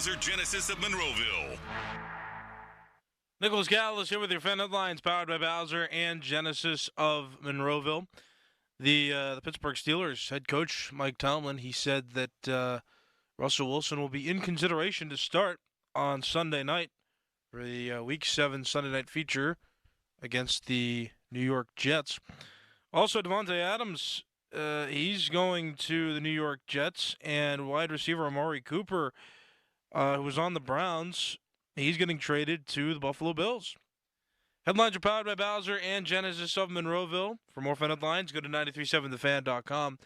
Bowser Genesis of Monroeville. Nicholas Gallis here with your fan headlines, powered by Bowser and Genesis of Monroeville. The Pittsburgh Steelers head coach Mike Tomlin, he said that Russell Wilson will be in consideration to start on Sunday night for the Week 7 Sunday night feature against the New York Jets. Also, Devontae Adams, he's going to the New York Jets, and wide receiver Amari Cooper, who was on the Browns, he's getting traded to the Buffalo Bills. Headlines are powered by Bowser and Genesis of Monroeville. For more fan headlines, go to 937thefan.com.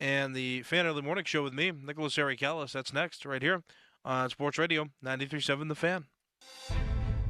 And the Fan Early Morning Show with me, Nicholas Harry-Callis. That's next, right here on Sports Radio 93.7 The Fan.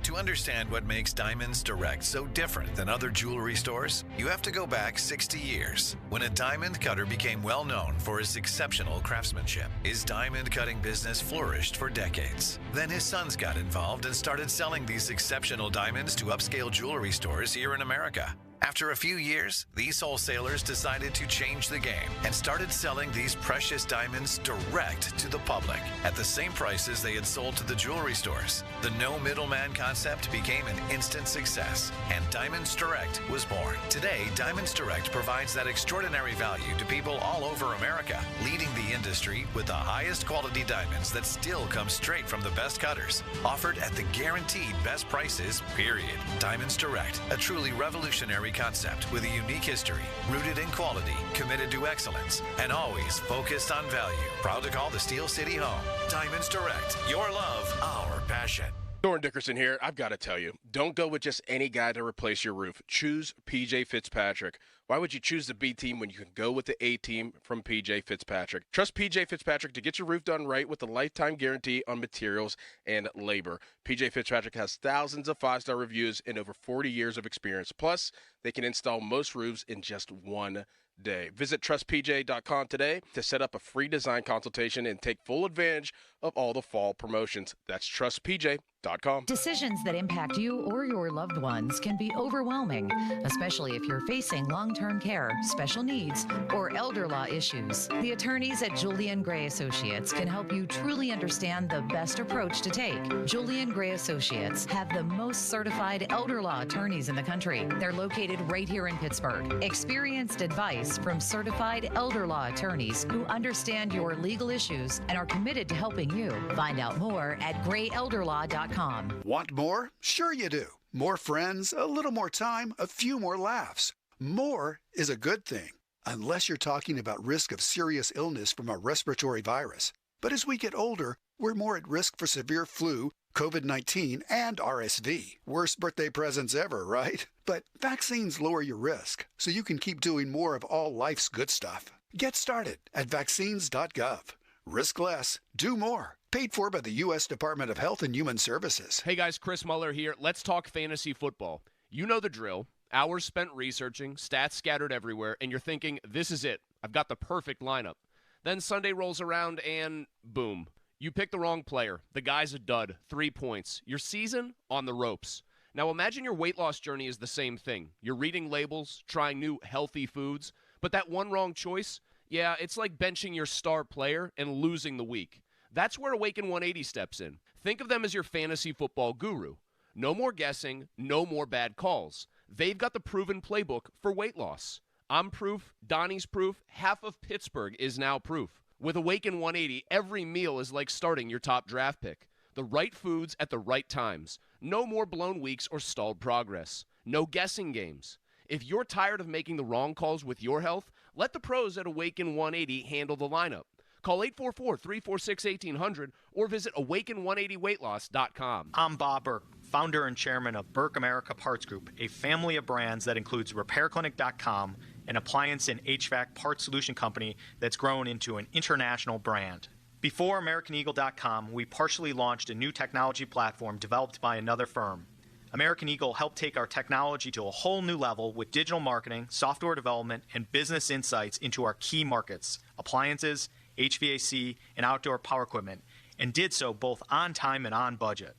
To understand what makes Diamonds Direct so different than other jewelry stores, you have to go back 60 years, when a diamond cutter became well known for his exceptional craftsmanship. His diamond cutting business flourished for decades. Then his sons got involved and started selling these exceptional diamonds to upscale jewelry stores here in America. After a few years, these wholesalers decided to change the game and started selling these precious diamonds direct to the public at the same prices they had sold to the jewelry stores. The no middleman concept became an instant success, and Diamonds Direct was born. Today, Diamonds Direct provides that extraordinary value to people all over America, leading the industry with the highest quality diamonds that still come straight from the best cutters, offered at the guaranteed best prices, period. Diamonds Direct, a truly revolutionary concept with a unique history, rooted in quality, committed to excellence, and always focused on value. Proud to call the Steel City home. Diamonds Direct, your love, our passion. Doran Dickerson here. I've got to tell you, don't go with just any guy to replace your roof. Choose PJ Fitzpatrick. Why would you choose the B team when you can go with the A team from PJ Fitzpatrick? Trust PJ Fitzpatrick to get your roof done right with a lifetime guarantee on materials and labor. PJ Fitzpatrick has thousands of 5-star reviews and over 40 years of experience. Plus, they can install most roofs in just one day. Visit trustpj.com today to set up a free design consultation and take full advantage of all the fall promotions. That's trustpj.com. Decisions that impact you or your loved ones can be overwhelming, especially if you're facing long-term care, special needs, or elder law issues. The attorneys at Julian Gray Associates can help you truly understand the best approach to take. Julian Gray Associates have the most certified elder law attorneys in the country. They're located right here in Pittsburgh. Experienced advice from certified elder law attorneys who understand your legal issues and are committed to helping you. Find out more at grayelderlaw.com. Want more? Sure you do. More friends, a little more time, a few more laughs. More is a good thing, unless you're talking about risk of serious illness from a respiratory virus. But as we get older, we're more at risk for severe flu, COVID-19, and RSV. Worst birthday presents ever, right? But vaccines lower your risk, so you can keep doing more of all life's good stuff. Get started at vaccines.gov. Risk less, do more. Paid for by the U.S. Department of Health and Human Services. Hey guys, Chris Muller here. Let's talk fantasy football. You know the drill. Hours spent researching, stats scattered everywhere, and you're thinking, this is it. I've got the perfect lineup. Then Sunday rolls around and boom. You pick the wrong player. The guy's a dud. 3 points. Your season on the ropes. Now imagine your weight loss journey is the same thing. You're reading labels, trying new healthy foods, but that one wrong choice, yeah, it's like benching your star player and losing the week. That's where Awaken 180 steps in. Think of them as your fantasy football guru. No more guessing, no more bad calls. They've got the proven playbook for weight loss. I'm proof, Donnie's proof, half of Pittsburgh is now proof. With Awaken 180, every meal is like starting your top draft pick. The right foods at the right times. No more blown weeks or stalled progress. No guessing games. If you're tired of making the wrong calls with your health, let the pros at Awaken 180 handle the lineup. Call 844-346-1800 or visit awaken180weightloss.com. I'm Bob Burke, founder and chairman of Burke America Parts Group, a family of brands that includes RepairClinic.com, an appliance and HVAC parts solution company that's grown into an international brand. Before AmericanEagle.com, we partially launched a new technology platform developed by another firm. American Eagle helped take our technology to a whole new level with digital marketing, software development, and business insights into our key markets, appliances, HVAC, and outdoor power equipment, and did so both on time and on budget.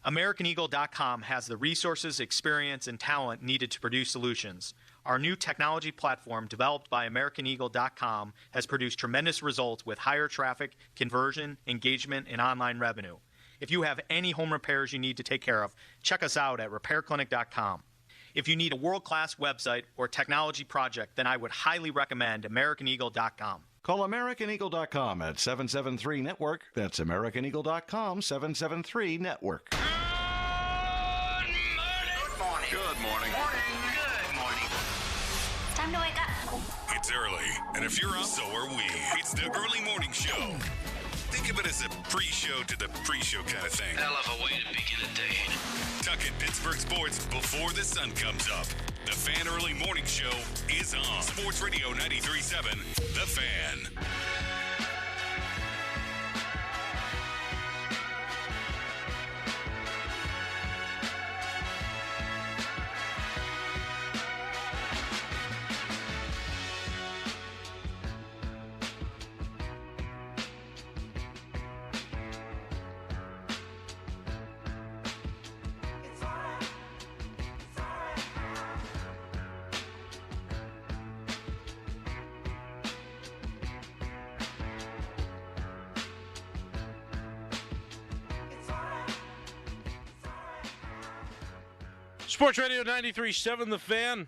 AmericanEagle.com has the resources, experience, and talent needed to produce solutions. Our new technology platform, developed by AmericanEagle.com, has produced tremendous results with higher traffic, conversion, engagement, and online revenue. If you have any home repairs you need to take care of, check us out at repairclinic.com. If you need a world-class website or technology project, then I would highly recommend AmericanEagle.com. Call AmericanEagle.com at 773-NETWORK. That's AmericanEagle.com, 773-NETWORK. Good morning. Good morning. Good morning. It's time to wake up. It's early, and if you're up, so are we. It's the early morning show. Think of it as a pre-show to the pre-show kind of thing. Hell of a way to begin a day. Tuck in Pittsburgh sports before the sun comes up. The Fan Early Morning Show is on Sports Radio 93.7, The Fan. Sports Radio 93.7 The Fan.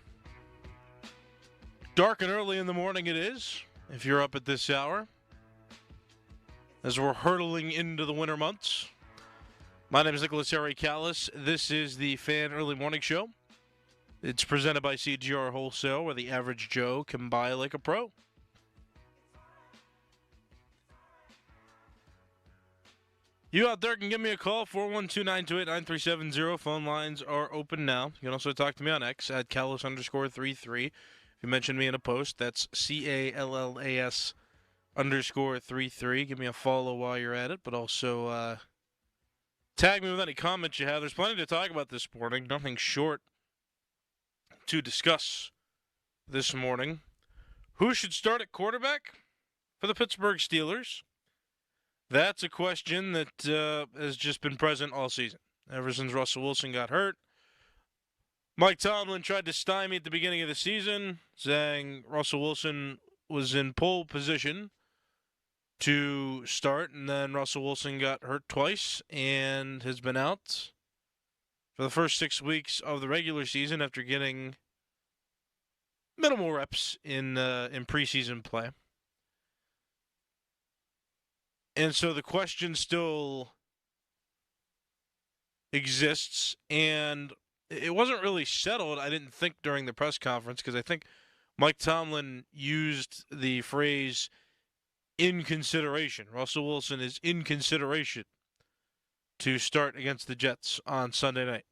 Dark and early in the morning it is, if you're up at this hour, as we're hurtling into the winter months. My name is Nicholas Harry Callis. This is the Fan Early Morning Show. It's presented by CGR Wholesale, where the average Joe can buy like a pro. You out there can give me a call, 412-928-9370. Phone lines are open now. You can also talk to me on X at Callis_33. If you mention me in a post, that's CALLAS_33. Give me a follow while you're at it, but also tag me with any comments you have. There's plenty to talk about this morning. Nothing short to discuss this morning. Who should start at quarterback for the Pittsburgh Steelers? That's a question that has just been present all season, ever since Russell Wilson got hurt. Mike Tomlin tried to stymie at the beginning of the season, saying Russell Wilson was in pole position to start, and then Russell Wilson got hurt twice and has been out for the first 6 weeks of the regular season after getting minimal reps in preseason play. And so the question still exists, and it wasn't really settled, I didn't think, during the press conference, because I think Mike Tomlin used the phrase in consideration. Russell Wilson is in consideration to start against the Jets on Sunday night.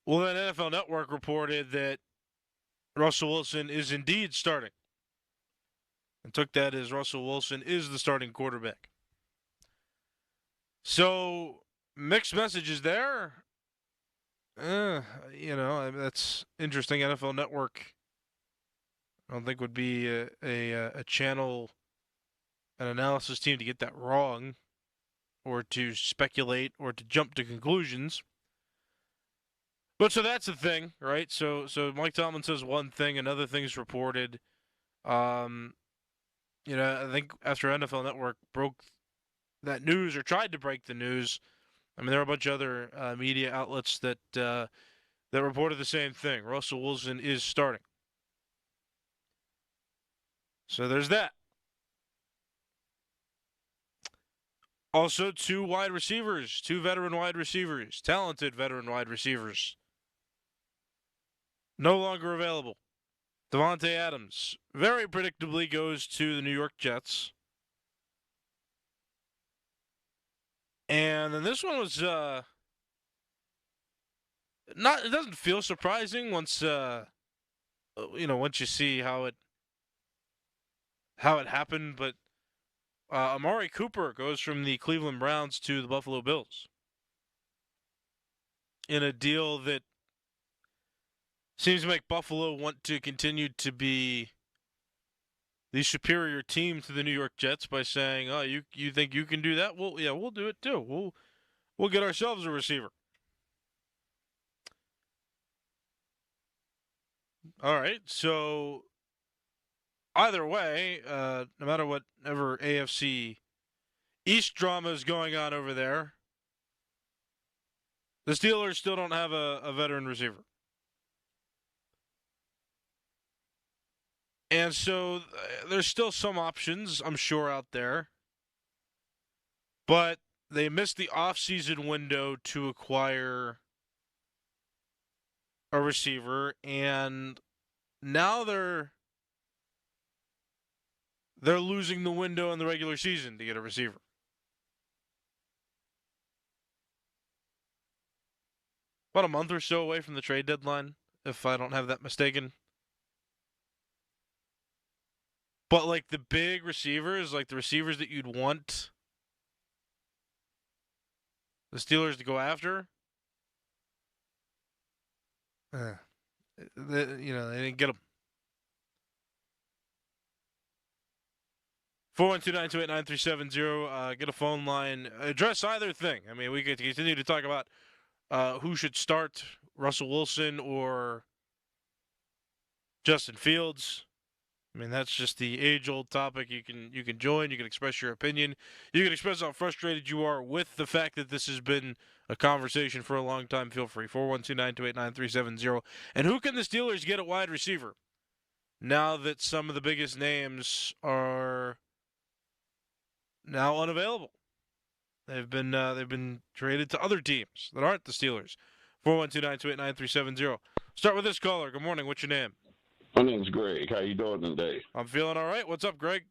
Well, then NFL Network reported that Russell Wilson is indeed starting, and took that as Russell Wilson is the starting quarterback. So, mixed messages there. That's interesting. NFL Network, I don't think would be a channel, an analysis team to get that wrong, or to speculate, or to jump to conclusions. But so that's the thing, right? So Mike Tomlin says one thing, another thing's reported. I think after NFL Network broke that news, or tried to break the news, I mean, there are a bunch of other media outlets that reported the same thing. Russell Wilson is starting. So there's that. Also, two veteran wide receivers, talented veteran wide receivers, no longer available. Davante Adams very predictably goes to the New York Jets. And then this one was it doesn't feel surprising once once you see how it happened, but Amari Cooper goes from the Cleveland Browns to the Buffalo Bills in a deal that seems to make Buffalo want to continue to be the superior team to the New York Jets by saying, "Oh, you think you can do that? Well, yeah, we'll do it too. We'll get ourselves a receiver." All right, so either way, no matter whatever AFC East drama is going on over there. The Steelers still don't have a veteran receiver. And so there's still some options, I'm sure, out there. But they missed the offseason window to acquire a receiver, and now they're losing the window in the regular season to get a receiver. About a month or so away from the trade deadline, if I don't have that mistaken. But like the big receivers, like the receivers that you'd want the Steelers to go after, they didn't get them. 412-928-9370. Get a phone line. Address either thing. I mean, we could continue to talk about who should start, Russell Wilson or Justin Fields. I mean, that's just the age-old topic. You can join. You can express your opinion. You can express how frustrated you are with the fact that this has been a conversation for a long time. Feel free. 412-928-9370. And who can the Steelers get at wide receiver now that some of the biggest names are now unavailable? They've been traded to other teams that aren't the Steelers. 412-928-9370. Start with this caller. Good morning. What's your name? My name's Greg. How you doing today? I'm feeling all right. What's up, Greg?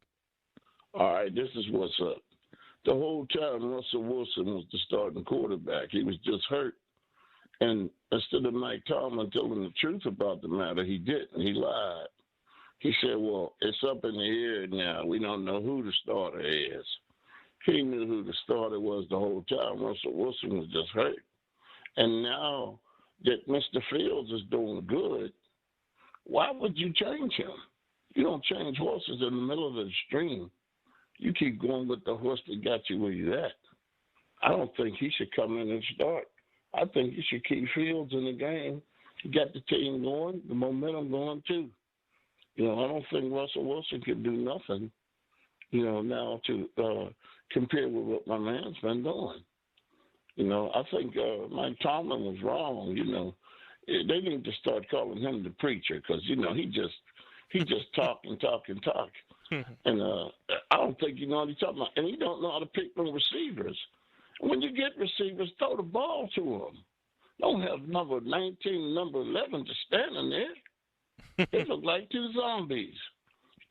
All right, this is what's up. The whole time, Russell Wilson was the starting quarterback. He was just hurt. And instead of Mike Tomlin telling the truth about the matter, he didn't. He lied. He said, well, it's up in the air now. We don't know who the starter is. He knew who the starter was the whole time. Russell Wilson was just hurt. And now that Mr. Fields is doing good, why would you change him? You don't change horses in the middle of the stream. You keep going with the horse that got you where you're at. I don't think he should come in and start. I think you should keep Fields in the game. He got the team going, the momentum going too. I don't think Russell Wilson can do nothing, now to compare with what my man's been doing. I think Mike Tomlin was wrong, They need to start calling him the preacher because, he just talk and talk and talk. And I don't think he know what he's talking about. And he don't know how to pick them receivers. When you get receivers, throw the ball to them. Don't have number 19, number 11 just standing there. They look like two zombies.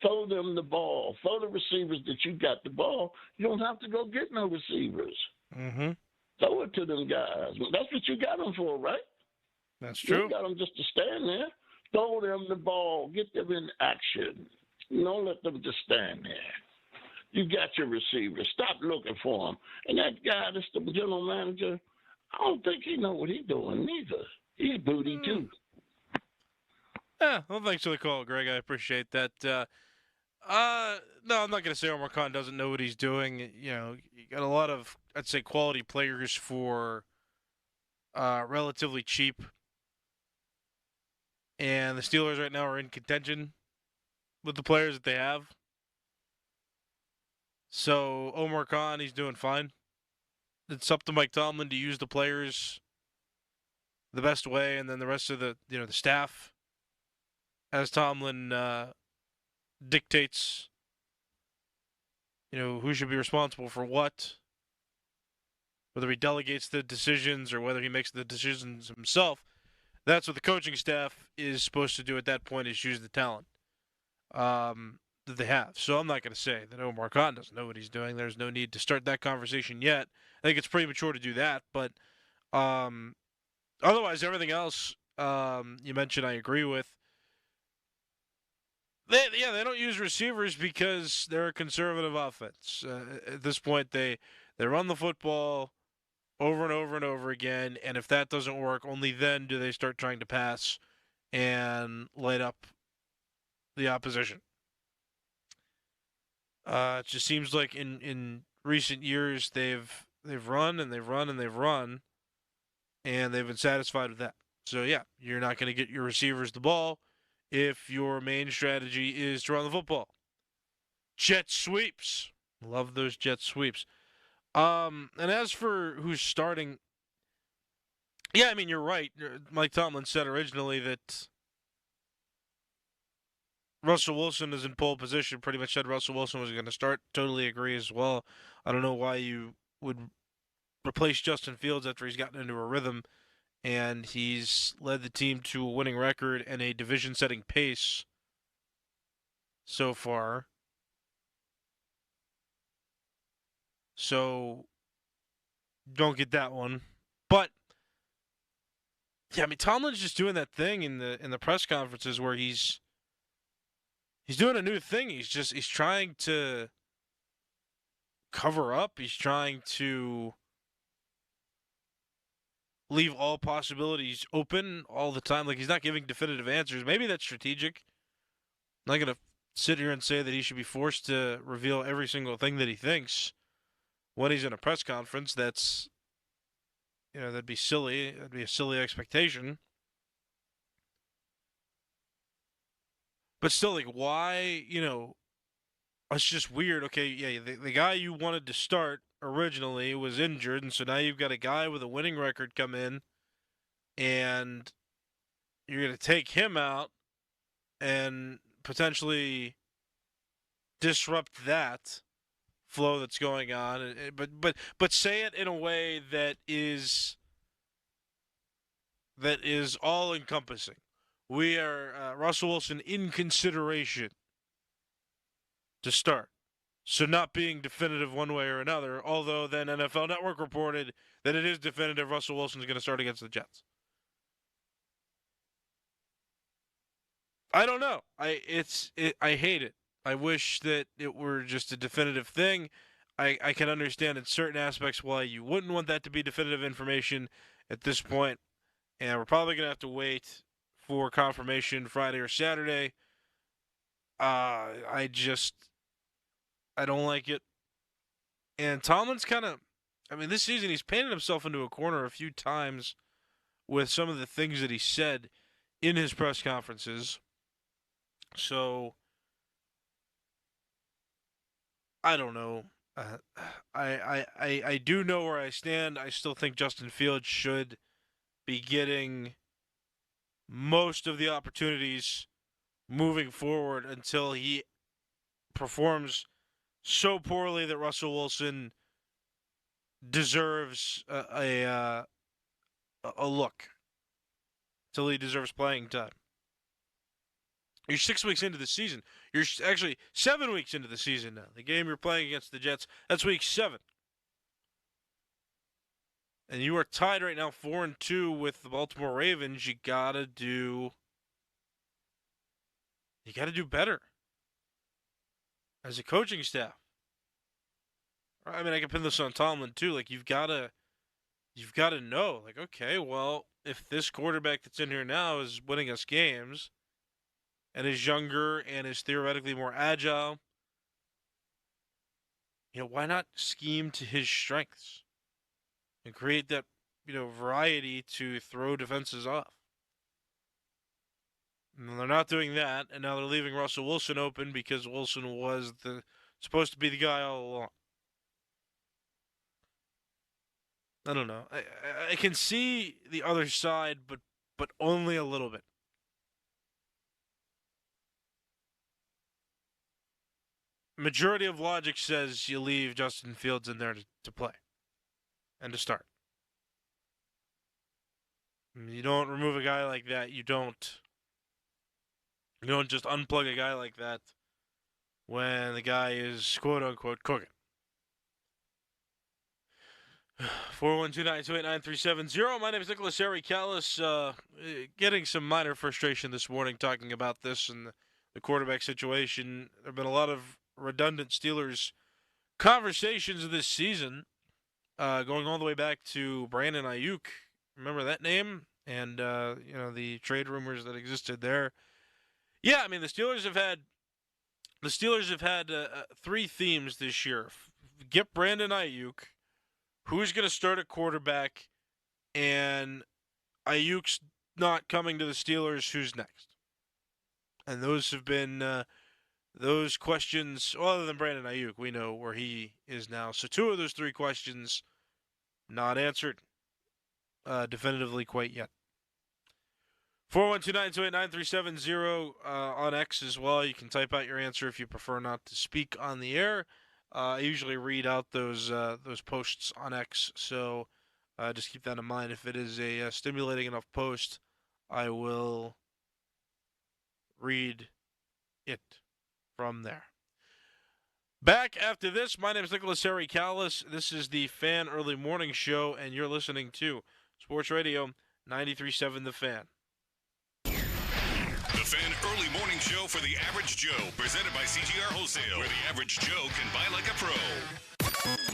Throw them the ball. Throw the receivers that you got the ball. You don't have to go get no receivers. Mm-hmm. Throw it to them guys. That's what you got them for, right? That's true. You got them just to stand there. Throw them the ball. Get them in action. Don't let them just stand there. You got your receivers. Stop looking for them. And that guy, that's the general manager, I don't think he know what he's doing neither. He's booty too. Yeah, well, thanks for the call, Greg. I appreciate that. No, I'm not going to say Omar Khan doesn't know what he's doing. You got a lot of, I'd say, quality players for relatively cheap. And the Steelers right now are in contention with the players that they have. So Omar Khan, he's doing fine. It's up to Mike Tomlin to use the players the best way, and then the rest of the the staff, as Tomlin dictates, who should be responsible for what, whether he delegates the decisions or whether he makes the decisions himself. That's what the coaching staff is supposed to do at that point, is use the talent that they have. So I'm not going to say that Omar Khan doesn't know what he's doing. There's no need to start that conversation yet. I think it's premature to do that. But otherwise, everything else you mentioned I agree with. They don't use receivers because they're a conservative offense. At this point, they run the football over and over and over again, and if that doesn't work, only then do they start trying to pass and light up the opposition. It just seems like in recent years they've run and they've run and they've run, and they've been satisfied with that. So yeah, you're not going to get your receivers the ball if your main strategy is to run the football. Jet sweeps. Love those jet sweeps. And as for who's starting, yeah, I mean, you're right. Mike Tomlin said originally that Russell Wilson is in pole position. Pretty much said Russell Wilson was going to start. Totally agree as well. I don't know why you would replace Justin Fields after he's gotten into a rhythm and he's led the team to a winning record and a division-setting pace so far. So, don't get that one. But, yeah, I mean, Tomlin's just doing that thing in the press conferences where he's doing a new thing. He's trying to cover up. He's trying to leave all possibilities open all the time. Like, he's not giving definitive answers. Maybe that's strategic. I'm not going to sit here and say that he should be forced to reveal every single thing that he thinks when he's in a press conference. That's, that'd be silly. That'd be a silly expectation. But still, like, why, it's just weird. Okay, yeah, the guy you wanted to start originally was injured, and so now you've got a guy with a winning record come in, and you're going to take him out and potentially disrupt that flow that's going on. But say it in a way that is all-encompassing. We are Russell Wilson in consideration to start. So not being definitive one way or another, although then NFL Network reported that it is definitive Russell Wilson is going to start against the Jets. I don't know. I hate it. I wish that it were just a definitive thing. I can understand in certain aspects why you wouldn't want that to be definitive information at this point. And we're probably going to have to wait for confirmation Friday or Saturday. I don't like it. And Tomlin's this season he's painted himself into a corner a few times with some of the things that he said in his press conferences. So, I don't know. I do know where I stand. I still think Justin Fields should be getting most of the opportunities moving forward until he performs so poorly that Russell Wilson deserves a look. Until he deserves playing time. You're 6 weeks into the season. You're actually 7 weeks into the season now. The game you're playing against the Jets, that's week 7. And you are tied right now 4-2 with the Baltimore Ravens. You gotta do better as a coaching staff. I mean, I can pin this on Tomlin too. Like, you've got to know. Like, okay, well, if this quarterback that's in here now is winning us games and is younger and is theoretically more agile, why not scheme to his strengths and create that, variety to throw defenses off? And they're not doing that, and now they're leaving Russell Wilson open because Wilson was supposed to be the guy all along. I don't know. I can see the other side, but only a little bit. Majority of logic says you leave Justin Fields in there to play and to start. You don't remove a guy like that. You don't just unplug a guy like that when the guy is quote-unquote cooking. 412-928-9370. My name is Nicholas Harry Callis. Getting some minor frustration this morning talking about this and the quarterback situation. There have been a lot of redundant Steelers conversations this season, going all the way back to Brandon Ayuk. Remember that name? And, the trade rumors that existed there. Yeah, I mean, the Steelers have had 3 themes this year. Get Brandon Ayuk, who's going to start at quarterback, and Ayuk's not coming to the Steelers, who's next? And those have been those questions, well, other than Brandon Ayuk, we know where he is now. So 2 of those 3 questions not answered definitively quite yet. 412-928-9370 on X as well. You can type out your answer if you prefer not to speak on the air. I usually read out those posts on X, so just keep that in mind. If it is a stimulating enough post, I will read it from there. Back after this, my name is Nicholas Harry Callis. This is the Fan Early Morning Show, and you're listening to Sports Radio 93.7 The Fan. The Fan Early Morning Show for the Average Joe, presented by CGR Wholesale, where the average Joe can buy like a pro.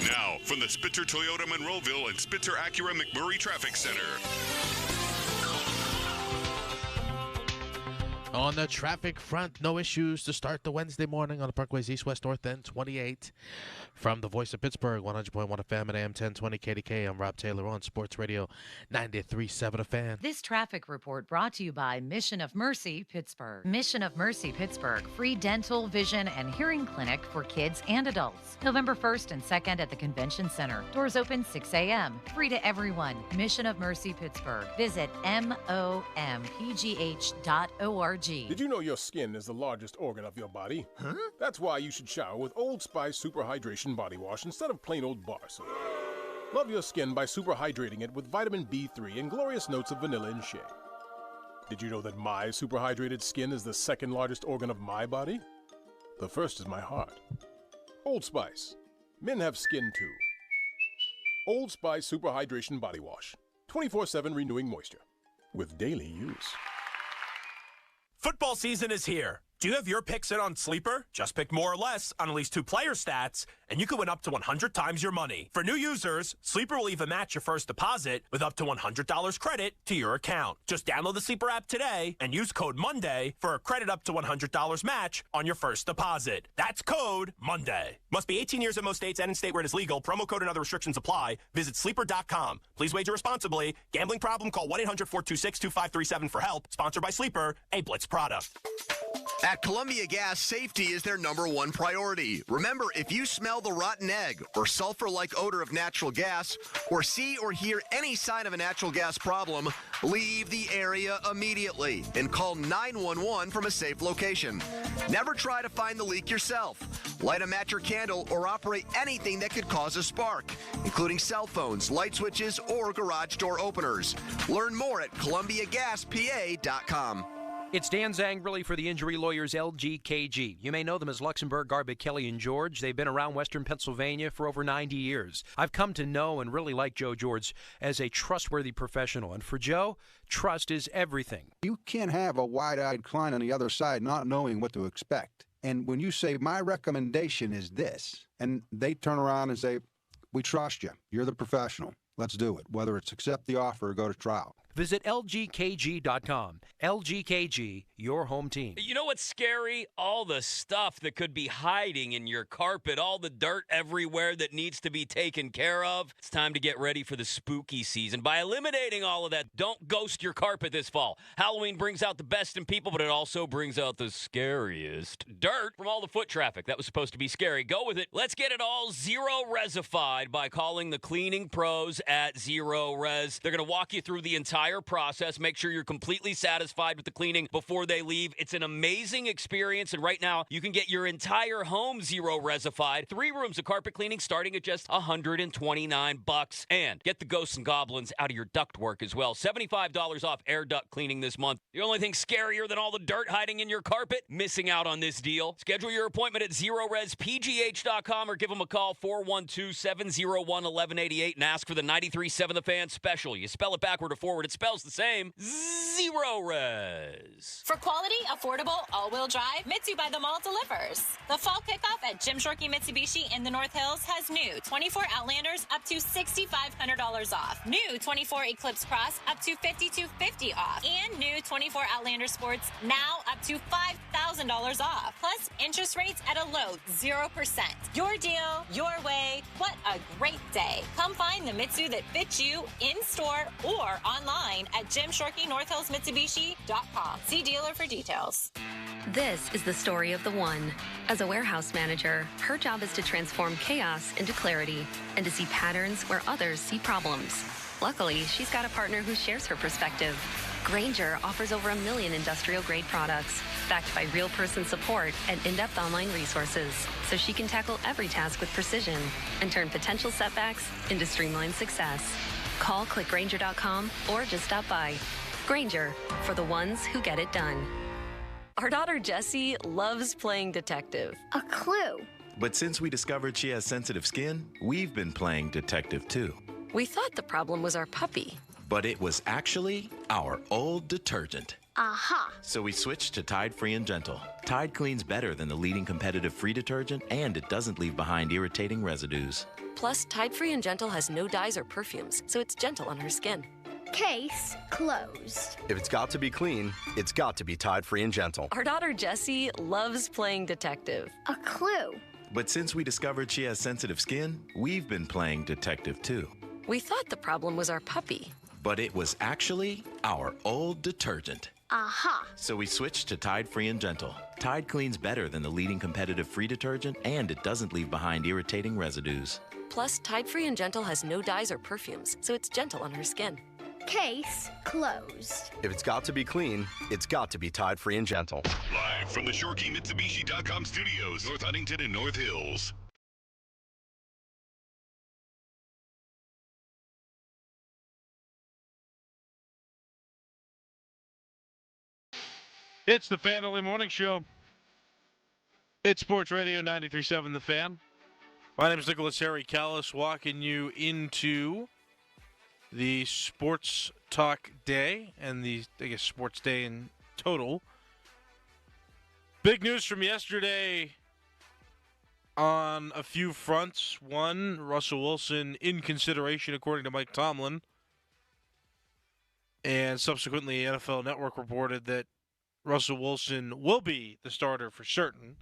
Now, from the Spitzer Toyota Monroeville and Spitzer Acura McMurray Traffic Center. On the traffic front, no issues to start the Wednesday morning on the Parkway's East, West, North End 28. From the Voice of Pittsburgh, 100.1 FM and AM 1020 KDK, I'm Rob Taylor on Sports Radio 93.7 A Fan. This traffic report brought to you by Mission of Mercy Pittsburgh. Mission of Mercy Pittsburgh, free dental, vision, and hearing clinic for kids and adults. November 1st and 2nd at the Convention Center. Doors open 6 a.m. Free to everyone. Mission of Mercy Pittsburgh. Visit mompgh.org. Did you know your skin is the largest organ of your body? Huh? That's why you should shower with Old Spice Super Hydration Body Wash instead of plain old bar soap. Love your skin by super hydrating it with vitamin B3 and glorious notes of vanilla and shea. Did you know that my super hydrated skin is the second largest organ of my body? The first is my heart. Old Spice. Men have skin too. Old Spice Super Hydration Body Wash. 24/7 renewing moisture. With daily use. Football season is here. Do you have your picks in on Sleeper? Just pick more or less on at least 2 player stats, and you could win up to 100 times your money. For new users, Sleeper will even match your first deposit with up to $100 credit to your account. Just download the Sleeper app today and use code MONDAY for a credit up to $100 match on your first deposit. That's code MONDAY. Must be 18 years in most states and in state where it is legal. Promo code and other restrictions apply. Visit Sleeper.com. Please wager responsibly. Gambling problem? Call 1-800-426-2537 for help. Sponsored by Sleeper, a Blitz product. At Columbia Gas, safety is their #1 priority. Remember, if you smell the rotten egg or sulfur-like odor of natural gas, or see or hear any sign of a natural gas problem, leave the area immediately and call 911 from a safe location. Never try to find the leak yourself. Light a match or candle or operate anything that could cause a spark, including cell phones, light switches, or garage door openers. Learn more at ColumbiaGasPA.com. It's Dan Zangerli for the injury lawyers LGKG. You may know them as Luxembourg, Garbutt, Kelly, and George. They've been around Western Pennsylvania for over 90 years. I've come to know and really like Joe George as a trustworthy professional. And for Joe, trust is everything. You can't have a wide-eyed client on the other side not knowing what to expect. And when you say, my recommendation is this, and they turn around and say, we trust you. You're the professional. Let's do it. Whether it's accept the offer or go to trial. Visit LGKG.com. LGKG, your home team. You know what's scary? All the stuff that could be hiding in your carpet, all the dirt everywhere that needs to be taken care of. It's time to get ready for the spooky season. By eliminating all of that, don't ghost your carpet this fall. Halloween brings out the best in people, but it also brings out the scariest dirt from all the foot traffic. That was supposed to be scary. Go with it. Let's get it all zero-resified by calling the cleaning pros at Zero Res. They're going to walk you through the entire process. Make sure you're completely satisfied with the cleaning before they leave. It's an amazing experience, and right now you can get your entire home zero-resified. 3 rooms of carpet cleaning starting at just $129. And get the ghosts and goblins out of your ductwork as well. $75 off air duct cleaning this month. The only thing scarier than all the dirt hiding in your carpet? Missing out on this deal. Schedule your appointment at ZeroResPGH.com or give them a call, 412-701-1188, and ask for the 93.7 The Fan special. You spell it backward or forward, it spells the same. Zero Res. For quality, affordable, all-wheel drive, Mitsu by the Mall delivers. The fall kickoff at Jim Shorkey Mitsubishi in the North Hills has new 24 Outlanders up to $6,500 off. New 24 Eclipse Cross up to $5,250 off. And new 24 Outlander Sports now up to $5,000 off. Plus, interest rates at a low 0%. Your deal, your way. What a great day. Come find the Mitsu that fits you in-store or online at JimShorkeyNorthHillsMitsubishi.com. See dealer for details. This is the story of the one. As a warehouse manager, her job is to transform chaos into clarity and to see patterns where others see problems. Luckily, she's got a partner who shares her perspective. Grainger offers over 1 million industrial-grade products, backed by real-person support and in-depth online resources, so she can tackle every task with precision and turn potential setbacks into streamlined success. Call clickgrainger.com or just stop by. Grainger, for the ones who get it done. Our daughter Jessie loves playing detective. A clue. But since we discovered she has sensitive skin, we've been playing detective too. We thought the problem was our puppy. But it was actually our old detergent. Aha. So we switched to Tide Free and Gentle. Tide cleans better than the leading competitive free detergent, and it doesn't leave behind irritating residues. Plus, Tide Free and Gentle has no dyes or perfumes, so it's gentle on her skin. Case closed. If it's got to be clean, it's got to be Tide Free and Gentle. Our daughter Jessie loves playing detective. A clue. But since we discovered she has sensitive skin, we've been playing detective too. We thought the problem was our puppy. But it was actually our old detergent. Aha. So we switched to Tide Free and Gentle. Tide cleans better than the leading competitive free detergent, and it doesn't leave behind irritating residues. Plus, Tide Free and Gentle has no dyes or perfumes, so it's gentle on her skin. Case closed. If it's got to be clean, it's got to be Tide Free and Gentle. Live from the ShoreKeyMitsubishi.com studios, North Huntington and North Hills. It's the Fan Early Morning Show. It's Sports Radio 93.7 The Fan. My name is Nicholas Harry Callis, walking you into the Sports Talk Day and the, I guess, Sports Day in total. Big news from yesterday on a few fronts. One, Russell Wilson in consideration, according to Mike Tomlin. And subsequently, NFL Network reported that Russell Wilson will be the starter for certain.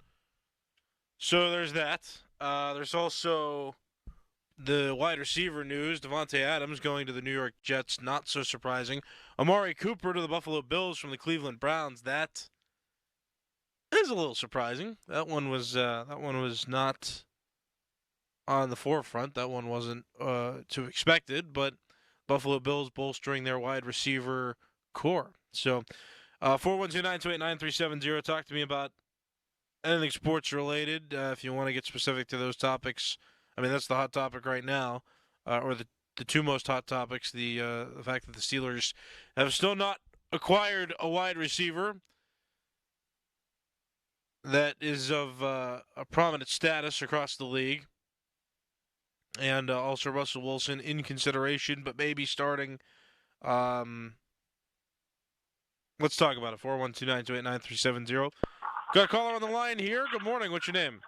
So there's that. There's also the wide receiver news. Devontae Adams going to the New York Jets, not so surprising. Amari Cooper to the Buffalo Bills from the Cleveland Browns. That is a little surprising. That one was not on the forefront. That one wasn't too expected, but Buffalo Bills bolstering their wide receiver core. So 412-928-9370. Talk to me about anything sports related. If you want to get specific to those topics, I mean, that's the hot topic right now, or the two most hot topics, the fact that the Steelers have still not acquired a wide receiver that is of a prominent status across the league, and also Russell Wilson in consideration, but maybe starting. Let's talk about it. 412-928-9370. Got a caller on the line here. Good morning. What's your name?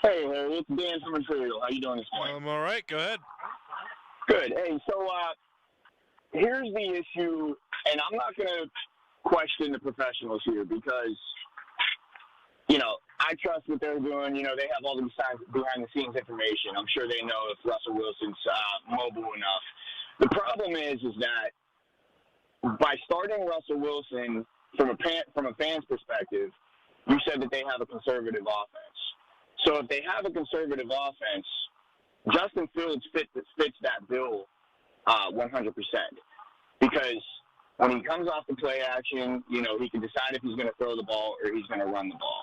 Hey, Harry. It's Dan from Imperial. How you doing this morning? I'm all right. Go ahead. Good. Hey, so here's the issue, and I'm not going to question the professionals here because, you know, I trust what they're doing. You know, they have all the behind-the-scenes information. I'm sure they know if Russell Wilson's mobile enough. The problem is that by starting Russell Wilson from a fan's perspective, you said that they have a conservative offense. So if they have a conservative offense, Justin Fields fits that bill 100%. Because when he comes off the play action, you know, he can decide if he's going to throw the ball or he's going to run the ball.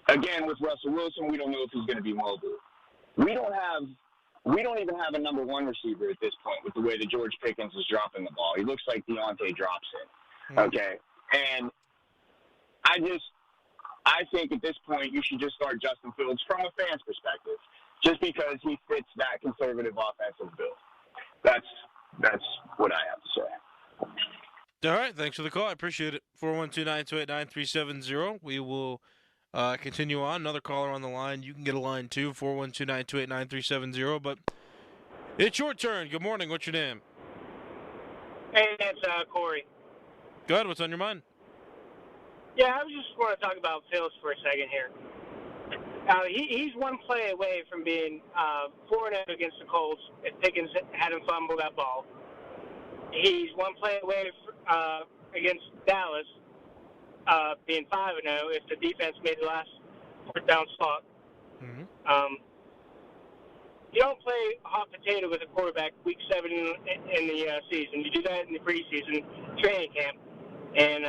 Again, with Russell Wilson, we don't know if he's going to be mobile. We don't even have a number one receiver at this point with the way that George Pickens is dropping the ball. He looks like Deontay drops it. Okay? And I think at this point you should just start Justin Fields from a fan's perspective, just because he fits that conservative offensive bill. That's what I have to say. All right. Thanks for the call. I appreciate it. 412-928-9370. We will continue on. Another caller on the line. You can get a line too, 412-928-9370. But it's your turn. Good morning. What's your name? Hey, it's Corey. Go ahead. What's on your mind? Yeah, I just want to talk about Fields for a second here. He's one play away from being 4-0 against the Colts if Pickens hadn't fumbled that ball. He's one play away against Dallas being 5-0 if the defense made the last fourth down stop. You don't play hot potato with a quarterback week 7 in the season. You do that in the preseason training camp. And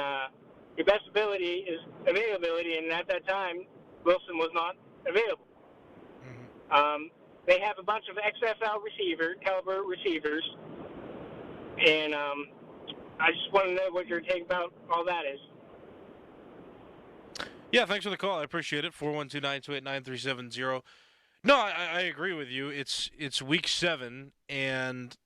your best ability is availability, and at that time, Wilson was not available. They have a bunch of XFL caliber receivers, and I just want to know what your take about all that is. Yeah, thanks for the call. I appreciate it. 412-928-9370. No, I agree with you. It's week 7, and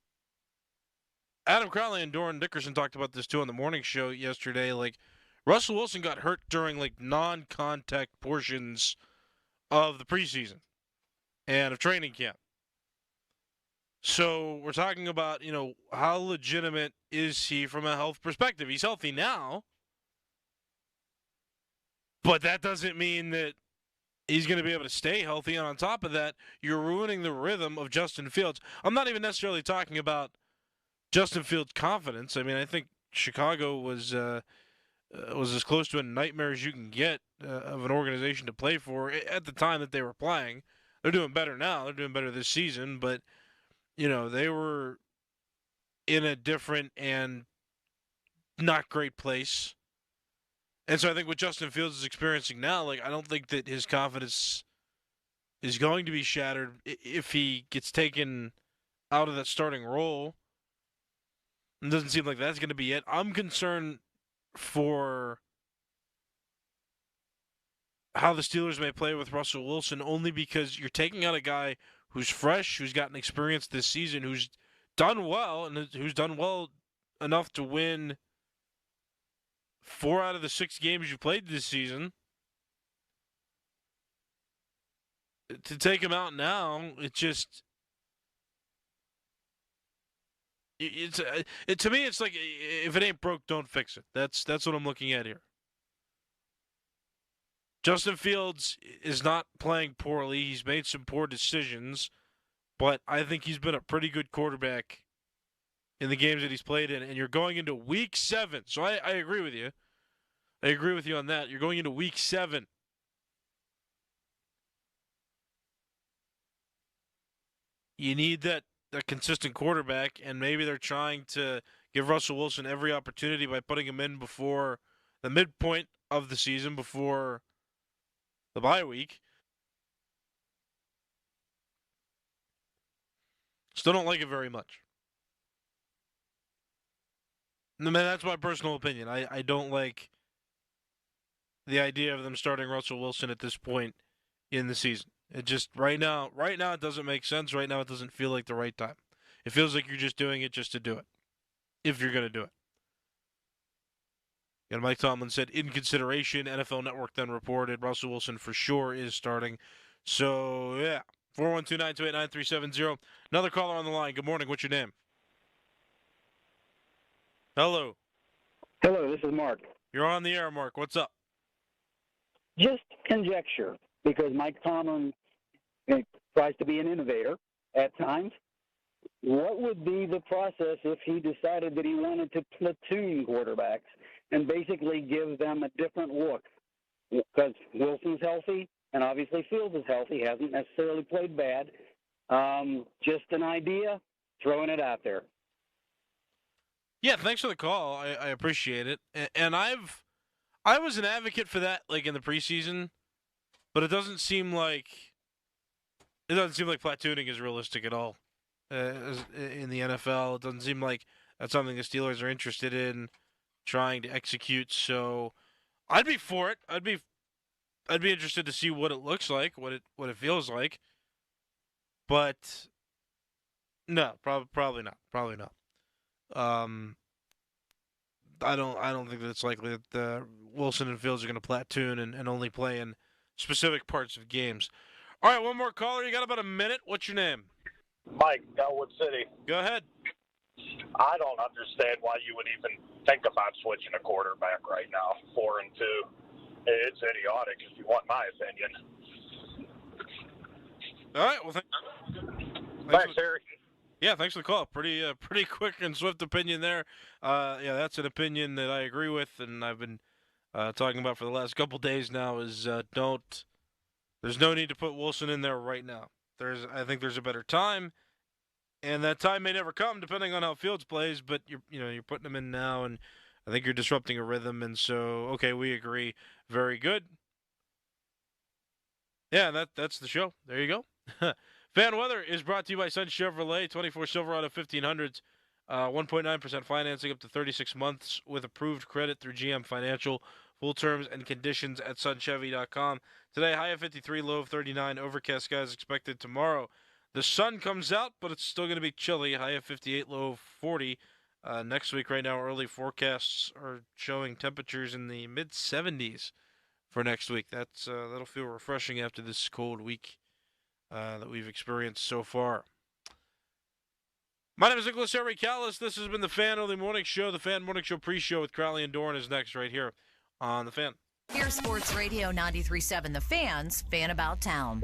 Adam Crowley and Doran Dickerson talked about this too on the morning show yesterday. Like, Russell Wilson got hurt during like non-contact portions of the preseason and of training camp. So we're talking about, how legitimate is he from a health perspective? He's healthy now, but that doesn't mean that he's going to be able to stay healthy. And on top of that, you're ruining the rhythm of Justin Fields. I'm not even necessarily talking about Justin Fields' confidence. I mean, I think Chicago was as close to a nightmare as you can get of an organization to play for at the time that they were playing. They're doing better now. They're doing better this season, but they were in a different and not great place. And so I think what Justin Fields is experiencing now, I don't think that his confidence is going to be shattered if he gets taken out of that starting role. It doesn't seem like that's going to be it. I'm concerned for how the Steelers may play with Russell Wilson, only because you're taking out a guy who's fresh, who's gotten experience this season, who's done well, and who's done well enough to win 4 out of the 6 games you played this season. To take him out now, to me, it's like, if it ain't broke, don't fix it. That's what I'm looking at here. Justin Fields is not playing poorly. He's made some poor decisions, but I think he's been a pretty good quarterback in the games that he's played in. And you're going into week 7. So I agree with you. I agree with you on that. You're going into week 7. You need that consistent quarterback, and maybe they're trying to give Russell Wilson every opportunity by putting him in before the midpoint of the season, before the bye week. Still don't like it very much. I mean, that's my personal opinion. I don't like the idea of them starting Russell Wilson at this point in the season. It just, right now it doesn't make sense. Right now it doesn't feel like the right time. It feels like you're just doing it just to do it, if you're going to do it. And Mike Tomlin said, in consideration, NFL Network then reported Russell Wilson for sure is starting. So, yeah, 412-928-9370. Another caller on the line. Good morning. What's your name? Hello. Hello, this is Mark. You're on the air, Mark. What's up? Just conjecture, because Mike Tomlin tries to be an innovator at times. What would be the process if he decided that he wanted to platoon quarterbacks and basically give them a different look? Because Wilson's healthy, and obviously Fields is healthy, hasn't necessarily played bad. Just an idea, throwing it out there. Yeah, thanks for the call. I appreciate it. And I was an advocate for that, in the preseason, but it doesn't seem like platooning is realistic at all in the NFL. It doesn't seem like that's something the Steelers are interested in trying to execute. So I'd be for it. I'd be interested to see what it looks like, what it feels like. But no, probably not. Probably not. I don't think that it's likely that Wilson and Fields are going to platoon and only play in specific parts of games. All right, one more caller. You got about a minute. What's your name? Mike, Elwood City. Go ahead. I don't understand why you would even think about switching a quarterback right now, 4-2. It's idiotic, if you want my opinion. All right. Well, thanks, Harry. Yeah, thanks for the call. Pretty quick and swift opinion there. Yeah, that's an opinion that I agree with, and I've been talking about for the last couple days now is there's no need to put Wilson in there right now. I think there's a better time, and that time may never come depending on how Fields plays, but you're putting him in now, and I think you're disrupting a rhythm, and so, okay, we agree. Very good. Yeah, that's the show. There you go. Fan weather is brought to you by Sun Chevrolet, 24 Silverado 1500s, 1.9% financing up to 36 months with approved credit through GM Financial. Full terms and conditions at sunchevy.com. Today, high of 53, low of 39. Overcast skies expected tomorrow. The sun comes out, but it's still going to be chilly. High of 58, low of 40. Next week, right now, early forecasts are showing temperatures in the mid-70s for next week. That'll feel refreshing after this cold week that we've experienced so far. My name is Nicholas Henry Callis. This has been the Fan Early Morning Show. The Fan Morning Show pre-show with Crowley and Doran is next right here on The Fan. Here's Sports Radio 93.7 The Fan's Fan About Town.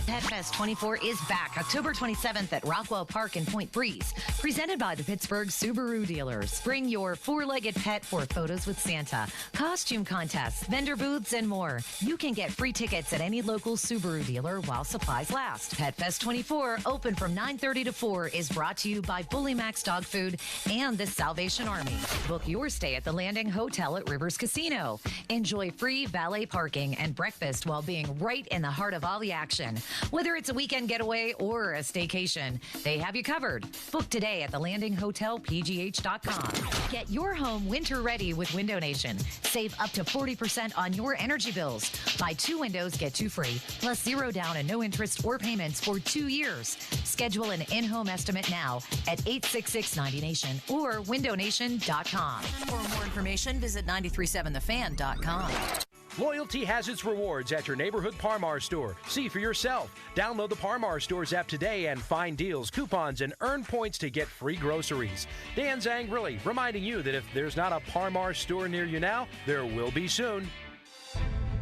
Pet Fest 24 is back October 27th at Rockwell Park in Point Breeze. Presented by the Pittsburgh Subaru dealers. Bring your four-legged pet for photos with Santa, costume contests, vendor booths, and more. You can get free tickets at any local Subaru dealer while supplies last. Pet Fest 24, open from 9:30 to 4, is brought to you by Bully Max Dog Food and the Salvation Army. Book your stay at the Landing Hotel at Rivers Casino. Enjoy free valet parking and breakfast while being right in the heart of all the action. Whether it's a weekend getaway or a staycation, they have you covered. Book today at thelandinghotelpgh.com. Get your home winter ready with Window Nation. Save up to 40% on your energy bills. Buy 2 windows, get 2 free, plus 0 down and no interest or payments for 2 years. Schedule an in-home estimate now at 866-90Nation or windownation.com. For more information, visit 937thefan.com. Loyalty has its rewards at your neighborhood Par-Mar store. See for yourself. Download the Par-Mar stores app today and find deals, coupons, and earn points to get free groceries. Dan Zangrilli reminding you that if there's not a Par-Mar store near you now, there will be soon.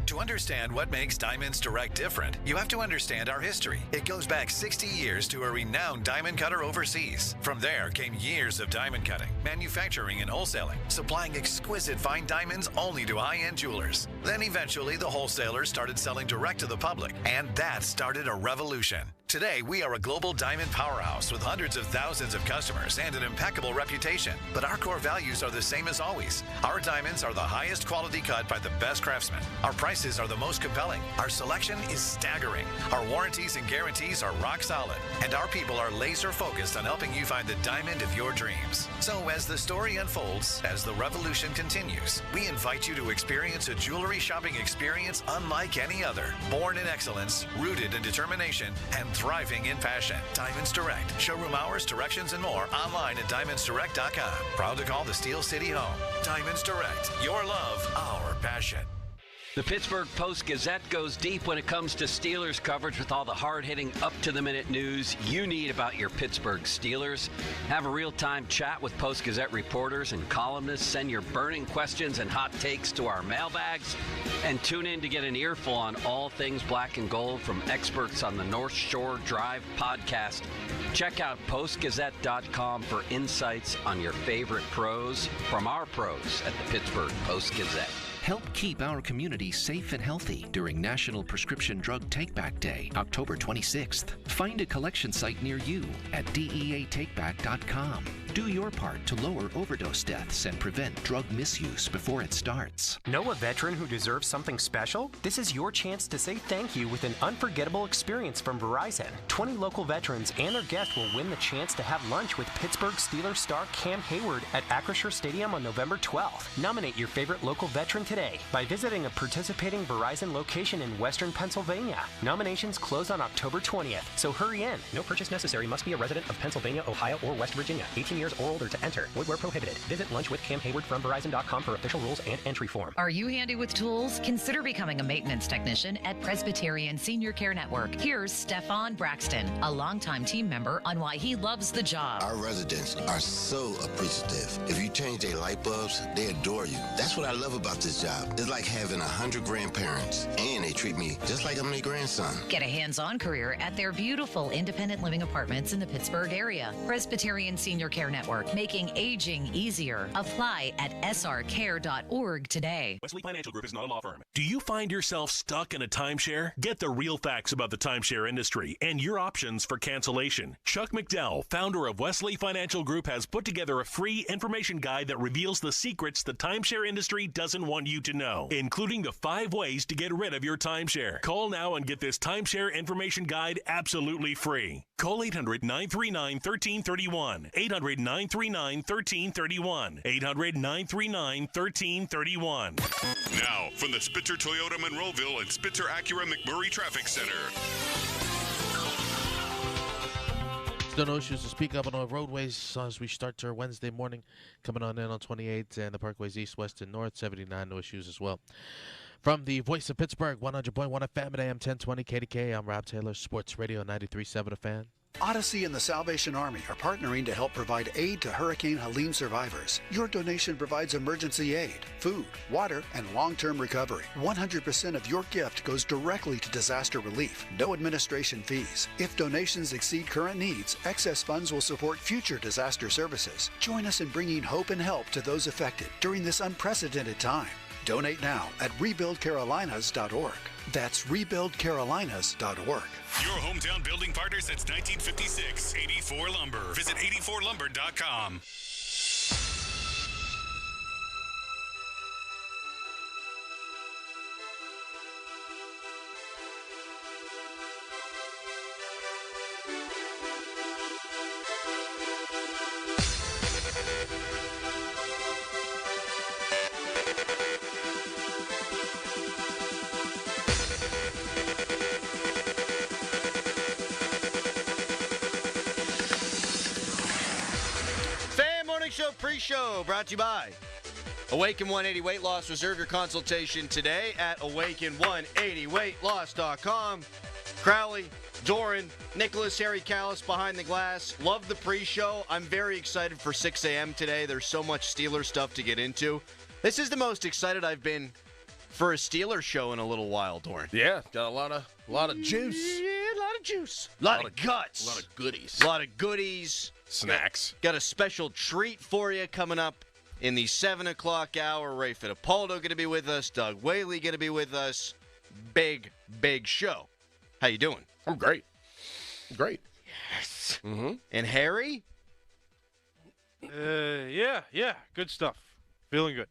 To understand what makes Diamonds Direct different, you have to understand our history. It goes back 60 years to a renowned diamond cutter overseas. From there came years of diamond cutting, manufacturing, and wholesaling, supplying exquisite fine diamonds only to high-end jewelers. Then eventually the wholesalers started selling direct to the public, and that started a revolution. Today, we are a global diamond powerhouse with hundreds of thousands of customers and an impeccable reputation. But our core values are the same as always. Our diamonds are the highest quality cut by the best craftsmen. Our prices are the most compelling. Our selection is staggering. Our warranties and guarantees are rock solid. And our people are laser focused on helping you find the diamond of your dreams. So as the story unfolds, as the revolution continues, we invite you to experience a jewelry shopping experience unlike any other. Born in excellence, rooted in determination, and thriving in passion. Diamonds Direct. Showroom hours, directions, and more online at diamondsdirect.com. Proud to call the Steel City home. Diamonds Direct. Your love, our passion. The Pittsburgh Post-Gazette goes deep when it comes to Steelers coverage with all the hard-hitting, up-to-the-minute news you need about your Pittsburgh Steelers. Have a real-time chat with Post-Gazette reporters and columnists. Send your burning questions and hot takes to our mailbags. And tune in to get an earful on all things black and gold from experts on the North Shore Drive podcast. Check out postgazette.com for insights on your favorite pros from our pros at the Pittsburgh Post-Gazette. Help keep our community safe and healthy during National Prescription Drug Takeback Day, October 26th. Find a collection site near you at deatakeback.com. Do your part to lower overdose deaths and prevent drug misuse before it starts. Know a veteran who deserves something special? This is your chance to say thank you with an unforgettable experience from Verizon. 20 local veterans and their guests will win the chance to have lunch with Pittsburgh Steelers star Cam Hayward at Acrisure Stadium on November 12th. Nominate your favorite local veteran today by visiting a participating Verizon location in Western Pennsylvania. Nominations close on October 20th, so hurry in. No purchase necessary. Must be a resident of Pennsylvania, Ohio, or West Virginia. 18 years or older to enter. Would where prohibited. Visit lunch with Cam Hayward from Verizon.com for official rules and entry form. Are you handy with tools? Consider becoming a maintenance technician at Presbyterian Senior Care Network. Here's Stefan Braxton, a longtime team member, on why he loves the job. Our residents are so appreciative. If you change their light bulbs, they adore you. That's what I love about this job. It's like having 100 grandparents, and they treat me just like I'm their grandson. Get a hands-on career at their beautiful independent living apartments in the Pittsburgh area. Presbyterian Senior Care Network Network, making aging easier. Apply at srcare.org today. Wesley Financial Group is not a law firm. Do you find yourself stuck in a timeshare? Get the real facts about the timeshare industry and your options for cancellation. Chuck McDowell, founder of Wesley Financial Group, has put together a free information guide that reveals the secrets the timeshare industry doesn't want you to know, including the 5 ways to get rid of your timeshare. Call now and get this timeshare information guide absolutely free. Call 800-939-1331. 800-939-1331. 800-939-1331. Now, from the Spitzer Toyota Monroeville and Spitzer Acura McMurray Traffic Center. Still no issues to speak of on our roadways as we start our Wednesday morning. Coming on in on 28 and the parkways east, west, and north. 79, no issues as well. From the Voice of Pittsburgh, 100.1 FM at AM 1020 KDK, I'm Rob Taylor, Sports Radio 93.7 A Fan. Odyssey and the Salvation Army are partnering to help provide aid to Hurricane Helene survivors. Your donation provides emergency aid, food, water, and long-term recovery. 100% of your gift goes directly to disaster relief. No administration fees. If donations exceed current needs, excess funds will support future disaster services. Join us in bringing hope and help to those affected during this unprecedented time. Donate now at rebuildcarolinas.org. That's rebuildcarolinas.org. Your hometown building partner since 1956, 84 Lumber. Visit 84lumber.com. Pre-show brought to you by Awaken 180 Weight Loss. Reserve your consultation today at awaken180weightloss.com. Crowley, Doran, Nicholas, Harry Callis behind the glass. Love the pre-show. I'm very excited for 6 a.m. today. There's so much Steelers stuff to get into. This is the most excited I've been for a Steelers show in a little while, Doran. Yeah, got a lot of juice. Yeah, a lot of juice. A lot of guts. A lot of goodies. A lot of goodies. Snacks. Got a special treat for you coming up in the 7 o'clock hour. Ray Fittipaldo going to be with us. Doug Whaley going to be with us. Big, big show. How you doing? I'm great. Great. Yes. Mm-hmm. And Harry? Yeah. Good stuff. Feeling good.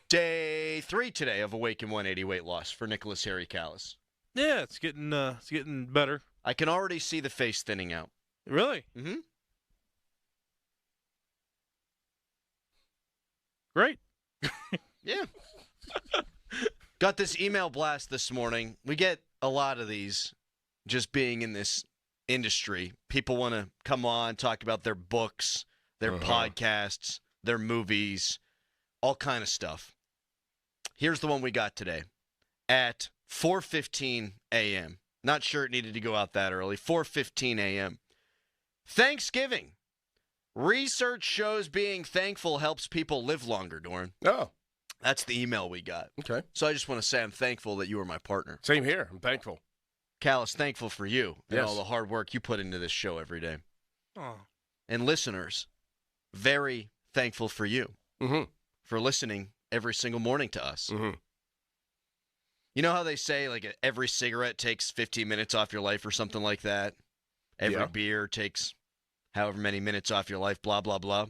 Day 3 today of Awaken 180 Weight Loss for Nicholas Harry Callis. Yeah, it's getting better. I can already see the face thinning out. Really? Mm-hmm. Great. Yeah. Got this email blast this morning. We get a lot of these just being in this industry. People want to come on, talk about their books, their podcasts, their movies, all kind of stuff. Here's the one we got today at 4:15 a.m. Not sure it needed to go out that early. 4:15 a.m. Thanksgiving. Research shows being thankful helps people live longer, Doran. Oh. That's the email we got. Okay. So I just want to say I'm thankful that you were my partner. Same here. I'm thankful. Callis, thankful for you and Yes. all the hard work you put into this show every day. Oh. And listeners, very thankful for you for listening every single morning to us. Mm-hmm. You know how they say, like, every cigarette takes 15 minutes off your life or something like that? Every beer takes however many minutes off your life, blah, blah, blah.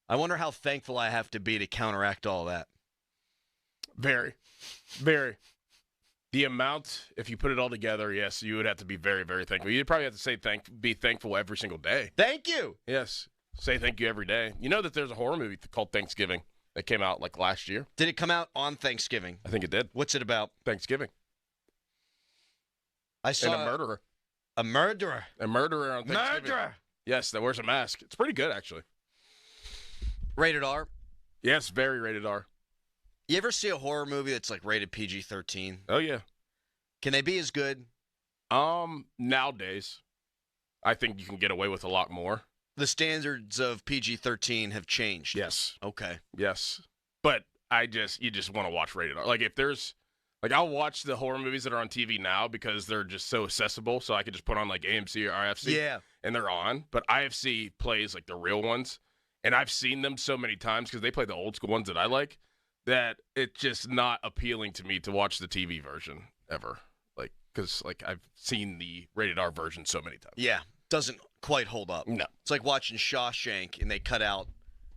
I wonder how thankful I have to be to counteract all that. Very. Very. The amount, if you put it all together, yes, you would have to be very, very thankful. You'd probably have to say be thankful every single day. Thank you. Yes. Say thank you every day. You know that there's a horror movie called Thanksgiving that came out like last year? Did it come out on Thanksgiving? I think it did. What's it about? Thanksgiving. I saw and a murderer. A murderer. A murderer on Thanksgiving. Murderer. Yes, that wears a mask. It's pretty good, actually. Rated R? Yes, very rated R. You ever see a horror movie that's like rated PG-13? Oh, yeah. Can they be as good? Nowadays, I think you can get away with a lot more. The standards of PG-13 have changed. Yes. Okay. Yes. But you just want to watch rated R. Like, if there's Like, I'll watch the horror movies that are on TV now because they're just so accessible, so I could just put on, like, AMC or IFC, and they're on. But IFC plays, like, the real ones, and I've seen them so many times because they play the old school ones that I like, that it's just not appealing to me to watch the TV version ever. Like, because, like, I've seen the rated R version so many times. Yeah, doesn't quite hold up. No. It's like watching Shawshank, and they cut out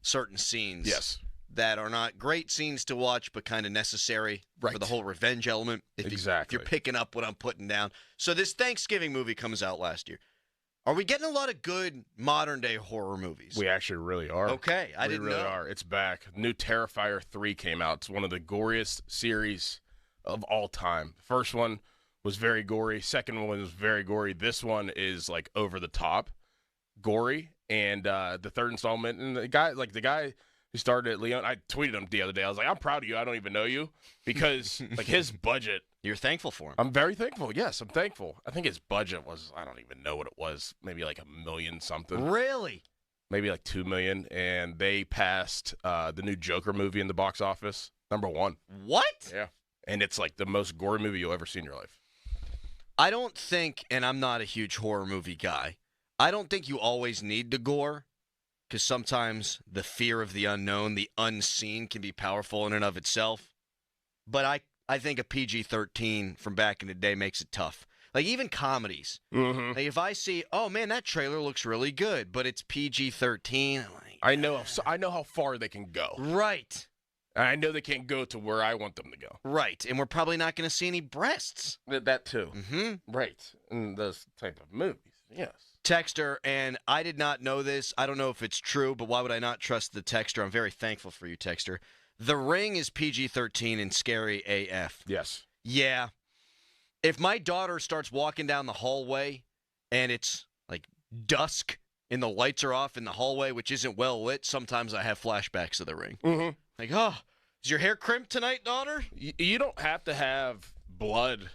certain scenes. Yes. That are not great scenes to watch, but kind of necessary for the whole revenge element. If you're picking up what I'm putting down. So this Thanksgiving movie comes out last year. Are we getting a lot of good modern-day horror movies? We actually really are. Okay, I didn't know. We really are. It's back. New Terrifier 3 came out. It's one of the goriest series of all time. The first one was very gory. Second one was very gory. This one is, like, over the top gory. And the third installment, and the guy who started at Leon, I tweeted him the other day. I was like, I'm proud of you. I don't even know you. Because, like, his budget. You're thankful for him. I'm very thankful. Yes, I'm thankful. I think his budget was, I don't even know what it was, maybe like $1 million something. Really? Maybe like $2 million. And they passed the new Joker movie in the box office, #1. What? Yeah. And it's like the most gory movie you'll ever see in your life. I don't think, and I'm not a huge horror movie guy, I don't think you always need the gore. Because sometimes the fear of the unknown, the unseen, can be powerful in and of itself. But I think a PG-13 from back in the day makes it tough. Like, even comedies. Mm-hmm. Like, if I see, oh, man, that trailer looks really good, but it's PG-13. I'm like, I know how far they can go. Right. I know they can't go to where I want them to go. Right. And we're probably not going to see any breasts. That too. Mm-hmm. Right. In those type of movies. Yes. Texter, and I did not know this. I don't know if it's true, but why would I not trust the texter? I'm very thankful for you, texter. The Ring is PG-13 and scary AF. Yes. Yeah. If my daughter starts walking down the hallway and it's like dusk and the lights are off in the hallway, which isn't well lit, sometimes I have flashbacks of The Ring. Mm-hmm. Like, oh, is your hair crimped tonight, daughter? You don't have to have blood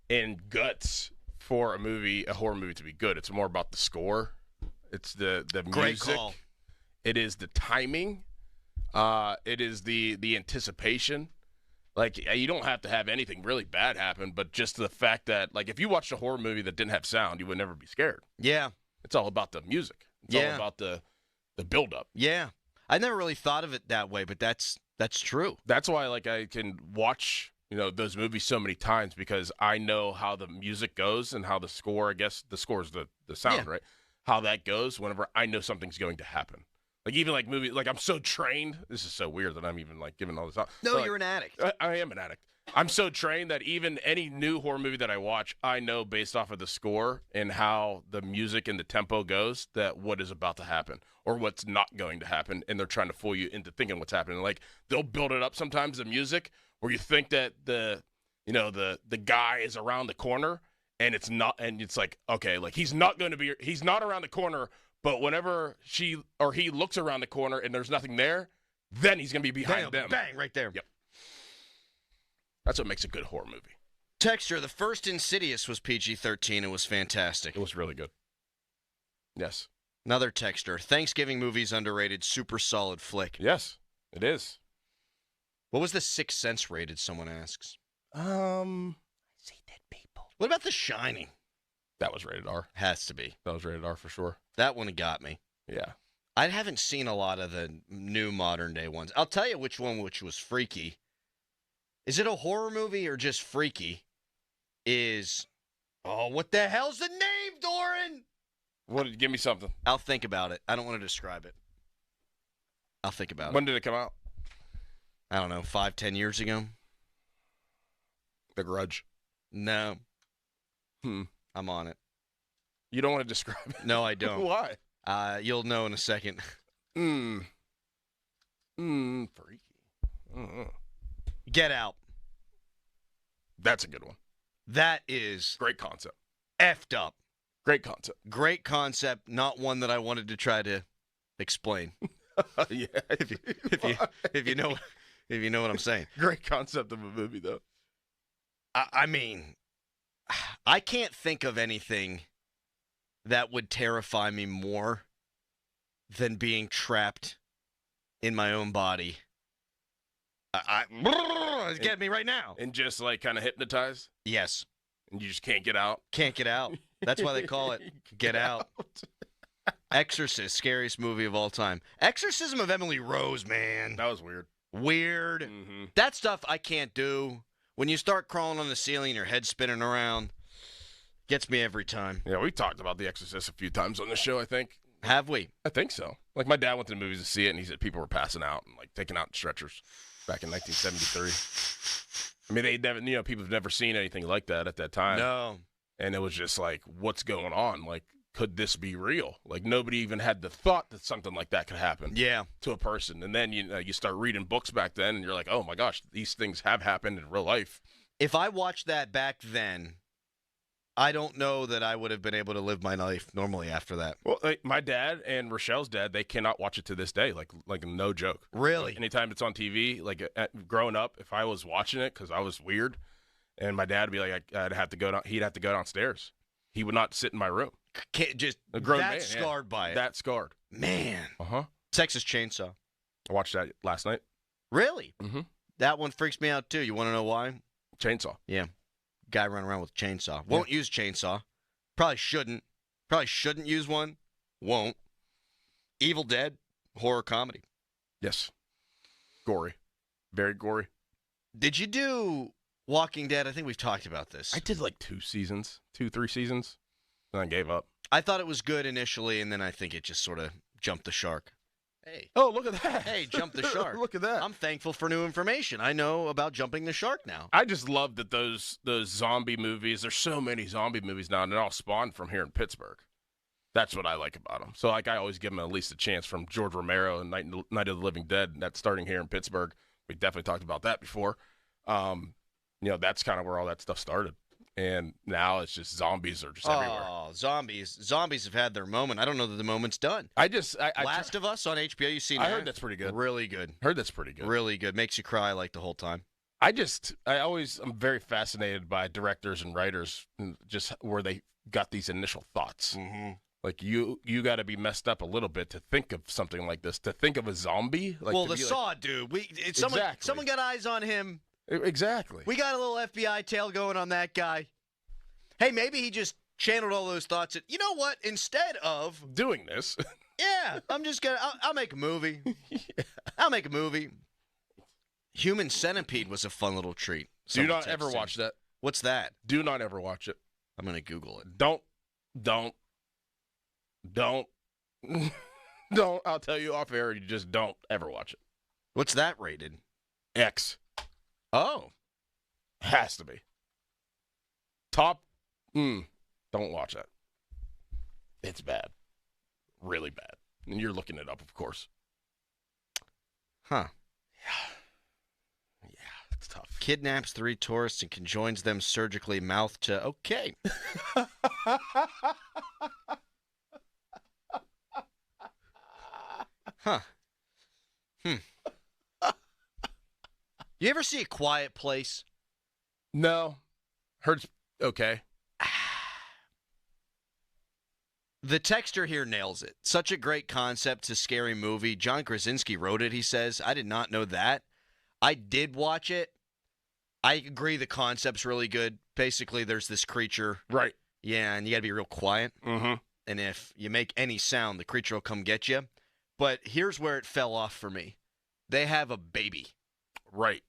and guts for a horror movie to be good. It's more about the score. It's the music. Great call. It is the timing. It is the anticipation. Like, you don't have to have anything really bad happen, but just the fact that, like, if you watched a horror movie that didn't have sound, you would never be scared. Yeah. It's all about the music. It's all about the build-up. Yeah. I never really thought of it that way, but that's true. That's why, like, I can watch those movies so many times because I know how the music goes and how the score, I guess the score is the sound, right? How that goes whenever I know something's going to happen. Like, even like movies, like I'm so trained. This is so weird that I'm even like giving all this out. No, but, you're an addict. I am an addict. I'm so trained that even any new horror movie that I watch, I know based off of the score and how the music and the tempo goes that what is about to happen or what's not going to happen. And they're trying to fool you into thinking what's happening. Like, they'll build it up sometimes, the music, where you think that the guy is around the corner and it's not, and it's like, okay, like he's not around the corner, but whenever she or he looks around the corner and there's nothing there, then he's going to be behind them. Bang, right there. Yep. That's what makes a good horror movie. Texture, the first Insidious was PG-13 and was fantastic. It was really good. Yes. Another texture. Thanksgiving movies underrated, super solid flick. Yes, it is. What was the Sixth Sense rated, someone asks? I see dead people. What about The Shining? That was rated R. Has to be. That was rated R for sure. That one got me. Yeah. I haven't seen a lot of the new modern day ones. I'll tell you which was freaky. Is it a horror movie or just freaky? What the hell's the name, Doran? Give me something. I'll think about it. I don't want to describe it. I'll think about it. When did it come out? I don't know, 5-10 years ago. The Grudge. No. I'm on it. You don't want to describe it? No, I don't. Why? You'll know in a second. Freaky. Get Out. That's a good one. That is great concept. Effed up. Great concept. Great concept. Not one that I wanted to try to explain. Yeah. If you know what I'm saying. Great concept of a movie, though. I mean, I can't think of anything that would terrify me more than being trapped in my own body It's getting me right now. And just like kind of hypnotized? Yes. And you just can't get out? Can't get out. That's why they call it Get Out. Exorcist, scariest movie of all time. Exorcism of Emily Rose, man. That was weird. Weird. Mm-hmm. That stuff I can't do. When you start crawling on the ceiling and your head spinning around, gets me every time. Yeah, we talked about The Exorcist a few times on the show, I think. Have we? I think so. Like, my dad went to the movies to see it, and he said people were passing out and, like, taken out in stretchers back in 1973. I mean, they never, people have never seen anything like that at that time. No. And it was just like, what's going on? Like, could this be real? Like, nobody even had the thought that something like that could happen. Yeah. To a person. And then, you start reading books back then, and you're like, oh, my gosh, these things have happened in real life. If I watched that back then, I don't know that I would have been able to live my life normally after that. Well, like, my dad and Rochelle's dad, they cannot watch it to this day. Like no joke. Really? Like, anytime it's on TV, like growing up, if I was watching it because I was weird, and my dad would be like, I'd have to go down. He'd have to go downstairs. He would not sit in my room. Can't just a grown that man, scarred by it. That scarred. Man. Uh-huh. Texas Chainsaw. I watched that last night. Really? Mm-hmm. That one freaks me out too. You want to know why? Chainsaw. Yeah. Guy running around with a chainsaw. Won't use chainsaw. Probably shouldn't. Probably shouldn't use one. Won't. Evil Dead. Horror comedy. Yes. Gory. Very gory. Did you do Walking Dead? I think we've talked about this. I did like 3 seasons. And I gave up. I thought it was good initially, and then I think it just sort of jumped the shark. Hey. Oh, look at that. Hey, jumped the shark. Look at that. I'm thankful for new information. I know about jumping the shark now. I just love that those zombie movies, there's so many zombie movies now, and they're all spawned from here in Pittsburgh. That's what I like about them. So, like, I always give them at least a chance from George Romero and Night of the Living Dead. And that's starting here in Pittsburgh. We definitely talked about that before. That's kind of where all that stuff started. And now it's just zombies are just everywhere. Oh, zombies. Zombies have had their moment. I don't know that the moment's done. Last of Us on HBO, you seen that? I heard that's pretty good. Really good. Heard that's pretty good. Really good. Makes you cry like the whole time. I'm very fascinated by directors and writers, and just where they got these initial thoughts. Mm-hmm. Like, you got to be messed up a little bit to think of something like this. To think of a zombie. Like, well, the Saw dude. Someone got eyes on him. Exactly. We got a little FBI tail going on that guy. Hey, maybe he just channeled all those thoughts. You know what? Instead of doing this, yeah, I'll make a movie. I'll make a movie. Human Centipede was a fun little treat. Do not ever watch that. What's that? Do not ever watch it. I'm gonna Google it. Don't. I'll tell you off air. You just don't ever watch it. What's that rated? X. Oh. Has to be. Top. Don't watch that. It's bad. Really bad. And you're looking it up, of course. Huh. Yeah, it's tough. Kidnaps 3 tourists and conjoins them surgically mouth to... Okay. Huh. You ever see A Quiet Place? No. Heard okay. The texter here nails it. Such a great concept to scary movie. John Krasinski wrote it, he says. I did not know that. I did watch it. I agree the concept's really good. Basically, there's this creature. Right. Yeah, and you got to be real quiet. Mm-hmm. And if you make any sound, the creature will come get you. But here's where it fell off for me. They have a baby. Right.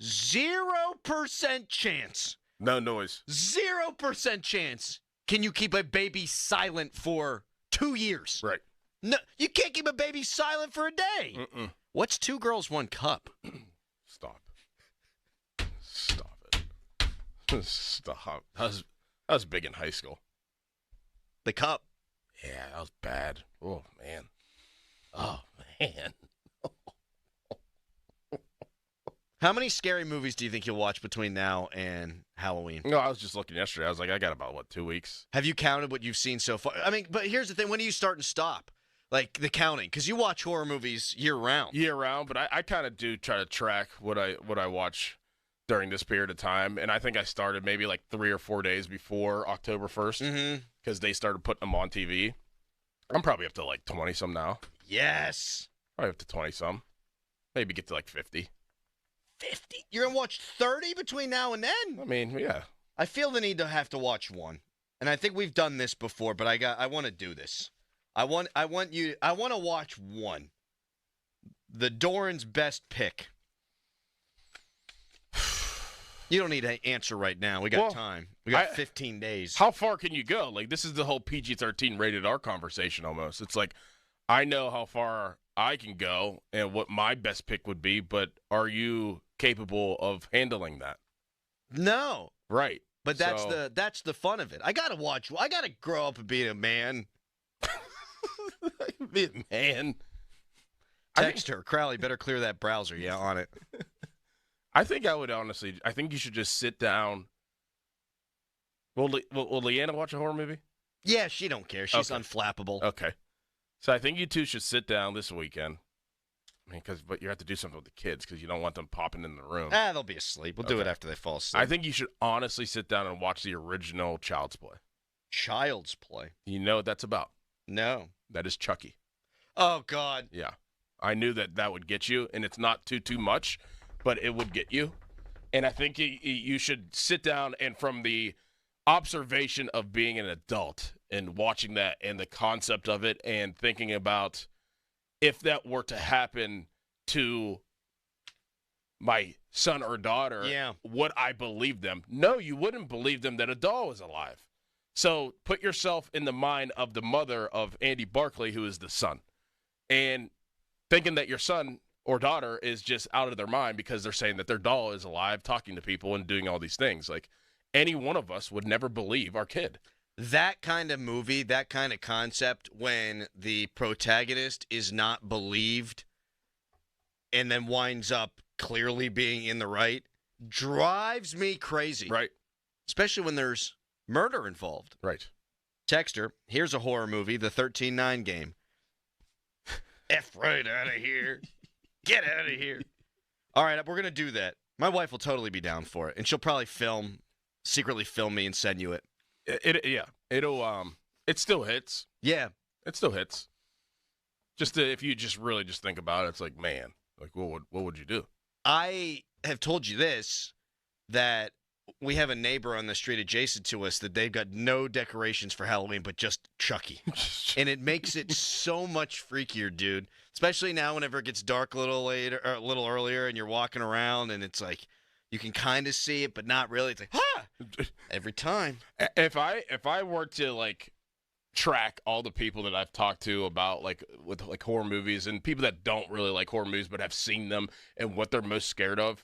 0% chance. No noise. 0% chance. Can you keep a baby silent for 2 years? Right. No, you can't keep a baby silent for a day. Mm-mm. What's 2 girls, 1 cup? Stop it. Stop. That was big in high school. The cup. Yeah, that was bad. Oh, man. Oh, man. How many scary movies do you think you'll watch between now and Halloween? No, I was just looking yesterday. I was like, I got about, 2 weeks? Have you counted what you've seen so far? I mean, but here's the thing. When do you start and stop? Like, the counting. Because you watch horror movies year-round. Year-round, but I kind of do try to track what I watch during this period of time. And I think I started maybe like 3 or 4 days before October 1st. Because they started putting them on TV. I'm probably up to like 20-some now. Yes. Probably up to 20-some. Maybe get to like 50. 50? You're going to watch 30 between now and then? I mean, yeah. I feel the need to have to watch one. And I think we've done this before, but I want to do this. I want to watch one. The Doran's best pick. You don't need to answer right now. We got time. We got 15 days. How far can you go? Like, this is the whole PG-13 rated R conversation almost. It's like, I know how far I can go and what my best pick would be, but are you capable of handling that? No. Right. But that's the fun of it. I got to grow up and be a man. Be a man. Text her. Crowley, better clear that browser. Yeah, on it. I think you should just sit down. Will Leanna watch a horror movie? Yeah, she don't care. She's unflappable. Okay. So I think you two should sit down this weekend. I mean, but you have to do something with the kids because you don't want them popping in the room. They'll be asleep. We'll do it after they fall asleep. I think you should honestly sit down and watch the original Child's Play. Child's Play? You know what that's about? No. That is Chucky. Oh, God. Yeah. I knew that would get you, and it's not too much, but it would get you. And I think you should sit down and from the observation of being an adult and watching that and the concept of it and thinking about if that were to happen to my son or daughter, would I believe them? No, you wouldn't believe them that a doll is alive. So put yourself in the mind of the mother of Andy Barclay, who is the son, and thinking that your son or daughter is just out of their mind because they're saying that their doll is alive, talking to people and doing all these things. Like, any one of us would never believe our kid. That kind of movie, that kind of concept, when the protagonist is not believed and then winds up clearly being in the right, drives me crazy. Right. Especially when there's murder involved. Right. Texter, here's a horror movie, The 13-9 Game. F right out of here. Get out of here. All right, we're going to do that. My wife will totally be down for it, and she'll probably secretly film me and send you it. It still hits. Yeah. It still hits. If you just really just think about it, it's like, man, like what would you do? I have told you this, that we have a neighbor on the street adjacent to us that they've got no decorations for Halloween but just Chucky. And it makes it so much freakier, dude. Especially now whenever it gets dark a little later or a little earlier and you're walking around and it's like you can kind of see it but not really. It's like, every time. If I were to like track all the people that I've talked to about with horror movies and people that don't really like horror movies but have seen them and what they're most scared of,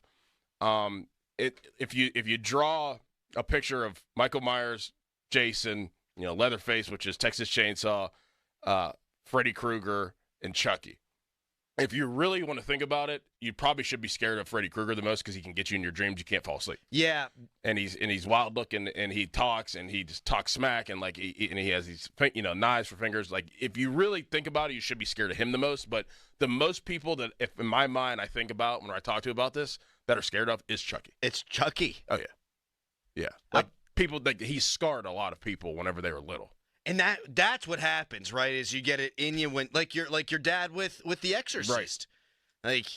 if you draw a picture of Michael Myers, Jason, Leatherface, which is Texas Chainsaw, Freddy Krueger, and Chucky. If you really want to think about it, you probably should be scared of Freddy Krueger the most because he can get you in your dreams. You can't fall asleep. Yeah, and he's wild looking and he talks and he just talks smack and he has these knives for fingers. Like, if you really think about it, you should be scared of him the most. But the most people that, if in my mind, I think about when I talk to about this that are scared of is Chucky. It's Chucky. Oh yeah. Like people he scarred a lot of people whenever they were little. And that's what happens, right? Is you get it in you when like your dad with The Exorcist. Right. Like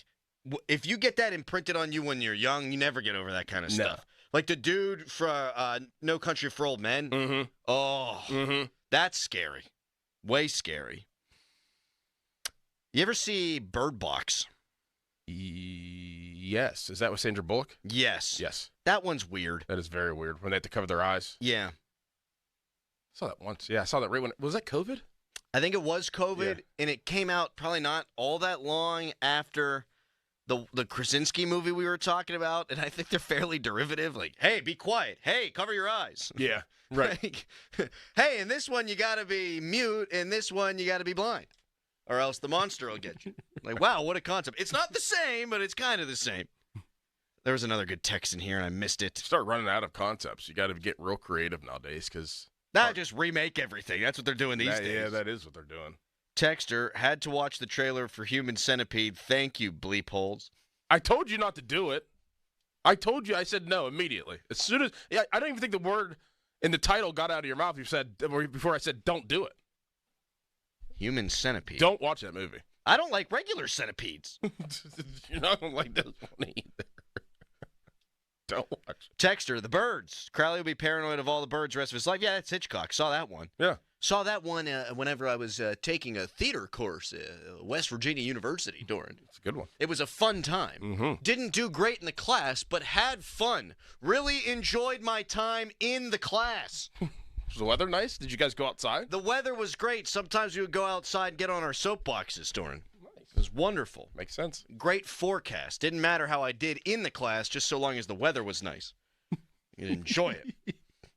if you get that imprinted on you when you're young, you never get over that kind of stuff. Like the dude for No Country for Old Men. Mm-hmm. Oh, that's scary. Way scary. You ever see Bird Box? Yes. Is that with Sandra Bullock? Yes. Yes. That one's weird. That is very weird when they have to cover their eyes. Yeah. I saw that once. Yeah, I saw that right when was that COVID? I think it was COVID, and it came out probably not all that long after the Krasinski movie we were talking about, and I think they're fairly derivative. Like, hey, be quiet. Hey, cover your eyes. Yeah, right. Like, hey, in this one you got to be mute, in this one you got to be blind, or else the monster will get you. Like, wow, what a concept. It's not the same, but it's kind of the same. There was another good text in here, and I missed it. Start running out of concepts. You got to get real creative nowadays because... Not just remake everything. That's what they're doing these days. Yeah, that is what they're doing. Texter, had to watch the trailer for Human Centipede. Thank you, bleep holes. I told you not to do it. I told you. I said no immediately. As soon as I don't even think the word in the title got out of your mouth. You said before I said don't do it. Human Centipede. Don't watch that movie. I don't like regular centipedes. You're not gonna like this one either. Texter, the birds. Crowley will be paranoid of all the birds the rest of his life. Yeah, that's Hitchcock. Saw that one. Yeah. Saw that one whenever I was taking a theater course at West Virginia University, Doran. It's a good one. It was a fun time. Mm-hmm. Didn't do great in the class, but had fun. Really enjoyed my time in the class. Was the weather nice? Did you guys go outside? The weather was great. Sometimes we would go outside and get on our soapboxes, Doran. Nice. It was wonderful. Makes sense. Great forecast. Didn't matter how I did in the class, just so long as the weather was nice. You'd enjoy it.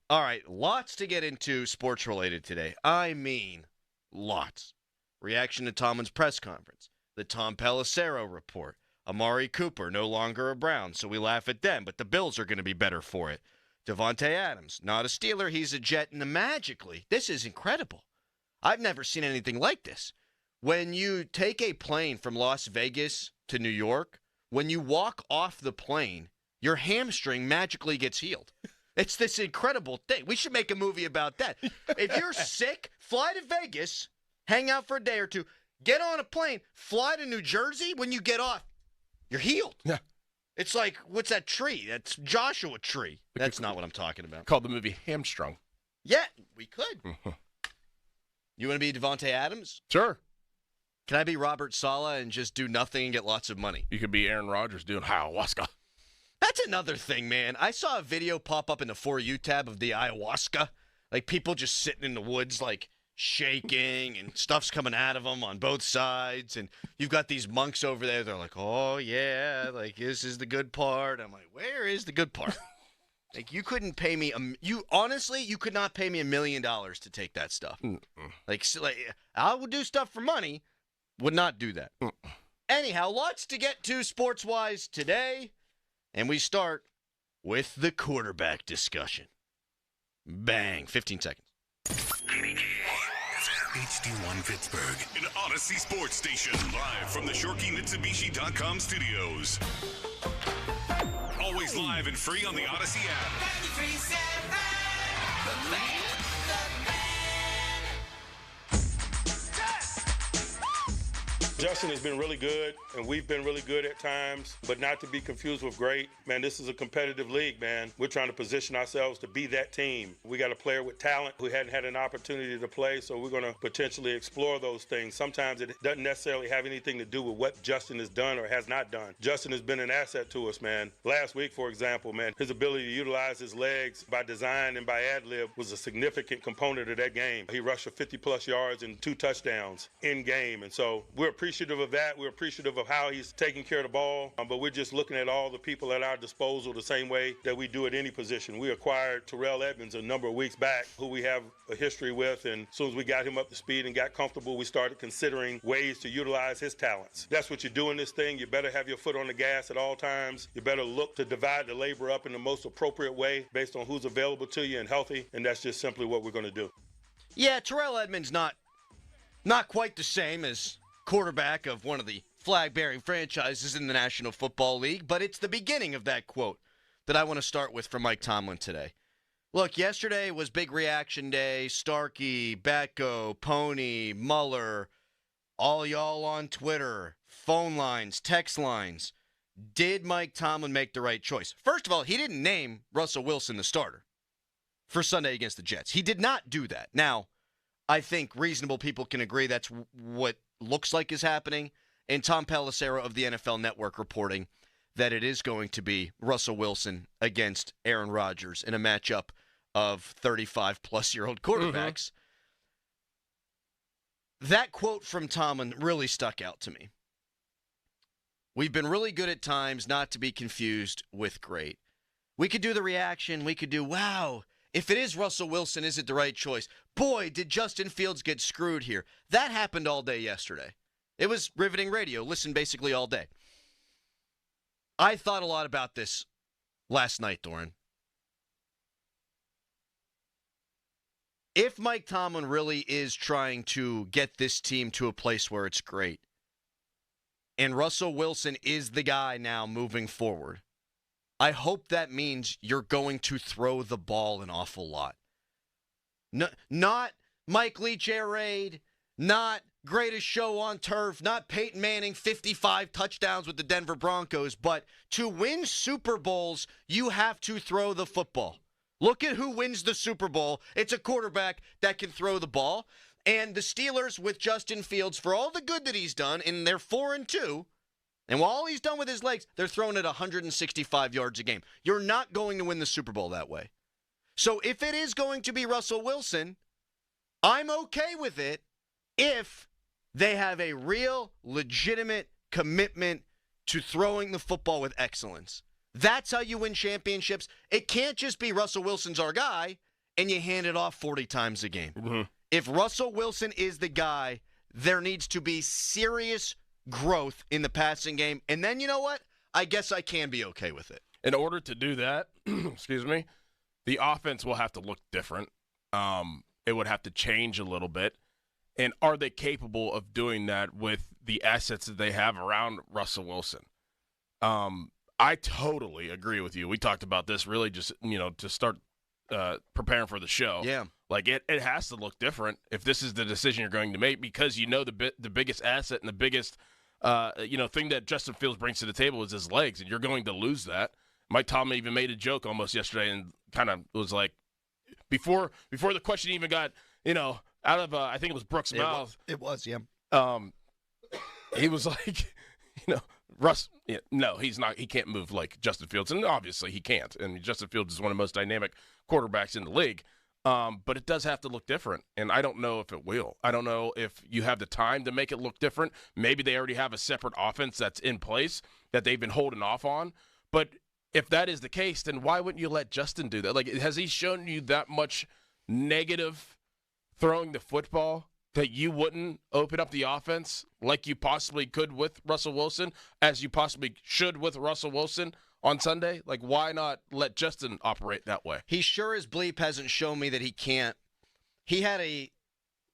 All right, lots to get into sports-related today. I mean, lots. Reaction to Tomlin's press conference. The Tom Pelissero report. Amari Cooper, no longer a Brown, so we laugh at them, but the Bills are going to be better for it. Devontae Adams, not a Steeler, he's a Jet, and magically, this is incredible. I've never seen anything like this. When you take a plane from Las Vegas to New York, when you walk off the plane, your hamstring magically gets healed. It's this incredible thing. We should make a movie about that. If you're sick, fly to Vegas, hang out for a day or two, get on a plane, fly to New Jersey. When you get off, you're healed. Yeah. It's like, what's that tree? That's Joshua Tree. That's not what I'm talking about. Called the movie Hamstrung. Yeah, we could. You want to be Devontae Adams? Sure. Can I be Robert Saleh and just do nothing and get lots of money? You could be Aaron Rodgers doing ayahuasca. That's another thing, man. I saw a video pop up in the For You tab of the ayahuasca. Like, people just sitting in the woods, like, shaking, and stuff's coming out of them on both sides. And you've got these monks over there. They're like, oh, yeah, like, this is the good part. I'm like, where is the good part? Like, you couldn't pay me honestly, you could not pay me $1 million to take that stuff. Like, I would do stuff for money, would not do that. Anyhow, lots to get to sports-wise today. And we start with the quarterback discussion. Bang. 15 seconds. HD1 Pittsburgh, an Odyssey sports station, live from the ShorkeyMitsubishi.com studios. Always live and free on the Odyssey app. Justin has been really good, and we've been really good at times, but not to be confused with great. Man, this is a competitive league, man. We're trying to position ourselves to be that team. We got a player with talent who hadn't had an opportunity to play, so we're going to potentially explore those things. Sometimes it doesn't necessarily have anything to do with what Justin has done or has not done. Justin has been an asset to us, man. Last week, for example, man, his ability to utilize his legs by design and by ad-lib was a significant component of that game. He rushed for 50-plus yards and 2 touchdowns in game, and so we're appreciative of that. We're appreciative of how he's taking care of the ball, but we're just looking at all the people at our disposal the same way that we do at any position. We acquired Terrell Edmonds a number of weeks back, who we have a history with, and as soon as we got him up to speed and got comfortable, we started considering ways to utilize his talents. That's what you do in this thing. You better have your foot on the gas at all times. You better look to divide the labor up in the most appropriate way based on who's available to you and healthy, and that's just simply what we're going to do. Yeah, Terrell Edmonds not quite the same as quarterback of one of the flag-bearing franchises in the National Football League, but it's the beginning of that quote that I want to start with from Mike Tomlin today. Look, yesterday was big reaction day. Starkey, Batko, Pony, Muller, all y'all on Twitter, phone lines, text lines. Did Mike Tomlin make the right choice? First of all, he didn't name Russell Wilson the starter for Sunday against the Jets. He did not do that. Now, I think reasonable people can agree that's what looks like is happening, and Tom Pelissero of the NFL Network reporting that it is going to be Russell Wilson against Aaron Rodgers in a matchup of 35-plus-year-old quarterbacks. That quote from Tomlin really stuck out to me. We've been really good at times, not to be confused with great. We could do the reaction. We could do, wow, if it is Russell Wilson, is it the right choice? Boy, did Justin Fields get screwed here. That happened all day yesterday. It was riveting radio. Listen basically all day. I thought a lot about this last night, Doran. If Mike Tomlin really is trying to get this team to a place where it's great, and Russell Wilson is the guy now moving forward, I hope that means you're going to throw the ball an awful lot. Not Mike Leach air raid, not greatest show on turf, not Peyton Manning 55 touchdowns with the Denver Broncos, but to win Super Bowls, you have to throw the football. Look at who wins the Super Bowl. It's a quarterback that can throw the ball. And the Steelers with Justin Fields, for all the good that he's done, and they're 4-2, and while all he's done with his legs, they're throwing it 165 yards a game. You're not going to win the Super Bowl that way. So if it is going to be Russell Wilson, I'm okay with it if they have a real, legitimate commitment to throwing the football with excellence. That's how you win championships. It can't just be Russell Wilson's our guy, and you hand it off 40 times a game. Mm-hmm. If Russell Wilson is the guy, there needs to be serious growth in the passing game. And then, you know what? I guess I can be okay with it. In order to do that, excuse me, the offense will have to look different. It would have to change a little bit. And are they capable of doing that with the assets that they have around Russell Wilson? I totally agree with you. We talked about this really just, to start preparing for the show. Yeah. Like, it has to look different if this is the decision you're going to make, because the biggest asset and the biggest thing that Justin Fields brings to the table is his legs, and you're going to lose that. Mike Tomlin even made a joke almost yesterday and kind of was like, before the question even got, out of, I think it was Brooks' mouth. It was, yeah. He was like, Russ, no, he's not. He can't move like Justin Fields, and obviously he can't. And Justin Fields is one of the most dynamic quarterbacks in the league. But it does have to look different, and I don't know if it will. I don't know if you have the time to make it look different. Maybe they already have a separate offense that's in place that they've been holding off on. But if that is the case, then why wouldn't you let Justin do that? Like, has he shown you that much negative throwing the football that you wouldn't open up the offense like you possibly could with Russell Wilson, as you possibly should with Russell Wilson on Sunday? Like, why not let Justin operate that way? He sure as bleep hasn't shown me that he can't. He had a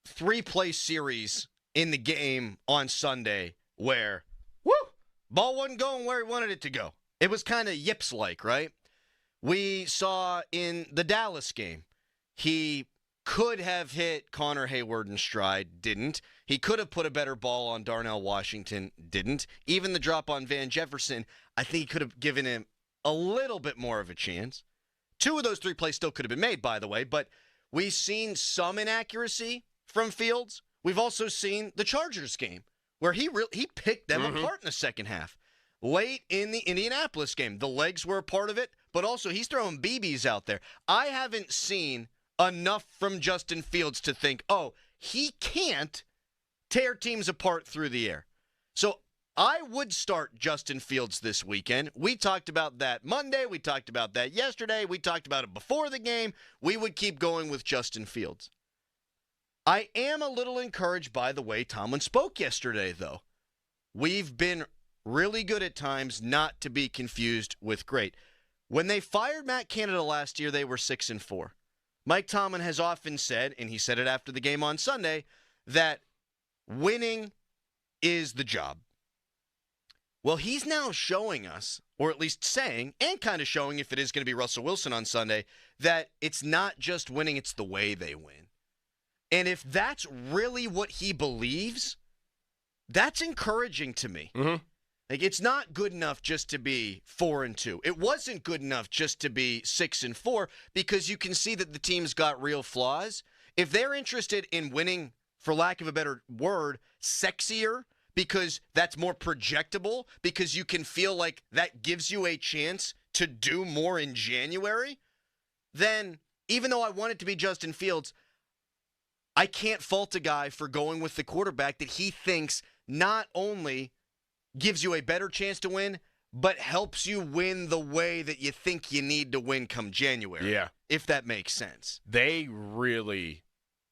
3-play series in the game on Sunday where, ball wasn't going where he wanted it to go. It was kind of yips-like, right? We saw in the Dallas game, he could have hit Connor Hayward in stride, didn't. He could have put a better ball on Darnell Washington, didn't. Even the drop on Van Jefferson, I think he could have given him a little bit more of a chance. 2 of those 3 plays still could have been made, by the way, but we've seen some inaccuracy from Fields. We've also seen the Chargers game where he picked them apart in the second half. Late in the Indianapolis game, the legs were a part of it, but also he's throwing BBs out there. I haven't seen enough from Justin Fields to think, he can't tear teams apart through the air. So I would start Justin Fields this weekend. We talked about that Monday. We talked about that yesterday. We talked about it before the game. We would keep going with Justin Fields. I am a little encouraged by the way Tomlin spoke yesterday, though. We've been really good at times not to be confused with great. When they fired Matt Canada last year, they were 6-4. Mike Tomlin has often said, and he said it after the game on Sunday, that winning is the job. Well, he's now showing us, or at least saying, and kind of showing if it is going to be Russell Wilson on Sunday, that it's not just winning, it's the way they win. And if that's really what he believes, that's encouraging to me. Like, it's not good enough just to be 4-2. It wasn't good enough just to be 6-4, because you can see that the team's got real flaws. If they're interested in winning, for lack of a better word, sexier, because that's more projectable, because you can feel like that gives you a chance to do more in January, then even though I want it to be Justin Fields, I can't fault a guy for going with the quarterback that he thinks not only gives you a better chance to win, but helps you win the way that you think you need to win come January. Yeah. If that makes sense. They really,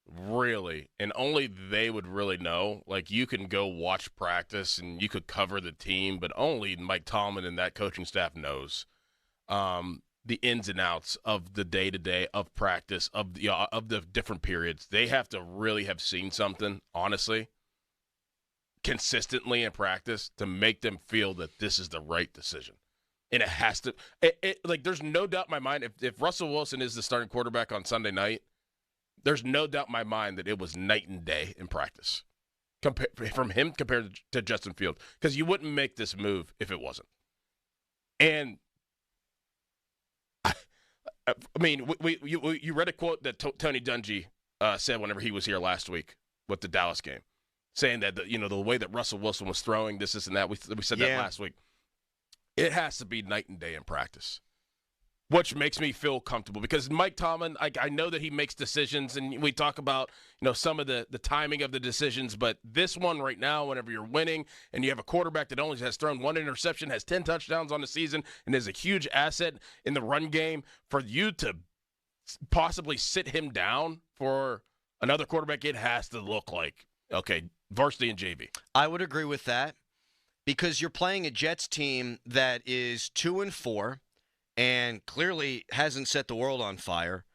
and only they would really know. Like, you can go watch practice and you could cover the team, but only Mike Tomlin and that coaching staff knows the ins and outs of the day-to-day of practice, of the different periods. They have to really have seen something, honestly, consistently in practice to make them feel that this is the right decision. And it has to like, there's no doubt in my mind, if Russell Wilson is the starting quarterback on Sunday night, there's no doubt in my mind that it was night and day in practice. from him compared to Justin Fields, because you wouldn't make this move if it wasn't. And I mean, you read a quote that Tony Dungy said whenever he was here last week with the Dallas game, saying that the way that Russell Wilson was throwing this and that. We said that last week. It has to be night and day in practice, which makes me feel comfortable because Mike Tomlin, I know that he makes decisions, and we talk about some of the timing of the decisions, but this one right now, whenever you're winning and you have a quarterback that only has thrown 1 interception, has 10 touchdowns on the season, and is a huge asset in the run game, for you to possibly sit him down for another quarterback, it has to look like, okay, varsity and JV. I would agree with that because you're playing a Jets team that is 2-4 and clearly hasn't set the world on fire.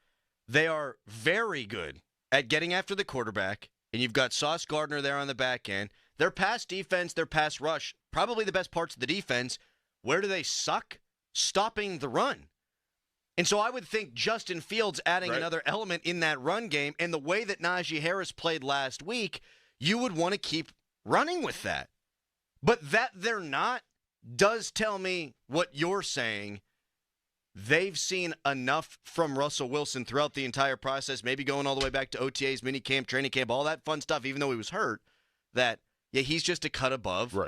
They are very good at getting after the quarterback, and you've got Sauce Gardner there on the back end. Their pass defense, their pass rush, probably the best parts of the defense. Where do they suck? Stopping the run. And so I would think Justin Fields adding another element in that run game, and the way that Najee Harris played last week, you would want to keep running with that. But that they're not does tell me what you're saying. They've seen enough from Russell Wilson throughout the entire process, maybe going all the way back to OTAs, minicamp, training camp, all that fun stuff, even though he was hurt, that, he's just a cut above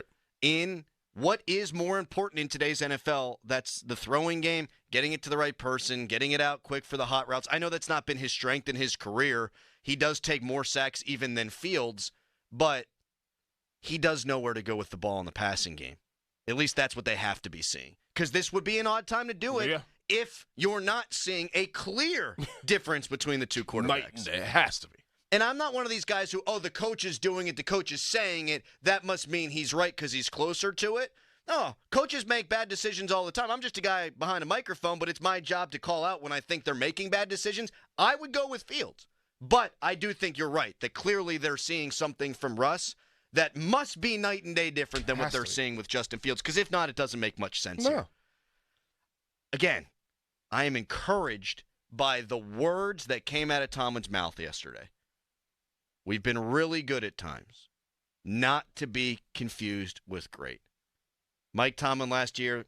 in what is more important in today's NFL. That's the throwing game, getting it to the right person, getting it out quick for the hot routes. I know that's not been his strength in his career. He does take more sacks even than Fields, but he does know where to go with the ball in the passing game. At least that's what they have to be seeing. Because this would be an odd time to do it if you're not seeing a clear difference between the two quarterbacks. It has to be. And I'm not one of these guys who, the coach is doing it, the coach is saying it, that must mean he's right because he's closer to it. No, coaches make bad decisions all the time. I'm just a guy behind a microphone, but it's my job to call out when I think they're making bad decisions. I would go with Fields. But I do think you're right, that clearly they're seeing something from Russ that must be night and day different than what they're seeing with Justin Fields, because if not, it doesn't make much sense here. Again, I am encouraged by the words that came out of Tomlin's mouth yesterday. We've been really good at times not to be confused with great. Mike Tomlin last year,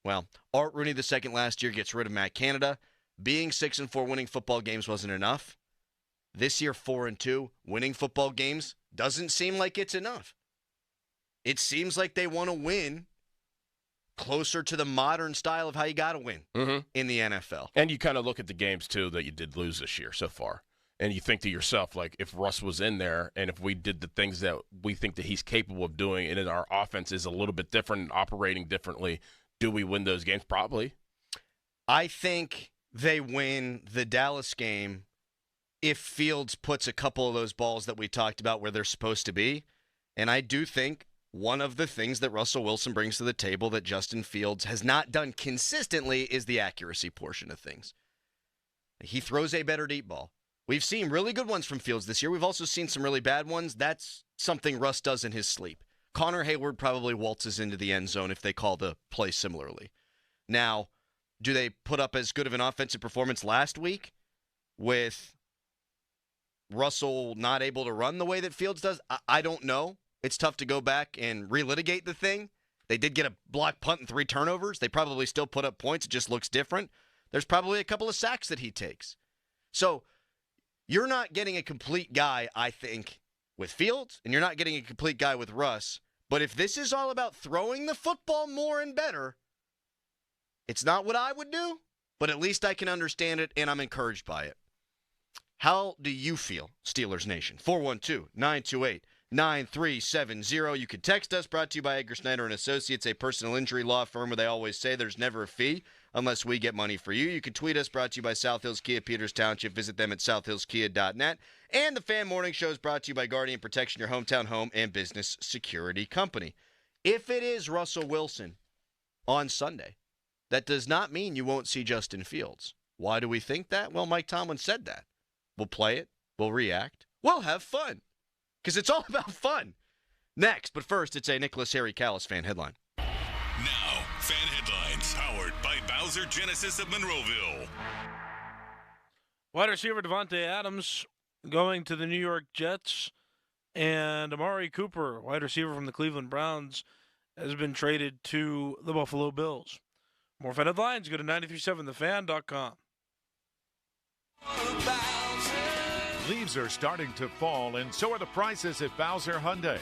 Art Rooney the second last year gets rid of Matt Canada. Being 6-4, winning football games wasn't enough. This year, 4-2, winning football games doesn't seem like it's enough. It seems like they want to win closer to the modern style of how you got to win in the NFL. And you kind of look at the games, too, that you did lose this year so far. And you think to yourself, like, if Russ was in there and if we did the things that we think that he's capable of doing and our offense is a little bit different and operating differently, do we win those games? Probably. I think they win the Dallas game if Fields puts a couple of those balls that we talked about where they're supposed to be. And I do think one of the things that Russell Wilson brings to the table that Justin Fields has not done consistently is the accuracy portion of things. He throws a better deep ball. We've seen really good ones from Fields this year. We've also seen some really bad ones. That's something Russ does in his sleep. Connor Hayward probably waltzes into the end zone if they call the play similarly. Now, do they put up as good of an offensive performance last week with Russell not able to run the way that Fields does? I don't know. It's tough to go back and relitigate the thing. They did get a block punt and 3 turnovers. They probably still put up points. It just looks different. There's probably a couple of sacks that he takes. So you're not getting a complete guy, I think, with Fields, and you're not getting a complete guy with Russ. But if this is all about throwing the football more and better, it's not what I would do, but at least I can understand it, and I'm encouraged by it. How do you feel, Steelers Nation? 412-928-9370. You can text us, brought to you by Edgar Snyder & Associates, a personal injury law firm where they always say there's never a fee unless we get money for you. You can tweet us, brought to you by South Hills Kia, Peters Township. Visit them at southhillskia.net. And the Fan Morning Show is brought to you by Guardian Protection, your hometown home and business security company. If it is Russell Wilson on Sunday, that does not mean you won't see Justin Fields. Why do we think that? Well, Mike Tomlin said that. We'll play it. We'll react. We'll have fun. Because it's all about fun. Next, but first, it's a Nicholas Harry Callis fan headline. Now, fan headlines powered by Bowser Genesis of Monroeville. Wide receiver Devontae Adams going to the New York Jets. And Amari Cooper, wide receiver from the Cleveland Browns, has been traded to the Buffalo Bills. More Fan Headlines, go to 937thefan.com. Leaves are starting to fall, and so are the prices at Bowser Hyundai.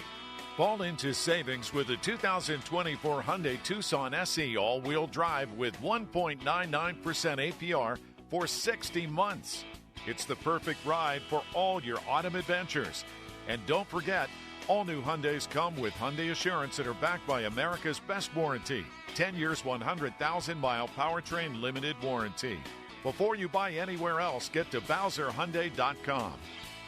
Fall into savings with the 2024 Hyundai Tucson SE all-wheel drive with 1.99% APR for 60 months. It's the perfect ride for all your autumn adventures. And don't forget, all new Hyundais come with Hyundai Assurance that are backed by America's best warranty. 10 years, 100,000-mile powertrain limited warranty. Before you buy anywhere else, get to BowserHyundai.com.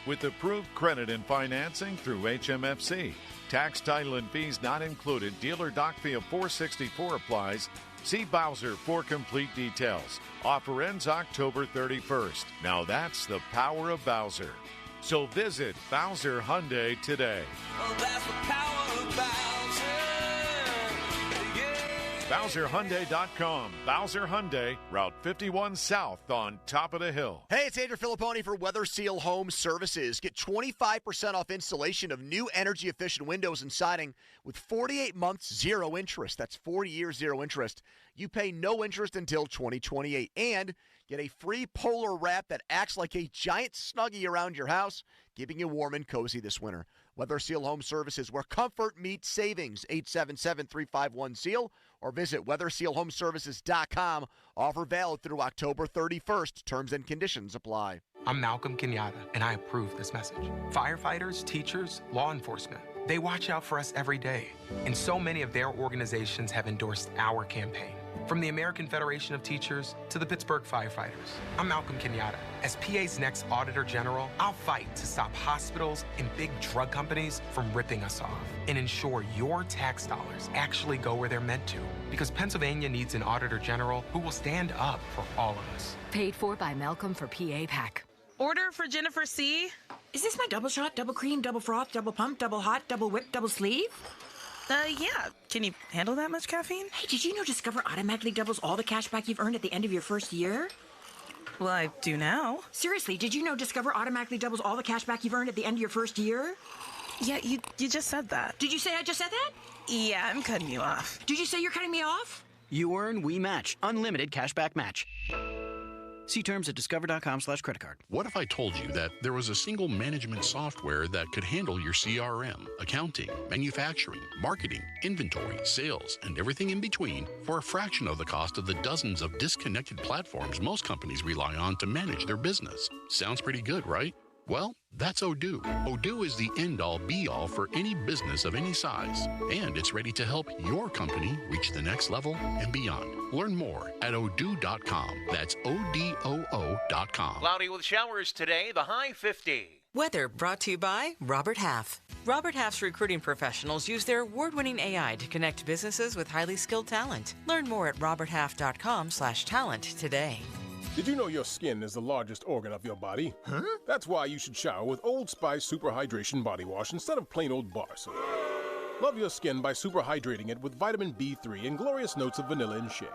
With approved credit and financing through HMFC. Tax, title, and fees not included. Dealer doc fee of $464 applies. See Bowser for complete details. Offer ends October 31st. Now that's the power of Bowser. So visit Bowser Hyundai today. Oh, that's the power of Bowser. BowserHyundai.com. Bowser Hyundai, Route 51 South on top of the hill. Hey, it's Andrew Filipponi for Weather Seal Home Services. Get 25% off installation of new energy-efficient windows and siding with 48 months, zero interest. That's 40 years, zero interest. You pay no interest until 2028. And get a free polar wrap that acts like a giant Snuggie around your house, keeping you warm and cozy this winter. Weather Seal Home Services, where comfort meets savings. 877-351-SEAL or visit weathersealhomeservices.com. Offer valid through October 31st. Terms and conditions apply. I'm Malcolm Kenyatta, and I approve this message. Firefighters, teachers, law enforcement, they watch out for us every day. And so many of their organizations have endorsed our campaign. From the American Federation of Teachers to the Pittsburgh Firefighters. I'm Malcolm Kenyatta. As PA's next Auditor General, I'll fight to stop hospitals and big drug companies from ripping us off and ensure your tax dollars actually go where they're meant to. Because Pennsylvania needs an Auditor General who will stand up for all of us. Paid for by Malcolm for PA PAC. Order for Jennifer C. Is this my double shot, double cream, double froth, double pump, double hot, double whip, double sleeve? Yeah. Can you handle that much caffeine? Hey, did you know Discover automatically doubles all the cash back you've earned at the end of your first year? Well, I do now. Seriously, did you know Discover automatically doubles all the cash back you've earned at the end of your first year? Yeah, you just said that. Did you say I just said that? Yeah, I'm cutting you off. Did you say you're cutting me off? You earn, we match. Unlimited cashback match. See terms at discover.com/creditcard. What if I told you that there was a single management software that could handle your CRM, accounting, manufacturing, marketing, inventory, sales, and everything in between for a fraction of the cost of the dozens of disconnected platforms most companies rely on to manage their business? Sounds pretty good, right? Well, that's Odoo. Odoo is the end-all, be-all for any business of any size, and it's ready to help your company reach the next level and beyond. Learn more at odoo.com. That's ODOO.com. Cloudy with showers today, the high 50. Weather brought to you by Robert Half. Robert Half's recruiting professionals use their award-winning AI to connect businesses with highly skilled talent. Learn more at roberthalf.com/talent today. Did you know your skin is the largest organ of your body? Huh? That's why you should shower with Old Spice Super Hydration Body Wash instead of plain old bar soap. Love your skin by super hydrating it with vitamin B3 and glorious notes of vanilla and shea.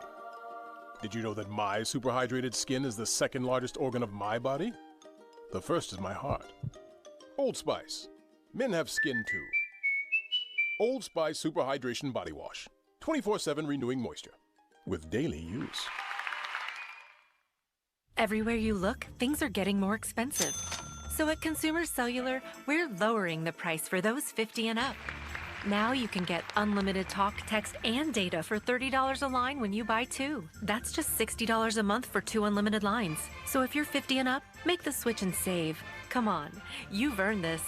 Did you know that my super hydrated skin is the second largest organ of my body? The first is my heart. Old Spice. Men have skin too. Old Spice Super Hydration Body Wash. 24/7 renewing moisture. With daily use. Everywhere you look, things are getting more expensive. So at Consumer Cellular, we're lowering the price for those 50 and up. Now you can get unlimited talk, text, and data for $30 a line when you buy two. That's just $60 a month for 2 unlimited lines. So if you're 50 and up, make the switch and save. Come on, you've earned this.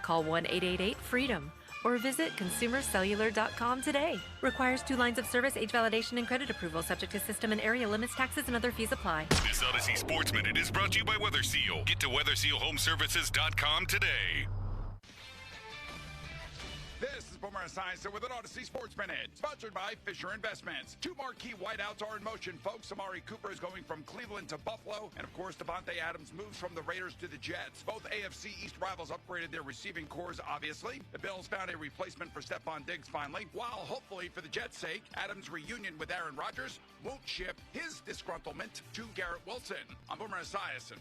Call 1-888-FREEDOM or visit consumercellular.com today. Requires 2 lines of service, age validation, and credit approval. Subject to system and area limits, taxes, and other fees apply. This Odyssey Sports Minute is brought to you by Weather Seal. Get to weathersealhomeservices.com today. This is Boomer Esiason with an Odyssey Sports Minute, sponsored by Fisher Investments. 2 marquee wideouts are in motion, folks. Amari Cooper is going from Cleveland to Buffalo, and of course, Davante Adams moves from the Raiders to the Jets. Both AFC East rivals upgraded their receiving cores, obviously. The Bills found a replacement for Stephon Diggs finally, while hopefully for the Jets' sake, Adams' reunion with Aaron Rodgers won't ship his disgruntlement to Garrett Wilson. I'm Boomer Esiason.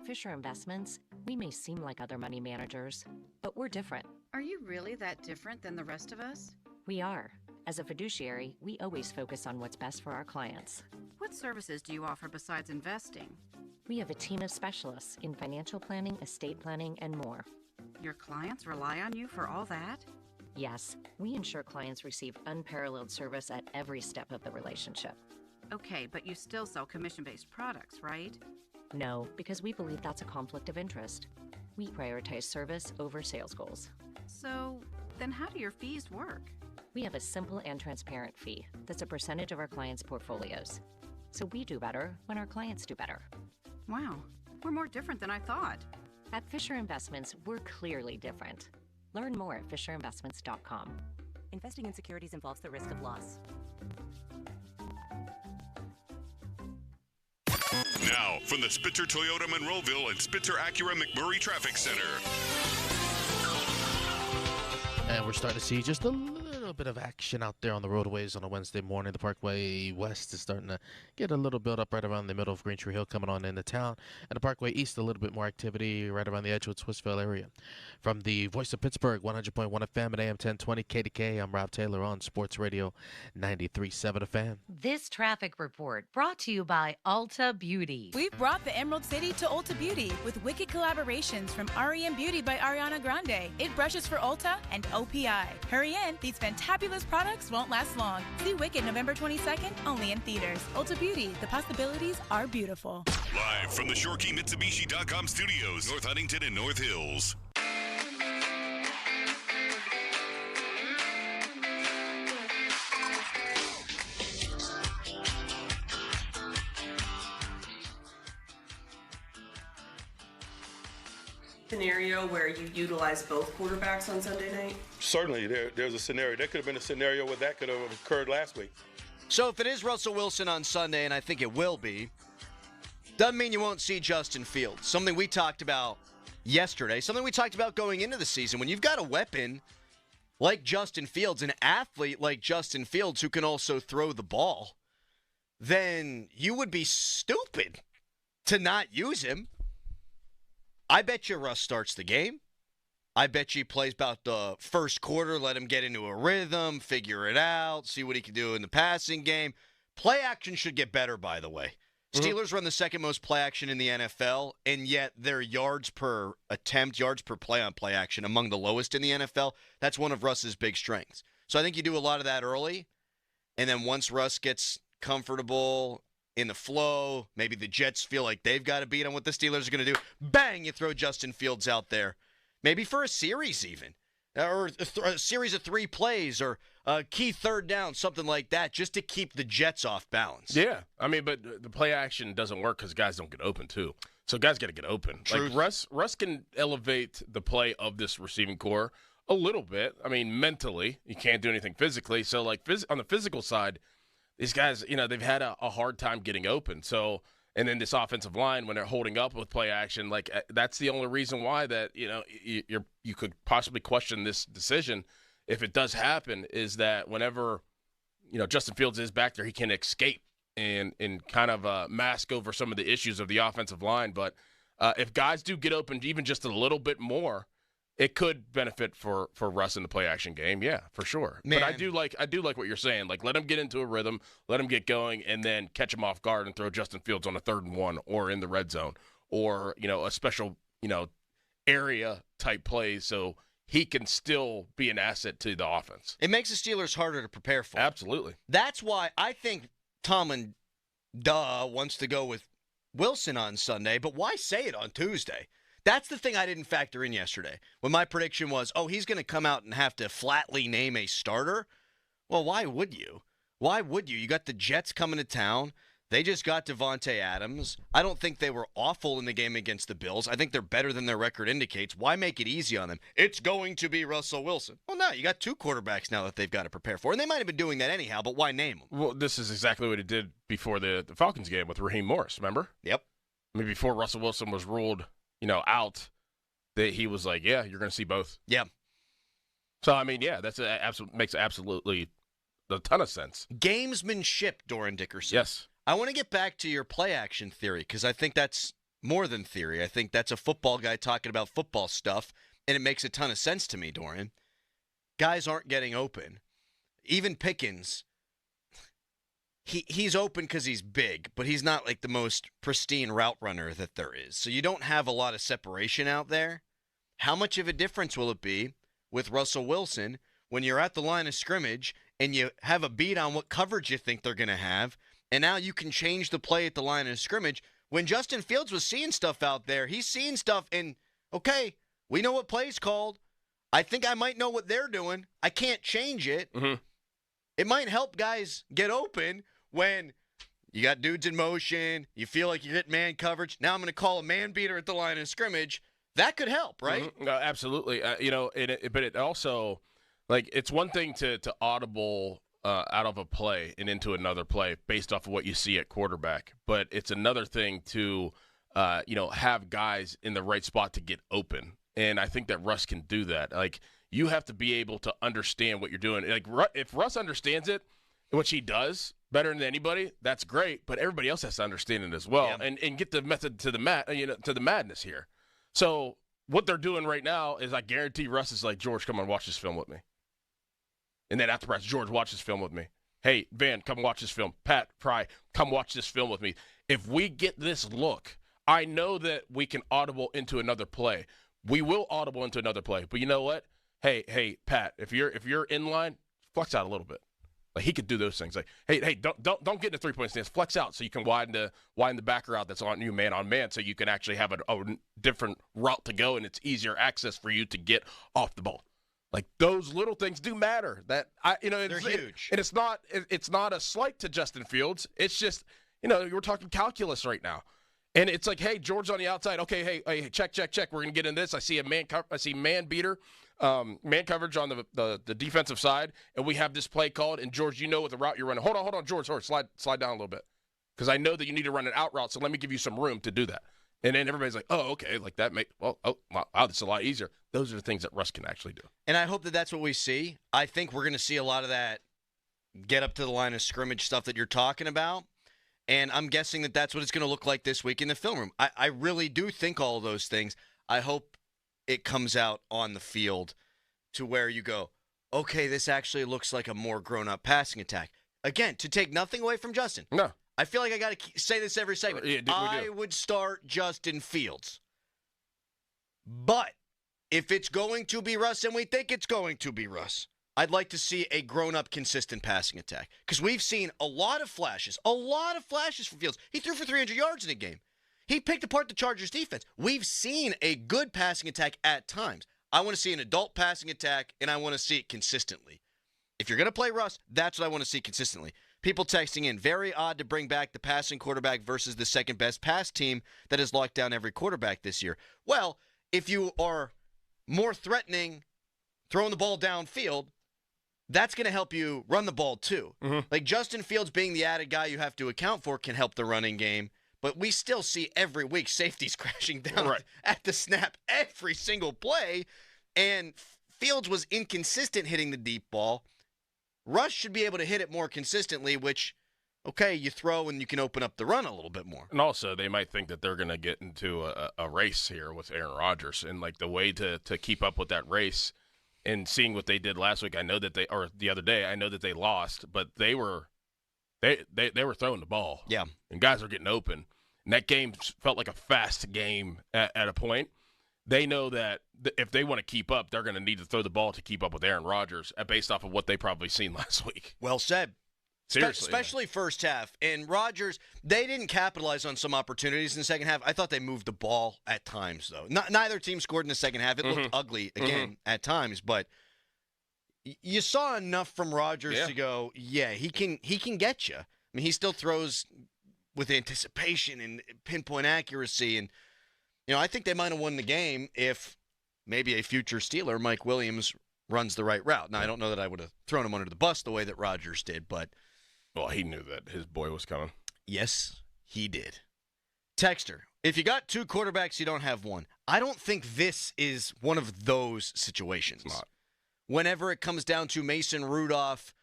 At Fisher Investments, we may seem like other money managers, but we're different. Are you really that different than the rest of us? We are. As a fiduciary, we always focus on what's best for our clients. What services do you offer besides investing? We have a team of specialists in financial planning, estate planning, and more. Your clients rely on you for all that? Yes, we ensure clients receive unparalleled service at every step of the relationship. Okay, but you still sell commission-based products, right? No, because we believe that's a conflict of interest. We prioritize service over sales goals. So, then how do your fees work? We have a simple and transparent fee that's a percentage of our clients' portfolios. So we do better when our clients do better. Wow, we're more different than I thought. At Fisher Investments, we're clearly different. Learn more at fisherinvestments.com. Investing in securities involves the risk of loss. Now, from the Spitzer Toyota Monroeville and Spitzer Acura McMurray Traffic Center. And we're starting to see just a little bit of action out there on the roadways on a Wednesday morning. The Parkway West is starting to get a little build up right around the middle of Green Tree Hill coming on into town. And the Parkway East, a little bit more activity right around the Edgewood, Swissvale area. From the Voice of Pittsburgh, 100.1 FM and AM 1020 KDK, I'm Rob Taylor on Sports Radio 93.7 FM. This traffic report brought to you by Ulta Beauty. We've brought the Emerald City to Ulta Beauty with wicked collaborations from REM Beauty by Ariana Grande. It brushes for Ulta and OPI. Hurry in, these fantabulous products won't last long. See Wicked November 22nd, only in theaters. Ulta Beauty, the possibilities are beautiful. Live from the ShoreKeyMitsubishi.com studios, North Huntington and North Hills. Scenario where you utilize both quarterbacks on Sunday night? Certainly, there's a scenario. There could have been a scenario where that could have occurred last week. So if it is Russell Wilson on Sunday, and I think it will be, doesn't mean you won't see Justin Fields. Something we talked about yesterday, something we talked about going into the season. When you've got a weapon like Justin Fields, an athlete like Justin Fields who can also throw the ball, then you would be stupid to not use him. I bet you Russ starts the game. I bet you he plays about the first quarter, let him get into a rhythm, figure it out, see what he can do in the passing game. Play action should get better, by the way. Steelers run the second most play action in the NFL, and yet their yards per attempt, yards per play on play action, among the lowest in the NFL. That's one of Russ's big strengths. So I think you do a lot of that early, and then once Russ gets comfortable in the flow, maybe the Jets feel like they've got to beat on what the Steelers are going to do. Bang, you throw Justin Fields out there. Maybe for a series even, or a series of 3 plays, or a key third down, something like that, just to keep the Jets off balance. Yeah, I mean, but the play action doesn't work because guys don't get open, too. So guys got to get open. Truth. Like Russ can elevate the play of this receiving core a little bit. I mean, mentally, you can't do anything physically. So, like, on the physical side, these guys, they've had a hard time getting open. So, and then this offensive line, when they're holding up with play action, like that's the only reason why that, you could possibly question this decision if it does happen, is that whenever, Justin Fields is back there, he can escape and kind of mask over some of the issues of the offensive line. But if guys do get open even just a little bit more, it could benefit for Russ in the play action game, yeah, for sure. Man. But I do like what you're saying. Like, let him get into a rhythm, let him get going, and then catch him off guard and throw Justin Fields on a 3rd and 1 or in the red zone, or a special area type play so he can still be an asset to the offense. It makes the Steelers harder to prepare for. Absolutely. That's why I think Tomlin, wants to go with Wilson on Sunday, but why say it on Tuesday? That's the thing I didn't factor in yesterday. When my prediction was, he's going to come out and have to flatly name a starter. Well, why would you? Why would you? You got the Jets coming to town. They just got Devontae Adams. I don't think they were awful in the game against the Bills. I think they're better than their record indicates. Why make it easy on them? It's going to be Russell Wilson. Well, no, you got 2 quarterbacks now that they've got to prepare for. And they might have been doing that anyhow, but why name them? Well, this is exactly what he did before the Falcons game with Raheem Morris, remember? Yep. I mean, before Russell Wilson was ruled, out, that he was like, yeah, you're going to see both. Yeah. So, I mean, yeah, makes absolutely a ton of sense. Gamesmanship, Doran Dickerson. Yes. I want to get back to your play action theory because I think that's more than theory. I think that's a football guy talking about football stuff, and it makes a ton of sense to me, Dorian. Guys aren't getting open. Even Pickens, he's open because he's big, but he's not like the most pristine route runner that there is. So you don't have a lot of separation out there. How much of a difference will it be with Russell Wilson when you're at the line of scrimmage and you have a beat on what coverage you think they're going to have, and now you can change the play at the line of scrimmage? When Justin Fields was seeing stuff out there, he's seeing stuff and, okay, we know what play's called. I think I might know what they're doing. I can't change it. Mm-hmm. It might help guys get open when you got dudes in motion, you feel like you're hitting man coverage. Now I'm going to call a man beater at the line of scrimmage. That could help, right? Mm-hmm. Absolutely. But it also, like, it's one thing to audible out of a play and into another play based off of what you see at quarterback. But it's another thing to, have guys in the right spot to get open. And I think that Russ can do that. Like, you have to be able to understand what you're doing. Like, if Russ understands it, which he does better than anybody, that's great. But everybody else has to understand it as well, and get the method to the madness here. So what they're doing right now is, I guarantee Russ is like, George, come on, watch this film with me. And then after practice, George, watch this film with me. Hey, Van, come watch this film. Pat, Pry, come watch this film with me. If we get this look, I know that we can audible into another play. We will audible into another play. But you know what? Hey, Pat, if you're in line, flex out a little bit. Like, he could do those things. Like, hey, don't get in the 3-point stance. Flex out so you can widen the backer out that's on you man on man, so you can actually have a different route to go, and it's easier access for you to get off the ball. Like, those little things do matter. They're huge. And it's not a slight to Justin Fields. It's just, we're talking calculus right now. And it's like, hey, George on the outside. Okay, hey, check. We're gonna get in this. I see man beater, man coverage on the defensive side, and we have this play called. And George, you know what the route you're running. Hold on, George. Sorry, slide down a little bit, because I know that you need to run an out route. So let me give you some room to do that. And then everybody's like, oh, okay, like that. Wow, that's a lot easier. Those are the things that Russ can actually do. And I hope that that's what we see. I think we're gonna see a lot of that get up to the line of scrimmage stuff that you're talking about. And I'm guessing that that's what it's going to look like this week in the film room. I really do think all of those things. I hope it comes out on the field to where you go, okay, this actually looks like a more grown-up passing attack. Again, to take nothing away from Justin. No. I feel like I got to say this every segment. Yeah, I would start Justin Fields. But if it's going to be Russ, and we think it's going to be Russ, I'd like to see a grown-up, consistent passing attack. Because we've seen a lot of flashes from Fields. He threw for 300 yards in a game. He picked apart the Chargers' defense. We've seen a good passing attack at times. I want to see an adult passing attack, and I want to see it consistently. If you're going to play Russ, that's what I want to see consistently. People texting in, very odd to bring back the passing quarterback versus the second-best pass team that has locked down every quarterback this year. Well, if you are more threatening, throwing the ball downfield, that's going to help you run the ball too. Mm-hmm. Like, Justin Fields being the added guy you have to account for can help the running game, but we still see every week safeties crashing down at the snap every single play, and Fields was inconsistent hitting the deep ball. Russ should be able to hit it more consistently, which, okay, you throw and you can open up the run a little bit more. And also, they might think that they're going to get into a race here with Aaron Rodgers, and like the way to keep up with that race. And seeing what they did last week, the other day, I know that they lost, but they were throwing the ball. Yeah. And guys were getting open. And that game felt like a fast game at a point. They know that if they want to keep up, they're going to need to throw the ball to keep up with Aaron Rodgers based off of what they probably seen last week. Well said. Seriously. Especially first half. And Rodgers, they didn't capitalize on some opportunities in the second half. I thought they moved the ball at times, though. Neither team scored in the second half. It looked ugly, again, at times. But you saw enough from Rodgers to go, he can get you. I mean, he still throws with anticipation and pinpoint accuracy. And, I think they might have won the game if maybe a future Steeler, Mike Williams, runs the right route. Now, I don't know that I would have thrown him under the bus the way that Rodgers did, but – well, he knew that his boy was coming. Yes, he did. Texter, if you got two quarterbacks, you don't have one. I don't think this is one of those situations. It's not. Whenever it comes down to Mason Rudolph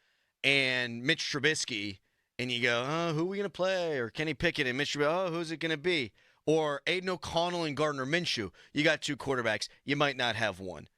and Mitch Trubisky, and you go, who are we going to play? Or Kenny Pickett and Mitch Trubisky, who's it going to be? Or Aiden O'Connell and Gardner Minshew. You got two quarterbacks. You might not have one.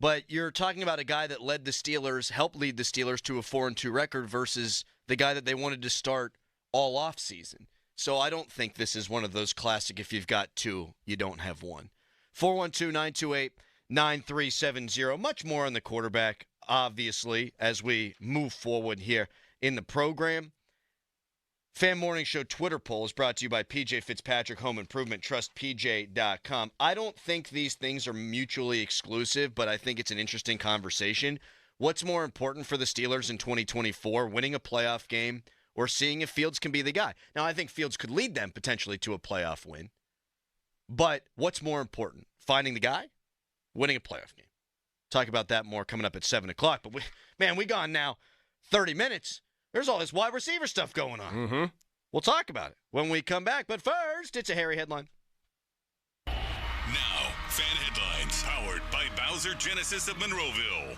But you're talking about a guy that led the Steelers, helped lead the Steelers to a 4-2 record versus the guy that they wanted to start all offseason. So I don't think this is one of those classic, if you've got two, you don't have one. 412-928-9370. Much more on the quarterback, obviously, as we move forward here in the program. Fan Morning Show Twitter poll is brought to you by PJ Fitzpatrick Home Improvement. TrustPJ.com. I don't think these things are mutually exclusive, but I think it's an interesting conversation. What's more important for the Steelers in 2024, winning a playoff game or seeing if Fields can be the guy? Now, I think Fields could lead them potentially to a playoff win. But what's more important, finding the guy, winning a playoff game? Talk about that more coming up at 7 o'clock. But, we gone now 30 minutes. There's all this wide receiver stuff going on. Mm-hmm. We'll talk about it when we come back. But first, it's a Harry headline. Now, fan headlines powered by Bowser Genesis of Monroeville.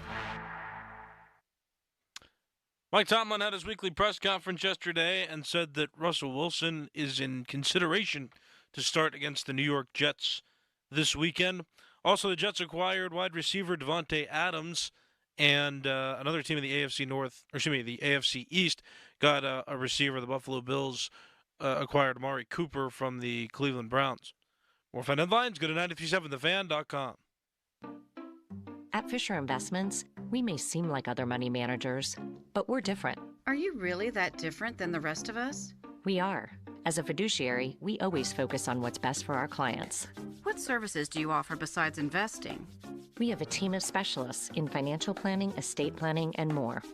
Mike Tomlin had his weekly press conference yesterday and said that Russell Wilson is in consideration to start against the New York Jets this weekend. Also, the Jets acquired wide receiver Devontae Adams. And another team in the the AFC East got a receiver. The Buffalo Bills acquired Amari Cooper from the Cleveland Browns. More fan headlines, go to 937thefan.com. At Fisher Investments, we may seem like other money managers, but we're different. Are you really that different than the rest of us? We are. As a fiduciary, we always focus on what's best for our clients. What services do you offer besides investing? We have a team of specialists in financial planning, estate planning, and more.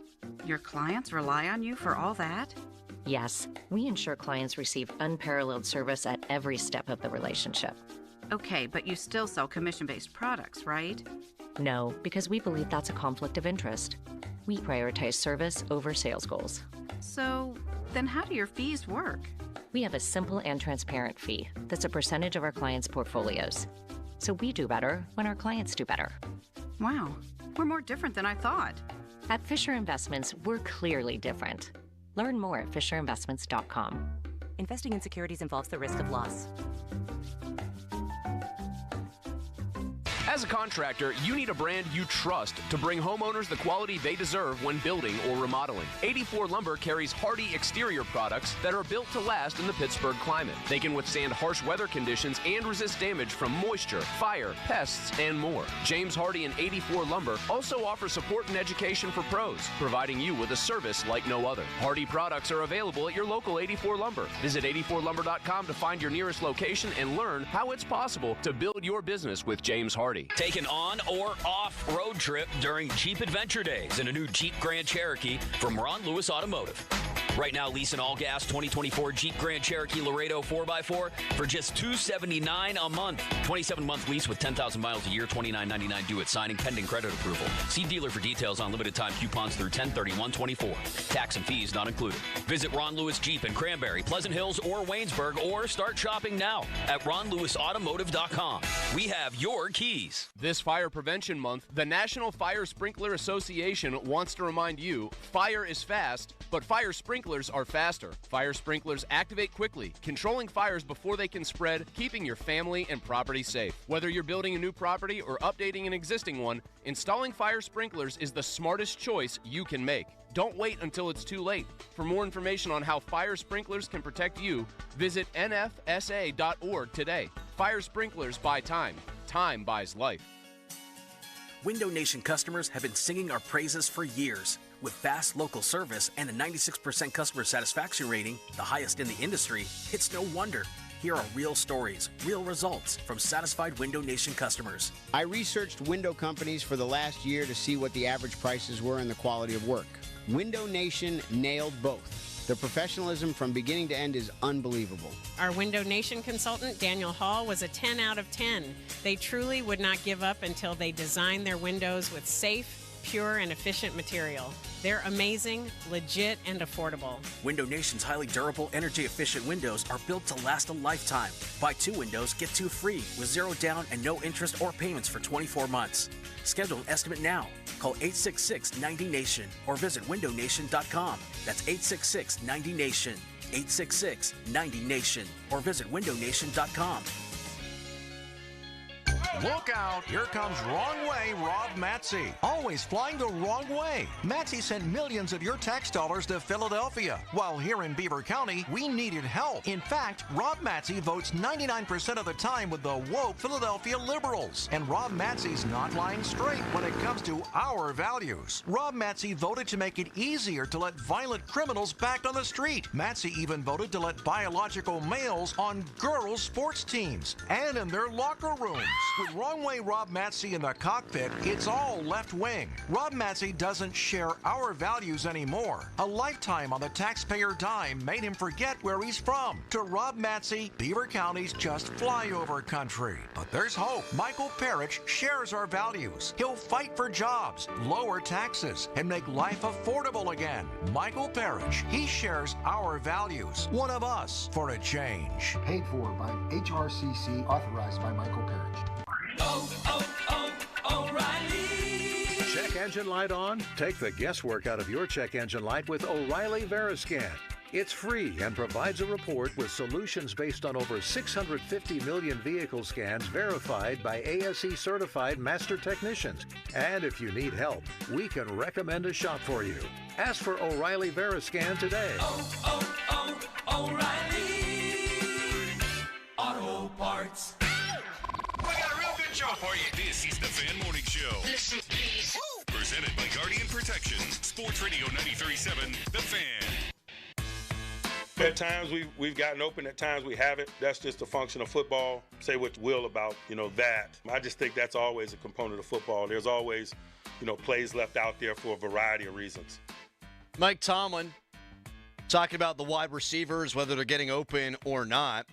Your clients rely on you for all that? Yes, we ensure clients receive unparalleled service at every step of the relationship. Okay, but you still sell commission-based products, right? No, because we believe that's a conflict of interest. We prioritize service over sales goals. So, then how do your fees work? We have a simple and transparent fee that's a percentage of our clients' portfolios. So we do better when our clients do better. Wow, we're more different than I thought. At Fisher Investments, we're clearly different. Learn more at FisherInvestments.com. Investing in securities involves the risk of loss. As a contractor, you need a brand you trust to bring homeowners the quality they deserve when building or remodeling. 84 Lumber carries hardy exterior products that are built to last in the Pittsburgh climate. They can withstand harsh weather conditions and resist damage from moisture, fire, pests, and more. James Hardy and 84 Lumber also offer support and education for pros, providing you with a service like no other. Hardy products are available at your local 84 Lumber. Visit 84lumber.com to find your nearest location and learn how it's possible to build your business with James Hardy. Take an on or off road trip during Jeep Adventure Days in a new Jeep Grand Cherokee from Ron Lewis Automotive. Right now, lease an all-gas 2024 Jeep Grand Cherokee Laredo 4x4 for just $279 a month. 27-month lease with 10,000 miles a year, $29.99 due at signing, pending credit approval. See dealer for details on limited-time coupons through 10/31/24. Tax and fees not included. Visit Ron Lewis Jeep in Cranberry, Pleasant Hills, or Waynesburg, or start shopping now at ronlewisautomotive.com. We have your keys. This Fire Prevention Month, the National Fire Sprinkler Association wants to remind you, fire is fast, but fire sprinklers are faster. Fire sprinklers activate quickly, controlling fires before they can spread, keeping your family and property safe. Whether you're building a new property or updating an existing one, installing fire sprinklers is the smartest choice you can make. Don't wait until it's too late. For more information on how fire sprinklers can protect you, visit nfsa.org today. Fire sprinklers buy time. Time buys life. Window Nation customers have been singing our praises for years. With fast local service and a 96% customer satisfaction rating, the highest in the industry, it's no wonder. Here are real stories, real results from satisfied Window Nation customers. I researched window companies for the last year to see what the average prices were and the quality of work. Window Nation nailed both. Their professionalism from beginning to end is unbelievable. Our Window Nation consultant, Daniel Hall, was a 10 out of 10. They truly would not give up until they designed their windows with safe, pure, and efficient material. They're amazing, legit, and affordable. Window Nation's highly durable, energy-efficient windows are built to last a lifetime. Buy 2 windows, get 2 free with 0 down and no interest or payments for 24 months. Schedule an estimate now. Call 866-90NATION or visit windownation.com. That's 866-90NATION. 866-90NATION or visit windownation.com. Look out, here comes Wrong Way Rob Matsey. Always flying the wrong way. Matsey sent millions of your tax dollars to Philadelphia, while here in Beaver County, we needed help. In fact, Rob Matsey votes 99% of the time with the woke Philadelphia liberals. And Rob Matsey's not lying straight when it comes to our values. Rob Matsey voted to make it easier to let violent criminals back on the street. Matsey even voted to let biological males on girls' sports teams and in their locker rooms. With Wrong Way Rob Matsey in the cockpit, it's all left wing. Rob Matsey doesn't share our values anymore. A lifetime on the taxpayer dime made him forget where he's from. To Rob Matsey, Beaver County's just flyover country. But there's hope. Michael Parrish shares our values. He'll fight for jobs, lower taxes, and make life affordable again. Michael Parrish, he shares our values. One of us for a change. Paid for by HRCC, authorized by Michael Parrish. O'Reilly. Check engine light on? Take the guesswork out of your check engine light with O'Reilly Veriscan. It's free and provides a report with solutions based on over 650 million vehicle scans verified by ASE certified master technicians. And if you need help, we can recommend a shop for you. Ask for O'Reilly Veriscan today. O'Reilly Auto Parts. We got a real good show for you. This is the Fan Morning Show. Listen, please. Presented by Guardian Protection. Sports Radio 93.7, The Fan. At times we've gotten open, at times we haven't. That's just a function of football. Say what you will about, that. I just think that's always a component of football. There's always, plays left out there for a variety of reasons. Mike Tomlin talking about the wide receivers, whether they're getting open or not.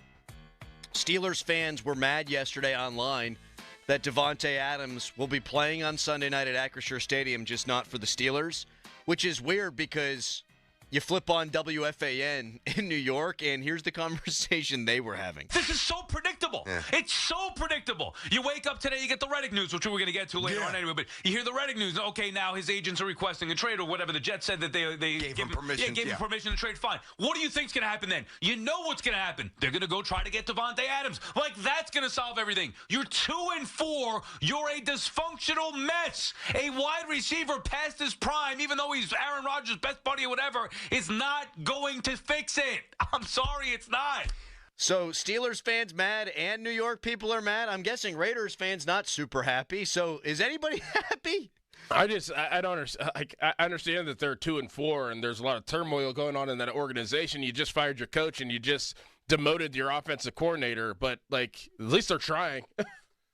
Steelers fans were mad yesterday online that Davante Adams will be playing on Sunday night at Acrisure Stadium, just not for the Steelers, which is weird because you flip on WFAN in New York, and here's the conversation they were having. This is so predictable. Yeah. It's so predictable. You wake up today, you get the Reddick news, which we're going to get to later on anyway, but you hear the Reddick news. Okay, now his agents are requesting a trade or whatever. The Jets said that they gave him permission. Yeah, gave him permission to trade. Fine. What do you think's going to happen then? You know what's going to happen. They're going to go try to get Davante Adams. Like, that's going to solve everything. You're 2-4. You're a dysfunctional mess. A wide receiver past his prime, even though he's Aaron Rodgers' best buddy or whatever, is not going to fix it. I'm sorry, it's not. So Steelers fans mad and New York people are mad. I'm guessing Raiders fans not super happy. So is anybody happy? I don't understand. I understand that they're 2-4 and there's a lot of turmoil going on in that organization. You just fired your coach and you just demoted your offensive coordinator, but at least they're trying.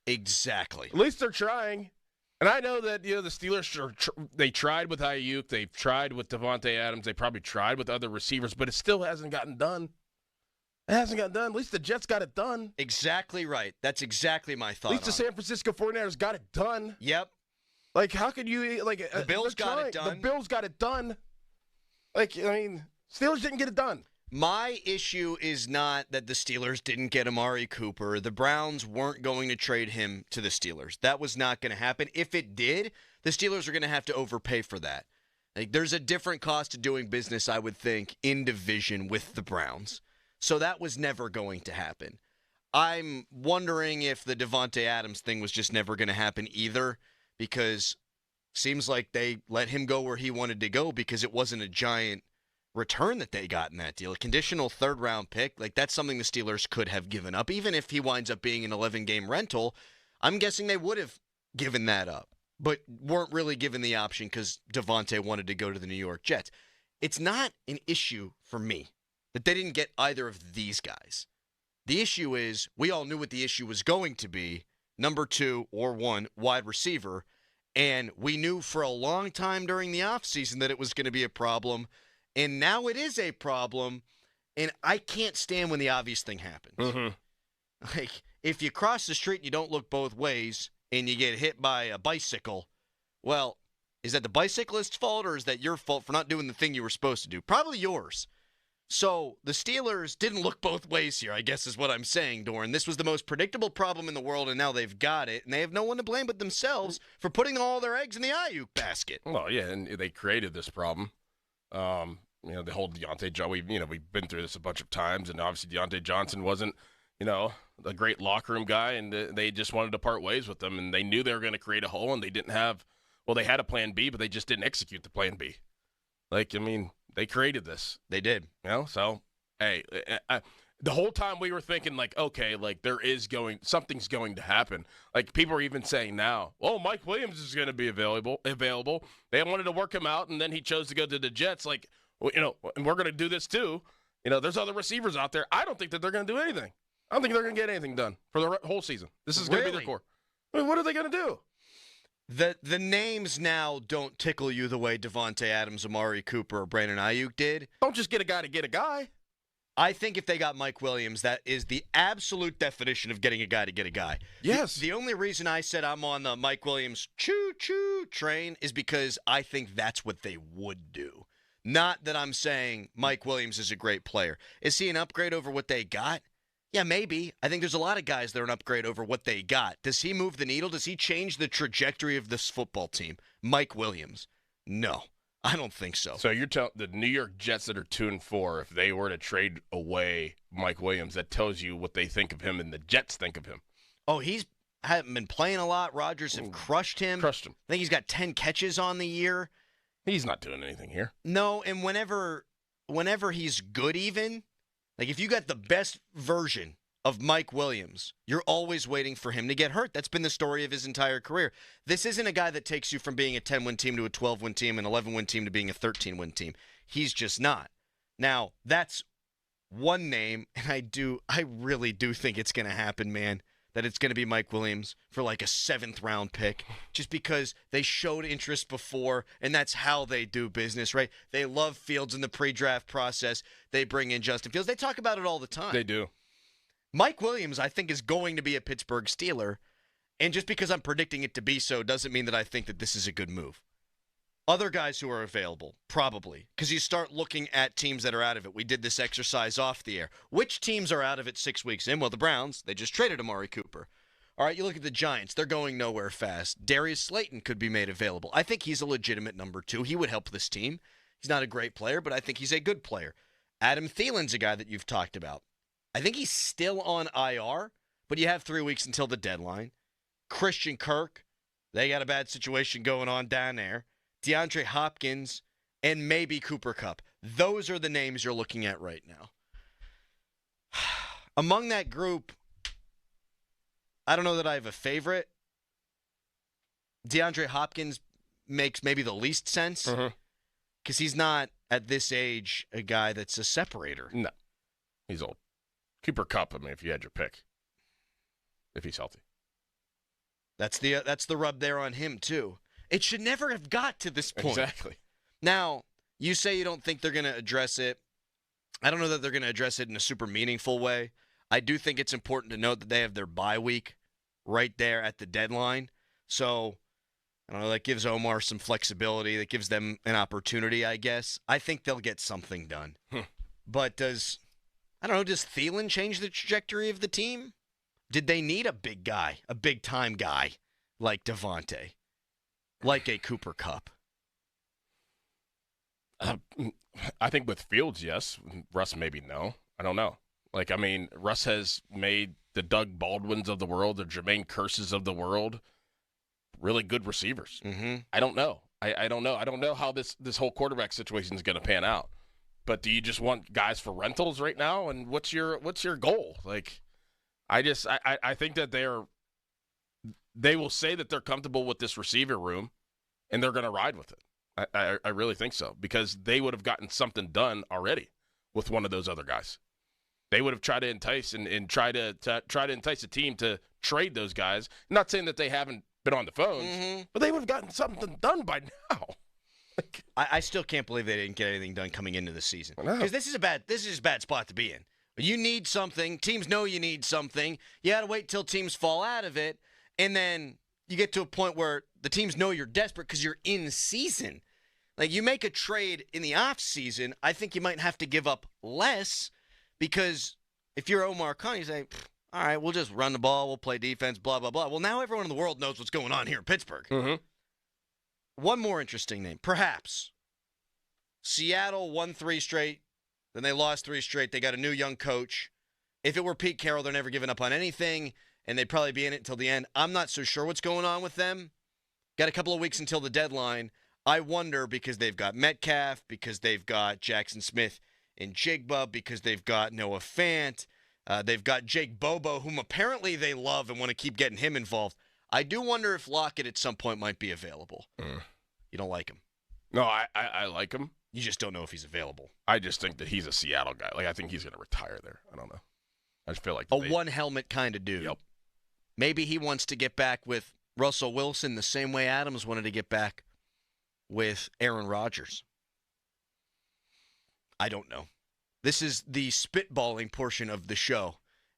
Exactly. At least they're trying. And I know that, the Steelers, they tried with Ayuk. They've tried with Davante Adams. They probably tried with other receivers, but it still hasn't gotten done. It hasn't gotten done. At least the Jets got it done. Exactly right. That's exactly my thought. At least the San Francisco 49ers got it done. Yep. How could you, the Bills got it done. The Bills got it done. Steelers didn't get it done. My issue is not that the Steelers didn't get Amari Cooper. The Browns weren't going to trade him to the Steelers. That was not going to happen. If it did, the Steelers are going to have to overpay for that. There's a different cost to doing business, I would think, in division with the Browns. So that was never going to happen. I'm wondering if the Davante Adams thing was just never going to happen either, because seems like they let him go where he wanted to go because it wasn't a giant return that they got in that deal. A conditional third-round pick, that's something the Steelers could have given up. Even if he winds up being an 11-game rental, I'm guessing they would have given that up, but weren't really given the option because Davante wanted to go to the New York Jets. It's not an issue for me that they didn't get either of these guys. The issue is we all knew what the issue was going to be, number 2 or 1 wide receiver, and we knew for a long time during the offseason that it was going to be a problem. And now it is a problem, and I can't stand when the obvious thing happens. Mm-hmm. If you cross the street and you don't look both ways and you get hit by a bicycle, well, is that the bicyclist's fault or is that your fault for not doing the thing you were supposed to do? Probably yours. So the Steelers didn't look both ways here, I guess is what I'm saying, Doran. This was the most predictable problem in the world, and now they've got it, and they have no one to blame but themselves for putting all their eggs in the Ayuk basket. Well, yeah, and they created this problem. The whole Deontay Johnson, we've been through this a bunch of times, and obviously Deontay Johnson wasn't, a great locker room guy, and they just wanted to part ways with him, and they knew they were going to create a hole, and they didn't have, they had a plan B, but they just didn't execute the plan B. They created this. They did. So, hey, the whole time we were thinking, okay, something's going to happen. People are even saying now, Mike Williams is going to be available. They wanted to work him out, and then he chose to go to the Jets. And we're going to do this too. There's other receivers out there. I don't think that they're going to do anything. I don't think they're going to get anything done for the whole season. This is going to be their core. What are they going to do? The names now don't tickle you the way Devontae Adams, Amari Cooper, or Brandon Ayuk did. Don't just get a guy to get a guy. I think if they got Mike Williams, that is the absolute definition of getting a guy to get a guy. Yes. The only reason I said I'm on the Mike Williams choo-choo train is because I think that's what they would do. Not that I'm saying Mike Williams is a great player. Is he an upgrade over what they got? Yeah, maybe. I think there's a lot of guys that are an upgrade over what they got. Does he move the needle? Does he change the trajectory of this football team? Mike Williams? No, I don't think so. So you're telling the New York Jets that are 2-4, if they were to trade away Mike Williams, that tells you what they think of him and the Jets think of him. Oh, he's hasn't been playing a lot. Rodgers have crushed him. I think he's got 10 catches on the year. He's not doing anything here. No, and whenever he's good even, if you got the best version of Mike Williams, you're always waiting for him to get hurt. That's been the story of his entire career. This isn't a guy that takes you from being a 10-win team to a 12-win team, an 11-win team to being a 13-win team. He's just not. Now, that's one name, and I really do think it's going to happen, man, that it's going to be Mike Williams for a 7th-round pick, just because they showed interest before, and that's how they do business, right? They love Fields in the pre-draft process. They bring in Justin Fields. They talk about it all the time. They do. Mike Williams, I think, is going to be a Pittsburgh Steeler, and just because I'm predicting it to be so doesn't mean that I think that this is a good move. Other guys who are available, probably, because you start looking at teams that are out of it. We did this exercise off the air. Which teams are out of it 6 weeks in? Well, the Browns, they just traded Amari Cooper. All right, you look at the Giants. They're going nowhere fast. Darius Slayton could be made available. I think he's a legitimate number 2. He would help this team. He's not a great player, but I think he's a good player. Adam Thielen's a guy that you've talked about. I think he's still on IR, but you have 3 weeks until the deadline. Christian Kirk, they got a bad situation going on down there. DeAndre Hopkins, and maybe Cooper Kupp. Those are the names you're looking at right now. Among that group, I don't know that I have a favorite. DeAndre Hopkins makes maybe the least sense because he's not, at this age, a guy that's a separator. No, he's old. Cooper Kupp, if you had your pick, if he's healthy. That's the rub there on him, too. It should never have got to this point. Exactly. Now, you say you don't think they're going to address it. I don't know that they're going to address it in a super meaningful way. I do think it's important to note that they have their bye week right there at the deadline. So, I don't know, that gives Omar some flexibility. That gives them an opportunity, I guess. I think they'll get something done. But does Thielen change the trajectory of the team? Did they need a big guy, a big-time guy like Devontae? Like a Cooper Kupp? I think with Fields, yes. Russ, maybe no. I don't know. Russ has made the Doug Baldwins of the world, the Jermaine Curses of the world, really good receivers. Mm-hmm. I don't know. I don't know. I don't know how this whole quarterback situation is going to pan out. But do you just want guys for rentals right now? And what's your goal? I think that they will say that they're comfortable with this receiver room, and they're going to ride with it. I really think so, because they would have gotten something done already with one of those other guys. They would have tried to entice and try to entice a team to trade those guys. I'm not saying that they haven't been on the phones, but they would have gotten something done by now. I still can't believe they didn't get anything done coming into the season, because this is a bad spot to be in. You need something. Teams know you need something. You got to wait till teams fall out of it. And then you get to a point where the teams know you're desperate because you're in season. Like, you make a trade in the offseason, I think you might have to give up less because if you're Omar Khan, you say, all right, we'll just run the ball, we'll play defense, blah, blah, blah. Well, now everyone in the world knows what's going on here in Pittsburgh. Mm-hmm. One more interesting name, perhaps. Seattle won 3 straight, then they lost 3 straight. They got a new young coach. If it were Pete Carroll, they're never giving up on anything, and they'd probably be in it until the end. I'm not so sure what's going on with them. Got a couple of weeks until the deadline. I wonder because they've got Metcalf, because they've got Jackson Smith and Jigba, because they've got Noah Fant. They've got Jake Bobo, whom apparently they love and want to keep getting him involved. I do wonder if Lockett at some point might be available. You don't like him? No, I like him. You just don't know if he's available. I just think that he's a Seattle guy. Like, I think he's going to retire there. I don't know. I just feel like a one-helmet kind of dude. Yep. Maybe he wants to get back with Russell Wilson the same way Adams wanted to get back with Aaron Rodgers. I don't know. This is the spitballing portion of the show.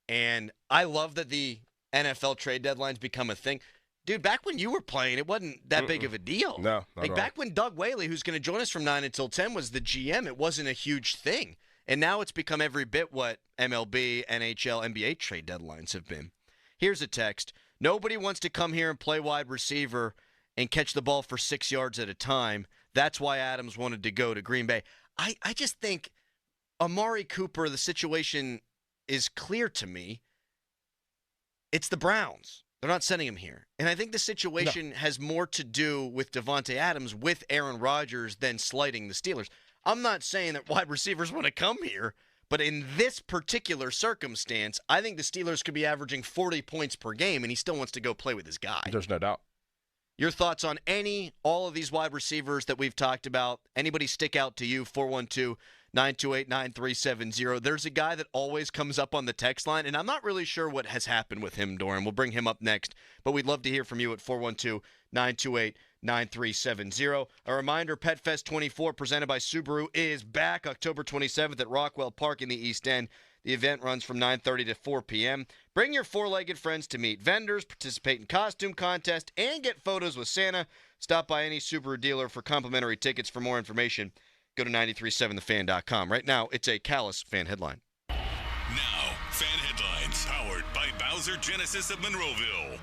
And I love that the NFL trade deadline's become a thing. Dude, back when you were playing, it wasn't that big of a deal. No, like back when Doug Whaley, who's going to join us from 9 until 10, was the GM, it wasn't a huge thing. And now it's become every bit what MLB, NHL, NBA trade deadlines have been. Here's a text. Nobody wants to come here and play wide receiver and catch the ball for 6 yards at a time. That's why Adams wanted to go to Green Bay. I just think Amari Cooper, the situation is clear to me. It's the Browns. They're not sending him here. And I think the situation has more to do with Davante Adams with Aaron Rodgers than slighting the Steelers. I'm not saying that wide receivers want to come here, but in this particular circumstance, I think the Steelers could be averaging 40 points per game, and he still wants to go play with his guy. There's no doubt. Your thoughts on all of these wide receivers that we've talked about? Anybody stick out to you? 412-928-9370. There's a guy that always comes up on the text line, and I'm not really sure what has happened with him, Doran. We'll bring him up next, but we'd love to hear from you at 412-928-9370. A reminder, Pet Fest 24 presented by Subaru is back October 27th at Rockwell Park in the East End. The event runs from 9:30 to 4 p.m. Bring your four-legged friends to meet vendors, participate in costume contests, and get photos with Santa. Stop by any Subaru dealer for complimentary tickets. For more information, go to 937thefan.com. Right now, it's a Callis fan headline. Now, fan headlines powered by Bowser Genesis of Monroeville.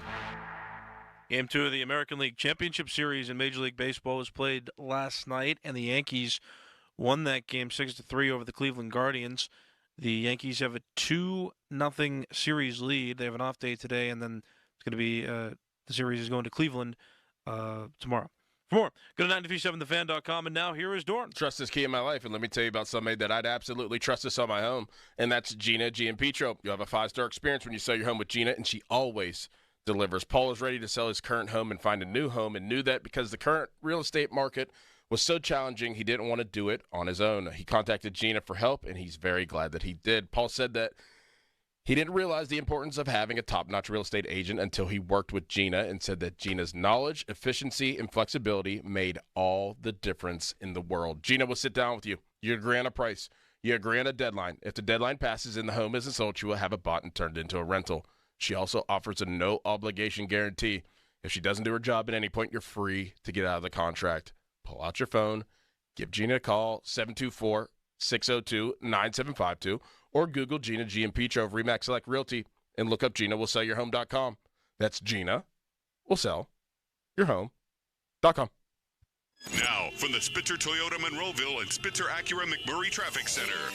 Game 2 of the American League Championship Series in Major League Baseball was played last night, and the Yankees won that game 6-3 over the Cleveland Guardians. The Yankees have a 2-0 series lead. They have an off day today, and then it's going to be the series is going to Cleveland tomorrow. For more, go to 937thefan.com, and now here is Dorn. Trust is key in my life, and let me tell you about somebody that I'd absolutely trust to sell my home, and that's Gina Giampetro. You'll have a 5-star experience when you sell your home with Gina, and she always delivers. Paul is ready to sell his current home and find a new home, and knew that because the current real estate market was so challenging, he didn't want to do it on his own. He contacted Gina for help, and he's very glad that he did. Paul said that he didn't realize the importance of having a top-notch real estate agent until he worked with Gina, and said that Gina's knowledge, efficiency, and flexibility made all the difference in the world. Gina will sit down with you. You agree on a price. You agree on a deadline. If the deadline passes and the home isn't sold, she will have it bought and turned into a rental. She also offers a no-obligation guarantee. If she doesn't do her job at any point, you're free to get out of the contract. Pull out your phone, give Gina a call, 724-602-9752, or Google Gina Giampetro of RE/MAX Select Realty and look up GinaWillSellYourHome.com. That's Gina will sell your home.com. Now, from the Spitzer Toyota Monroeville and Spitzer Acura McMurray Traffic Center.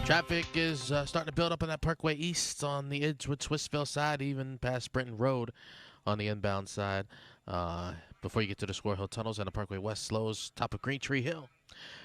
Traffic is starting to build up on that Parkway East on the Edgewood-Swissville side, even past Brenton Road on the inbound side. Before you get to the Squirrel Hill Tunnels and the Parkway West slows top of Green Tree Hill.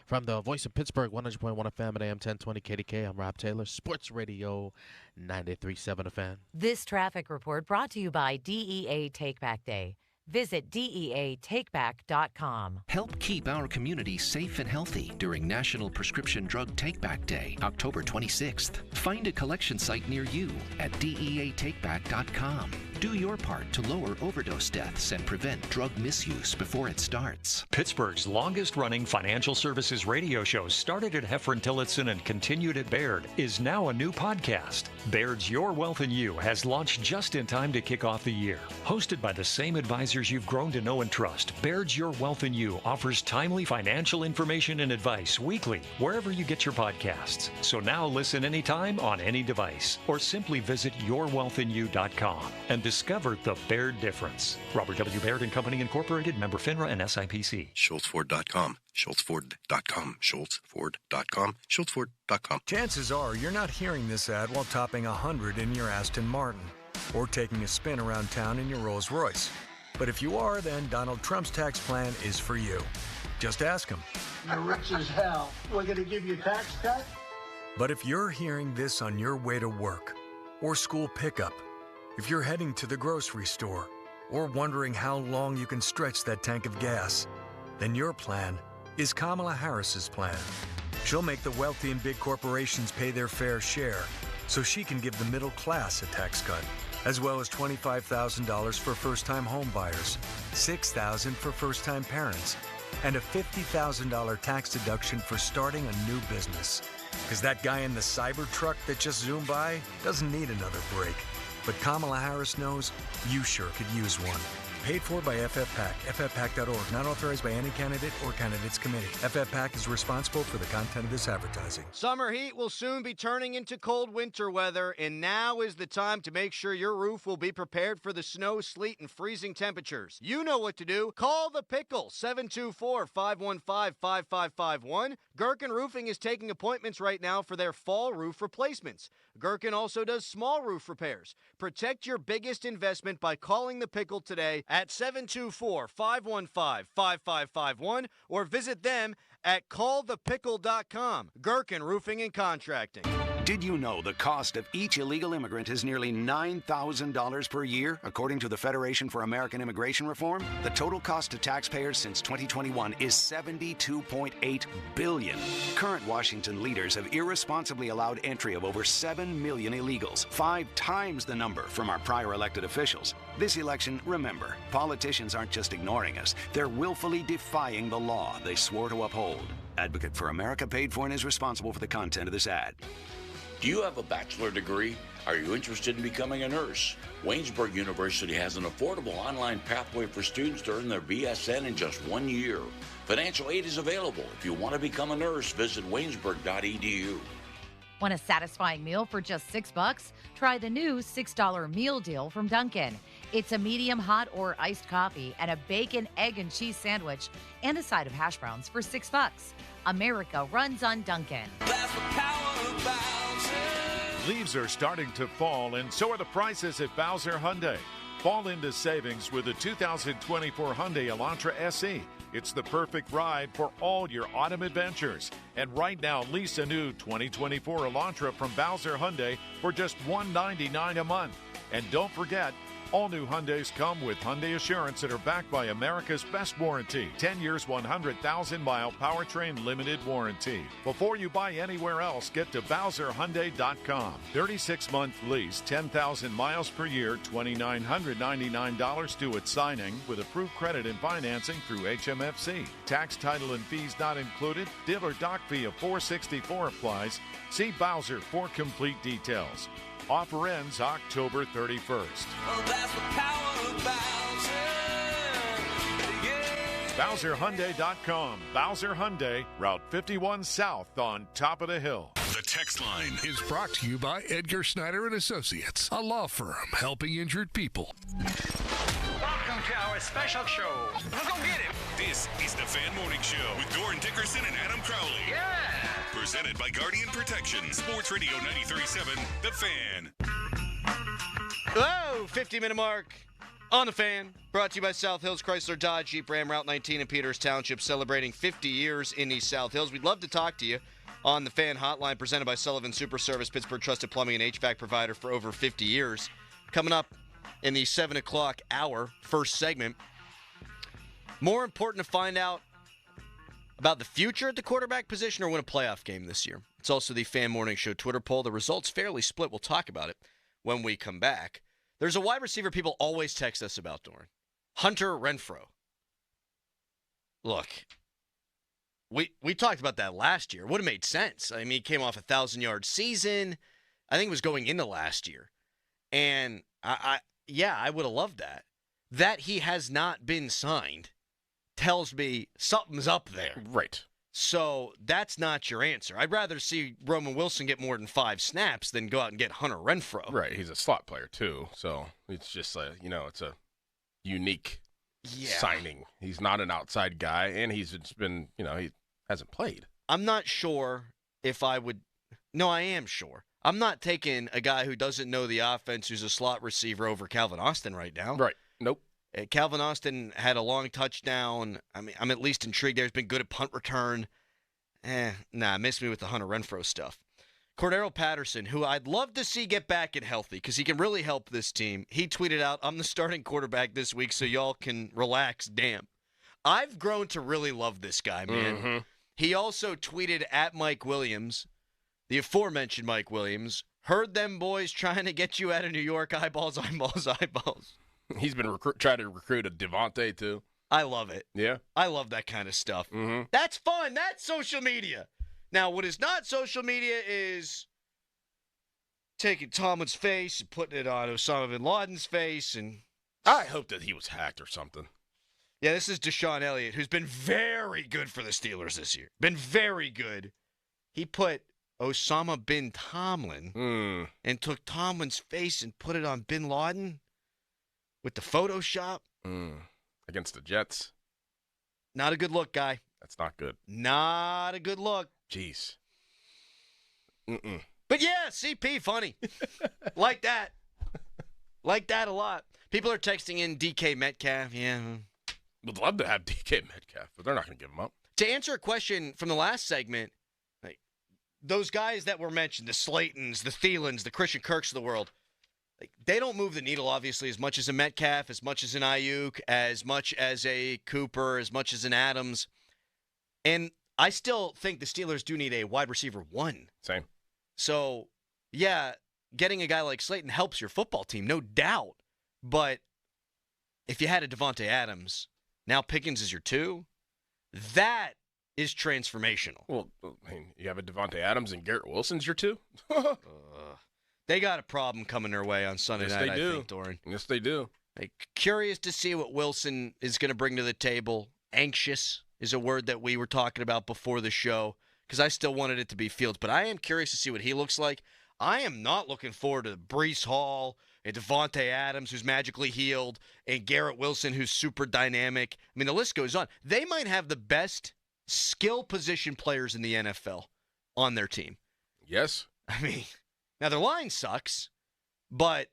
From the Voice of Pittsburgh, 100.1 FM at AM 1020 KDK, I'm Rob Taylor, Sports Radio 93.7 FM. This traffic report brought to you by DEA Take Back Day. Visit DEATakeback.com. Help keep our community safe and healthy during National Prescription Drug Take-Back Day, October 26th. Find a collection site near you at DEATakeback.com. Do your part to lower overdose deaths and prevent drug misuse before it starts. Pittsburgh's longest-running financial services radio show started at Heffron Tillotson and continued at Baird is now a new podcast. Baird's Your Wealth and You has launched just in time to kick off the year. Hosted by the same advisors you've grown to know and trust, Baird's Your Wealth and You offers timely financial information and advice weekly wherever you get your podcasts. So now listen anytime on any device or simply visit yourwealthandyou.com and discover the Baird difference. Robert W. Baird and Company Incorporated, member FINRA and SIPC. SchultzFord.com. SchultzFord.com. SchultzFord.com. SchultzFord.com. Chances are you're not hearing this ad while topping 100 in your Aston Martin or taking a spin around town in your Rolls Royce. But if you are, then Donald Trump's tax plan is for you. Just ask him. You're rich as hell. We're going to give you a tax cut? But if you're hearing this on your way to work or school pickup, if you're heading to the grocery store or wondering how long you can stretch that tank of gas, then your plan is Kamala Harris's plan. She'll make the wealthy and big corporations pay their fair share so she can give the middle class a tax cut, as well as $25,000 for first-time home buyers, $6,000 for first-time parents, and a $50,000 tax deduction for starting a new business. Because that guy in the Cybertruck that just zoomed by doesn't need another break. But Kamala Harris knows you sure could use one. Paid for by FFPAC, ffpac.org, not authorized by any candidate or candidates committee. FFPAC is responsible for the content of this advertising. Summer heat will soon be turning into cold winter weather, and now is the time to make sure your roof will be prepared for the snow, sleet, and freezing temperatures. You know what to do. Call the Pickle, 724-515-5551. Gherkin Roofing is taking appointments right now for their fall roof replacements. Gherkin also does small roof repairs. Protect your biggest investment by calling the Pickle today at 724-515-5551 or visit them at callthepickle.com. Gherkin Roofing and Contracting. Did you know the cost of each illegal immigrant is nearly $9,000 per year, according to the Federation for American Immigration Reform? The total cost to taxpayers since 2021 is $72.8 billion. Current Washington leaders have irresponsibly allowed entry of over 7 million illegals, 5 times the number from our prior elected officials. This election, remember, politicians aren't just ignoring us, they're willfully defying the law they swore to uphold. Advocate for America paid for and is responsible for the content of this ad. Do you have a bachelor degree? Are you interested in becoming a nurse? Waynesburg University has an affordable online pathway for students to earn their BSN in just 1 year. Financial aid is available. If you want to become a nurse, visit waynesburg.edu. Want a satisfying meal for just $6? Try the new $6 meal deal from Dunkin'. It's a medium hot or iced coffee and a bacon, egg, and cheese sandwich and a side of hash browns for $6. America runs on Dunkin'. Leaves are starting to fall, and so are the prices at Bowser Hyundai. Fall into savings with the 2024 Hyundai Elantra SE. It's the perfect ride for all your autumn adventures. And right now, lease a new 2024 Elantra from Bowser Hyundai for just $199 a month. And don't forget, all new Hyundais come with Hyundai Assurance that are backed by America's best warranty. 10 years, 100,000-mile powertrain limited warranty. Before you buy anywhere else, get to BowserHyundai.com. 36-month lease, 10,000 miles per year, $2,999 due at signing with approved credit and financing through HMFC. Tax, title, and fees not included. Dealer dock fee of $464 applies. See Bowser for complete details. Offer ends October 31st. BowserHyundai.com. Bowser Hyundai, Route 51 South on top of the hill. The text line is brought to you by Edgar Snyder and Associates, a law firm helping injured people. Welcome to our special show. Let's go get it. This is the Fan Morning Show with Doran Dickerson and Adam Crowley. Yeah. Presented by Guardian Protection. Sports Radio 93.7, The Fan. Whoa, 50-minute mark on The Fan. Brought to you by South Hills Chrysler Dodge Jeep Ram Route 19 in Peters Township, celebrating 50 years in East South Hills. We'd love to talk to you on the Fan Hotline, presented by Sullivan Super Service, Pittsburgh Trusted Plumbing and HVAC provider for over 50 years. Coming up in the 7 o'clock hour, first segment. More important to find out about the future at the quarterback position or win a playoff game this year. It's also the Fan Morning Show Twitter poll. The results fairly split. We'll talk about it when we come back. There's a wide receiver people always text us about, Doran. Hunter Renfrow. Look, we talked about that last year. It would have made sense. I mean, he came off a 1,000-yard season. I think it was going into last year. And, I would have loved that. That he has not been signed tells me something's up there. Right. So that's not your answer. I'd rather see Roman Wilson get more than 5 snaps than go out and get Hunter Renfrow. Right. He's a slot player, too. So it's just, it's a unique signing. He's not an outside guy, and he's just been, he hasn't played. I'm not sure if I would. No, I am sure. I'm not taking a guy who doesn't know the offense who's a slot receiver over Calvin Austin right now. Right. Nope. Calvin Austin had a long touchdown. I mean, I'm at least intrigued there. He's been good at punt return. Missed me with the Hunter Renfrow stuff. Cordero Patterson, who I'd love to see get back and healthy because he can really help this team. He tweeted out, "I'm the starting quarterback this week, so y'all can relax." Damn. I've grown to really love this guy, man. Mm-hmm. He also tweeted at Mike Williams, the aforementioned Mike Williams, "Heard them boys trying to get you out of New York. Eyeballs, eyeballs, eyeballs." He's been trying to recruit a Devontae, too. I love it. Yeah. I love that kind of stuff. Mm-hmm. That's fun. That's social media. Now, what is not social media is taking Tomlin's face and putting it on Osama bin Laden's face. And I hope that he was hacked or something. Yeah, this is Deshaun Elliott, who's been very good for the Steelers this year. Been very good. He put Osama bin Tomlin and took Tomlin's face and put it on bin Laden with the Photoshop. Against the Jets. Not a good look, guy. That's not good. Not a good look. Jeez. But yeah, CP, funny. Like that. Like that a lot. People are texting in DK Metcalf. Yeah. Would love to have DK Metcalf, but they're not going to give him up. To answer a question from the last segment, those guys that were mentioned, the Slaytons, the Thielens, the Christian Kirks of the world, they don't move the needle, obviously, as much as a Metcalf, as much as an Ayuk, as much as a Cooper, as much as an Adams. And I still think the Steelers do need a wide receiver 1. Same. So, yeah, getting a guy like Slayton helps your football team, no doubt. But if you had a Devontae Adams, now Pickens is your 2, that is transformational. Well, I mean, you have a Devontae Adams and Garrett Wilson's your 2? They got a problem coming their way on Sunday night, I think, Doran. Yes, they do. Curious to see what Wilson is going to bring to the table. Anxious is a word that we were talking about before the show because I still wanted it to be Fields, but I am curious to see what he looks like. I am not looking forward to Breece Hall and Devontae Adams, who's magically healed, and Garrett Wilson, who's super dynamic. I mean, the list goes on. They might have the best skill position players in the NFL on their team. Yes. I mean, now their line sucks, but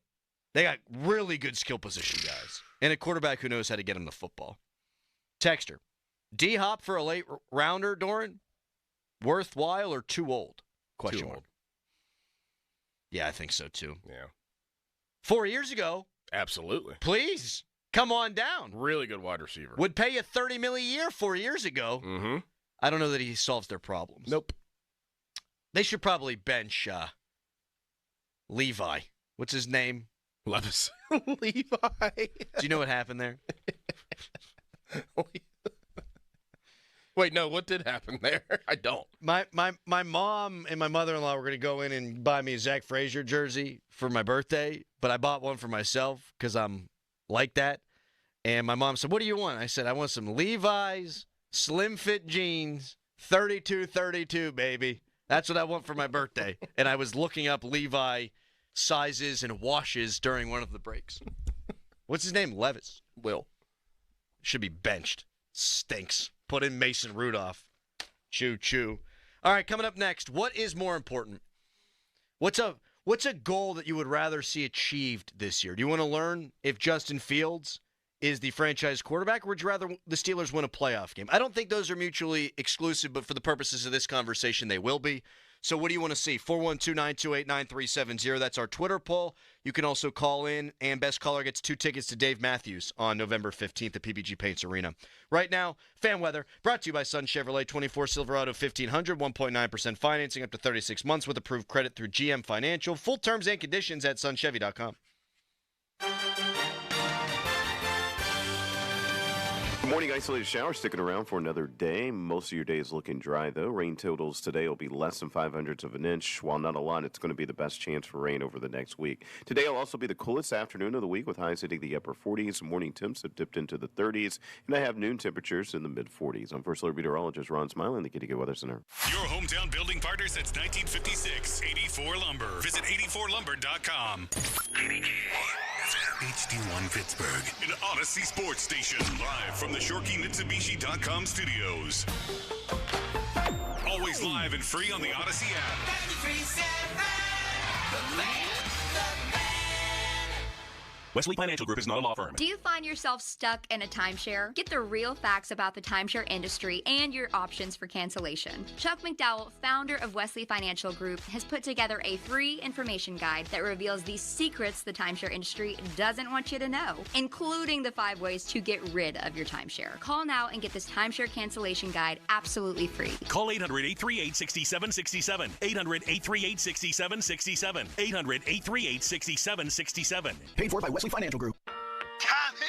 they got really good skill position guys and a quarterback who knows how to get them the football. Texter, D-Hop for a late rounder, Doran? Worthwhile or too old? Question mark. Yeah, I think so too. Yeah. 4 years ago. Absolutely. Please, come on down. Really good wide receiver. Would pay you $30 million a year 4 years ago. Mm-hmm. I don't know that he solves their problems. Nope. They should probably bench Levi. What's his name? Levis. Levi. Do you know what happened there? Wait, no, what did happen there? I don't. My mom and my mother-in-law were going to go in and buy me a Zach Frazier jersey for my birthday, but I bought one for myself because I'm like that. And my mom said, "What do you want?" I said, "I want some Levi's slim fit jeans, 32, baby. That's what I want for my birthday." And I was looking up Levi sizes and washes during one of the breaks. What's his name? Levis. Will. Should be benched. Stinks. Put in Mason Rudolph. Choo choo. All right, coming up next, what is more important? What's a goal that you would rather see achieved this year? Do you want to learn if Justin Fields is the franchise quarterback, or would you rather the Steelers win a playoff game? I don't think those are mutually exclusive, but for the purposes of this conversation, they will be. So what do you want to see? 412-928-9370. That's our Twitter poll. You can also call in, and best caller gets 2 tickets to Dave Matthews on November 15th at PPG Paints Arena. Right now, fan weather brought to you by Sun Chevrolet 24 Silverado 1500, 1.9% financing up to 36 months with approved credit through GM Financial. Full terms and conditions at sunchevy.com. Morning isolated showers sticking around for another day. Most of your day is looking dry, though. Rain totals today will be less than 0.05 of an inch. While not a lot, it's going to be the best chance for rain over the next week. Today will also be the coolest afternoon of the week with highs hitting the upper 40s. Morning temps have dipped into the 30s, and I have noon temperatures in the mid-40s. I'm First Alert Meteorologist Ron Smiley in the Kitty Weather Center. Your hometown building partner since 1956, 84 Lumber. Visit 84lumber.com. HD1 Pittsburgh, an Odyssey Sports Station, live from the ShorkeyMitsubishi.com studios. Always live and free on the Odyssey app. Wesley Financial Group is not a law firm. Do you find yourself stuck in a timeshare? Get the real facts about the timeshare industry and your options for cancellation. Chuck McDowell, founder of Wesley Financial Group, has put together a free information guide that reveals the secrets the timeshare industry doesn't want you to know, including the 5 ways to get rid of your timeshare. Call now and get this timeshare cancellation guide absolutely free. Call 800-838-6767. 800-838-6767. 800-838-6767. Paid for by Wesley Financial Group. Tommy!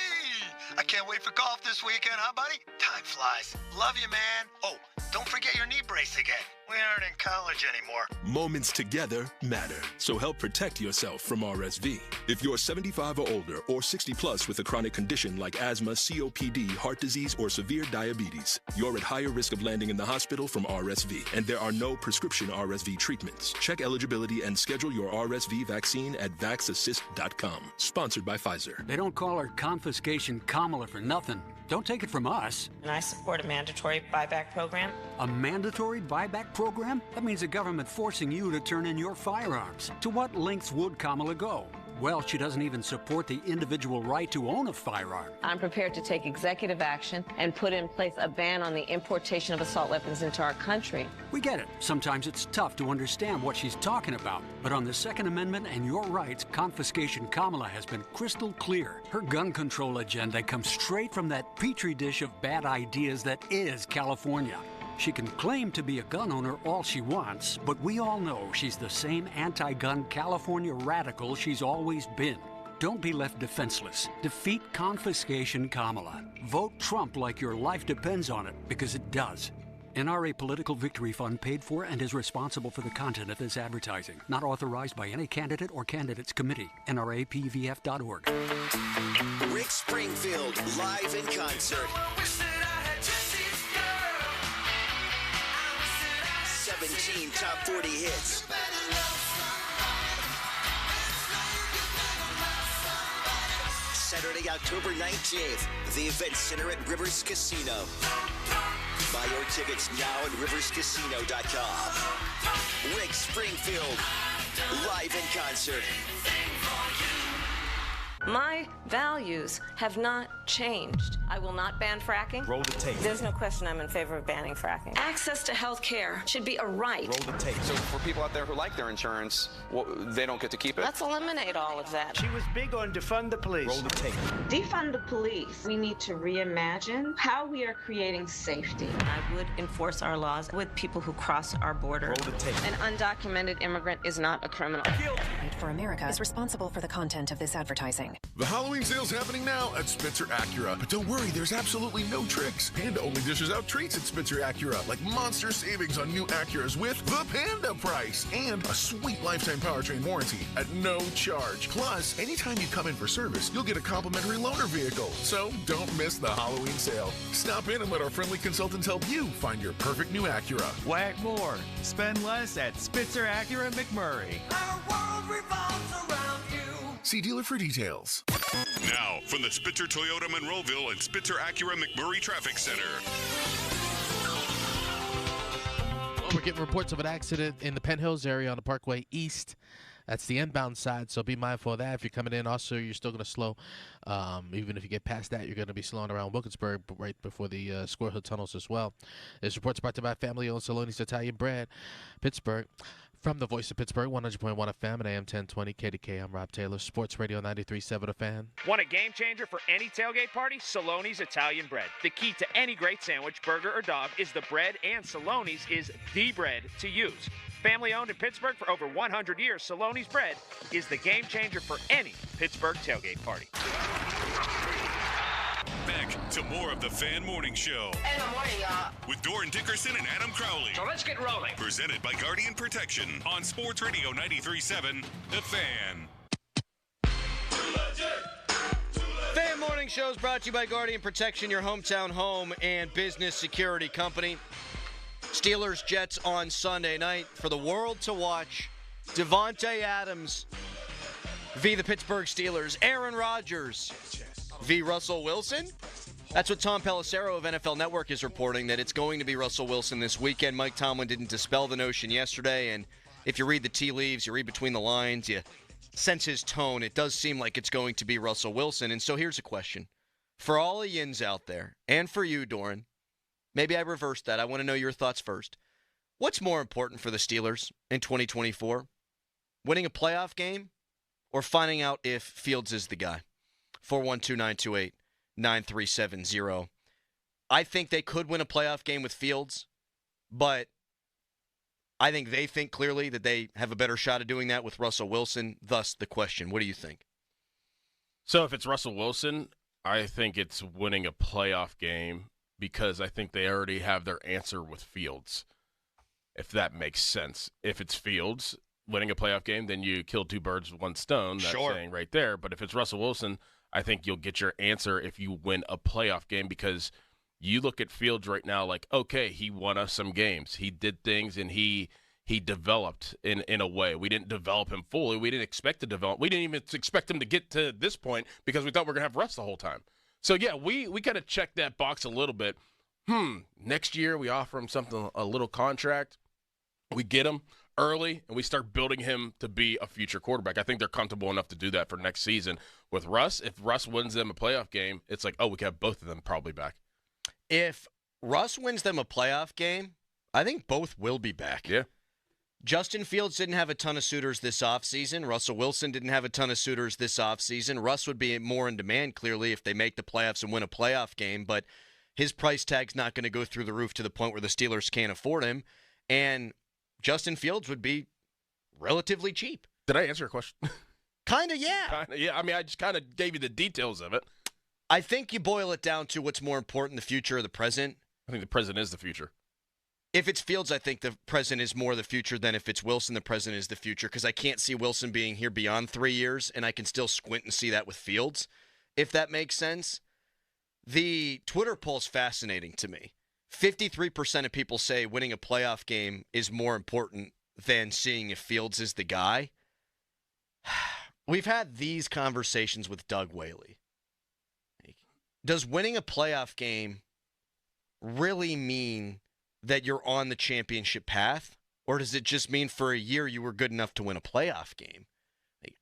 I can't wait for golf this weekend, huh, buddy? Time flies. Love you, man. Oh, don't forget your knee brace again. We aren't in college anymore. Moments together matter, so help protect yourself from RSV. If you're 75 or older or 60 plus with a chronic condition like asthma, COPD, heart disease, or severe diabetes, you're at higher risk of landing in the hospital from RSV, and there are no prescription RSV treatments. Check eligibility and schedule your RSV vaccine at vaxassist.com. Sponsored by Pfizer. They don't call her Confiscation Kamala for nothing. Don't take it from us. And I support a mandatory buyback program. A mandatory buyback program? That means the government forcing you to turn in your firearms. To what lengths would Kamala go? Well, she doesn't even support the individual right to own a firearm. I'm prepared to take executive action and put in place a ban on the importation of assault weapons into our country. We get it. Sometimes it's tough to understand what she's talking about. But on the Second Amendment and your rights, Confiscation Kamala has been crystal clear. Her gun control agenda comes straight from that petri dish of bad ideas that is California. She can claim to be a gun owner all she wants, but we all know she's the same anti-gun California radical she's always been. Don't be left defenseless. Defeat Confiscation Kamala. Vote Trump like your life depends on it, because it does. NRA Political Victory Fund paid for and is responsible for the content of this advertising. Not authorized by any candidate or candidates committee. NRAPVF.org. Rick Springfield, live in concert. 17 top 40 hits. Saturday, October 19th, the Event Center at Rivers Casino. Buy your tickets now at riverscasino.com. Rick Springfield, live in concert. My values have not changed. I will not ban fracking. Roll the tape. There's no question I'm in favor of banning fracking. Access to health care should be a right. Roll the tape. So for people out there who like their insurance, they don't get to keep it? Let's eliminate all of that. She was big on defund the police. Roll the tape. Defund the police. We need to reimagine how we are creating safety. I would enforce our laws with people who cross our border. Roll the tape. An undocumented immigrant is not a criminal. Fight for America is responsible for the content of this advertising. The Halloween sale's happening now at Spitzer Acura. But don't worry, there's absolutely no tricks. Panda only dishes out treats at Spitzer Acura, like monster savings on new Acuras with the Panda price and a sweet lifetime powertrain warranty at no charge. Plus, anytime you come in for service, you'll get a complimentary loaner vehicle. So don't miss the Halloween sale. Stop in and let our friendly consultants help you find your perfect new Acura. Whack more. Spend less at Spitzer Acura McMurray. Our world revolves around you. See dealer for details. Now, from the Spitzer Toyota Monroeville and Spitzer Acura McMurray Traffic Center. Well, we're getting reports of an accident in the Penn Hills area on the Parkway East. That's the inbound side, so be mindful of that. If you're coming in, also, you're still going to slow. Even if you get past that, you're going to be slowing around Wilkinsburg right before the Squirrel Hill Tunnels as well. This report's brought to you by family-owned Saloni's Italian Bread, Pittsburgh. From the Voice of Pittsburgh, 100.1 FM and AM 1020 KDK, I'm Rob Taylor. Sports Radio 93.7 A Fan. Want a game changer for any tailgate party? Saloni's Italian Bread. The key to any great sandwich, burger, or dog is the bread, and Saloni's is the bread to use. Family owned in Pittsburgh for over 100 years, Saloni's Bread is the game changer for any Pittsburgh tailgate party. Back to more of the Fan Morning Show. In the morning, y'all. With Doran Dickerson and Adam Crowley. So let's get rolling. Presented by Guardian Protection on Sports Radio 93.7, The Fan. Fan Morning Show is brought to you by Guardian Protection, your hometown home and business security company. Steelers Jets on Sunday night for the world to watch. Devontae Adams v. the Pittsburgh Steelers. Aaron Rodgers v. Russell Wilson. That's what Tom Pelissero of NFL Network is reporting, that it's going to be Russell Wilson this weekend. Mike Tomlin didn't dispel the notion yesterday, and if you read the tea leaves, you read between the lines, you sense his tone, it does seem like it's going to be Russell Wilson. And so here's a question. For all the yins out there, and for you, Doran, maybe I reversed that. I want to know your thoughts first. What's more important for the Steelers in 2024? Winning a playoff game or finding out if Fields is the guy? 412-928-9370. I think they could win a playoff game with Fields, but I think they think clearly that they have a better shot of doing that with Russell Wilson. Thus, the question. What do you think? So if it's Russell Wilson, I think it's winning a playoff game because I think they already have their answer with Fields, if that makes sense. If it's Fields winning a playoff game, then you kill two birds with one stone. That's saying right there. But if it's Russell Wilson, I think you'll get your answer if you win a playoff game, because you look at Fields right now like, okay, he won us some games. He did things, and he developed in a way. We didn't develop him fully. We didn't expect to develop. We didn't even expect him to get to this point because we thought we were going to have Russ the whole time. So, yeah, we got to check that box a little bit. Next year we offer him something, a little contract. We get him early, and we start building him to be a future quarterback. I think they're comfortable enough to do that for next season. With Russ, if Russ wins them a playoff game, it's like, oh, we can have both of them probably back. If Russ wins them a playoff game, I think both will be back. Yeah. Justin Fields didn't have a ton of suitors this offseason. Russell Wilson didn't have a ton of suitors this offseason. Russ would be more in demand, clearly, if they make the playoffs and win a playoff game, but his price tag's not going to go through the roof to the point where the Steelers can't afford him, and Justin Fields would be relatively cheap. Did I answer your question? Kind of, yeah. Kinda, yeah. I mean, I just kind of gave you the details of it. I think you boil it down to what's more important, the future or the present. I think the present is the future. If it's Fields, I think the present is more the future than if it's Wilson, the present is the future, because I can't see Wilson being here beyond 3 years, and I can still squint and see that with Fields, if that makes sense. The Twitter poll's fascinating to me. 53% of people say winning a playoff game is more important than seeing if Fields is the guy. We've had these conversations with Doug Whaley. Does winning a playoff game really mean that you're on the championship path, or does it just mean for a year you were good enough to win a playoff game?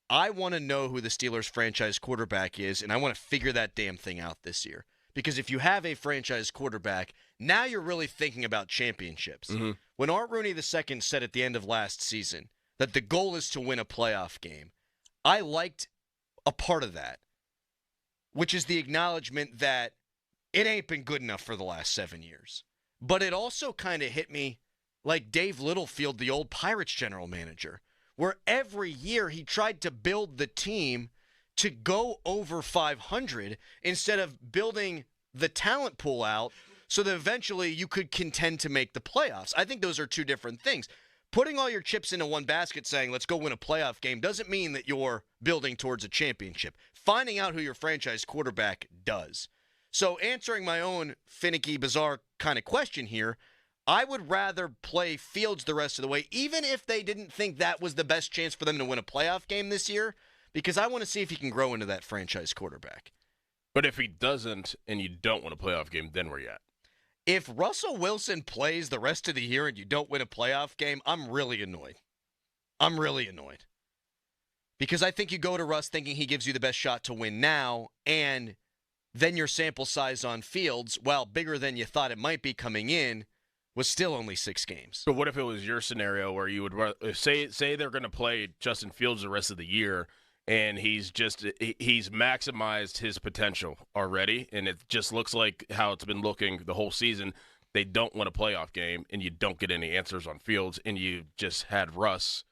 I want to know who the Steelers franchise quarterback is, and I want to figure that damn thing out this year. Because if you have a franchise quarterback, now you're really thinking about championships. Mm-hmm. When Art Rooney II said at the end of last season that the goal is to win a playoff game, I liked a part of that, which is the acknowledgement that it ain't been good enough for the last 7 years. But it also kind of hit me like Dave Littlefield, the old Pirates general manager, where every year he tried to build the team to go over 500 instead of building the talent pool out so that eventually you could contend to make the playoffs. I think those are two different things. Putting all your chips into one basket saying, let's go win a playoff game, doesn't mean that you're building towards a championship. Finding out who your franchise quarterback does. So answering my own finicky, bizarre kind of question here, I would rather play Fields the rest of the way, even if they didn't think that was the best chance for them to win a playoff game this year, because I want to see if he can grow into that franchise quarterback. But if he doesn't and you don't win a playoff game, then where you at? If Russell Wilson plays the rest of the year and you don't win a playoff game, I'm really annoyed. Because I think you go to Russ thinking he gives you the best shot to win now, and then your sample size on Fields, while bigger than you thought it might be coming in, was still only 6 games. But what if it was your scenario where you would say they're going to play Justin Fields the rest of the year, and he's maximized his potential already, and it just looks like how it's been looking the whole season. they don't win a playoff game and you don't get any answers on Fields and you just had Russ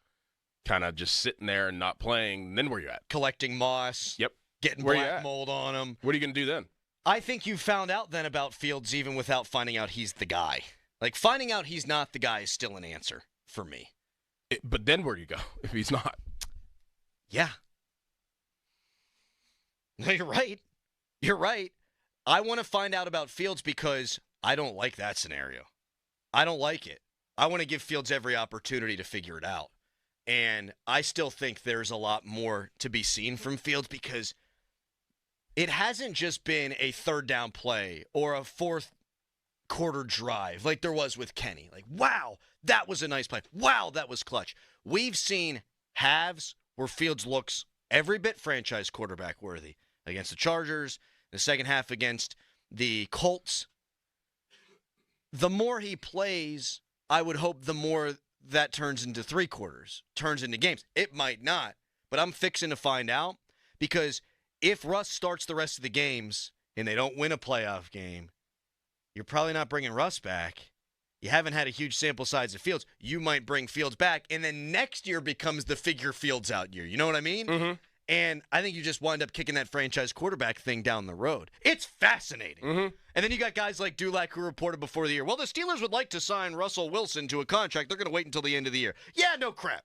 kind of just sitting there and not playing, then where you at? Collecting moss. Yep. Getting Where you black at? mold on him. What are you going to do then? I think you found out then about Fields even without finding out he's the guy. Like, finding out he's not the guy is still an answer for me. But then where do you go if he's not? Yeah. No, you're right. You're right. I want to find out about Fields because I don't like that scenario. I don't like it. I want to give Fields every opportunity to figure it out. And I still think there's a lot more to be seen from Fields because it hasn't just been a third down play or a fourth quarter drive like there was with Kenny. Like, wow, that was a nice play. Wow, that was clutch. We've seen halves where Fields looks every bit franchise quarterback worthy against the Chargers, the second half against the Colts. The more he plays, I would hope the more that turns into three quarters, turns into games. It might not, but I'm fixing to find out because if Russ starts the rest of the games and they don't win a playoff game, you're probably not bringing Russ back. You haven't had a huge sample size of Fields. You might bring Fields back, and then next year becomes the figure Fields out year. You know what I mean? Mm-hmm. And I think you just wind up kicking that franchise quarterback thing down the road. It's fascinating. Mm-hmm. And then you got guys like Dulac who reported before the year, well, the Steelers would like to sign Russell Wilson to a contract. They're going to wait until the end of the year. Yeah, no crap.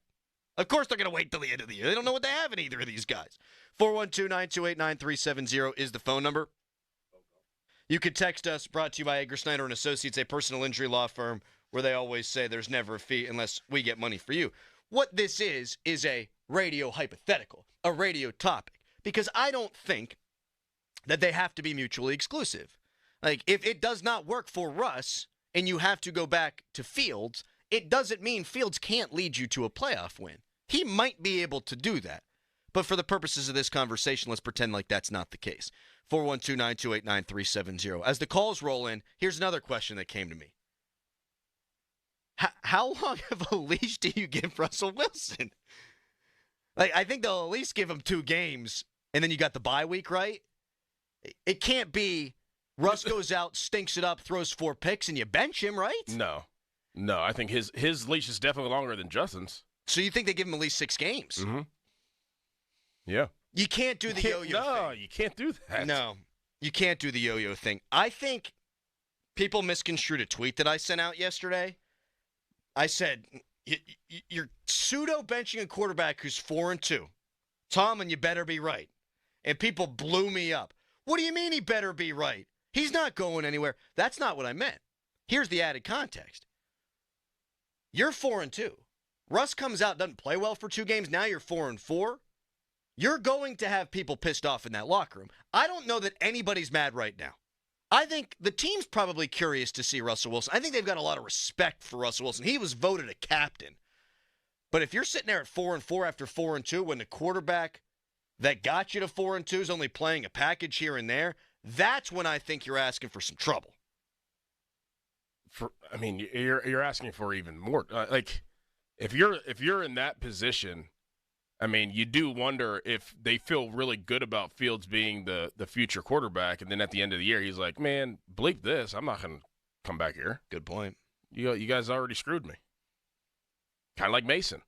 Of course they're going to wait until the end of the year. They don't know what they have in either of these guys. 412-928-9370 is the phone number. You could text us, brought to you by Edgar Snyder & Associates, a personal injury law firm where they always say there's never a fee unless we get money for you. What this is a radio hypothetical, a radio topic, because I don't think that they have to be mutually exclusive. Like, if it does not work for Russ and you have to go back to Fields, it doesn't mean Fields can't lead you to a playoff win. He might be able to do that. But for the purposes of this conversation, let's pretend like that's not the case. 412-928-9370. As the calls roll in, here's another question that came to me. How long of a leash do you give Russell Wilson? Like, I think they'll at least give him 2 games, and then you got the bye week, right? It can't be Russ goes out, stinks it up, throws 4 picks, and you bench him, right? No, I think his leash is definitely longer than Justin's. So you think they give him at least 6 games? Mm-hmm. Yeah. You can't do the yo-yo thing. No, you can't do that. No, you can't do the yo-yo thing. I think people misconstrued a tweet that I sent out yesterday. I said, you're pseudo-benching a quarterback who's 4-2. Tom, and you better be right. And people blew me up. What do you mean he better be right? He's not going anywhere. That's not what I meant. Here's the added context. You're 4-2. Russ comes out, doesn't play well for 2 games. Now you're 4-4. You're going to have people pissed off in that locker room. I don't know that anybody's mad right now. I think the team's probably curious to see Russell Wilson. I think they've got a lot of respect for Russell Wilson. He was voted a captain. But if you're sitting there at 4-4 after 4-2 when the quarterback that got you to 4-2 is only playing a package here and there, that's when I think you're asking for some trouble. You're asking for even more. Like, if you're in that position, I mean, you do wonder if they feel really good about Fields being the future quarterback, and then at the end of the year, he's like, man, bleep this. I'm not going to come back here. Good point. You guys already screwed me. Kind of like Mason.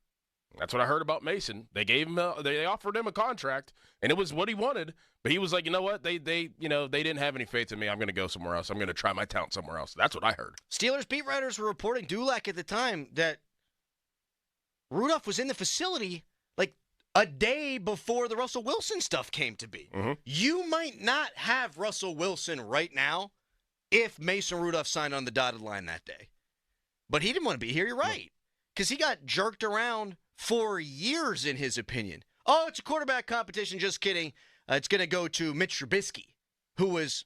That's what I heard about Mason. They gave him they offered him a contract, and it was what he wanted. But he was like, you know what? They didn't have any faith in me. I'm going to go somewhere else. I'm going to try my talent somewhere else. That's what I heard. Steelers beat writers were reporting, Dulac at the time, that Rudolph was in the facility like a day before the Russell Wilson stuff came to be. Mm-hmm. You might not have Russell Wilson right now if Mason Rudolph signed on the dotted line that day. But he didn't want to be here. You're right. Because he got jerked around for years, in his opinion. Oh, it's a quarterback competition. Just kidding. It's going to go to Mitch Trubisky, who was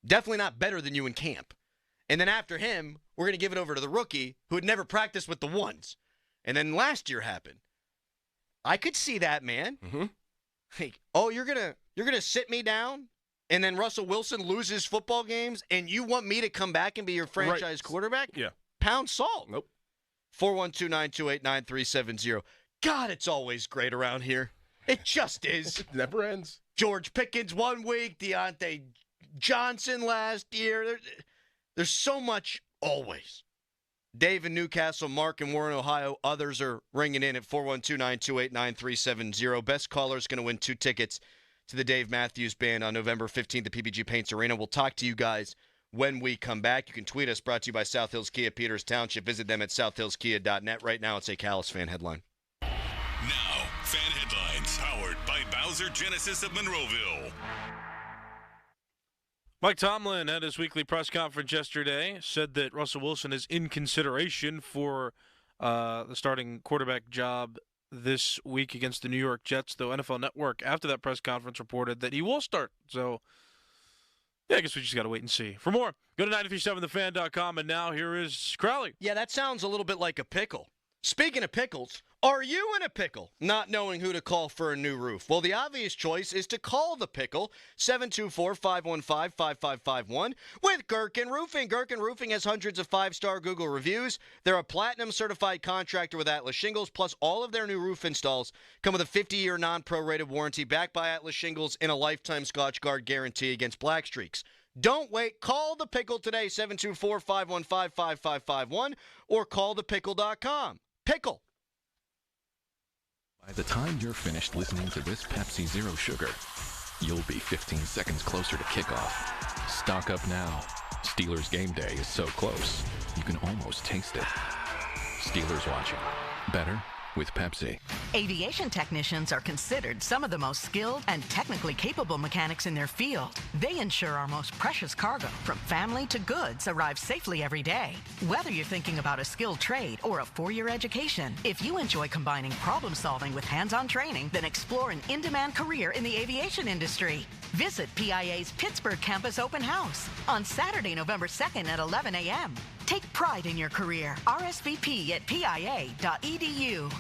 definitely not better than you in camp. And then after him, we're going to give it over to the rookie who had never practiced with the ones. And then last year happened. I could see that, man. Mm-hmm. Like, oh, you're gonna sit me down, and then Russell Wilson loses football games, and you want me to come back and be your franchise quarterback? Yeah. Pound salt. Nope. 412-928-9370. God, it's always great around here. It just is. It never ends. George Pickens one week, Deontay Johnson last year. There's so much always. Dave in Newcastle, Mark in Warren, Ohio. Others are ringing in at 412-928-9370. Best caller is going to win 2 tickets to the Dave Matthews Band on November 15th at PPG Paints Arena. We'll talk to you guys when we come back. You can tweet us, brought to you by South Hills Kia, Peters Township. Visit them at southhillskia.net. Right now, it's a Callis fan headline. Now, fan headlines powered by Bowser Genesis of Monroeville. Mike Tomlin had his weekly press conference yesterday, said that Russell Wilson is in consideration for the starting quarterback job this week against the New York Jets, though NFL Network, after that press conference, reported that he will start. So, yeah, I guess we just got to wait and see. For more, go to 937thefan.com, and now here is Crowley. Yeah, that sounds a little bit like a pickle. Speaking of pickles, are you in a pickle not knowing who to call for a new roof? Well, the obvious choice is to call the pickle, 724-515-5551, with Gherkin Roofing. Gherkin Roofing has hundreds of 5-star Google reviews. They're a platinum-certified contractor with Atlas Shingles, plus all of their new roof installs come with a 50-year non-prorated warranty backed by Atlas Shingles and a lifetime Scotch Guard guarantee against black streaks. Don't wait. Call the pickle today, 724-515-5551, or callthepickle.com. Pickle. By the time you're finished listening to this Pepsi Zero Sugar, you'll be 15 seconds closer to kickoff. Stock up now. Steelers game day is so close, you can almost taste it. Steelers watching. Better with Pepsi. Aviation technicians are considered some of the most skilled and technically capable mechanics in their field. They ensure our most precious cargo, from family to goods, arrives safely every day. Whether you're thinking about a skilled trade or a 4-year education, if you enjoy combining problem solving with hands-on training, then explore an in-demand career in the aviation industry. Visit PIA's Pittsburgh Campus Open House on Saturday, November 2nd at 11 a.m. Take pride in your career. RSVP at PIA.edu.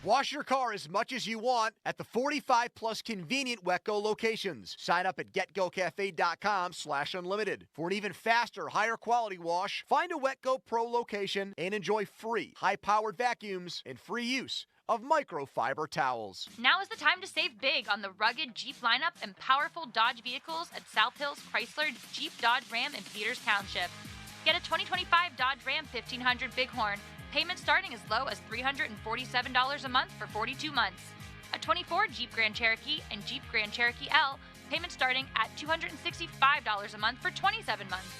Wash your car as much as you want at the 45-plus convenient Wetco locations. Sign up at getgocafe.com/unlimited. For an even faster, higher quality wash, find a Wetco Pro location and enjoy free, high-powered vacuums and free use of microfiber towels. Now is the time to save big on the rugged Jeep lineup and powerful Dodge vehicles at South Hills Chrysler, Jeep, Dodge, Ram, in Peters Township. Get a 2025 Dodge Ram 1500 Bighorn. Payment starting as low as $347 a month for 42 months. A 24 Jeep Grand Cherokee and Jeep Grand Cherokee L. Payment starting at $265 a month for 27 months.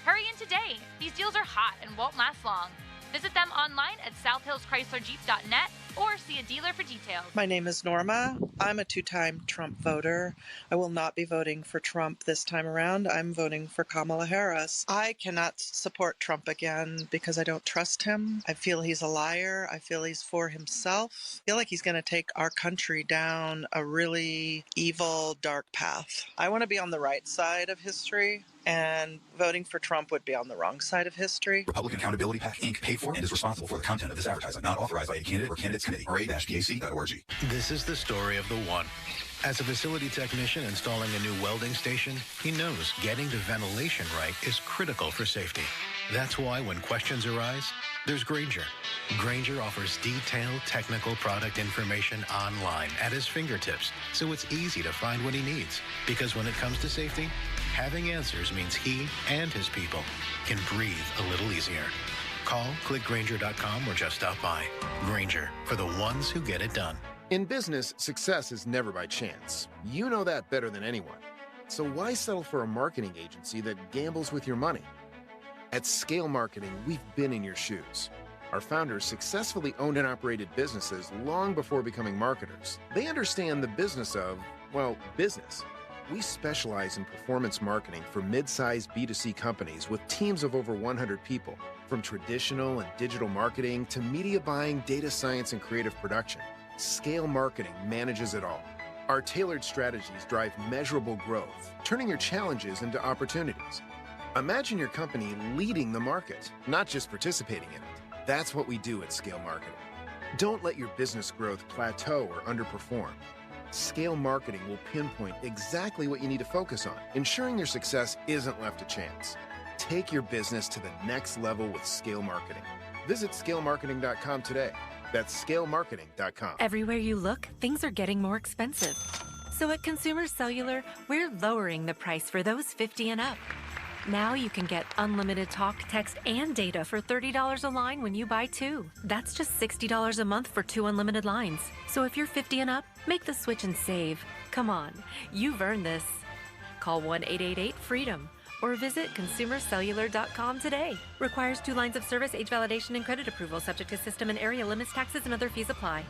Hurry in today. These deals are hot and won't last long. Visit them online at southhillschryslerjeep.net or see a dealer for details. My name is Norma. I'm a 2-time Trump voter. I will not be voting for Trump this time around. I'm voting for Kamala Harris. I cannot support Trump again because I don't trust him. I feel he's a liar. I feel he's for himself. I feel like he's going to take our country down a really evil, dark path. I want to be on the right side of history, and voting for Trump would be on the wrong side of history. Republican Accountability PAC, Inc. paid for and is responsible for the content of this advertisement, not authorized by a candidate or candidates committee, ra-pac.org. This is the story of the one. As a facility technician installing a new welding station, he knows getting the ventilation right is critical for safety. That's why when questions arise, there's Grainger. Grainger offers detailed technical product information online at his fingertips, so it's easy to find what he needs. Because when it comes to safety, having answers means he and his people can breathe a little easier. Call, click Grainger.com, or just stop by. Grainger, for the ones who get it done. In business, success is never by chance. You know that better than anyone. So why settle for a marketing agency that gambles with your money? At Scale Marketing, we've been in your shoes. Our founders successfully owned and operated businesses long before becoming marketers. They understand the business of, well, business. We specialize in performance marketing for mid-sized B2C companies with teams of over 100 people, from traditional and digital marketing to media buying, data science, and creative production. Scale Marketing manages it all. Our tailored strategies drive measurable growth, turning your challenges into opportunities. Imagine your company leading the market, not just participating in it. That's what we do at Scale Marketing. Don't let your business growth plateau or underperform. Scale Marketing will pinpoint exactly what you need to focus on, ensuring your success isn't left to chance. Take your business to the next level with Scale Marketing. Visit scalemarketing.com today. That's scalemarketing.com. Everywhere you look, things are getting more expensive. So at Consumer Cellular, we're lowering the price for those 50 and up. Now you can get unlimited talk, text, and data for $30 a line when you buy 2. That's just $60 a month for 2 unlimited lines. So if you're 50 and up, make the switch and save. Come on, you've earned this. Call 1-888-FREEDOM or visit consumercellular.com today. Requires 2 lines of service, age validation, and credit approval, subject to system and area limits, taxes, and other fees apply.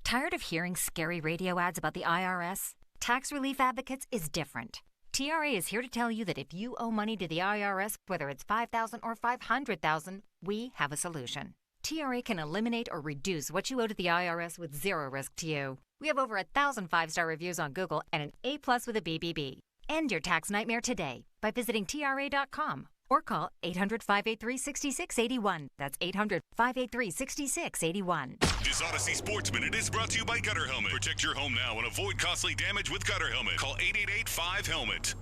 Tired of hearing scary radio ads about the IRS? Tax Relief Advocates is different. TRA is here to tell you that if you owe money to the IRS, whether it's $5,000 or $500,000, we have a solution. TRA can eliminate or reduce what you owe to the IRS with zero risk to you. We have over 1,000 5-star reviews on Google and an A+ with a BBB. End your tax nightmare today by visiting TRA.com or call 800-583-6681. That's 800-583-6681. This Odyssey Sports Minute is brought to you by Gutter Helmet. Protect your home now and avoid costly damage with Gutter Helmet. Call 888-5-HELMET.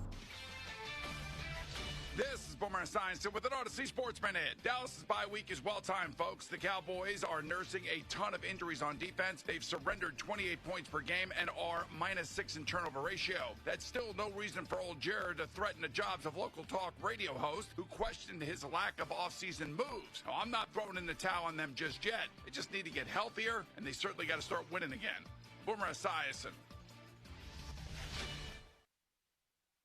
This is Boomer Esiason with an Odyssey Sports Minute. Dallas's bye week is well timed, folks. The Cowboys are nursing a ton of injuries on defense. They've surrendered 28 points per game and are -6 in turnover ratio. That's still no reason for old Jared to threaten the jobs of local talk radio host who questioned his lack of offseason moves. Now, I'm not throwing in the towel on them just yet. They just need to get healthier, and they certainly got to start winning again. Boomer Esiason.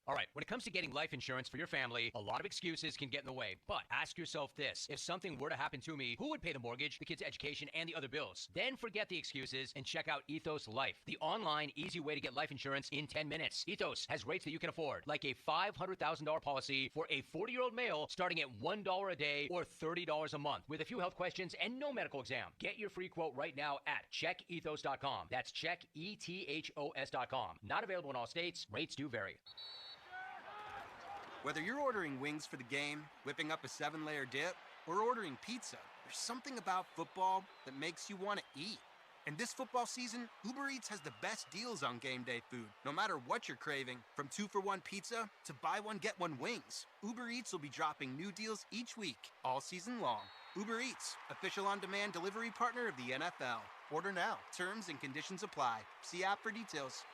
All right, when it comes to getting life insurance for your family, a lot of excuses can get in the way. But ask yourself this. If something were to happen to me, who would pay the mortgage, the kids' education, and the other bills? Then forget the excuses and check out Ethos Life, the online, easy way to get life insurance in 10 minutes. Ethos has rates that you can afford, like a $500,000 policy for a 40-year-old male starting at $1 a day or $30 a month with a few health questions and no medical exam. Get your free quote right now at checkethos.com. That's checkethos.com. Not available in all states. Rates do vary. Whether you're ordering wings for the game, whipping up a 7-layer dip, or ordering pizza, there's something about football that makes you want to eat. And this football season, Uber Eats has the best deals on game day food. No matter what you're craving, from 2-for-1 pizza to buy one, get one wings, Uber Eats will be dropping new deals each week, all season long. Uber Eats, official on-demand delivery partner of the NFL. Order now. Terms and conditions apply. See app for details.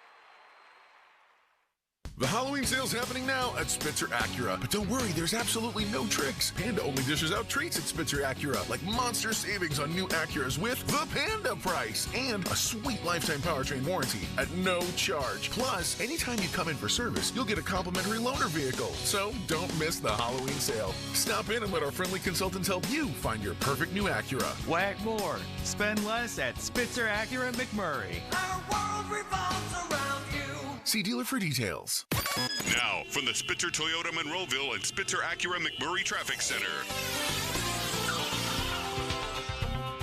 The Halloween sale's happening now at Spitzer Acura. But don't worry, there's absolutely no tricks. Panda only dishes out treats at Spitzer Acura, like monster savings on new Acuras with the Panda price and a sweet lifetime powertrain warranty at no charge. Plus, anytime you come in for service, you'll get a complimentary loaner vehicle. So don't miss the Halloween sale. Stop in and let our friendly consultants help you find your perfect new Acura. Whack more. Spend less at Spitzer Acura McMurray. Our world revolves around you. See dealer for details. Now, from the Spitzer Toyota Monroeville and Spitzer Acura McMurray Traffic Center.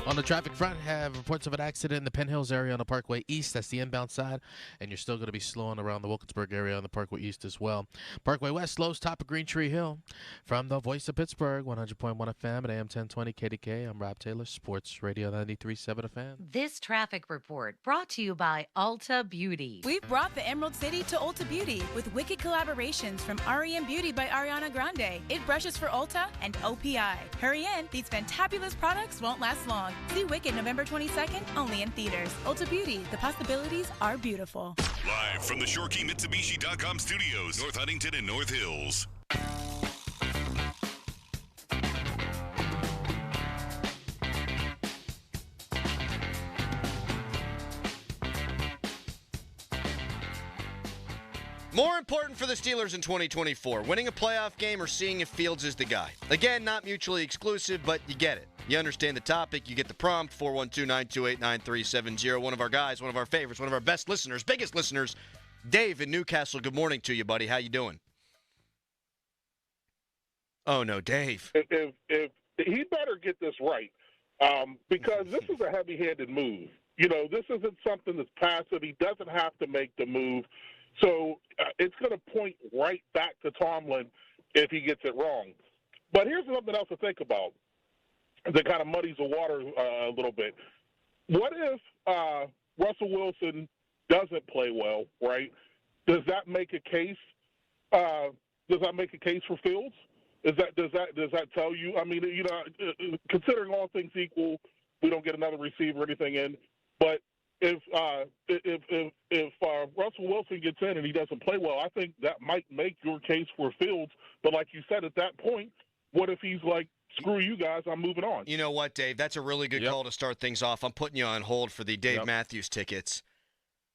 On the traffic front, have reports of an accident in the Penn Hills area on the Parkway East. That's the inbound side. And you're still going to be slowing around the Wilkinsburg area on the Parkway East as well. Parkway West slows top of Green Tree Hill. From the Voice of Pittsburgh, 100.1 FM at AM 1020 KDK. I'm Rob Taylor, Sports Radio 93.7 FM. This traffic report brought to you by Ulta Beauty. We've brought the Emerald City to Ulta Beauty with wicked collaborations from REM Beauty by Ariana Grande. It brushes for Ulta and OPI. Hurry in, these fantabulous products won't last long. See Wicked November 22nd, only in theaters. Ulta Beauty, the possibilities are beautiful. Live from the ShoreKeyMitsubishi.com studios, North Huntington and North Hills. More important for the Steelers in 2024, winning a playoff game or seeing if Fields is the guy. Again, not mutually exclusive, but you get it. You understand the topic. You get the prompt, 412-928-9370. One of our guys, one of our favorites, one of our best listeners, biggest listeners, Dave in Newcastle. Good morning to you, buddy. How you doing? Oh, no, Dave. If he better get this right, because this is a heavy-handed move. You know, this isn't something that's passive. He doesn't have to make the move. So it's going to point right back to Tomlin if he gets it wrong. But here's something else to think about that kind of muddies the water a little bit. What if Russell Wilson doesn't play well, right? Does that make a case? Does that make a case for Fields? Does that tell you? I mean, you know, considering all things equal, we don't get another receiver or anything in. But if Russell Wilson gets in and he doesn't play well, I think that might make your case for Fields. But like you said, at that point, what if he's like, screw you guys, I'm moving on? You know what, Dave? That's a really good call to start things off. I'm putting you on hold for the Dave Matthews tickets.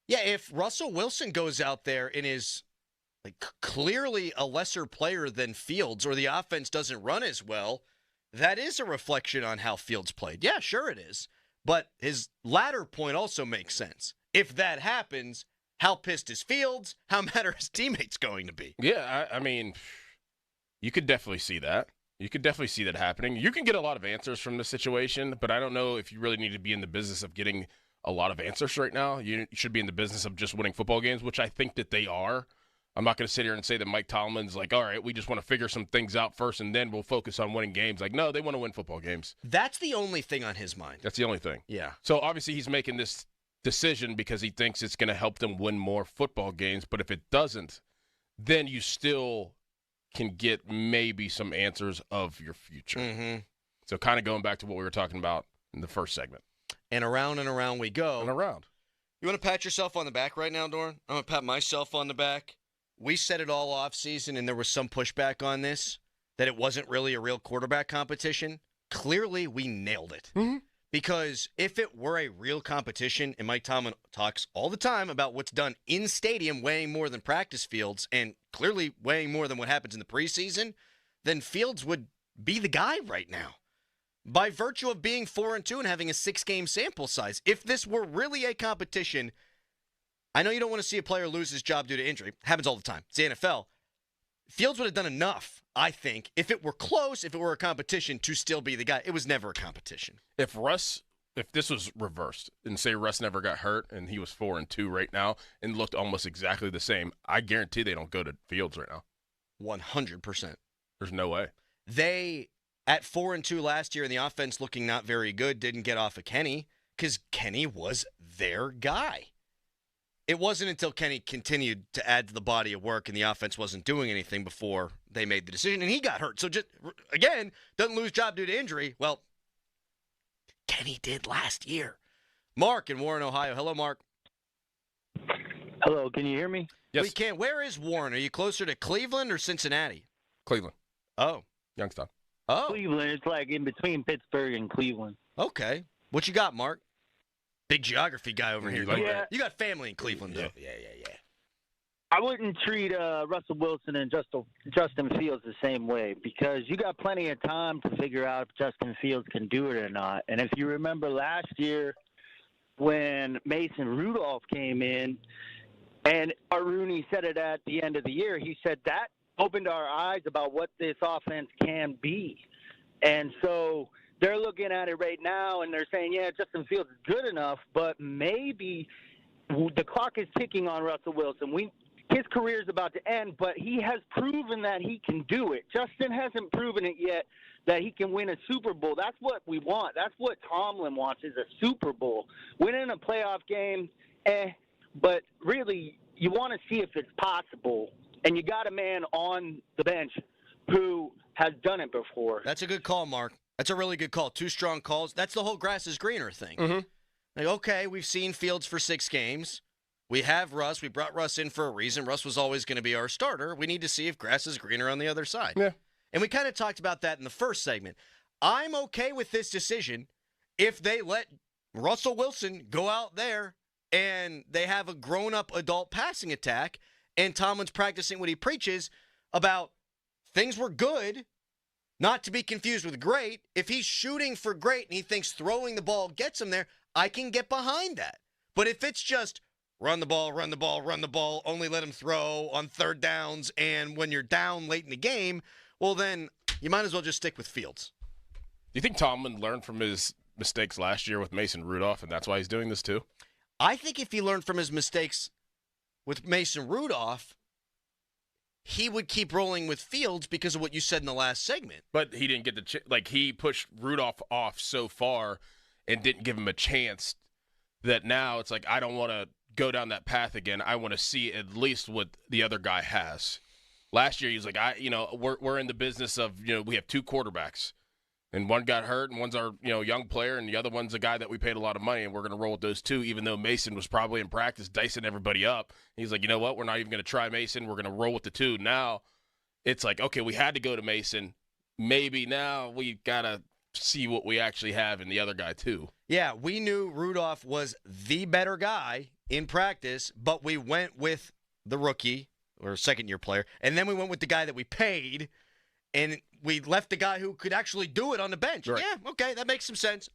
Yeah, if Russell Wilson goes out there and is clearly a lesser player than Fields, or the offense doesn't run as well, that is a reflection on how Fields played. Yeah, sure it is. But his latter point also makes sense. If that happens, how pissed is Fields? How mad are his teammates going to be? Yeah, I mean, you could definitely see that. You could definitely see that happening. You can get a lot of answers from the situation, but I don't know if you really need to be in the business of getting a lot of answers right now. You should be in the business of just winning football games, which I think that they are. I'm not going to sit here and say that Mike Tomlin's like, all right, we just want to figure some things out first, and then we'll focus on winning games. Like, no, they want to win football games. That's the only thing on his mind. That's the only thing. Yeah. So, obviously, he's making this decision because he thinks it's going to help them win more football games. But if it doesn't, then you still can get maybe some answers of your future. Mm-hmm. So, kind of going back to what we were talking about in the first segment. And around we go. And around. You want to pat yourself on the back right now, Doran? I'm going to pat myself on the back. We said it all off season, and there was some pushback on this, that it wasn't really a real quarterback competition. Clearly, we nailed it. Mm-hmm. Because if it were a real competition, and Mike Tomlin talks all the time about what's done in stadium weighing more than practice fields, and clearly weighing more than what happens in the preseason, then Fields would be the guy right now. By virtue of being 4-2 and having a 6-game sample size. If this were really a competition, I know you don't want to see a player lose his job due to injury. Happens all the time. It's the NFL. Fields would have done enough, I think, if it were close, if it were a competition, to still be the guy. It was never a competition. If this was reversed, and say Russ never got hurt and he was 4-2 right now and looked almost exactly the same, I guarantee they don't go to Fields right now. 100%. There's no way. They, at 4-2 last year, and the offense looking not very good, didn't get off of Kenny because Kenny was their guy. It wasn't until Kenny continued to add to the body of work and the offense wasn't doing anything before they made the decision, and he got hurt. So, just again, doesn't lose job due to injury. Well, Kenny did last year. Mark in Warren, Ohio. Hello, Mark. Hello, can you hear me? Yes. We can. Where is Warren? Are you closer to Cleveland or Cincinnati? Cleveland. Oh. Youngstown. Oh. Cleveland. It's like in between Pittsburgh and Cleveland. Okay. What you got, Mark? Big geography guy over here. Yeah. You got family in Cleveland, though. Yeah. I wouldn't treat Russell Wilson and Justin Fields the same way because you got plenty of time to figure out if Justin Fields can do it or not. And if you remember last year when Mason Rudolph came in and Rooney said it at the end of the year, he said that opened our eyes about what this offense can be. And so they're looking at it right now, and they're saying, yeah, Justin Fields is good enough, but maybe the clock is ticking on Russell Wilson. His career is about to end, but he has proven that he can do it. Justin hasn't proven it yet that he can win a Super Bowl. That's what we want. That's what Tomlin wants is a Super Bowl. Winning a playoff game, but really you want to see if it's possible, and you got a man on the bench who has done it before. That's a good call, Mark. That's a really good call. 2 strong calls. That's the whole grass is greener thing. Mm-hmm. Like, okay, we've seen Fields for 6 games. We have Russ. We brought Russ in for a reason. Russ was always going to be our starter. We need to see if grass is greener on the other side. Yeah. And we kind of talked about that in the first segment. I'm okay with this decision if they let Russell Wilson go out there and they have a grown-up adult passing attack and Tomlin's practicing what he preaches about things were good, not to be confused with great. If he's shooting for great and he thinks throwing the ball gets him there, I can get behind that. But if it's just run the ball, only let him throw on 3rd downs, and when you're down late in the game, well, then you might as well just stick with Fields. Do you think Tomlin learned from his mistakes last year with Mason Rudolph, and that's why he's doing this too? I think if he learned from his mistakes with Mason Rudolph, he would keep rolling with Fields because of what you said in the last segment. But he didn't get the he pushed Rudolph off so far and didn't give him a chance that now it's like, I don't want to go down that path again. I want to see at least what the other guy has. Last year, he was like, we're in the business of, we have 2 quarterbacks. And one got hurt, and one's our young player, and the other one's a guy that we paid a lot of money, and we're going to roll with those two, even though Mason was probably in practice dicing everybody up. He's like, you know what? We're not even going to try Mason. We're going to roll with the two. Now it's like, okay, we had to go to Mason. Maybe now we got to see what we actually have in the other guy, too. Yeah, we knew Rudolph was the better guy in practice, but we went with the rookie or second-year player, and then we went with the guy that we paid, and we left the guy who could actually do it on the bench. Right. Yeah, okay, that makes some sense.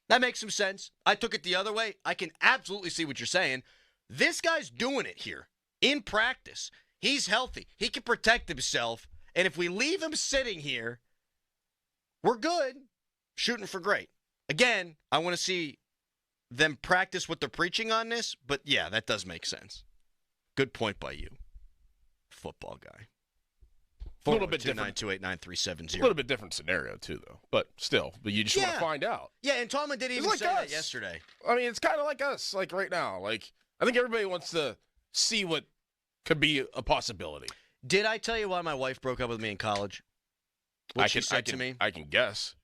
That makes some sense. I took it the other way. I can absolutely see what you're saying. This guy's doing it here in practice. He's healthy. He can protect himself, and if we leave him sitting here, we're good, shooting for great. Again, I want to see them practice what they're preaching on this, but yeah, that does make sense. Good point by you, football guy. A little bit different. 928-9370. A little bit different scenario, too, though. But still, you just want to find out. Yeah, and Tomlin did even say that yesterday. I mean, it's kind of like us, like right now. Like, I think everybody wants to see what could be a possibility. Did I tell you why my wife broke up with me in college? What she said to me? I can guess,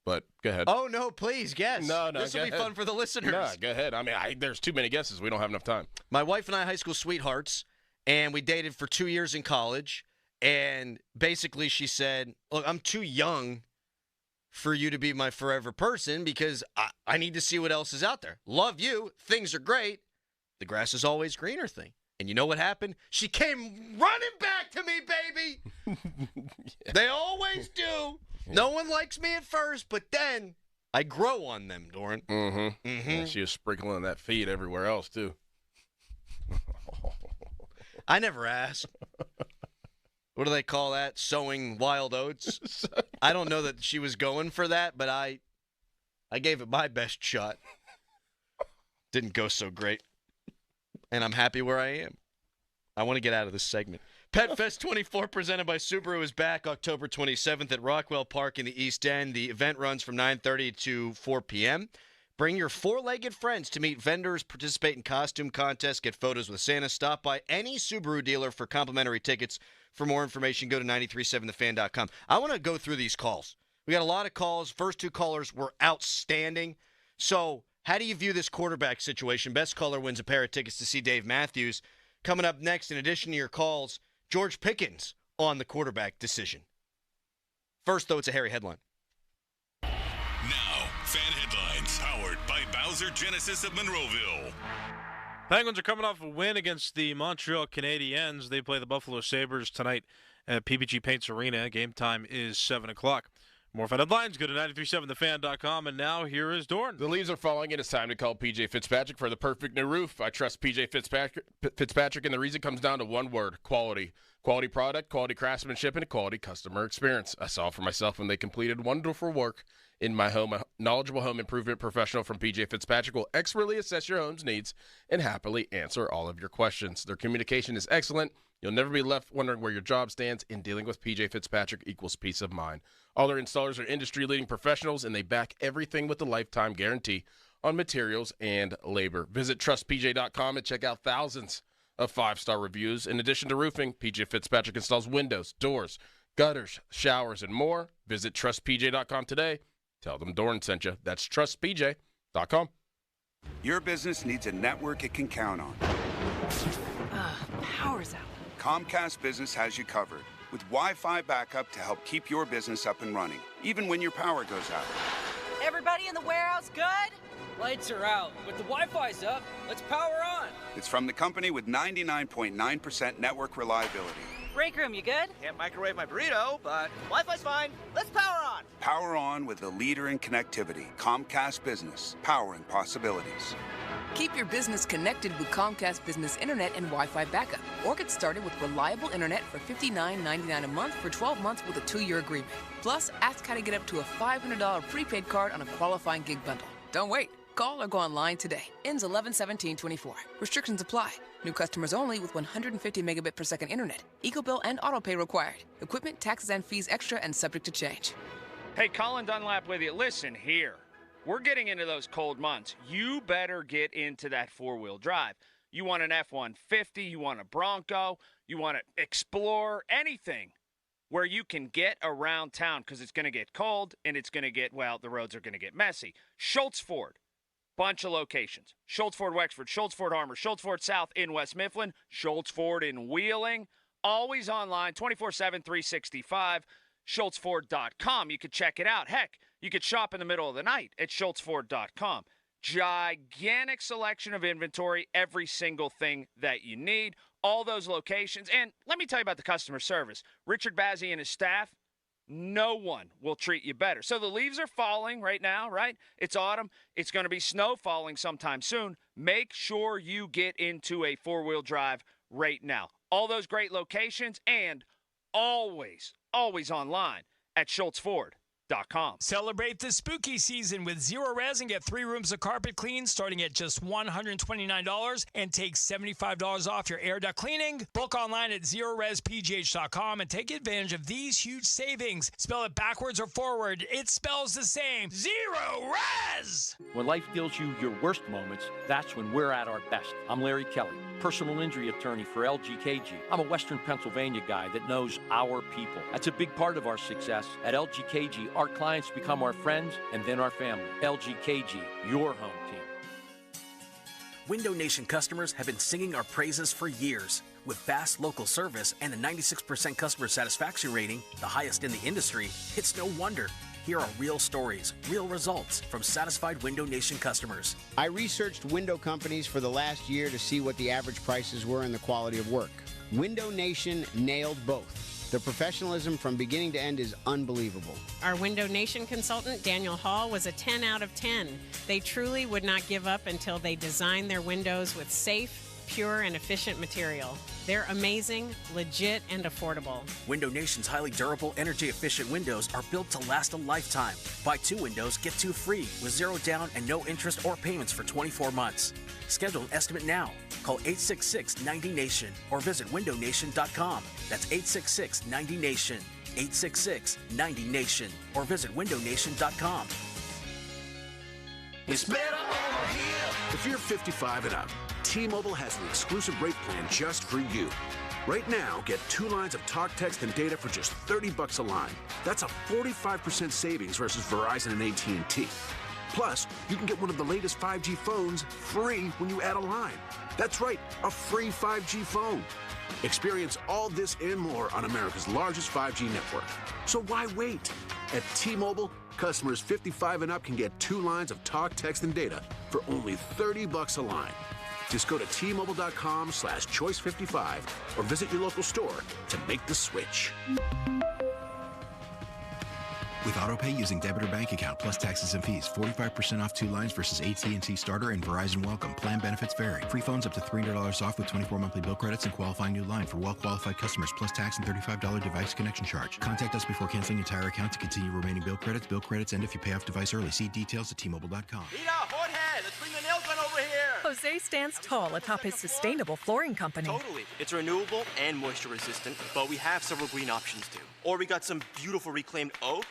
but go ahead. Oh, no, please, guess. No, this will be fun for the listeners. No, go ahead. I mean, there's too many guesses. We don't have enough time. My wife and I, high school sweethearts, and we dated for 2 years in college. And basically she said, look, I'm too young for you to be my forever person because I need to see what else is out there. Love you. Things are great. The grass is always greener thing. And you know what happened? She came running back to me, baby. Yeah. They always do. Yeah. No one likes me at first, but then I grow on them, Doran. Mm-hmm. Yeah, she was sprinkling that feed everywhere else, too. I never asked. What do they call that? Sowing wild oats? I don't know that she was going for that, but I gave it my best shot. Didn't go so great. And I'm happy where I am. I want to get out of this segment. Pet Fest 24 presented by Subaru is back October 27th at Rockwell Park in the East End. The event runs from 9:30 to 4 p.m. Bring your four-legged friends to meet vendors, participate in costume contests, get photos with Santa. Stop by any Subaru dealer for complimentary tickets. For more information, go to 937thefan.com. I want to go through these calls. We got a lot of calls. First two callers were outstanding. So how do you view this quarterback situation? Best caller wins a pair of tickets to see Dave Matthews. Coming up next, in addition to your calls, George Pickens on the quarterback decision. First, though, it's a hairy headline. Now, fan headlines powered by Bowser Genesis of Monroeville. Penguins are coming off a win against the Montreal Canadiens. They play the Buffalo Sabres tonight at PPG Paints Arena. Game time is 7 o'clock. More fan headlines, go to 937thefan.com, and now here is Dorn. The leaves are falling, and it's time to call PJ Fitzpatrick for the perfect new roof. I trust PJ Fitzpatrick, and the reason comes down to one word: quality. Quality product, quality craftsmanship, and a quality customer experience. I saw it for myself when they completed wonderful work in my home. A knowledgeable home improvement professional from PJ Fitzpatrick will expertly assess your home's needs and happily answer all of your questions. Their communication is excellent. You'll never be left wondering where your job stands, and dealing with PJ Fitzpatrick equals peace of mind. All their installers are industry-leading professionals, and they back everything with a lifetime guarantee on materials and labor. Visit trustpj.com and check out thousands of 5-star reviews. In addition to roofing, PJ Fitzpatrick installs windows, doors, gutters, showers, and more. Visit trustpj.com today. Tell them Dorn sent you. That's trustpj.com. Your business needs a network it can count on. Power's out. Comcast Business has you covered with Wi-Fi backup to help keep your business up and running, even when your power goes out. Everybody in the warehouse good? Lights are out, but the Wi-Fi's up. Let's power on. It's from the company with 99.9% network reliability. Break room, you good? Can't microwave my burrito, but Wi-Fi's fine. Let's power on. Power on with the leader in connectivity, Comcast Business, powering possibilities. Keep your business connected with Comcast Business Internet and Wi-Fi backup, or get started with reliable internet for $59.99 a month for 12 months with a 2-year agreement. Plus, ask how to get up to a $500 prepaid card on a qualifying gig bundle. Don't wait. Call or go online today. Ends 11/17/24. Restrictions apply. New customers only with 150 megabit per second internet. EcoBill and autopay required. Equipment, taxes, and fees extra and subject to change. Hey, Colin Dunlap with you. Listen here. We're getting into those cold months. You better get into that four-wheel drive. You want an F-150, you want a Bronco, you want to explore anything. where you can get around town because it's going to get cold and it's going to get, well, the roads are going to get messy. Schultz Ford, bunch of locations. Schultz Ford Wexford, Schultz Ford Harmer, Schultz Ford South in West Mifflin, Schultz Ford in Wheeling. Always online, 24/7, 365, schultzford.com. You could check it out. Heck, you could shop in the middle of the night at schultzford.com. Gigantic selection of inventory, every single thing that you need, all those locations. And let me tell you about the customer service. Richard Bazzi and his staff, no one will treat you better. So the leaves are falling right now, right? It's autumn. It's going to be snow falling sometime soon. Make sure you get into a four-wheel drive right now. All those great locations and always online at schultzford.com. Celebrate the spooky season with Zero Res and get 3 rooms of carpet clean starting at just $129 and take $75 off your air duct cleaning. Book online at ZeroResPGH.com and take advantage of these huge savings. Spell it backwards or forward, it spells the same. Zero Res! When life deals you your worst moments, that's when we're at our best. I'm Larry Kelly, personal injury attorney for LGKG. I'm a Western Pennsylvania guy that knows our people. That's a big part of our success. At LGKG, our clients become our friends and then our family. LGKG, your home team. Window Nation customers have been singing our praises for years. With fast local service and a 96% customer satisfaction rating, the highest in the industry, it's no wonder. Here are real stories, real results from satisfied Window Nation customers. I researched window companies for the last year to see what the average prices were and the quality of work. Window Nation nailed both. The professionalism from beginning to end is unbelievable. Our Window Nation consultant, Daniel Hall, was a 10 out of 10. They truly would not give up until they designed their windows with safe, pure, and efficient material. They're amazing, legit, and affordable. Window Nation's highly durable, energy-efficient windows are built to last a lifetime. Buy 2 windows, get 2 free with 0 down and no interest or payments for 24 months. Schedule an estimate now. Call 866-90-NATION or visit windownation.com. That's 866-90-NATION. 866-90-NATION or visit windownation.com. It's better over here. If you're 55 and up, T-Mobile has an exclusive rate plan just for you. Right now, get 2 lines of talk, text, and data for just $30 a line. That's a 45% savings versus Verizon and AT&T. Plus, you can get one of the latest 5G phones free when you add a line. That's right, a free 5G phone. Experience all this and more on America's largest 5G network. So why wait? At T-Mobile, customers 55 and up can get 2 lines of talk, text, and data for only $30 a line. Just go to T-Mobile.com/choice55 or visit your local store to make the switch. With AutoPay using debit or bank account plus taxes and fees, 45% off 2 lines versus AT&T Starter and Verizon Welcome. Plan benefits vary. Free phones up to $300 off with 24 monthly bill credits and qualifying new line for well-qualified customers plus tax and $35 device connection charge. Contact us before canceling entire account to continue remaining bill credits. Bill credits end if you pay off device early. See details at T-Mobile.com. Rita, hot head. Let's bring the nail gun over here. Jose stands tall atop his sustainable flooring company. Totally. It's renewable and moisture resistant, but we have several green options too. Or we got some beautiful reclaimed oak.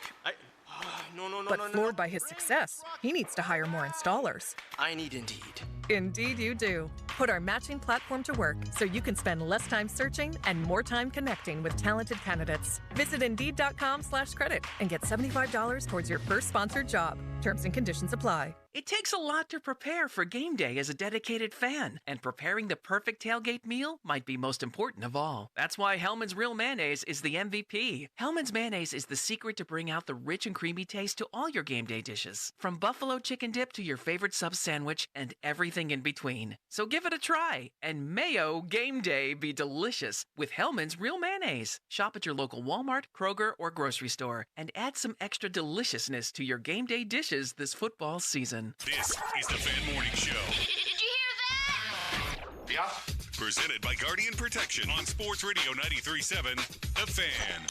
But floored by his success, he needs to hire more installers. I need Indeed. Indeed you do. Put our matching platform to work so you can spend less time searching and more time connecting with talented candidates. Visit Indeed.com/credit and get $75 towards your first sponsored job. Terms and conditions apply. It takes a lot to prepare for game day as a dedicated fan, and preparing the perfect tailgate meal might be most important of all. That's why Hellman's Real Mayonnaise is the MVP. Hellman's Mayonnaise is the secret to bring out the rich and creamy taste to all your game day dishes, from buffalo chicken dip to your favorite sub sandwich and everything in between. So give it a try, and mayo game day be delicious with Hellman's Real Mayonnaise. Shop at your local Walmart, Kroger, or grocery store, and add some extra deliciousness to your game day dishes this football season. This is the Fan Morning Show. Did you hear that? Yeah. Presented by Guardian Protection on Sports Radio 93.7, The Fan.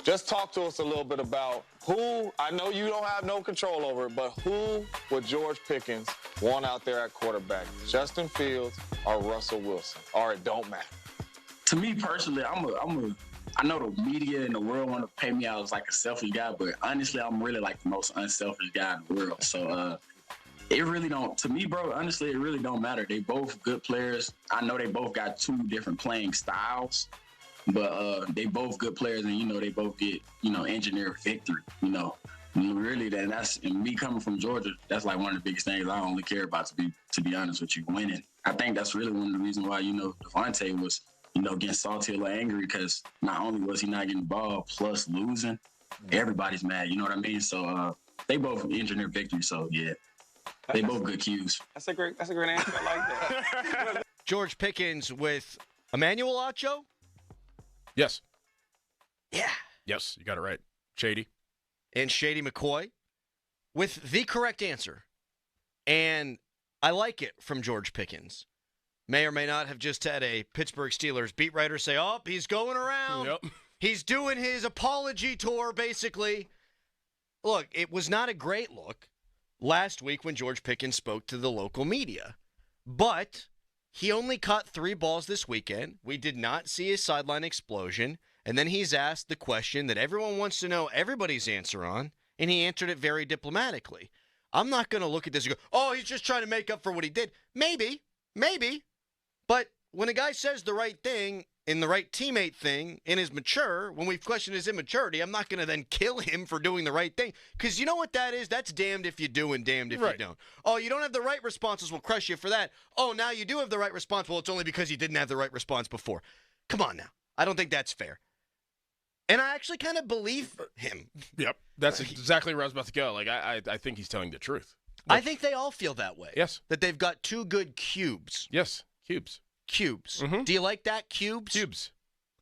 Just talk to us a little bit about who, I know you don't have no control over it, but who would George Pickens want out there at quarterback? Justin Fields or Russell Wilson? Or it don't matter? To me personally, I know the media and the world want to pay me out as like a selfish guy, but honestly, I'm really like the most unselfish guy in the world. So It really don't. To me, bro, honestly, it really don't matter. They both good players. I know they both got two different playing styles, but they both good players, and, they both get, engineer victory, Really, that's and me coming from Georgia. That's like one of the biggest things I only care about. To be honest with you, winning. I think that's really one of the reasons why Devontae was getting salty or angry, because not only was he not getting the ball, plus losing, everybody's mad. You know what I mean? So they both engineer victory. So yeah, they both good cues. That's a great answer. I like that. George Pickens with Emmanuel Acho. Yes. Yeah. Yes, you got it right. Shady. And Shady McCoy with the correct answer. And I like it from George Pickens. May or may not have just had a Pittsburgh Steelers beat writer say, he's going around. Yep. He's doing his apology tour, basically. Look, it was not a great look last week when George Pickens spoke to the local media. But he only caught 3 balls this weekend. We did not see a sideline explosion. And then he's asked the question that everyone wants to know everybody's answer on, and he answered it very diplomatically. I'm not going to look at this and go, he's just trying to make up for what he did. Maybe. But when a guy says the right thing and the right teammate thing and is mature, when we question his immaturity, I'm not going to then kill him for doing the right thing. Because you know what that is? That's damned if you do and damned if you don't. Oh, you don't have the right responses, we'll crush you for that. Oh, now you do have the right response. Well, it's only because you didn't have the right response before. Come on now. I don't think that's fair. And I actually kind of believe him. Yep. That's exactly where I was about to go. Like, I think he's telling the truth. I think they all feel that way. Yes. That they've got 2 good cubes. Yes. Cubes. Mm-hmm. Do you like that? Cubes? Cubes.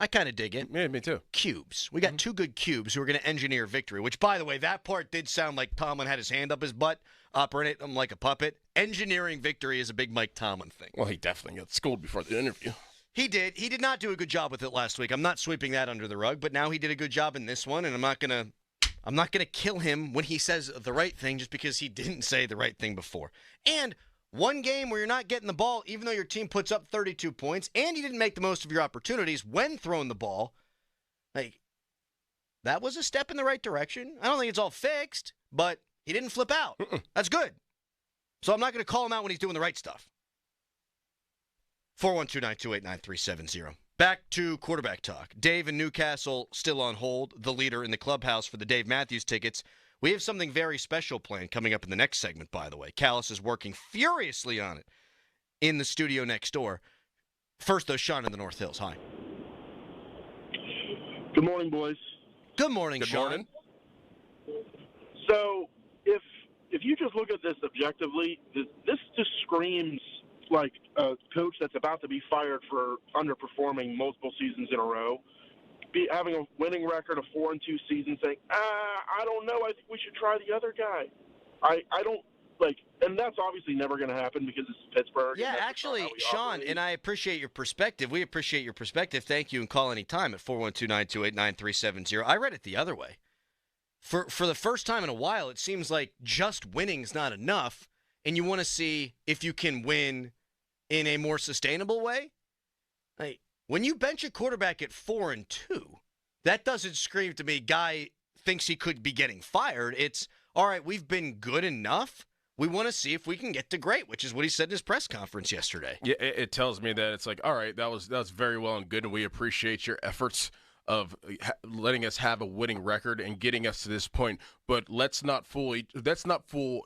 I kind of dig it. Yeah, me too. Cubes. We got 2 good cubes who are going to engineer victory, which, by the way, that part did sound like Tomlin had his hand up his butt, operating him like a puppet. Engineering victory is a big Mike Tomlin thing. Well, he definitely got schooled before the interview. He did. He did not do a good job with it last week. I'm not sweeping that under the rug, but now he did a good job in this one, and I'm not gonna kill him when he says the right thing just because he didn't say the right thing before. And one game where you're not getting the ball, even though your team puts up 32 points, and you didn't make the most of your opportunities when throwing the ball, like, that was a step in the right direction. I don't think it's all fixed, but he didn't flip out. That's good. So I'm not going to call him out when he's doing the right stuff. 412-928-9370. Back to quarterback talk. Dave in Newcastle still on hold, the leader in the clubhouse for the Dave Matthews tickets. We have something very special planned coming up in the next segment, by the way. Callis is working furiously on it in the studio next door. First, though, Sean in the North Hills. Hi. Good morning, boys. Good morning, Sean. Morning. So, if you just look at this objectively, this just screams like a coach that's about to be fired for underperforming multiple seasons in a row, having a winning record of 4-2 seasons, saying, I don't know, I think we should try the other guy. I don't, like, and that's obviously never going to happen because it's Pittsburgh. Yeah, actually, Sean, and I appreciate your perspective. We appreciate your perspective. Thank you, and call anytime at 412-928-9370. I read it the other way. For the first time in a while, it seems like just winning's not enough, and you want to see if you can win in a more sustainable way. Like, when you bench a quarterback at 4-2, that doesn't scream to me, guy thinks he could be getting fired. It's, all right, we've been good enough. We want to see if we can get to great, which is what he said in his press conference yesterday. Yeah, it tells me that it's like, all right, that was very well and good, and we appreciate your efforts of letting us have a winning record and getting us to this point. But let's not fool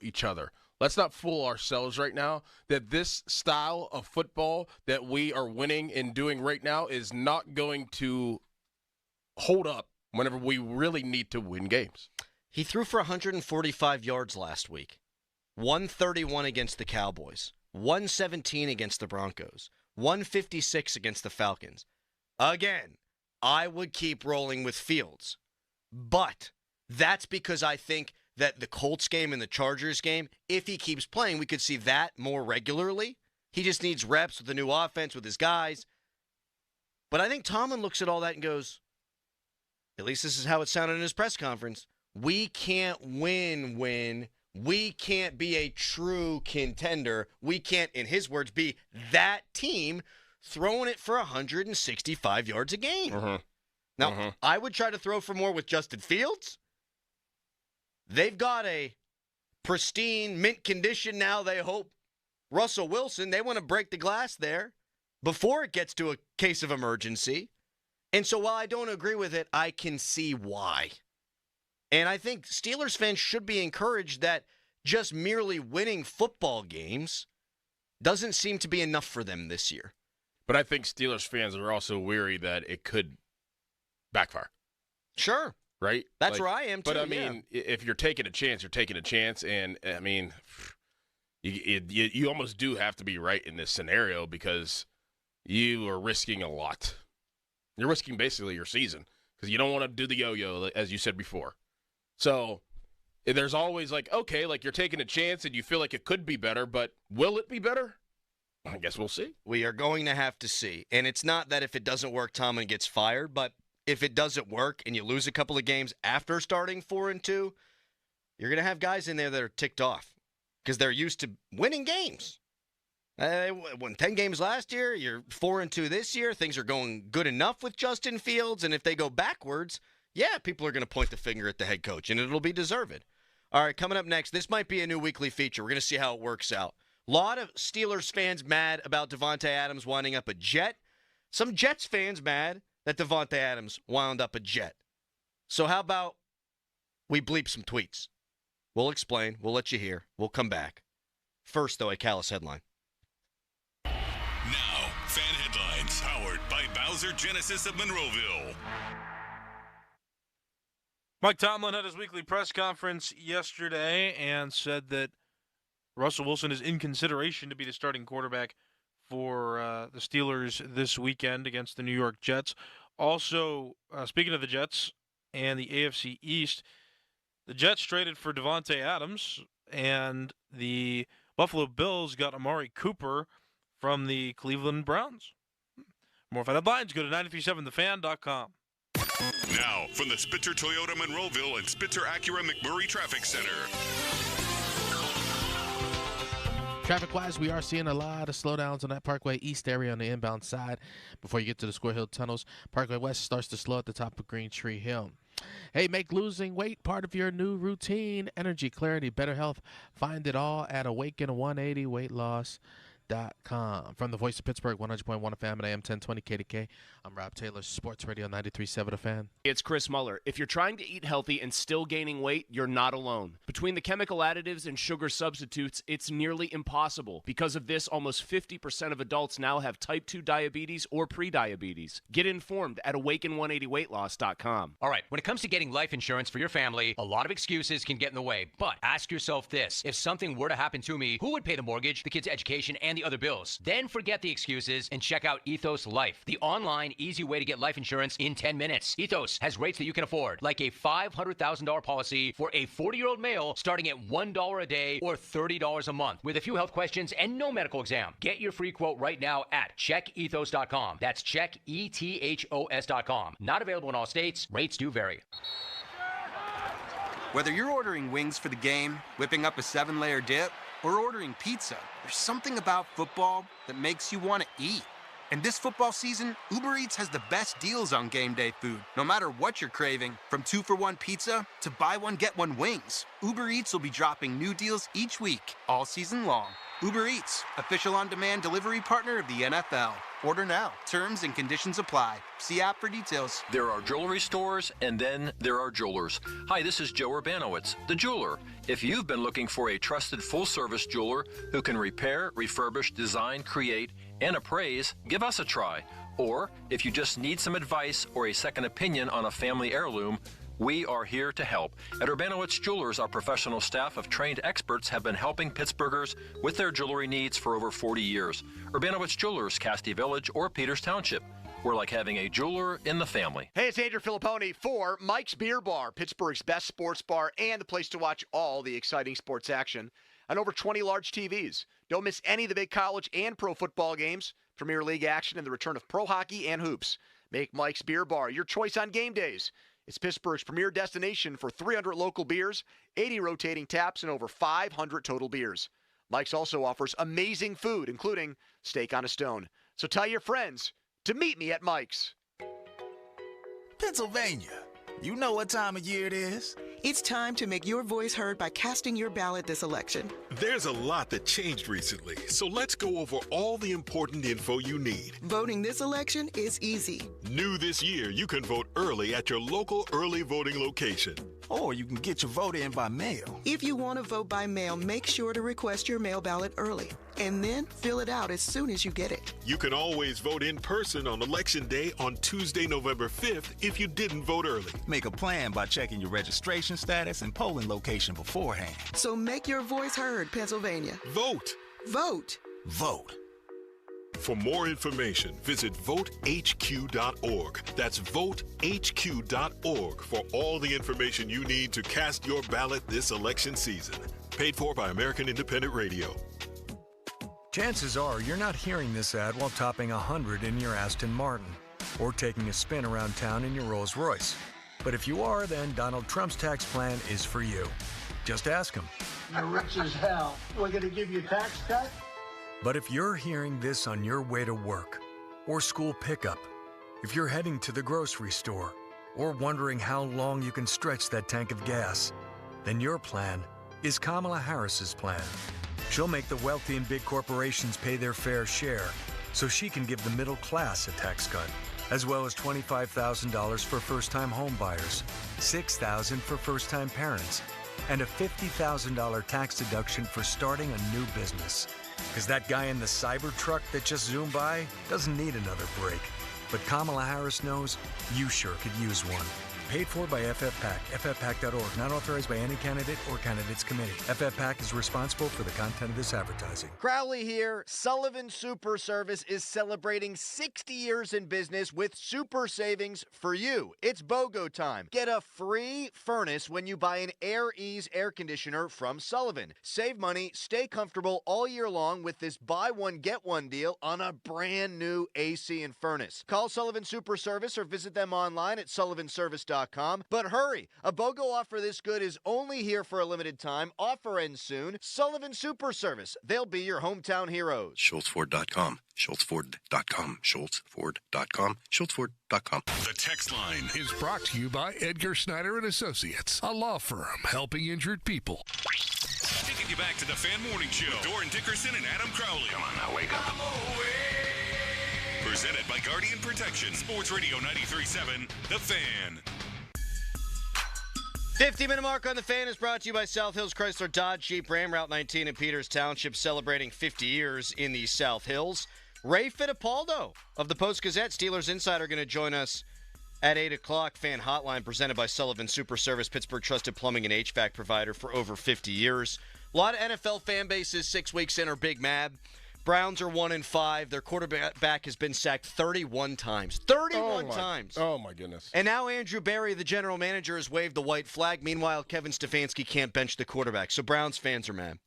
each other. Let's not fool ourselves right now that this style of football that we are winning and doing right now is not going to hold up whenever we really need to win games. He threw for 145 yards last week, 131 against the Cowboys, 117 against the Broncos, 156 against the Falcons. Again, I would keep rolling with Fields, but that's because I think that the Colts game and the Chargers game, if he keeps playing, we could see that more regularly. He just needs reps with the new offense with his guys. But I think Tomlin looks at all that and goes, at least this is how it sounded in his press conference, we can't win. We can't be a true contender. We can't, in his words, be that team throwing it for 165 yards a game. Now, I would try to throw for more with Justin Fields. They've got a pristine, mint condition now, they hope. Russell Wilson, they want to break the glass there before it gets to a case of emergency. And so while I don't agree with it, I can see why. And I think Steelers fans should be encouraged that just merely winning football games doesn't seem to be enough for them this year. But I think Steelers fans are also weary that it could backfire. Sure. Right? That's where I am, too. But, I mean, if you're taking a chance, you're taking a chance. And, I mean, you almost do have to be right in this scenario because you are risking a lot. You're risking basically your season because you don't want to do the yo-yo, as you said before. So there's always like, okay, like you're taking a chance and you feel like it could be better, but will it be better? I guess we'll see. We are going to have to see. And it's not that if it doesn't work, Tomlin gets fired, but if it doesn't work and you lose a couple of games after starting 4-2, you're going to have guys in there that are ticked off because they're used to winning games. Won 10 games last year. You're 4-2 this year. Things are going good enough with Justin Fields. And if they go backwards, yeah, people are going to point the finger at the head coach, and it'll be deserved. All right, coming up next, this might be a new weekly feature. We're going to see how it works out. A lot of Steelers fans mad about Davante Adams winding up a Jet. Some Jets fans mad that Davante Adams wound up a Jet. So how about we bleep some tweets? We'll explain. We'll let you hear. We'll come back. First, though, a Callous headline. Now, fan headlines powered by Bowser Genesis of Monroeville. Mike Tomlin had his weekly press conference yesterday and said that Russell Wilson is in consideration to be the starting quarterback for the Steelers this weekend against the New York Jets. Also, speaking of the Jets and the AFC East, the Jets traded for Davante Adams, and the Buffalo Bills got Amari Cooper from the Cleveland Browns. More fan headlines, go to 937thefan.com. Now, from the Spitzer Toyota Monroeville and Spitzer Acura McMurray Traffic Center. Traffic-wise, we are seeing a lot of slowdowns on that Parkway East area on the inbound side before you get to the Square Hill tunnels. Parkway West starts to slow at the top of Green Tree Hill. Hey, make losing weight part of your new routine. Energy, clarity, better health. Find it all at Awaken180weightloss.com. From the Voice of Pittsburgh, 100.1 FM and AM 1020 KDK. I'm Rob Taylor, Sports Radio 93.7 The Fan. It's Chris Muller. If you're trying to eat healthy and still gaining weight, you're not alone. Between the chemical additives and sugar substitutes, it's nearly impossible. Because of this, almost 50% of adults now have type 2 diabetes or prediabetes. Get informed at Awaken180weightloss.com. All right, when it comes to getting life insurance for your family, a lot of excuses can get in the way. But ask yourself this. If something were to happen to me, who would pay the mortgage, the kids' education, and the other bills? Then forget the excuses and check out Ethos Life, the online, easy way to get life insurance in 10 minutes. Ethos has rates that you can afford, like a $500,000 policy for a 40-year-old male starting at $1 a day or $30 a month, with a few health questions and no medical exam. Get your free quote right now at checkethos.com. That's checkethos.com. Not available in all states. Rates do vary. Whether you're ordering wings for the game, whipping up a 7-layer dip, or ordering pizza, there's something about football that makes you want to eat. And this football season, Uber Eats has the best deals on game day food. No matter what you're craving, from 2-for-1 pizza to buy one, get one wings, Uber Eats will be dropping new deals each week, all season long. Uber Eats, official on-demand delivery partner of the NFL. Order now. Terms and conditions apply. See app for details. There are jewelry stores, and then there are jewelers. Hi, this is Joe Urbanowitz, the jeweler. If you've been looking for a trusted full-service jeweler who can repair, refurbish, design, create, and appraise, give us a try. Or if you just need some advice or a second opinion on a family heirloom, we are here to help. At Urbanowitz Jewelers, our professional staff of trained experts have been helping Pittsburghers with their jewelry needs for over 40 years. Urbanowitz Jewelers, Castee Village or Peters Township. We're like having a jeweler in the family. Hey, it's Andrew Filipponi for Mike's Beer Bar, Pittsburgh's best sports bar and the place to watch all the exciting sports action on over 20 large TVs. Don't miss any of the big college and pro football games, Premier League action, and the return of pro hockey and hoops. Make Mike's Beer Bar your choice on game days. It's Pittsburgh's premier destination for 300 local beers, 80 rotating taps, and over 500 total beers. Mike's also offers amazing food, including steak on a stone. So tell your friends to meet me at Mike's. Pennsylvania. You know what time of year it is. It's time to make your voice heard by casting your ballot this election. There's a lot that changed recently, so let's go over all the important info you need. Voting this election is easy. New this year, you can vote early at your local early voting location. Or you can get your vote in by mail. If you want to vote by mail, make sure to request your mail ballot early. And then fill it out as soon as you get it. You can always vote in person on Election Day on Tuesday, November 5th if you didn't vote early. Make a plan by checking your registration status and polling location beforehand. So make your voice heard, Pennsylvania. Vote. Vote. Vote. For more information, visit votehq.org. That's votehq.org for all the information you need to cast your ballot this election season. Paid for by American Independent Radio. Chances are you're not hearing this ad while topping 100 in your Aston Martin or taking a spin around town in your Rolls Royce. But if you are, then Donald Trump's tax plan is for you. Just ask him. You're rich as hell. We're going to give you a tax cut? But if you're hearing this on your way to work or school pickup, if you're heading to the grocery store or wondering how long you can stretch that tank of gas, then your plan is Kamala Harris's plan. She'll make the wealthy and big corporations pay their fair share so she can give the middle class a tax cut, as well as $25,000 for first-time home buyers, $6,000 for first-time parents, and a $50,000 tax deduction for starting a new business. Because that guy in the Cybertruck that just zoomed by doesn't need another break. But Kamala Harris knows you sure could use one. Paid for by FFPAC, ffpac.org, not authorized by any candidate or candidates committee. FFPAC is responsible for the content of this advertising. Crowley here. Sullivan Super Service is celebrating 60 years in business with super savings for you. It's BOGO time. Get a free furnace when you buy an Air Ease air conditioner from Sullivan. Save money, stay comfortable all year long with this buy one, get one deal on a brand new AC and furnace. Call Sullivan Super Service or visit them online at sullivanservice.com. But hurry, a BOGO offer this good is only here for a limited time. Offer ends soon. Sullivan Super Service. They'll be your hometown heroes. SchultzFord.com. SchultzFord.com. SchultzFord.com. SchultzFord.com. The text line is brought to you by Edgar Snyder and Associates, a law firm helping injured people. Taking you back to the Fan Morning Show. Doran Dickerson and Adam Crowley. Come on now, wake up. Presented by Guardian Protection. Sports Radio 93.7, The Fan. 50-minute mark on The Fan is brought to you by South Hills Chrysler Dodge Jeep Ram Route 19 in Peters Township, celebrating 50 years in the South Hills. Ray Fittipaldo of the Post-Gazette, Steelers Insider, going to join us at 8 o'clock. Fan Hotline presented by Sullivan Super Service, Pittsburgh trusted plumbing and HVAC provider for over 50 years. A lot of NFL fan bases 6 weeks in are big mad. Browns are 1-5. Their quarterback has been sacked 31 times. 31 times. Oh, my goodness. And now Andrew Berry, the general manager, has waved the white flag. Meanwhile, Kevin Stefanski can't bench the quarterback. So Browns fans are mad.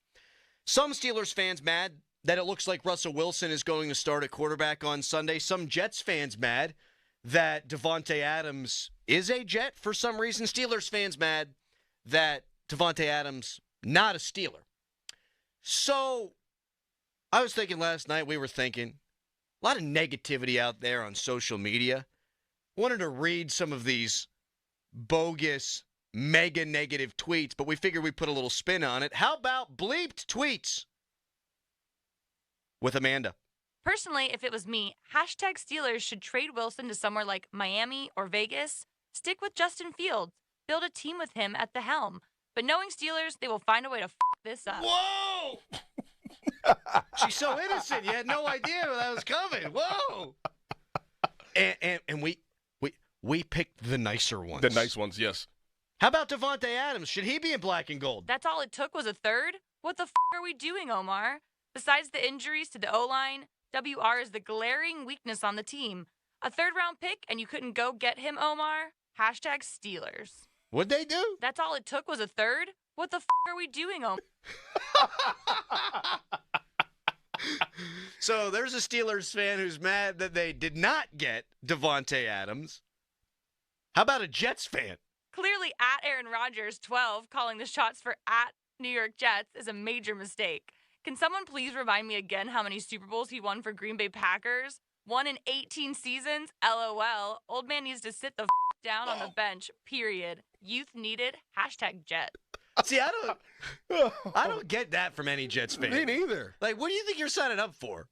Some Steelers fans mad that it looks like Russell Wilson is going to start at quarterback on Sunday. Some Jets fans mad that Davante Adams is a Jet for some reason. Steelers fans mad that Davante Adams not a Steeler. So I was thinking last night, we were thinking, a lot of negativity out there on social media. Wanted to read some of these bogus, mega negative tweets, but we figured we'd put a little spin on it. How about bleeped tweets with Amanda? Personally, if it was me, hashtag Steelers should trade Wilson to somewhere like Miami or Vegas. Stick with Justin Fields. Build a team with him at the helm. But knowing Steelers, they will find a way to f*** this up. Whoa! She's so innocent. You had no idea that was coming. Whoa! And we picked the nicer ones. The nice ones, yes. How about Davante Adams? Should he be in black and gold? That's all it took was a third? What the f*** are we doing, Omar? Besides the injuries to the O-line, WR is the glaring weakness on the team. A third-round pick, and you couldn't go get him, Omar? Hashtag Steelers. What'd they do? That's all it took was a third? What the f*** are we doing, Omar? So there's a Steelers fan who's mad that they did not get Davante Adams. How about a Jets fan? Clearly, at Aaron Rodgers, 12, calling the shots for at New York Jets is a major mistake. Can someone please remind me again how many Super Bowls he won for Green Bay Packers? Won in 18 seasons? LOL. Old man needs to sit the f*** down on the bench, period. Youth needed. #Jet. See, I don't get that from any Jets fan. Me neither. Like, what do you think you're signing up for?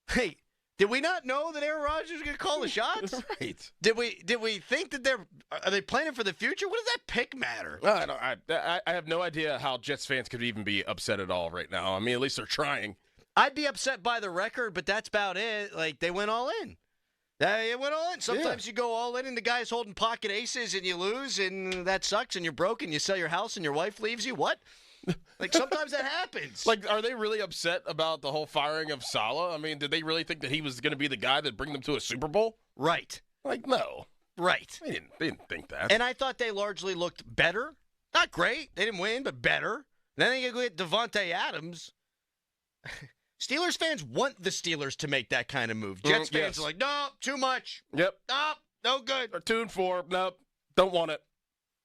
Hey, did we not know that Aaron Rodgers was going to call the shots? Right. Did we think that are they planning for the future? What does that pick matter? I have no idea how Jets fans could even be upset at all right now. I mean, at least they're trying. I'd be upset by the record, but that's about it. Like, they went all in. They went all in. Sometimes you go all in and the guy's holding pocket aces and you lose and that sucks and you're broke and you sell your house and your wife leaves you. What? Like, sometimes that happens. Like, are they really upset about the whole firing of Saleh? I mean, did they really think that he was going to be the guy that bring them to a Super Bowl? Right. Like, no. Right. They didn't think that. And I thought they largely looked better. Not great. They didn't win, but better. Then they go get Devontae Adams. Steelers fans want the Steelers to make that kind of move. Jets fans are like, no, too much. Yep. Nope, no good. Or 2-4. Nope. Don't want it.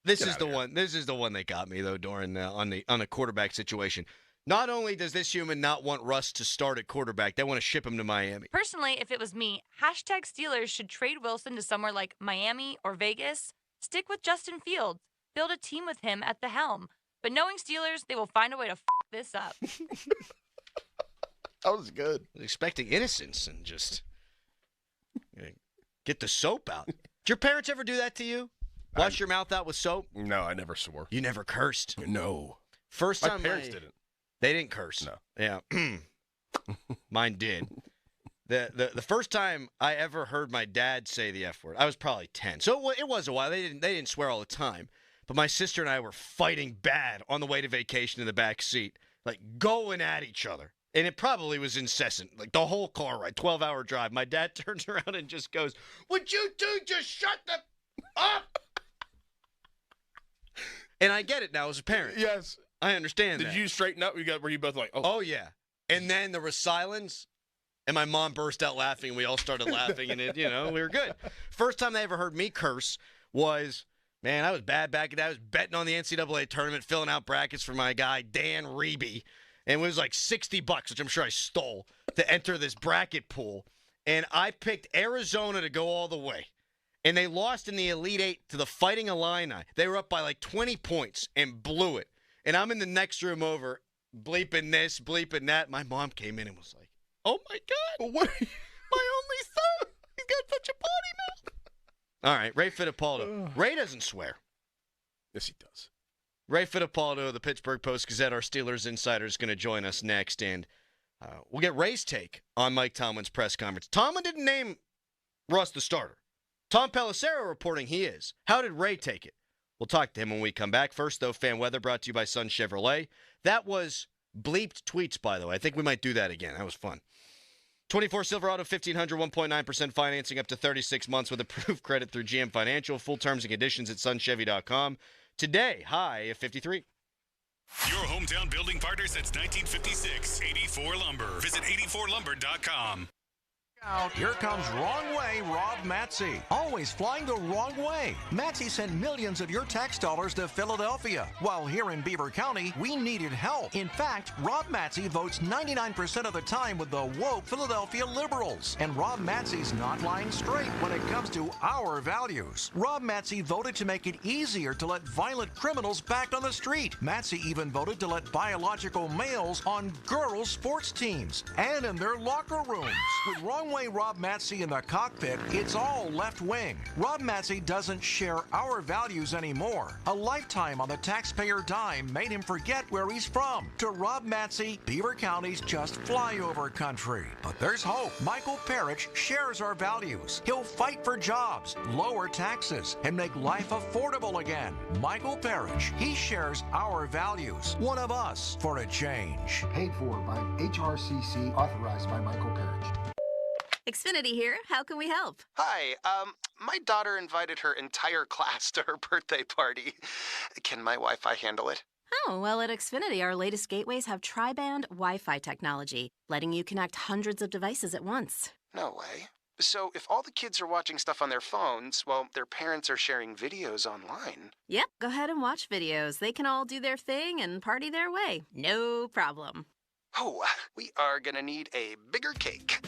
This is the one. This is the one that got me though, Doran, on the quarterback situation. Not only does this human not want Russ to start at quarterback, they want to ship him to Miami. Personally, if it was me, #Steelers should trade Wilson to somewhere like Miami or Vegas. Stick with Justin Fields. Build a team with him at the helm. But knowing Steelers, they will find a way to f*** this up. That was good. I was expecting innocence and just get the soap out. Did your parents ever do that to you? Wash your mouth out with soap? No, I never swore. You never cursed? No. First time my parents didn't. They didn't curse. No. Yeah. Mine did. The first time I ever heard my dad say the F word, I was probably 10. So it was a while. They didn't swear all the time. But my sister and I were fighting bad on the way to vacation in the back seat, like going at each other. And it probably was incessant, like the whole car ride, 12-hour drive. My dad turns around and just goes, "Would you two just shut the up?" And I get it now as a parent. Yes. I understand that. Did you straighten up? Were you both like, oh? Oh, yeah. And then there was silence, and my mom burst out laughing, and we all started laughing, and we were good. First time they ever heard me curse was, man, I was bad back then. I was betting on the NCAA tournament, filling out brackets for my guy, Dan Reby. And it was like $60, which I'm sure I stole, to enter this bracket pool. And I picked Arizona to go all the way. And they lost in the Elite Eight to the Fighting Illini. They were up by like 20 points and blew it. And I'm in the next room over, bleeping this, bleeping that. My mom came in and was like, "Oh, my God. What? My only son. He's got such a potty mouth." All right, Ray Fittipaldo. Ray doesn't swear. Yes, he does. Ray Fittipaldo of the Pittsburgh Post-Gazette, our Steelers insider, is going to join us next. And we'll get Ray's take on Mike Tomlin's press conference. Tomlin didn't name Russ the starter. Tom Pelissero reporting he is. How did Ray take it? We'll talk to him when we come back. First, though, fan weather brought to you by Sun Chevrolet. That was bleeped tweets, by the way. I think we might do that again. That was fun. 24 Silverado 1500, 1.9% financing up to 36 months with approved credit through GM Financial. Full terms and conditions at sunchevy.com. Today, high of 53. Your hometown building partner since 1956. 84 Lumber. Visit 84lumber.com. Here comes Wrong Way Rob Matzy. Always flying the wrong way. Matzy sent millions of your tax dollars to Philadelphia. While here in Beaver County, we needed help. In fact, Rob Matzy votes 99% of the time with the woke Philadelphia liberals. And Rob Matzy's not lying straight when it comes to our values. Rob Matzy voted to make it easier to let violent criminals back on the street. Matzy even voted to let biological males on girls' sports teams and in their locker rooms. With Wrong Way Rob Matzy in the cockpit, it's all left wing. Rob Matzy doesn't share our values anymore. A lifetime on the taxpayer dime made him forget where he's from. To Rob Matzy, Beaver County's just flyover country. But there's hope. Michael Parrish shares our values. He'll fight for jobs, lower taxes, and make life affordable again. Michael Parrish, he shares our values. One of us for a change. Paid for by HRCC, authorized by Michael Parrish. Xfinity here. How can we help? Hi, my daughter invited her entire class to her birthday party. Can my Wi-Fi handle it? Oh, well, at Xfinity, our latest gateways have tri-band Wi-Fi technology, letting you connect hundreds of devices at once. No way. So if all the kids are watching stuff on their phones, well, their parents are sharing videos online. Yep, go ahead and watch videos. They can all do their thing and party their way. No problem. Oh, we are gonna need a bigger cake.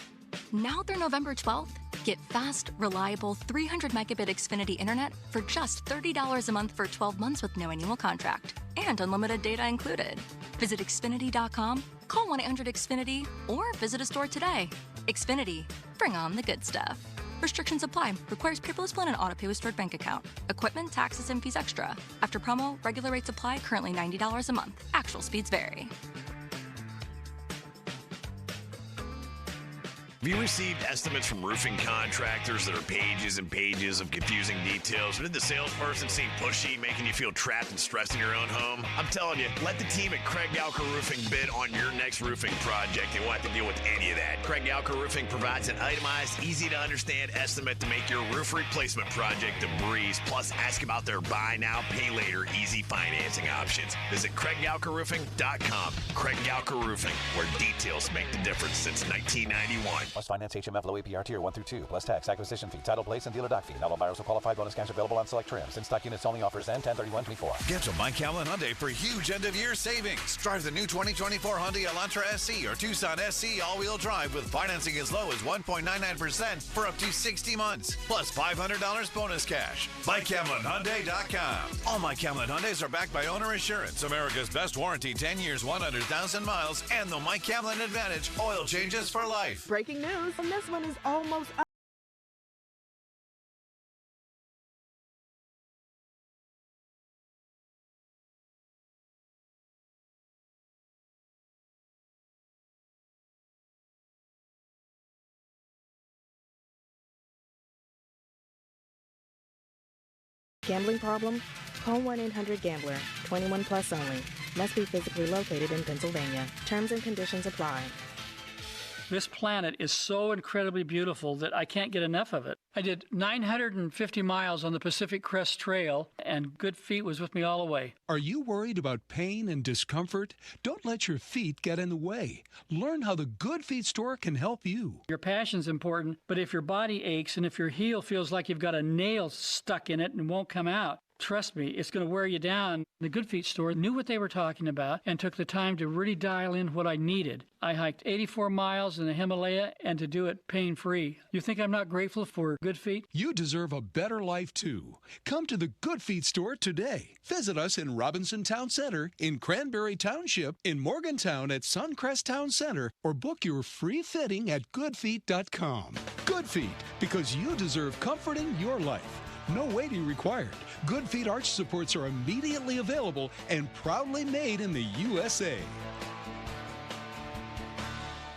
Now through November 12th, Get fast, reliable 300 megabit Xfinity internet for just $30 a month for 12 months with no annual contract and unlimited data included. Visit Xfinity.com, call 1-800-XFINITY, or visit a store today. Xfinity, bring on the good stuff. Restrictions apply. Requires paperless plan and auto-pay with stored bank account. Equipment, taxes, and fees extra. After promo, regular rates apply. Currently $90 a month. Actual speeds vary. Have you received estimates from roofing contractors that are pages and pages of confusing details? Or did the salesperson seem pushy, making you feel trapped and stressed in your own home? I'm telling you, let the team at Craig Gallagher Roofing bid on your next roofing project. They won't have to deal with any of that. Craig Gallagher Roofing provides an itemized, easy-to-understand estimate to make your roof replacement project a breeze. Plus, ask about their buy now, pay later, easy financing options. Visit CraigGallagherRoofing.com. Craig Gallagher Roofing, where details make the difference since 1991. Must finance HMF low APR tier 1 through 2, plus tax, acquisition fee, title, place, and dealer dock fee. Not all buyers will qualify. Bonus cash available on select trims. In-stock units only. Offers end 10/31/24. Get to Mike Hamlin Hyundai for huge end-of-year savings. Drive the new 2024 Hyundai Elantra SC or Tucson SC all-wheel drive with financing as low as 1.99% for up to 60 months. Plus $500 bonus cash. MikeHamlinHyundai.com. All Mike Hamlin Hyundais are backed by owner assurance, America's best warranty, 10 years, 100,000 miles, and the Mike Hamlin Advantage oil changes for life. Breaking news, and this one is almost up. Gambling problem? Call 1-800-GAMBLER. 21 plus only. Must be physically located in Pennsylvania. Terms and conditions apply. This planet is so incredibly beautiful that I can't get enough of it. I did 950 miles on the Pacific Crest Trail, and Good Feet was with me all the way. Are you worried about pain and discomfort? Don't let your feet get in the way. Learn how the Good Feet store can help you. Your passion's important, but if your body aches and if your heel feels like you've got a nail stuck in it and won't come out, trust me, it's going to wear you down. The Good Feet store knew what they were talking about and took the time to really dial in what I needed. I hiked 84 miles in the Himalaya and to do it pain-free. You think I'm not grateful for Good Feet? You deserve a better life, too. Come to the Good Feet store today. Visit us in Robinson Town Center, in Cranberry Township, in Morgantown at Suncrest Town Center, or book your free fitting at goodfeet.com. Good Feet, because you deserve comfort in your life. No waiting required. Good Feet arch supports are immediately available and proudly made in the USA.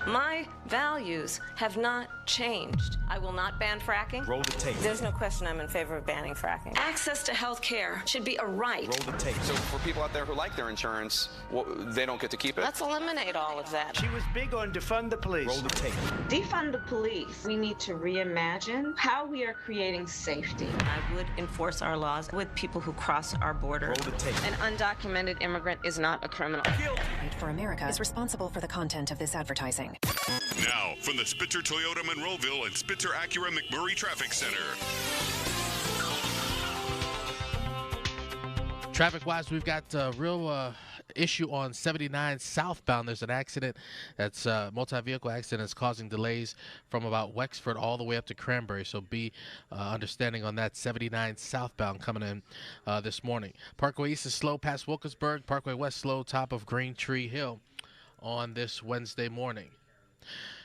My values have not changed. I will not ban fracking. Roll the tape. There's no question I'm in favor of banning fracking. Access to health care should be a right. Roll the tape. So for people out there who like their insurance, they don't get to keep it? Let's eliminate all of that. She was big on defund the police. Roll the tape. Defund the police. We need to reimagine how we are creating safety. I would enforce our laws with people who cross our border. Roll the tape. An undocumented immigrant is not a criminal. Fight for America is responsible for the content of this advertising. Now, from the Spitzer Toyota Monroeville and Spitzer Acura McMurray Traffic Center. Traffic-wise, we've got a real issue on 79 southbound. There's an accident that's a multi-vehicle accident that's causing delays from about Wexford all the way up to Cranberry. So be understanding on that 79 southbound coming in this morning. Parkway East is slow past Wilkinsburg. Parkway West slow top of Green Tree Hill on this Wednesday morning.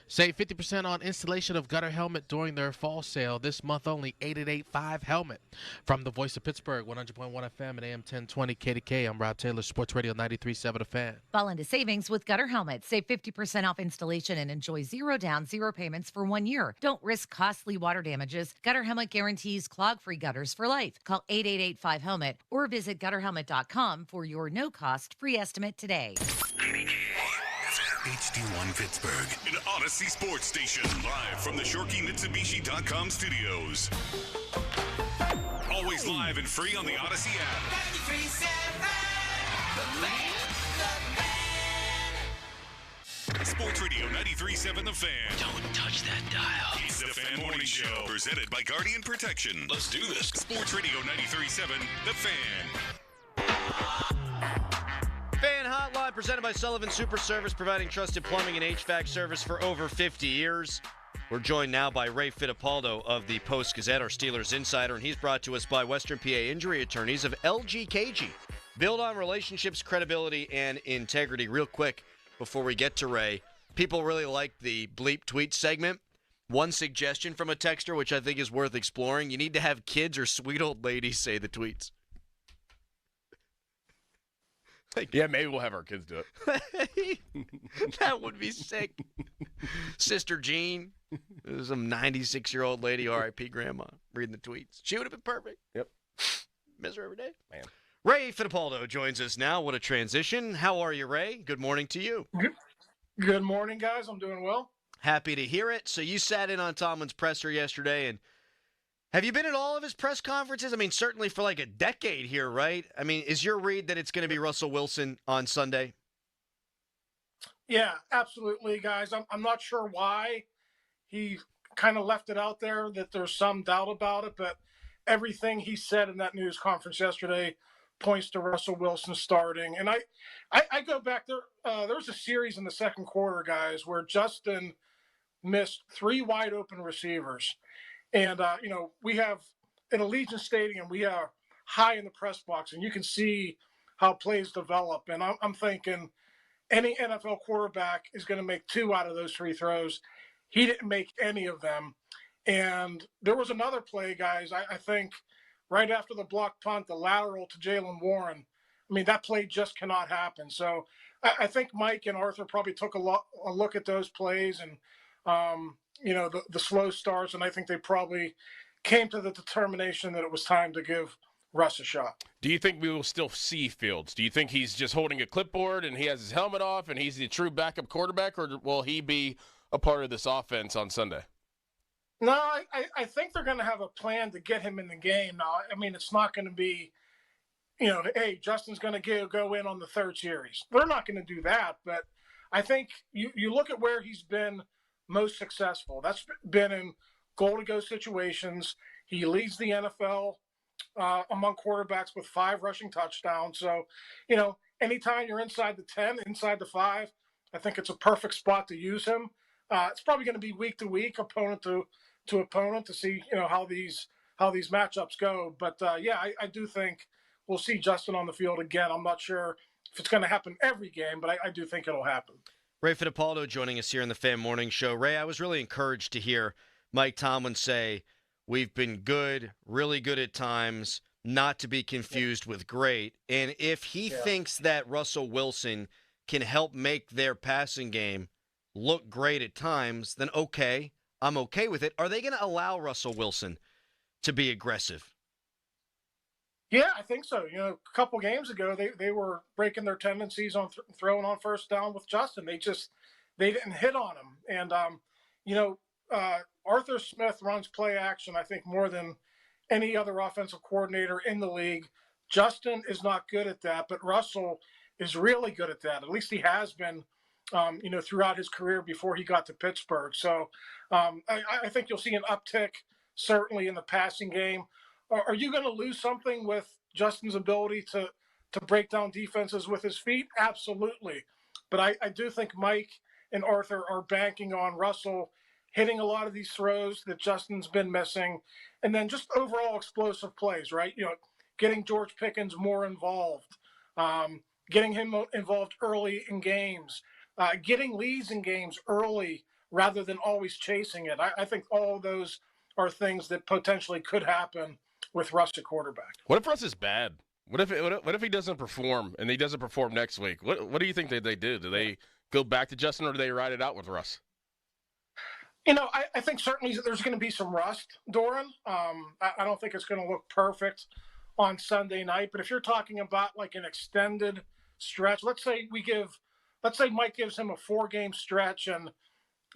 Save 50% on installation of gutter helmet during their fall sale this month only. 8885 Helmet. From the Voice of Pittsburgh, 100.1 FM and AM 1020 KDK. I'm Rob Taylor, Sports Radio 93.7 The Fan. Fall into savings with Gutter Helmet. Save 50% off installation and enjoy 0 down, 0 payments for 1 year. Don't risk costly water damages. Gutter Helmet guarantees clog-free gutters for life. Call 8885 Helmet or visit gutterhelmet.com for your no-cost free estimate today. HD1 Pittsburgh, an Odyssey sports station, live from the ShorkeyMitsubishi.com studios. Always live and free on the Odyssey app. 93.7 Sports Radio 93.7 The Fan. Don't touch that dial. It's the Fan Morning Show, presented by Guardian Protection. Let's do this. Sports Radio 93.7 The Fan. Fan Hotline presented by Sullivan Super Service, providing trusted plumbing and HVAC service for over 50 years. We're joined now by Ray Fittipaldo of the Post-Gazette, our Steelers insider, and he's brought to us by Western PA injury attorneys of LGKG. Build on relationships, credibility, and integrity. Real quick, before we get to Ray, people really like the bleep tweet segment. One suggestion from a texter, which I think is worth exploring, you need to have kids or sweet old ladies say the tweets. Yeah, maybe we'll have our kids do it. That would be sick. Sister Jean, some 96-year-old lady, R.I.P. grandma, reading the tweets. She would have been perfect. Yep. Miss her every day. Man. Ray Fittipaldo joins us now. What a transition. How are you, Ray? Good morning to you. Good morning, guys. I'm doing well. Happy to hear it. So you sat in on Tomlin's presser yesterday, and have you been at all of his press conferences? I mean, certainly for like a decade here, right? I mean, is your read that it's going to be Russell Wilson on Sunday? Yeah, absolutely, guys. I'm not sure why he kind of left it out there that there's some doubt about it, but everything he said in that news conference yesterday points to Russell Wilson starting. And I go back there. There was a series in the second quarter, guys, where Justin missed 3 wide open receivers. And, we have in Allegiant Stadium, we are high in the press box, and you can see how plays develop. And I'm thinking any NFL quarterback is going to make 2 out of those 3 throws. He didn't make any of them. And there was another play, guys, I think right after the block punt, the lateral to Jaylen Warren. I mean, that play just cannot happen. So I think Mike and Arthur probably took a look at those plays and, the slow starts, and I think they probably came to the determination that it was time to give Russ a shot. Do you think we will still see Fields? Do you think he's just holding a clipboard and he has his helmet off and he's the true backup quarterback, or will he be a part of this offense on Sunday? No, I think they're going to have a plan to get him in the game. Now, I mean, it's not going to be, hey, Justin's going to go in on the third series. They're not going to do that, but I think you look at where he's been most successful. That's been in goal-to-go situations. He leads the NFL among quarterbacks with 5 rushing touchdowns. So, anytime you're inside the 10, inside the 5, I think it's a perfect spot to use him. It's probably going to be week to week, opponent to opponent, to see how these matchups go. But I do think we'll see Justin on the field again. I'm not sure if it's going to happen every game, but I do think it'll happen. Ray Fittipaldo joining us here in the Fan Morning Show. Ray, I was really encouraged to hear Mike Tomlin say, we've been good, really good at times, not to be confused with great. And if he thinks that Russell Wilson can help make their passing game look great at times, then okay, I'm okay with it. Are they going to allow Russell Wilson to be aggressive? Yeah, I think so. A couple games ago, they were breaking their tendencies on throwing on first down with Justin. They didn't hit on him. And, Arthur Smith runs play action, I think, more than any other offensive coordinator in the league. Justin is not good at that, but Russell is really good at that. At least he has been, throughout his career before he got to Pittsburgh. So I think you'll see an uptick, certainly in the passing game. Are you going to lose something with Justin's ability to break down defenses with his feet? Absolutely. But I do think Mike and Arthur are banking on Russell hitting a lot of these throws that Justin's been missing, and then just overall explosive plays, right? Getting George Pickens more involved, getting him involved early in games, getting leads in games early rather than always chasing it. I think all of those are things that potentially could happen with Russ at quarterback. What if Russ is bad? What if he doesn't perform and he doesn't perform next week? What do you think that they do? Do they go back to Justin, or do they ride it out with Russ? I think certainly there's going to be some rust, Doran. I don't think it's going to look perfect on Sunday night. But if you're talking about like an extended stretch, let's say Mike gives him a 4-game stretch, and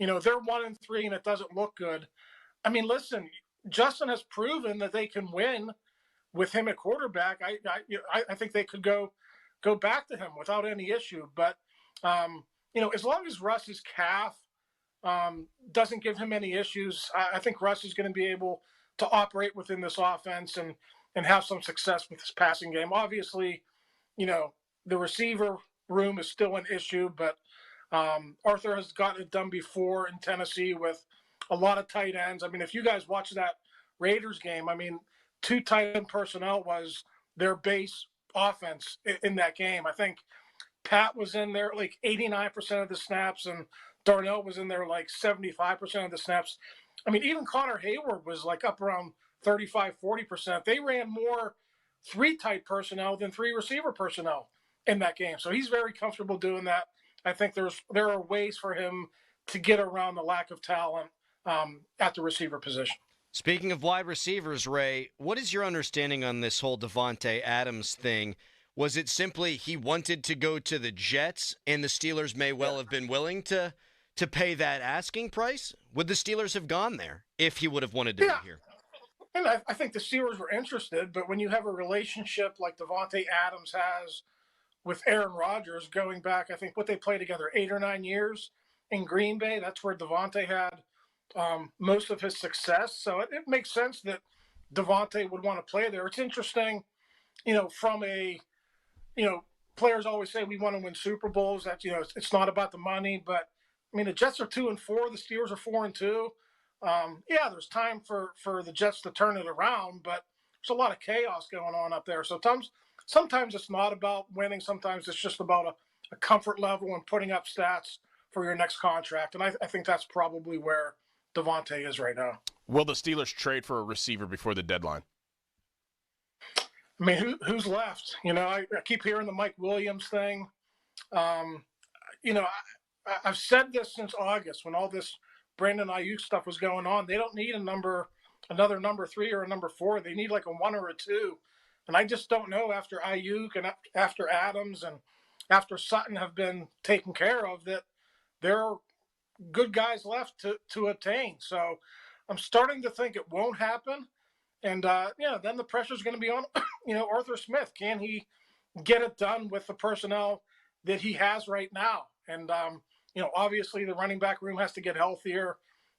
they're 1-3 and it doesn't look good. I mean, listen, Justin has proven that they can win with him at quarterback. I think they could go back to him without any issue. But as long as Russ's calf doesn't give him any issues, I think Russ is going to be able to operate within this offense and have some success with his passing game. Obviously, the receiver room is still an issue, but Arthur has gotten it done before in Tennessee with a lot of tight ends. I mean, if you guys watch that Raiders game, I mean, 2 tight end personnel was their base offense in that game. I think Pat was in there like 89% of the snaps, and Darnell was in there like 75% of the snaps. I mean, even Connor Hayward was like up around 35, 40%. They ran more 3 tight personnel than 3 receiver personnel in that game. So he's very comfortable doing that. I think there are ways for him to get around the lack of talent at the receiver position. Speaking of wide receivers, Ray, what is your understanding on this whole Davante Adams thing? Was it simply he wanted to go to the Jets and the Steelers may well have been willing to pay that asking price? Would the Steelers have gone there if he would have wanted to be here? And I think the Steelers were interested, but when you have a relationship like Davante Adams has with Aaron Rodgers going back, I think what they played together 8 or 9 years in Green Bay, that's where Davante had most of his success. So it makes sense that Davante would want to play there. It's interesting, from a, players always say we want to win Super Bowls. That, it's not about the money, but I mean, the Jets are 2-4, the Steelers are 4-2. There's time for the Jets to turn it around, but there's a lot of chaos going on up there. So sometimes it's not about winning. Sometimes it's just about a comfort level and putting up stats for your next contract. And I think that's probably where Davante is right now. Will the Steelers trade for a receiver before the deadline? I mean, who's left? I keep hearing the Mike Williams thing. I've said this since August when all this Brandon Ayuk stuff was going on. They don't need another number 3 or a number 4. They need like a 1 or a 2. And I just don't know after Ayuk and after Adams and after Sutton have been taken care of that there are good guys left to attain. So I'm starting to think it won't happen. And, then the pressure is going to be on, Arthur Smith. Can he get it done with the personnel that he has right now? And, obviously the running back room has to get healthier.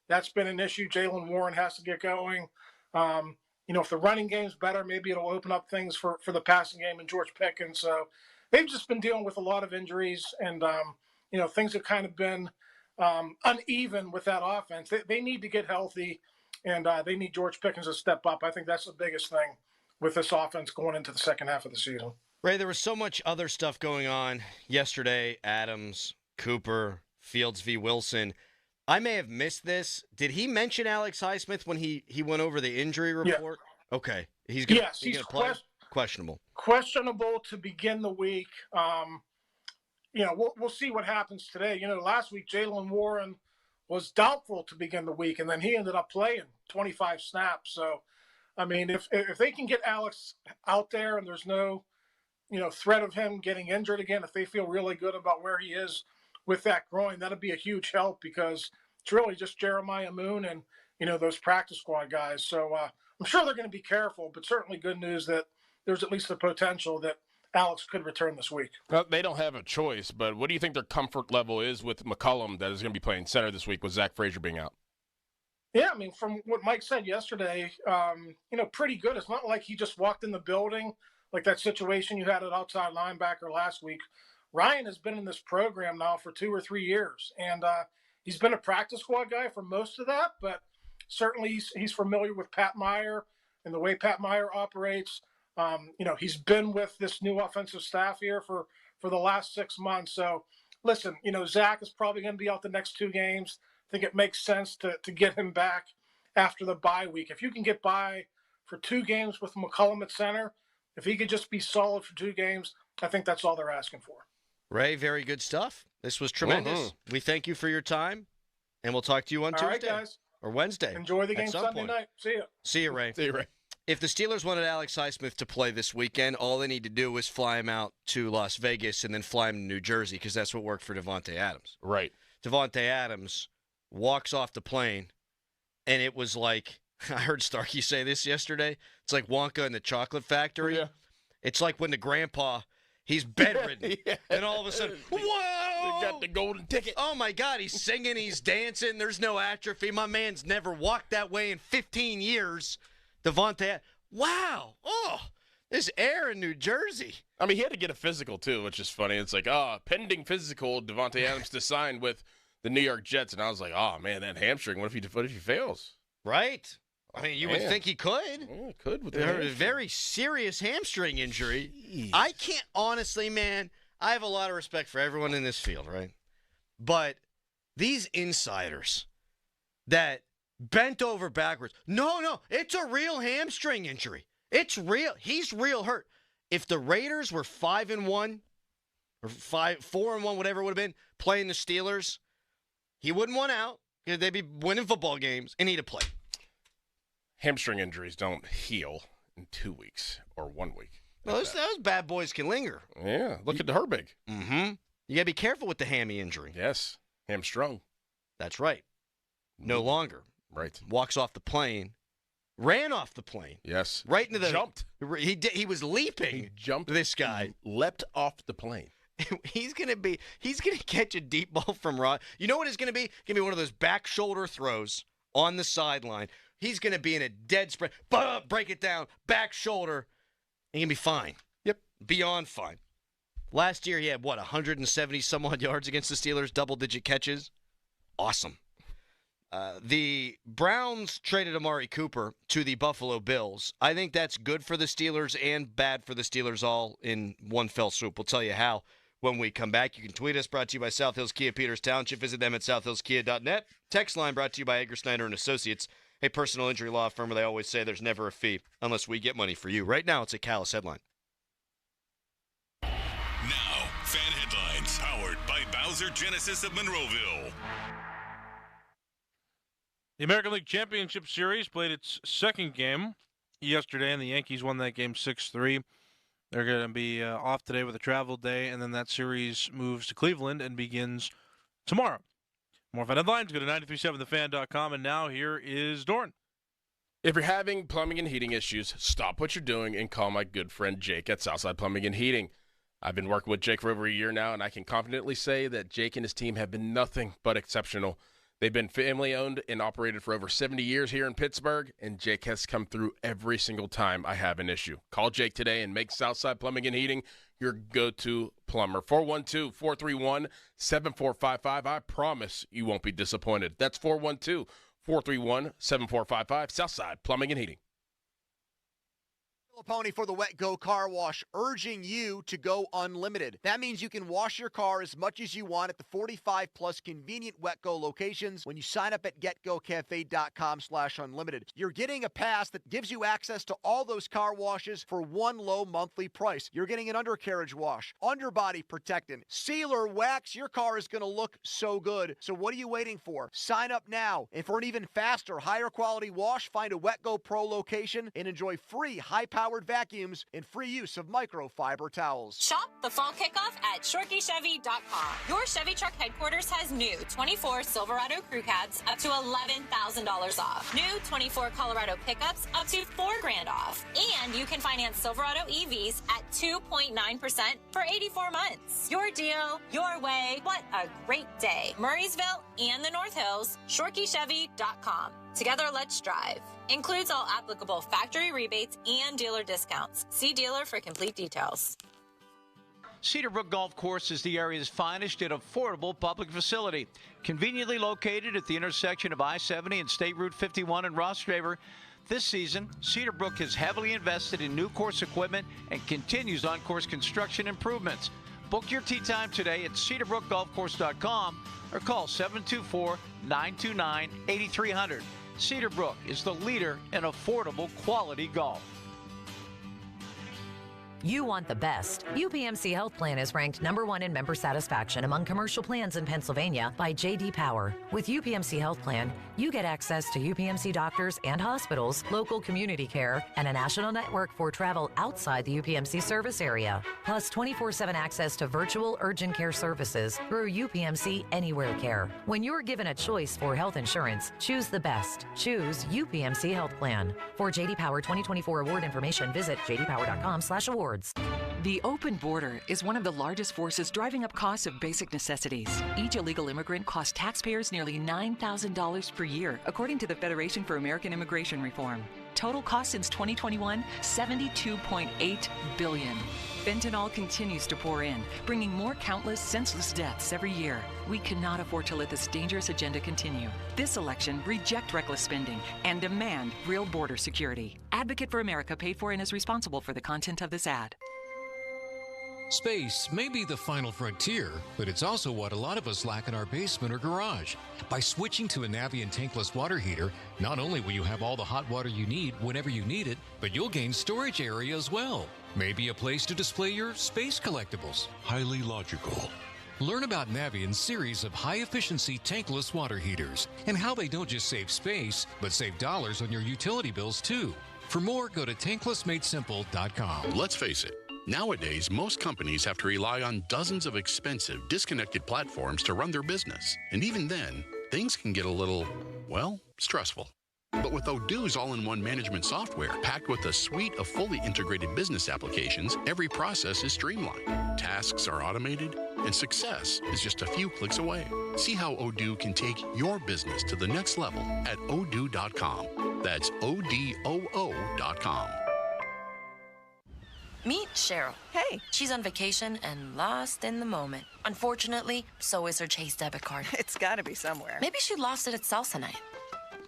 That's been an issue. Jaylen Warren has to get going. If the running game's better, maybe it'll open up things for the passing game and George Pickens. So they've just been dealing with a lot of injuries and, things have kind of been uneven with that offense. They need to get healthy, and they need George Pickens to step up. I think that's the biggest thing with this offense going into the second half of the season. Ray, there was so much other stuff going on yesterday. Adams, Cooper, Fields v. Wilson. I may have missed this. Did he mention Alex Highsmith when he went over the injury report? Yeah. Okay. He's going to play? Questionable. Questionable to begin the week. We'll see what happens today. Last week Jaylen Warren was doubtful to begin the week, and then he ended up playing 25 snaps. So, I mean, if they can get Alex out there and there's no, threat of him getting injured again, if they feel really good about where he is with that groin, that'd be a huge help because it's really just Jeremiah Moon and, those practice squad guys. So I'm sure they're going to be careful, but certainly good news that there's at least the potential that Alex could return this week. Well, they don't have a choice, but what do you think their comfort level is with McCollum that is going to be playing center this week with Zach Frazier being out? Yeah, I mean, from what Mike said yesterday, pretty good. It's not like he just walked in the building like that situation you had at outside linebacker last week. Ryan has been in this program now for 2 or 3 years, and he's been a practice squad guy for most of that, but certainly he's familiar with Pat Meyer and the way Pat Meyer operates. He's been with this new offensive staff here for the last 6 months. So, listen, Zach is probably going to be out the next 2 games. I think it makes sense to get him back after the bye week. If you can get by for 2 games with McCollum at center, if he could just be solid for 2 games, I think that's all they're asking for. Ray, very good stuff. This was tremendous. Mm-hmm. We thank you for your time, and we'll talk to you on Tuesday. All right, guys. Or Wednesday. Enjoy the game Sunday night. See you. See you, Ray. See you, Ray. If the Steelers wanted Alex Highsmith to play this weekend, all they need to do is fly him out to Las Vegas and then fly him to New Jersey because that's what worked for Davante Adams. Right. Davante Adams walks off the plane, and it was like, I heard Starkey say this yesterday, it's like Wonka and the Chocolate Factory. Yeah. It's like when the grandpa, he's bedridden, and all of a sudden, whoa! They got the golden ticket. Oh, my God, he's singing, he's dancing, there's no atrophy. My man's never walked that way in 15 years. Davante, wow. Oh, there's air in New Jersey. I mean, he had to get a physical, too, which is funny. It's like, pending physical, Davante Adams to sign with the New York Jets, and I was like, oh, man, that hamstring, what if he fails? Right. I mean, you would think he could. Yeah, could with A very serious hamstring injury. Jeez. I can't, honestly, man, I have a lot of respect for everyone in this field, right? But these insiders that bent over backwards, no, it's a real hamstring injury. It's real. He's real hurt. If the Raiders were 5-1 or 4-1, whatever it would have been, playing the Steelers, he wouldn't want out. They'd be winning football games, and he'd have played. Hamstring injuries don't heal in 2 weeks or 1 week. Well, those bad boys can linger. Yeah, look at Herbig. Mm-hmm. You got to be careful with the hammy injury. Yes, hamstrung. That's right. No longer. Right. Walks off the plane. Ran off the plane. Yes. Right into the... Jumped. He was leaping. He jumped. This guy. Leapt off the plane. He's gonna catch a deep ball from Rod. You know what it's gonna be? Gonna be one of those back shoulder throws on the sideline. He's gonna be in a dead sprint. Break it down. Back shoulder. And he'll be fine. Yep. Beyond fine. Last year he had 170 some odd yards against the Steelers, double-digit catches. Awesome. The Browns traded Amari Cooper to the Buffalo Bills. I think that's good for the Steelers and bad for the Steelers all in one fell swoop. We'll tell you how when we come back. You can tweet us, brought to you by South Hills Kia Peters Township. Visit them at southhillskia.net. Text line brought to you by Edgar Snyder & Associates, a personal injury law firm where they always say there's never a fee unless we get money for you. Right now, it's a Callous headline. Now, fan headlines powered by Bowser Genesis of Monroeville. The American League Championship Series played its second game yesterday, and the Yankees won that game 6-3. They're going to be off today with a travel day, and then that series moves to Cleveland and begins tomorrow. More fan headlines, go to 937thefan.com, and now here is Dorn. If you're having plumbing and heating issues, stop what you're doing and call my good friend Jake at Southside Plumbing and Heating. I've been working with Jake for over a year now, and I can confidently say that Jake and his team have been nothing but exceptional. They've been family-owned and operated for over 70 years here in Pittsburgh, and Jake has come through every single time I have an issue. Call Jake today and make Southside Plumbing and Heating your go-to plumber. 412-431-7455. I promise you won't be disappointed. That's 412-431-7455. Southside Plumbing and Heating. Pony for the Wet Go Car Wash, urging you to go unlimited. That means you can wash your car as much as you want at the 45-plus convenient Wet Go locations when you sign up at getgocafe.com/unlimited. You're getting a pass that gives you access to all those car washes for one low monthly price. You're getting an undercarriage wash, underbody protectant, sealer, wax. Your car is going to look so good. So what are you waiting for? Sign up now. And for an even faster, higher quality wash, find a Wet Go Pro location and enjoy free high-powered vacuums and free use of microfiber towels. Shop the fall kickoff at ShorkeyChevy.com. Your Chevy truck headquarters has new 24 Silverado crew cabs up to $11,000 off. New 24 Colorado pickups up to $4,000 off. And you can finance Silverado EVs at 2.9% for 84 months. Your deal, your way. What a great day. Murraysville and the North Hills, ShorkeyChevy.com. Together, let's drive. Includes all applicable factory rebates and dealer discounts. See dealer for complete details. Cedarbrook Golf Course is the area's finest and affordable public facility. Conveniently located at the intersection of I-70 and State Route 51 in Rostraver, this season, Cedarbrook has heavily invested in new course equipment and continues on-course construction improvements. Book your tee time today at cedarbrookgolfcourse.com or call 724-929-8300. Cedarbrook is the leader in affordable quality golf. You want the best. UPMC Health Plan is ranked #1 in member satisfaction among commercial plans in Pennsylvania by J.D. Power. With UPMC Health Plan, you get access to UPMC doctors and hospitals, local community care, and a national network for travel outside the UPMC service area. Plus 24/7 access to virtual urgent care services through UPMC Anywhere Care. When you're given a choice for health insurance, choose the best. Choose UPMC Health Plan. For J.D. Power 2024 award information, visit jdpower.com/awards. The open border is one of the largest forces driving up costs of basic necessities. Each illegal immigrant costs taxpayers nearly $9,000 per year, according to the Federation for American Immigration Reform. Total cost since 2021, $72.8 billion. Fentanyl continues to pour in, bringing more countless, senseless deaths every year. We cannot afford to let this dangerous agenda continue. This election, reject reckless spending and demand real border security. Advocate for America paid for and is responsible for the content of this ad. Space may be the final frontier, but it's also what a lot of us lack in our basement or garage. By switching to a Navien tankless water heater, not only will you have all the hot water you need whenever you need it, but you'll gain storage area as well. Maybe a place to display your space collectibles. Highly logical. Learn about Navien's series of high-efficiency tankless water heaters and how they don't just save space, but save dollars on your utility bills too. For more, go to tanklessmadesimple.com. Let's face it. Nowadays, most companies have to rely on dozens of expensive, disconnected platforms to run their business. And even then, things can get a little, well, stressful. But with Odoo's all-in-one management software, packed with a suite of fully integrated business applications, every process is streamlined. Tasks are automated, and success is just a few clicks away. See how Odoo can take your business to the next level at odoo.com. That's ODOO.com. Meet Cheryl. Hey. She's on vacation and lost in the moment. Unfortunately, so is her Chase debit card. It's gotta be somewhere. Maybe she lost it at salsa night.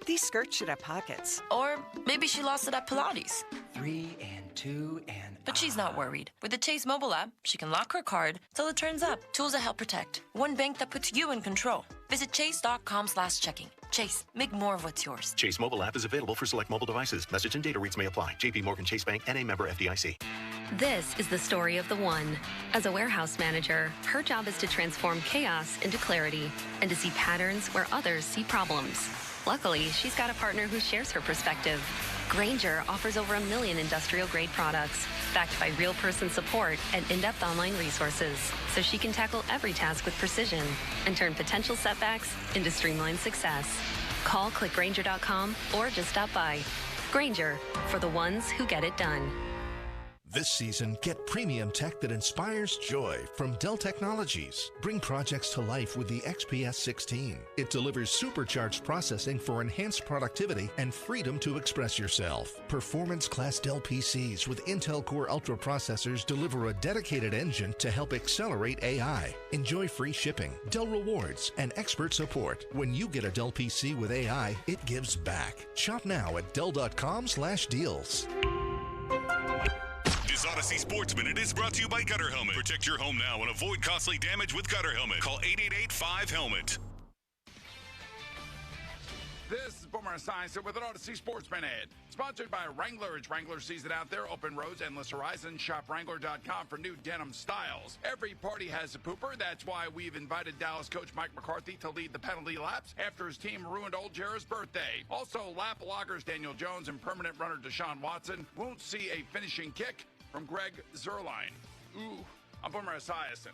These skirts should have pockets. Or maybe she lost it at Pilates. 3 and 2 and... But she's not worried. With the Chase mobile app, she can lock her card till it turns up. Tools that help protect. One bank that puts you in control. Visit chase.com/checking. Chase, make more of what's yours. Chase mobile app is available for select mobile devices. Message and data rates may apply. JP Morgan Chase Bank, N.A. member FDIC. This is the story of the one. As a warehouse manager, her job is to transform chaos into clarity and to see patterns where others see problems. Luckily, she's got a partner who shares her perspective. Grainger offers over 1 million industrial-grade products, backed by real-person support and in-depth online resources, so she can tackle every task with precision and turn potential setbacks into streamlined success. Call clickgrainger.com or just stop by. Grainger, for the ones who get it done. This season, get premium tech that inspires joy from Dell Technologies. Bring projects to life with the XPS 16. It delivers supercharged processing for enhanced productivity and freedom to express yourself. Performance-class Dell PCs with Intel Core Ultra processors deliver a dedicated engine to help accelerate AI. Enjoy free shipping, Dell rewards, and expert support. When you get a Dell PC with AI, it gives back. Shop now at Dell.com/deals. This Odyssey Sports Minute is brought to you by Gutter Helmet. Protect your home now and avoid costly damage with Gutter Helmet. Call 888-5HELMET. This is Boomer Esiason with an Odyssey Sports Minute. Sponsored by Wrangler. It's Wrangler season out there. Open roads, endless horizons. Shop Wrangler.com for new denim styles. Every party has a pooper. That's why we've invited Dallas coach Mike McCarthy to lead the penalty laps after his team ruined Old Jarrett's birthday. Also, lap loggers Daniel Jones and permanent runner Deshaun Watson won't see a finishing kick from Greg Zuerlein. Ooh, I'm Boomer Esiason.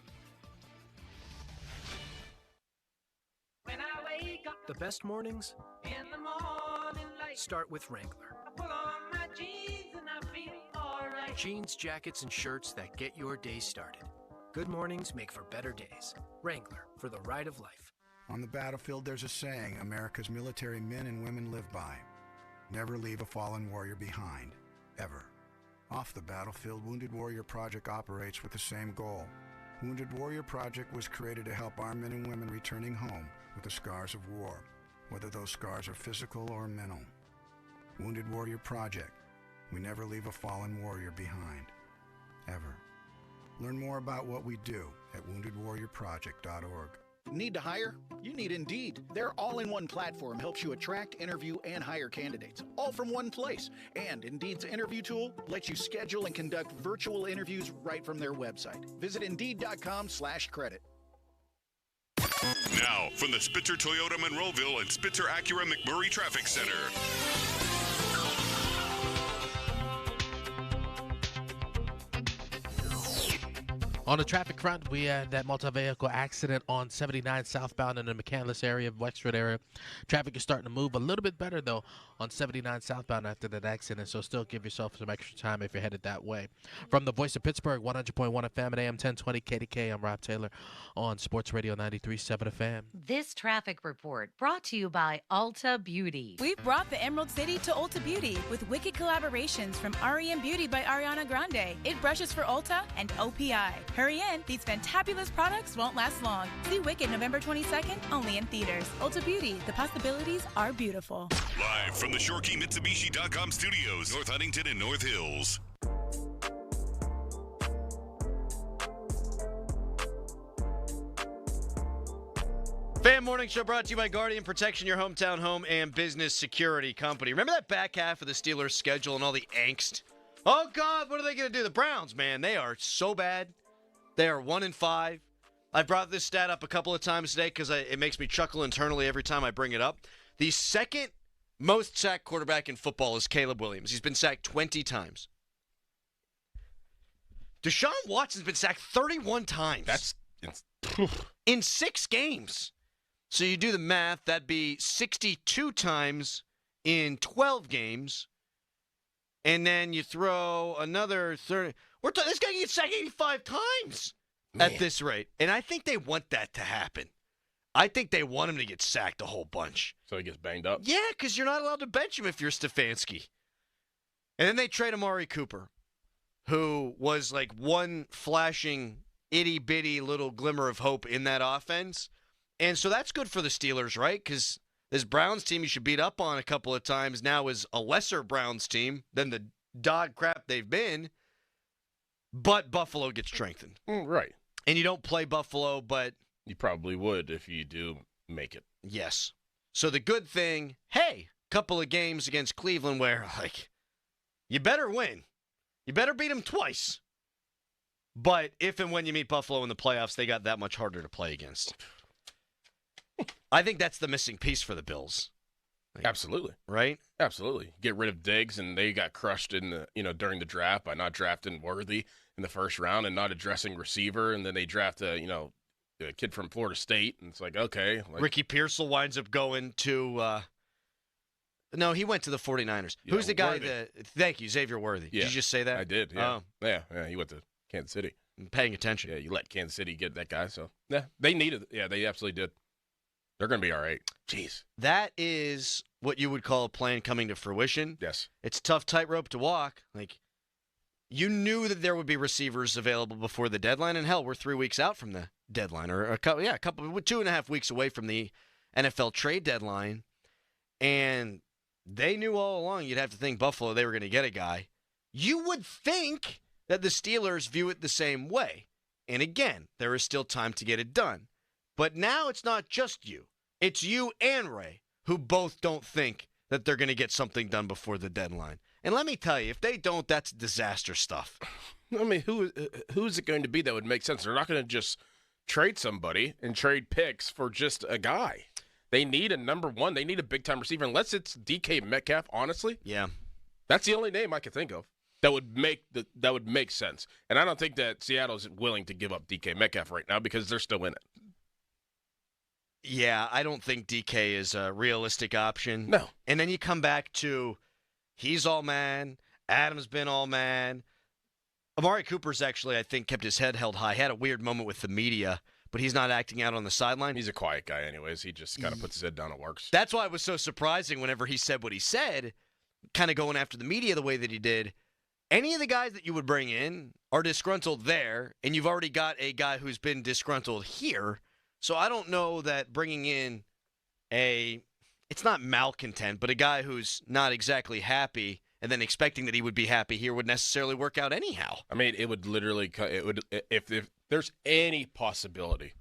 When I wake up, the best mornings in the morning light start with Wrangler. I pull on my jeans and I feel alright. Jeans, jackets, and shirts that get your day started. Good mornings make for better days. Wrangler, for the ride of life. On the battlefield, there's a saying America's military men and women live by. Never leave a fallen warrior behind, ever. Off the battlefield, Wounded Warrior Project operates with the same goal. Wounded Warrior Project was created to help our men and women returning home with the scars of war, whether those scars are physical or mental. Wounded Warrior Project. We never leave a fallen warrior behind, ever. Learn more about what we do at woundedwarriorproject.org. Need to hire? You need Indeed. Their all-in-one platform helps you attract, interview, and hire candidates, all from one place. And Indeed's interview tool lets you schedule and conduct virtual interviews right from their website. Visit Indeed.com/credit. Now, from the Spitzer Toyota Monroeville and Spitzer Acura McMurray Traffic Center. On the traffic front, we had that multi-vehicle accident on 79 southbound in the McCandless area, Wexford area. Traffic is starting to move a little bit better, though, on 79 southbound after that accident, so still give yourself some extra time if you're headed that way. From the Voice of Pittsburgh, 100.1 FM at AM 1020 KDK, I'm Rob Taylor on Sports Radio 93.7 FM. This traffic report brought to you by Ulta Beauty. We've brought the Emerald City to Ulta Beauty with wicked collaborations from REM Beauty by Ariana Grande. It brushes for Ulta and OPI. Hurry in, these fantabulous products won't last long. See Wicked November 22nd, only in theaters. Ulta Beauty, the possibilities are beautiful. Live from the ShoreKeyMitsubishi.com studios, North Huntington and North Hills. Fan Morning Show brought to you by Guardian Protection, your hometown home and business security company. Remember that back half of the Steelers' schedule and all the angst? Oh, God, what are they going to do? The Browns, man, they are so bad. They are 1-5. I've brought this stat up a couple of times today because it makes me chuckle internally every time I bring it up. The second most sacked quarterback in football is Caleb Williams. He's been sacked 20 times. Deshaun Watson's been sacked 31 times. That's in 6 games. So you do the math, that'd be 62 times in 12 games. And then you throw another 30. This guy gets sacked 85 times at this rate. And I think they want that to happen. I think they want him to get sacked a whole bunch. So he gets banged up? Yeah, because you're not allowed to bench him if you're Stefanski. And then they trade Amari Cooper, who was like one flashing itty-bitty little glimmer of hope in that offense. And so that's good for the Steelers, right? Because this Browns team you should beat up on a couple of times now is a lesser Browns team than the dog crap they've been. But Buffalo gets strengthened. Right. And you don't play Buffalo, but... You probably would if you do make it. Yes. So the good thing, hey, couple of games against Cleveland where, like, you better win. You better beat them twice. But if and when you meet Buffalo in the playoffs, they got that much harder to play against. I think that's the missing piece for the Bills. Like, absolutely. Right? Absolutely. Get rid of Diggs, and they got crushed in the during the draft by not drafting Worthy in the first round and not addressing receiver, and then they draft a kid from Florida State, and it's like, okay. Ricky Pearsall winds up going to no, he went to the 49ers. Yeah, who's the guy thank you, Xavier Worthy. Yeah. Did you just say that? I did, yeah. Yeah, he went to Kansas City. I'm paying attention. Yeah, you let Kansas City get that guy, so yeah, they needed it. Yeah, they absolutely did. They're going to be all right. Jeez. That is what you would call a plan coming to fruition. Yes. It's a tough tightrope to walk. Like, you knew that there would be receivers available before the deadline, and hell, we're 3 weeks out from the deadline, or a couple 2.5 weeks away from the NFL trade deadline, and they knew all along you'd have to think Buffalo, they were going to get a guy. You would think that the Steelers view it the same way. And again, there is still time to get it done. But now it's not just you. It's you and Ray who both don't think that they're going to get something done before the deadline. And let me tell you, if they don't, that's disaster stuff. I mean, who's it going to be that would make sense? They're not going to just trade somebody and trade picks for just a guy. They need a number one. They need a big-time receiver, unless it's DK Metcalf, honestly. Yeah. That's the only name I can think of that would make sense. And I don't think that Seattle's willing to give up DK Metcalf right now because they're still in it. Yeah, I don't think DK is a realistic option. No. And then you come back to he's all man, Adam's been all man. Amari Cooper's actually, I think, kept his head held high. He had a weird moment with the media, but he's not acting out on the sideline. He's a quiet guy anyways. He just kind of puts his head down and works. That's why it was so surprising whenever he said what he said, kind of going after the media the way that he did. Any of the guys that you would bring in are disgruntled there, and you've already got a guy who's been disgruntled here. So I don't know that bringing in it's not malcontent, but a guy who's not exactly happy and then expecting that he would be happy here would necessarily work out anyhow. I mean, it would literally, if there's any possibility,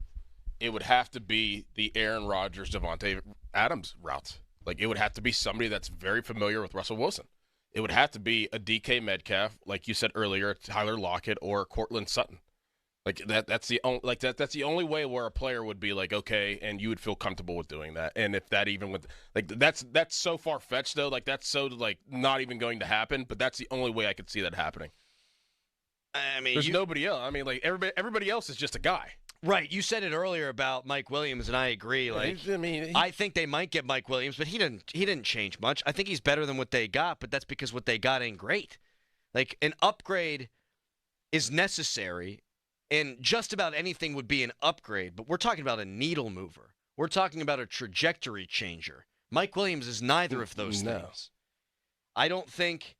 it would have to be the Aaron Rodgers, Devontae Adams route. Like, it would have to be somebody that's very familiar with Russell Wilson. It would have to be a DK Metcalf, like you said earlier, Tyler Lockett or Cortland Sutton. Like that's the only way where a player would be like, okay, and you would feel comfortable with doing that. And if that even would, like, that's so far fetched though, like that's so like not even going to happen. But that's the only way I could see that happening. I mean, there's nobody else. I mean, like everybody else is just a guy. Right. You said it earlier about Mike Williams, and I agree. Like, I think they might get Mike Williams, but he didn't change much. I think he's better than what they got, but that's because what they got ain't great. Like, an upgrade is necessary, and just about anything would be an upgrade, but we're talking about a needle mover. We're talking about a trajectory changer. Mike Williams is neither of those things. I don't think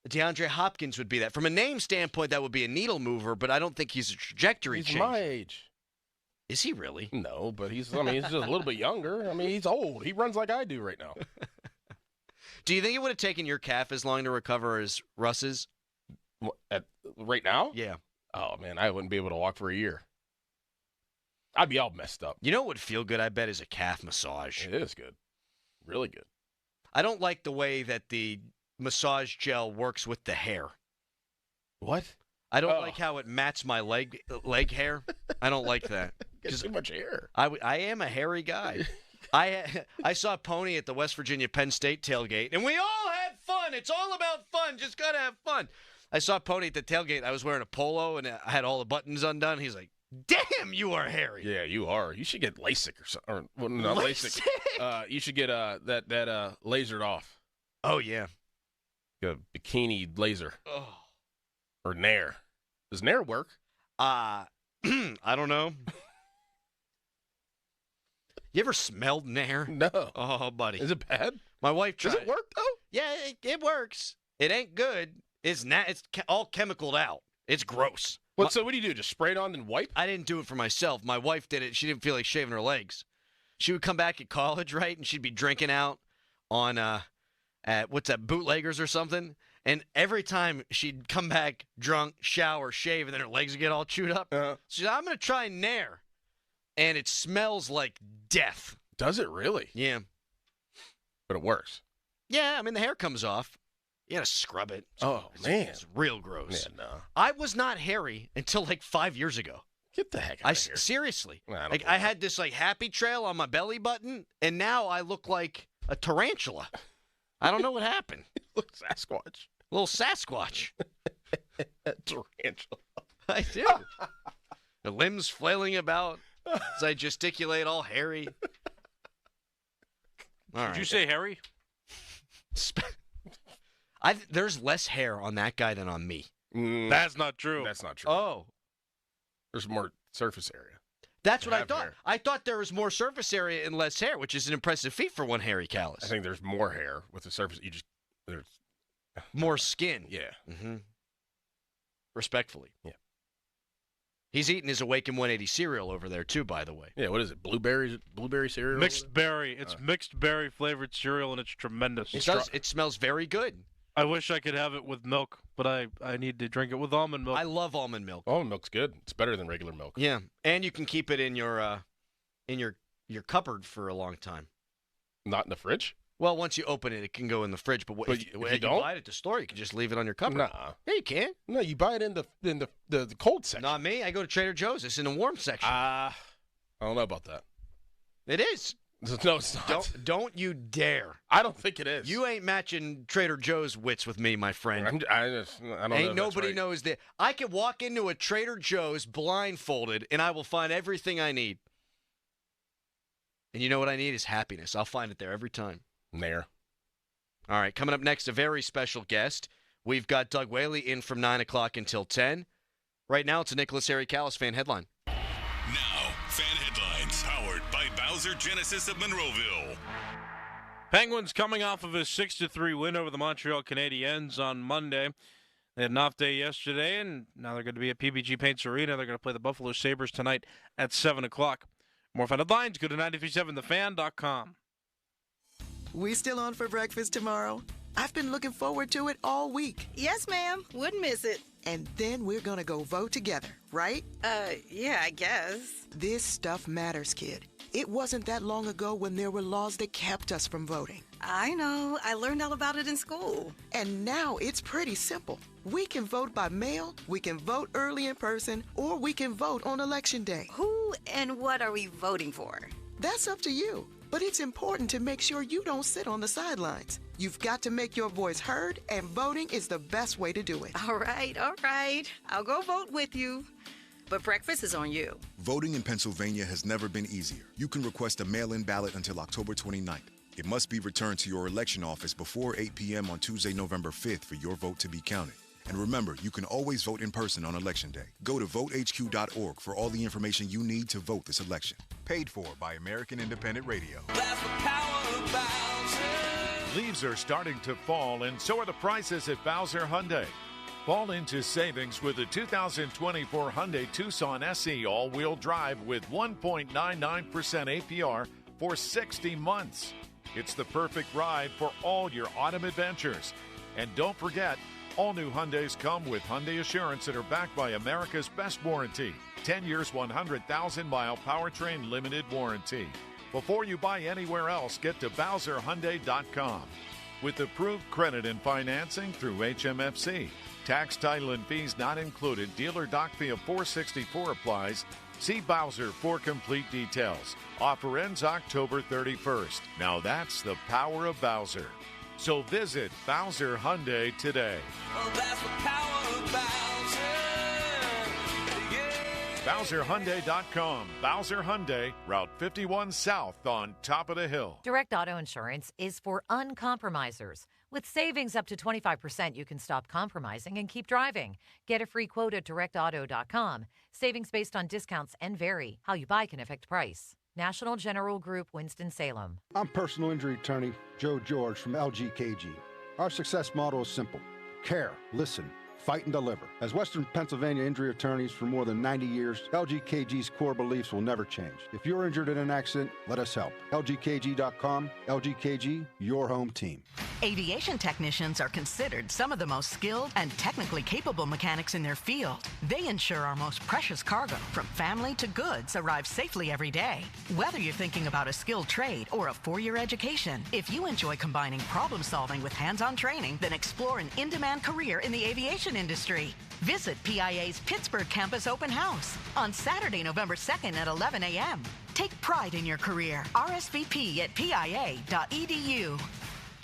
DeAndre Hopkins would be that. From a name standpoint, that would be a needle mover, but I don't think he's a trajectory changer. He's my age. Is he really? No, but he's just a little bit younger. I mean, he's old. He runs like I do right now. Do you think it would have taken your calf as long to recover as Russ's? Right now? Yeah. Oh, man, I wouldn't be able to walk for a year. I'd be all messed up. You know what would feel good, I bet, is a calf massage. It is good. Really good. I don't like the way that the massage gel works with the hair. What? I don't like how it mats my leg hair. I don't like that. It's too much hair. I am a hairy guy. I saw Pony at the West Virginia Penn State tailgate, and we all had fun. It's all about fun. Just got to have fun. I saw Pony at the tailgate. I was wearing a polo, and I had all the buttons undone. He's like, damn, you are hairy. Yeah, you are. You should get LASIK or something. Or, well, not LASIK. You should get that lasered off. Oh, yeah. A bikini laser. Oh. Or Nair. Does Nair work? I don't know. You ever smelled Nair? No. Oh, buddy. Is it bad? My wife tried. Does it work, though? Yeah, it works. It ain't good. It's all chemicaled out. It's gross. So what do you do? Just spray it on and wipe? I didn't do it for myself. My wife did it. She didn't feel like shaving her legs. She would come back at college, right, and she'd be drinking out on at what's that, Bootleggers or something. And every time she'd come back drunk, shower, shave, and then her legs would get all chewed up. She said, I'm going to try Nair. And it smells like death. Does it really? Yeah. But it works. Yeah, I mean, the hair comes off. You got to scrub it. Man. It's real gross. Yeah, no. I was not hairy until like 5 years ago. Get the heck out of here. Seriously. Nah, I had this like happy trail on my belly button, and now I look like a tarantula. I don't know what happened. Look, Sasquatch. Little Sasquatch. Tarantula. I do. The limbs flailing about as I gesticulate all hairy. All Did you say hairy? There's less hair on that guy than on me. That's not true. That's not true. Oh. There's more surface area. That's what I thought. Hair. I thought there was more surface area and less hair, which is an impressive feat for one hairy callus. I think there's more hair with the surface. There's more skin. Yeah. Mm-hmm. Respectfully. Yeah. He's eating his Awaken 180 cereal over there, too, by the way. Yeah, what is it? Blueberry cereal? Mixed berry. It's mixed berry flavored cereal, and it's tremendous. It smells very good. I wish I could have it with milk, but I need to drink it with almond milk. I love almond milk. Almond milk's good. It's better than regular milk. Yeah, and you can keep it in your cupboard for a long time. Not in the fridge? Well, once you open it, it can go in the fridge. But if you don't buy it at the store, you can just leave it on your cupboard. Nah. Yeah, you can. No, you buy it in the cold section. Not me. I go to Trader Joe's. It's in the warm section. I don't know about that. It is. No, it's not. Don't you dare. I don't think it is. You ain't matching Trader Joe's wits with me, my friend. I don't know. Ain't nobody knows that. I can walk into a Trader Joe's blindfolded, and I will find everything I need. And you know what I need is happiness. I'll find it there every time. Nair. All right, coming up next, a very special guest. We've got Doug Whaley in from 9 o'clock until 10. Right now, it's a Nicholas Harry Callis fan headline. Now, fan headlines powered by Bowser Genesis of Monroeville. Penguins coming off of a 6-3 win over the Montreal Canadiens on Monday. They had an off day yesterday, and now they're going to be at PPG Paints Arena. They're going to play the Buffalo Sabres tonight at 7 o'clock. More fan headlines, go to 937thefan.com. We still on for breakfast tomorrow? I've been looking forward to it all week. Yes, ma'am. Wouldn't miss it. And then we're gonna go vote together, right? Yeah, I guess. This stuff matters, kid. It wasn't that long ago when there were laws that kept us from voting. I know. I learned all about it in school. And now it's pretty simple. We can vote by mail, we can vote early in person, or we can vote on Election Day. Who and what are we voting for? That's up to you. But it's important to make sure you don't sit on the sidelines. You've got to make your voice heard, and voting is the best way to do it. All right. I'll go vote with you. But breakfast is on you. Voting in Pennsylvania has never been easier. You can request a mail-in ballot until October 29th. It must be returned to your election office before 8 p.m. on Tuesday, November 5th for your vote to be counted. And remember, you can always vote in person on Election Day. Go to votehq.org for all the information you need to vote this election. Paid for by American Independent Radio. Leaves are starting to fall, and so are the prices at Bowser Hyundai. Fall into savings with the 2024 Hyundai Tucson SE all-wheel drive with 1.99% APR for 60 months. It's the perfect ride for all your autumn adventures. And don't forget, all new Hyundais come with Hyundai Assurance that are backed by America's best warranty. 10 years, 100,000-mile powertrain limited warranty. Before you buy anywhere else, get to BowserHyundai.com. With approved credit and financing through HMFC. Tax, title, and fees not included. Dealer doc fee of $464 applies. See Bowser for complete details. Offer ends October 31st. Now that's the power of Bowser. So visit Bowser Hyundai today. Well, that's the power of Bowser. BowserHyundai.com. Bowser Hyundai, Route 51 South on top of the hill. Direct Auto Insurance is for uncompromisers. With savings up to 25%, you can stop compromising and keep driving. Get a free quote at directauto.com. Savings based on discounts and vary. How you buy can affect price. National General Group, Winston-Salem. I'm personal injury attorney Joe George from LGKG. Our success model is simple. Care, listen, fight, and deliver. As Western Pennsylvania injury attorneys for more than 90 years, LGKG's core beliefs will never change. If you're injured in an accident, let us help. LGKG.com. LGKG, your home team. Aviation technicians are considered some of the most skilled and technically capable mechanics in their field. They ensure our most precious cargo, from family to goods, arrives safely every day. Whether you're thinking about a skilled trade or a 4-year education, if you enjoy combining problem solving with hands-on training, then explore an in-demand career in the aviation industry. Visit PIA's Pittsburgh Campus Open House on Saturday, November 2nd at 11 a.m. Take pride in your career. RSVP at pia.edu.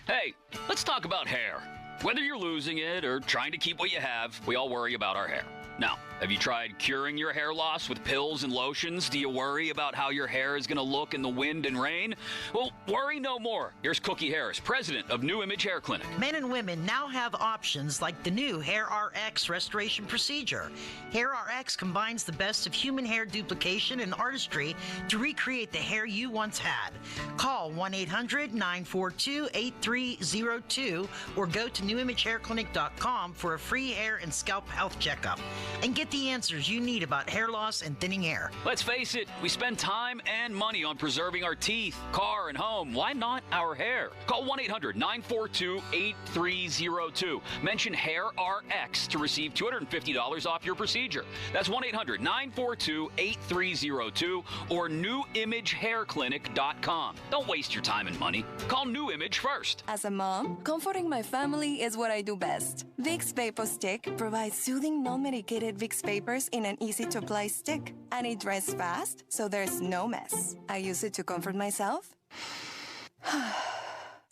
Hey, let's talk about hair. Whether you're losing it or trying to keep what you have, we all worry about our hair. Now, have you tried curing your hair loss with pills and lotions? Do you worry about how your hair is going to look in the wind and rain? Well, worry no more. Here's Cookie Harris, president of New Image Hair Clinic. Men and women now have options like the new Hair RX restoration procedure. Hair RX combines the best of human hair duplication and artistry to recreate the hair you once had. Call 1-800-942-8302 or go to newimagehairclinic.com for a free hair and scalp health checkup and get the answers you need about hair loss and thinning hair. Let's face it, we spend time and money on preserving our teeth, car, and home. Why not our hair? Call 1-800-942-8302. Mention Hair RX to receive $250 off your procedure. That's 1-800-942-8302 or newimagehairclinic.com. Don't waste your time and money. Call New Image first. As a mom, comforting my family is what I do best. Vicks VapoStick provides soothing, non-medicated Vicks Vapors in an easy-to-apply stick, and it dries fast, so there's no mess. I use it to comfort myself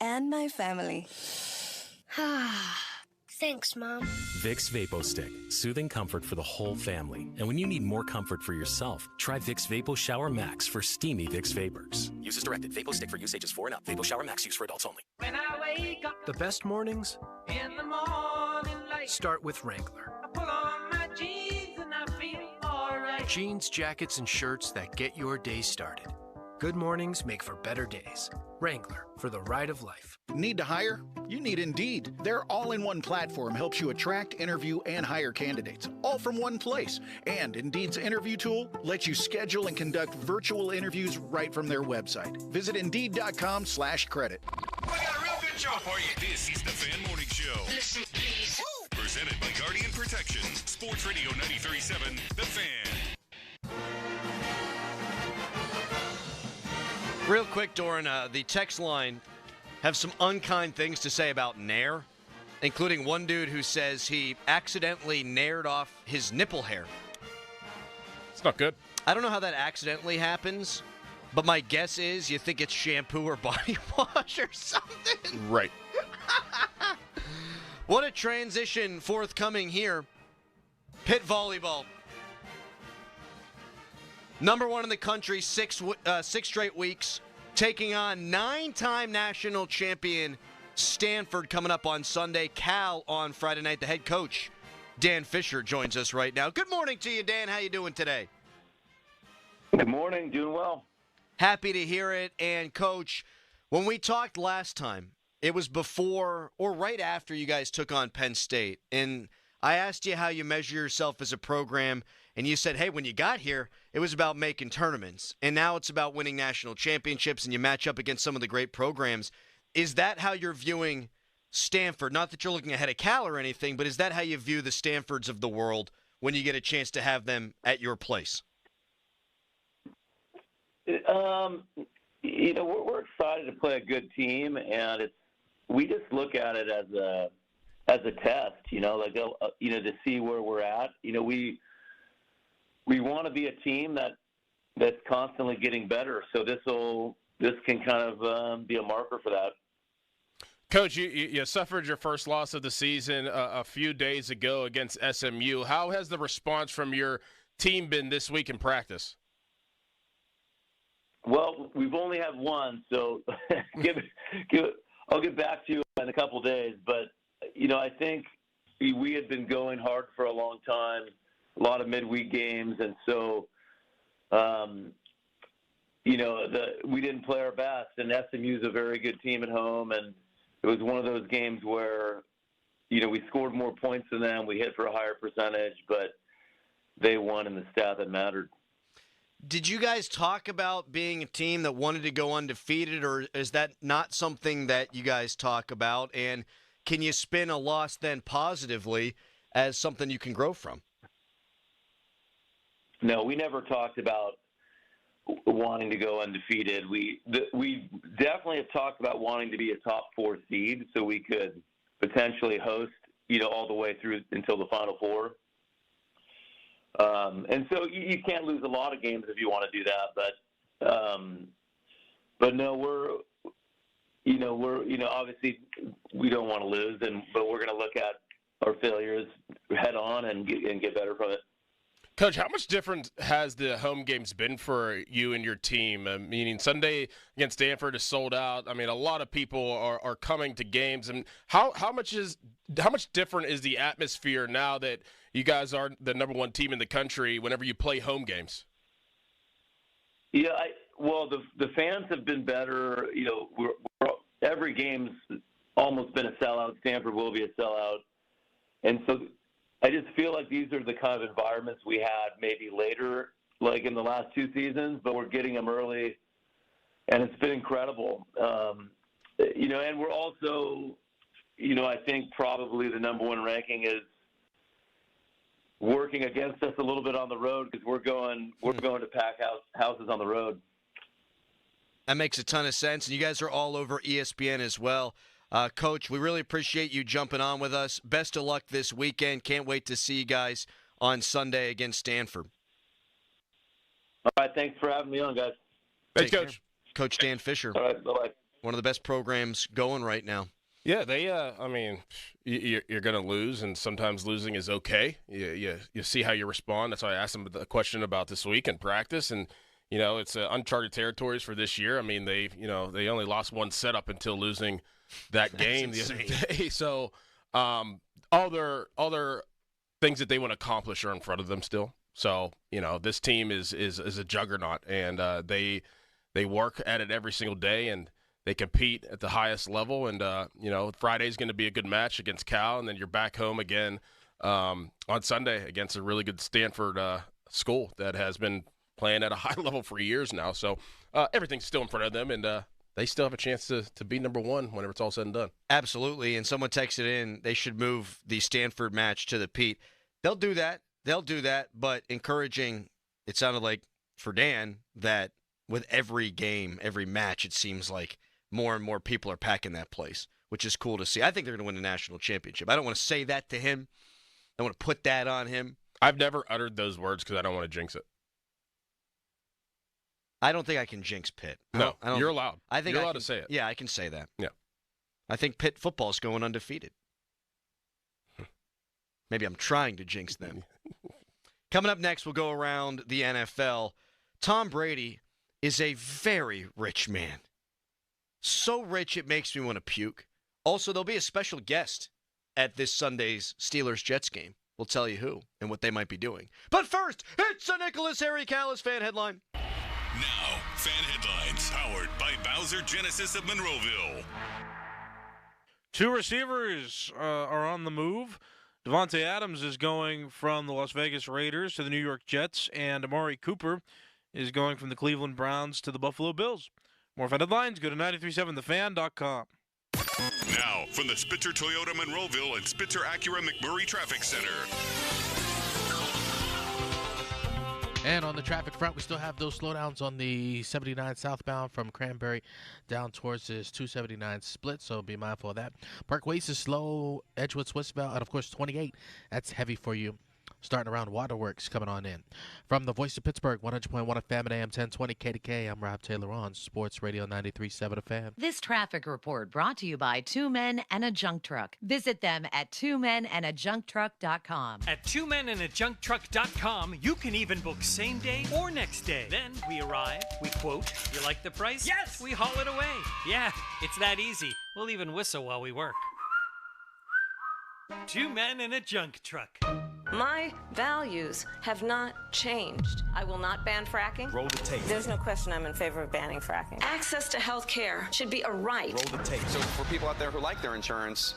and my family. Thanks, Mom. Vicks VapoStick, soothing comfort for the whole family. And when you need more comfort for yourself, try Vicks Vapo Shower Max for steamy Vicks Vapors. Use as directed. VapoStick for use ages 4 and up. Vapo Shower Max used for adults only. When I wake up, the best mornings In the morning light, start with Wrangler. I pull on my jeans and I feel alright. Jeans, jackets, and shirts that get your day started. Good mornings make for better days. Wrangler, for the ride of life. Need to hire? You need Indeed. Their all-in-one platform helps you attract, interview, and hire candidates, all from one place. And Indeed's interview tool lets you schedule and conduct virtual interviews right from their website. Visit Indeed.com/credit. We got a real good show for you. This is the Fan Morning Show. Listen, please. Presented by Guardian Protection. Sports Radio 93.7, The Fan. Real quick, Doran, the text line have some unkind things to say about Nair, including one dude who says he accidentally naired off his nipple hair. It's not good. I don't know how that accidentally happens, But my guess is you think it's shampoo or body wash or something. Right. What a transition forthcoming here. Pitt volleyball. Number 1 in the country, six straight weeks, taking on 9-time national champion Stanford coming up on Sunday. Cal on Friday night. The head coach, Dan Fisher, joins us right now. Good morning to you, Dan. How you doing today? Good morning. Doing well. Happy to hear it. And, Coach, when we talked last time, it was before or right after you guys took on Penn State. And I asked you how you measure yourself as a program, and you said, hey, when you got here, it was about making tournaments. And now it's about winning national championships, and you match up against some of the great programs. Is that how you're viewing Stanford? Not that you're looking ahead of Cal or anything, but is that how you view the Stanfords of the world when you get a chance to have them at your place? We're excited to play a good team, and we just look at it as a test, to see where we're at. We want to be a team that's constantly getting better. So this can kind of be a marker for that. Coach, you suffered your first loss of the season a few days ago against SMU. How has the response from your team been this week in practice? Well, we've only had one, so I'll get back to you in a couple of days. But, I think we had been going hard for a long time, a lot of midweek games. And so, we didn't play our best. And SMU's a very good team at home. And it was one of those games where, we scored more points than them. We hit for a higher percentage, but they won in the stat that mattered. Did you guys talk about being a team that wanted to go undefeated, or is that not something that you guys talk about? And can you spin a loss then positively as something you can grow from? No, we never talked about wanting to go undefeated. We definitely have talked about wanting to be a top 4 seed so we could potentially host, all the way through until the Final Four. And so you can't lose a lot of games if you want to do that, but no, we're obviously we don't want to lose, but we're going to look at our failures head on and get better from it. Coach, how much different has the home games been for you and your team? Meaning Sunday against Stanford is sold out. I mean, a lot of people are coming to games, and how much different is the atmosphere now that you guys are the number 1 team in the country whenever you play home games? Yeah, the fans have been better. Every game's almost been a sellout. Stanford will be a sellout. And so I just feel like these are the kind of environments we had maybe later, like in the last 2 seasons, but we're getting them early, and it's been incredible. And we're also, I think probably the number 1 ranking is working against us a little bit on the road because we're going to pack houses on the road. That makes a ton of sense, and you guys are all over ESPN as well. Coach, we really appreciate you jumping on with us. Best of luck this weekend. Can't wait to see you guys on Sunday against Stanford. All right, thanks for having me on, guys. Thanks, Coach. Coach Dan Fisher. All right, bye-bye. One of the best programs going right now. Yeah, they. You're going to lose, and sometimes losing is okay. You see how you respond. That's why I asked them the question about this week in practice, and it's uncharted territories for this year. I mean, they only lost 1 set up until losing that game the other day. So all their things that they want to accomplish are in front of them still. So this team is a juggernaut, and they work at it every single day, and they compete at the highest level. And Friday's going to be a good match against Cal, and then you're back home again on Sunday against a really good Stanford school that has been playing at a high level for years now. So everything's still in front of them, and they still have a chance to be number 1 whenever it's all said and done. Absolutely, and someone texted in they should move the Stanford match to the Pete. They'll do that, but encouraging, it sounded like for Dan, that with every game, every match, it seems like more and more people are packing that place, which is cool to see. I think they're going to win the national championship. I don't want to say that to him. I want to put that on him. I've never uttered those words because I don't want to jinx it. I don't think I can jinx Pitt. No, I don't, you're allowed. I think you're I allowed can, to say it. Yeah, I can say that. Yeah. I think Pitt football's going undefeated. Maybe I'm trying to jinx them. Coming up next, we'll go around the NFL. Tom Brady is a very rich man. So rich it makes me want to puke. Also, there'll be a special guest at this Sunday's Steelers-Jets game. We'll tell you who and what they might be doing. But first, it's a Nicholas Harry Callis fan headline. Now, fan headlines powered by Bowser Genesis of Monroeville. 2 receivers are on the move. Devontae Adams is going from the Las Vegas Raiders to the New York Jets, and Amari Cooper is going from the Cleveland Browns to the Buffalo Bills. More fan headlines, go to 937thefan.com. Now, from the Spitzer Toyota Monroeville and Spitzer Acura McMurray Traffic Center. And on the traffic front, we still have those slowdowns on the 79 southbound from Cranberry down towards this 279 split, so be mindful of that. Parkways is slow, Edgewood westbound, and of course 28. That's heavy for you. Starting around Waterworks coming on in. From the Voice of Pittsburgh, 100.1 FM and AM 1020 KDK, I'm Rob Taylor on Sports Radio 93.7 FM. This traffic report brought to you by Two Men and a Junk Truck. Visit them at twomenandajuncktruck.com. At twomenandajuncktruck.com, you can even book same day or next day. Then we arrive, we quote, "You like the price?" Yes! We haul it away. Yeah, it's that easy. We'll even whistle while we work. 2 men and a junk truck. My values have not changed. I will not ban fracking. Roll the tape. There's no question I'm in favor of banning fracking. Access to health care should be a right. Roll the tape. So for people out there who like their insurance,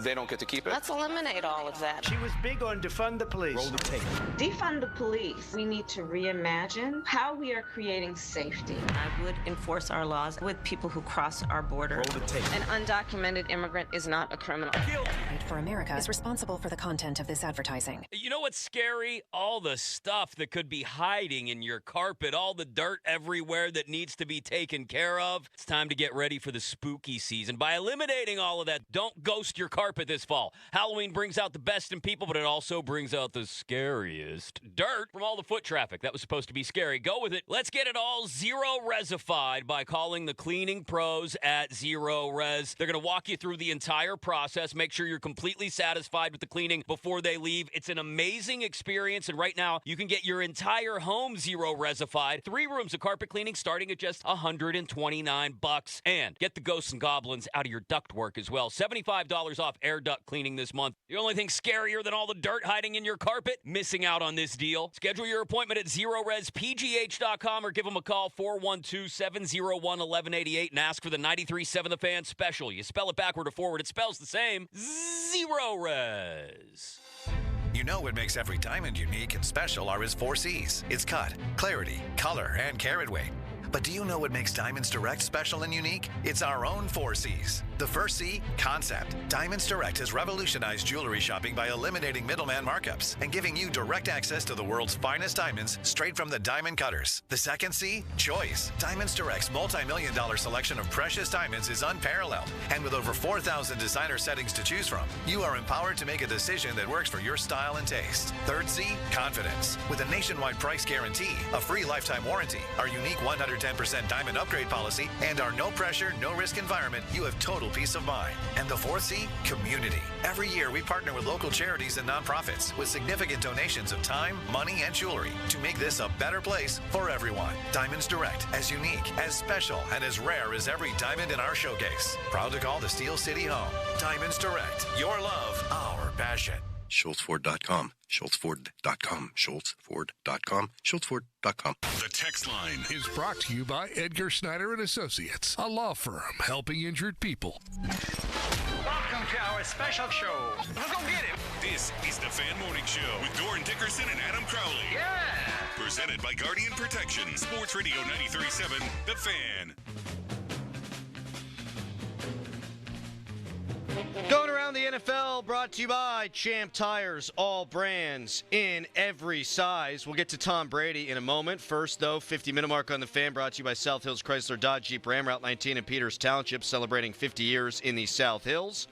they don't get to keep it? Let's eliminate all of that. She was big on defund the police. Roll the tape. Defund the police. We need to reimagine how we are creating safety. I would enforce our laws with people who cross our border. Roll the tape. An undocumented immigrant is not a criminal. Fight for America is responsible for the content of this advertising. You know what's scary? All the stuff that could be hiding in your carpet, all the dirt everywhere that needs to be taken care of. It's time to get ready for the spooky season by eliminating all of that. Don't ghost your carpet this fall. Halloween brings out the best in people, but it also brings out the scariest dirt from all the foot traffic. That was supposed to be scary. Go with it. Let's get it all zero-resified by calling the cleaning pros at Zero Res. They're going to walk you through the entire process, make sure you're completely satisfied with the cleaning before they leave. It's an amazing experience, and right now you can get your entire home zero-resified. 3 rooms of carpet cleaning starting at just $129. And get the ghosts and goblins out of your ductwork as well. $75 off air duct cleaning this month. The only thing scarier than all the dirt hiding in your carpet? Missing out on this deal. Schedule your appointment at ZeroResPGH.com or give them a call, 412-701-1188, and ask for the 93.7 The Fan special. You spell it backward or forward, it spells the same. Zero Res. You know what makes every diamond unique and special are his 4 C's. Its cut, clarity, color, and carat weight. But do you know what makes Diamonds Direct special and unique? It's our own 4 C's. The first C, concept. Diamonds Direct has revolutionized jewelry shopping by eliminating middleman markups and giving you direct access to the world's finest diamonds straight from the diamond cutters. The second C, choice. Diamonds Direct's multi-million-dollar selection of precious diamonds is unparalleled. And with over 4,000 designer settings to choose from, you are empowered to make a decision that works for your style and taste. Third C, confidence. With a nationwide price guarantee, a free lifetime warranty, our unique 110% diamond upgrade policy, and our no pressure, no risk environment, you have total peace of mind. And the fourth C, community. Every year we partner with local charities and nonprofits with significant donations of time, money, and jewelry to make this a better place for everyone. Diamonds Direct, as unique, as special, and as rare as every diamond in our showcase. Proud to call the Steel City home. Diamonds Direct, your love, our passion. SchultzFord.com, SchultzFord.com, SchultzFord.com, SchultzFord.com. The text line is brought to you by Edgar Snyder & Associates, a law firm helping injured people. Welcome to our special show. Let's go get it. This is the Fan Morning Show with Doran Dickerson and Adam Crowley. Yeah. Presented by Guardian Protection, Sports Radio 93.7, The Fan. Going around the NFL, brought to you by Champ Tires, all brands in every size. We'll get to Tom Brady in a moment. First, though, 50-minute mark on the Fan, brought to you by South Hills Chrysler Dodge Jeep Ram, Route 19 in Peters Township, celebrating 50 years in the South Hills.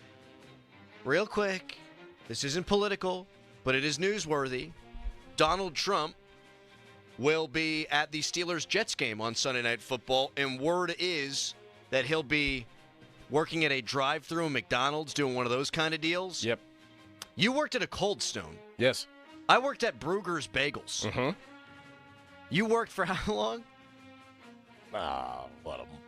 Real quick, this isn't political, but it is newsworthy. Donald Trump will be at the Steelers-Jets game on Sunday Night Football, and word is that he'll be working at a drive-thru McDonald's, doing one of those kind of deals. Yep. You worked at a Cold Stone. Yes. I worked at Brugger's Bagels. Mm-hmm. You worked for how long?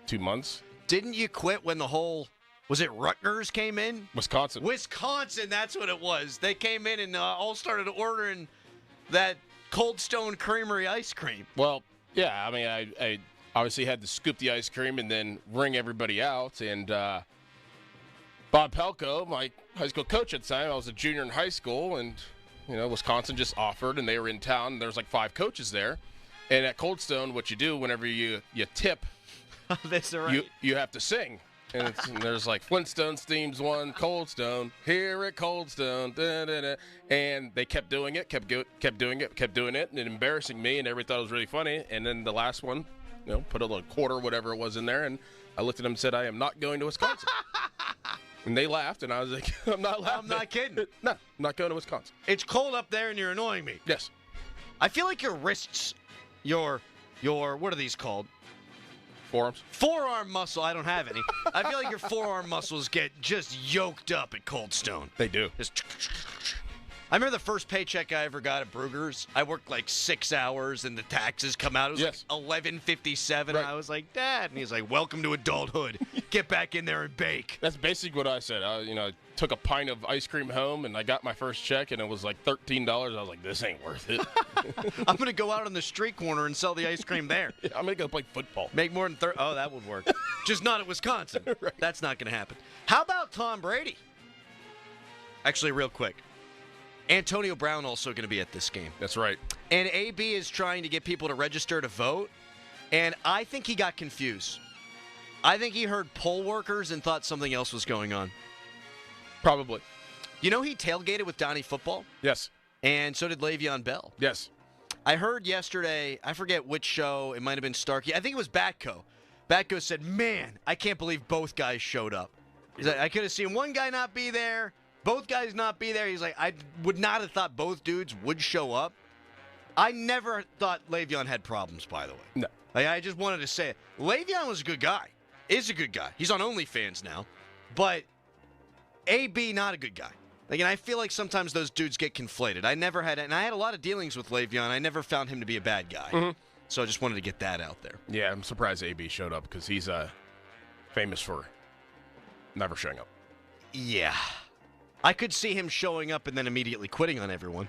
2 months. Didn't you quit when the whole, was it Rutgers came in? Wisconsin, that's what it was. They came in and all started ordering that Cold Stone Creamery ice cream. Well, yeah, I mean, I obviously had to scoop the ice cream and then ring everybody out. And Bob Pelko, my high school coach at the time, I was a junior in high school, and, Wisconsin just offered, and they were in town, and there was like 5 coaches there. And at Cold Stone, what you do whenever you tip, that's right. You have to sing. And there's like Flintstones themes 1, Cold Stone, here at Cold Stone, da, da, da. And they kept doing it, kept doing it, and embarrassing me, and everybody thought it was really funny. And then the last one, put a little quarter, whatever it was in there, and I looked at them and said, I am not going to Wisconsin. And they laughed, and I was like, I'm not laughing. I'm not kidding. No, I'm not going to Wisconsin. It's cold up there, and you're annoying me. Yes. I feel like your wrists, your what are these called? Forearms? Forearm muscle. I don't have any. I feel like your forearm muscles get just yoked up at Cold Stone. They do. I remember the first paycheck I ever got at Brugger's. I worked like 6 hours, and the taxes come out. It was like $11.57. Right. I was like, Dad. And he's like, welcome to adulthood. Get back in there and bake. That's basically what I said. I took a pint of ice cream home, and I got my first check, and it was like $13. I was like, this ain't worth it. I'm going to go out on the street corner and sell the ice cream there. I'm going to go play football. Make more than Oh, that would work. Just not at Wisconsin. Right. That's not going to happen. How about Tom Brady? Actually, real quick. Antonio Brown also going to be at this game. That's right. And AB is trying to get people to register to vote, and I think he got confused. I think he heard poll workers and thought something else was going on. Probably. He tailgated with Donnie Football? Yes. And so did Le'Veon Bell. Yes. I heard yesterday, I forget which show, it might have been Starkey. I think it was Batco. Batco said, man, I can't believe both guys showed up. He's like, I could have seen one guy not be there, both guys not be there. He's like, I would not have thought both dudes would show up. I never thought Le'Veon had problems, by the way. No. I just wanted to say it. Le'Veon was a good guy. Is a good guy. He's on OnlyFans now. But AB, not a good guy. And I feel like sometimes those dudes get conflated. I never had, and I had a lot of dealings with Le'Veon. I never found him to be a bad guy. Mm-hmm. So I just wanted to get that out there. Yeah, I'm surprised AB showed up because he's famous for never showing up. Yeah. I could see him showing up and then immediately quitting on everyone.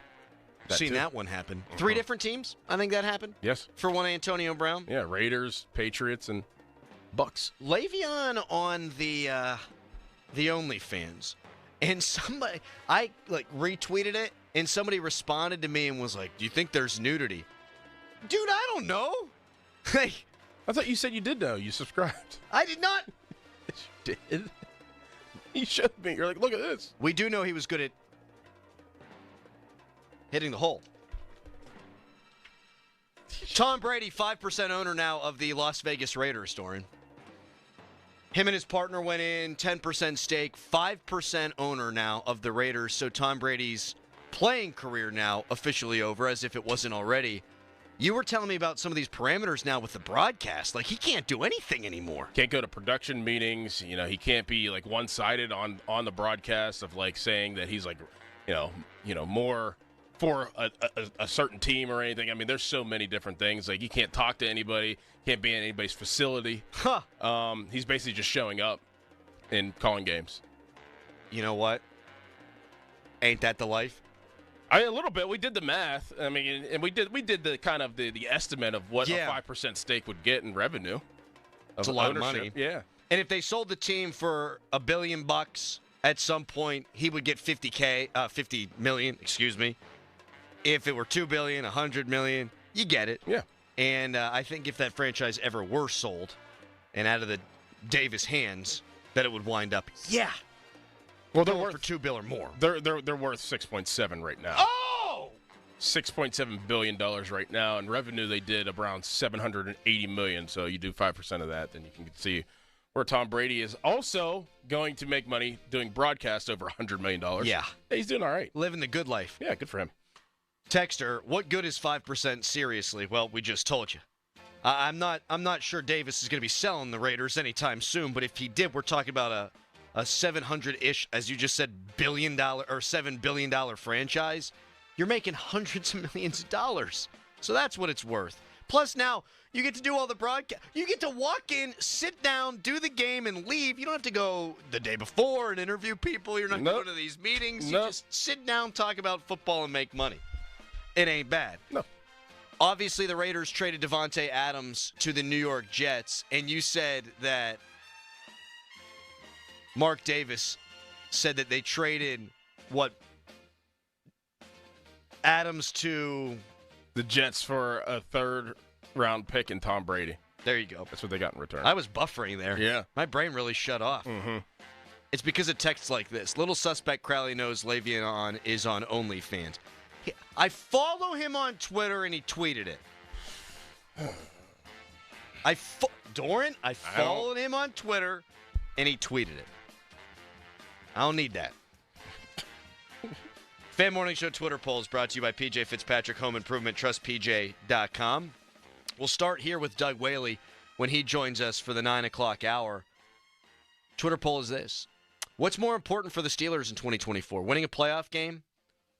Seen that one happen. 3 different teams, I think that happened. Yes. For one Antonio Brown. Yeah, Raiders, Patriots, and Bucks. Le'Veon on the OnlyFans. And somebody, I retweeted it, and somebody responded to me and was like, do you think there's nudity? Dude, I don't know. I thought you said you did know. You subscribed. I did not. Yes, you did. You showed me. You're like, look at this. We do know he was good at hitting the hole. Tom Brady, 5% owner now of the Las Vegas Raiders, Doran. Him and his partner went in, 10% stake, 5% owner now of the Raiders. So Tom Brady's playing career now officially over, as if it wasn't already. You were telling me about some of these parameters now with the broadcast. Like, he can't do anything anymore. Can't go to production meetings. He can't be like one-sided on the broadcast of like saying that he's like, more for a certain team or anything. I mean, there's so many different things. Like, he can't talk to anybody, can't be in anybody's facility. He's basically just showing up and calling games. You know what? Ain't that the life? A little bit. We did the math. I mean, and we did the kind of the estimate of what a 5% stake would get in revenue. It's a lot of money. Yeah. And if they sold the team for $1 billion at some point, he would get $50 million, excuse me. If it were $2 billion, $100 million, you get it. Yeah. And I think if that franchise ever were sold and out of the Davis hands, that it would wind up. Yeah. Well, they're worth for $2 billion or more. They're worth 6.7 right now. Oh! $6.7 billion right now. In revenue, they did around $780 million. So you do 5% of that, then you can see where Tom Brady is also going to make money doing broadcast over $100 million. Yeah. He's doing all right. Living the good life. Yeah, good for him. Texter, what good is 5% seriously? Well, we just told you. I'm not sure Davis is going to be selling the Raiders anytime soon, but if he did, we're talking about a 700-ish, as you just said, $7 billion franchise. You're making hundreds of millions of dollars. So that's what it's worth. Plus now, you get to do all the broadcast. You get to walk in, sit down, do the game, and leave. You don't have to go the day before and interview people. You're not going to these meetings. You just sit down, talk about football, and make money. It ain't bad. No. Obviously, the Raiders traded Devontae Adams to the New York Jets, and you said that Mark Davis said that they traded, Adams to the Jets for a third-round pick and Tom Brady. There you go. That's what they got in return. I was buffering there. Yeah. My brain really shut off. Mm-hmm. It's because of texts like this. Little suspect Crowley knows Le'Veon is on OnlyFans. I follow him on Twitter, and he tweeted it. Doran, I followed him on Twitter, and he tweeted it. I don't need that. Fan Morning Show Twitter polls brought to you by PJ Fitzpatrick Home Improvement, trustpj.com. We'll start here with Doug Whaley when he joins us for the 9 o'clock hour. Twitter poll is this. What's more important for the Steelers in 2024, winning a playoff game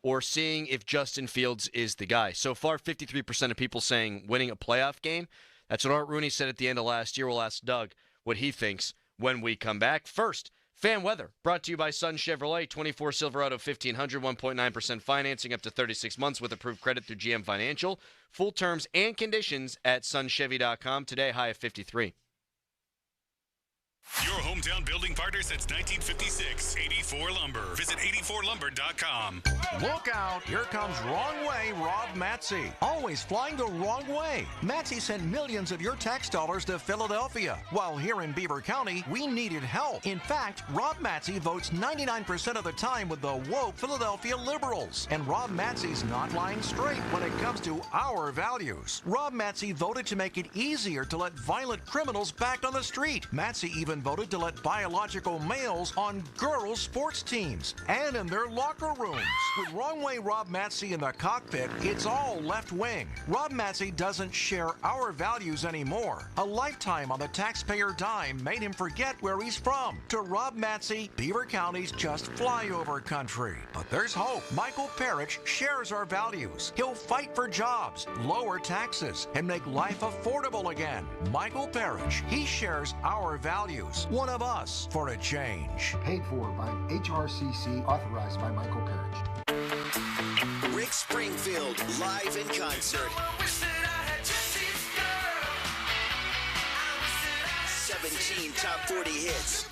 or seeing if Justin Fields is the guy? So far, 53% of people saying winning a playoff game. That's what Art Rooney said at the end of last year. We'll ask Doug what he thinks when we come back. First, fan weather brought to you by Sun Chevrolet. 24 Silverado 1500, 1.9% financing up to 36 months with approved credit through GM Financial. Full terms and conditions at sunchevy.com. Today, high of 53. Your hometown building partner since 1956, 84 Lumber. Visit 84lumber.com. Look out, here comes Wrong Way Rob Matzy. Always flying the wrong way. Matzy sent millions of your tax dollars to Philadelphia. While here in Beaver County, we needed help. In fact, Rob Matzy votes 99% of the time with the woke Philadelphia liberals. And Rob Matzy's not lying straight when it comes to our values. Rob Matzy voted to make it easier to let violent criminals back on the street. Matzy even voted to let biological males on girls' sports teams and in their locker rooms. With Wrong Way Rob Matzy in the cockpit, it's all left wing. Rob Matzy doesn't share our values anymore. A lifetime on the taxpayer dime made him forget where he's from. To Rob Matzy, Beaver County's just flyover country. But there's hope. Michael Parrish shares our values. He'll fight for jobs, lower taxes, and make life affordable again. Michael Parrish, he shares our values. One of us for a change. Paid for by HRCC, authorized by Michael Parrish. Rick Springfield, live in concert. 17 top 40 hits.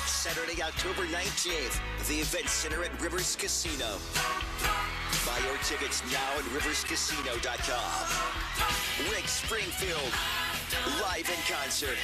Saturday, October 19th, the Event Center at Rivers Casino. Buy your tickets now at riverscasino.com. Rick Springfield, live in concert.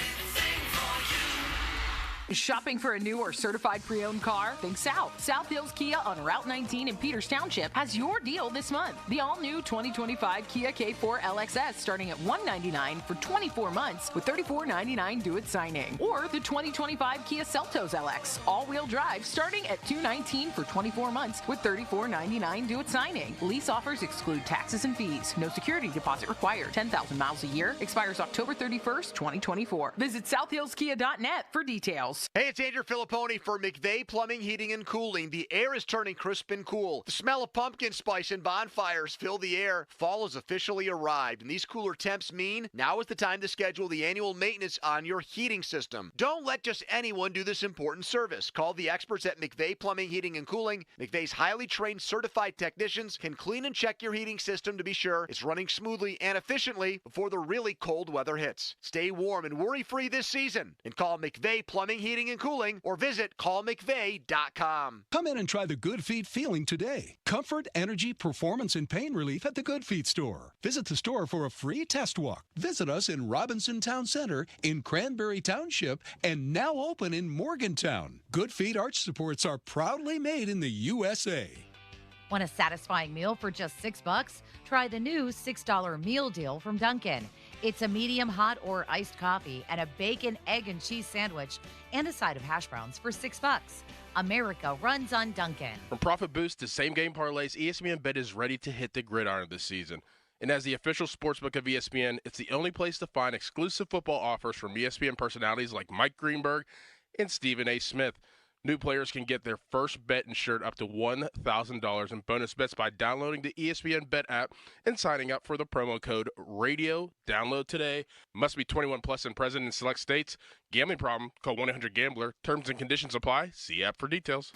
Shopping for a new or certified pre-owned car? Think South. South Hills Kia on Route 19 in Peters Township has your deal this month. The all-new 2025 Kia K4 LXS starting at $199 for 24 months with $34.99 due at signing. Or the 2025 Kia Seltos LX all-wheel drive starting at $219 for 24 months with $34.99 due at signing. Lease offers exclude taxes and fees. No security deposit required. 10,000 miles a year. Expires October 31st, 2024. Visit southhillskia.net for details. Hey, it's Andrew Filipponi for McVeigh Plumbing, Heating, and Cooling. The air is turning crisp and cool. The smell of pumpkin spice and bonfires fill the air. Fall has officially arrived, and these cooler temps mean now is the time to schedule the annual maintenance on your heating system. Don't let just anyone do this important service. Call the experts at McVeigh Plumbing, Heating, and Cooling. McVeigh's highly trained certified technicians can clean and check your heating system to be sure it's running smoothly and efficiently before the really cold weather hits. Stay warm and worry-free this season, and call McVeigh Plumbing, Heating, and Cooling, or visit callmcveigh.com. Come in and try the Good Feet feeling today. Comfort, energy, performance, and pain relief at the Good Feet store. Visit the store for a free test walk. Visit us in Robinson Town Center, in Cranberry Township, and now open in Morgantown. Good Feet arch supports are proudly made in the USA. Want a satisfying meal for just $6? Try the new $6 meal deal from Dunkin'. It's a medium hot or iced coffee and a bacon, egg, and cheese sandwich and a side of hash browns for $6. America runs on Dunkin'. From profit boost to same-game parlays, ESPN Bet is ready to hit the gridiron this season. And as the official sportsbook of ESPN, it's the only place to find exclusive football offers from ESPN personalities like Mike Greenberg and Stephen A. Smith. New players can get their first bet insured up to $1,000 in bonus bets by downloading the ESPN Bet app and signing up for the promo code RADIO. Download today. Must be 21 plus and present in select states. Gambling problem? Call 1-800-GAMBLER. Terms and conditions apply. See app for details.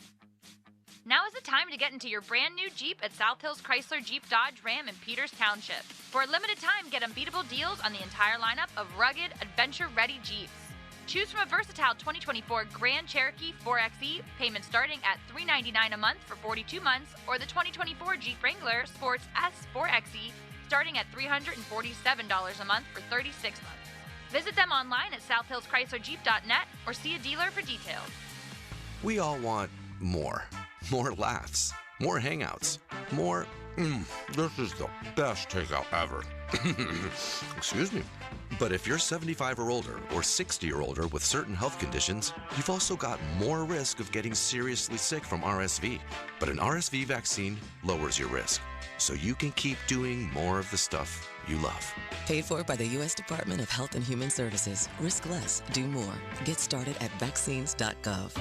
Now is the time to get into your brand new Jeep at South Hills Chrysler Jeep Dodge Ram in Peters Township. For a limited time, get unbeatable deals on the entire lineup of rugged, adventure-ready Jeeps. Choose from a versatile 2024 Grand Cherokee 4xe, payment starting at $399 a month for 42 months, or the 2024 Jeep Wrangler Sports S 4xe, starting at $347 a month for 36 months. Visit them online at southhillschryslerjeep.net or see a dealer for details. We all want more. More laughs. More hangouts. More, this is the best takeout ever. Excuse me. But if you're 75 or older or 60 or older with certain health conditions, you've also got more risk of getting seriously sick from RSV. But an RSV vaccine lowers your risk, so you can keep doing more of the stuff you love. Paid for by the U.S. Department of Health and Human Services. Risk less, do more. Get started at vaccines.gov.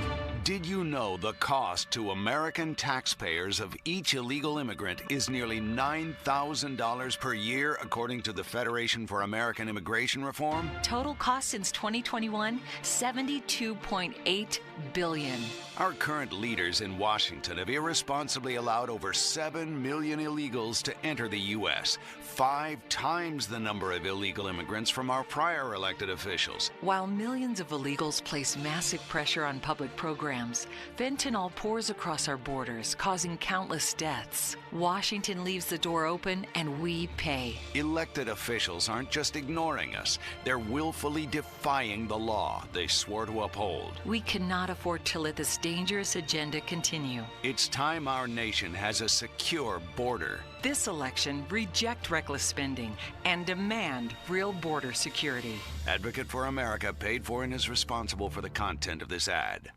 Did you know the cost to American taxpayers of each illegal immigrant is nearly $9,000 per year, according to the Federation for American Immigration Reform? Total cost since 2021, $72.8 billion. Our current leaders in Washington have irresponsibly allowed over 7 million illegals to enter the U.S., 5 times the number of illegal immigrants from our prior elected officials. While millions of illegals place massive pressure on public programs, fentanyl pours across our borders, causing countless deaths. Washington leaves the door open and we pay. Elected officials aren't just ignoring us, they're willfully defying the law they swore to uphold. We cannot afford to let this dangerous agenda continue. It's time our nation has a secure border. This election, reject reckless spending and demand real border security. Advocate for America paid for and is responsible for the content of this ad.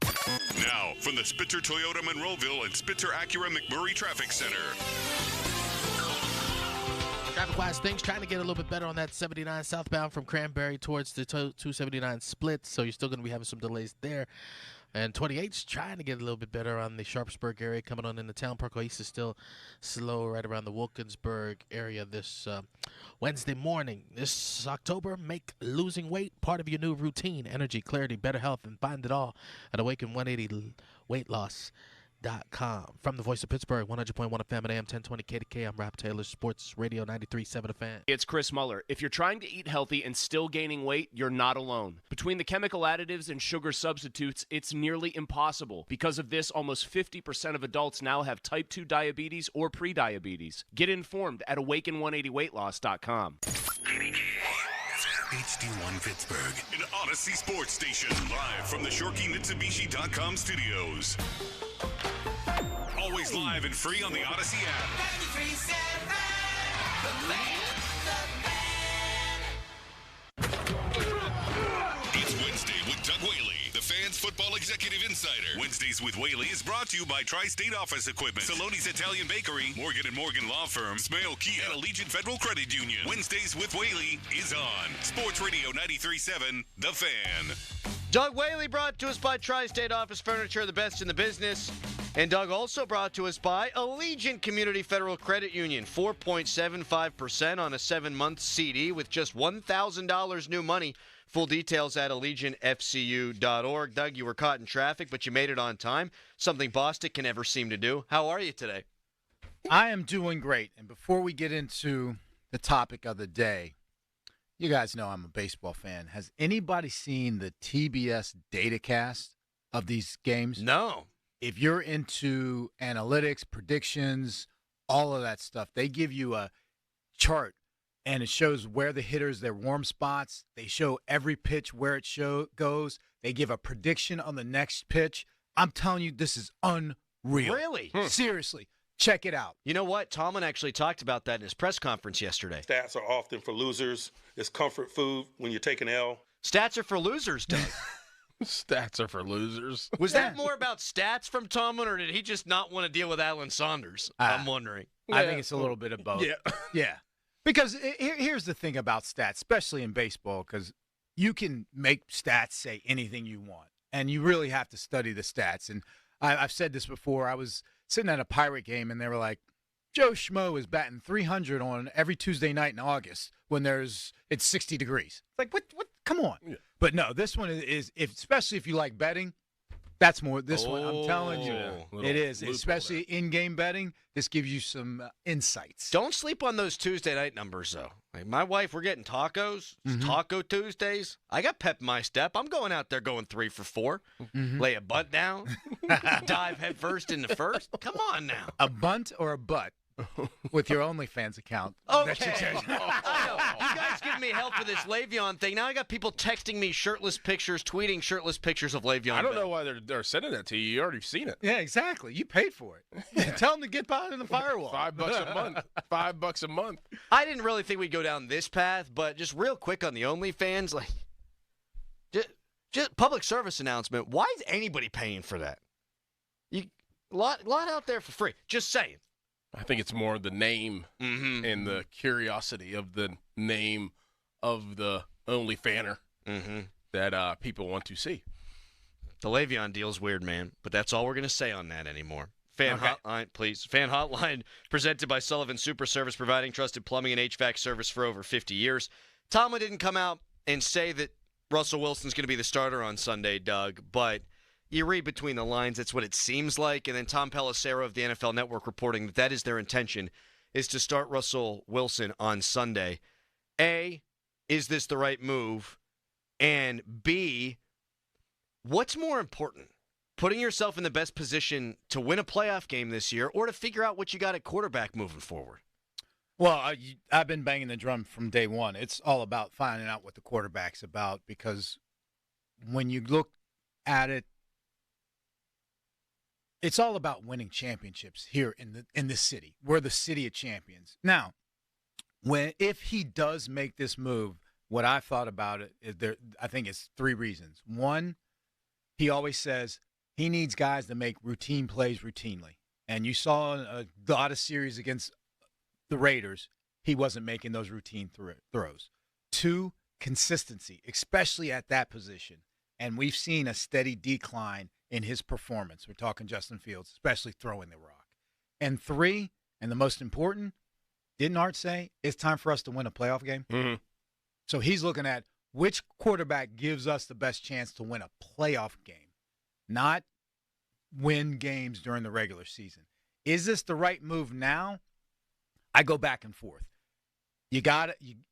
Now, from the Spitzer Toyota Monroeville and Spitzer Acura McMurray Traffic Center. Traffic-wise things, trying to get a little bit better on that 79 southbound from Cranberry towards the 279 split, so you're still going to be having some delays there. And 28's trying to get a little bit better on the Sharpsburg area coming on into town. Park East is still slow right around the Wilkinsburg area this Wednesday morning. This October, make losing weight part of your new routine. Energy, clarity, better health, and find it all at Awaken180weightloss.com. From the voice of Pittsburgh, 100.1 FM and AM 1020 KDK, I'm Rob Taylor, Sports Radio 93.7 FM. It's Chris Muller. If you're trying to eat healthy and still gaining weight, you're not alone. Between the chemical additives and sugar substitutes, it's nearly impossible. Because of this, almost 50% of adults now have type 2 diabetes or prediabetes. Get informed at Awaken180weightloss.com. HD1 Pittsburgh, an Odyssey sports station, live from the ShorkeyMitsubishi.com studios. Always live and free on the Odyssey app. 93.7, The Fan. It's Wednesday with Doug Whaley, the Fan's football executive insider. Wednesdays with Whaley is brought to you by Tri-State Office Equipment, Saloni's Italian Bakery, Morgan & Morgan Law Firm, Smale Kia, and Allegiant Federal Credit Union. Wednesdays with Whaley is on Sports Radio 93.7, The Fan. Doug Whaley brought to us by Tri-State Office Furniture, the best in the business. And Doug also brought to us by Allegiant Community Federal Credit Union, 4.75% on a 7-month CD with just $1,000 new money. Full details at AllegiantFCU.org. Doug, you were caught in traffic, but you made it on time, something Bostic can never seem to do. How are you today? I am doing great. And before we get into the topic of the day, you guys know I'm a baseball fan. Has anybody seen the TBS datacast of these games? No. If you're into analytics, predictions, all of that stuff, they give you a chart, and it shows where the hitters, their warm spots. They show every pitch where it goes. They give a prediction on the next pitch. I'm telling you, this is unreal. Really? Seriously. Check it out. You know what? Tomlin actually talked about that in his press conference yesterday. Stats are often for losers. It's comfort food when you take an L. Stats are for losers, Doug. Stats are for losers. Was that more about stats from Tomlin, or did he just not want to deal with Alan Saunders? I'm wondering. I think it's a little bit of both. Yeah. Because here's the thing about stats, especially in baseball, because you can make stats say anything you want, and you really have to study the stats. And I've said this before. I was sitting at a Pirate game, and they were like, Joe Schmo is batting 300 on every Tuesday night in August when it's 60 degrees. Like, what? Come on. Yeah. But no, this one is especially if you like betting, that's more. This one, I'm telling you, it is. Especially in-game betting, this gives you some insights. Don't sleep on those Tuesday night numbers, though. Like my wife, we're getting tacos. It's Taco Tuesdays. I got pep in my step. I'm going out there going 3 for 4. Lay a bunt down. Dive head first into first. Come on now. A bunt or a butt? With your OnlyFans account. Okay. You guys giving me help with this Le'Veon thing. Now I got people texting me shirtless pictures, tweeting shirtless pictures of Le'Veon. I don't know why they're sending that to you. You already seen it. Yeah, exactly. You paid for it. Tell them to get behind the firewall. $5 a month. $5 a month. I didn't really think we'd go down this path, but just real quick on the OnlyFans, like, just public service announcement. Why is anybody paying for that? Lot out there for free. Just saying. I think it's more the name and the curiosity of the name of the OnlyFanner that people want to see. The Le'Veon deal's weird, man, but that's all we're going to say on that anymore. Hotline, please. Fan Hotline, presented by Sullivan Super Service, providing trusted plumbing and HVAC service for over 50 years. Tomlin didn't come out and say that Russell Wilson's going to be the starter on Sunday, Doug, but you read between the lines, it's what it seems like. And then Tom Pelissero of the NFL Network reporting that is their intention, is to start Russell Wilson on Sunday. A, is this the right move? And B, what's more important? Putting yourself in the best position to win a playoff game this year or to figure out what you got at quarterback moving forward? Well, I've been banging the drum from day one. It's all about finding out what the quarterback's about, because when you look at it, it's all about winning championships here in this city. We're the city of champions. Now, if he does make this move, what I thought about it is I think it's 3 reasons. One, he always says he needs guys to make routine plays routinely. And you saw a lot of series against the Raiders, he wasn't making those routine throws. 2, consistency, especially at that position. And we've seen a steady decline in his performance. We're talking Justin Fields, especially throwing the rock. And 3, and the most important, didn't Art say it's time for us to win a playoff game? So he's looking at which quarterback gives us the best chance to win a playoff game, not win games during the regular season. Is this the right move now? I go back and forth. You guys,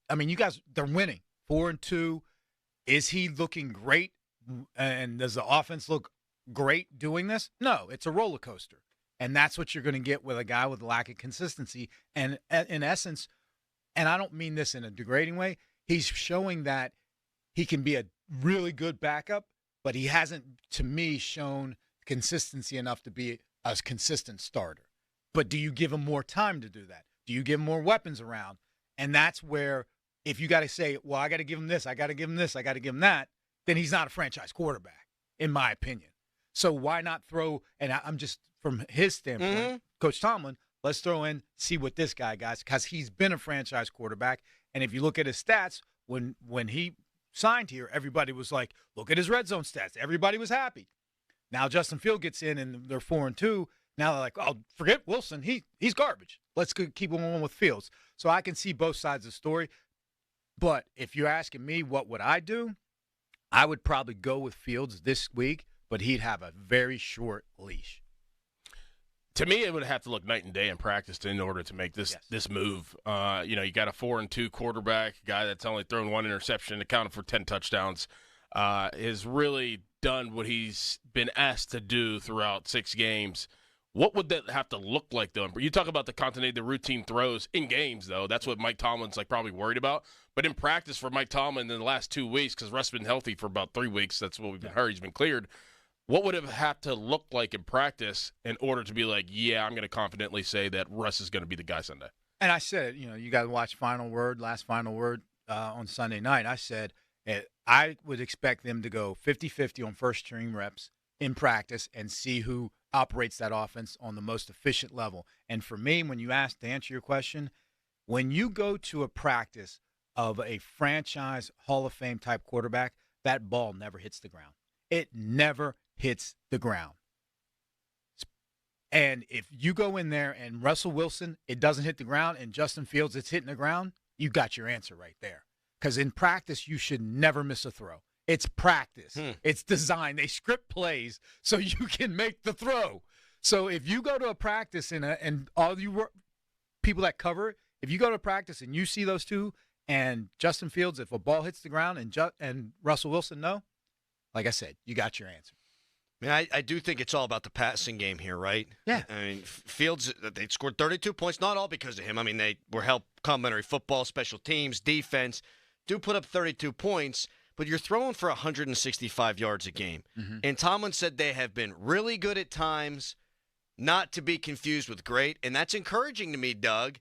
they're winning 4-2. Is he looking great? And does the offense look great doing this? No, it's a roller coaster. And that's what you're going to get with a guy with lack of consistency. And in essence, and I don't mean this in a degrading way, he's showing that he can be a really good backup, but he hasn't, to me, shown consistency enough to be a consistent starter. But do you give him more time to do that? Do you give him more weapons around? And that's where, if you got to say, well, I got to give him this, I got to give him this, I got to give him that, then he's not a franchise quarterback, in my opinion. So why not throw, and I'm just, from his standpoint, Coach Tomlin, let's throw in, see what this guy got, because he's been a franchise quarterback. And if you look at his stats, when he signed here, everybody was like, look at his red zone stats. Everybody was happy. Now Justin Fields gets in, and they're 4-2. Now they're like, oh, forget Wilson. He's garbage. Let's keep him on with Fields. So I can see both sides of the story. But if you're asking me what would I do, I would probably go with Fields this week, but he'd have a very short leash. To me, it would have to look night and day in practice in order to make this move. You got a 4-2 quarterback, a guy that's only thrown 1 interception, accounted for 10 touchdowns, has really done what he's been asked to do throughout 6 games. What would that have to look like, though? You talk about the continuity, the routine throws in games, though. That's what Mike Tomlin's probably worried about. But in practice for Mike Tomlin in the last 2 weeks, because Russ has been healthy for about 3 weeks, that's what we've been heard. He's been cleared. What would it have to look like in practice in order to be like, yeah, I'm going to confidently say that Russ is going to be the guy Sunday? And I said, you got to watch Last Final Word on Sunday night. I said, I would expect them to go 50-50 on first-string reps in practice and see who operates that offense on the most efficient level. And for me, when you ask to answer your question, when you go to a practice of a franchise Hall of Fame type quarterback, that ball never hits the ground. It never hits the ground. And if you go in there and Russell Wilson, it doesn't hit the ground, and Justin Fields, it's hitting the ground, you got your answer right there. Because in practice, you should never miss a throw. It's practice. It's designed. They script plays so you can make the throw. So if you go to a practice and all you people that cover it, if you go to practice and you see those two and Justin Fields, if a ball hits the ground and Russell Wilson, no, like I said, you got your answer. I mean, I do think it's all about the passing game here, right? Yeah. I mean, Fields, they scored 32 points, not all because of him. I mean, they were helped complimentary football, special teams, defense, do put up 32 points, but you're throwing for 165 yards a game. Mm-hmm. And Tomlin said they have been really good at times, not to be confused with great, and that's encouraging to me, Doug,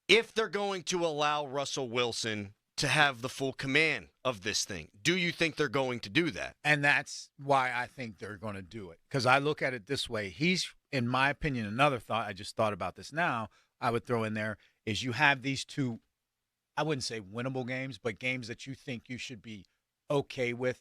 if they're going to allow Russell Wilson to have the full command of this thing. Do you think they're going to do that? And that's why I think they're going to do it. Because I look at it this way. He's, in my opinion, another thought, I just thought about this now, I would throw in there, is you have these two, I wouldn't say winnable games, but games that you think you should be okay with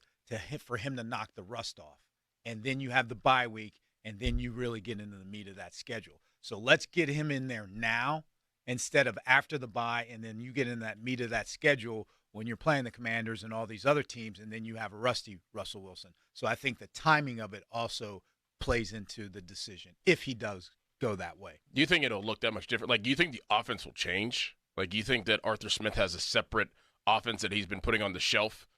for him to knock the rust off. And then you have the bye week, and then you really get into the meat of that schedule. So let's get him in there now instead of after the bye, and then you get in that meat of that schedule when you're playing the Commanders and all these other teams, and then you have a rusty Russell Wilson. So I think the timing of it also plays into the decision if he does go that way. Do you think it'll look that much different? Like, do you think the offense will change? Like, do you think that Arthur Smith has a separate offense that he's been putting on the shelf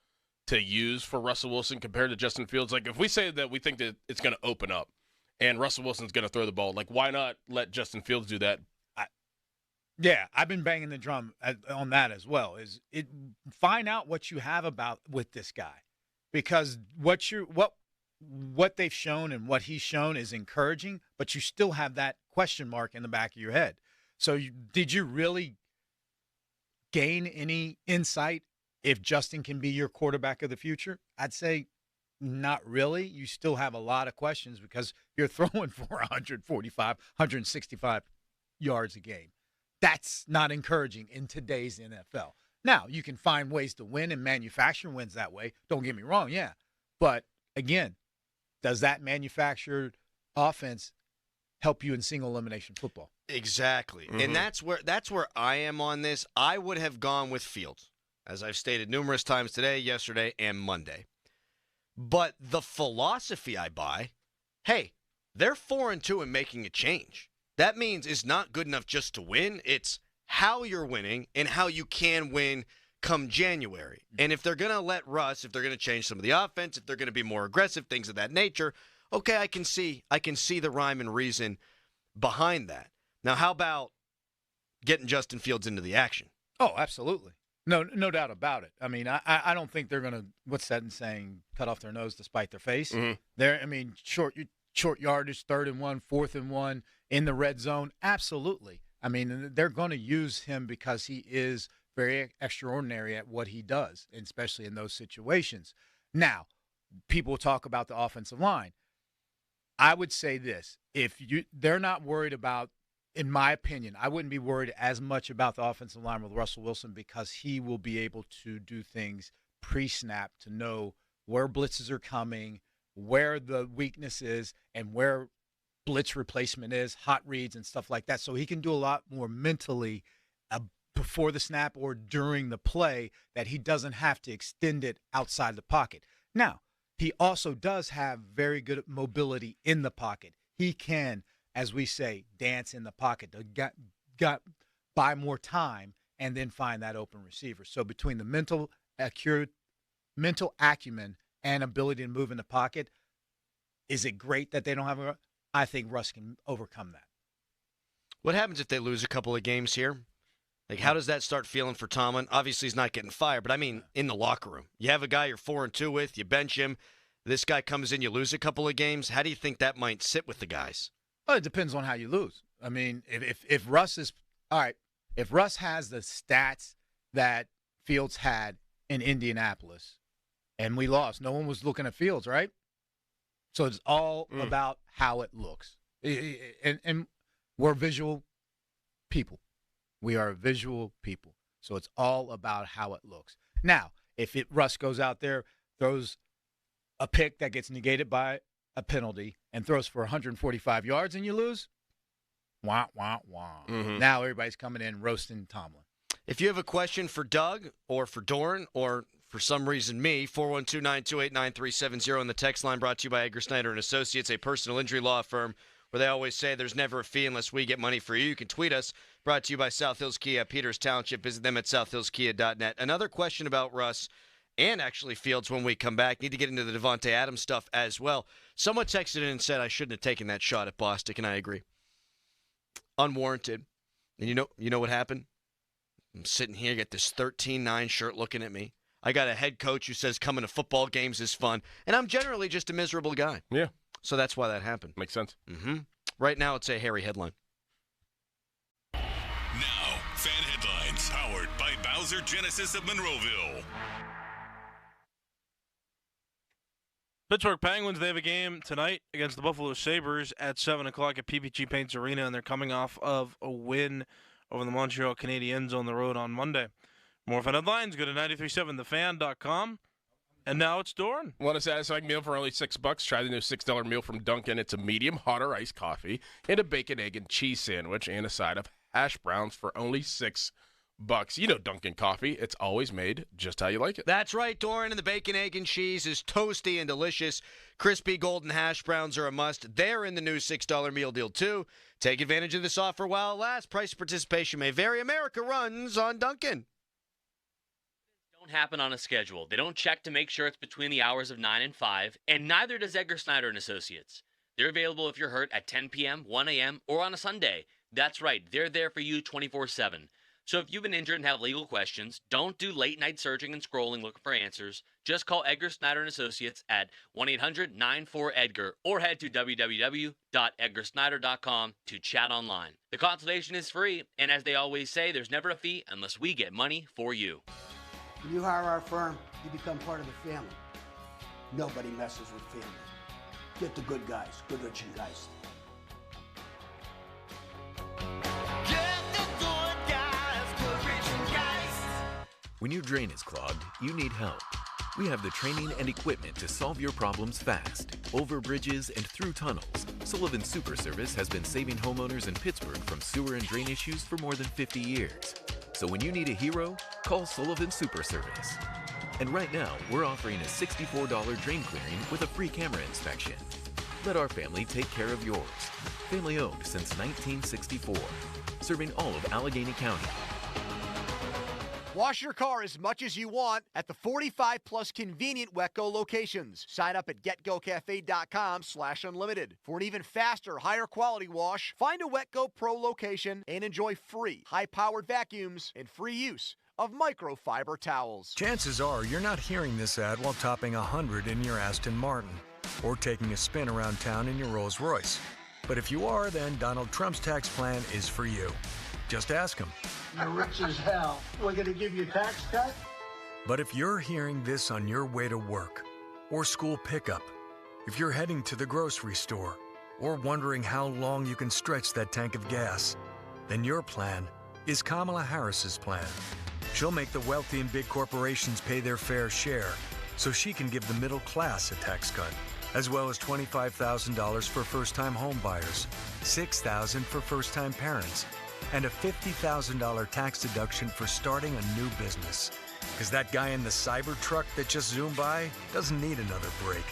to use for Russell Wilson compared to Justin Fields? Like, if we say that we think that it's going to open up and Russell Wilson's going to throw the ball, like, why not let Justin Fields do that? Yeah, I've been banging the drum on that as well. Find out what you have with this guy, because what they've shown and what he's shown is encouraging, but you still have that question mark in the back of your head. So did you really gain any insight if Justin can be your quarterback of the future? I'd say not really. You still have a lot of questions because you're throwing for 145, 165 yards a game. That's not encouraging in today's NFL. Now, you can find ways to win and manufacture wins that way. Don't get me wrong, yeah. But, again, does that manufactured offense help you in single elimination football? Exactly. Mm-hmm. And that's where I am on this. I would have gone with Fields, as I've stated numerous times today, yesterday, and Monday. But the philosophy I buy, hey, they're 4-2 and making a change. That means it's not good enough just to win. It's how you're winning and how you can win come January. And if they're going to let Russ, if they're going to change some of the offense, if they're going to be more aggressive, things of that nature, okay, I can see the rhyme and reason behind that. Now, how about getting Justin Fields into the action? Oh, absolutely. No doubt about it. I mean, I don't think they're going to, what's that saying, cut off their nose to spite their face. Mm-hmm. Short yardage, 3rd and 1, 4th and 1 in the red zone. Absolutely. I mean, they're going to use him because he is very extraordinary at what he does, especially in those situations. Now, people talk about the offensive line. I would say this. They're not worried about, in my opinion, I wouldn't be worried as much about the offensive line with Russell Wilson because he will be able to do things pre-snap to know where blitzes are coming, where the weakness is, and where blitz replacement is, hot reads and stuff like that. So he can do a lot more mentally before the snap or during the play that he doesn't have to extend it outside the pocket. Now, he also does have very good mobility in the pocket. He can, as we say, dance in the pocket to buy more time and then find that open receiver. So between the mental acumen and ability to move in the pocket, is it great that they don't have I think Russ can overcome that. What happens if they lose a couple of games here? Like, how does that start feeling for Tomlin? Obviously, he's not getting fired, but I mean, in the locker room. You have a guy you're 4-2 with, you bench him. This guy comes in, you lose a couple of games. How do you think that might sit with the guys? Well, it depends on how you lose. I mean, if Russ is – all right, if Russ has the stats that Fields had in Indianapolis, and we lost. No one was looking at Fields, right? So it's all about how it looks. And we're visual people. We are visual people. So it's all about how it looks. Now, if Russ goes out there, throws a pick that gets negated by a penalty, and throws for 145 yards and you lose, wah, wah, wah. Now everybody's coming in roasting Tomlin. If you have a question for Doug or for Doran or for some reason me, 412-928-9370 on the text line, brought to you by Edgar Snyder and Associates, a personal injury law firm where they always say there's never a fee unless we get money for you. You can tweet us, brought to you by South Hills Kia, Peters Township. Visit them at southhillskia.net. Another question about Russ and actually Fields when we come back. Need to get into the Devontae Adams stuff as well. Someone texted in and said I shouldn't have taken that shot at Bostic, and I agree. Unwarranted. And you know what happened? I'm sitting here, get this 13-9 shirt looking at me. I got a head coach who says coming to football games is fun, and I'm generally just a miserable guy. Yeah. So that's why that happened. Makes sense. Right now, it's a hairy headline. Now, fan headlines powered by Bowser Genesis of Monroeville. Pittsburgh Penguins, they have a game tonight against the Buffalo Sabres at 7 o'clock at PPG Paints Arena, and they're coming off of a win over the Montreal Canadiens on the road on Monday. More fan headlines, go to 937thefan.com. And now it's Doran. Want a satisfying meal for only $6? Try the new $6 meal from Dunkin'. It's a medium hot or iced coffee and a bacon, egg, and cheese sandwich and a side of hash browns for only $6. You know Dunkin' coffee. It's always made just how you like it. That's right, Doran, and the bacon, egg, and cheese is toasty and delicious. Crispy golden hash browns are a must. They're in the new $6 meal deal, too. Take advantage of this offer while it lasts. Price participation may vary. America runs on Dunkin'. Don't happen on a schedule. They don't check to make sure it's between the hours of 9 and 5, and neither does Edgar Snyder and Associates. They're available if you're hurt at 10 p.m., 1 a.m., or on a Sunday. That's right. They're there for you 24/7. So if you've been injured and have legal questions, don't do late-night searching and scrolling looking for answers. Just call Edgar Snyder and Associates at 1-800-94-EDGAR or head to www.edgarsnyder.com to chat online. The consultation is free, and as they always say, there's never a fee unless we get money for you. When you hire our firm, you become part of the family. Nobody messes with family. Get the good guys, Goodrich and Geist. When your drain is clogged, you need help. We have the training and equipment to solve your problems fast, over bridges and through tunnels. Sullivan Super Service has been saving homeowners in Pittsburgh from sewer and drain issues for more than 50 years. So when you need a hero, call Sullivan Super Service. And right now, we're offering a $64 drain clearing with a free camera inspection. Let our family take care of yours. Family owned since 1964, serving all of Allegheny County. Wash your car as much as you want at the 45-plus convenient Wetco locations. Sign up at getgocafe.com/unlimited. For an even faster, higher quality wash, find a Wetco Pro location and enjoy free, high-powered vacuums and free use of microfiber towels. Chances are you're not hearing this ad while topping 100 in your Aston Martin or taking a spin around town in your Rolls Royce. But if you are, then Donald Trump's tax plan is for you. Just ask him. You're rich as hell. We're going to give you a tax cut? But if you're hearing this on your way to work or school pickup, if you're heading to the grocery store or wondering how long you can stretch that tank of gas, then your plan is Kamala Harris's plan. She'll make the wealthy and big corporations pay their fair share so she can give the middle class a tax cut, as well as $25,000 for first-time home buyers, $6,000 for first-time parents, and a $50,000 tax deduction for starting a new business. Because that guy in the Cybertruck that just zoomed by doesn't need another break.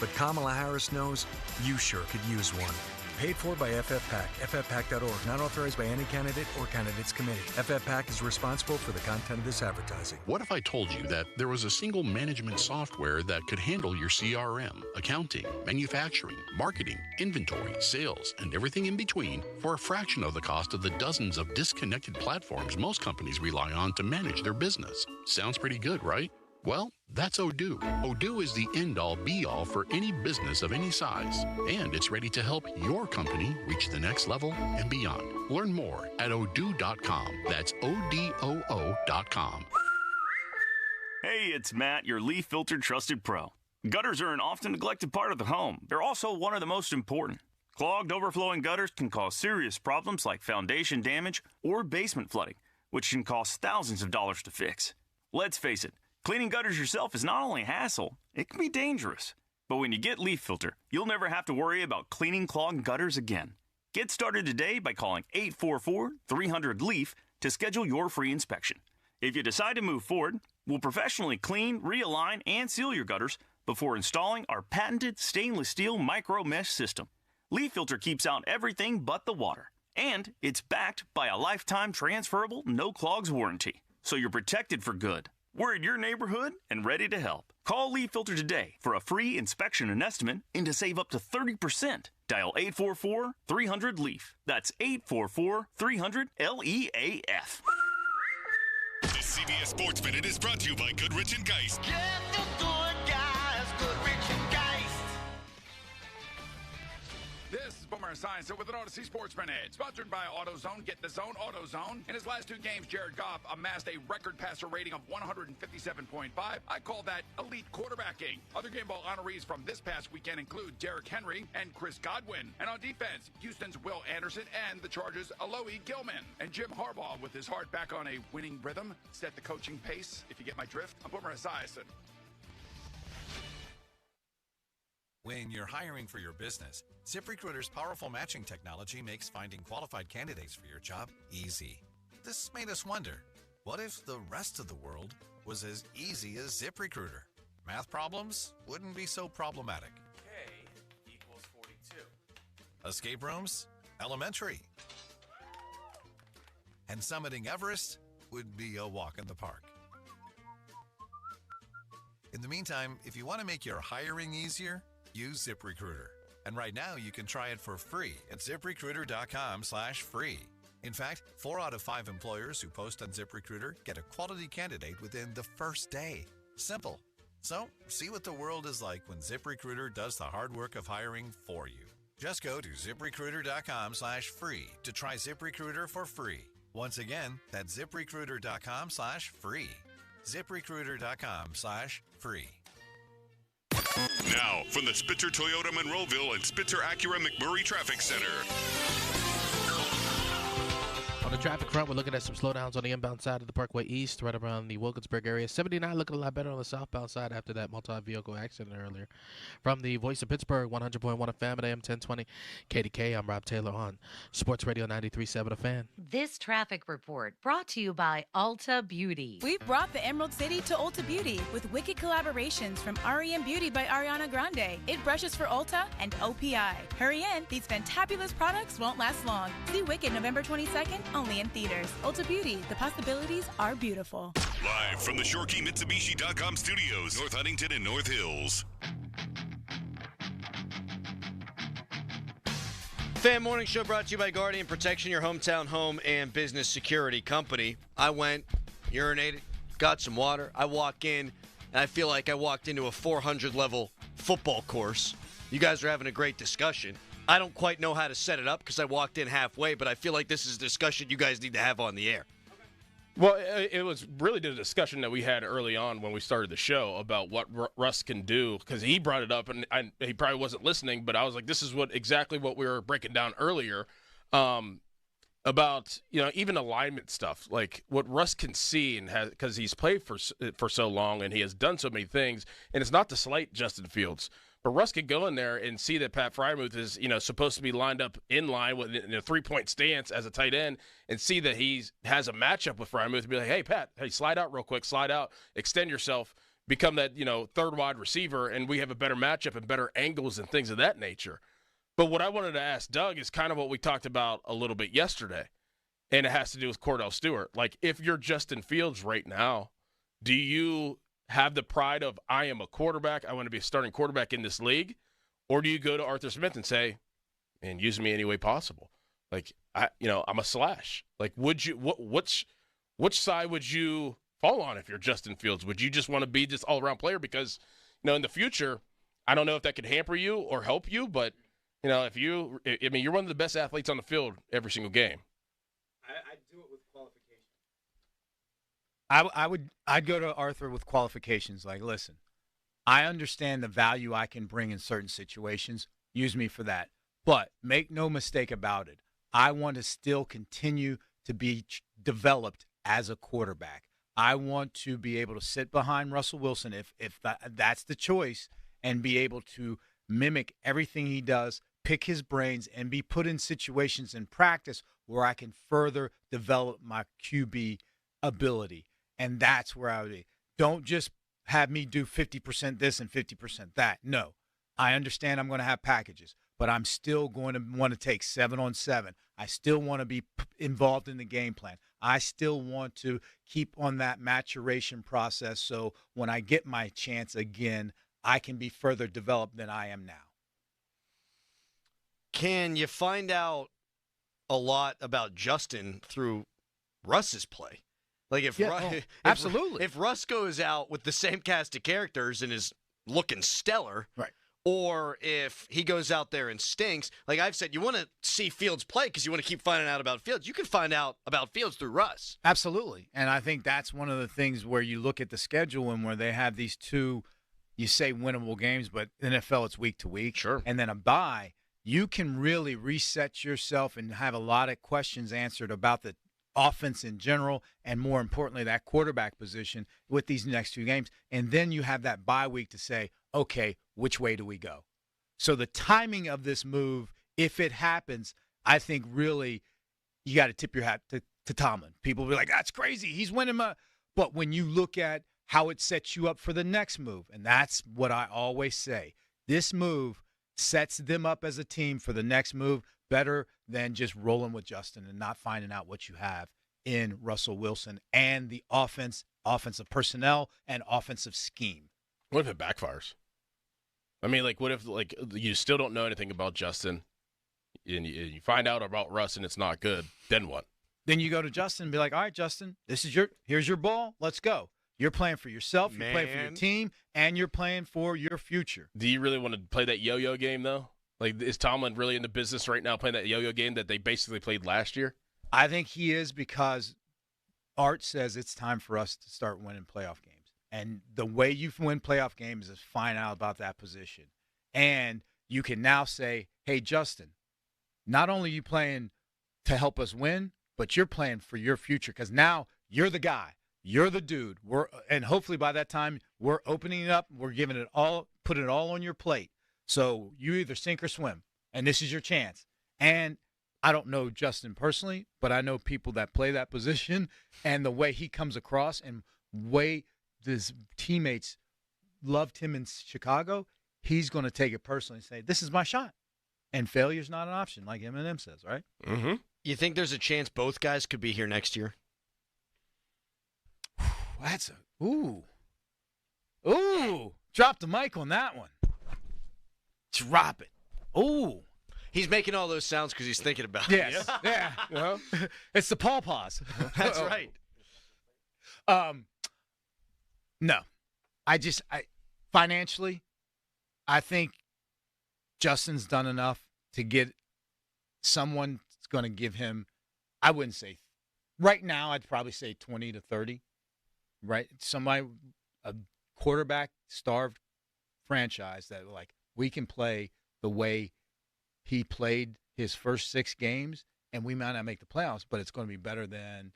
But Kamala Harris knows you sure could use one. Paid for by FFPAC, ffpac.org, not authorized by any candidate or candidates committee. FFPAC is responsible for the content of this advertising. What if I told you that there was a single management software that could handle your CRM, accounting, manufacturing, marketing, inventory, sales, and everything in between for a fraction of the cost of the dozens of disconnected platforms most companies rely on to manage their business? Sounds pretty good, right? Well, that's Odoo. Odoo is the end-all, be-all for any business of any size, and it's ready to help your company reach the next level and beyond. Learn more at odoo.com. That's ODOO.com. Hey, it's Matt, your Leaf Filter Trusted Pro. Gutters are an often neglected part of the home. They're also one of the most important. Clogged, overflowing gutters can cause serious problems like foundation damage or basement flooding, which can cost thousands of dollars to fix. Let's face it, cleaning gutters yourself is not only a hassle, it can be dangerous. But when you get Leaf Filter, you'll never have to worry about cleaning clogged gutters again. Get started today by calling 844-300-LEAF to schedule your free inspection. If you decide to move forward, we'll professionally clean, realign, and seal your gutters before installing our patented stainless steel micro mesh system. Leaf Filter keeps out everything but the water, and it's backed by a lifetime transferable no clogs warranty, so you're protected for good. We're in your neighborhood and ready to help. Call Leaf Filter today for a free inspection and estimate and to save up to 30%. Dial 844-300-LEAF. That's 844-300-LEAF. This CBS Sports Minute is brought to you by Goodrich and Geist. Get the good guys, Goodrich and Geist. This is Boomer Esiason with an Odyssey Sports Minute, sponsored by AutoZone. Get the zone, AutoZone. In his last 2 games, Jared Goff amassed a record passer rating of 157.5. I call that elite quarterbacking. Other game ball honorees from this past weekend include Derrick Henry and Chris Godwin. And on defense, Houston's Will Anderson and the Chargers' Alohi Gilman. And Jim Harbaugh, with his heart back on a winning rhythm, set the coaching pace, if you get my drift. I'm Boomer Esiason. When you're hiring for your business, ZipRecruiter's powerful matching technology makes finding qualified candidates for your job easy. This made us wonder, what if the rest of the world was as easy as ZipRecruiter? Math problems wouldn't be so problematic. K equals 42. Escape rooms? Elementary. And summiting Everest would be a walk in the park. In the meantime, if you want to make your hiring easier, use ZipRecruiter. And right now, you can try it for free at ZipRecruiter.com/free. In fact, 4 out of 5 employers who post on ZipRecruiter get a quality candidate within the first day. Simple. So, see what the world is like when ZipRecruiter does the hard work of hiring for you. Just go to ZipRecruiter.com/free to try ZipRecruiter for free. Once again, that's ZipRecruiter.com/free. ZipRecruiter.com/free. Now, from the Spitzer Toyota Monroeville and Spitzer Acura McMurray Traffic Center. On the traffic front, we're looking at some slowdowns on the inbound side of the Parkway East, right around the Wilkinsburg area. 79 looking a lot better on the southbound side after that multi-vehicle accident earlier. From the Voice of Pittsburgh, 100.1 FM at AM 1020. KDK, I'm Rob Taylor on Sports Radio 93.7 A Fan. This traffic report brought to you by Ulta Beauty. We've brought the Emerald City to Ulta Beauty with wicked collaborations from REM Beauty by Ariana Grande. It brushes for Ulta and OPI. Hurry in, these fantabulous products won't last long. See Wicked November 22nd, only in theaters. Ulta Beauty, the possibilities are beautiful. Live from the ShoreKeyMitsubishi.com studios, North Huntington and North Hills. Fan Morning Show brought to you by Guardian Protection, your hometown home and business security company. I went, urinated, got some water. I walk in, and I feel like I walked into a 400-level football course. You guys are having a great discussion. I don't quite know how to set it up because I walked in halfway, but I feel like this is a discussion you guys need to have on the air. Well, it was really the discussion that we had early on when we started the show about what Russ can do, because he brought it up, and he probably wasn't listening, but I was like, this is exactly what we were breaking down earlier about, even alignment stuff, like what Russ can see, and has, because he's played for so long and he has done so many things, and it's not to slight Justin Fields. But Russ could go in there and see that Pat Freiermuth is, supposed to be lined up in line with in a 3-point stance as a tight end, and see that he has a matchup with Freiermuth and be like, hey, Pat, slide out real quick, slide out, extend yourself, become that, third wide receiver, and we have a better matchup and better angles and things of that nature. But what I wanted to ask Doug is kind of what we talked about a little bit yesterday, and it has to do with Cordell Stewart. Like, if you're Justin Fields right now, do you have the pride of, I am a quarterback, I want to be a starting quarterback in this league? Or do you go to Arthur Smith and say, man, use me any way possible? Like, I'm a slash. Like, would you, which side would you fall on if you're Justin Fields? Would you just want to be this all-around player? Because, in the future, I don't know if that could hamper you or help you, but, if you're one of the best athletes on the field every single game. I do it with qualification. I'd go to Arthur with qualifications. Like, listen, I understand the value I can bring in certain situations. Use me for that. But make no mistake about it. I want to still continue to be developed as a quarterback. I want to be able to sit behind Russell Wilson if that's the choice and be able to mimic everything he does, pick his brains, and be put in situations in practice where I can further develop my QB ability. And that's where I would be. Don't just have me do 50% this and 50% that. No. I understand I'm going to have packages, but I'm still going to want to take 7-on-7. I still want to be involved in the game plan. I still want to keep on that maturation process so when I get my chance again, I can be further developed than I am now. Can you find out a lot about Justin through Russ's play? Like absolutely. If Russ goes out with the same cast of characters and is looking stellar, right? Or if he goes out there and stinks, like I've said, you want to see Fields play because you want to keep finding out about Fields. You can find out about Fields through Russ. Absolutely. And I think that's one of the things where you look at the schedule and where they have these two, you say winnable games, but NFL it's week to week. Sure. And then a bye, you can really reset yourself and have a lot of questions answered about the offense in general and more importantly that quarterback position with these next two games. And then you have that bye week to say, okay, which way do we go? So the timing of this move, if it happens, I think really you got to tip your hat to Tomlin. People will be like, that's crazy. He's winning. But when you look at how it sets you up for the next move, and that's what I always say, this move sets them up as a team for the next move better than just rolling with Justin and not finding out what you have in Russell Wilson and the offensive personnel and offensive scheme. What if it backfires? I mean, like, what if, like, you still don't know anything about Justin, and you find out about Russ, and it's not good? Then what? Then you go to Justin and be like, all right, Justin, here's your ball. Let's go. You're playing for yourself, you're playing for your team, and you're playing for your future. Do you really want to play that yo-yo game, though? Like, is Tomlin really in the business right now playing that yo-yo game that they basically played last year? I think he is because Art says it's time for us to start winning playoff games. And the way you win playoff games is find out about that position. And you can now say, hey, Justin, not only are you playing to help us win, but you're playing for your future because now you're the guy. You're the dude. And hopefully by that time, we're opening it up. We're giving it all, putting it all on your plate. So you either sink or swim, and this is your chance. And I don't know Justin personally, but I know people that play that position and the way he comes across and way his teammates loved him in Chicago, he's going to take it personally and say, this is my shot. And failure's not an option, like Eminem says, right? Mm-hmm. You think there's a chance both guys could be here next year? That's a ooh. Drop the mic on that one. Drop it. Ooh. He's making all those sounds because he's thinking about it. Yes. Yeah. It's the pawpaws. That's right. No. I financially, I think Justin's done enough to get someone that's going to give him, I wouldn't say, right now I'd probably say 20 to 30. Right? Somebody, a quarterback-starved franchise that, like, we can play the way he played his first 6 games, and we might not make the playoffs, but it's going to be better than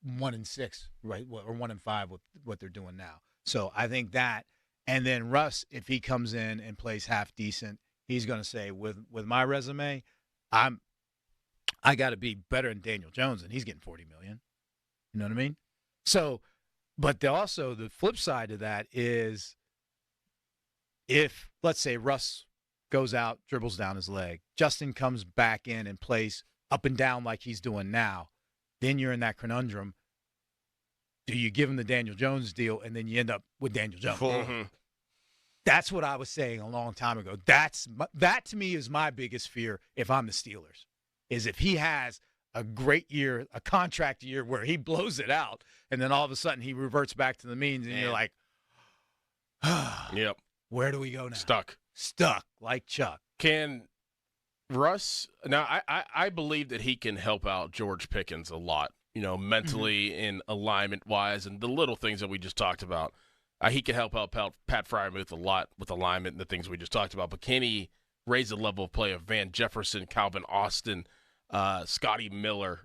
1-6, right? Or 1-5 with what they're doing now. So I think that, and then Russ, if he comes in and plays half decent, he's going to say, with my resume, I got to be better than Daniel Jones, and he's getting $40 million. You know what I mean? So, but also the flip side of that is, if let's say Russ goes out, dribbles down his leg, Justin comes back in and plays up and down like he's doing now, then you're in that conundrum. Do you give him the Daniel Jones deal and then you end up with Daniel Jones? Mm-hmm. That's what I was saying a long time ago. That to me is my biggest fear if I'm the Steelers, is if he has a great year, a contract year where he blows it out, and then all of a sudden he reverts back to the means, and you're like, yep. Where do we go now? Stuck like Chuck. Can Russ – now, I believe that he can help out George Pickens a lot mentally and alignment-wise and the little things that we just talked about. He can help out Pat Fryermuth a lot with alignment and the things we just talked about. But can he raise the level of play of Van Jefferson, Calvin Austin, Scotty Miller,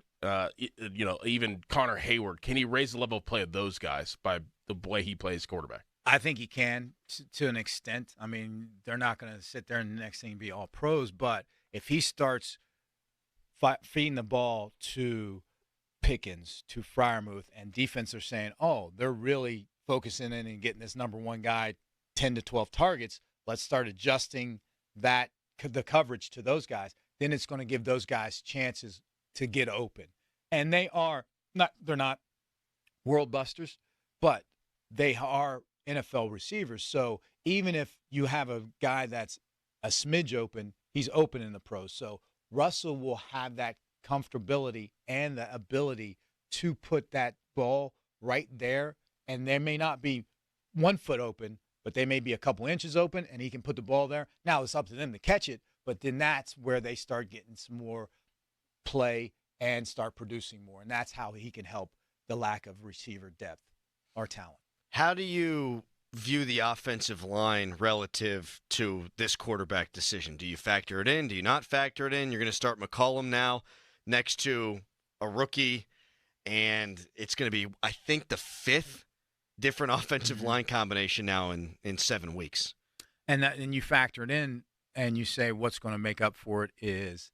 even Connor Hayward? Can he raise the level of play of those guys by the way he plays quarterback? I think he can to an extent. I mean, they're not going to sit there and the next thing be all pros. But if he starts feeding the ball to Pickens, to Fryermuth, and defense are saying, oh, they're really focusing in and getting this number one guy 10 to 12 targets, let's start adjusting the coverage to those guys. Then it's going to give those guys chances to get open. And they're not world busters, but they are NFL receivers. So even if you have a guy that's a smidge open, he's open in the pros. So Russell will have that comfortability and the ability to put that ball right there. And there may not be 1 foot open, but they may be a couple inches open, and he can put the ball there. Now it's up to them to catch it, but then that's where they start getting some more play and start producing more. And that's how he can help the lack of receiver depth or talent. How do you view the offensive line relative to this quarterback decision? Do you factor it in? Do you not factor it in? You're going to start McCollum now next to a rookie, and it's going to be, I think, the 5th different offensive line combination now in 7 weeks. And you factor it in, and you say what's going to make up for it is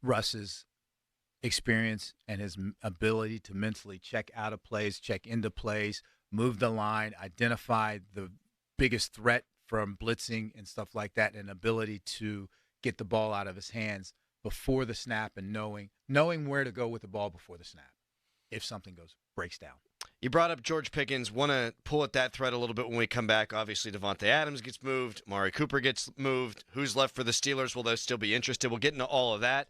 Russ's experience and his ability to mentally check out of plays, check into plays, move the line, identify the biggest threat from blitzing and stuff like that, and ability to get the ball out of his hands before the snap and knowing where to go with the ball before the snap if something breaks down. You brought up George Pickens. Want to pull at that thread a little bit when we come back. Obviously, Devontae Adams gets moved. Amari Cooper gets moved. Who's left for the Steelers? Will they still be interested? We'll get into all of that.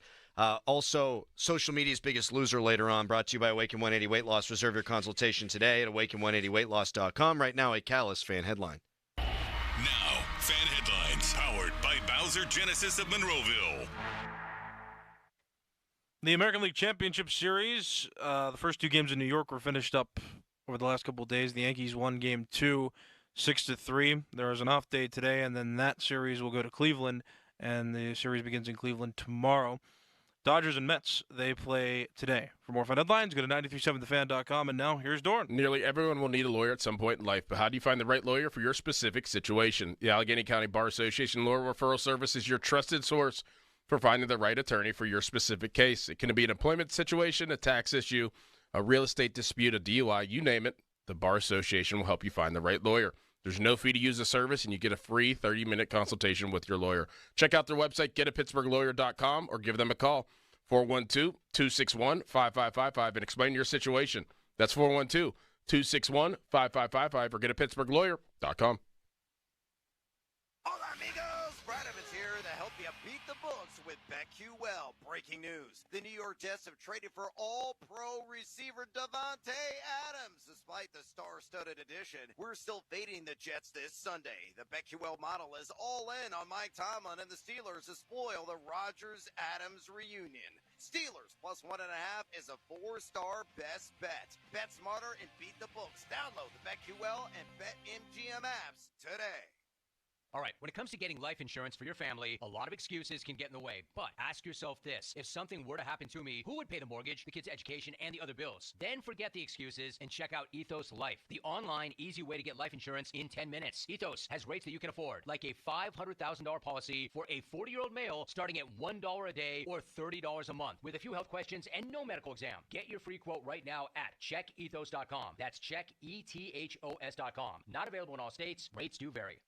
Also, social media's biggest loser later on, brought to you by Awaken 180 Weight Loss. Reserve your consultation today at awaken180weightloss.com. Right now, a Callis fan headline. Now, fan headlines powered by Bowser Genesis of Monroeville. The American League Championship Series, the first 2 games in New York were finished up over the last couple of days. The Yankees won Game 2, 6-3. There is an off day today, and then that series will go to Cleveland, and the series begins in Cleveland tomorrow. Dodgers and Mets, they play today. For more fun headlines, go to 937thefan.com, and now here's Dorn. Nearly everyone will need a lawyer at some point in life, but how do you find the right lawyer for your specific situation? The Allegheny County Bar Association Lawyer Referral Service is your trusted source for finding the right attorney for your specific case. It can be an employment situation, a tax issue, a real estate dispute, a DUI, you name it. The Bar Association will help you find the right lawyer. There's no fee to use the service, and you get a free 30-minute consultation with your lawyer. Check out their website, getaPittsburghlawyer.com, or give them a call, 412-261-5555, and explain your situation. That's 412-261-5555, or getaPittsburghlawyer.com. Hola, amigos. Brad Evans here to help you beat the books with BetQL. Breaking news. The New York Jets have traded for all-pro receiver Davante Adams. Despite the star-studded addition, we're still fading the Jets this Sunday. The BetQL model is all in on Mike Tomlin and the Steelers to spoil the Rodgers-Adams reunion. Steelers plus 1.5 is a 4-star best bet. Bet smarter and beat the books. Download the BetQL and BetMGM apps today. All right, when it comes to getting life insurance for your family, a lot of excuses can get in the way. But ask yourself this. If something were to happen to me, who would pay the mortgage, the kids' education, and the other bills? Then forget the excuses and check out Ethos Life, the online, easy way to get life insurance in 10 minutes. Ethos has rates that you can afford, like a $500,000 policy for a 40-year-old male starting at $1 a day or $30 a month, with a few health questions and no medical exam. Get your free quote right now at checkethos.com. That's checkethos.com. Not available in all states. Rates do vary.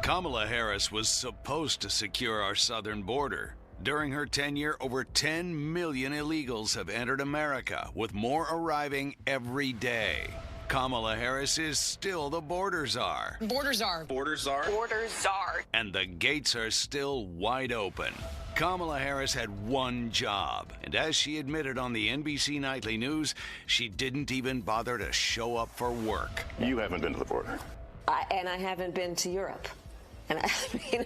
Kamala Harris was supposed to secure our southern border. During her tenure, over 10 million illegals have entered America, with more arriving every day. Kamala Harris is still the border czar. Border czar. Border czar. Border czar. And the gates are still wide open. Kamala Harris had one job, and as she admitted on the NBC Nightly News, she didn't even bother to show up for work. You haven't been to the border. And I haven't been to Europe. And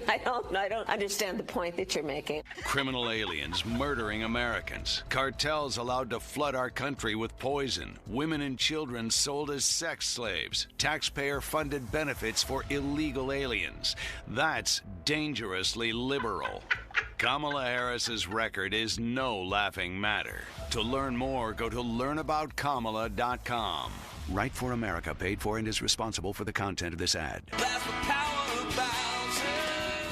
I don't understand the point that you're making. Criminal aliens murdering Americans. Cartels allowed to flood our country with poison. Women and children sold as sex slaves. Taxpayer-funded benefits for illegal aliens. That's dangerously liberal. Kamala Harris's record is no laughing matter. To learn more, go to learnaboutkamala.com. Right for America paid for and is responsible for the content of this ad.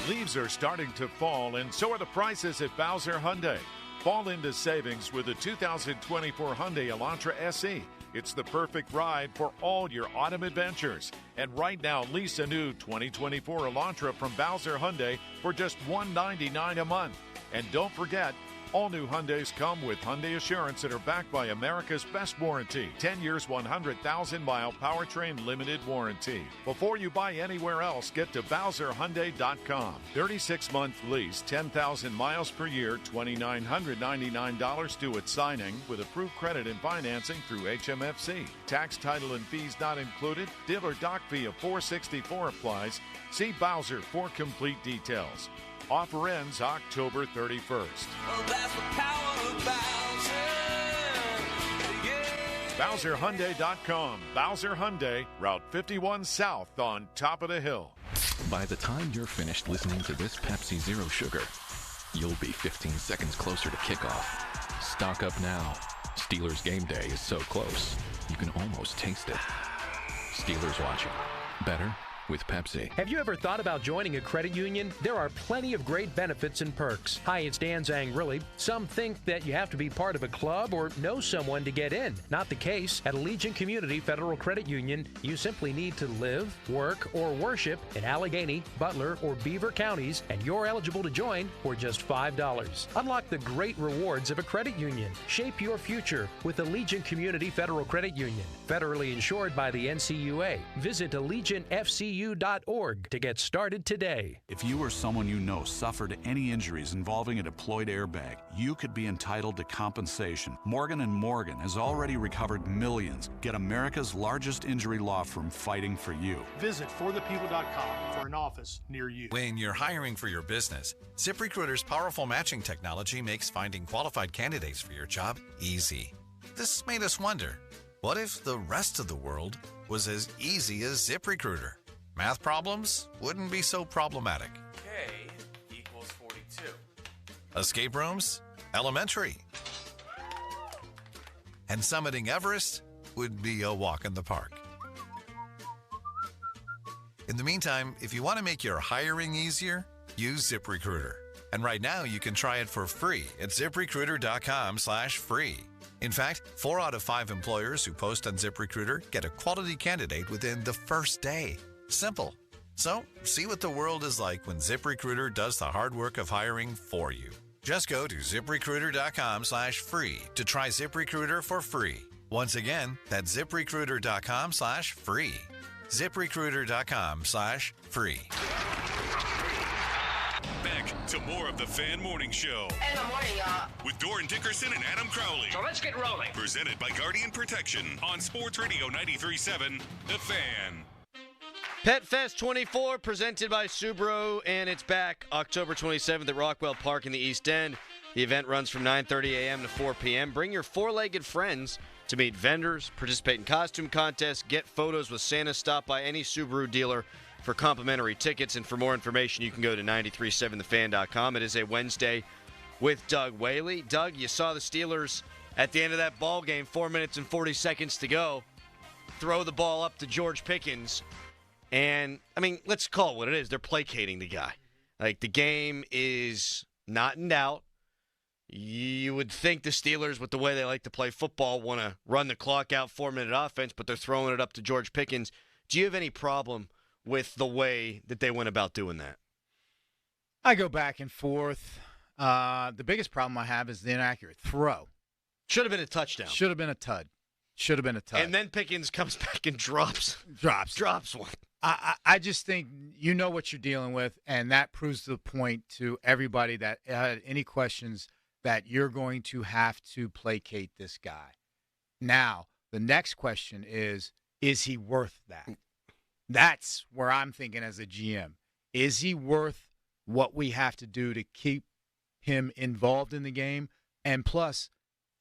Leaves are starting to fall, and so are the prices at Bowser Hyundai. Fall into savings with the 2024 Hyundai Elantra SE. It's the perfect ride for all your autumn adventures. And right now, lease a new 2024 Elantra from Bowser Hyundai for just $199 a month. And don't forget, all new Hyundais come with Hyundai Assurance that are backed by America's best warranty. 10 years, 100,000-mile powertrain limited warranty. Before you buy anywhere else, get to BowserHyundai.com. 36-month lease, 10,000 miles per year, $2,999 due at signing with approved credit and financing through HMFC. Tax, title, and fees not included. Dealer doc fee of $464 applies. See Bowser for complete details. Offer ends October 31st. BowserHyundai.com. Bowser Hyundai, Route 51 South on top of the hill. By the time you're finished listening to this Pepsi Zero Sugar, you'll be 15 seconds closer to kickoff. Stock up now. Steelers game day is so close, you can almost taste it. Steelers watching. Better with Pepsi. Have you ever thought about joining a credit union? There are plenty of great benefits and perks. Hi, it's Dan Zangrilli. Some think that you have to be part of a club or know someone to get in. Not the case. At Allegiant Community Federal Credit Union, you simply need to live, work, or worship in Allegheny, Butler, or Beaver counties, and you're eligible to join for just $5. Unlock the great rewards of a credit union. Shape your future with Allegiant Community Federal Credit Union. Federally insured by the NCUA. Visit AllegiantFCU.org to get started today. If you or someone you know suffered any injuries involving a deployed airbag, you could be entitled to compensation. Morgan & Morgan has already recovered millions. Get America's largest injury law firm fighting for you. Visit forthepeople.com for an office near you. When you're hiring for your business, ZipRecruiter's powerful matching technology makes finding qualified candidates for your job easy. This made us wonder, what if the rest of the world was as easy as ZipRecruiter? Math problems wouldn't be so problematic. K equals 42. Escape rooms? Elementary. And summiting Everest would be a walk in the park. In the meantime, if you want to make your hiring easier, use ZipRecruiter. And right now, you can try it for free at ZipRecruiter.com/free. In fact, 4 out of 5 employers who post on ZipRecruiter get a quality candidate within the first day. Simple. So, see what the world is like when ZipRecruiter does the hard work of hiring for you. Just go to ZipRecruiter.com/free to try ZipRecruiter for free. Once again, that's ZipRecruiter.com/free. ZipRecruiter.com/free. Back to more of the Fan Morning Show. And good morning, y'all. With Doran Dickerson and Adam Crowley. So let's get rolling. Presented by Guardian Protection on Sports Radio 93.7, The Fan. Pet Fest 24 presented by Subaru, and it's back October 27th at Rockwell Park in the East End. The event runs from 9:30 a.m. to 4 p.m. Bring your four-legged friends to meet vendors, participate in costume contests, get photos with Santa, stop by any Subaru dealer for complimentary tickets. And for more information, you can go to 937thefan.com. It is a Wednesday with Doug Whaley. Doug, you saw the Steelers at the end of that ball game, 4 minutes and 40 seconds to go, throw the ball up to George Pickens. And, I mean, let's call it what it is. They're placating the guy. Like, the game is not in doubt. You would think the Steelers, with the way they like to play football, want to run the clock out, 4-minute offense, but they're throwing it up to George Pickens. Do you have any problem with the way that they went about doing that? I go back and forth. The biggest problem I have is the inaccurate throw. Should have been a touchdown. Should have been a tud. Should have been a tud. And then Pickens comes back and drops one. I just think you know what you're dealing with, and that proves the point to everybody that had any questions that you're going to have to placate this guy. Now, the next question is he worth that? That's where I'm thinking as a GM. Is he worth what we have to do to keep him involved in the game? And plus,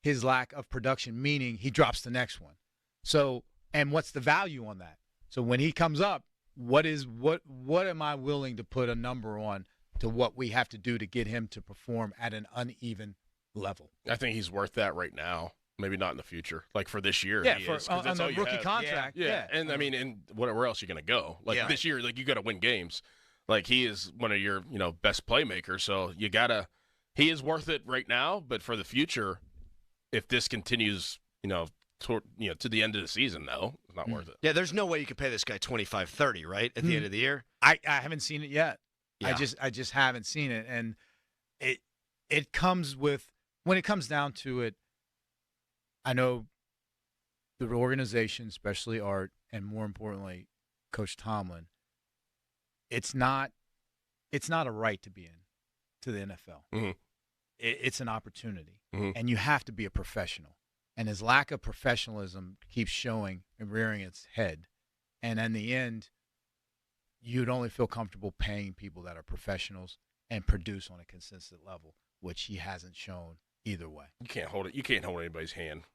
his lack of production, meaning he drops the next one. So, and what's the value on that? So when he comes up, what am I willing to put a number on to what we have to do to get him to perform at an uneven level? I think he's worth that right now. Maybe not in the future. Like for this year, yeah, he for is, 'cause on that's all the you rookie have. contract. Yeah, and I mean, and where else are you going to go? Like this year, like you got to win games. Like he is one of your best playmakers, so you gotta. He is worth it right now, but for the future, if this continues, to the end of the season, though, it's not worth it. Yeah, there's no way you could pay this guy $25-30, right, at the end of the year. I haven't seen it yet. Yeah. I just haven't seen it, and it comes with when it comes down to it. I know the organization, especially Art, and more importantly, Coach Tomlin. It's not a right to be in to the NFL. Mm-hmm. It's an opportunity, Mm-hmm. and you have to be a professional. And his lack of professionalism keeps showing and rearing its head. And in the end, you'd only feel comfortable paying people that are professionals and produce on a consistent level, which he hasn't shown either way. You can't hold it. You can't hold anybody's hand.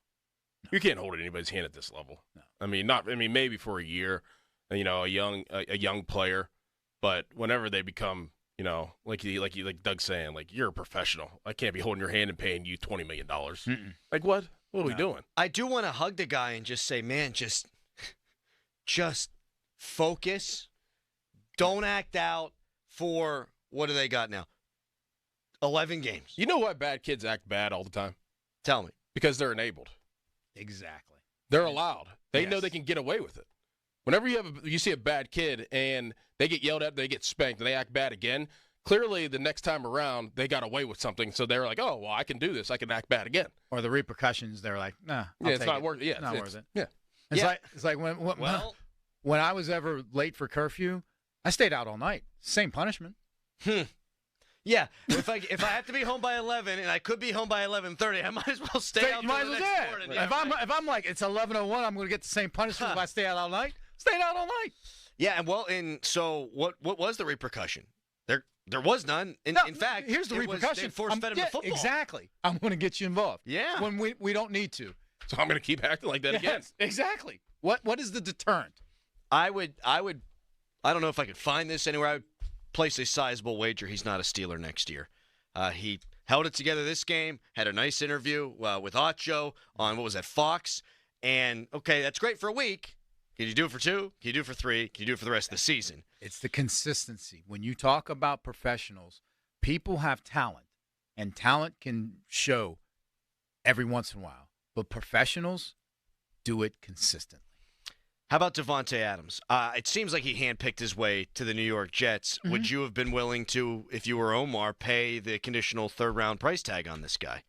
No. You can't hold anybody's hand at this level. No. I mean, maybe for a year, a young player, but whenever they become, like Doug's saying, like you're a professional. I can't be holding your hand and paying you $20 million. Like what? What are we doing? I do want to hug the guy and just say, man, just focus. Don't act out for, what do they got now? 11 games. You know why bad kids act bad all the time? Tell me. Because they're enabled. Exactly. They're allowed. They know they can get away with it. Whenever you see a bad kid and they get yelled at, they get spanked, and they act bad again, clearly the next time around they got away with something, so they're like, oh, well, I can do this. I can act bad again. Or the repercussions, they're like, nah, it's not worth it. Yeah, it's not worth it. Yeah. It's like when I was ever late for curfew, I stayed out all night. Same punishment. Yeah, if I have to be home by 11 and I could be home by 11:30, I might as well stay out. You might as well do it. Yeah, if I'm like it's 11:01, I'm going to get the same punishment if I stay out all night. Staying out all night. Yeah, and so what was the repercussion? There was none. In fact, here's the repercussion. They force-fed him to football. Exactly. I'm going to get you involved. Yeah. When we don't need to. So I'm going to keep acting like that again. Exactly. What is the deterrent? I don't know if I could find this anywhere. I would place a sizable wager he's not a Steeler next year. He held it together this game, had a nice interview with Ocho on, what was that, Fox? And, okay, that's great for a week. Can you do it for 2? Can you do it for 3? Can you do it for the rest of the season? It's the consistency. When you talk about professionals, people have talent, and talent can show every once in a while. But professionals do it consistently. How about Davante Adams? It seems like he handpicked his way to the New York Jets. Mm-hmm. Would you have been willing to, if you were Omar, pay the conditional third-round price tag on this guy?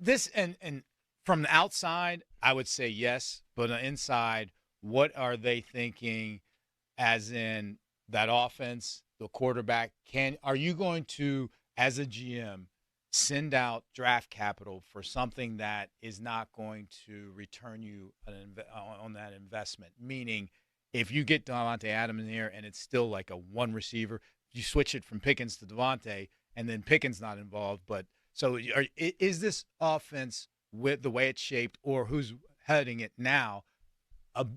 This and from the outside, I would say yes, but on the inside, what are they thinking? As in that offense, the quarterback. Are you going to, as a GM, send out draft capital for something that is not going to return you on that investment? Meaning, if you get Davante Adams in here and it's still like a one receiver, you switch it from Pickens to Davante, and then Pickens not involved. But so is this offense, with the way it's shaped, or who's heading it now,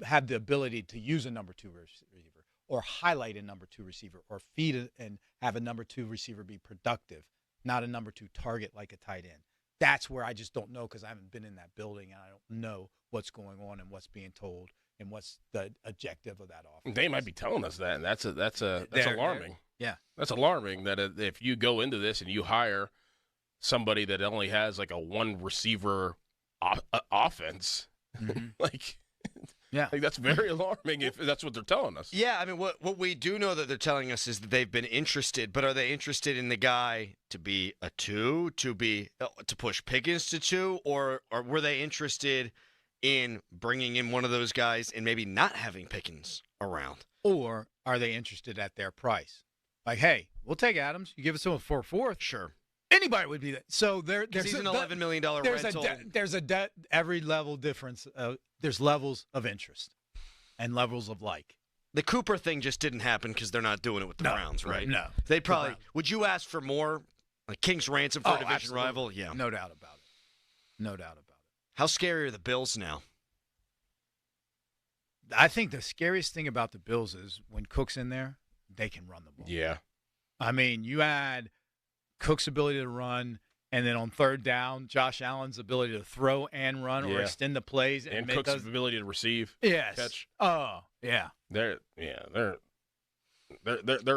have the ability to use a number 2 receiver, or highlight a number 2 receiver, or feed it and have a number 2 receiver be productive, not a number 2 target like a tight end? That's where I just don't know, because I haven't been in that building and I don't know what's going on and what's being told and what's the objective of that offense. They might be telling us that, and that's alarming. Yeah, that's alarming. That if you go into this and you hire somebody that only has like a one receiver offense, like that's very alarming if that's what they're telling us. Yeah, I mean, what we do know that they're telling us is that they've been interested, but are they interested in the guy to be a 2, to push Pickens to 2, or were they interested in bringing in one of those guys and maybe not having Pickens around? Or are they interested at their price? Like, hey, we'll take Adams. You give us someone for a 4th. Sure. Anybody would be that. So there's he's an $11 million rental. There's every level difference. There's levels of interest, and levels of like. The Cooper thing just didn't happen because they're not doing it with the Browns, right? No. They probably – would you ask for more, like King's ransom for a division absolutely. rival? Yeah. No doubt about it. No doubt about it. How scary are the Bills now? I think the scariest thing about the Bills is when Cook's in there, they can run the ball. Yeah. I mean, you add Cook's ability to run, and then on third down, Josh Allen's ability to throw and run or extend the plays. And Cook's ability to receive. Yes. Catch. Oh, yeah. They're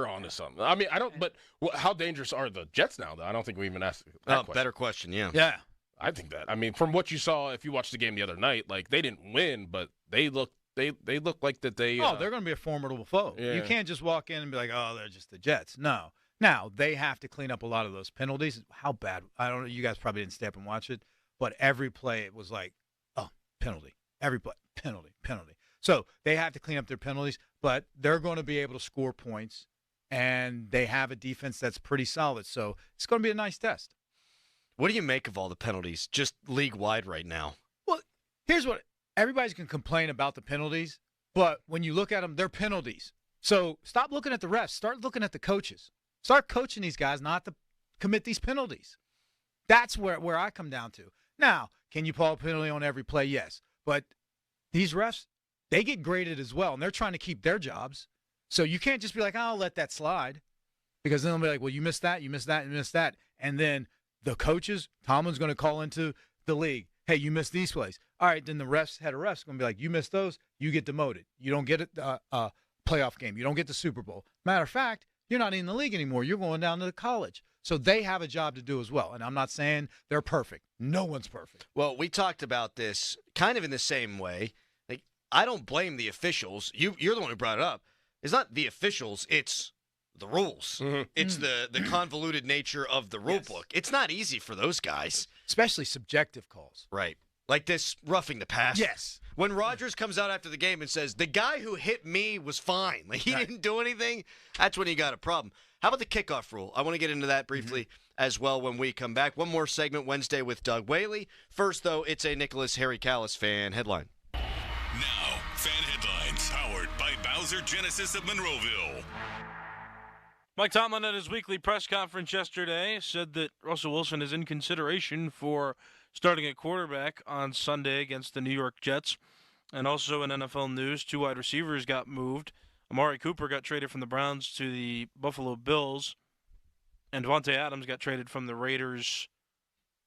on to something. I mean, I don't. But how dangerous are the Jets now? Though I don't think we even asked that question. Better question. Yeah. Yeah. I think that. I mean, from what you saw, if you watched the game the other night, like they didn't win, but they look like that they. They're going to be a formidable foe. Yeah. You can't just walk in and be like, oh, they're just the Jets. No. Now they have to clean up a lot of those penalties. How bad? I don't know. You guys probably didn't stay up and watch it, but every play it was like, oh, penalty. Every play, penalty. So they have to clean up their penalties, but they're going to be able to score points, and they have a defense that's pretty solid. So it's going to be a nice test. What do you make of all the penalties, just league-wide right now? Well, here's what everybody can complain about the penalties, but when you look at them, they're penalties. So stop looking at the refs. Start looking at the coaches. Start coaching these guys not to commit these penalties. That's where I come down to. Now, can you call a penalty on every play? Yes. But these refs, they get graded as well, and they're trying to keep their jobs. So you can't just be like, I'll let that slide. Because then they'll be like, well, you missed that, you missed that, you missed that. And then the coaches, Tomlin's going to call into the league, hey, you missed these plays. All right, then the head of refs going to be like, you missed those, you get demoted. You don't get a playoff game. You don't get the Super Bowl. Matter of fact, you're not in the league anymore. You're going down to the college. So they have a job to do as well. And I'm not saying they're perfect. No one's perfect. Well, we talked about this kind of in the same way. Like, I don't blame the officials. You're the one who brought it up. It's not the officials. It's the rules. Mm-hmm. It's the convoluted nature of the rule book. It's not easy for those guys. Especially subjective calls. Right. Like this roughing the passer. Yes. When Rodgers comes out after the game and says, the guy who hit me was fine. Like, he didn't do anything. That's when you got a problem. How about the kickoff rule? I want to get into that briefly as well when we come back. One more segment Wednesday with Doug Whaley. First, though, it's a Nicholas Harry Callis fan headline. Now, fan headlines powered by Bowser Genesis of Monroeville. Mike Tomlin at his weekly press conference yesterday said that Russell Wilson is in consideration for starting at quarterback on Sunday against the New York Jets. And also in NFL news, 2 wide receivers got moved. Amari Cooper got traded from the Browns to the Buffalo Bills. And Devontae Adams got traded from the Raiders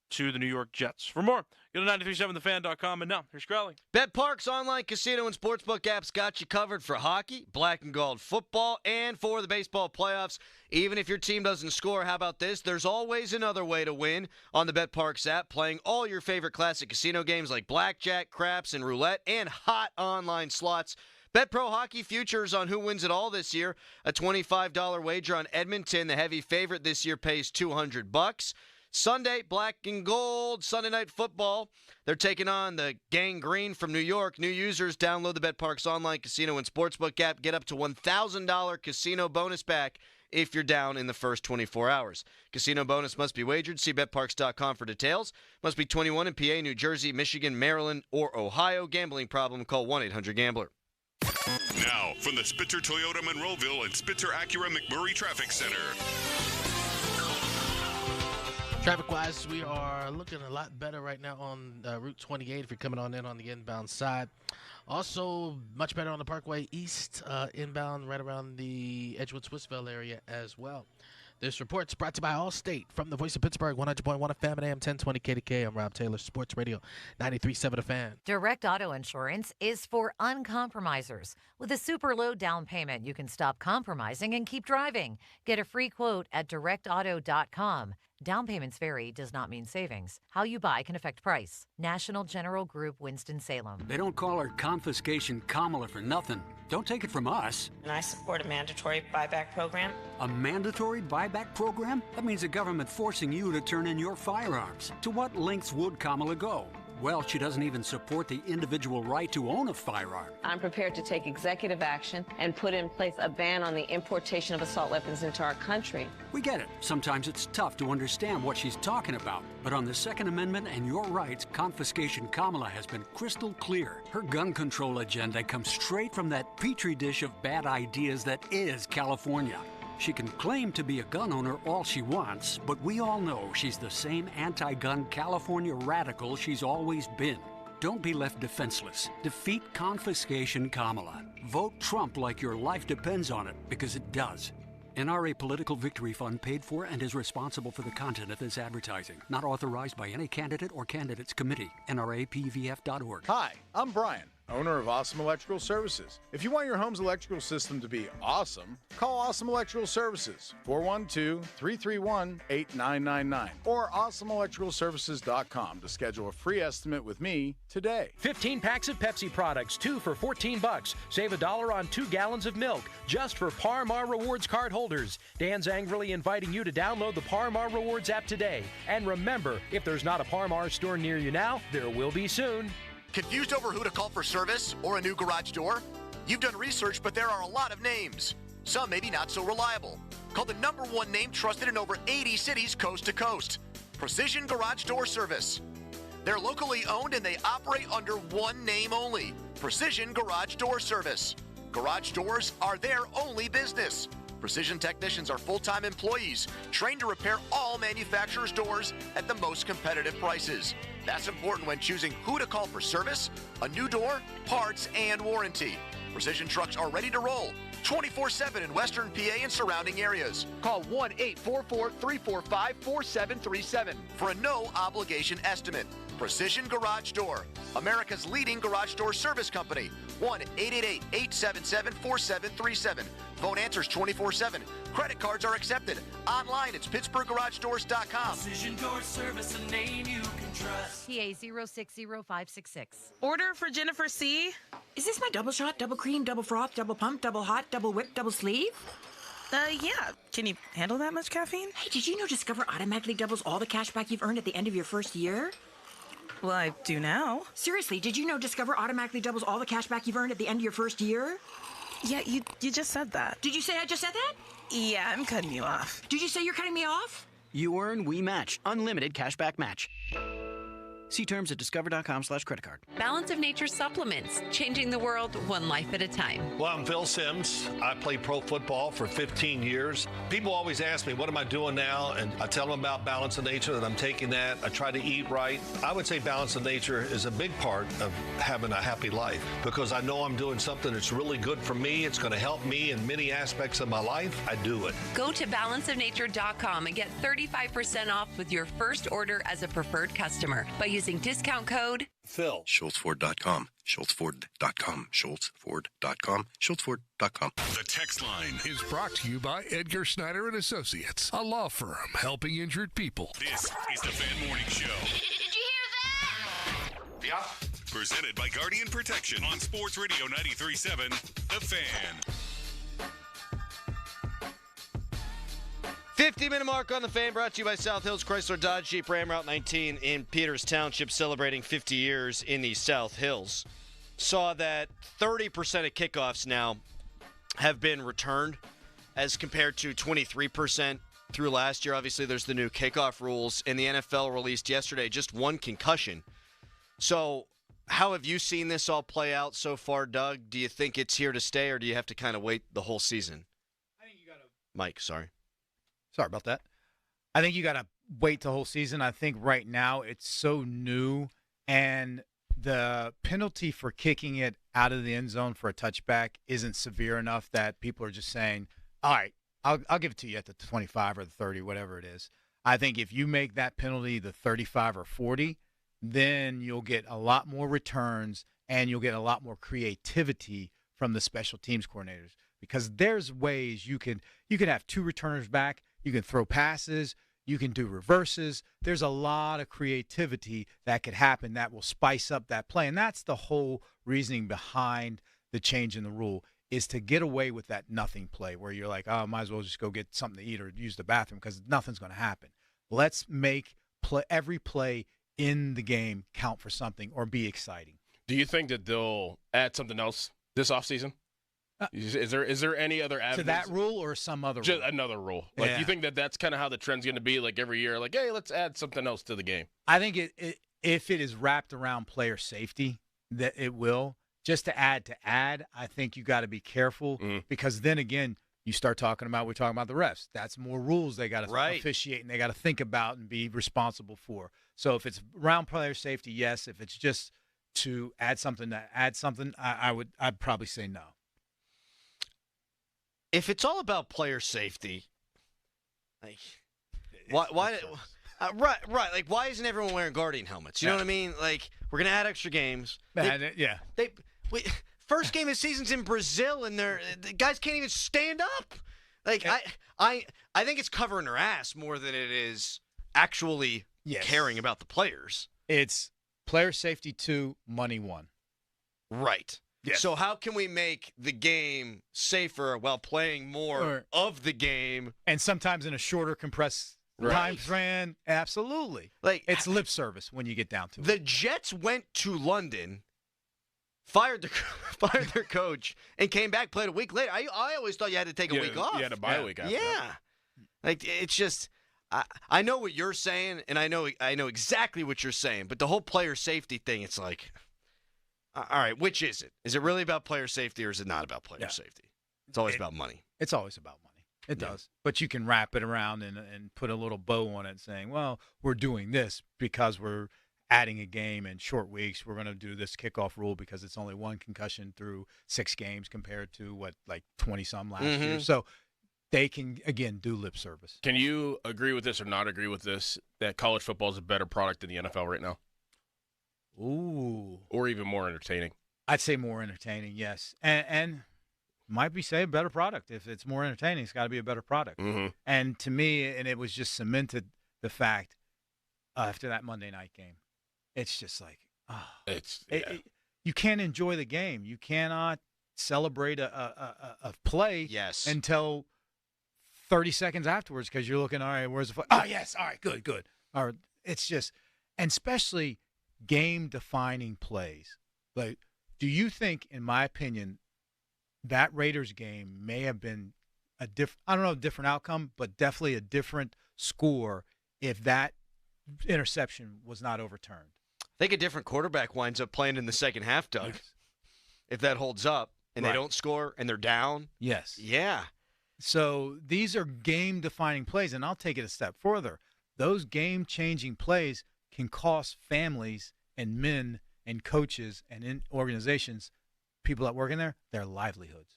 to the New York Jets. For more, go to 937thefan.com. And now, here's Crowley. BetPark's online casino and sportsbook apps got you covered for hockey, black and gold football, and for the baseball playoffs. Even if your team doesn't score, how about this? There's always another way to win on the BetParks app, playing all your favorite classic casino games like blackjack, craps, and roulette, and hot online slots. Bet Pro Hockey futures on who wins it all this year. A $25 wager on Edmonton, the heavy favorite this year, pays $200. Sunday, black and gold, Sunday Night Football. They're taking on the Gang Green from New York. New users, download the BetParks online casino and sportsbook app. Get up to $1,000 casino bonus back if you're down in the first 24 hours. Casino bonus must be wagered. See BetParks.com for details. Must be 21 in PA, New Jersey, Michigan, Maryland, or Ohio. Gambling problem, call 1-800-GAMBLER. Now, from the Spitzer Toyota Monroeville and Spitzer Acura McMurray Traffic Center. Traffic-wise, we are looking a lot better right now on Route 28 if you're coming on in on the inbound side. Also, much better on the Parkway East inbound right around the Edgewood-Swissville area as well. This report's brought to you by Allstate from the Voice of Pittsburgh, 100.1 FM and AM 1020 KDK. I'm Rob Taylor, Sports Radio 93.7 The Fan. Direct Auto Insurance is for uncompromisers. With a super low down payment, you can stop compromising and keep driving. Get a free quote at directauto.com. Down payments vary, does not mean savings. How you buy can affect price. National General Group, Winston-Salem. They don't call her confiscation Kamala for nothing. Don't take it from us. And I support a mandatory buyback program. A mandatory buyback program? That means the government forcing you to turn in your firearms. To what lengths would Kamala go? Well, she doesn't even support the individual right to own a firearm. I'm prepared to take executive action and put in place a ban on the importation of assault weapons into our country. We get it. Sometimes it's tough to understand what she's talking about. But on the Second Amendment and your rights, Confiscation Kamala has been crystal clear. Her gun control agenda comes straight from that petri dish of bad ideas that is California. She can claim to be a gun owner all she wants, but we all know she's the same anti-gun California radical she's always been. Don't be left defenseless. Defeat Confiscation Kamala. Vote Trump like your life depends on it, because it does. NRA Political Victory Fund paid for and is responsible for the content of this advertising. Not authorized by any candidate or candidates committee. NRAPVF.org. Hi, I'm Brian, owner of Awesome Electrical Services. If you want your home's electrical system to be awesome, call Awesome Electrical Services, 412-331-8999, or awesomeelectricalservices.com to schedule a free estimate with me today. 15 packs of Pepsi products, 2 for $14. Save $1 on 2 gallons of milk, just for Par Mar Rewards card holders. Dan's angrily inviting you to download the Par Mar Rewards app today. And remember, if there's not a Par Mar store near you now, there will be soon. Confused over who to call for service or a new garage door? You've done research, but there are a lot of names. Some maybe not so reliable. Call the #1 name trusted in over 80 cities coast to coast. Precision Garage Door Service. They're locally owned and they operate under one name only. Precision Garage Door Service. Garage doors are their only business. Precision technicians are full-time employees trained to repair all manufacturers' doors at the most competitive prices. That's important when choosing who to call for service, a new door, parts, and warranty. Precision trucks are ready to roll 24/7 in Western PA and surrounding areas. Call 1-844-345-4737 for a no-obligation estimate. Precision Garage Door, America's leading garage door service company. 1-888-877-4737. Phone answers 24/7. Credit cards are accepted. Online, it's PittsburghGarageDoors.com. Precision Door Service, a name you can trust. PA 060566. Order for Jennifer C. Is this my double shot, double cream, double froth, double pump, double hot, double whip, double sleeve? Yeah. Can you handle that much caffeine? Hey, did you know Discover automatically doubles all the cash back you've earned at the end of your first year? Well, I do now. Seriously, did you know Discover automatically doubles all the cash back you've earned at the end of your first year? Yeah, you just said that. Did you say I just said that? Yeah, I'm cutting you off. Did you say you're cutting me off? You earn, we match. Unlimited cashback match. See terms at discover.com/credit card. Balance of Nature supplements, changing the world one life at a time. Well, I'm Phil Sims. I played pro football for 15 years. People always ask me, what am I doing now? And I tell them about Balance of Nature, that I'm taking that. I try to eat right. I would say Balance of Nature is a big part of having a happy life because I know I'm doing something that's really good for me. It's going to help me in many aspects of my life. I do it. Go to balanceofnature.com and get 35% off with your first order as a preferred customer by using discount code Phil. SchultzFord.com. SchultzFord.com. SchultzFord.com. SchultzFord.com. The text line is brought to you by Edgar Snyder and Associates, a law firm helping injured people. This is the Fan Morning Show. Did you hear that? Yeah. Presented by Guardian Protection on Sports Radio 93.7, The Fan. 50-minute mark on the Fan, brought to you by South Hills Chrysler Dodge Jeep Ram Route 19 in Peters Township, celebrating 50 years in the South Hills. Saw that 30% of kickoffs now have been returned as compared to 23% through last year. Obviously, there's the new kickoff rules, and the NFL released yesterday just one concussion. So how have you seen this all play out so far, Doug? Do you think it's here to stay, or do you have to kind of wait the whole season? I think you got to. Mike, sorry. Sorry about that. I think you got to wait the whole season. I think right now it's so new, and the penalty for kicking it out of the end zone for a touchback isn't severe enough that people are just saying, all right, I'll give it to you at the 25 or the 30, whatever it is. I think if you make that penalty the 35 or 40, then you'll get a lot more returns and you'll get a lot more creativity from the special teams coordinators, because there's ways you can have two returners back. You can throw passes. You can do reverses. There's a lot of creativity that could happen that will spice up that play. And that's the whole reasoning behind the change in the rule, is to get away with that nothing play where you're like, oh, I might as well just go get something to eat or use the bathroom because nothing's going to happen. Let's make every play in the game count for something or be exciting. Do you think that they'll add something else this offseason? Is there any other avenues? To that rule or some other Just rule? another rule. Like, Yeah. you think that that's kind of how the trend's going to be, like, every year? Like, hey, let's add something else to the game. I think if it is wrapped around player safety, that it will. Just to add, I think you got to be careful because then again, you start talking about, we're talking about the refs. That's more rules they got to officiate and they got to think about and be responsible for. So if it's around player safety, yes. If it's just to add something, I'd probably say no. If it's all about player safety, like why right, like why isn't everyone wearing Guardian helmets? You know what I mean? Like, we're gonna add extra games. Yeah. First game of season's in Brazil, and the guys can't even stand up. Like, I think it's covering their ass more than it is actually caring about the players. It's player safety 2, money 1. Right. Yes. So how can we make the game safer while playing more of the game? And sometimes in a shorter, compressed time span? Absolutely. Like, it's lip service when you get down to it. The Jets went to London, fired their coach, and came back, played a week later. I always thought you had to take a week off. You had to buy a week after. Yeah. Like, it's just I know what you're saying, and I know exactly what you're saying, but the whole player safety thing, it's like, all right, which is it? Is it really about player safety or is it not about player safety? It's always about money. It's always about money. It does. But you can wrap it around and put a little bow on it saying, well, we're doing this because we're adding a game in short weeks. We're going to do this kickoff rule because it's only 1 concussion through 6 games compared to, 20-some last year. So they can, again, do lip service. Can you agree with this or not agree with this, that college football is a better product than the NFL right now? Ooh. Or even more entertaining? I'd say more entertaining, yes. And might be say a better product. If it's more entertaining, it's got to be a better product. And to me, and it was just cemented the fact after that Monday night game, it's just like, you can't enjoy the game. You cannot celebrate a play until 30 seconds afterwards because you're looking, all right, where's the play? Oh, yes, all right, good. Or it's just, and especially game-defining plays. Like, do you think, in my opinion, that Raiders game may have been a different outcome, but definitely a different score if that interception was not overturned? I think a different quarterback winds up playing in the second half, Doug. Yes. If that holds up and they don't score and they're down. Yes. Yeah. So these are game-defining plays, and I'll take it a step further. Those game-changing plays can cost families and men and coaches and in organizations, people that work in there, their livelihoods.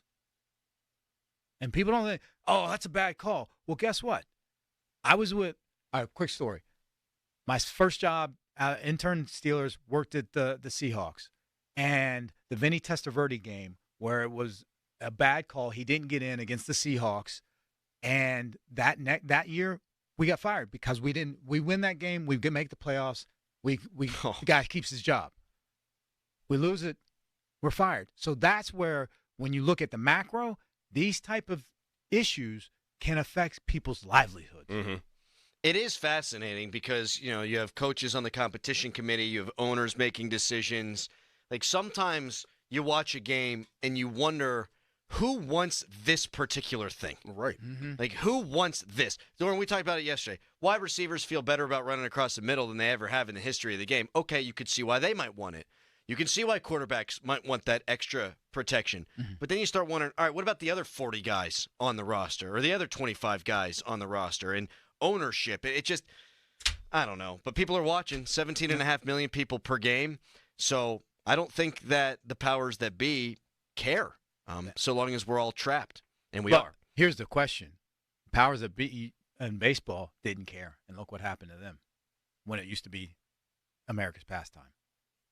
And people don't think, oh, that's a bad call. Well, guess what? I was with a quick story. My first job, intern Steelers, worked at the Seahawks. And the Vinny Testaverde game where it was a bad call, he didn't get in against the Seahawks. And that year, we got fired because we win that game, we make the playoffs, the guy keeps his job. We lose it, we're fired. So that's where, when you look at the macro, these type of issues can affect people's livelihood. It is fascinating because, you have coaches on the competition committee, you have owners making decisions. Like, sometimes you watch a game and you wonder who wants this particular thing. Right. Like, who wants this? Doran, we talked about it yesterday. Wide receivers feel better about running across the middle than they ever have in the history of the game. Okay, you could see why they might want it. You can see why quarterbacks might want that extra protection. But then you start wondering, all right, what about the other 40 guys on the roster or the other 25 guys on the roster and ownership? It just, I don't know. But people are watching, 17.5 million people per game. So I don't think that the powers that be care, so long as we're all trapped, and we are. Here's the question. Powers that be in baseball didn't care, and look what happened to them when it used to be America's pastime.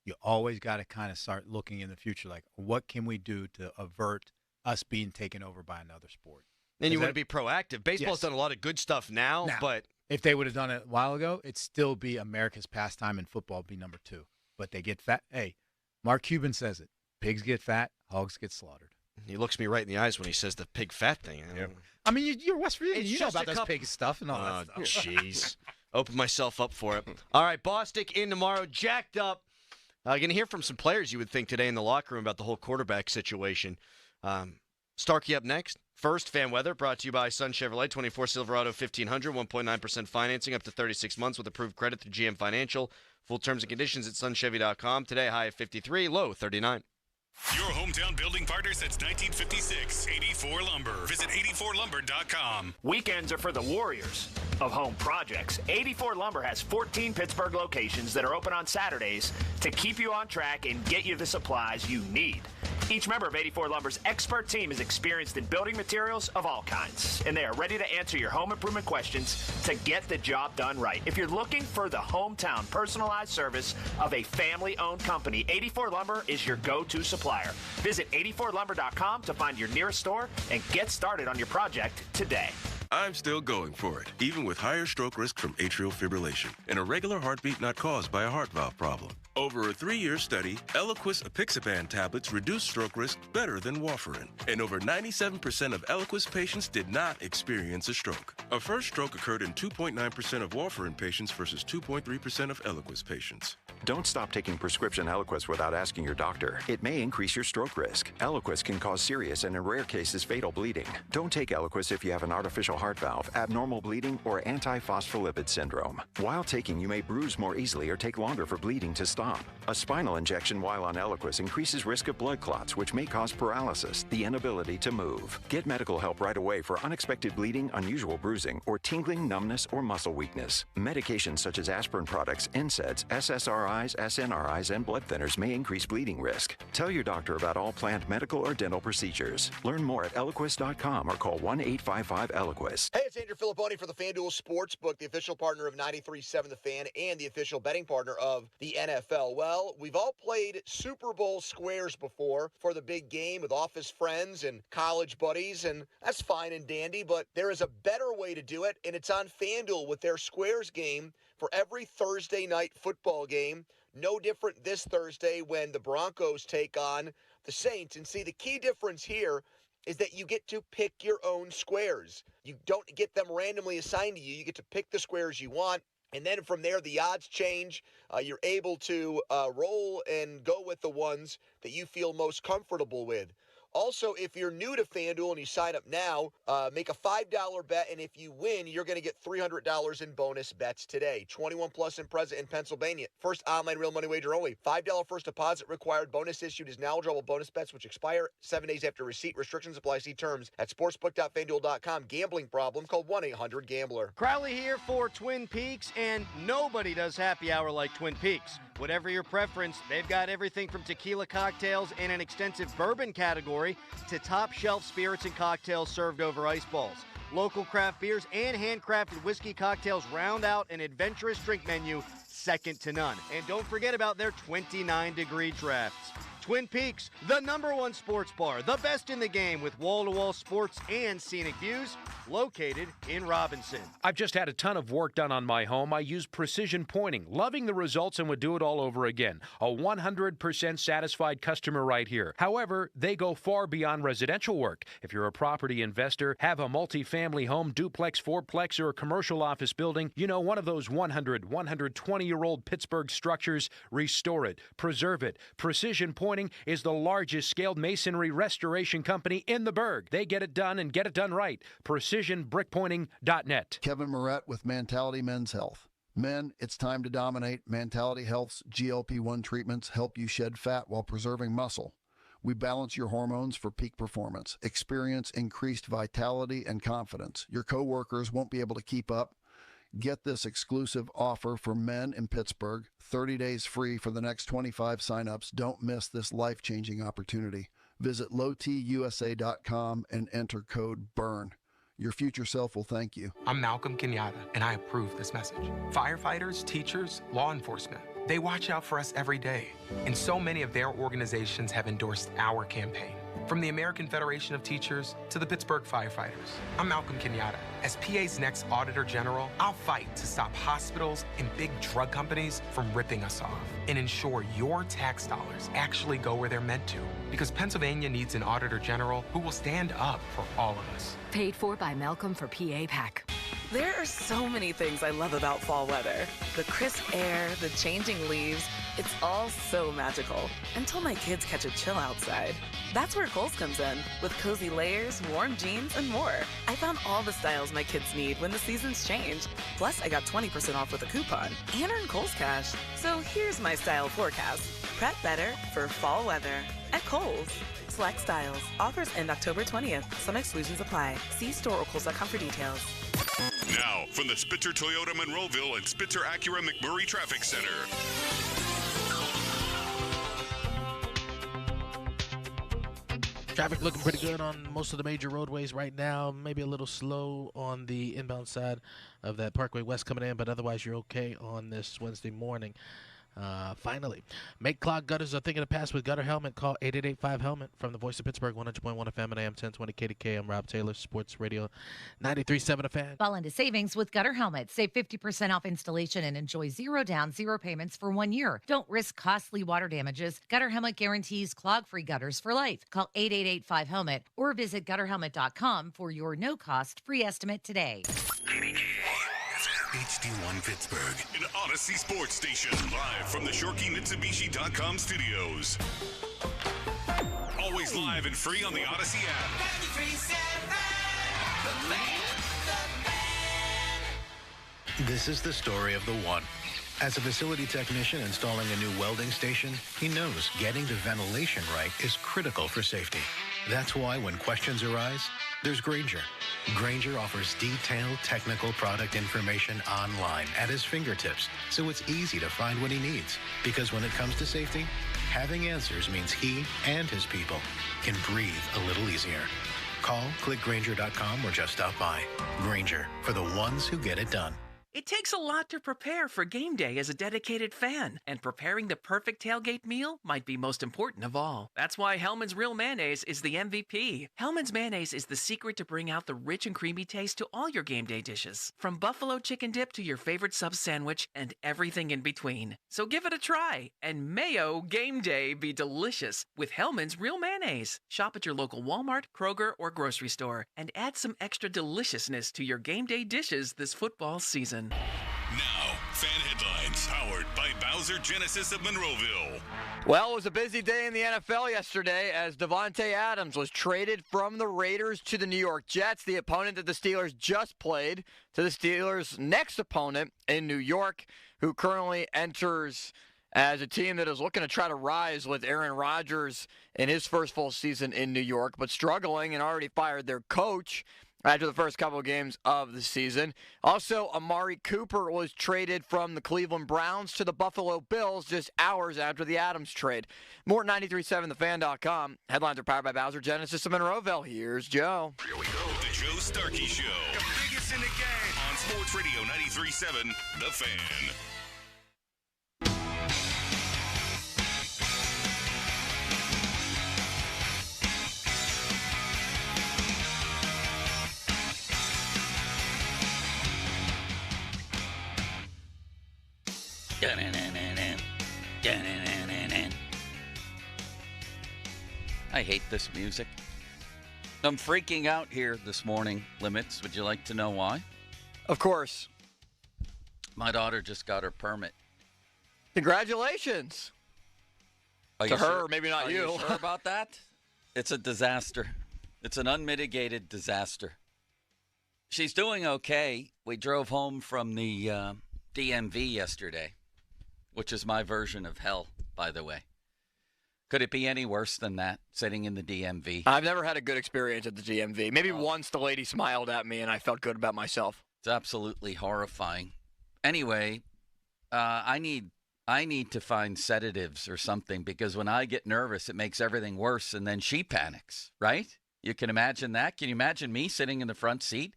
You always got to kind of start looking in the future, like, what can we do to avert us being taken over by another sport? And you want to be proactive. Baseball's done a lot of good stuff now, but if they would have done it a while ago, it'd still be America's pastime, and football would be number 2. But they get fat. Hey, Mark Cuban says it. Pigs get fat, hogs get slaughtered. He looks me right in the eyes when he says the pig fat thing. I mean, you're West Virginia. You know about those pig stuff and all that stuff. Jeez. Open myself up for it. All right, Bostic in tomorrow, jacked up. Going to hear from some players you would think today in the locker room about the whole quarterback situation. Starkey up next. First, fan weather brought to you by Sun Chevrolet, 24 Silverado 1500, 1.9% financing up to 36 months with approved credit through GM Financial. Full terms and conditions at sunchevy.com. Today, high of 53, low 39. Your hometown building partner since 1956, 84 Lumber. Visit 84lumber.com. Weekends are for the warriors of home projects. 84 Lumber has 14 Pittsburgh locations that are open on Saturdays to keep you on track and get you the supplies you need. Each member of 84 Lumber's expert team is experienced in building materials of all kinds, and they are ready to answer your home improvement questions to get the job done right. If you're looking for the hometown personalized service of a family-owned company, 84 Lumber is your go-to supplier. Visit 84lumber.com to find your nearest store and get started on your project today. I'm still going for it, even with higher stroke risk from atrial fibrillation and a regular heartbeat not caused by a heart valve problem. Over a 3-year study, Eliquis apixaban tablets reduce stroke risk better than warfarin, and over 97% of Eliquis patients did not experience a stroke. A first stroke occurred in 2.9% of warfarin patients versus 2.3% of Eliquis patients. Don't stop taking prescription Eliquis without asking your doctor. It may increase your stroke risk. Eliquis can cause serious and in rare cases fatal bleeding. Don't take Eliquis if you have an artificial heart valve, abnormal bleeding, or antiphospholipid syndrome. While taking, you may bruise more easily or take longer for bleeding to stop. A spinal injection while on Eliquis increases risk of blood clots, which may cause paralysis, the inability to move. Get medical help right away for unexpected bleeding, unusual bruising, or tingling, numbness, or muscle weakness. Medications such as aspirin products, NSAIDs, SSRIs, SNRIs, and blood thinners may increase bleeding risk. Tell your doctor about all planned medical or dental procedures. Learn more at Eliquis.com or call 1-855-ELIQUIS. Hey, it's Andrew Filipponi for the FanDuel Sportsbook, the official partner of 93.7 The Fan and the official betting partner of the NFL. Well, we've all played Super Bowl squares before for the big game with office friends and college buddies, and that's fine and dandy, but there is a better way to do it, and it's on FanDuel with their squares game for every Thursday night football game. No different this Thursday when the Broncos take on the Saints. And see, the key difference here is that you get to pick your own squares. You don't get them randomly assigned to you. You get to pick the squares you want. And then from there, the odds change. You're able to roll and go with the ones that you feel most comfortable with. Also, if you're new to FanDuel and you sign up now, make a $5 bet, and if you win, you're going to get $300 in bonus bets today. 21 plus and present in Pennsylvania. First online real money wager only. $5 first deposit required. Bonus issued is now eligible bonus bets, which expire 7 days after receipt. Restrictions apply. See terms at sportsbook.fanduel.com. Gambling problem? Call 1-800-GAMBLER. Crowley here for Twin Peaks, and nobody does happy hour like Twin Peaks. Whatever your preference, they've got everything from tequila cocktails and an extensive bourbon category to top shelf spirits and cocktails served over ice balls. Local craft beers and handcrafted whiskey cocktails round out an adventurous drink menu second to none. And don't forget about their 29-degree drafts. Twin Peaks, the #1 sports bar, the best in the game with wall-to-wall sports and scenic views, located in Robinson. I've just had a ton of work done on my home. I use Precision Pointing, loving the results and would do it all over again. A 100% satisfied customer right here. However, they go far beyond residential work. If you're a property investor, have a multifamily home, duplex, fourplex, or a commercial office building, you know, one of those 120-year-old Pittsburgh structures, restore it, preserve it. Precision Pointing is the largest scaled masonry restoration company in the Burgh. They get it done and get it done right. PrecisionBrickPointing.net. Kevin Moret with Mentality Men's Health. Men, it's time to dominate. Mentality Health's GLP-1 treatments help you shed fat while preserving muscle. We balance your hormones for peak performance. Experience increased vitality and confidence. Your coworkers won't be able to keep up. Get this exclusive offer for men in Pittsburgh, 30 days free for the next 25 signups. Don't miss this life-changing opportunity. Visit lowtusa.com and enter code BURN. Your future self will thank you. I'm Malcolm Kenyatta, and I approve this message. Firefighters, teachers, law enforcement, they watch out for us every day. And so many of their organizations have endorsed our campaign. From the American Federation of Teachers to the Pittsburgh Firefighters. I'm Malcolm Kenyatta. As PA's next Auditor General, I'll fight to stop hospitals and big drug companies from ripping us off and ensure your tax dollars actually go where they're meant to. Because Pennsylvania needs an Auditor General who will stand up for all of us. Paid for by Malcolm for PA PAC. There are so many things I love about fall weather. The crisp air, the changing leaves, it's all so magical. Until my kids catch a chill outside. That's where Kohl's comes in, with cozy layers, warm jeans, and more. I found all the styles my kids need when the seasons change. Plus, I got 20% off with a coupon and earned Kohl's Cash. So here's my style forecast. Prep better for fall weather at Kohl's. Select styles. Offers end October 20th. Some exclusions apply. See store or Kohl's.com for details. Now, from the Spitzer Toyota Monroeville and Spitzer Acura McMurray Traffic Center. Traffic looking pretty good on most of the major roadways right now. Maybe a little slow on the inbound side of that Parkway West coming in, but otherwise you're okay on this Wednesday morning. Finally, make clogged gutters a thing of the past with Gutter Helmet. Call 888-5-HELMET from the Voice of Pittsburgh, 100.1 FM and AM 1020 KDK. I'm Rob Taylor, Sports Radio 93.7 a fan. Fall into savings with Gutter Helmet. Save 50% off installation and enjoy 0 down, 0 payments for 1 year. Don't risk costly water damages. Gutter Helmet guarantees clog-free gutters for life. Call 888-5-HELMET or visit gutterhelmet.com for your no-cost free estimate today. HD1 Pittsburgh, an Odyssey Sports Station, live from the ShorkeyMitsubishi.com studios. Always live and free on the Odyssey app. This is the story of the one. As a facility technician installing a new welding station, he knows getting the ventilation right is critical for safety. That's why when questions arise, there's Grainger. Grainger offers detailed technical product information online at his fingertips, so it's easy to find what he needs. Because when it comes to safety, having answers means he and his people can breathe a little easier. Call, click Grainger.com, or just stop by. Grainger, for the ones who get it done. It takes a lot to prepare for game day as a dedicated fan, and preparing the perfect tailgate meal might be most important of all. That's why Hellman's Real Mayonnaise is the MVP. Hellman's Mayonnaise is the secret to bring out the rich and creamy taste to all your game day dishes, from buffalo chicken dip to your favorite sub sandwich and everything in between. So give it a try, and mayo game day be delicious with Hellman's Real Mayonnaise. Shop at your local Walmart, Kroger, or grocery store, and add some extra deliciousness to your game day dishes this football season. Now, fan headlines powered by Bowser Genesis of Monroeville. Well, it was a busy day in the NFL yesterday as Davante Adams was traded from the Raiders to the New York Jets, the opponent that the Steelers just played, to the Steelers' next opponent in New York, who currently enters as a team that is looking to try to rise with Aaron Rodgers in his first full season in New York, but struggling and already fired their coach after the first couple of games of the season. Also, Amari Cooper was traded from the Cleveland Browns to the Buffalo Bills just hours after the Adams trade. More at 93.7thefan.com. Headlines are powered by Bowser Genesis of Monroeville. Here's Joe. Here we go. The Joe Starkey Show. The biggest in the game. On Sports Radio 93.7 The Fan. I hate this music. I'm freaking out here this morning, Limits. Would you like to know why? Of course. My daughter just got her permit. Congratulations. Are to you her, sure? maybe not Are you. you sure about that? It's a disaster. It's an unmitigated disaster. She's doing okay. We drove home from the DMV yesterday, which is my version of hell, by the way. Could it be any worse than that, sitting in the DMV? I've never had a good experience at the DMV. Maybe once the lady smiled at me and I felt good about myself. It's absolutely horrifying. Anyway, I need to find sedatives or something, because when I get nervous, it makes everything worse, and then she panics, right? You can imagine that. Can you imagine me sitting in the front seat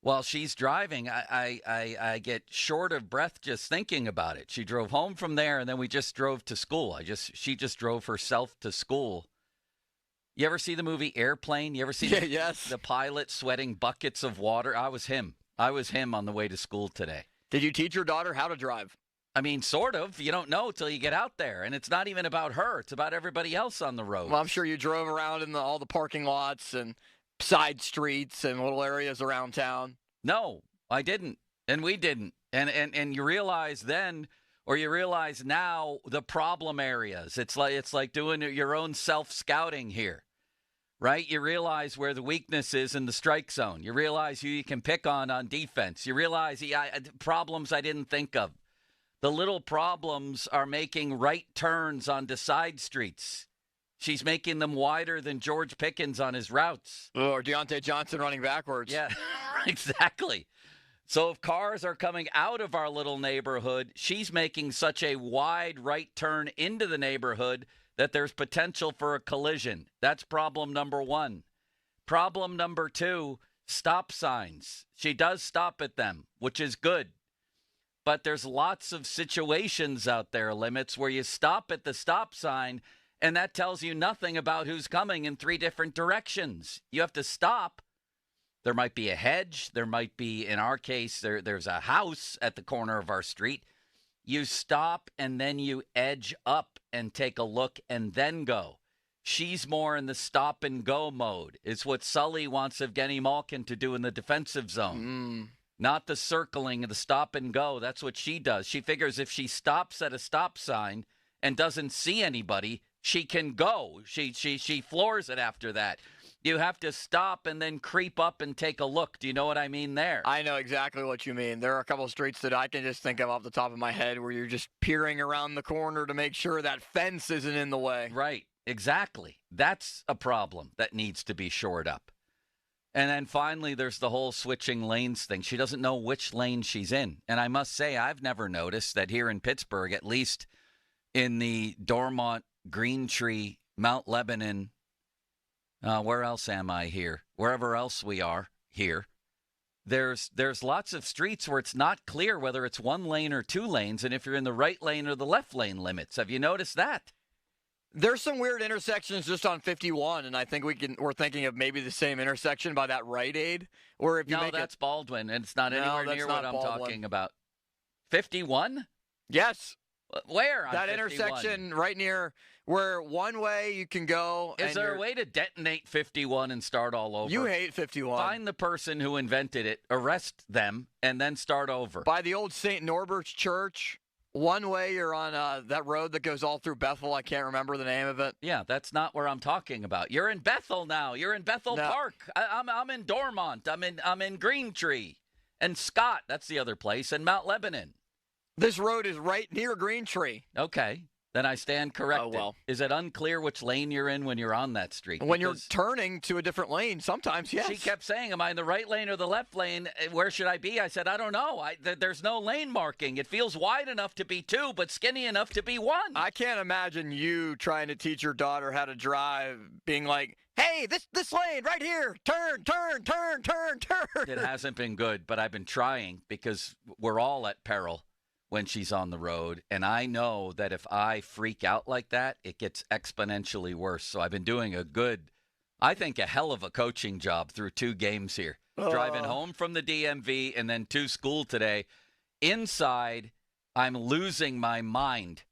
while she's driving? I get short of breath just thinking about it. She drove home from there, and then we just drove to school. She just drove herself to school. You ever see the movie Airplane? You ever see the pilot sweating buckets of water? I was him on the way to school today. Did you teach your daughter how to drive? I mean, sort of. You don't know till you get out there. And it's not even about her. It's about everybody else on the road. Well, I'm sure you drove around in all the parking lots and side streets and little areas around town. No, I didn't. And we didn't. And you realize then, or you realize now, the problem areas. It's like doing your own self-scouting here, right? You realize where the weakness is in the strike zone. You realize who you can pick on defense. You realize problems I didn't think of. The little problems are making right turns onto side streets. She's making them wider than George Pickens on his routes. Or Deontay Johnson running backwards. Yeah, exactly. So if cars are coming out of our little neighborhood, she's making such a wide right turn into the neighborhood that there's potential for a collision. That's problem number one. Problem number two, stop signs. She does stop at them, which is good. But there's lots of situations out there, Limits, where you stop at the stop sign, and that tells you nothing about who's coming in three different directions. You have to stop. There might be a hedge. There might be, in our case, there's a house at the corner of our street. You stop, and then you edge up and take a look and then go. She's more in the stop and go mode. It's what Sully wants Evgeny Malkin to do in the defensive zone. Not the circling and the stop and go. That's what she does. She figures if she stops at a stop sign and doesn't see anybody, she can go. She floors it after that. You have to stop and then creep up and take a look. Do you know what I mean there? I know exactly what you mean. There are a couple of streets that I can just think of off the top of my head where you're just peering around the corner to make sure that fence isn't in the way. Right. Exactly. That's a problem that needs to be shored up. And then finally, there's the whole switching lanes thing. She doesn't know which lane she's in. And I must say, I've never noticed that here in Pittsburgh, at least in the Dormont, Green Tree, Mount Lebanon, where else am I here? Wherever else we are here, there's lots of streets where it's not clear whether it's one lane or two lanes, and if you're in the right lane or the left lane limits. Have you noticed that? There's some weird intersections just on 51, and I think we're thinking of maybe the same intersection by that Rite Aid. Or if you no, that's Baldwin, and it's not anywhere near what I'm talking about. 51? Yes. Where on that 51? Intersection right near where one way you can go. Is there a way to detonate 51 and start all over? You hate 51. Find the person who invented it, arrest them, and then start over. By the old St. Norbert's Church. One way you're on that road that goes all through Bethel. I can't remember the name of it. Yeah, that's not where I'm talking about. You're in Bethel now. You're in Bethel Park. I'm in Dormont. I'm in Green Tree. And Scott, that's the other place, and Mount Lebanon. This road is right near Green Tree. Okay. Then I stand corrected. Oh, well. Is it unclear which lane you're in when you're on that street? When you're turning to a different lane, sometimes, yes. She kept saying, am I in the right lane or the left lane? Where should I be? I said, I don't know. There's no lane marking. It feels wide enough to be two, but skinny enough to be one. I can't imagine you trying to teach your daughter how to drive, being like, hey, this lane right here, turn. It hasn't been good, but I've been trying because we're all at peril when she's on the road. And I know that if I freak out like that, it gets exponentially worse. So I've been doing I think a hell of a coaching job through 2 games here. Driving home from the DMV and then to school today. Inside, I'm losing my mind.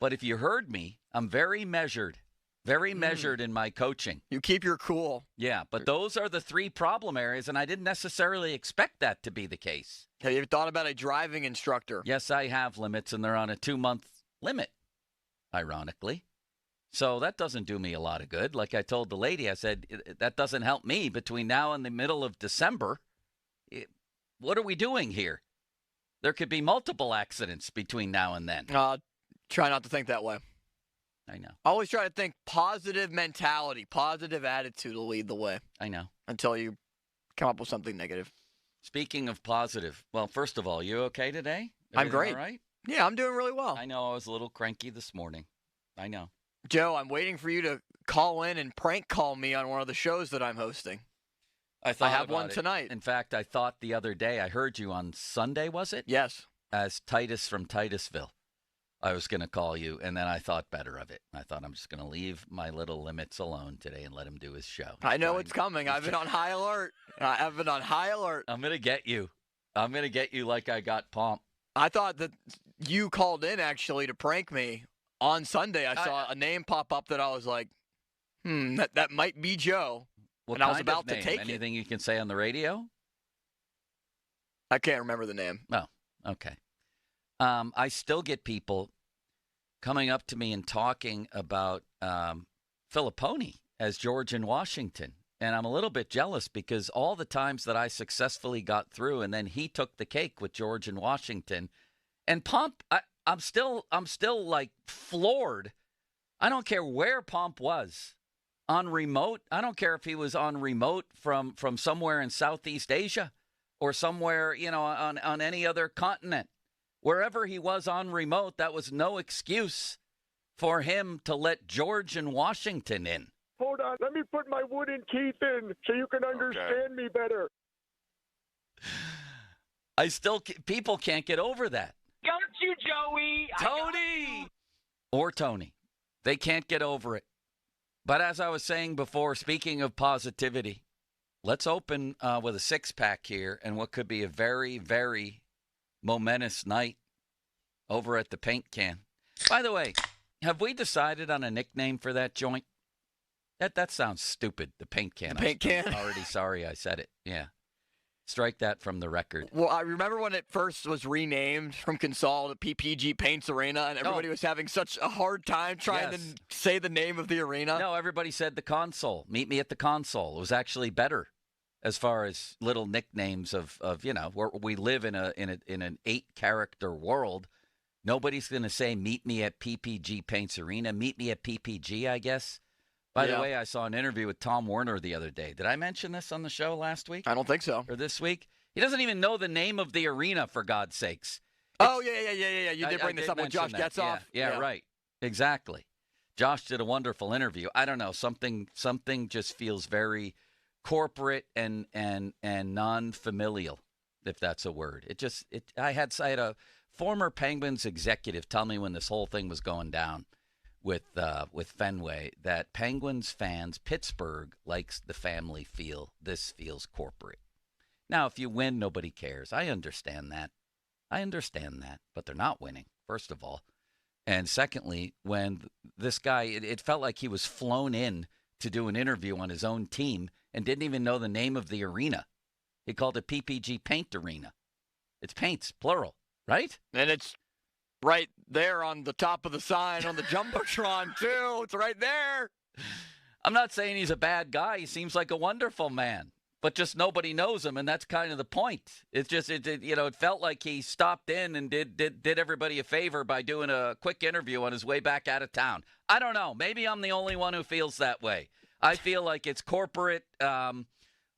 But if you heard me, I'm very measured. Very measured in my coaching. You keep your cool. Yeah, but those are the 3 problem areas, and I didn't necessarily expect that to be the case. Have you thought about a driving instructor? Yes, I have limits, and they're on a 2-month limit, ironically. So that doesn't do me a lot of good. Like I told the lady, I said, that doesn't help me between now and the middle of December. What are we doing here? There could be multiple accidents between now and then. Try not to think that way. I know. Always try to think positive mentality, positive attitude will lead the way. I know. Until you come up with something negative. Speaking of positive, well, first of all, you okay today? I'm great. All right? Yeah, I'm doing really well. I know I was a little cranky this morning. I know. Joe, I'm waiting for you to call in and prank call me on one of the shows that I'm hosting. I have one tonight. In fact, I thought the other day, I heard you on Sunday, was it? Yes. As Titus from Titusville. I was going to call you, and then I thought better of it. I thought I'm just going to leave my little limits alone today and let him do his show. I know it's coming. I've been on high alert. I've been on high alert. I'm going to get you. I'm going to get you like I got Pomp. I thought that you called in, actually, to prank me. On Sunday, I saw a name pop up that I was like, that might be Joe. What and I was kind about of name? to take Anything you can say on the radio? I can't remember the name. Oh, okay. I still get people coming up to me and talking about Filippone as George in Washington. And I'm a little bit jealous because all the times that I successfully got through and then he took the cake with George in Washington. And Pomp, I'm still like floored. I don't care where Pomp was. On remote, I don't care if he was on remote from somewhere in Southeast Asia or somewhere, on any other continent. Wherever he was on remote, that was no excuse for him to let George in Washington in. Hold on. Let me put my wooden teeth in so you can understand me better. People can't get over that. Don't you, Joey? Tony! Or Tony. They can't get over it. But as I was saying before, speaking of positivity, let's open with a six-pack here and what could be a very, very momentous night over at the Paint Can. By the way, have we decided on a nickname for that joint? That sounds stupid, the Paint Can. The Paint Can? I'm already sorry I said it. Yeah. Strike that from the record. Well, I remember when it first was renamed from Consol to PPG Paints Arena, and everybody was having such a hard time trying to say the name of the arena. No, everybody said the console. Meet me at the console. It was actually better as far as little nicknames of where we live in an 8-character world. Nobody's going to say meet me at PPG Paints Arena. Meet me at PPG, I guess. By the way, I saw an interview with Tom Werner the other day. Did I mention this on the show last week? I don't think so. Or this week? He doesn't even know the name of the arena, for God's sakes. Yeah. You did bring this up with Josh Getzoff. Yeah, right. Exactly. Josh did a wonderful interview. I don't know. Something just feels very corporate and non-familial, if that's a word. I had a former Penguins executive tell me when this whole thing was going down with Fenway that Penguins fans, Pittsburgh likes the family feel. This feels corporate. Now, if you win, nobody cares. I understand that. But they're not winning, first of all. And secondly, when this guy, it felt like he was flown in to do an interview on his own team and didn't even know the name of the arena. He called it PPG Paint Arena. It's paints, plural, right? And it's right there on the top of the sign on the Jumbotron, too. It's right there. I'm not saying he's a bad guy. He seems like a wonderful man. But just nobody knows him, and that's kind of the point. It's just, it felt like he stopped in and did everybody a favor by doing a quick interview on his way back out of town. I don't know. Maybe I'm the only one who feels that way. I feel like it's corporate.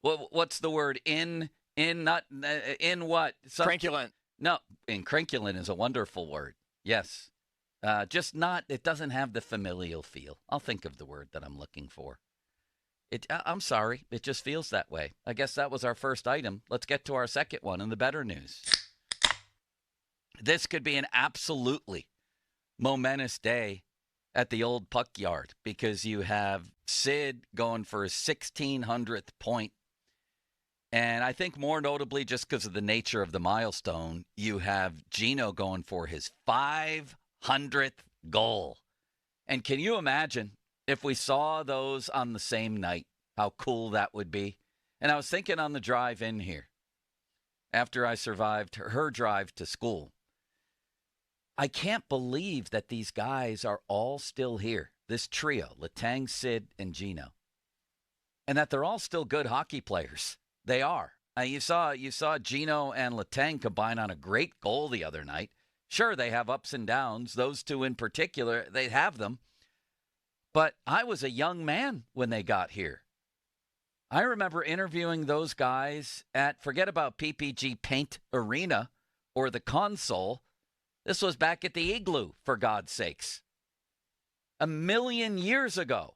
What's the word? In what? Crankulent. No, incrinculant is a wonderful word. Yes. Just not, it doesn't have the familial feel. I'll think of the word that I'm looking for. I'm sorry. It just feels that way. I guess that was our first item. Let's get to our second one and the better news. This could be an absolutely momentous day at the old Puck Yard because you have Sid going for his 1,600th point. And I think more notably, just because of the nature of the milestone, you have Gino going for his 500th goal. And can you imagine if we saw those on the same night, how cool that would be? And I was thinking on the drive in here, after I survived her drive to school, I can't believe that these guys are all still here, this trio, Letang, Sid, and Gino, and that they're all still good hockey players. They are. You saw Gino and Letang combine on a great goal the other night. Sure, they have ups and downs. Those two in particular, they have them. But I was a young man when they got here. I remember interviewing those guys at, forget about PPG Paint Arena or the console. This was back at the Igloo, for God's sakes. 1,000,000 years ago.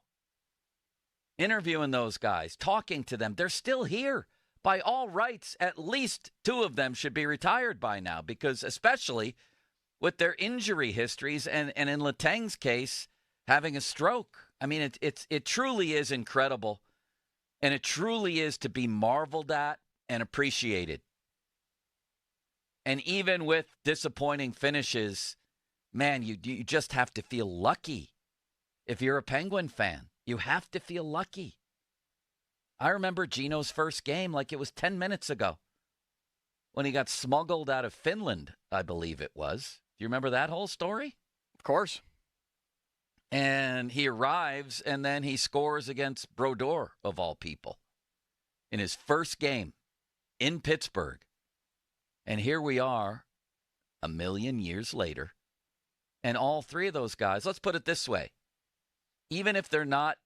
Interviewing those guys, talking to them. They're still here. By all rights, at least two of them should be retired by now, because especially with their injury histories and in Letang's case, having a stroke. I mean, it truly is incredible, and it truly is to be marveled at and appreciated. And even with disappointing finishes, man, you just have to feel lucky. If you're a Penguin fan, you have to feel lucky. I remember Gino's first game like it was 10 minutes ago. when he got smuggled out of Finland, I believe it was. Do you remember that whole story? Of course. And he arrives, and then he scores against Brodeur, of all people, in his first game in Pittsburgh. And here we are, a million years later, and all three of those guys, let's put it this way, even if they're not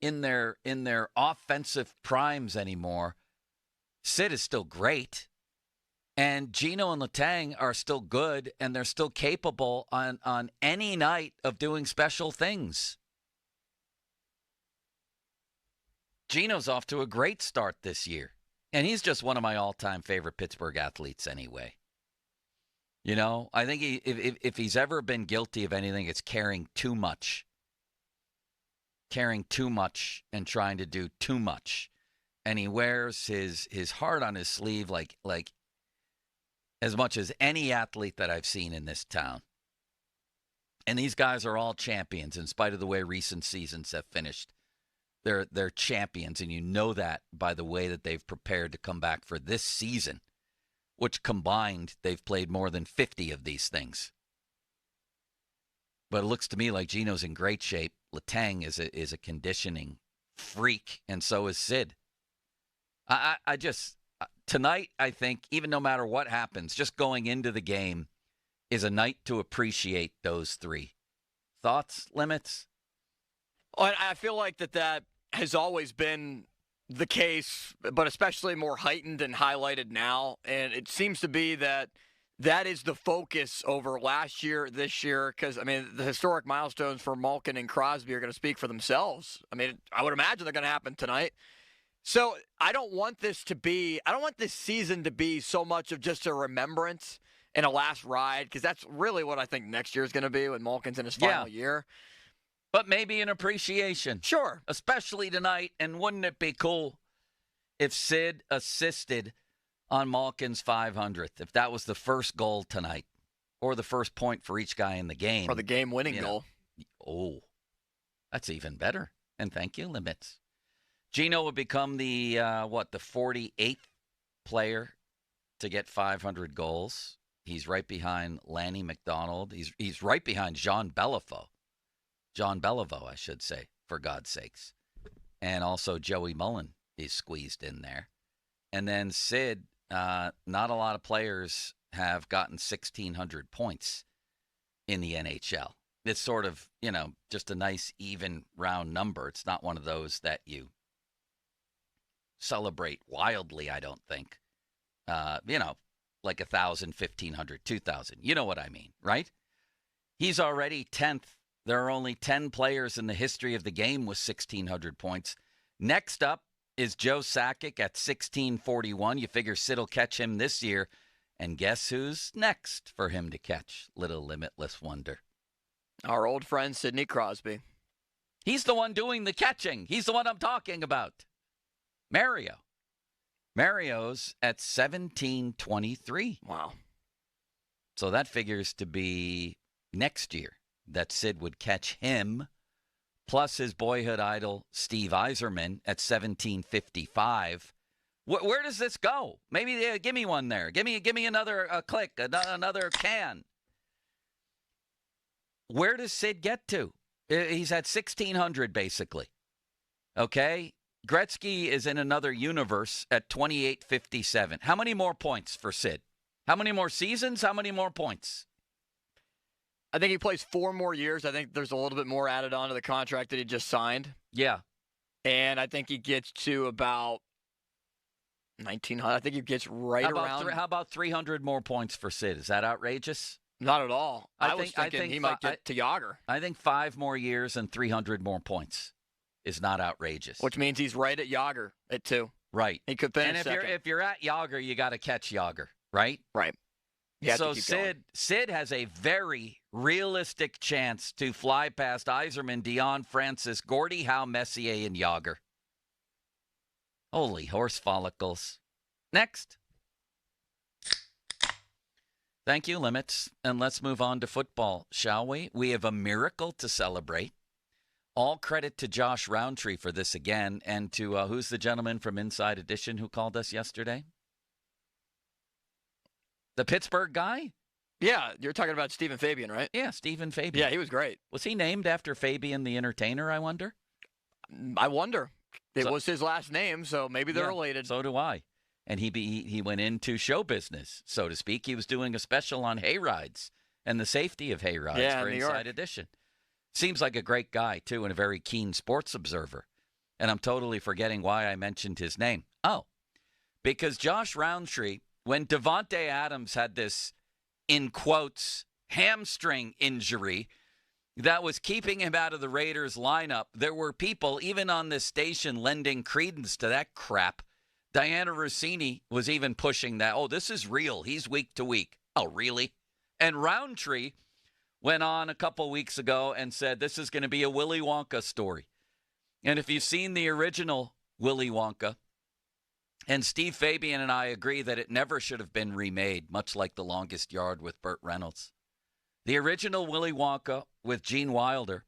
in their offensive primes anymore, Sid is still great. And Gino and Letang are still good, and they're still capable on any night of doing special things. Gino's off to a great start this year, and he's just one of my all-time favorite Pittsburgh athletes anyway. You know, I think if he's ever been guilty of anything, it's caring too much. Caring too much and trying to do too much. And he wears his heart on his sleeve like as much as any athlete that I've seen in this town. And these guys are all champions in spite of the way recent seasons have finished. They're champions, and you know that by the way that they've prepared to come back for this season, which combined, they've played more than 50 of these things. But it looks to me like Gino's in great shape. Letang is a conditioning freak, and so is Sid. I just... Tonight, I think, even no matter what happens, just going into the game is a night to appreciate those three. Thoughts, Limits? Well, I feel like that has always been the case, but especially more heightened and highlighted now. And it seems to be that is the focus over last year, this year, because, I mean, the historic milestones for Malkin and Crosby are going to speak for themselves. I mean, I would imagine they're going to happen tonight. So I don't want this season to be so much of just a remembrance and a last ride, because that's really what I think next year is going to be when Malkin's in his final year. But maybe an appreciation. Sure. Especially tonight. And wouldn't it be cool if Sid assisted on Malkin's 500th, if that was the first goal tonight or the first point for each guy in the game? Or the game-winning goal. Oh, that's even better. And thank you, Limits. Gino would become the 48th player to get 500 goals. He's right behind Lanny McDonald. He's right behind Jean Beliveau. John Beliveau, I should say, for God's sakes. And also Joey Mullen is squeezed in there. And then Sid, not a lot of players have gotten 1,600 points in the NHL. It's sort of, just a nice even round number. It's not one of those that you celebrate wildly, I don't think. Like 1,000, 1,500, 2,000. You know what I mean, right? He's already 10th. There are only 10 players in the history of the game with 1,600 points. Next up is Joe Sakic at 1,641. You figure Sid will catch him this year. And guess who's next for him to catch? Little limitless wonder. Our old friend Sidney Crosby. He's the one doing the catching. He's the one I'm talking about. Mario's at 1,723. Wow. So that figures to be next year that Sid would catch him, plus his boyhood idol Steve Yzerman at 1,755. Where does this go? Maybe give me one there. Give me another click, another can. Where does Sid get to? He's at 1,600 basically. Okay? Gretzky is in another universe at 2,857. How many more points for Sid? How many more seasons? How many more points? I think he plays 4 more years. I think there's a little bit more added on to the contract that he just signed. Yeah. And I think he gets to about 1,900. I think he gets around. How about 300 more points for Sid? Is that outrageous? Not at all. I was thinking he might get to Yager. I think 5 more years and 300 more points is not outrageous. Which means he's right at Yager at 2. Right. He could finish and second. If you're at Yager, you got to catch Yager, right? Right. So Sid has a very realistic chance to fly past Yzerman, Dion, Francis, Gordie Howe, Messier, and Yager. Holy horse follicles. Next. Thank you, Limits. And let's move on to football, shall we? We have a miracle to celebrate. All credit to Josh Roundtree for this again, and to who's the gentleman from Inside Edition who called us yesterday? The Pittsburgh guy? Yeah, you're talking about Stephen Fabian, right? Yeah, Stephen Fabian. Yeah, he was great. Was he named after Fabian the Entertainer, I wonder? I wonder. It was his last name, so maybe they're related. So do I. And he went into show business, so to speak. He was doing a special on hayrides and the safety of hayrides for Inside Edition. Seems like a great guy, too, and a very keen sports observer. And I'm totally forgetting why I mentioned his name. Oh, because Josh Roundtree, when Davante Adams had this, in quotes, hamstring injury that was keeping him out of the Raiders lineup, there were people, even on this station, lending credence to that crap. Diana Rossini was even pushing that. Oh, this is real. He's week to week. Oh, really? And Roundtree went on a couple weeks ago and said this is going to be a Willy Wonka story. And if you've seen the original Willy Wonka, and Steve Fabian and I agree that it never should have been remade, much like The Longest Yard with Burt Reynolds. The original Willy Wonka with Gene Wilder,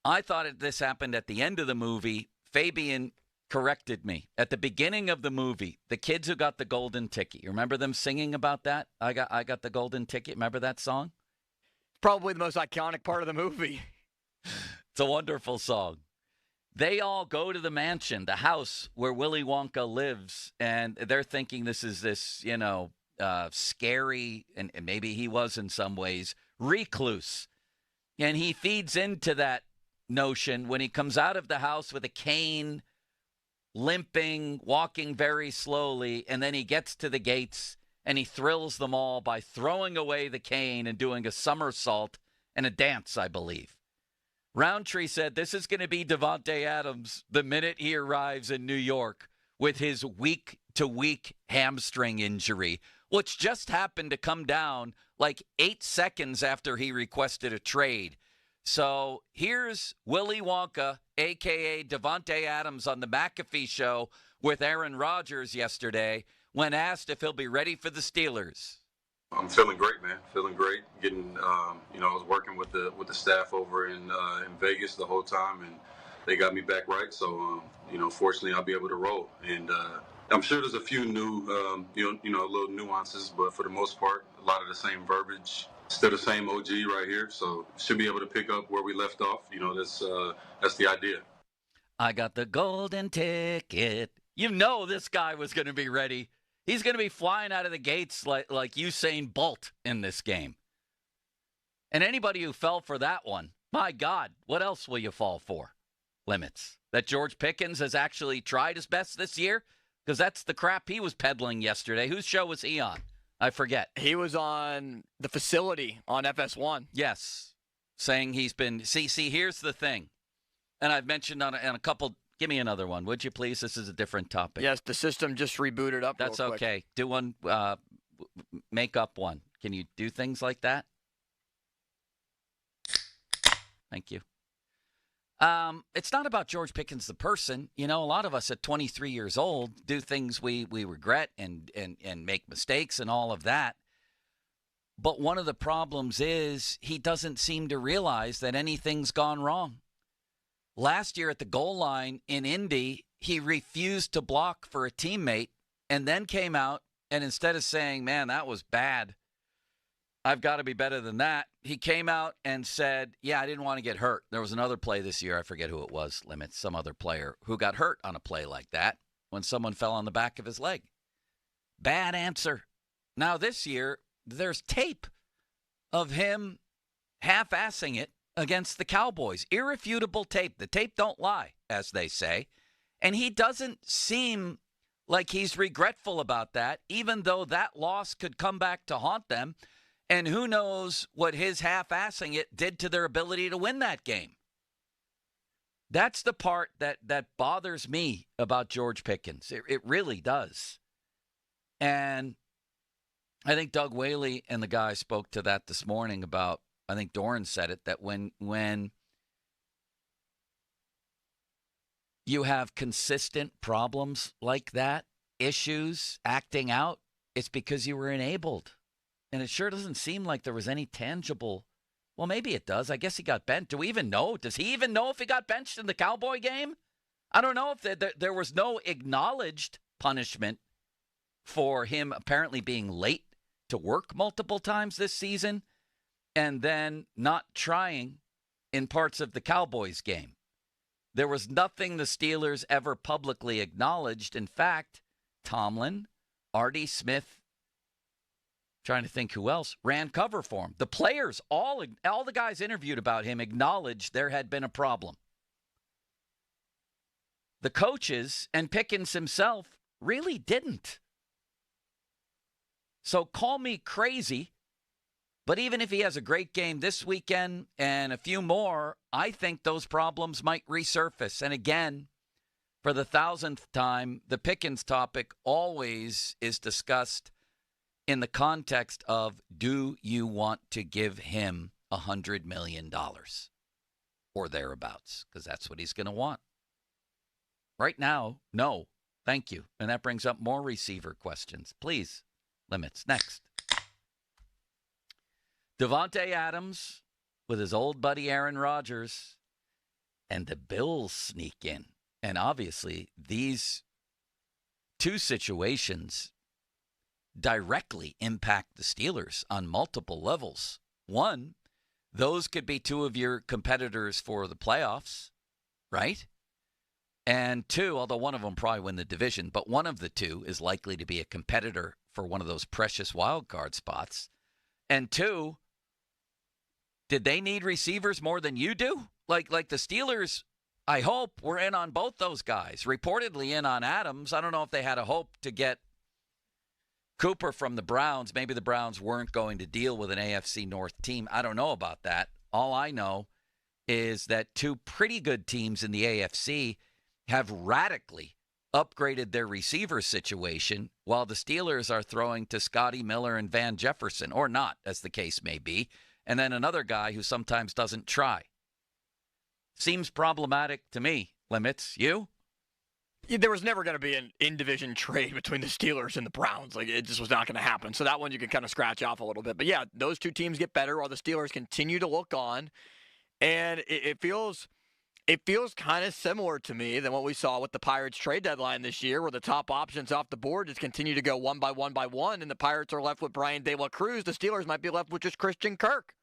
I thought this happened at the end of the movie. Fabian corrected me. At the beginning of the movie, the kids who got the golden ticket, you remember them singing about that? I got the golden ticket. Remember that song? Probably the most iconic part of the movie. It's a wonderful song. They all go to the mansion, the house where Willy Wonka lives, and they're thinking this is this, scary, and maybe he was in some ways, recluse. And he feeds into that notion when he comes out of the house with a cane, limping, walking very slowly, and then he gets to the gates and he thrills them all by throwing away the cane and doing a somersault and a dance, I believe. Roundtree said this is going to be Davante Adams the minute he arrives in New York with his week-to-week hamstring injury, which just happened to come down like 8 seconds after he requested a trade. So here's Willy Wonka, a.k.a. Davante Adams, on the McAfee show with Aaron Rodgers yesterday when asked if he'll be ready for the Steelers. I'm feeling great, man. Feeling great. Getting, I was working with the staff over in Vegas the whole time, and they got me back right. So, fortunately, I'll be able to roll. And I'm sure there's a few new, little nuances, but for the most part, a lot of the same verbiage. Still the same OG right here, so should be able to pick up where we left off. That's the idea. I got the golden ticket. This guy was going to be ready. He's going to be flying out of the gates like Usain Bolt in this game. And anybody who fell for that one, my God, what else will you fall for? Limits. That George Pickens has actually tried his best this year? Because that's the crap he was peddling yesterday. Whose show was he on? I forget. He was on The Facility on FS1. Yes. Saying he's been... See, here's the thing. And I've mentioned on a couple... Give me another one, would you please? This is a different topic. Yes, the system just rebooted up. That's real quick. Okay. Do one... make up one. Can you do things like that? Thank you. It's not about George Pickens the person. A lot of us at 23 years old do things we regret and make mistakes and all of that. But one of the problems is he doesn't seem to realize that anything's gone wrong. Last year at the goal line in Indy, he refused to block for a teammate and then came out and instead of saying, man, that was bad, I've got to be better than that, he came out and said, yeah, I didn't want to get hurt. There was another play this year, I forget who it was, Limits, some other player who got hurt on a play like that when someone fell on the back of his leg. Bad answer. Now this year, there's tape of him half-assing it against the Cowboys. Irrefutable tape. The tape don't lie, as they say. And he doesn't seem like he's regretful about that, even though that loss could come back to haunt them. And who knows what his half-assing it did to their ability to win that game. That's the part that bothers me about George Pickens. It really does. And I think Doug Whaley and the guy spoke to that this morning about, I think Doran said it, that when you have consistent problems like that, issues, acting out, it's because you were enabled. And it sure doesn't seem like there was any tangible. Well, maybe it does. I guess he got benched. Do we even know? Does he even know if he got benched in the Cowboy game? I don't know if there was no acknowledged punishment for him apparently being late to work multiple times this season and then not trying in parts of the Cowboys game. There was nothing the Steelers ever publicly acknowledged. In fact, Tomlin, Artie Smith, trying to think who else, ran cover for him. The players, all the guys interviewed about him acknowledged there had been a problem. The coaches and Pickens himself really didn't. So call me crazy, but even if he has a great game this weekend and a few more, I think those problems might resurface. And again, for the 1,000th time, the Pickens topic always is discussed in the context of, do you want to give him $100 million or thereabouts? Because that's what he's going to want. Right now, no, thank you. And that brings up more receiver questions. Please, limits. Next. Davante Adams with his old buddy Aaron Rodgers, and the Bills sneak in. And obviously, these two situations directly impact the Steelers on multiple levels. One, those could be two of your competitors for the playoffs, right? And two, although one of them probably win the division, but one of the two is likely to be a competitor for one of those precious wild card spots. And two, did they need receivers more than you do? Like the Steelers, I hope, were in on both those guys. Reportedly in on Adams. I don't know if they had a hope to get Cooper from the Browns. Maybe the Browns weren't going to deal with an AFC North team. I don't know about that. All I know is that two pretty good teams in the AFC have radically upgraded their receiver situation, while the Steelers are throwing to Scotty Miller and Van Jefferson, or not, as the case may be, and then another guy who sometimes doesn't try. Seems problematic to me. Limits, you? There was never going to be an in-division trade between the Steelers and the Browns. Like, it just was not going to happen. So that one you can kind of scratch off a little bit. But, yeah, those two teams get better while the Steelers continue to look on. And it feels kind of similar to me than what we saw with the Pirates trade deadline this year, where the top options off the board just continue to go one by one, and the Pirates are left with Brian De La Cruz. The Steelers might be left with just Christian Kirk.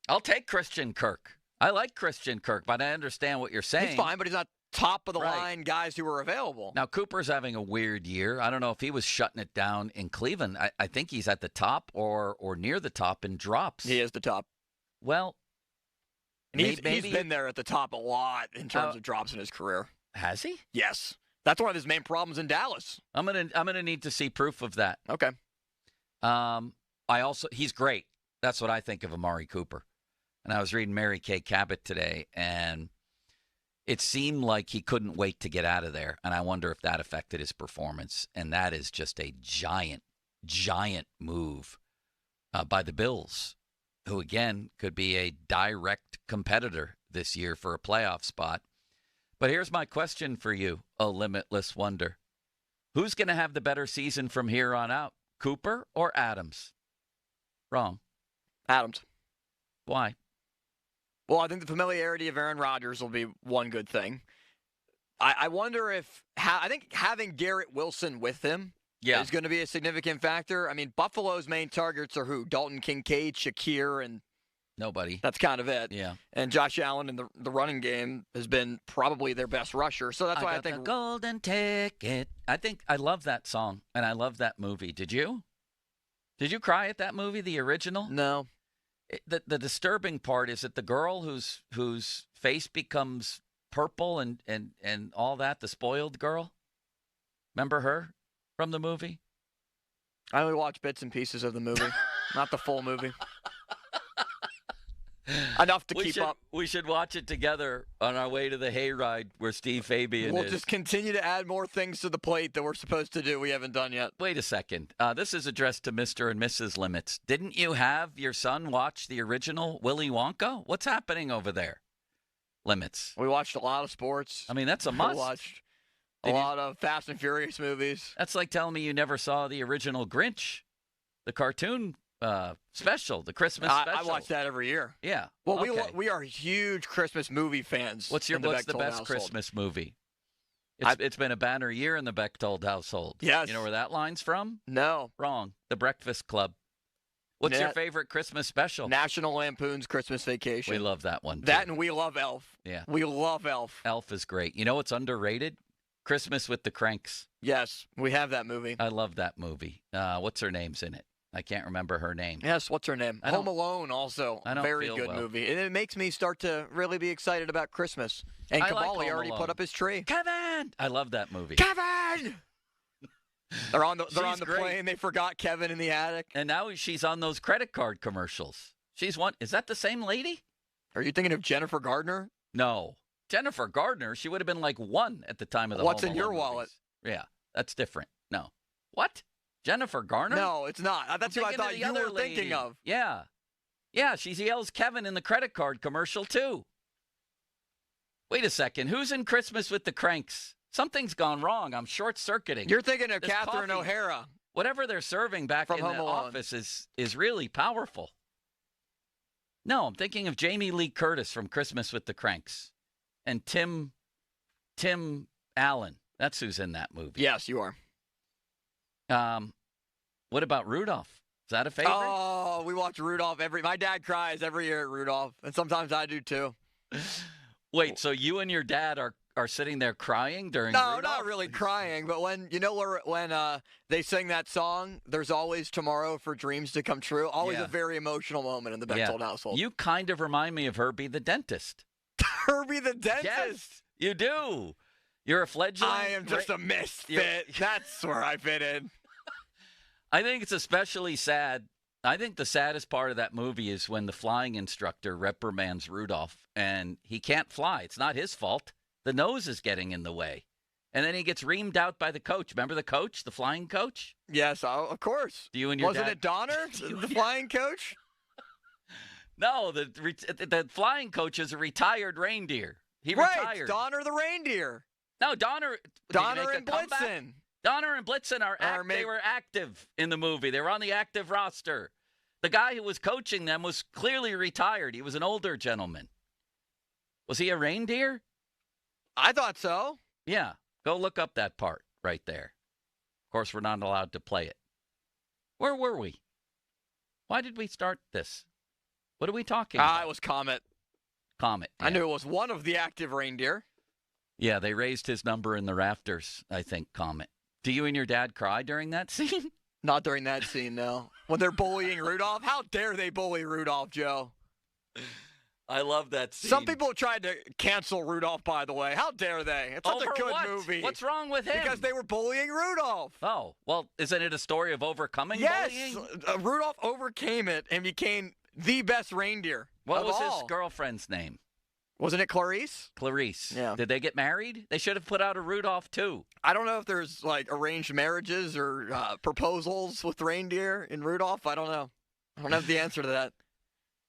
I'll take Christian Kirk. I like Christian Kirk, but I understand what you're saying. He's fine, but he's not top-of-the-line guys who are available. Now, Cooper's having a weird year. I don't know if he was shutting it down in Cleveland. I think he's at the top or near the top in drops. He is the top. Well, and he's been there at the top a lot in terms of drops in his career. Has he? Yes. That's one of his main problems in Dallas. I'm gonna need to see proof of that. Okay. He's great. That's what I think of Amari Cooper. And I was reading Mary Kay Cabot today, and it seemed like he couldn't wait to get out of there. And I wonder if that affected his performance. And that is just a giant, giant move by the Bills, who, again, could be a direct competitor this year for a playoff spot. But here's my question for you, a limitless wonder. Who's going to have the better season from here on out, Cooper or Adams? Wrong. Adams. Why? Well, I think the familiarity of Aaron Rodgers will be one good thing. I wonder if I think having Garrett Wilson with him is going to be a significant factor. I mean, Buffalo's main targets are who? Dalton Kincaid, Shakir, and nobody. That's kind of it. Yeah. And Josh Allen in the running game has been probably their best rusher. So that's why I think the golden ticket. I love that song, and I love that movie. Did you? Did you cry at that movie, the original? No. The disturbing part is that the girl whose face becomes purple and all that, the spoiled girl. Remember her from the movie? I only watched bits and pieces of the movie, not the full movie. Enough to keep up. We should watch it together on our way to the hayride where Steve Fabian is. We'll just continue to add more things to the plate that we're supposed to do we haven't done yet. Wait a second. This is addressed to Mr. and Mrs. Limits. Didn't you have your son watch the original Willy Wonka? What's happening over there? Limits. We watched a lot of sports. I mean, that's a must. We watched a lot of Fast and Furious movies. That's like telling me you never saw the original Grinch, the cartoon special, the Christmas special. I watch that every year. Yeah. Well, we are huge Christmas movie fans. What's the best Christmas movie? It's been a banner year in the Bechtold household. Yes. You know where that line's from? No. Wrong. The Breakfast Club. What's your favorite Christmas special? National Lampoon's Christmas Vacation. We love that one, too. That and we love Elf. Yeah. We love Elf. Elf is great. You know what's underrated? Christmas with the Cranks. Yes, we have that movie. I love that movie. What's her name's in it? I can't remember her name. Yes, what's her name? Home Alone also. I don't Very feel good well. movie. And it makes me start to really be excited about Christmas. And I like Cavalli Home already Alone. put up his tree. Kevin! I love that movie. Kevin! They're on the She's great. plane. They forgot Kevin in the attic. And now she's on those credit card commercials. She's one. Is that the same lady? Are you thinking of Jennifer Gardner? No. Jennifer Gardner, she would have been like 1 at the time of the What's Home in your Alone wallet? movies. Yeah, that's different. No. What? Jennifer Garner? No, it's not. That's I'm who I thinking of thought the you other were thinking lady. of. Yeah. Yeah, she yells Kevin in the credit card commercial, too. Wait a second. Who's in Christmas with the Cranks? Something's gone wrong. I'm short-circuiting. You're thinking of This Catherine coffee- O'Hara. Whatever they're serving back From in Home the Alone. office is really powerful. No, I'm thinking of Jamie Lee Curtis from Christmas with the Cranks. And Tim Allen. That's who's in that movie. Yes, you are. What about Rudolph? Is that a favorite? Oh, we watch Rudolph my dad cries every year at Rudolph, and sometimes I do too. Wait, so you and your dad are sitting there crying during No, Rudolph? not really crying, but when they sing that song, "There's Always Tomorrow for Dreams to Come True," always Yeah. a very emotional moment in the Bechtold household. You kind of remind me of Herbie the dentist. Herbie the dentist? Yes, you do. You're a fledgling. I am just a misfit. That's where I fit in. I think it's especially sad. I think the saddest part of that movie is when the flying instructor reprimands Rudolph and he can't fly. It's not his fault. The nose is getting in the way. And then he gets reamed out by the coach. Remember the coach, the flying coach? Yes, of course. Do you and your Wasn't dad... it Donner, the flying coach? No, the flying coach is a retired reindeer. He right, retired. Donner the reindeer. No, Donner. Donner and Blitzen. Donner and Blitzen they were active in the movie. They were on the active roster. The guy who was coaching them was clearly retired. He was an older gentleman. Was he a reindeer? I thought so. Yeah. Go look up that part right there. Of course, we're not allowed to play it. Where were we? Why did we start this? What are we talking about? It was Comet. Comet. I knew it was one of the active reindeer. Yeah, they raised his number in the rafters, I think, Comet. Do you and your dad cry during that scene? Not during that scene, no. When they're bullying Rudolph, how dare they bully Rudolph, Joe? I love that scene. Some people tried to cancel Rudolph, by the way. How dare they? It's such Over a good what? movie. What's wrong with him? Because they were bullying Rudolph. Oh, well, isn't it a story of overcoming yes, bullying? Rudolph overcame it and became the best reindeer. What of was all. his girlfriend's name? Wasn't it Clarice? Clarice. Yeah. Did they get married? They should have put out a Rudolph too. I don't know if there's like arranged marriages or proposals with reindeer in Rudolph. I don't know. I don't have the answer to that.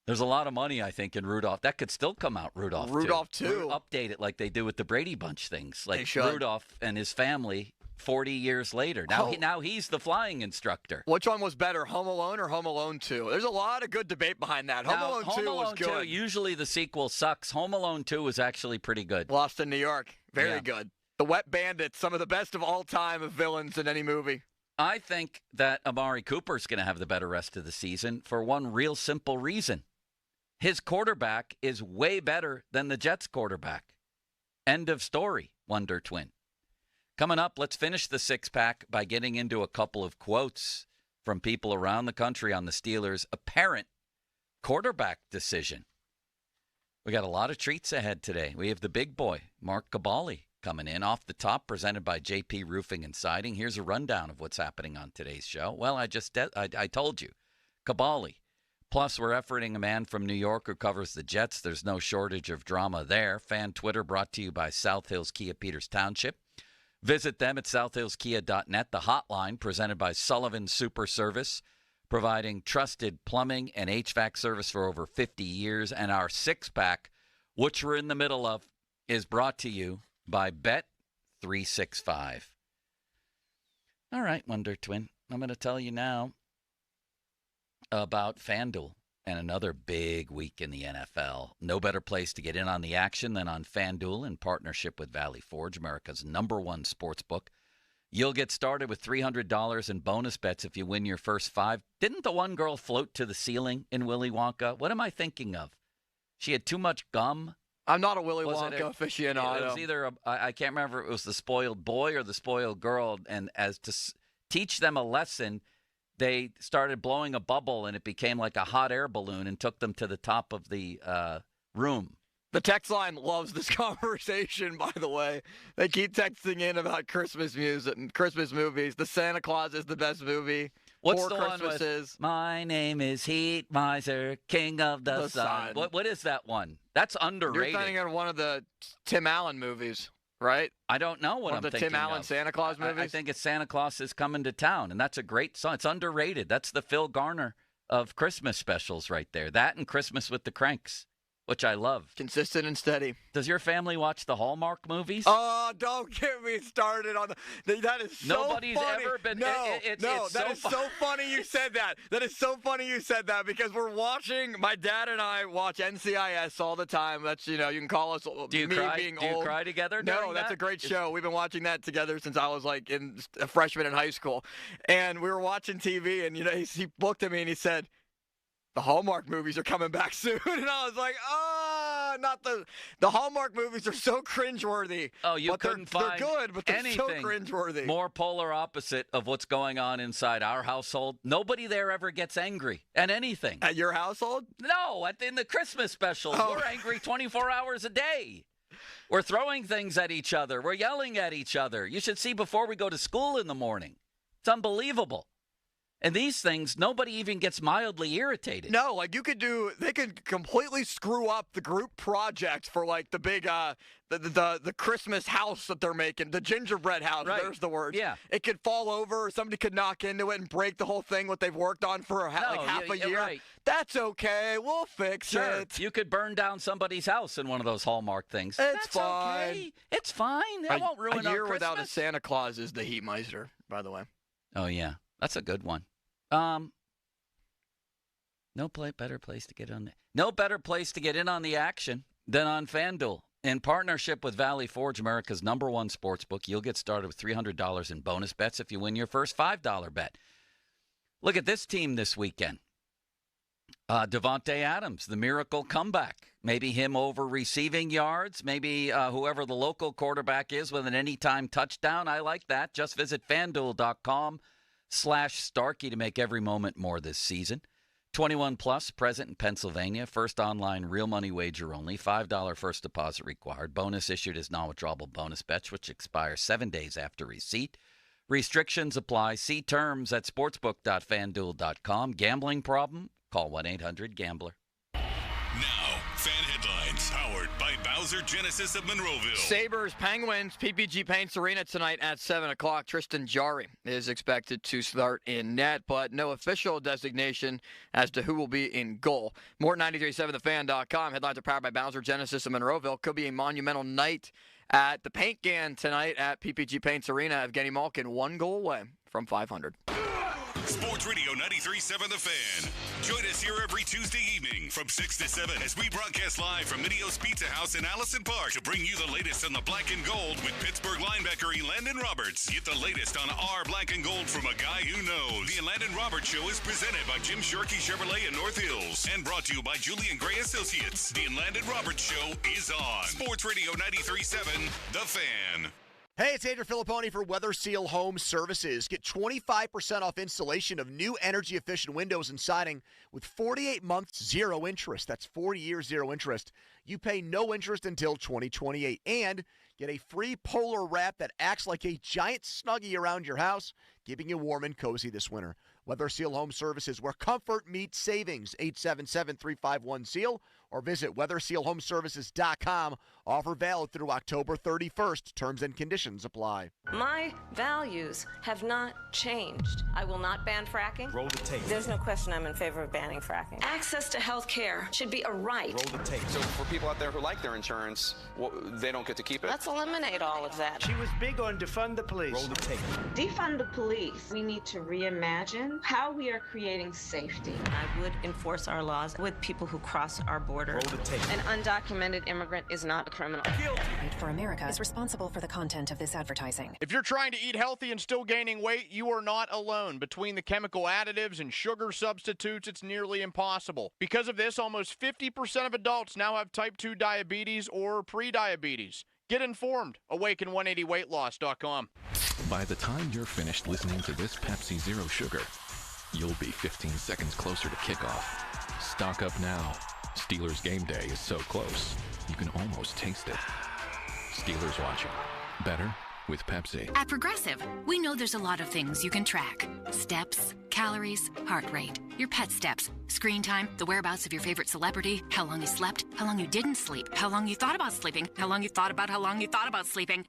There's a lot of money, I think, in Rudolph. That could still come out, Rudolph 2. Rudolph 2. Update it like they do with the Brady Bunch things. Like They should. Rudolph and his family 40 years later. Now he's the flying instructor. Which one was better, Home Alone or Home Alone 2? There's a lot of good debate behind that. Home Alone 2 was good. 2, usually the sequel sucks. Home Alone 2 was actually pretty good. Lost in New York. Very Yeah. good. The Wet Bandits, some of the best of all time of villains in any movie. I think that Amari Cooper's going to have the better rest of the season for one real simple reason. His quarterback is way better than the Jets quarterback. End of story, Wonder Twin. Coming up, let's finish the six-pack by getting into a couple of quotes from people around the country on the Steelers' apparent quarterback decision. We got a lot of treats ahead today. We have the big boy, Mark Caballi, coming in off the top, presented by JP Roofing and Siding. Here's a rundown of what's happening on today's show. Well, I told you, Caballi. Plus, we're efforting a man from New York who covers the Jets. There's no shortage of drama there. Fan Twitter brought to you by South Hills Kia Peters Township. Visit them at southhillskia.net. The hotline presented by Sullivan Super Service, providing trusted plumbing and HVAC service for over 50 years. And our six-pack, which we're in the middle of, is brought to you by Bet365. All right, Wonder Twin, I'm going to tell you now about FanDuel and another big week in the NFL. No better place to get in on the action than on FanDuel in partnership with Valley Forge, America's #1 sports book. You'll get started with $300 in bonus bets if you win your first 5. Didn't the one girl float to the ceiling in Willy Wonka? What am I thinking of? She had too much gum. I'm not a Willy Wonka aficionado. It was either, I can't remember if it was the spoiled boy or the spoiled girl, and as to teach them a lesson, they started blowing a bubble, and it became like a hot air balloon and took them to the top of the room. The text line loves this conversation, by the way. They keep texting in about Christmas music and Christmas movies. The Santa Claus is the best movie. What's Four the Christmases. one with, my name is Heat Miser, King of the Sun. What is that one? That's underrated. You're thinking of one of the Tim Allen movies, right? I don't know what I'm thinking of. One of the Tim Allen Santa Claus movies? I think it's Santa Claus is Coming to Town, and that's a great song. It's underrated. That's the Phil Garner of Christmas specials right there. That and Christmas with the Cranks, which I love. Consistent and steady. Does your family watch the Hallmark movies? Oh, don't get me started on that. Is so Nobody's funny. ever been. It's so funny you said that. That is so funny you said that because we're watching. My dad and I watch NCIS all the time. That's you can call us. Do you cry? Being Do you old. cry together? No, that's a great show. We've been watching that together since I was like a freshman in high school, and we were watching TV. And he looked at me and he said, "The Hallmark movies are coming back soon," and I was like, not the Hallmark movies are so cringeworthy. Oh, you couldn't find they're good, but they're anything so cringeworthy. More polar opposite of what's going on inside our household. Nobody there ever gets angry at anything. At your household? No, in the Christmas specials. We're angry 24 hours a day. We're throwing things at each other. We're yelling at each other. You should see before we go to school in the morning. It's unbelievable. And these things, nobody even gets mildly irritated. No, they could completely screw up the group project for like the big, the Christmas house that they're making, the gingerbread house. Right. There's the word. Yeah. It could fall over, or somebody could knock into it and break the whole thing, what they've worked on for half a year. Right. That's okay. We'll fix it. You could burn down somebody's house in one of those Hallmark things. It's That's fine. Okay. It's fine. That won't ruin our A year Christmas. without a Santa Claus is the Heatmeister, by the way. Oh, yeah. That's a good one. No better place to get in on the action than on FanDuel. In partnership with Valley Forge, America's #1 sportsbook, you'll get started with $300 in bonus bets if you win your first $5 bet. Look at this team this weekend. Davante Adams, the miracle comeback. Maybe him over receiving yards. Maybe whoever the local quarterback is with an anytime touchdown. I like that. Just visit FanDuel.com/Starkey to make every moment more this season. 21 plus, present in Pennsylvania. First online real money wager only. $5 first deposit required. Bonus issued as non-withdrawable bonus bets, which expire 7 days after receipt. Restrictions apply. See terms at sportsbook.fanduel.com. Gambling problem? Call 1-800-GAMBLER. Now, fan headlines powered by Bowser Genesis of Monroeville. Sabres, Penguins, PPG Paints Arena tonight at 7 o'clock. Tristan Jarry is expected to start in net, but no official designation as to who will be in goal. More 93.7thefan.com. Headlines are powered by Bowser Genesis of Monroeville. Could be a monumental night at the Paint Gan tonight at PPG Paints Arena. Evgeny Malkin 1 goal away from 500. Sports Radio 93.7 The Fan. Join us here every Tuesday evening from 6 to 7 as we broadcast live from Minio's Pizza House in Allison Park to bring you the latest on the black and gold with Pittsburgh linebacker Elandon Roberts. Get the latest on our black and gold from a guy who knows. The Elandon Roberts Show is presented by Jim Sharkey Chevrolet in North Hills and brought to you by Julian Gray Associates. The Elandon Roberts Show is on. Sports Radio 93.7 The Fan. Hey, it's Andrew Filipponi for Weather Seal Home Services. Get 25% off installation of new energy-efficient windows and siding with 48 months, 0 interest. That's 40 years, 0 interest. You pay no interest until 2028. And get a free polar wrap that acts like a giant Snuggie around your house, keeping you warm and cozy this winter. Weather Seal Home Services, where comfort meets savings. 877-351-SEAL or visit WeatherSealHomeservices.com. Offer valid through October 31st. Terms and conditions apply. My values have not changed. I will not ban fracking. Roll the tape. There's no question I'm in favor of banning fracking. Access to health care should be a right. Roll the tape. So for people out there who like their insurance, they don't get to keep it? Let's eliminate all of that. She was big on defund the police. Roll the tape. Defund the police. We need to reimagine how we are creating safety. I would enforce our laws with people who cross our border. Roll the tape. An undocumented immigrant is not a criminal. Fight for America is responsible for the content of this advertising. If you're trying to eat healthy and still gaining weight, you are not alone. Between the chemical additives and sugar substitutes, it's nearly impossible. Because of this, almost 50% of adults now have type 2 diabetes or prediabetes. Get informed. Awaken180weightloss.com. By the time you're finished listening to this Pepsi Zero Sugar, you'll be 15 seconds closer to kickoff. Stock up now. Steelers game day is so close, you can almost taste it. Steelers watching. Better with Pepsi. At Progressive, we know there's a lot of things you can track. Steps, calories, heart rate, your pet steps, screen time, the whereabouts of your favorite celebrity, how long you slept, how long you didn't sleep, how long you thought about sleeping, how long you thought about sleeping.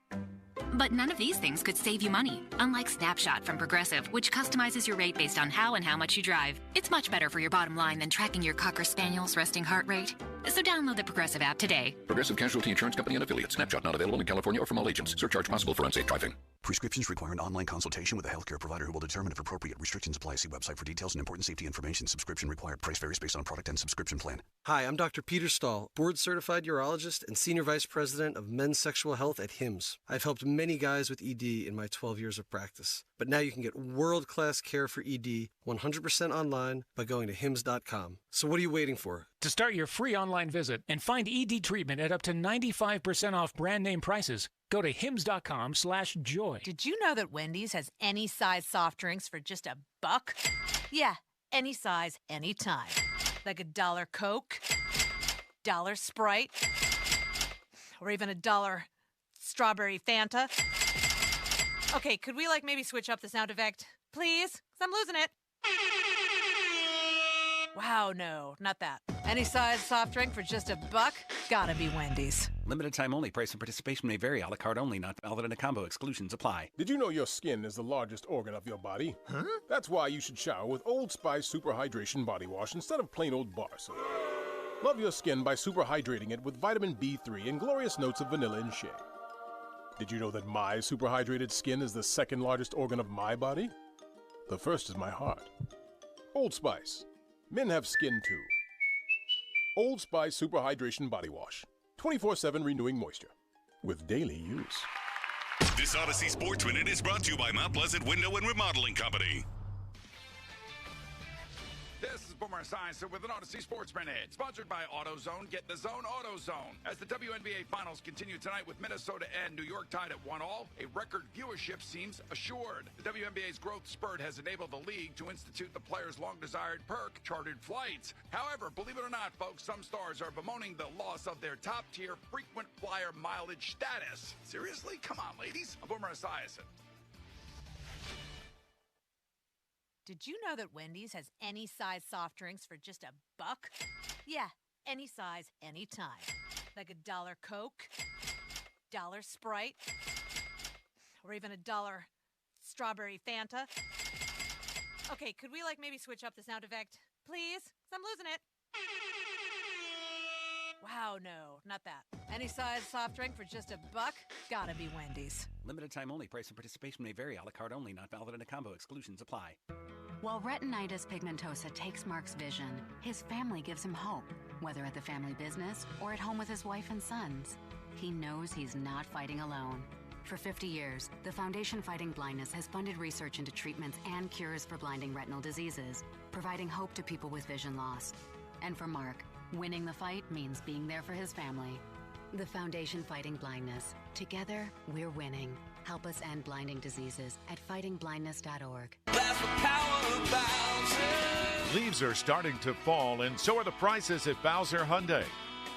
But none of these things could save you money. Unlike Snapshot from Progressive, which customizes your rate based on how and how much you drive. It's much better for your bottom line than tracking your Cocker Spaniel's resting heart rate. So download the Progressive app today. Progressive Casualty Insurance Company and Affiliates. Snapshot not available in California or from all agents. Surcharge possible for unsafe driving. Prescriptions require an online consultation with a healthcare provider who will determine if appropriate. Restrictions apply. See website for details and important safety information. Subscription required. Price varies based on product and subscription plan. Hi, I'm Dr. Peter Stahl, board-certified urologist and senior vice president of men's sexual health at HIMSS. I've helped many guys with ED in my 12 years of practice. But now you can get world-class care for ED 100% online by going to HIMSS.com. So what are you waiting for? To start your free online visit and find ED treatment at up to 95% off brand name prices, go to hims.com/joy. Did you know that Wendy's has any size soft drinks for just $1? Yeah, any size, anytime. Like $1 Coke, $1 Sprite, or even $1 strawberry Fanta. Okay, could we maybe switch up the sound effect? Please? 'Cause I'm losing it. Wow, no, not that. Any size soft drink for just $1? Gotta be Wendy's. Limited time only. Price and participation may vary. A la carte only. Not valid in a combo. Exclusions apply. Did you know your skin is the largest organ of your body? Huh? That's why you should shower with Old Spice Super Hydration Body Wash instead of plain old bar soap. Love your skin by super hydrating it with vitamin B3 and glorious notes of vanilla and shea. Did you know that my super hydrated skin is the second largest organ of my body? The first is my heart. Old Spice. Men have skin too. Old Spice Super Hydration Body Wash. 24/7 renewing moisture. With daily use. This Odyssey Sports Minute is brought to you by Mount Pleasant Window and Remodeling Company. This is Boomer Esiason with an Odyssey Sports Minute, sponsored by AutoZone. Get the zone, AutoZone. As the WNBA Finals continue tonight with Minnesota and New York tied at 1-1, a record viewership seems assured. The WNBA's growth spurt has enabled the league to institute the players' long-desired perk, chartered flights. However, believe it or not, folks, some stars are bemoaning the loss of their top-tier frequent flyer mileage status. Seriously? Come on, ladies. I'm Boomer Esiason. Did you know that Wendy's has any size soft drinks for just $1? Yeah, any size, anytime. Like $1 Coke, $1 Sprite, or even $1 strawberry Fanta. Okay, could we maybe switch up the sound effect? Please? 'Cause I'm losing it. Wow, no, not that. Any size soft drink for just $1? Gotta be Wendy's. Limited time only. Price and participation may vary. A la carte only. Not valid in a combo. Exclusions apply. While retinitis pigmentosa takes Mark's vision, his family gives him hope, whether at the family business or at home with his wife and sons. He knows he's not fighting alone. For 50 years, the Foundation Fighting Blindness has funded research into treatments and cures for blinding retinal diseases, providing hope to people with vision loss. And for Mark, winning the fight means being there for his family. The Foundation Fighting Blindness. Together, we're winning. Help us end blinding diseases at fightingblindness.org. Leaves are starting to fall, and so are the prices at Bowser Hyundai.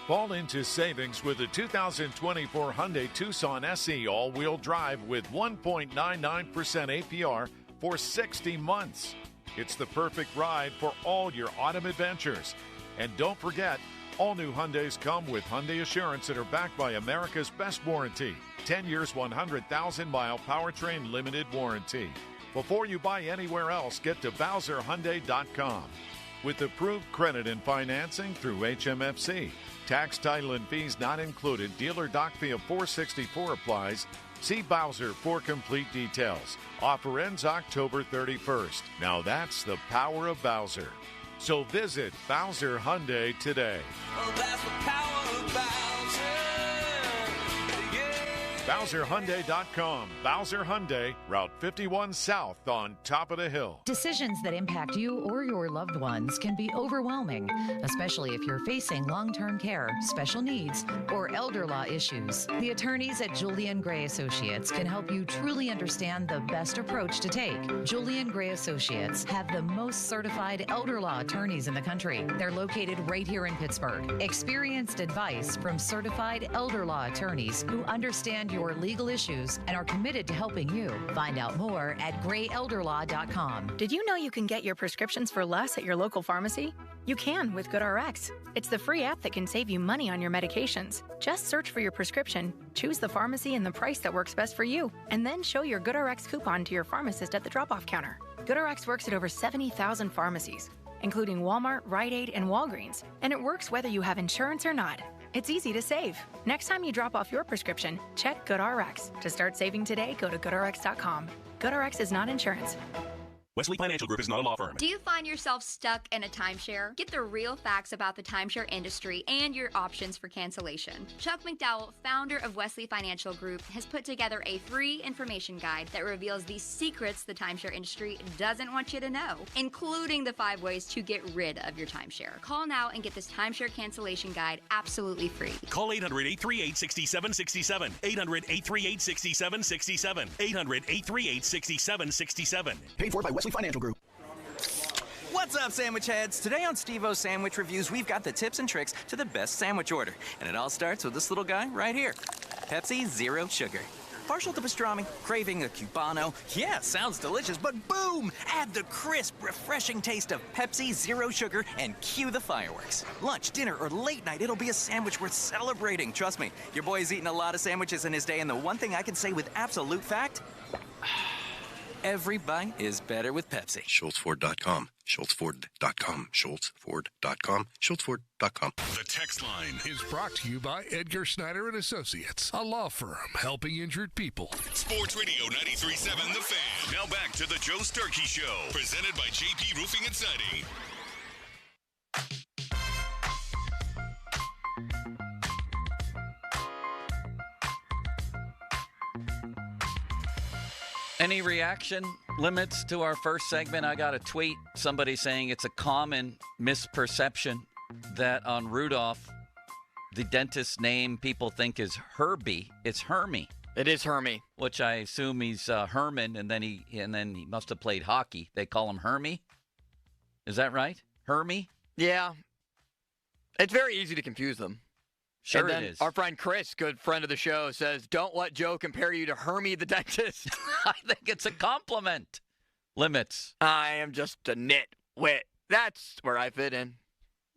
Fall into savings with the 2024 Hyundai Tucson SE all-wheel drive with 1.99% APR for 60 months. It's the perfect ride for all your autumn adventures. And don't forget, All new Hyundais come with Hyundai Assurance that are backed by America's best warranty. 10 years, 100,000-mile powertrain limited warranty. Before you buy anywhere else, get to BowserHyundai.com. With approved credit and financing through HMFC. Tax, title, and fees not included. Dealer doc fee of $464 applies. See Bowser for complete details. Offer ends October 31st. Now that's the power of Bowser. So visit Bowser Hyundai today. Oh, that's the power of Bowser. BowserHyundai.com. Bowser Hyundai, Route 51 South on top of the hill. Decisions that impact you or your loved ones can be overwhelming, especially if you're facing long-term care, special needs, or elder law issues. The attorneys at Julian Gray Associates can help you truly understand the best approach to take. Julian Gray Associates have the most certified elder law attorneys in the country. They're located right here in Pittsburgh. Experienced advice from certified elder law attorneys who understand your legal issues and are committed to helping you. Find out more at grayelderlaw.com. Did you know you can get your prescriptions for less at your local pharmacy? You can with GoodRx. It's the free app that can save you money on your medications. Just search for your prescription, choose the pharmacy and the price that works best for you, and then show your GoodRx coupon to your pharmacist at the drop-off counter. GoodRx works at over 70,000 pharmacies, including Walmart, Rite Aid, and Walgreens, and it works whether you have insurance or not. It's easy to save. Next time you drop off your prescription, check GoodRx. To start saving today, go to GoodRx.com. GoodRx is not insurance. Wesley Financial Group is not a law firm. Do you find yourself stuck in a timeshare? Get the real facts about the timeshare industry and your options for cancellation. Chuck McDowell, founder of Wesley Financial Group, has put together a free information guide that reveals the secrets the timeshare industry doesn't want you to know, including the 5 ways to get rid of your timeshare. Call now and get this timeshare cancellation guide absolutely free. Call 800-838-6767. 800-838-6767. 800-838-6767. Paid for by Wesley Financial Group. What's up, sandwich heads? Today on Steve-O's Sandwich Reviews, we've got the tips and tricks to the best sandwich order. And it all starts with this little guy right here. Pepsi Zero Sugar. Partial to pastrami, craving a Cubano. Yeah, sounds delicious, but boom! Add the crisp, refreshing taste of Pepsi Zero Sugar and cue the fireworks. Lunch, dinner, or late night, it'll be a sandwich worth celebrating. Trust me, your boy's eaten a lot of sandwiches in his day, and the one thing I can say with absolute fact... every bite is better with Pepsi. SchultzFord.com. SchultzFord.com. SchultzFord.com. SchultzFord.com. The text line is brought to you by Edgar Snyder and Associates, a law firm helping injured people. Sports Radio 93.7 The Fan. Now back to the Joe Sturkey Show, presented by JP Roofing and Siding. Any reaction limits to our first segment? I got a tweet, somebody saying it's a common misperception that on Rudolph, the dentist's name people think is Herbie. It's Hermie. It is Hermie. Which I assume he's Herman, and then he must have played hockey. They call him Hermie. Is that right? Hermie? Yeah. It's very easy to confuse them. Sure, it is. Our friend Chris, good friend of the show, says, don't let Joe compare you to Hermie the dentist. I think it's a compliment. Limits. I am just a nitwit. That's where I fit in.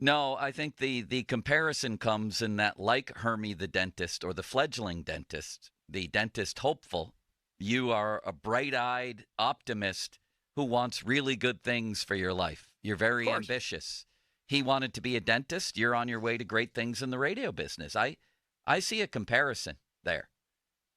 No, I think the comparison comes in that, like Hermie the dentist or the fledgling dentist, the dentist hopeful, you are a bright-eyed optimist who wants really good things for your life. You're very ambitious. He wanted to be a dentist. You're on your way to great things in the radio business. I see a comparison there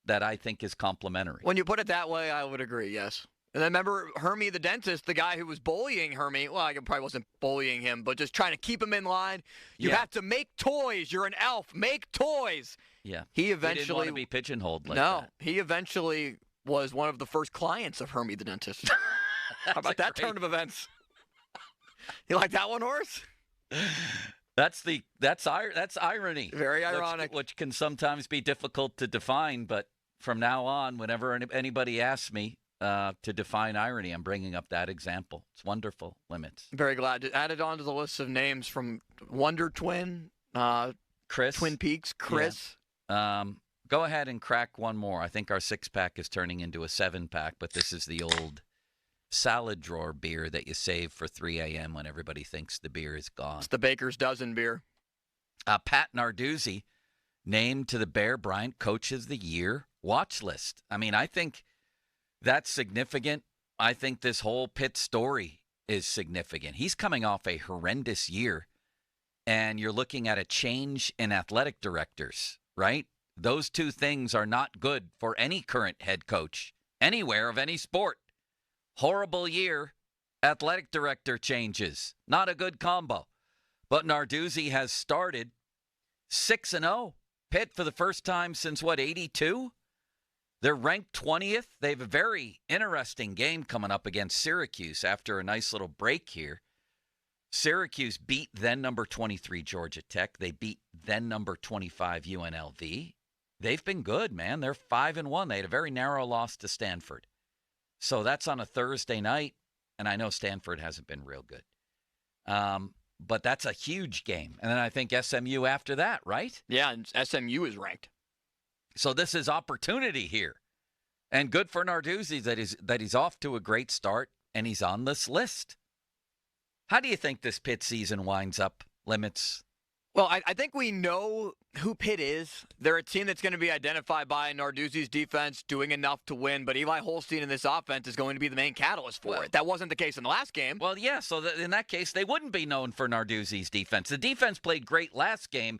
that I think is complimentary. When you put it that way, I would agree, yes. And then remember Hermie the dentist, the guy who was bullying Hermie. Well, I probably wasn't bullying him, but just trying to keep him in line. You have to make toys. You're an elf. Make toys. Yeah. He eventually didn't want to be pigeonholed like that. No, he eventually was one of the first clients of Hermie the dentist. How about that turn of events? You like that one, Horace? That's irony. Very ironic. Which can sometimes be difficult to define, but from now on, whenever anybody asks me to define irony, I'm bringing up that example. It's wonderful. Limits. Very glad to add it onto the list of names from Wonder Twin, Chris, Twin Peaks, Chris. Yeah. Go ahead and crack one more. I think our 6-pack is turning into a 7-pack, but this is the old salad drawer beer that you save for 3 a.m. when everybody thinks the beer is gone. It's the Baker's Dozen beer. Pat Narduzzi named to the Bear Bryant Coach of the Year watch list. I mean, I think that's significant. I think this whole Pitt story is significant. He's coming off a horrendous year, and you're looking at a change in athletic directors, right? Those two things are not good for any current head coach anywhere of any sport. Horrible year, athletic director changes. Not a good combo. But Narduzzi has started 6-0. Pitt for the first time since, 82? They're ranked 20th. They have a very interesting game coming up against Syracuse after a nice little break here. Syracuse beat then number 23 Georgia Tech. They beat then number 25 UNLV. They've been good, man. They're 5-1. They had a very narrow loss to Stanford. So that's on a Thursday night, and I know Stanford hasn't been real good. But that's a huge game. And then I think SMU after that, right? Yeah, and SMU is ranked. So this is opportunity here. And good for Narduzzi that he's off to a great start and he's on this list. How do you think this Pitt season winds up, Limits? Well, I think we know who Pitt is. They're a team that's going to be identified by Narduzzi's defense doing enough to win, but Eli Holstein in this offense is going to be the main catalyst for it. That wasn't the case in the last game. Well, yeah, so in that case, they wouldn't be known for Narduzzi's defense. The defense played great last game.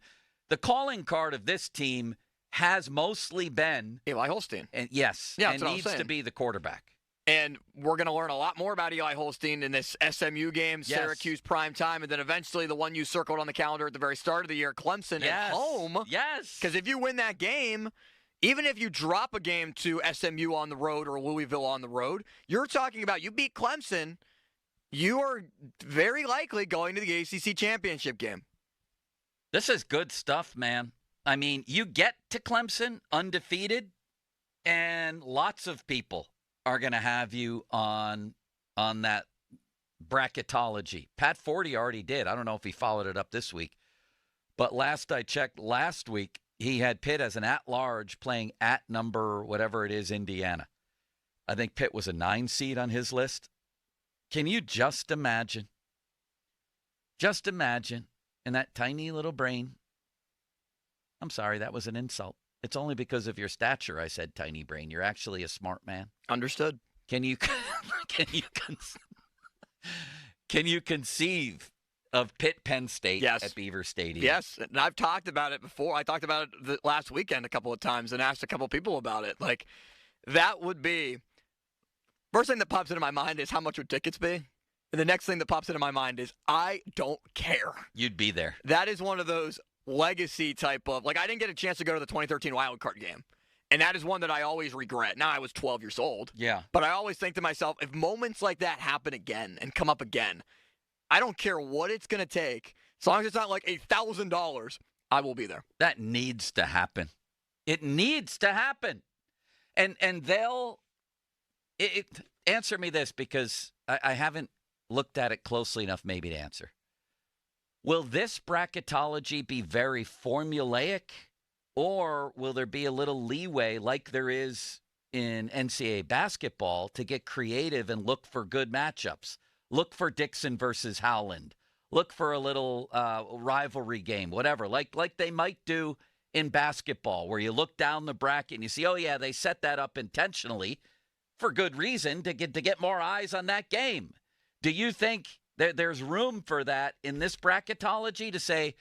The calling card of this team has mostly been Eli Holstein. And yes, yeah, and needs to be the quarterback. And we're going to learn a lot more about Eli Holstein in this SMU game, Syracuse prime time, and then eventually the one you circled on the calendar at the very start of the year, Clemson at home. Yes. Because if you win that game, even if you drop a game to SMU on the road or Louisville on the road, you're talking about you beat Clemson, you are very likely going to the ACC championship game. This is good stuff, man. I mean, you get to Clemson undefeated, and lots of people are going to have you on that bracketology. Pat Forty already did. I don't know if he followed it up this week. But last I checked, last week, he had Pitt as an at-large playing at number whatever it is, Indiana. I think Pitt was a 9 seed on his list. Can you just imagine? Just imagine in that tiny little brain. I'm sorry, that was an insult. It's only because of your stature I said tiny brain. You're actually a smart man. Understood. Can you conceive of Pitt Penn State at Beaver Stadium? Yes, and I've talked about it before. I talked about it last weekend a couple of times and asked a couple of people about it. Like, that would be – first thing that pops into my mind is how much would tickets be? And the next thing that pops into my mind is I don't care. You'd be there. That is one of those legacy type of – like, I didn't get a chance to go to the 2013 Wild Card game. And that is one that I always regret. Now, I was 12 years old. Yeah. But I always think to myself, if moments like that happen again and come up again, I don't care what it's going to take. As long as it's not like $1,000, I will be there. That needs to happen. It needs to happen. And they'll answer me this because I haven't looked at it closely enough maybe to answer. Will this bracketology be very formulaic? Or will there be a little leeway like there is in NCAA basketball to get creative and look for good matchups? Look for Dixon versus Howland. Look for a little rivalry game, whatever, like they might do in basketball where you look down the bracket and you see, oh, yeah, they set that up intentionally for good reason to get more eyes on that game. Do you think there's room for that in this bracketology to say,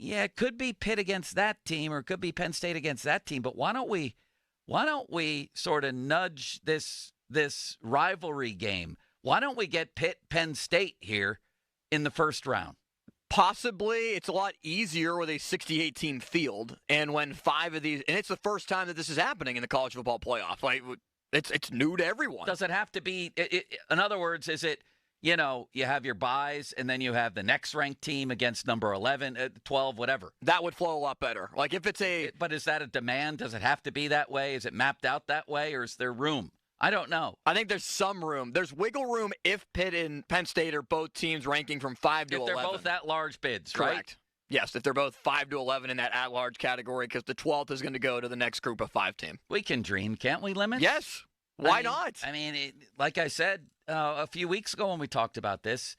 yeah, it could be Pitt against that team or it could be Penn State against that team, but why don't we sort of nudge this rivalry game? Why don't we get Pitt Penn State here in the first round? Possibly. It's a lot easier with a 68-team field, and when 5 of these, and it's the first time that this is happening in the college football playoff. Like, it's new to everyone. Does it have to be? In other words, is it? You know, you have your buys, and then you have the next ranked team against number 11, 12, whatever. That would flow a lot better. Like, if it's a... But is that a demand? Does it have to be that way? Is it mapped out that way, or is there room? I don't know. I think there's some room. There's wiggle room if Pitt and Penn State are both teams ranking from 5 to 11. If they're both at-large bids, Correct. Right? Yes, if they're both 5 to 11 in that at-large category, because the 12th is going to go to the next group of 5 team. We can dream, can't we, Limits? Yes. Why not? I mean, like I said a few weeks ago when we talked about this,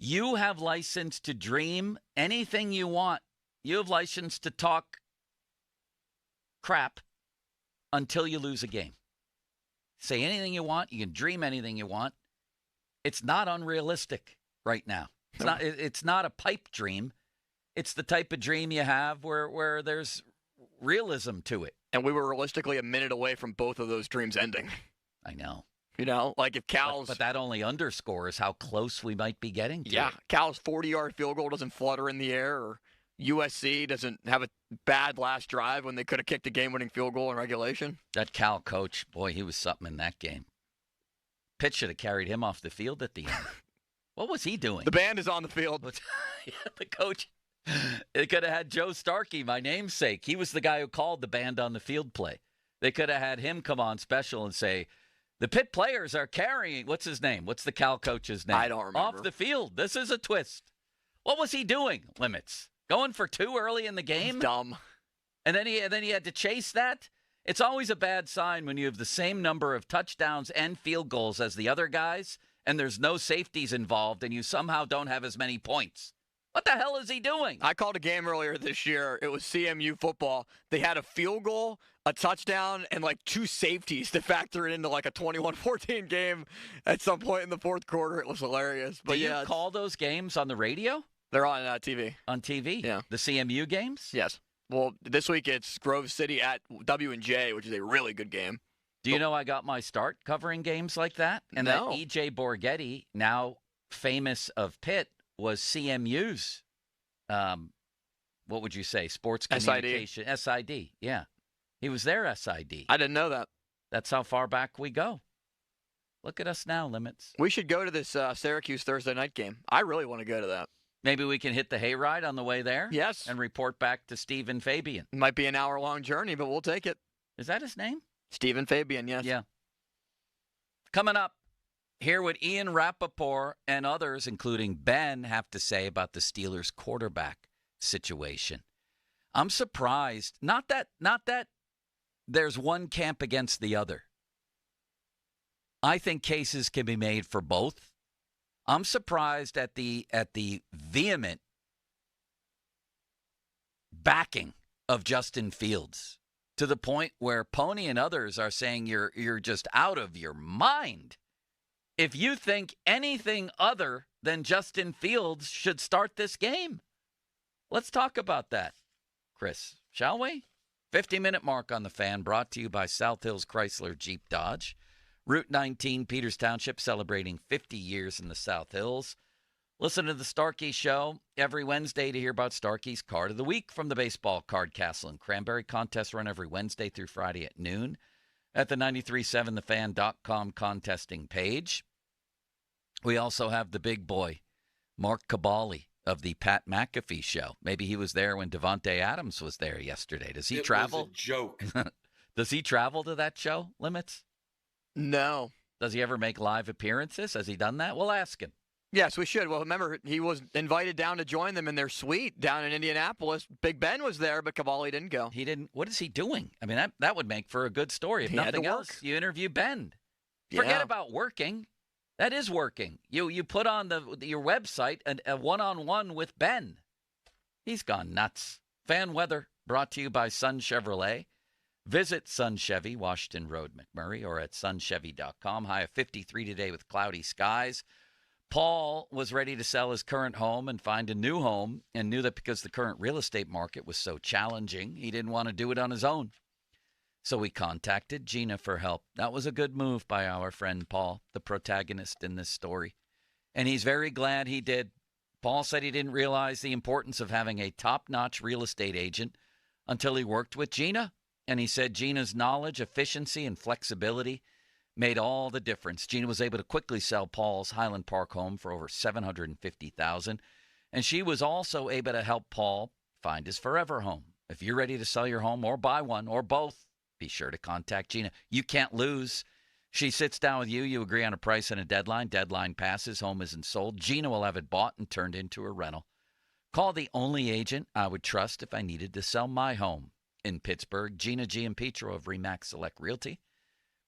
you have license to dream anything you want You have license to talk crap until you lose a game. Say anything you want. You can dream anything you want. It's not unrealistic right now. It's not a pipe dream. It's the type of dream you have where there's realism to it. And we were realistically a minute away from both of those dreams ending. I know. You know, like if Cal's... But that only underscores how close we might be getting to it. Cal's 40-yard field goal doesn't flutter in the air, or USC doesn't have a bad last drive when they could have kicked a game-winning field goal in regulation. That Cal coach, boy, he was something in that game. Pitt should have carried him off the field at the end. What was he doing? The band is on the field. The coach... They could have had Joe Starkey, my namesake. He was the guy who called the band on the field play. They could have had him come on special and say, the Pitt players are carrying, what's his name? What's the Cal coach's name? I don't remember. Off the field. This is a twist. What was he doing, Limits? Going for two early in the game? Dumb. And then he had to chase that? It's always a bad sign when you have the same number of touchdowns and field goals as the other guys, and there's no safeties involved, and you somehow don't have as many points. What the hell is he doing? I called a game earlier this year. It was CMU football. They had a field goal, a touchdown, and like two safeties to factor it into like a 21-14 game at some point in the fourth quarter. It was hilarious. But Do you call those games on the radio? They're on TV. On TV? Yeah. The CMU games? Yes. Well, this week it's Grove City at W&J, which is a really good game. Do you know I got my start covering games like that? And No. that E.J. Borghetti, now famous of Pitt, was CMU's, what would you say, sports communication? SID, yeah. He was their SID. I didn't know that. That's how far back we go. Look at us now, Limits. We should go to this Syracuse Thursday night game. I really want to go to that. Maybe we can hit the hayride on the way there? Yes. And report back to Stephen Fabian. It might be an hour-long journey, but we'll take it. Is that his name? Stephen Fabian, yes. Yeah. Coming up, hear what Ian Rappaport and others, including Ben, have to say about the Steelers' quarterback situation. I'm surprised. Not that there's one camp against the other. I think cases can be made for both. I'm surprised at the vehement backing of Justin Fields to the point where Pony and others are saying you're just out of your mind if you think anything other than Justin Fields should start this game. Let's talk about that, Chris, shall we? 50-minute mark on the Fan, brought to you by South Hills Chrysler Jeep Dodge. Route 19, Peters Township, celebrating 50 years in the South Hills. Listen to the Starkey Show every Wednesday to hear about Starkey's Card of the Week from the Baseball Card Castle and Cranberry. Contests run every Wednesday through Friday at noon at the 937thefan.com contesting page. We also have the big boy, Mark Cabali of the Pat McAfee Show. Maybe he was there when Devontae Adams was there yesterday. Does he travel? It was a joke. Does he travel to that show, Limits? No. Does he ever make live appearances? Has he done that? We'll ask him. Yes, we should. Well, remember, he was invited down to join them in their suite down in Indianapolis. Big Ben was there, but Cavalli didn't go. He didn't. What is he doing? I mean, that would make for a good story. If He had nothing to work. else, you interview Ben. Forget Yeah. about working. That is working. You put on your website a one-on-one with Ben. He's gone nuts. Fan weather brought to you by Sun Chevrolet. Visit Sun Chevy, Washington Road, McMurray, or at sunchevy.com. High of 53 today with cloudy skies. Paul was ready to sell his current home and find a new home, and knew that because the current real estate market was so challenging, he didn't want to do it on his own. So we contacted Gina for help. That was a good move by our friend Paul, the protagonist in this story. And he's very glad he did. Paul said he didn't realize the importance of having a top-notch real estate agent until he worked with Gina. And he said Gina's knowledge, efficiency, and flexibility made all the difference. Gina was able to quickly sell Paul's Highland Park home for over $750,000. And she was also able to help Paul find his forever home. If you're ready to sell your home or buy one or both, be sure to contact Gina. You can't lose. She sits down with you. You agree on a price and a deadline. Deadline passes. Home isn't sold. Gina will have it bought and turned into a rental. Call the only agent I would trust if I needed to sell my home in Pittsburgh. Gina Giampetro of RE/MAX Select Realty.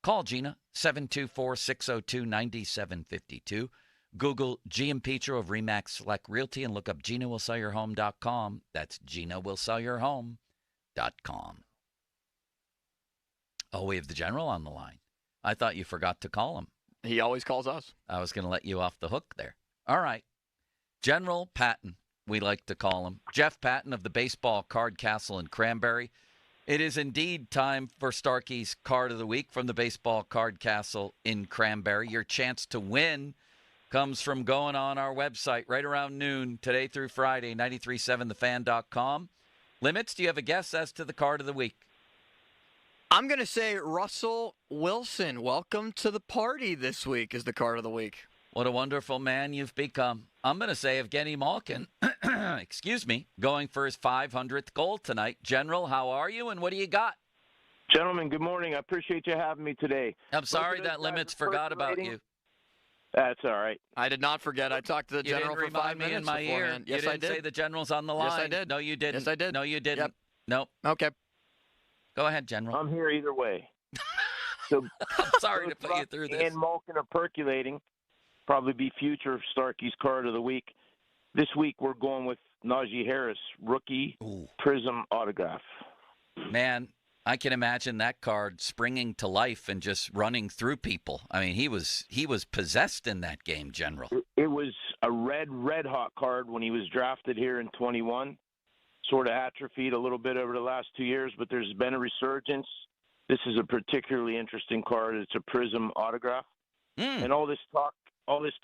Call Gina, 724-602-9752. Google G. Petro of Remax Select Realty and look up GinaWillSellYourHome.com. That's GinaWillSellYourHome.com. Oh, we have the general on the line. I thought you forgot to call him. He always calls us. I was going to let you off the hook there. All right. General Patton, we like to call him. Jeff Patton of the Baseball Card Castle in Cranberry. It is indeed time for Starkey's Card of the Week from the Baseball Card Castle in Cranberry. Your chance to win comes from going on our website right around noon, today through Friday, 937thefan.com. Limits, do you have a guess as to the Card of the Week? I'm going to say Russell Wilson. Welcome to the party this week is the Card of the Week. What a wonderful man you've become. I'm going to say Evgeny Malkin, excuse me, going for his 500th goal tonight. General, how are you, and what do you got? Gentlemen, good morning. I appreciate you having me today. I'm sorry that Limits forgot about you. That's all right. I did not forget. I talked to the general for 5 minutes in my ear. Yes, you I did. Say the general's on the line. Yes, I did. No, you didn't. Yes, I did. No, you didn't. Yep. Nope. Okay. Go ahead, General. I'm here either way. So I'm sorry to put you through this. And Malkin are percolating. Probably be future Starkey's Card of the Week. This week we're going with Najee Harris, rookie Prism autograph. Man, I can imagine that card springing to life and just running through people. I mean, he was possessed in that game, General. It was a red hot card when he was drafted here in 21. Sort of atrophied a little bit over the last 2 years, but there's been a resurgence. This is a particularly interesting card. It's a Prism autograph. And all this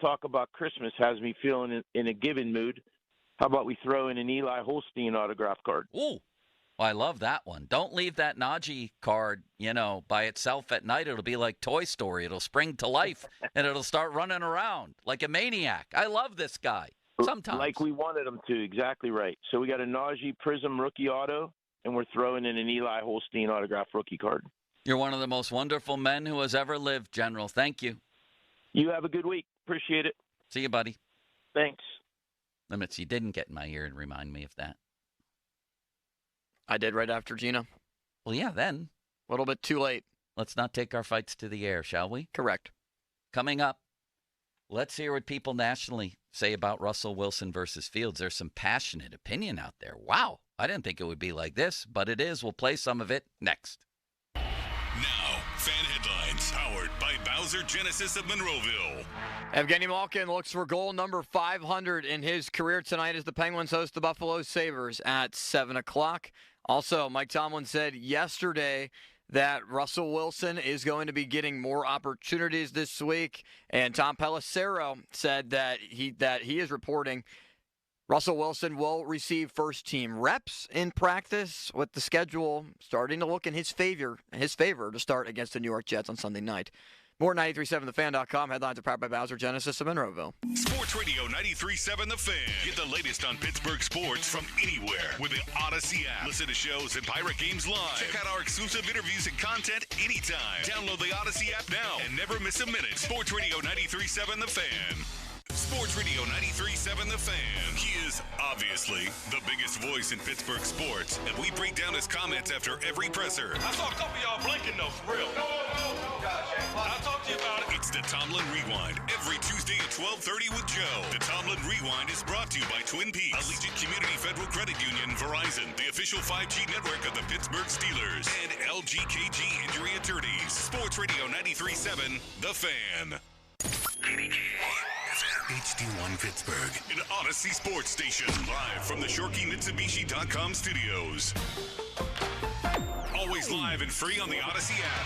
talk about Christmas has me feeling in a giving mood. How about we throw in an Eli Holstein autograph card? Ooh. Well, I love that one. Don't leave that Najee card, by itself at night. It'll be like Toy Story. It'll spring to life, and it'll start running around like a maniac. I love this guy. Sometimes. Like we wanted him to. Exactly right. So we got a Najee Prism rookie auto, and we're throwing in an Eli Holstein autograph rookie card. You're one of the most wonderful men who has ever lived, General. Thank you. You have a good week. Appreciate it. See you, buddy. Thanks. Limits, you didn't get in my ear and remind me of that. I did right after Gina. Well, yeah, then. A little bit too late. Let's not take our fights to the air, shall we? Correct. Coming up, let's hear what people nationally say about Russell Wilson versus Fields. There's some passionate opinion out there. Wow, I didn't think it would be like this, but it is. We'll play some of it next. Now, fan headlines powered by Bowser Genesis of Monroeville. Evgeny Malkin looks for goal number 500 in his career tonight as the Penguins host the Buffalo Sabres at 7 o'clock. Also, Mike Tomlin said yesterday that Russell Wilson is going to be getting more opportunities this week, and Tom Pelissero said that he is reporting Russell Wilson will receive first-team reps in practice, with the schedule starting to look in his favor to start against the New York Jets on Sunday night. More at 937thefan.com. Headlines are powered by Bowser Genesis of Monroeville. Sports Radio 93.7 The Fan. Get the latest on Pittsburgh sports from anywhere with the Odyssey app. Listen to shows and Pirate Games live. Check out our exclusive interviews and content anytime. Download the Odyssey app now and never miss a minute. Sports Radio 93.7 The Fan. Sports Radio 93.7 The Fan. He is obviously the biggest voice in Pittsburgh sports, and we break down his comments after every presser. I saw a couple of y'all blinking, though, for real. No, I'll talk to you about it. It's the Tomlin Rewind, every Tuesday at 12:30 with Joe. The Tomlin Rewind is brought to you by Twin Peaks, Allegiant Community Federal Credit Union, Verizon, the official 5G network of the Pittsburgh Steelers, and LGKG Injury Attorneys. Sports Radio 93.7 The Fan. HD1 Pittsburgh, an Odyssey sports station, live from the ShorkeyMitsubishi.com studios. Always live and free on the Odyssey app.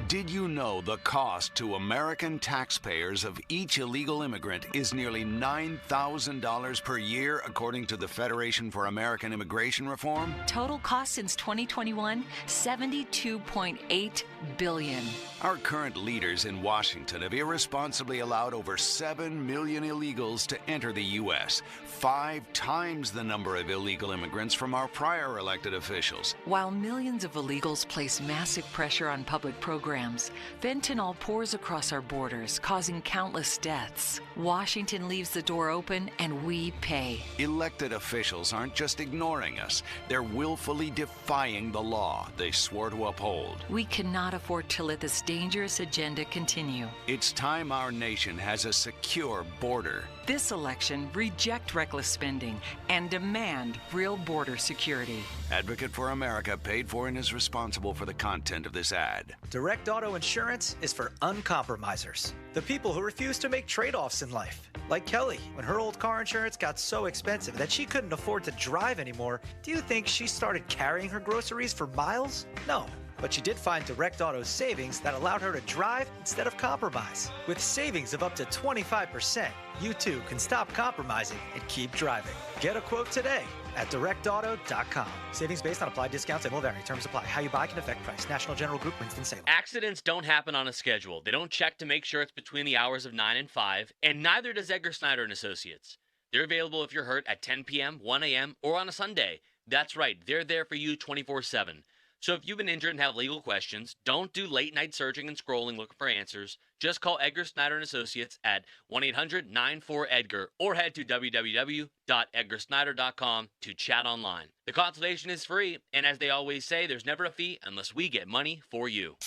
Did you know the cost to American taxpayers of each illegal immigrant is nearly $9,000 per year, according to the Federation for American Immigration Reform? Total cost since 2021, $72.8 billion. Our current leaders in Washington have irresponsibly allowed over 7 million illegals to enter the U.S., 5 times the number of illegal immigrants from our prior elected officials. While millions of illegals place massive pressure on public programs, fentanyl pours across our borders, causing countless deaths. Washington leaves the door open, and we pay. Elected officials aren't just ignoring us, they're willfully defying the law they swore to uphold. We cannot afford to let this dangerous agenda continue. It's time our nation has a secure border. This election, reject reckless spending and demand real border security. Advocate for America paid for and is responsible for the content of this ad. Direct Auto Insurance is for uncompromisers. The people who refuse to make trade-offs in life. Like Kelly, when her old car insurance got so expensive that she couldn't afford to drive anymore, do you think she started carrying her groceries for miles? No. But she did find Direct Auto's savings that allowed her to drive instead of compromise. With savings of up to 25%, you too can stop compromising and keep driving. Get a quote today at directauto.com. Savings based on applied discounts and will vary. Terms apply. How you buy can affect price. National General Group, Winston-Salem. Accidents don't happen on a schedule. They don't check to make sure it's between the hours of 9 and 5, and neither does Edgar Snyder and Associates. They're available if you're hurt at 10 p.m., 1 a.m., or on a Sunday. That's right. They're there for you 24/7. So if you've been injured and have legal questions, don't do late-night searching and scrolling looking for answers. Just call Edgar Snyder and Associates at 1-800-94-EDGAR or head to www.edgarsnyder.com to chat online. The consultation is free, and as they always say, there's never a fee unless we get money for you.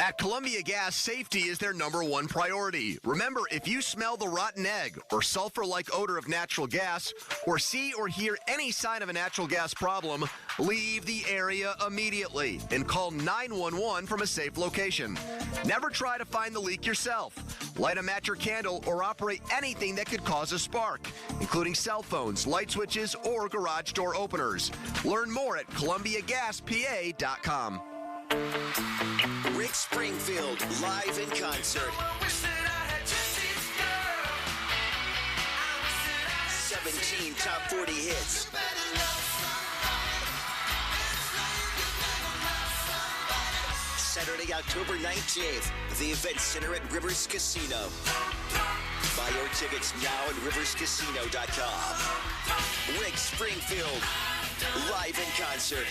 At Columbia Gas, safety is their #1 priority. Remember, if you smell the rotten egg or sulfur-like odor of natural gas, or see or hear any sign of a natural gas problem, leave the area immediately and call 911 from a safe location. Never try to find the leak yourself. Light a match or candle or operate anything that could cause a spark, including cell phones, light switches, or garage door openers. Learn more at ColumbiaGasPA.com. Rick Springfield, live in concert. 17 top 40 hits. Saturday, October 19th, the Event Center at Rivers Casino. Buy your tickets now at riverscasino.com. Rick Springfield, live in concert.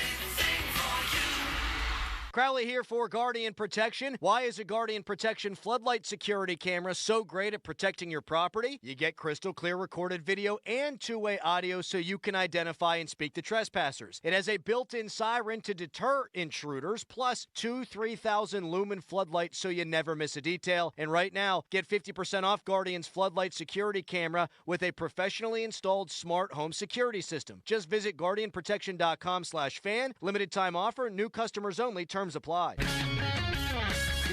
Crowley here for Guardian Protection. Why is a Guardian Protection floodlight security camera so great at protecting your property? You get crystal clear recorded video and two-way audio so you can identify and speak to trespassers. It has a built-in siren to deter intruders, plus 2 3,000 lumen floodlights so you never miss a detail. And right now, get 50% off Guardian's floodlight security camera with a professionally installed smart home security system. Just visit guardianprotection.com/fan. Limited time offer, new customers only. Terms apply.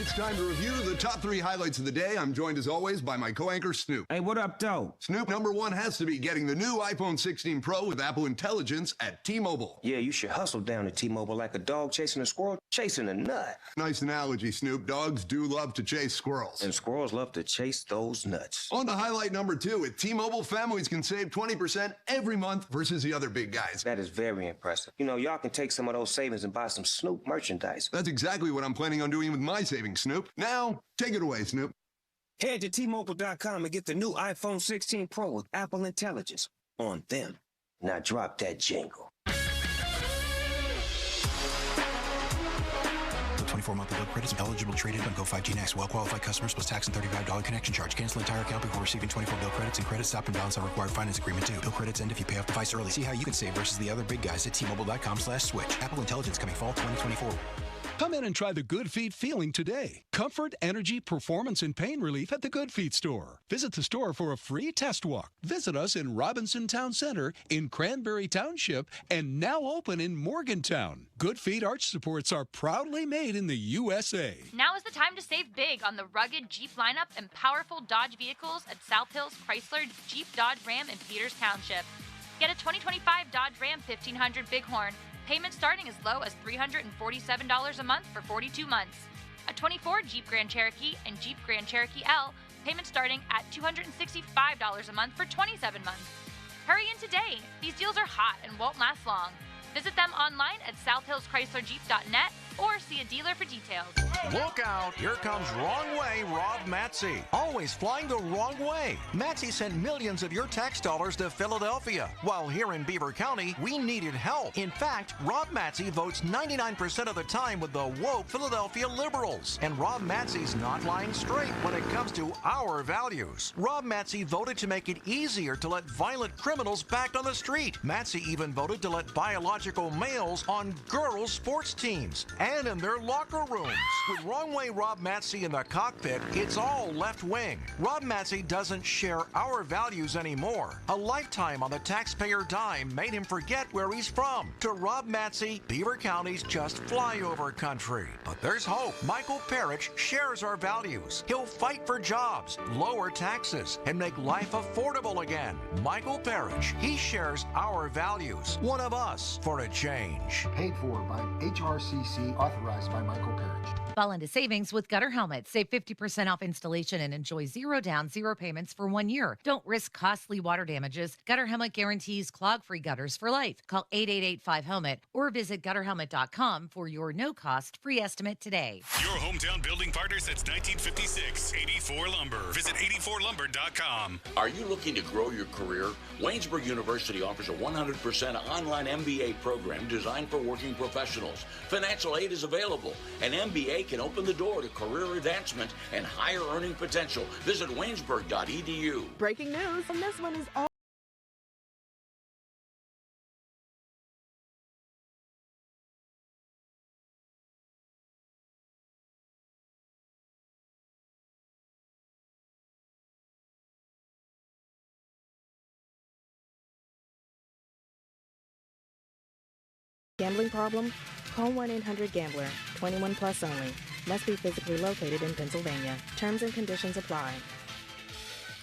It's time to review the top 3 highlights of the day. I'm joined, as always, by my co-anchor, Snoop. Hey, what up, though? Snoop, #1 has to be getting the new iPhone 16 Pro with Apple Intelligence at T-Mobile. Yeah, you should hustle down to T-Mobile like a dog chasing a squirrel, chasing a nut. Nice analogy, Snoop. Dogs do love to chase squirrels. And squirrels love to chase those nuts. On to highlight #2. At T-Mobile, families can save 20% every month versus the other big guys. That is very impressive. You know, y'all can take some of those savings and buy some Snoop merchandise. That's exactly what I'm planning on doing with my savings, Snoop. Now, take it away, Snoop. Head to T-Mobile.com and get the new iPhone 16 Pro with Apple Intelligence on them. Now drop that jingle. 24-month bill credits eligible trade-in on Go 5G Next. Well-qualified customers plus tax and $35 connection charge. Cancel entire account before receiving 24 bill credits, and credits stop and balance on required finance agreement too. Bill credits end if you pay off device early. See how you can save versus the other big guys at T-Mobile.com/switch. Apple Intelligence coming fall 2024. Come in and try the Good Feet feeling today. Comfort, energy, performance, and pain relief at the Good Feet store. Visit the store for a free test walk. Visit us in Robinson Town Center, in Cranberry Township, and now open in Morgantown. Good Feet arch supports are proudly made in the USA. Now is the time to save big on the rugged Jeep lineup and powerful Dodge vehicles at South Hills Chrysler, Jeep, Dodge, Ram, in Peters Township. Get a 2025 Dodge Ram 1500 Bighorn. Payment starting as low as $347 a month for 42 months. A 24 Jeep Grand Cherokee and Jeep Grand Cherokee L, payment starting at $265 a month for 27 months. Hurry in today. These deals are hot and won't last long. Visit them online at southhillschryslerjeep.net or see a dealer for details. Look out! Here comes Wrong Way Rob Matzy. Always flying the wrong way. Matzy sent millions of your tax dollars to Philadelphia. While here in Beaver County, we needed help. In fact, Rob Matzy votes 99% of the time with the woke Philadelphia liberals. And Rob Matzy's not lying straight when it comes to our values. Rob Matzy voted to make it easier to let violent criminals back on the street. Matzy even voted to let biological males on girls' sports teams and in their locker rooms. With Wrong Way Rob Matzy in the cockpit, it's all left wing. Rob Matzy doesn't share our values anymore. A lifetime on the taxpayer dime made him forget where he's from. To Rob Matzy, Beaver County's just flyover country. But there's hope. Michael Parrish shares our values. He'll fight for jobs, lower taxes, and make life affordable again. Michael Parrish, he shares our values. One of us for a change. Paid for by HRCC, authorized by Michael Parrish. Fall into savings with Gutter Helmets. Save 50% off installation and enjoy 0 down, 0 payments for 1 year. Don't risk costly water damages. Gutter Helmet guarantees clog-free gutters for life. Call 888-5HELMET or visit gutterhelmet.com for your no-cost free estimate today. Your hometown building partner since 1956, 84 Lumber. Visit 84lumber.com. Are you looking to grow your career? Waynesburg University offers a 100% online MBA program designed for working professionals. Financial aid is available. An MBA can open the door to career advancement and higher earning potential. Visit waynesburg.edu. Breaking news, and this one is all. Gambling problem? Call 1-800-GAMBLER. 21 plus only. Must be physically located in Pennsylvania. Terms and conditions apply.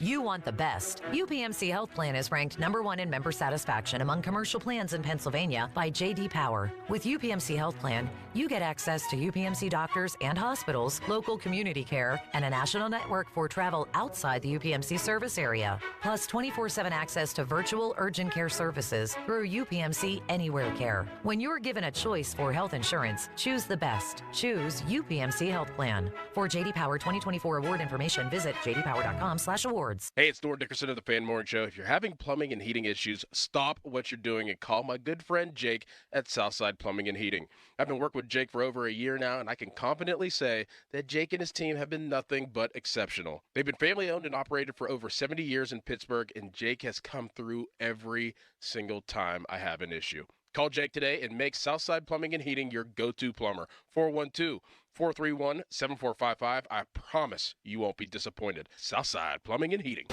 You want the best. UPMC Health Plan is ranked #1 in member satisfaction among commercial plans in Pennsylvania by J.D. Power. With UPMC Health Plan, you get access to UPMC doctors and hospitals, local community care, and a national network for travel outside the UPMC service area. Plus 24/7 access to virtual urgent care services through UPMC Anywhere Care. When you're given a choice for health insurance, choose the best. Choose UPMC Health Plan. For J.D. Power 2024 award information, visit jdpower.com/awards. Hey, it's Thor Dickerson of the Fan Morning Show. If you're having plumbing and heating issues, stop what you're doing and call my good friend Jake at Southside Plumbing and Heating. I've been working with Jake for over a year now, and I can confidently say that Jake and his team have been nothing but exceptional. They've been family-owned and operated for over 70 years in Pittsburgh, and Jake has come through every single time I have an issue. Call Jake today and make Southside Plumbing and Heating your go-to plumber. 412-431-7455. I promise you won't be disappointed. Southside Plumbing and Heating.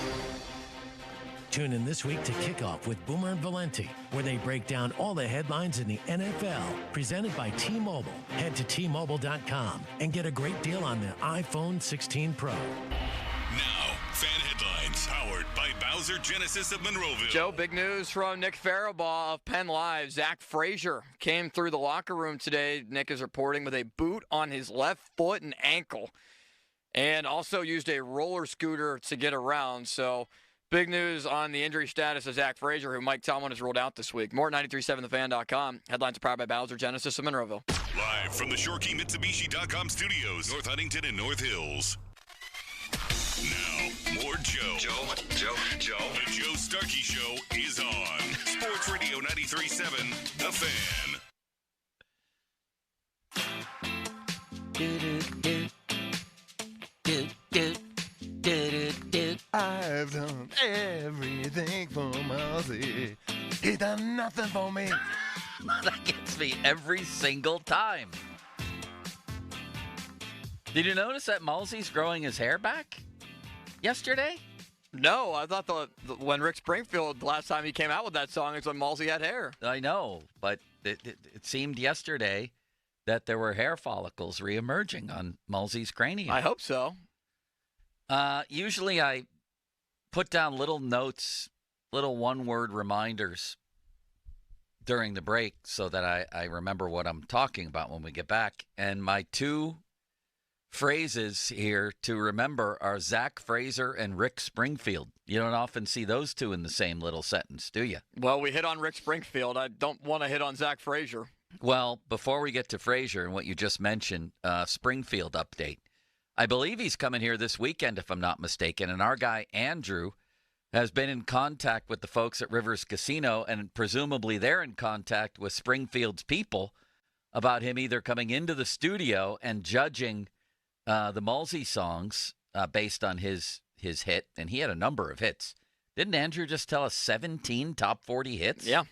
Tune in this week to Kickoff with Boomer and Valenti, where they break down all the headlines in the NFL. Presented by T-Mobile. Head to T-Mobile.com and get a great deal on the iPhone 16 Pro. Now, fan headlines powered by Bowser Genesis of Monroeville. Joe, big news from Nick Farabaugh of Penn Live. Zach Frazier came through the locker room today. Nick is reporting with a boot on his left foot and ankle, and also used a roller scooter to get around. So big news on the injury status of Zach Frazier, who Mike Tomlin has ruled out this week. More at 937thefan.com. Headlines are powered by Bowser Genesis of Monroeville. Live from the ShoreKeyMitsubishi.com studios, North Huntington and North Hills. Now, more Joe. Joe. The Joe Starkey Show is on. Sports Radio 93.7, The Fan. I've done everything for Mozzie. He's done nothing for me. That gets me every single time. Did you notice that Mulsey's growing his hair back yesterday? No, I thought when Rick Springfield, the last time he came out with that song, it's when Mulsey had hair. I know, but it seemed yesterday that there were hair follicles reemerging on Mulsey's cranium. I hope so. Usually I put down little notes, little one-word reminders during the break so that I remember what I'm talking about when we get back. And my two phrases here to remember are Zach Frazier and Rick Springfield. You don't often see those two in the same little sentence, do you? Well, we hit on Rick Springfield. I don't want to hit on Zach Frazier. Well, before we get to Frazier and what you just mentioned, Springfield update. I believe he's coming here this weekend, if I'm not mistaken. And our guy, Andrew, has been in contact with the folks at Rivers Casino, and presumably they're in contact with Springfield's people about him either coming into the studio and judging the Mulsey songs based on his hit. And he had a number of hits. Didn't Andrew just tell us 17 top 40 hits? Yeah.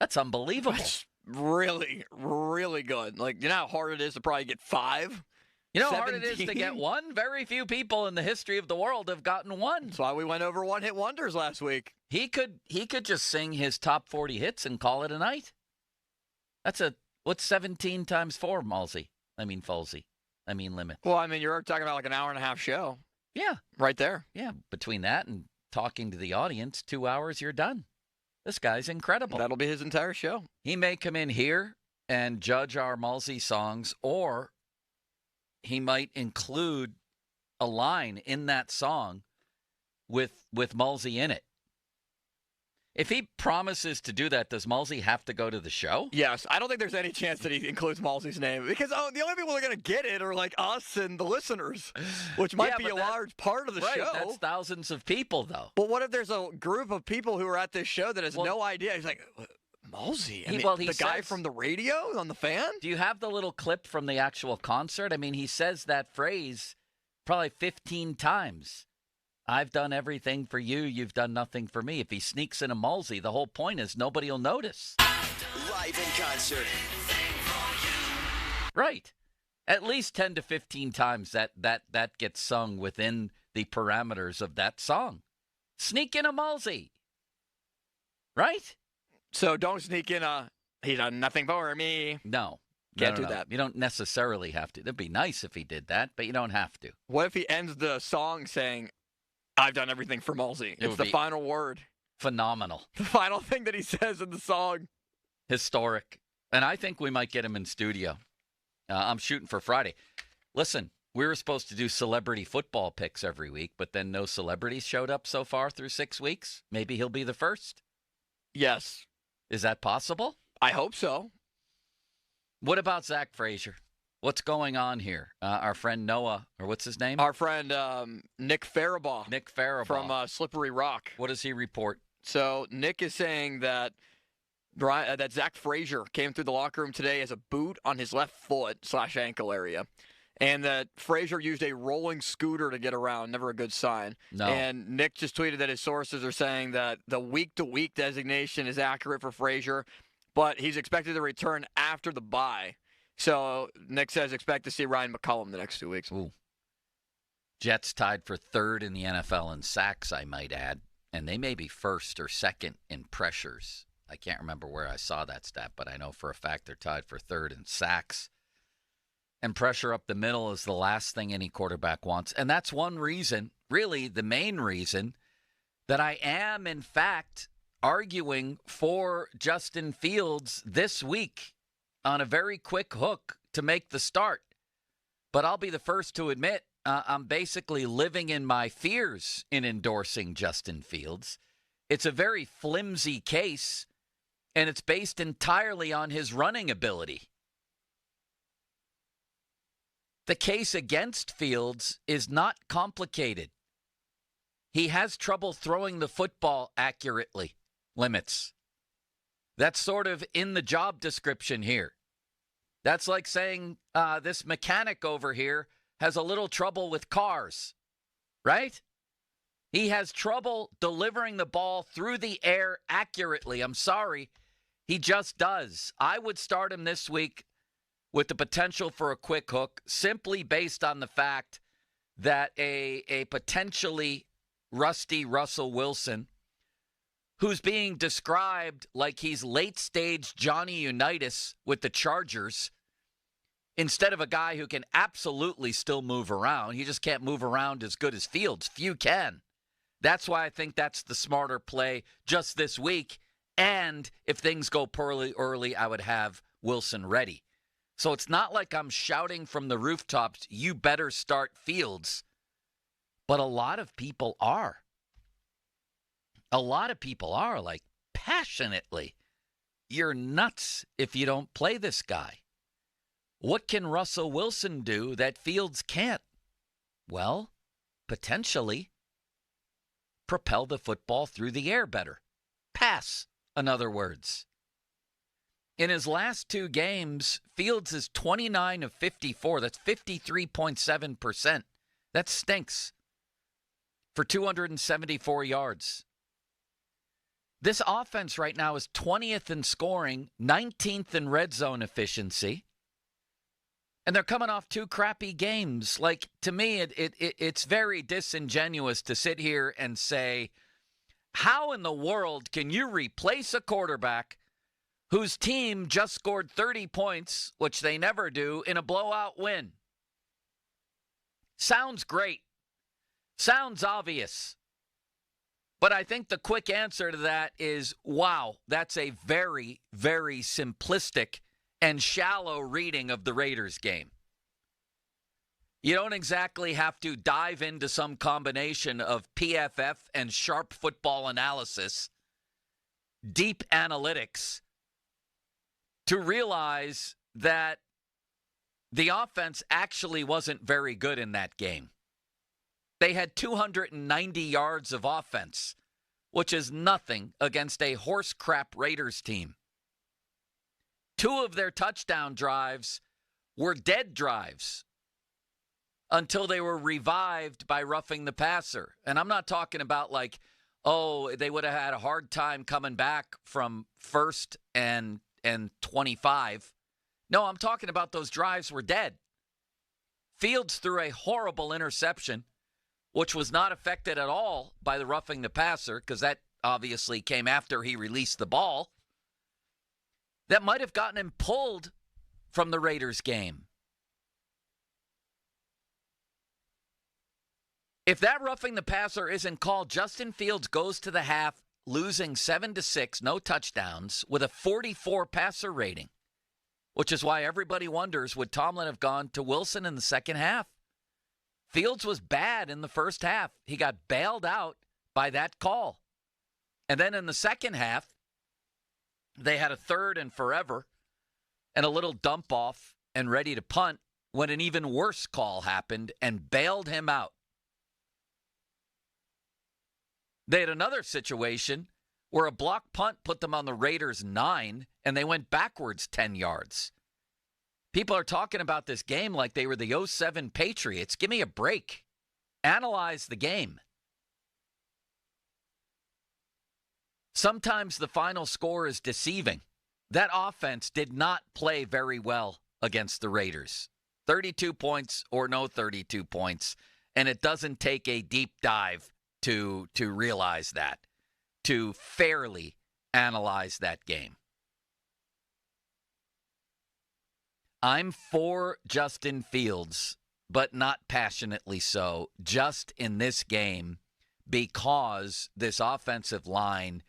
That's unbelievable. That's really, really good. Like, you know how hard it is to probably get 5? You know how hard it is to get one? Very few people in the history of the world have gotten one. That's why we went over one-hit wonders last week. He could just sing his top 40 hits and call it a night. What's 17 times 4, Mulsey? Folsey. Limit. Well, you're talking about like an hour and a half show. Yeah. Right there. Yeah, between that and talking to the audience, 2 hours, you're done. This guy's incredible. That'll be his entire show. He may come in here and judge our Mulsey songs, or he might include a line in that song with Mulsey in it. If he promises to do that, does Mulsey have to go to the show? Yes. I don't think there's any chance that he includes Mulsey's name, because the only people who are going to get it are like us and the listeners, which might be a large part of the show. That's thousands of people, though. But what if there's a group of people who are at this show that has no idea? He's like, Mulsey? The guy from the radio on the Fan? Do you have the little clip from the actual concert? He says that phrase probably 15 times. I've done everything for you. You've done nothing for me. If he sneaks in a Mulsey, the whole point is nobody will notice. Live in concert. Right. At least 10 to 15 times that gets sung within the parameters of that song. Sneak in a Mulsey. Right? So don't sneak in he's done nothing for me. No. Can't do that. You don't necessarily have to. It'd be nice if he did that, but you don't have to. What if he ends the song saying, I've done everything for Mulsey? It's the final word. Phenomenal. The final thing that he says in the song. Historic. And I think we might get him in studio. I'm shooting for Friday. Listen, we were supposed to do celebrity football picks every week, but then no celebrities showed up so far through 6 weeks. Maybe he'll be the first. Yes. Is that possible? I hope so. What about Zach Frazier? What's going on here? Our friend Noah, or what's his name? Our friend Nick Farabaugh. Nick Farabaugh. From Slippery Rock. What does he report? So Nick is saying that Zach Frazier came through the locker room today as a boot on his left foot / ankle area. And that Frazier used a rolling scooter to get around. Never a good sign. No. And Nick just tweeted that his sources are saying that the week-to-week designation is accurate for Frazier, but he's expected to return after the bye. So Nick says expect to see Ryan McCollum the next 2 weeks. Ooh. Jets tied for 3rd in the NFL in sacks, I might add. And they may be 1st or 2nd in pressures. I can't remember where I saw that stat, but I know for a fact they're tied for 3rd in sacks. And pressure up the middle is the last thing any quarterback wants. And that's one reason, really the main reason, that I am, in fact, arguing for Justin Fields this week on a very quick hook to make the start. But I'll be the first to admit I'm basically living in my fears in endorsing Justin Fields. It's a very flimsy case, and it's based entirely on his running ability. The case against Fields is not complicated. He has trouble throwing the football accurately. Limits. That's sort of in the job description here. That's like saying this mechanic over here has a little trouble with cars, right? He has trouble delivering the ball through the air accurately. I'm sorry. He just does. I would start him this week with the potential for a quick hook, simply based on the fact that a potentially rusty Russell Wilson, who's being described like he's late-stage Johnny Unitas with the Chargers, instead of a guy who can absolutely still move around. He just can't move around as good as Fields. Few can. That's why I think that's the smarter play just this week. And if things go poorly early, I would have Wilson ready. So it's not like I'm shouting from the rooftops, you better start Fields. But a lot of people are. A lot of people are, like, passionately. you're nuts if you don't play this guy. What can Russell Wilson do that Fields can't? Well, potentially propel the football through the air better. Pass, in other words. In his last 2 games, Fields is 29 of 54. That's 53.7%. That stinks. For 274 yards. This offense right now is 20th in scoring, 19th in red zone efficiency. And they're coming off 2 crappy games. Like, to me, it's very disingenuous to sit here and say, how in the world can you replace a quarterback whose team just scored 30 points, which they never do, in a blowout win? Sounds great. Sounds obvious. But I think the quick answer to that is, wow, that's a very, very simplistic and shallow reading of the Raiders game. You don't exactly have to dive into some combination of PFF and sharp football analysis, deep analytics, to realize that the offense actually wasn't very good in that game. They had 290 yards of offense, which is nothing against a horse crap Raiders team. 2 of their touchdown drives were dead drives until they were revived by roughing the passer. And I'm not talking about like, oh, they would have had a hard time coming back from 1st and 25. No, I'm talking about those drives were dead. Fields threw a horrible interception, which was not affected at all by the roughing the passer, because that obviously came after he released the ball. That might have gotten him pulled from the Raiders game. If that roughing the passer isn't called, Justin Fields goes to the half losing 7-6, no touchdowns, with a 44 passer rating, which is why everybody wonders, would Tomlin have gone to Wilson in the second half? Fields was bad in the first half. He got bailed out by that call. And then in the second half, they had a 3rd and forever and a little dump off and ready to punt when an even worse call happened and bailed him out. They had another situation where a block punt put them on the Raiders' 9, and they went backwards 10 yards. People are talking about this game like they were the 07 Patriots. Give me a break. Analyze the game. Sometimes the final score is deceiving. That offense did not play very well against the Raiders. 32 points or no 32 points, and it doesn't take a deep dive to realize that, to fairly analyze that game. I'm for Justin Fields, but not passionately so, just in this game, because this offensive line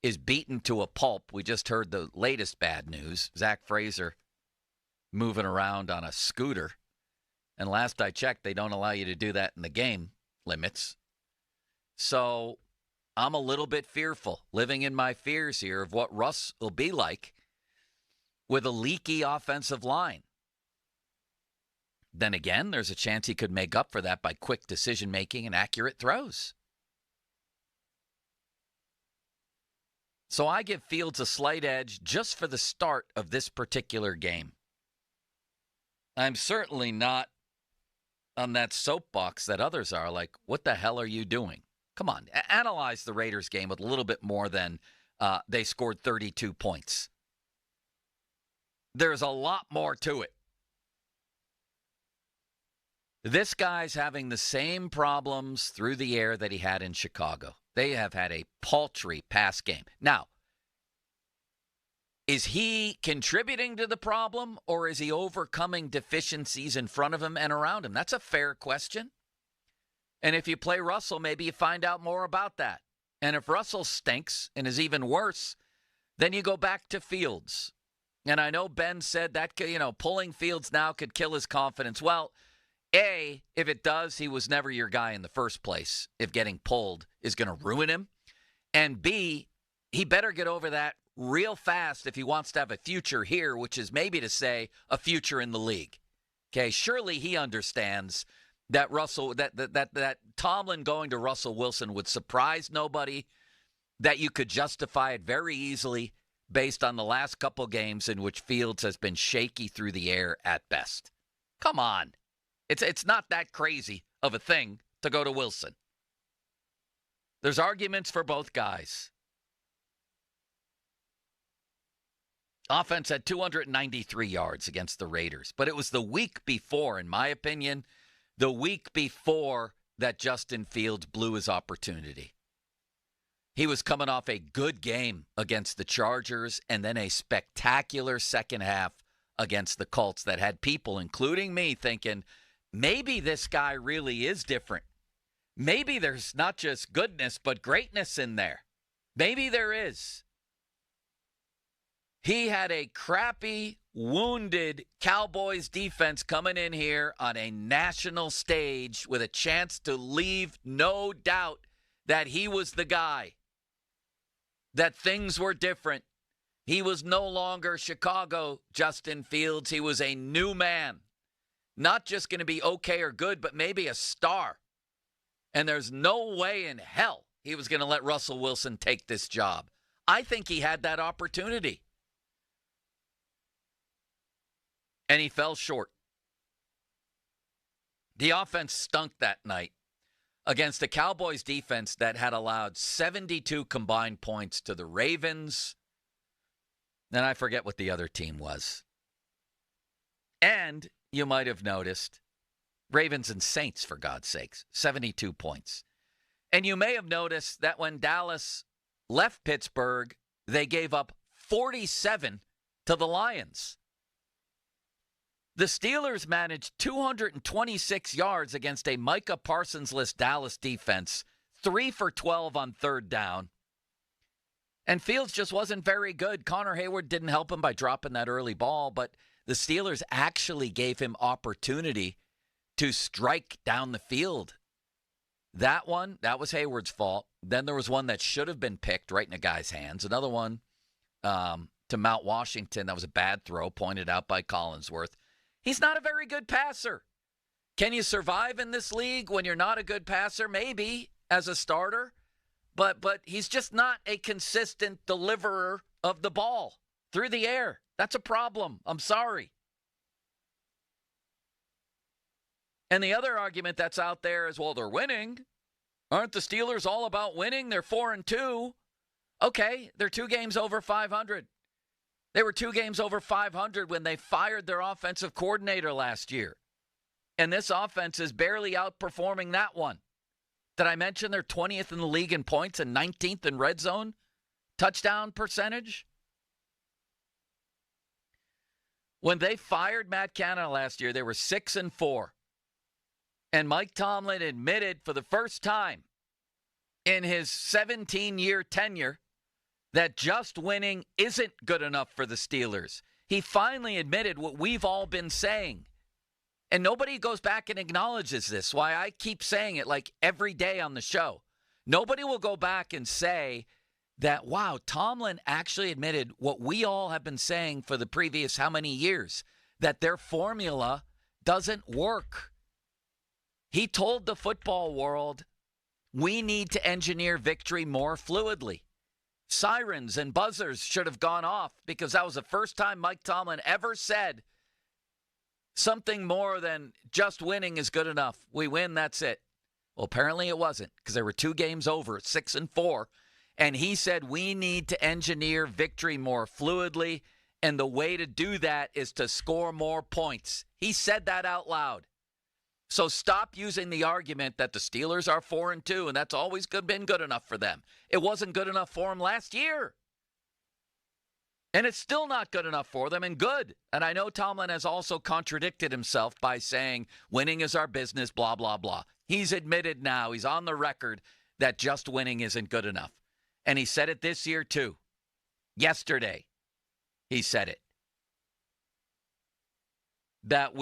is beaten to a pulp. We just heard the latest bad news. Zach Fraser moving around on a scooter. And last I checked, they don't allow you to do that in the game limits. So I'm a little bit fearful, living in my fears here of what Russ will be like with a leaky offensive line. Then again, there's a chance he could make up for that by quick decision-making and accurate throws. So I give Fields a slight edge just for the start of this particular game. I'm certainly not on that soapbox that others are, like, what the hell are you doing? Come on, analyze the Raiders game with a little bit more than they scored 32 points. There's a lot more to it. This guy's having the same problems through the air that he had in Chicago. They have had a paltry pass game. Now, is he contributing to the problem, or is he overcoming deficiencies in front of him and around him? That's a fair question. And if you play Russell, maybe you find out more about that. And if Russell stinks and is even worse, then you go back to Fields. And I know Ben said that, pulling Fields now could kill his confidence. Well, A, if it does, he was never your guy in the first place, if getting pulled is going to ruin him. And B, he better get over that real fast if he wants to have a future here, which is maybe to say a future in the league. Okay, surely he understands that that Tomlin going to Russell Wilson would surprise nobody, that you could justify it very easily based on the last couple games in which Fields has been shaky through the air at best. Come on. It's not that crazy of a thing to go to Wilson. There's arguments for both guys. Offense had 293 yards against the Raiders, but it was the week before, in my opinion, the week before that Justin Fields blew his opportunity. He was coming off a good game against the Chargers and then a spectacular second half against the Colts that had people, including me, thinking, maybe this guy really is different. Maybe there's not just goodness, but greatness in there. Maybe there is. He had a crappy, wounded Cowboys defense coming in here on a national stage with a chance to leave no doubt that he was the guy, that things were different. He was no longer Chicago Justin Fields. He was a new man. Not just going to be okay or good, but maybe a star. And there's no way in hell he was going to let Russell Wilson take this job. I think he had that opportunity. And he fell short. The offense stunk that night against a Cowboys defense that had allowed 72 combined points to the Ravens. And I forget what the other team was. And you might have noticed Ravens and Saints, for God's sakes, 72 points. And you may have noticed that when Dallas left Pittsburgh, they gave up 47 to the Lions. The Steelers managed 226 yards against a Micah Parsons-less Dallas defense, 3 for 12 on third down. And Fields just wasn't very good. Connor Hayward didn't help him by dropping that early ball, but the Steelers actually gave him opportunity to strike down the field. That one, that was Hayward's fault. Then there was one that should have been picked right in a guy's hands. Another one to Mount Washington. That was a bad throw, pointed out by Collinsworth. He's not a very good passer. Can you survive in this league when you're not a good passer? Maybe as a starter. But he's just not a consistent deliverer of the ball through the air. That's a problem. I'm sorry. And the other argument that's out there is, well, they're winning. Aren't the Steelers all about winning? They're 4-2. Okay, they're 2 games over 500. They were 2 games over 500 when they fired their offensive coordinator last year. And this offense is barely outperforming that one. Did I mention they're 20th in the league in points and 19th in red zone touchdown percentage? When they fired Matt Canada last year, they were 6-4. And Mike Tomlin admitted for the first time in his 17-year tenure that just winning isn't good enough for the Steelers. He finally admitted what we've all been saying. And nobody goes back and acknowledges this, why I keep saying it like every day on the show. Nobody will go back and say that, wow, Tomlin actually admitted what we all have been saying for the previous how many years, that their formula doesn't work. He told the football world, we need to engineer victory more fluidly. Sirens and buzzers should have gone off because that was the first time Mike Tomlin ever said something more than just winning is good enough. We win, that's it. Well, apparently it wasn't because there were 2 games over, 6-4. And he said we need to engineer victory more fluidly. And the way to do that is to score more points. He said that out loud. So stop using the argument that the Steelers are 4-2 and that's always been good enough for them. It wasn't good enough for them last year. And it's still not good enough for them, and good. And I know Tomlin has also contradicted himself by saying winning is our business, blah, blah, blah. He's admitted now, he's on the record, that just winning isn't good enough. And he said it this year too. Yesterday, he said it. That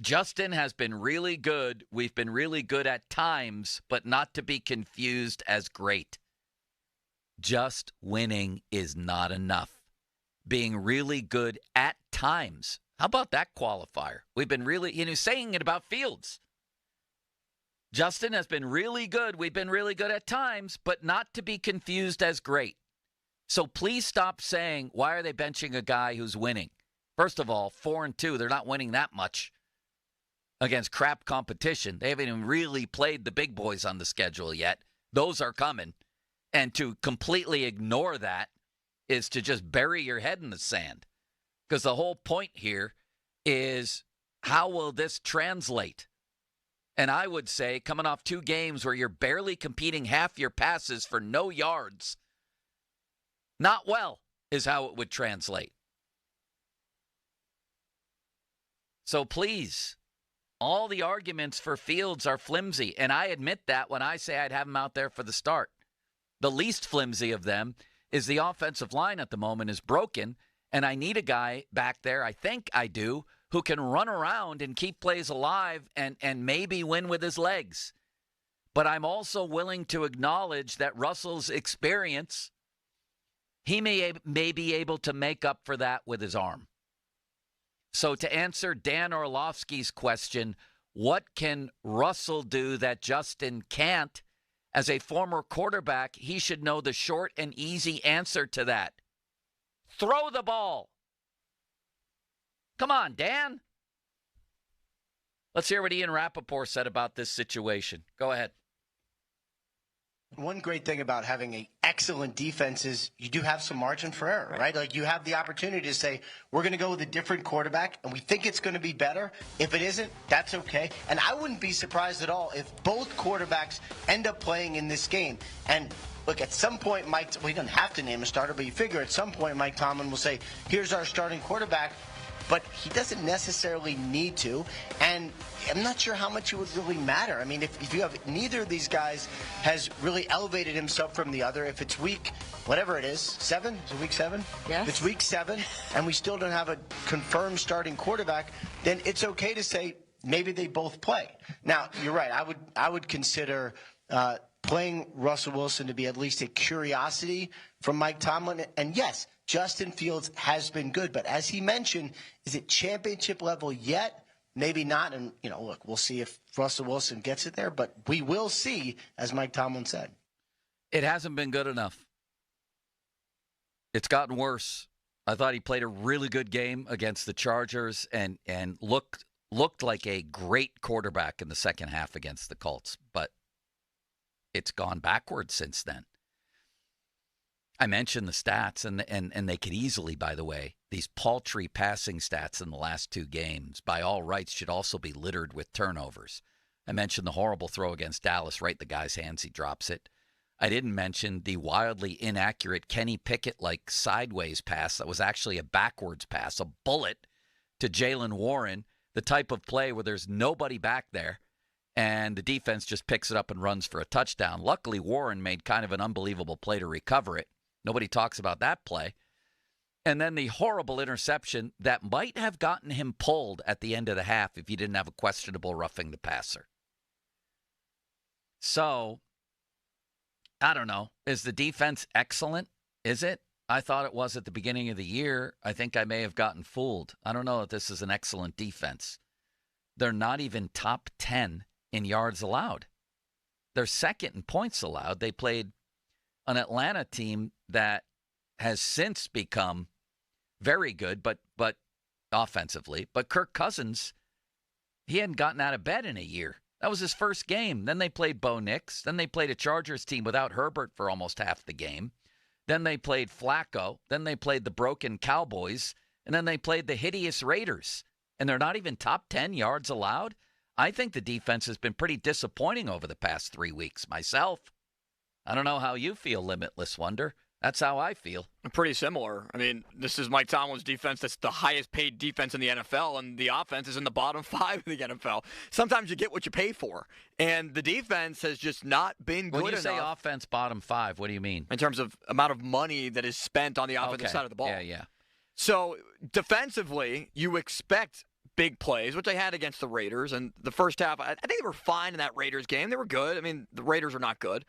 Justin has been really good. We've been really good at times, but not to be confused as great. just winning is not enough. Being really good at times. How about that qualifier? We've been really, saying it about Fields. Justin has been really good. We've been really good at times, but not to be confused as great. So please stop saying, why are they benching a guy who's winning? First of all, 4-2, they're not winning that much against crap competition. They haven't even really played the big boys on the schedule yet. Those are coming. And to completely ignore that is to just bury your head in the sand. Because the whole point here is, how will this translate? And I would say, coming off 2 games where you're barely competing half your passes for no yards, not well is how it would translate. So please, all the arguments for Fields are flimsy. And I admit that when I say I'd have him out there for the start. The least flimsy of them is the offensive line at the moment is broken. And I need a guy back there, I think I do, who can run around and keep plays alive and maybe win with his legs. But I'm also willing to acknowledge that Russell's experience, he may be able to make up for that with his arm. So to answer Dan Orlovsky's question, what can Russell do that Justin can't? As a former quarterback, he should know the short and easy answer to that. Throw the ball. Come on, Dan. Let's hear what Ian Rappaport said about this situation. Go ahead. One great thing about having an excellent defense is you do have some margin for error, right? Like you have the opportunity to say, we're going to go with a different quarterback, and we think it's going to be better. If it isn't, that's okay. And I wouldn't be surprised at all if both quarterbacks end up playing in this game. And look, at some point, he doesn't have to name a starter, but you figure at some point Mike Tomlin will say, here's our starting quarterback. But he doesn't necessarily need to, and I'm not sure how much it would really matter. I mean, if you have neither of these guys has really elevated himself from the other, if it's week, whatever it is, 7? Is it week 7? Yeah. If it's week 7, and we still don't have a confirmed starting quarterback, then it's okay to say maybe they both play. Now, you're right. I would consider playing Russell Wilson to be at least a curiosity from Mike Tomlin. And yes, Justin Fields has been good, but as he mentioned, is it championship level yet? Maybe not. And, look, we'll see if Russell Wilson gets it there, but we will see, as Mike Tomlin said. It hasn't been good enough. It's gotten worse. I thought he played a really good game against the Chargers and looked like a great quarterback in the second half against the Colts, but it's gone backwards since then. I mentioned the stats, and they could easily, by the way, these paltry passing stats in the last 2 games, by all rights, should also be littered with turnovers. I mentioned the horrible throw against Dallas, right in the guy's hands, he drops it. I didn't mention the wildly inaccurate Kenny Pickett-like sideways pass that was actually a backwards pass, a bullet to Jaylen Warren, the type of play where there's nobody back there, and the defense just picks it up and runs for a touchdown. Luckily, Warren made kind of an unbelievable play to recover it. Nobody talks about that play. And then the horrible interception that might have gotten him pulled at the end of the half if you didn't have a questionable roughing the passer. So, I don't know. Is the defense excellent? Is it? I thought it was at the beginning of the year. I think I may have gotten fooled. I don't know if this is an excellent defense. They're not even top 10 in yards allowed. They're second in points allowed. They played an Atlanta team that has since become very good, but offensively. But Kirk Cousins, he hadn't gotten out of bed in a year. That was his first game. Then they played Bo Nix. Then they played a Chargers team without Herbert for almost half the game. Then they played Flacco. Then they played the broken Cowboys. And then they played the hideous Raiders. And they're not even top 10 yards allowed? I think the defense has been pretty disappointing over the past 3 weeks myself. I don't know how you feel, Limitless Wonder. That's how I feel. Pretty similar. I mean, this is Mike Tomlin's defense. That's the highest paid defense in the NFL, and the offense is in the bottom 5 of the NFL. Sometimes you get what you pay for, and the defense has just not been good enough. When you say offense bottom 5, what do you mean? In terms of amount of money that is spent on the offensive side of the ball. Yeah. So defensively, you expect big plays, which they had against the Raiders. And the first half, I think they were fine in that Raiders game. They were good. I mean, the Raiders are not good.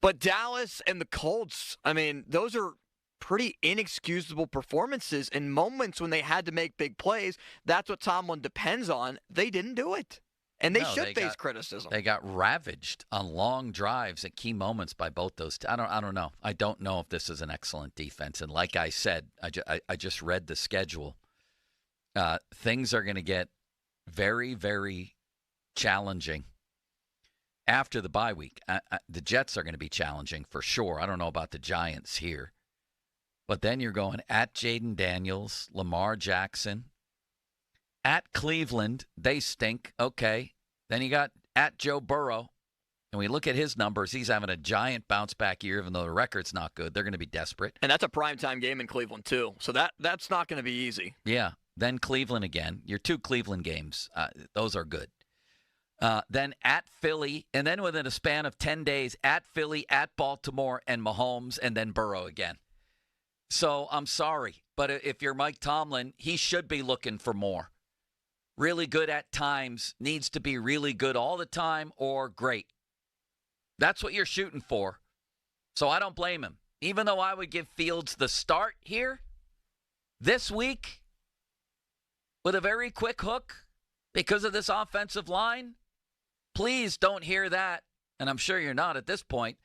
But Dallas and the Colts, I mean, those are pretty inexcusable performances in moments when they had to make big plays. That's what Tomlin depends on. They didn't do it. And they should face criticism. They got ravaged on long drives at key moments by both those. I don't know. I don't know if this is an excellent defense. And like I said, I just read the schedule. Things are going to get very, very challenging after the bye week. The Jets are going to be challenging for sure. I don't know about the Giants here. But then you're going at Jaden Daniels, Lamar Jackson, at Cleveland. They stink. Okay. Then you got at Joe Burrow. And we look at his numbers. He's having a giant bounce back year, even though the record's not good. They're going to be desperate. And that's a primetime game in Cleveland, too. So that's not going to be easy. Yeah. Then Cleveland again. Your 2 Cleveland games, those are good. Then at Philly, and then within a span of 10 days, at Philly, at Baltimore, and Mahomes, and then Burrow again. So I'm sorry, but if you're Mike Tomlin, he should be looking for more. Really good at times, needs to be really good all the time, or great. That's what you're shooting for. So I don't blame him. Even though I would give Fields the start here this week with a very quick hook because of this offensive line, please don't hear that, and I'm sure you're not at this point,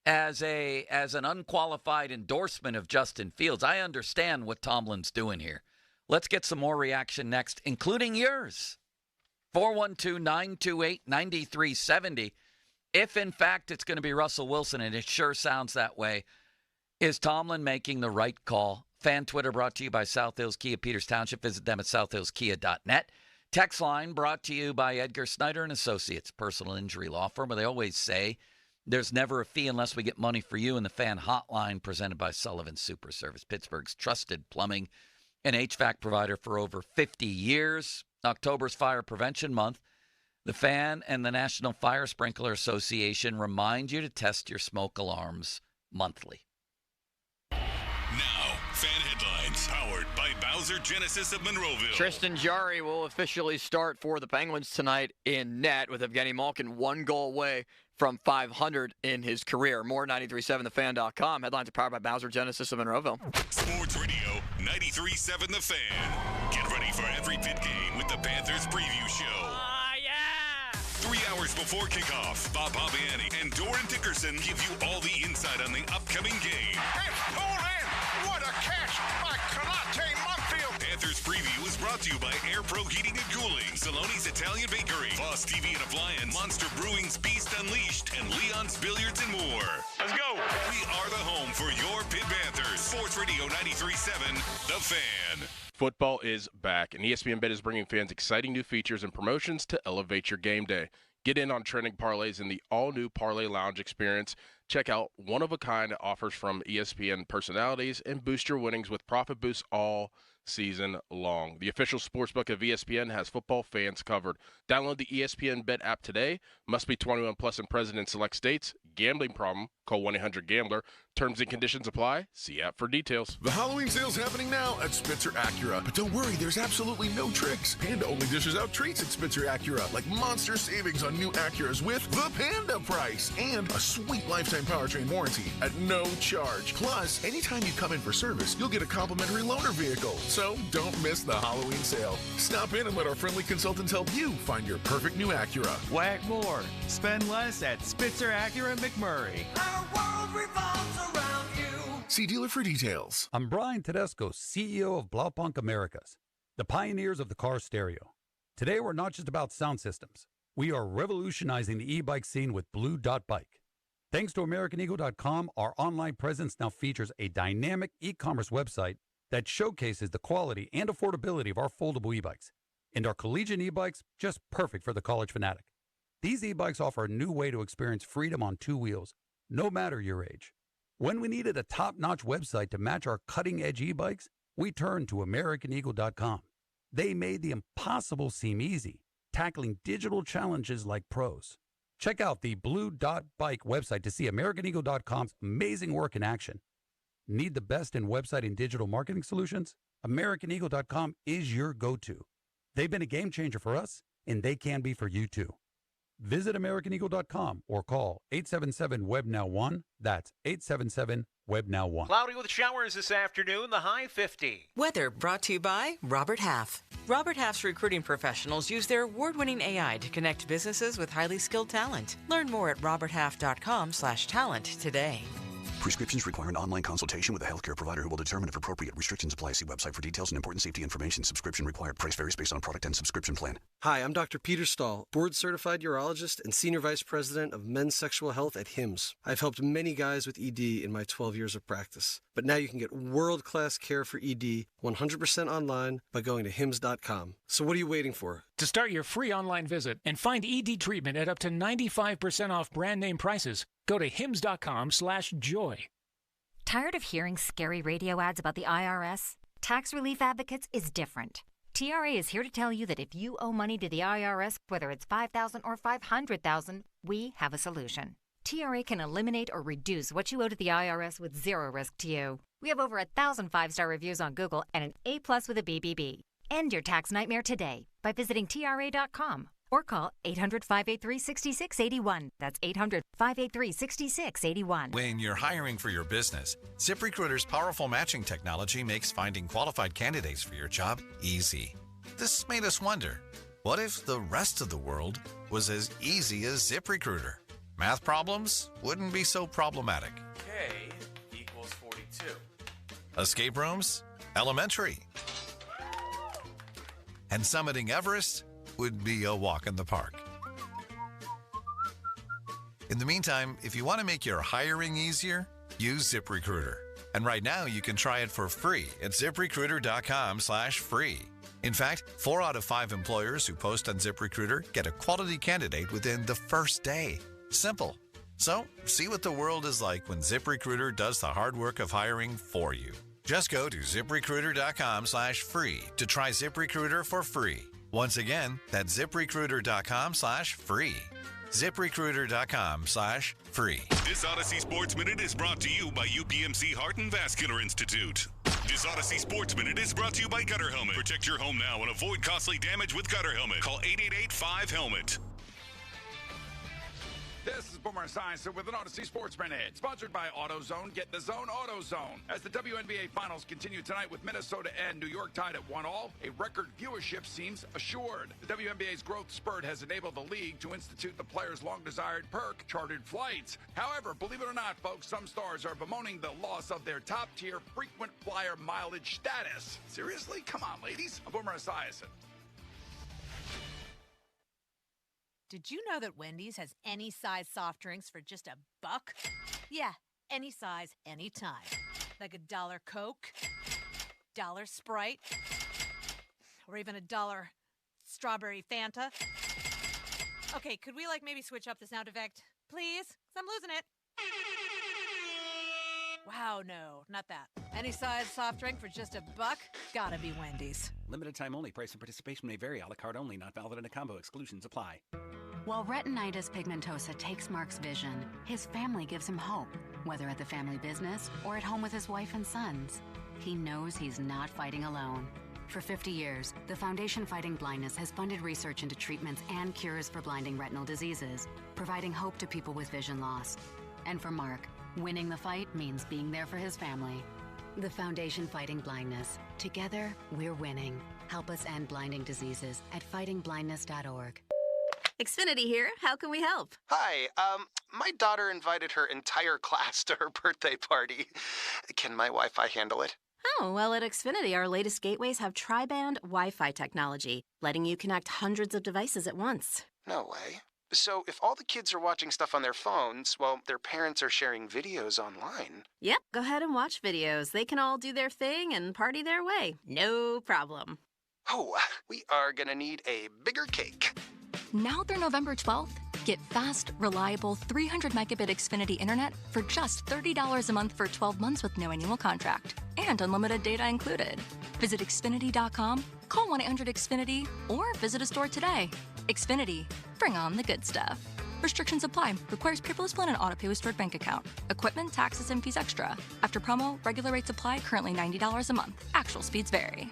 as an unqualified endorsement of Justin Fields. I understand what Tomlin's doing here. Let's get some more reaction next, including yours. 412-928-9370. If, in fact, it's going to be Russell Wilson, and it sure sounds that way, is Tomlin making the right call? Fan Twitter brought to you by South Hills Kia, Peters Township. Visit them at southhillskia.net. Text line brought to you by Edgar Snyder and Associates, personal injury law firm, where they always say there's never a fee unless we get money for you. And the Fan Hotline presented by Sullivan Super Service, Pittsburgh's trusted plumbing and HVAC provider for over 50 years. October's Fire Prevention Month. The Fan and the National Fire Sprinkler Association remind you to test your smoke alarms monthly. Now, Fan Headlines, powered by Bowser Genesis of Monroeville. Tristan Jarry will officially start for the Penguins tonight in net, with Evgeny Malkin 1 goal away from 500 in his career. More 93.7thefan.com. Headlines are powered by Bowser Genesis of Monroeville. Sports Radio 93.7 The Fan. Get ready for every pit game with the Panthers preview show. 3 hours before kickoff, Bob Papiani and Doran Dickerson give you all the insight on the upcoming game. It's pulled in! What a catch by Kalate Mumfield! Panthers preview is brought to you by Air Pro Heating and Cooling, Saloni's Italian Bakery, Voss TV and Appliance, Monster Brewing's Beast Unleashed, and Leon's Billiards and more. Let's go! We are the home for your Pitt Panthers. Sports Radio 93.7 The Fan. Football is back, and ESPN Bet is bringing fans exciting new features and promotions to elevate your game day. Get in on trending parlays in the all-new Parlay Lounge experience. Check out one-of-a-kind offers from ESPN personalities and boost your winnings with profit boosts all season long. The official sportsbook of ESPN has football fans covered. Download the ESPN Bet app today. Must be 21 plus and present in select states. Gambling problem? Call 1-800-GAMBLER. Terms and conditions apply. See app for details. The Halloween sale's happening now at Spitzer Acura. But don't worry, there's absolutely no tricks. Panda only dishes out treats at Spitzer Acura, like monster savings on new Acuras with the Panda price and a sweet lifetime powertrain warranty at no charge. Plus, anytime you come in for service, you'll get a complimentary loaner vehicle. So don't miss the Halloween sale. Stop in and let our friendly consultants help you find your perfect new Acura. Whack more. Spend less at Spitzer Acura McMurray. Our world revolves around you. See dealer for details. I'm Brian Tedesco, CEO of Blaupunk Americas, the pioneers of the car stereo. Today, we're not just about sound systems. We are revolutionizing the e-bike scene with Blue Dot Bike. Thanks to AmericanEagle.com, our online presence now features a dynamic e-commerce website that showcases the quality and affordability of our foldable e-bikes. And our collegiate e-bikes, just perfect for the college fanatic. These e-bikes offer a new way to experience freedom on 2 wheels, no matter your age. When we needed a top-notch website to match our cutting-edge e-bikes, we turned to AmericanEagle.com. They made the impossible seem easy, tackling digital challenges like pros. Check out the Blue Dot Bike website to see AmericanEagle.com's amazing work in action. Need the best in website and digital marketing solutions? AmericanEagle.com is your go-to. They've been a game changer for us, and they can be for you too. Visit AmericanEagle.com or call 877-WEB-NOW-1. That's 877-WEB-NOW-1. Cloudy with showers this afternoon, the high 50. Weather brought to you by Robert Half. Robert Half's recruiting professionals use their award-winning AI to connect businesses with highly skilled talent. Learn more at roberthalf.com/talent today. Prescriptions require an online consultation with a healthcare provider who will determine if appropriate. Restrictions apply. See website for details and important safety information. Subscription required. Price varies based on product and subscription plan. Hi, I'm Dr. Peter Stahl, board-certified urologist and senior vice president of men's sexual health at HIMSS. I've helped many guys with ED in my 12 years of practice. But now you can get world-class care for ED 100% online by going to HIMSS.com. So what are you waiting for? To start your free online visit and find ED treatment at up to 95% off brand name prices, go to hims.com/joy. Tired of hearing scary radio ads about the IRS? Tax Relief Advocates is different. TRA is here to tell you that if you owe money to the IRS, whether it's $5,000 or $500,000, we have a solution. TRA can eliminate or reduce what you owe to the IRS with zero risk to you. We have over 1,000 5-star reviews on Google and an A+ with a BBB. End your tax nightmare today by visiting TRA.com or call 800-583-6681. That's 800-583-6681. When you're hiring for your business, ZipRecruiter's powerful matching technology makes finding qualified candidates for your job easy. This made us wonder, what if the rest of the world was as easy as ZipRecruiter? Math problems wouldn't be so problematic. K equals 42. Escape rooms? Elementary. And summiting Everest would be a walk in the park. In the meantime, if you want to make your hiring easier, use ZipRecruiter. And right now you can try it for free at ZipRecruiter.com/free. In fact, 4 out of 5 employers who post on ZipRecruiter get a quality candidate within the first day. Simple. So, see what the world is like when ZipRecruiter does the hard work of hiring for you. Just go to ZipRecruiter.com/free to try ZipRecruiter for free. Once again, that's ZipRecruiter.com/free. ZipRecruiter.com/free. This Odyssey Sports Minute is brought to you by UPMC Heart and Vascular Institute. This Odyssey Sports Minute is brought to you by Gutter Helmet. Protect your home now and avoid costly damage with Gutter Helmet. Call 888-5-HELMET. This is Boomer Esiason with an Odyssey Sports Minute, sponsored by AutoZone. Get the Zone, AutoZone. As the WNBA Finals continue tonight with Minnesota and New York tied at 1-1, a record viewership seems assured. The WNBA's growth spurt has enabled the league to institute the players' long-desired perk, chartered flights. However, believe it or not, folks, some stars are bemoaning the loss of their top-tier frequent flyer mileage status. Seriously? Come on, ladies. I'm Boomer Esiason. Did you know that Wendy's has any size soft drinks for just $1? Yeah, any size, anytime. Like $1 Coke, $1 Sprite, or even $1 strawberry Fanta. Okay, could we maybe switch up the sound effect, please? 'Cause I'm losing it. Wow, no, not that. Any size soft drink for just $1? Gotta be Wendy's. Limited time only. Price and participation may vary. A la carte only. Not valid in a combo. Exclusions apply. While retinitis pigmentosa takes Mark's vision, his family gives him hope, whether at the family business or at home with his wife and sons. He knows he's not fighting alone. For 50 years, the Foundation Fighting Blindness has funded research into treatments and cures for blinding retinal diseases, providing hope to people with vision loss. And for Mark, winning the fight means being there for his family. The Foundation Fighting Blindness. Together, we're winning. Help us end blinding diseases at fightingblindness.org. Xfinity here. How can we help? Hi. My daughter invited her entire class to her birthday party. Can my Wi-Fi handle it? Oh, well, at Xfinity, our latest gateways have tri-band Wi-Fi technology, letting you connect hundreds of devices at once. No way. So if all the kids are watching stuff on their phones, well, their parents are sharing videos online. Yep, go ahead and watch videos. They can all do their thing and party their way. No problem. Oh, we are gonna need a bigger cake. Now through November 12th, get fast, reliable 300 megabit Xfinity internet for just $30 a month for 12 months with no annual contract and unlimited data included. Visit Xfinity.com, call 1-800-XFINITY, or visit a store today. Xfinity, bring on the good stuff. Restrictions apply. Requires paperless plan and auto-pay with stored bank account. Equipment, taxes, and fees extra. After promo, regular rates apply. Currently $90 a month. Actual speeds vary.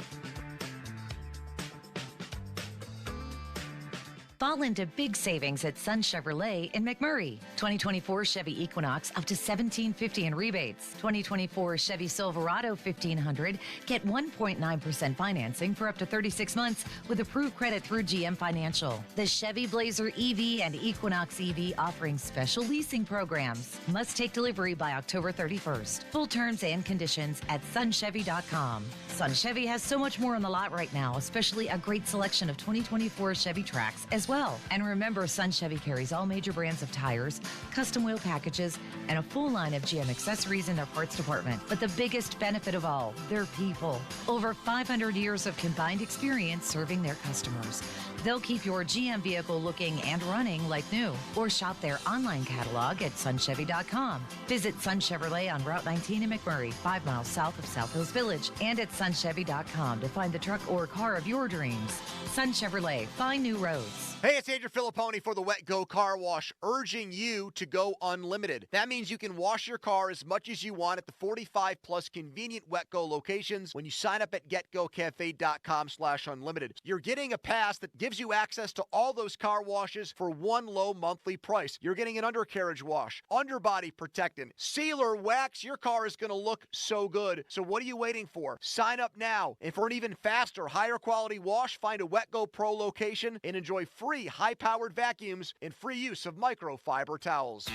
Fall into big savings at Sun Chevrolet in McMurray. 2024 Chevy Equinox up to $1,750 in rebates. 2024 Chevy Silverado 1500 get 1.9% financing for up to 36 months with approved credit through GM Financial. The Chevy Blazer EV and Equinox EV offering special leasing programs. Must take delivery by October 31st. Full terms and conditions at sunchevy.com. Sun Chevy has so much more on the lot right now, especially a great selection of 2024 Chevy Trax as well. And remember, Sun Chevy carries all major brands of tires, custom wheel packages, and a full line of GM accessories in their parts department. But the biggest benefit of all, their people. Over 500 years of combined experience serving their customers. They'll keep your GM vehicle looking and running like new. Or shop their online catalog at sunchevy.com. Visit Sun Chevrolet on Route 19 in McMurray, 5 miles south of South Hills Village, and at sunchevy.com to find the truck or car of your dreams. Sun Chevrolet, find new roads. Hey, it's Andrew Filipponi for the Wet Go Car Wash, urging you to go unlimited. That means you can wash your car as much as you want at the 45-plus convenient Wet Go locations when you sign up at getgocafe.com/unlimited. You're getting a pass that gives you access to all those car washes for one low monthly price. You're getting an undercarriage wash, underbody protectant, sealer, wax. Your car is going to look so good. So what are you waiting for? Sign up now. And for an even faster, higher quality wash, find a Wet Go Pro location and enjoy free high-powered vacuums and free use of microfiber towels.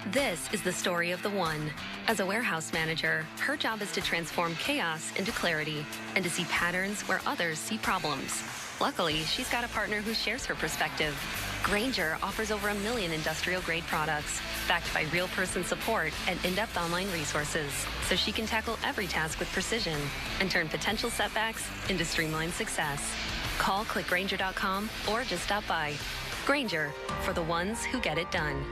This is the story of the one. As a warehouse manager, her job is to transform chaos into clarity and to see patterns where others see problems. Luckily, she's got a partner who shares her perspective. Grainger offers over 1 million industrial-grade products, backed by real-person support and in-depth online resources, so she can tackle every task with precision and turn potential setbacks into streamlined success. Call clickgrainger.com or just stop by. Grainger, for the ones who get it done.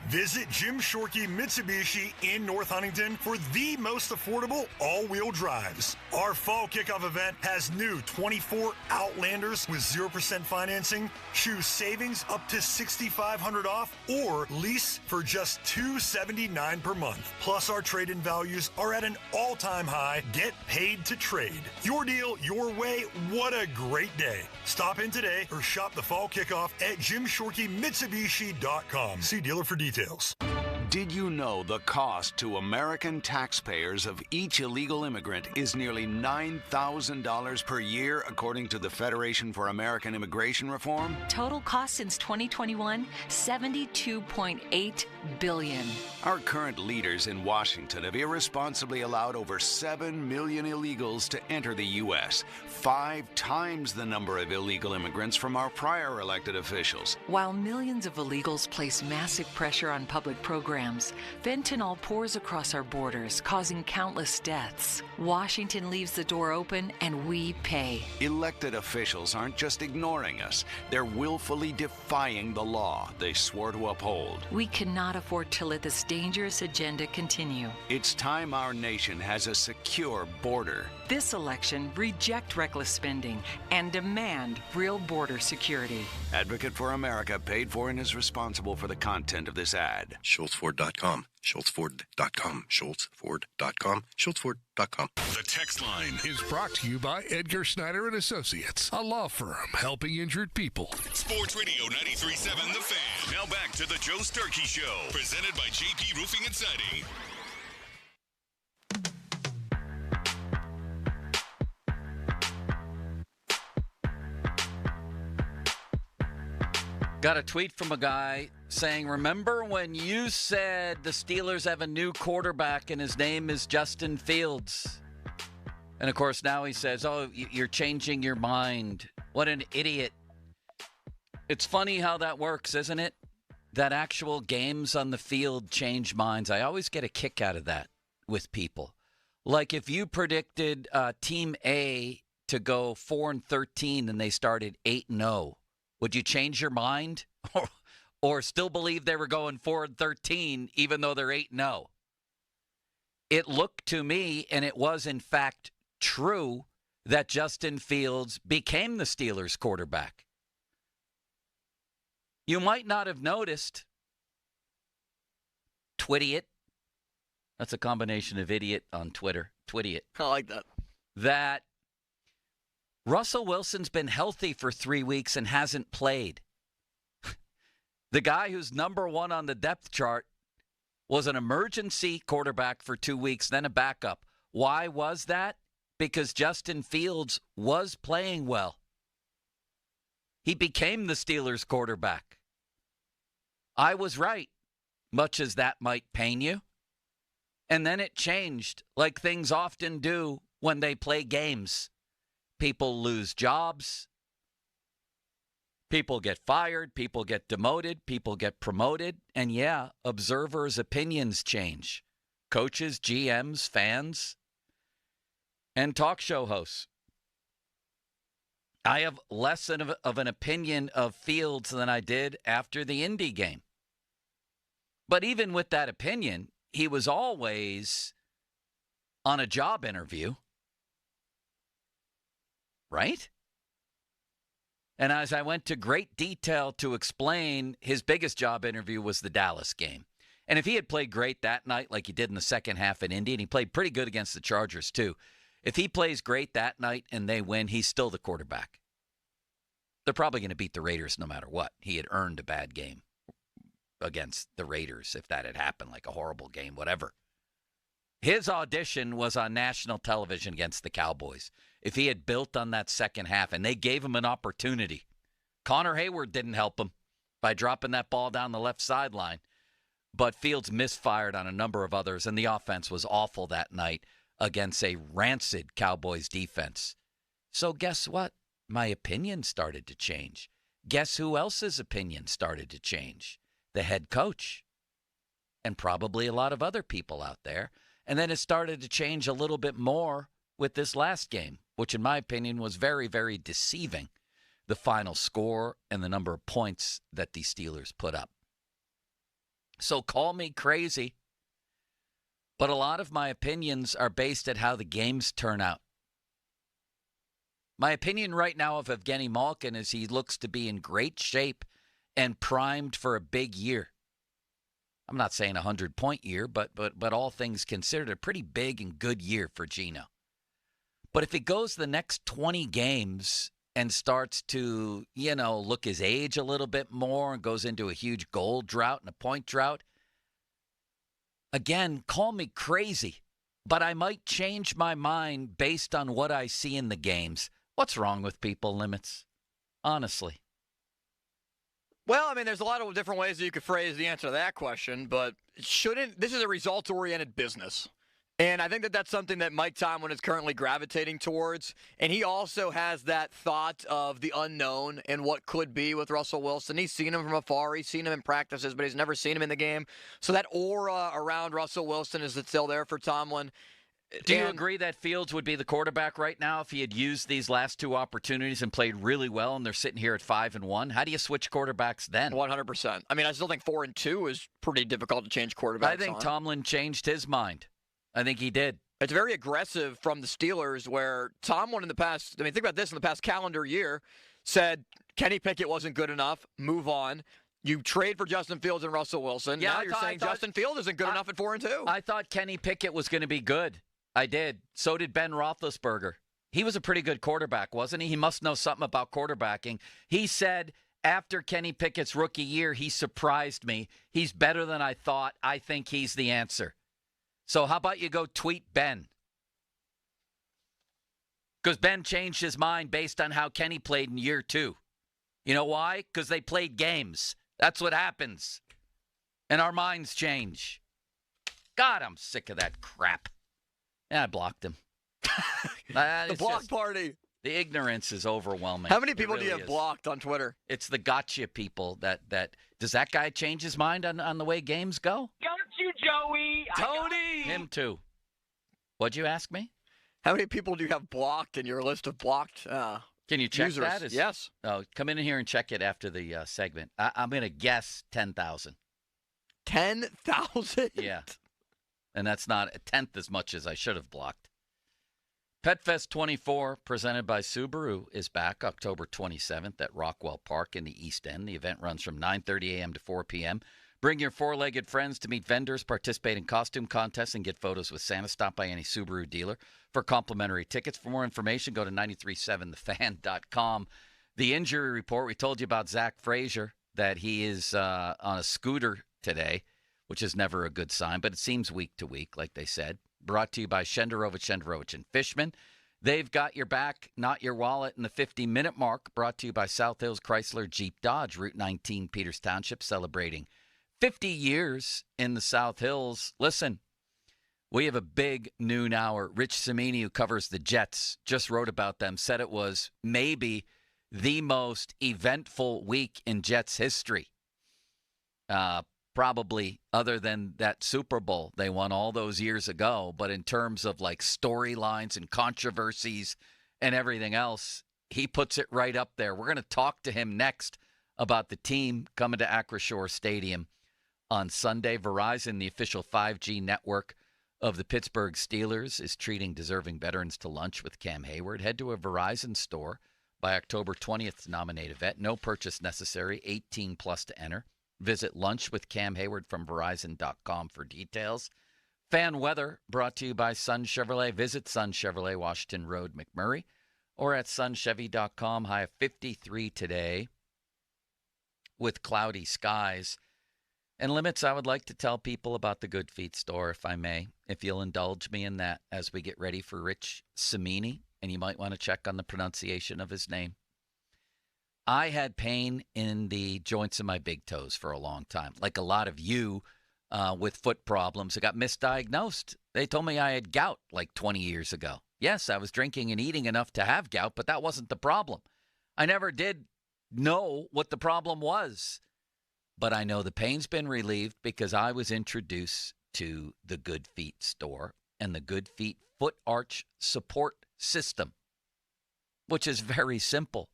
Visit Jim Shorkey Mitsubishi in North Huntington for the most affordable all-wheel drives. Our fall kickoff event has new 24 Outlanders with 0% financing, choose savings up to $6,500 off, or lease for just $279 per month. Plus, our trade-in values are at an all-time high. Get paid to trade. Your deal, your way. What a great day. Stop in today or shop the fall kickoff at JimShorkeyMitsubishi.com. See dealer for details. Did you know the cost to American taxpayers of each illegal immigrant is nearly $9,000 per year, according to the Federation for American Immigration Reform? Total cost since 2021, $72.8 billion. Our current leaders in Washington have irresponsibly allowed over 7 million illegals to enter the U.S., 5 times the number of illegal immigrants from our prior elected officials. While millions of illegals place massive pressure on public programs, fentanyl pours across our borders, causing countless deaths. Washington leaves the door open, and we pay. Elected officials aren't just ignoring us. They're willfully defying the law they swore to uphold. We cannot afford to let this dangerous agenda continue. It's time our nation has a secure border. This election, reject reckless spending and demand real border security. Advocate for America paid for and is responsible for the content of this ad. SchultzFord.com. SchultzFord.com. SchultzFord.com. SchultzFord.com. The text line is brought to you by Edgar Snyder and Associates, a law firm helping injured people. Sports Radio 93.7 The Fan. Now back to the Joe Starkey Show, presented by JP Roofing and Siding. Got a tweet from a guy saying, remember when you said the Steelers have a new quarterback and his name is Justin Fields? And, of course, now he says, oh, you're changing your mind. What an idiot. It's funny how that works, isn't it? That actual games on the field change minds. I always get a kick out of that with people. Like if you predicted Team A to go 4-13 and they started 8-0, would you change your mind or still believe they were going 4-13 even though they're 8-0? It looked to me, and it was in fact true, that Justin Fields became the Steelers quarterback. You might not have noticed, Twittiot, that's a combination of idiot on Twitter, Twittiot. I like that. That Russell Wilson's been healthy for 3 weeks and hasn't played. The guy who's number one on the depth chart was an emergency quarterback for 2 weeks, then a backup. Why was that? Because Justin Fields was playing well. He became the Steelers' quarterback. I was right, much as that might pain you. And then it changed, like things often do when they play games. People lose jobs. People get fired. People get demoted. People get promoted. And yeah, observers' opinions change. Coaches, GMs, fans, and talk show hosts. I have less of an opinion of Fields than I did after the Indy game. But even with that opinion, he was always on a job interview, right? And as I went to great detail to explain, his biggest job interview was the Dallas game. And if he had played great that night like he did in the second half in Indy, and he played pretty good against the Chargers too, if he plays great that night and they win, he's still the quarterback. They're probably going to beat the Raiders no matter what. He had earned a bad game against the Raiders if that had happened, like a horrible game, whatever. His audition was on national television against the Cowboys. If he had built on that second half, and they gave him an opportunity. Connor Hayward didn't help him by dropping that ball down the left sideline, but Fields misfired on a number of others, and the offense was awful that night against a rancid Cowboys defense. So guess what? My opinion started to change. Guess who else's opinion started to change? The head coach, and probably a lot of other people out there. And then it started to change a little bit more with this last game, which in my opinion was very, very deceiving, the final score and the number of points that the Steelers put up. So call me crazy, but a lot of my opinions are based at how the games turn out. My opinion right now of Evgeny Malkin is he looks to be in great shape and primed for a big year. I'm not saying a 100-point year, but all things considered, a pretty big and good year for Geno. But if he goes the next 20 games and starts to, look his age a little bit more and goes into a huge goal drought and a point drought, again, call me crazy, but I might change my mind based on what I see in the games. What's wrong with people, Limits? Honestly. Well, I mean, there's a lot of different ways that you could phrase the answer to that question, but this is a results-oriented business. And I think that that's something that Mike Tomlin is currently gravitating towards. And he also has that thought of the unknown and what could be with Russell Wilson. He's seen him from afar. He's seen him in practices, but he's never seen him in the game. So that aura around Russell Wilson is still there for Tomlin. Do you agree that Fields would be the quarterback right now if he had used these last two opportunities and played really well and they're sitting here at 5-1? How do you switch quarterbacks then? 100%. I mean, I still think 4-2 is pretty difficult to change quarterbacks I think Tomlin changed his mind. I think he did. It's very aggressive from the Steelers where Tomlin in the past, think about this, in the past calendar year, said Kenny Pickett wasn't good enough, move on. You trade for Justin Fields and Russell Wilson. Yeah, now you're saying Justin Fields isn't good enough at 4-2. I thought Kenny Pickett was going to be good. I did. So did Ben Roethlisberger. He was a pretty good quarterback, wasn't he? He must know something about quarterbacking. He said after Kenny Pickett's rookie year, he surprised me. He's better than I thought. I think he's the answer. So how about you go tweet Ben? Because Ben changed his mind based on how Kenny played in year 2. You know why? Because they played games. That's what happens. And our minds change. God, I'm sick of that crap. Yeah, I blocked him. The block party. The ignorance is overwhelming. How many people do you have blocked on Twitter? It's the gotcha people that does that guy change his mind on the way games go? Got you, Joey. Tony. Him too. What'd you ask me? How many people do you have blocked in your list of blocked Can you check users? that? Yes. Oh, come in here and check it after the segment. I'm going to guess 10,000. 10,000? Yeah. And that's not a tenth as much as I should have blocked. PetFest 24, presented by Subaru, is back October 27th at Rockwell Park in the East End. The event runs from 9:30 a.m. to 4 p.m. Bring your four-legged friends to meet vendors, participate in costume contests, and get photos with Santa. Stop by any Subaru dealer for complimentary tickets. For more information, go to 937thefan.com. The injury report, we told you about Zach Frazier. that he is on a scooter today, which is never a good sign, but it seems week to week, like they said. Brought to you by Shenderovich and Fishman. They've got your back, not your wallet, in the 50-minute mark. Brought to you by South Hills Chrysler Jeep Dodge, Route 19, Peters Township, celebrating 50 years in the South Hills. Listen, we have a big noon hour. Rich Cimini, who covers the Jets, just wrote about them, said it was maybe the most eventful week in Jets history. Probably other than that Super Bowl they won all those years ago. But in terms of like storylines and controversies and everything else, he puts it right up there. We're going to talk to him next about the team coming to Acrisure Stadium on Sunday. Verizon, the official 5G network of the Pittsburgh Steelers, is treating deserving veterans to lunch with Cam Hayward. Head to a Verizon store by October 20th to nominate a vet. No purchase necessary, 18 plus to enter. Visit Lunch with Cam Hayward from Verizon.com for details. Fan weather brought to you by Sun Chevrolet. Visit Sun Chevrolet, Washington Road, McMurray, or at sunchevy.com. High of 53 today with cloudy skies. And limits, I would like to tell people about the Good Feet store, if I may, if you'll indulge me in that as we get ready for Rich Cimini, and you might want to check on the pronunciation of his name. I had pain in the joints of my big toes for a long time, like a lot of you with foot problems. I got misdiagnosed. They told me I had gout like 20 years ago. Yes, I was drinking and eating enough to have gout, but that wasn't the problem. I never did know what the problem was. But I know the pain's been relieved because I was introduced to the Good Feet store and the Good Feet Foot Arch Support System, which is very simple.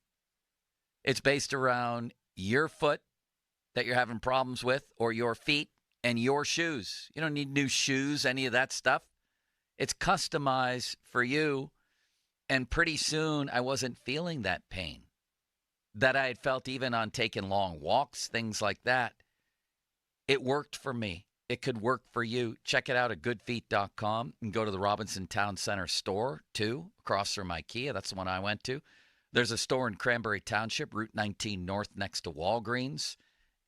It's based around your foot that you're having problems with, or your feet and your shoes. You don't need new shoes, any of that stuff. It's customized for you. And pretty soon I wasn't feeling that pain that I had felt even on taking long walks, things like that. It worked for me. It could work for you. Check it out at goodfeet.com and go to the Robinson Town Center store, too, across from IKEA. That's the one I went to. There's a store in Cranberry Township, Route 19 North, next to Walgreens.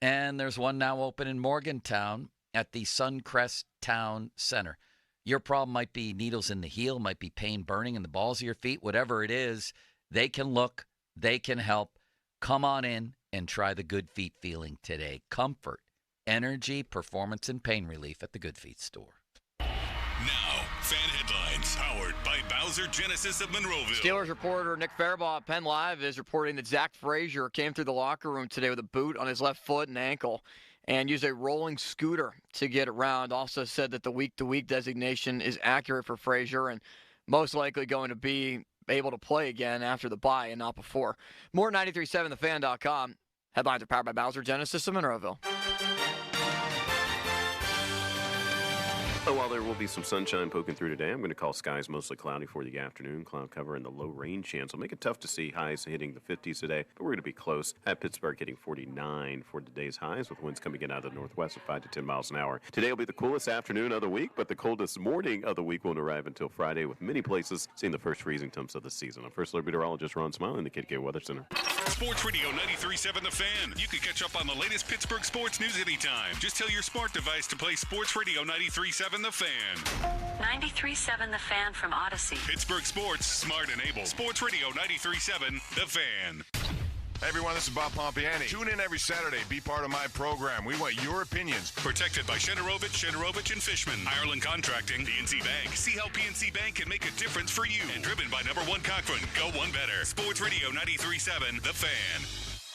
And there's one now open in Morgantown at the Suncrest Town Center. Your problem might be needles in the heel, might be pain burning in the balls of your feet, whatever it is. They can look, they can help. Come on in and try the Good Feet feeling today. Comfort, energy, performance, and pain relief at the Good Feet store. Now, fan headlines powered by Bowser Genesis of Monroeville. Steelers reporter Nick Farabaugh at Penn Live is reporting that Zach Frazier came through the locker room today with a boot on his left foot and ankle and used a rolling scooter to get around. Also said that the week-to-week designation is accurate for Frazier and most likely going to be able to play again after the bye and not before. More 93.7thefan.com. Headlines are powered by Bowser Genesis of Monroeville. Oh, while there will be some sunshine poking through today, I'm going to call skies mostly cloudy for the afternoon. Cloud cover and the low rain chance will make it tough to see highs hitting the 50s today, but we're going to be close. At Pittsburgh hitting 49 for today's highs with winds coming in out of the northwest at 5 to 10 miles an hour. Today will be the coolest afternoon of the week, but the coldest morning of the week won't arrive until Friday, with many places seeing the first freezing temps of the season. I'm First Alert Meteorologist Ron Smiley in the KDK Weather Center. Sports Radio 93.7 The Fan. You can catch up on the latest Pittsburgh sports news anytime. Just tell your smart device to play Sports Radio 93.7 The Fan. 93.7 The Fan from Odyssey. Pittsburgh sports, smart and able. Sports Radio 93.7 The Fan. Hey everyone, this is Bob Pompiani. Tune in every Saturday. Be part of my program. We want your opinions. Protected by Shenderovich and Fishman. Ireland Contracting, PNC Bank. See how PNC Bank can make a difference for you. And driven by number one Cochran. Go one better. Sports Radio 93.7 The Fan.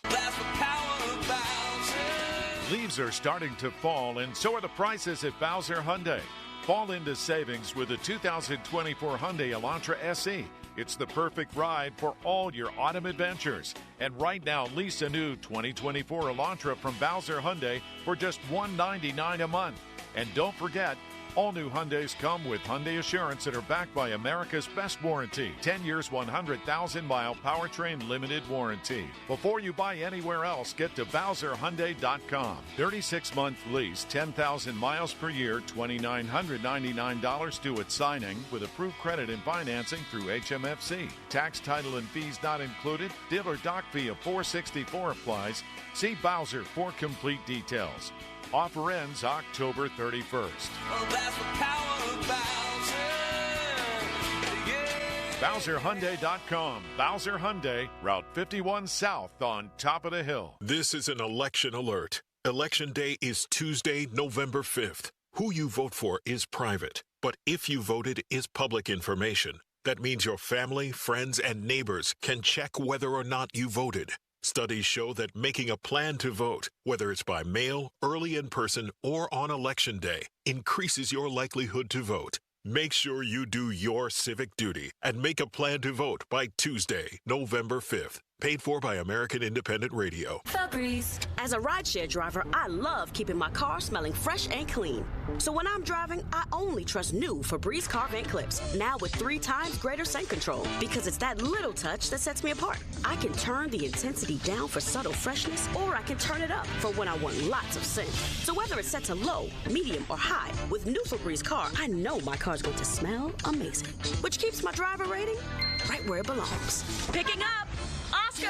That's the power of Bowser. Leaves are starting to fall, and so are the prices at Bowser Hyundai. Fall into savings with the 2024 Hyundai Elantra SE. It's the perfect ride for all your autumn adventures. And right now, lease a new 2024 Elantra from Bowser Hyundai for just $199 a month. And don't forget, All new Hyundais come with Hyundai Assurance that are backed by America's best warranty. 10 years, 100,000-mile powertrain limited warranty. Before you buy anywhere else, get to BowserHyundai.com. 36-month lease, 10,000 miles per year, $2,999 due at signing with approved credit and financing through HMFC. Tax, title, and fees not included. Dealer dock fee of $464 applies. See Bowser for complete details. Offer ends October 31st. Well, that's the power of Bowser. Yeah. BowserHyundai.com. Bowser Hyundai, Route 51 South on top of the hill. This is an election alert. Election day is Tuesday, November 5th. Who you vote for is private, but if you voted is public information. That means your family, friends, and neighbors can check whether or not you voted. Studies show that making a plan to vote, whether it's by mail, early in person, or on Election Day, increases your likelihood to vote. Make sure you do your civic duty and make a plan to vote by Tuesday, November 5th. Paid for by American Independent Radio. Febreze. As a rideshare driver, I love keeping my car smelling fresh and clean. So when I'm driving, I only trust new Febreze car vent clips, now with 3 times greater scent control, because it's that little touch that sets me apart. I can turn the intensity down for subtle freshness, or I can turn it up for when I want lots of scent. So whether it's set to low, medium, or high, with new Febreze car, I know my car's going to smell amazing, which keeps my driver rating right where it belongs. Picking up! Oscar!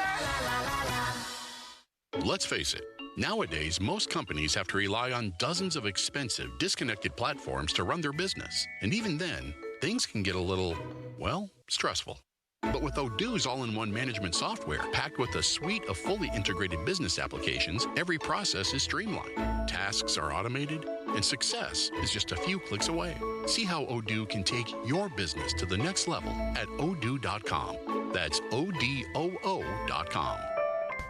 Let's face it, nowadays most companies have to rely on dozens of expensive, disconnected platforms to run their business. And even then, things can get a little, well, stressful. But with Odoo's all-in-one management software, packed with a suite of fully integrated business applications, every process is streamlined. Tasks are automated, and success is just a few clicks away. See how Odoo can take your business to the next level at odoo.com. That's ODOO.com.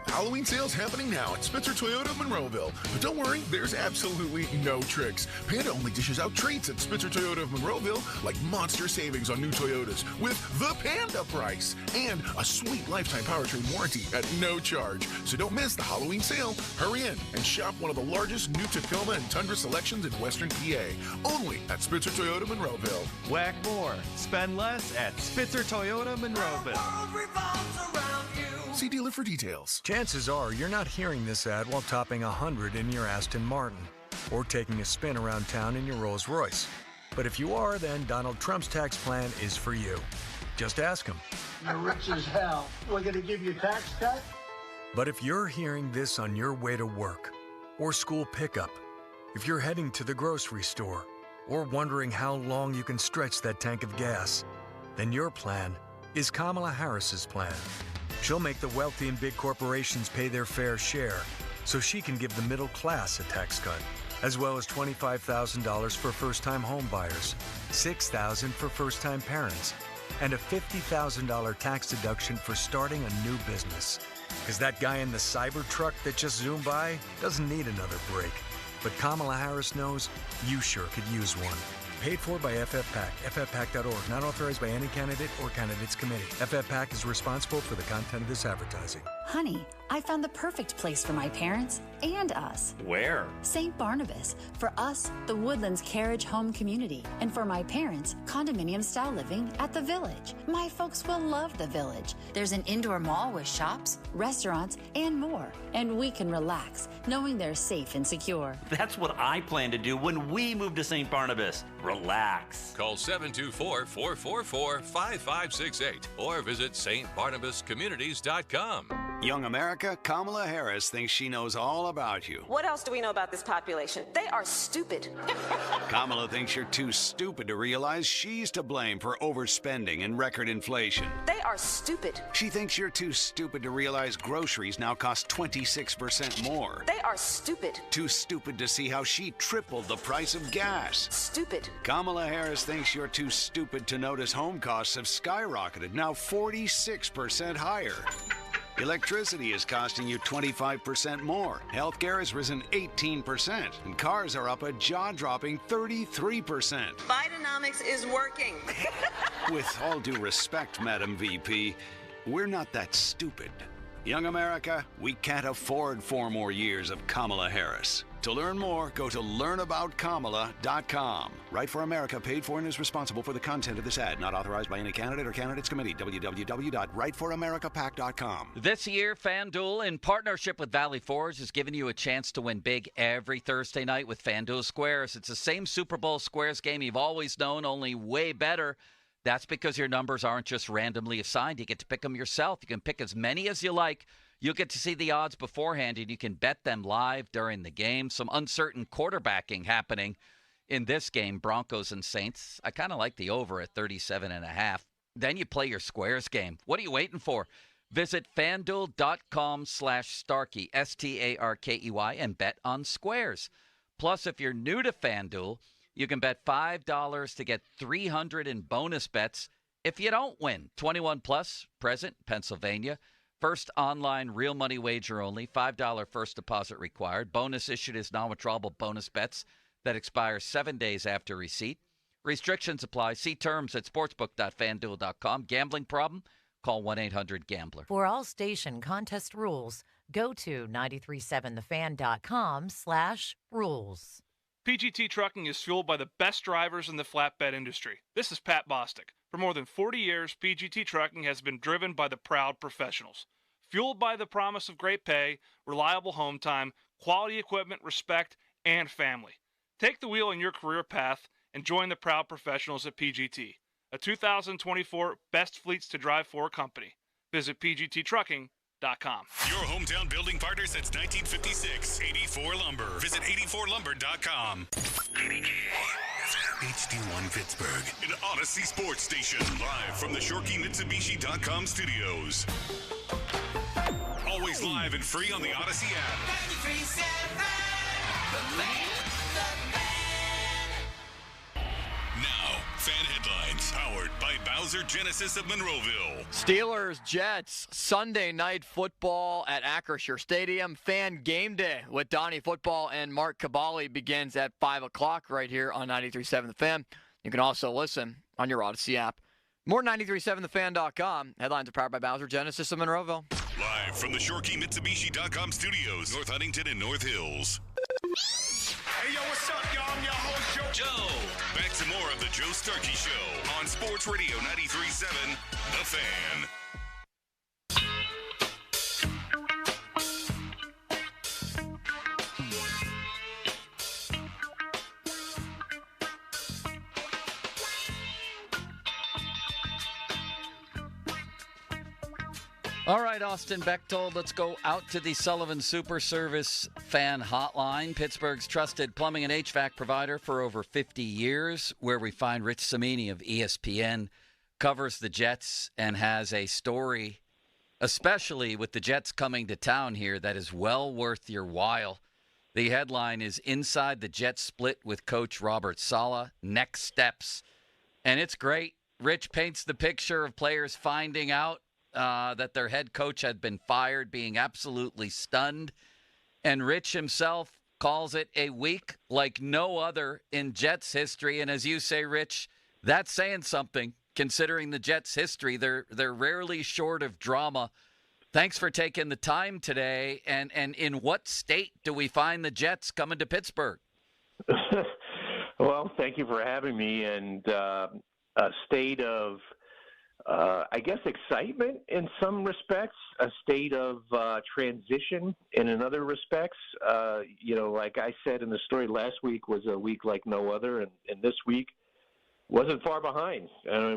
Halloween sales happening now at Spitzer Toyota Monroeville. But don't worry, there's absolutely no tricks. Panda only dishes out treats at Spitzer Toyota of Monroeville, like monster savings on new Toyotas with the Panda price and a sweet lifetime powertrain warranty at no charge. So don't miss the Halloween sale. Hurry in and shop one of the largest new Tacoma and Tundra selections in Western PA. Only at Spitzer Toyota Monroeville. Whack more, spend less at Spitzer Toyota Monroeville. See dealer for details. Chances are you're not hearing this ad while topping 100 in your Aston Martin or taking a spin around town in your Rolls Royce. But if you are, then Donald Trump's tax plan is for you. Just ask him. You're rich as hell. We're going to give you a tax cut? But if you're hearing this on your way to work or school pickup, if you're heading to the grocery store or wondering how long you can stretch that tank of gas, then your plan is Kamala Harris's plan. She'll make the wealthy and big corporations pay their fair share so she can give the middle class a tax cut, as well as $25,000 for first-time home buyers, $6,000 for first-time parents, and a $50,000 tax deduction for starting a new business. Because that guy in the Cybertruck that just zoomed by doesn't need another break. But Kamala Harris knows you sure could use one. Paid for by FFPAC, ffpac.org, not authorized by any candidate or candidates committee. FFPAC is responsible for the content of this advertising. Honey, I found the perfect place for my parents and us. Where? St. Barnabas. For us, the Woodlands Carriage Home Community. And for my parents, condominium-style living at the Village. My folks will love the Village. There's an indoor mall with shops, restaurants, and more. And we can relax, knowing they're safe and secure. That's what I plan to do when we move to St. Barnabas. Relax. Call 724-444-5568 or visit stbarnabascommunities.com. Young America, Kamala Harris thinks she knows all about you. What else do we know about this population? They are stupid. Kamala thinks you're too stupid to realize she's to blame for overspending and record inflation. They are stupid. She thinks you're too stupid to realize groceries now cost 26% more. They are stupid. Too stupid to see how she tripled the price of gas. Stupid. Kamala Harris thinks you're too stupid to notice home costs have skyrocketed, now 46% higher. Electricity is costing you 25% more. Healthcare has risen 18%. And cars are up a jaw-dropping 33%. Bidenomics is working. With all due respect, Madam VP, we're not that stupid. Young America, we can't afford 4 more years of Kamala Harris. To learn more, go to learnaboutkamala.com. Right for America, paid for and is responsible for the content of this ad. Not authorized by any candidate or candidates committee. www.rightforamericapac.com. This year, FanDuel, in partnership with Valley Forge, is giving you a chance to win big every Thursday night with FanDuel Squares. It's the same Super Bowl Squares game you've always known, only way better. That's because your numbers aren't just randomly assigned. You get to pick them yourself. You can pick as many as you like. You'll get to see the odds beforehand, and you can bet them live during the game. Some uncertain quarterbacking happening in this game, Broncos and Saints. I kind of like the over at 37.5. Then you play your Squares game. What are you waiting for? Visit FanDuel.com/Starkey, STARKEY, and bet on Squares. Plus, if you're new to FanDuel, you can bet $5 to get $300 in bonus bets if you don't win. 21 plus, present, Pennsylvania. First online real money wager only. $5 first deposit required. Bonus issued as non-withdrawable bonus bets that expire 7 days after receipt. Restrictions apply. See terms at sportsbook.fanduel.com. Gambling problem? Call 1-800-GAMBLER. For all station contest rules, go to 937thefan.com/rules. PGT Trucking is fueled by the best drivers in the flatbed industry. This is Pat Bostic. For more than 40 years, PGT Trucking has been driven by the proud professionals. Fueled by the promise of great pay, reliable home time, quality equipment, respect, and family. Take the wheel in your career path and join the proud professionals at PGT, a 2024 Best Fleets to Drive For company. Visit pgttrucking.com. Your hometown building partner since 1956, 84 Lumber. Visit 84lumber.com. HD1 Pittsburgh, an Odyssey Sports Station, live from the ShorkeyMitsubishi.com studios. Always live and free on the Odyssey app. 93.7, the fan. Now, fan headlines, powered by Bowser Genesis of Monroeville. Steelers, Jets, Sunday night football at Acrisure Stadium. Fan game day with Donnie Football and Mark Cavalli begins at 5 o'clock right here on 93.7 The Fan. You can also listen on your Odyssey app. More 937thefan.com. Headlines are powered by Bowser Genesis of Monroeville. Live from the ShorkeyMitsubishi.com studios, North Huntington and North Hills. Hey, yo, what's up, y'all? I'm your host, Joe. Back to more of the Joe Starkey Show on Sports Radio 93.7 The Fan. All right, Austin Bechtold, let's go out to the Sullivan Super Service fan hotline, Pittsburgh's trusted plumbing and HVAC provider for over 50 years, where we find Rich Cimini of ESPN, covers the Jets and has a story, especially with the Jets coming to town here, that is well worth your while. The headline is Inside the Jets Split with Coach Robert Saleh, Next Steps. And it's great. Rich paints the picture of players finding out that their head coach had been fired, being absolutely stunned. And Rich himself calls it a week like no other in Jets history. And as you say, Rich, that's saying something, considering the Jets' history. They're rarely short of drama. Thanks for taking the time today. And in what state do we find the Jets coming to Pittsburgh? Well, thank you for having me. And a state of I guess excitement in some respects, a state of transition in other respects. Like I said in the story, last week was a week like no other, and this week wasn't far behind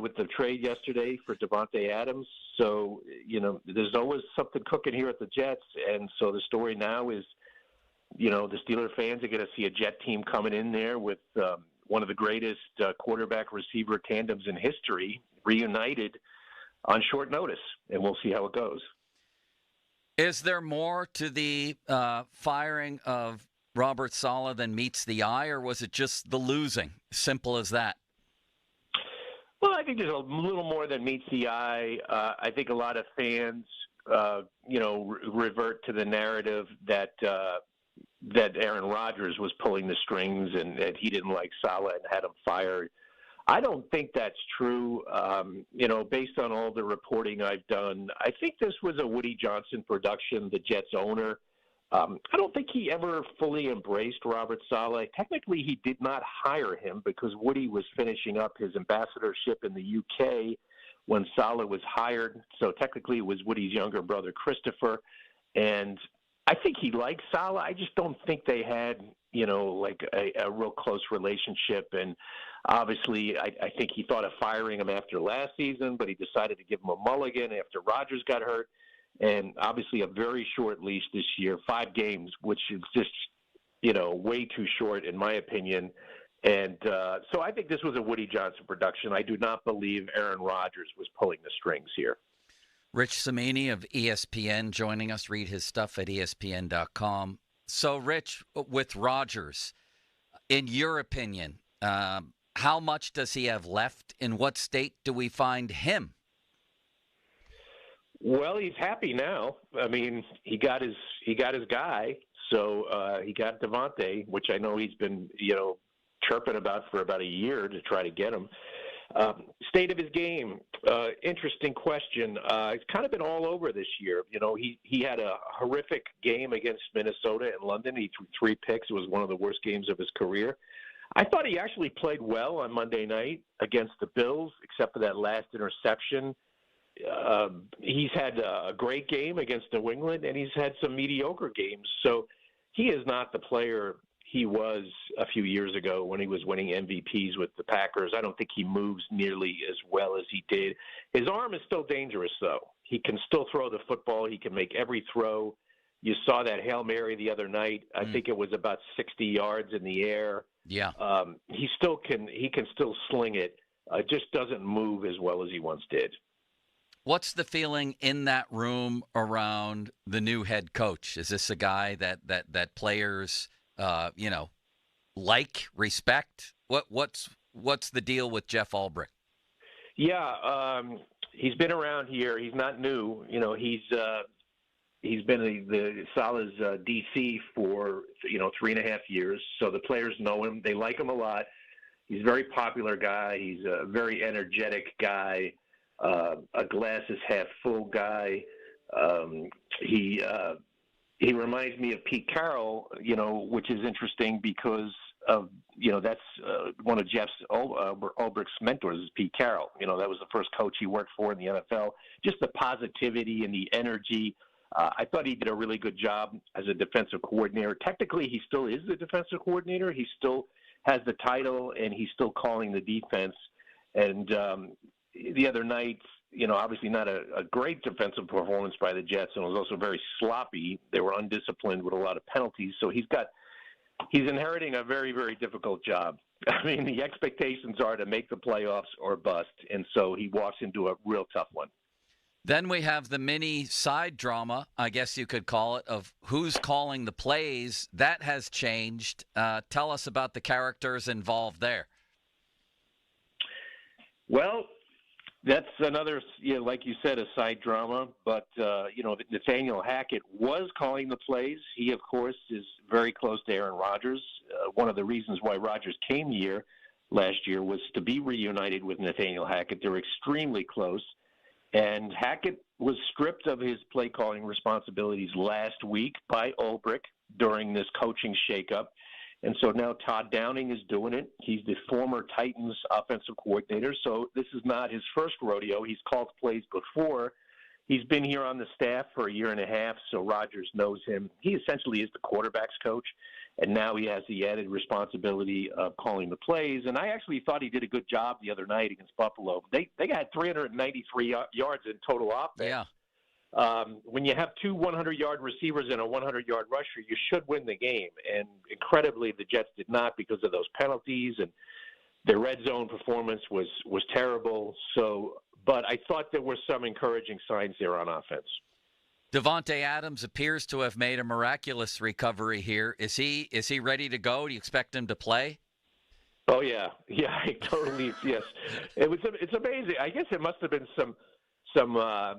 with the trade yesterday for Devontae Adams. So, there's always something cooking here at the Jets, and so the story now is, the Steeler fans are going to see a Jet team coming in there with one of the greatest quarterback-receiver tandems in history, reunited on short notice, and we'll see how it goes. Is there more to the firing of Robert Saleh than meets the eye, or was it just the losing? Simple as that. Well, I think there's a little more than meets the eye. I think a lot of fans, revert to the narrative that Aaron Rodgers was pulling the strings and that he didn't like Saleh and had him fired. I don't think that's true. Based on all the reporting I've done, I think this was a Woody Johnson production, the Jets owner. I don't think he ever fully embraced Robert Saleh. Technically, he did not hire him because Woody was finishing up his ambassadorship in the UK when Saleh was hired. So technically, it was Woody's younger brother, Christopher. And I think he liked Saleh. I just don't think they had, a real close relationship. And obviously, I think he thought of firing him after last season, but he decided to give him a mulligan after Rodgers got hurt. And obviously a very short leash this year, 5 games, which is just, way too short in my opinion. And so I think this was a Woody Johnson production. I do not believe Aaron Rodgers was pulling the strings here. Rich Cimini of ESPN joining us. Read his stuff at ESPN.com. So, Rich, with Rodgers, in your opinion, how much does he have left? In what state do we find him? Well, he's happy now. I mean, he got his guy. So he got Devontae, which I know he's been, chirping about for about a year to try to get him. State of his game, interesting question. It's kind of been all over this year. He had a horrific game against Minnesota in London. He threw 3 picks. It was one of the worst games of his career. I thought he actually played well on Monday night against the Bills, except for that last interception. He's had a great game against New England, and he's had some mediocre games. So he is not the player he was a few years ago when he was winning MVPs with the Packers. I don't think he moves nearly as well as he did. His arm is still dangerous, though. He can still throw the football. He can make every throw. You saw that Hail Mary the other night. I think it was about 60 yards in the air. Yeah. He can still sling it. Just doesn't move as well as he once did. What's the feeling in that room around the new head coach? Is this a guy that players, respect? What's the deal with Jeff Ulbrich? Yeah, he's been around here. He's not new. He's been the Saleh's DC for 3.5 years. So the players know him. They like him a lot. He's a very popular guy. He's a very energetic guy. A glass is half full guy. He reminds me of Pete Carroll, which is interesting because of, that's one of Jeff Ulbrich's mentors is Pete Carroll. That was the first coach he worked for in the NFL. Just the positivity and the energy. I thought he did a really good job as a defensive coordinator. Technically, he still is the defensive coordinator. He still has the title, and he's still calling the defense. And the other night, obviously not a great defensive performance by the Jets, and it was also very sloppy. They were undisciplined with a lot of penalties. So he's inheriting a very, very difficult job. I mean, the expectations are to make the playoffs or bust, and so he walks into a real tough one. Then we have the mini side drama, I guess you could call it, of who's calling the plays. That has changed. Tell us about the characters involved there. Well, that's another, like you said, a side drama. But, Nathaniel Hackett was calling the plays. He, of course, is very close to Aaron Rodgers. One of the reasons why Rodgers came here last year was to be reunited with Nathaniel Hackett. They're extremely close. And Hackett was stripped of his play calling responsibilities last week by Ulbrich during this coaching shakeup. And so now Todd Downing is doing it. He's the former Titans offensive coordinator, so this is not his first rodeo. He's called plays before. He's been here on the staff for 1.5 years, so Rodgers knows him. He essentially is the quarterback's coach, and now he has the added responsibility of calling the plays. And I actually thought he did a good job the other night against Buffalo. They had 393 yards in total offense. Yeah. When you have 2 100-yard receivers and a 100-yard rusher, you should win the game. And incredibly, the Jets did not because of those penalties, and their red zone performance was terrible. So, but I thought there were some encouraging signs there on offense. Davante Adams appears to have made a miraculous recovery here. Is he ready to go? Do you expect him to play? Oh yeah, I totally yes. It's amazing. I guess it must have been some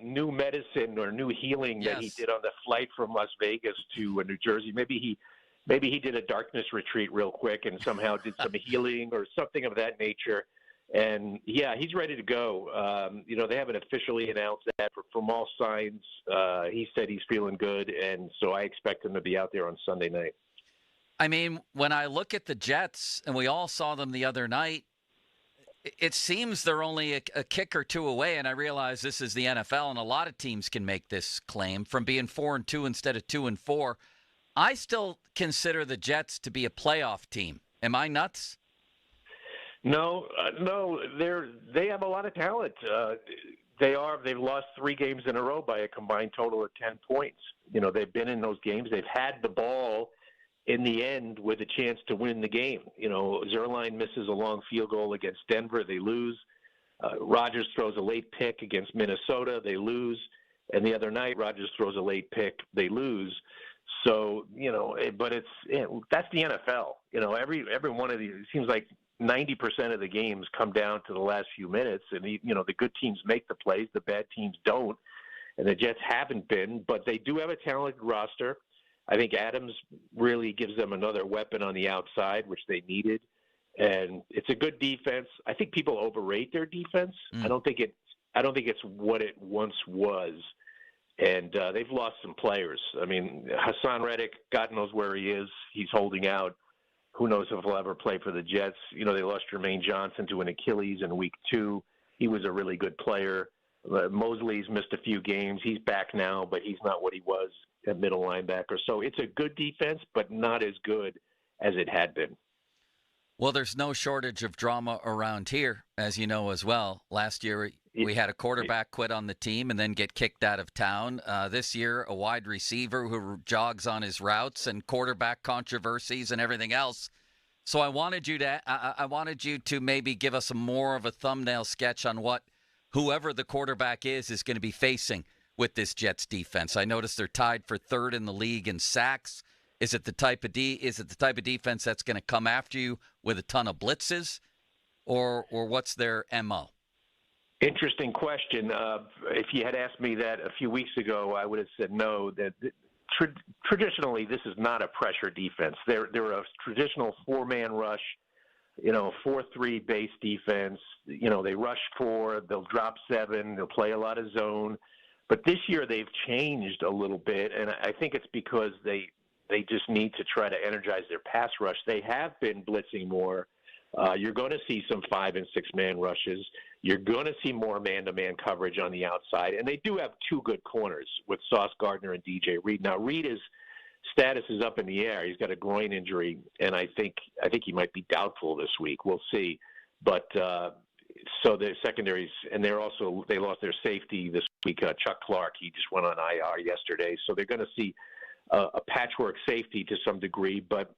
new medicine or new healing that he did on the flight from Las Vegas to New Jersey. Maybe he did a darkness retreat real quick and somehow did some healing or something of that nature. And, yeah, he's ready to go. They haven't officially announced that. From all signs, he said he's feeling good, and so I expect him to be out there on Sunday night. I mean, when I look at the Jets, and we all saw them the other night, it seems they're only a kick or two away, and I realize this is the NFL, and a lot of teams can make this claim, from being 4-2 instead of 2-4. I still consider the Jets to be a playoff team. Am I nuts? No, they have a lot of talent. They've lost 3 games in a row by a combined total of 10 points. They've been in those games. They've had the ball in the end with a chance to win the game. Zerline misses a long field goal against Denver. They lose. Rodgers throws a late pick against Minnesota. They lose. And the other night, Rodgers throws a late pick. They lose. So, but that's the NFL. Every one of these, it seems like 90% of the games come down to the last few minutes, and the good teams make the plays, the bad teams don't, and the Jets haven't been, but they do have a talented roster. I think Adams really gives them another weapon on the outside, which they needed, and it's a good defense. I think people overrate their defense. I don't think it's what it once was, and they've lost some players. I mean, Hassan Reddick, God knows where he is. He's holding out. Who knows if he'll ever play for the Jets. They lost Jermaine Johnson to an Achilles in week 2. He was a really good player. Mosley's missed a few games. He's back now, but he's not what he was at middle linebacker. So it's a good defense, but not as good as it had been. Well, there's no shortage of drama around here, as you know as well. Last year, we had a quarterback quit on the team and then get kicked out of town. This year, a wide receiver who jogs on his routes and quarterback controversies and everything else. So I wanted you to maybe give us more of a thumbnail sketch on what whoever the quarterback is going to be facing with this Jets defense. I noticed they're tied for 3rd in the league in sacks. Is it the type of defense that's going to come after you with a ton of blitzes, or what's their MO? Interesting question. If you had asked me that a few weeks ago, I would have said no. That traditionally, this is not a pressure defense. They're a traditional 4-man rush, 4-3 base defense. They rush 4, they'll drop 7, they'll play a lot of zone. But this year they've changed a little bit, and I think it's because they just need to try to energize their pass rush. They have been blitzing more. You're going to see some 5- and 6-man rushes. You're going to see more man-to-man coverage on the outside. And they do have 2 good corners with Sauce Gardner and DJ Reed. Now, Reed's status is up in the air. He's got a groin injury, and I think he might be doubtful this week. We'll see. But so the secondaries, and they lost their safety this week, Chuck Clark. He just went on IR yesterday. So they're going to see a patchwork safety to some degree. But,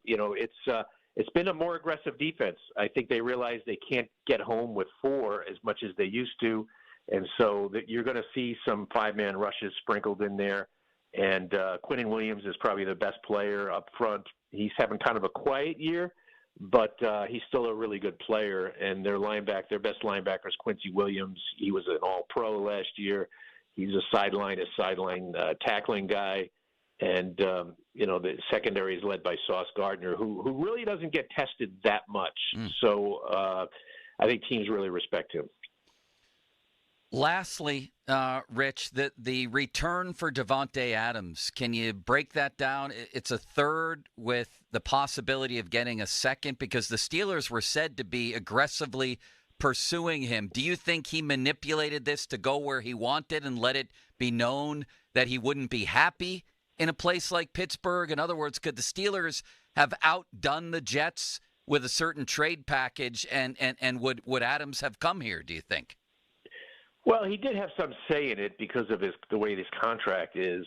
it's been a more aggressive defense. I think they realize they can't get home with 4 as much as they used to, and so that you're going to see some 5-man rushes sprinkled in there. And Quinnen Williams is probably the best player up front. He's having kind of a quiet year, but he's still a really good player. And their best linebacker is Quincy Williams. He was an All-Pro last year. He's a sideline tackling guy. And, the secondary is led by Sauce Gardner, who really doesn't get tested that much. So I think teams really respect him. Lastly, Rich, the return for Davante Adams, can you break that down? It's a 3rd with the possibility of getting a 2nd because the Steelers were said to be aggressively pursuing him. Do you think he manipulated this to go where he wanted and let it be known that he wouldn't be happy in a place like Pittsburgh? In other words, could the Steelers have outdone the Jets with a certain trade package, and would Adams have come here, do you think? Well, he did have some say in it because of the way this contract is.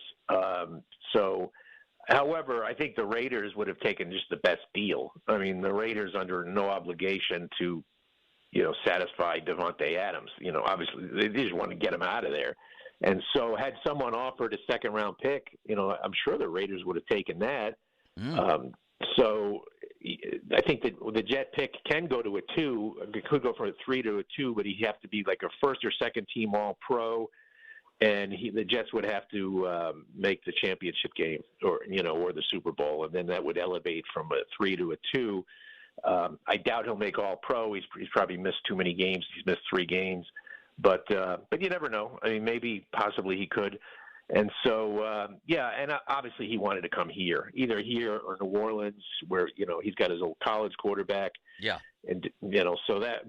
However, I think the Raiders would have taken just the best deal. I mean, the Raiders under no obligation to, satisfy Davante Adams. Obviously they just want to get him out of there. And so had someone offered a 2nd-round pick, I'm sure the Raiders would have taken that. So I think that the Jet pick can go to a 2. It could go from a 3 to a 2, but he'd have to be like a 1st or 2nd team All-Pro, and the Jets would have to make the championship game or the Super Bowl, and then that would elevate from a 3 to a 2. I doubt he'll make All-Pro. He's probably missed too many games. He's missed 3 games. But you never know. I mean, maybe, possibly he could. And so, and obviously he wanted to come here, either here or New Orleans, where, he's got his old college quarterback. Yeah. And,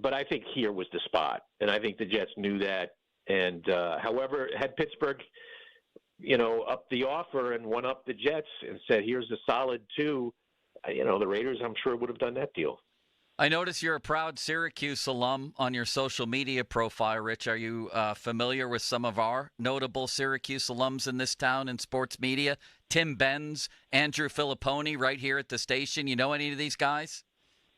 but I think here was the spot. And I think the Jets knew that. And, however, had Pittsburgh, upped the offer and won up the Jets and said, here's a solid 2, the Raiders, I'm sure, would have done that deal. I notice you're a proud Syracuse alum on your social media profile, Rich. Are you familiar with some of our notable Syracuse alums in this town in sports media? Tim Benz, Andrew Filipponi, right here at the station. You know any of these guys?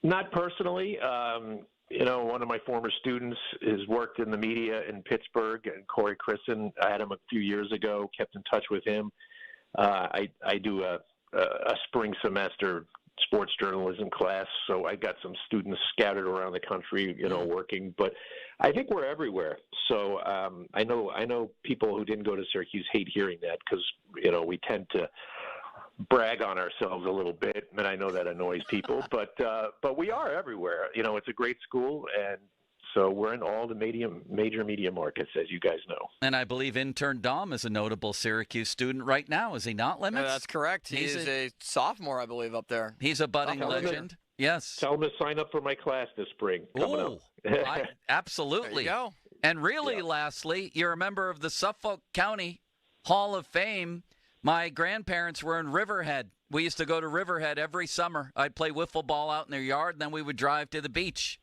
Not personally. One of my former students has worked in the media in Pittsburgh, and Corey Christen. I had him a few years ago, kept in touch with him. I do a spring semester sports journalism class, so I got some students scattered around the country, working. But I think we're everywhere. So I know people who didn't go to Syracuse hate hearing that because we tend to brag on ourselves a little bit, and I know that annoys people. But we are everywhere. It's a great school, and so we're in all the major media markets, as you guys know. And I believe intern Dom is a notable Syracuse student right now, is he not, Limits? That's correct. He's a sophomore, I believe, up there. He's a budding legend. Yes. Tell him to sign up for my class this spring. Coming up. Absolutely. There you go. And really, lastly, you're a member of the Suffolk County Hall of Fame. My grandparents were in Riverhead. We used to go to Riverhead every summer. I'd play wiffle ball out in their yard, and then we would drive to the beach.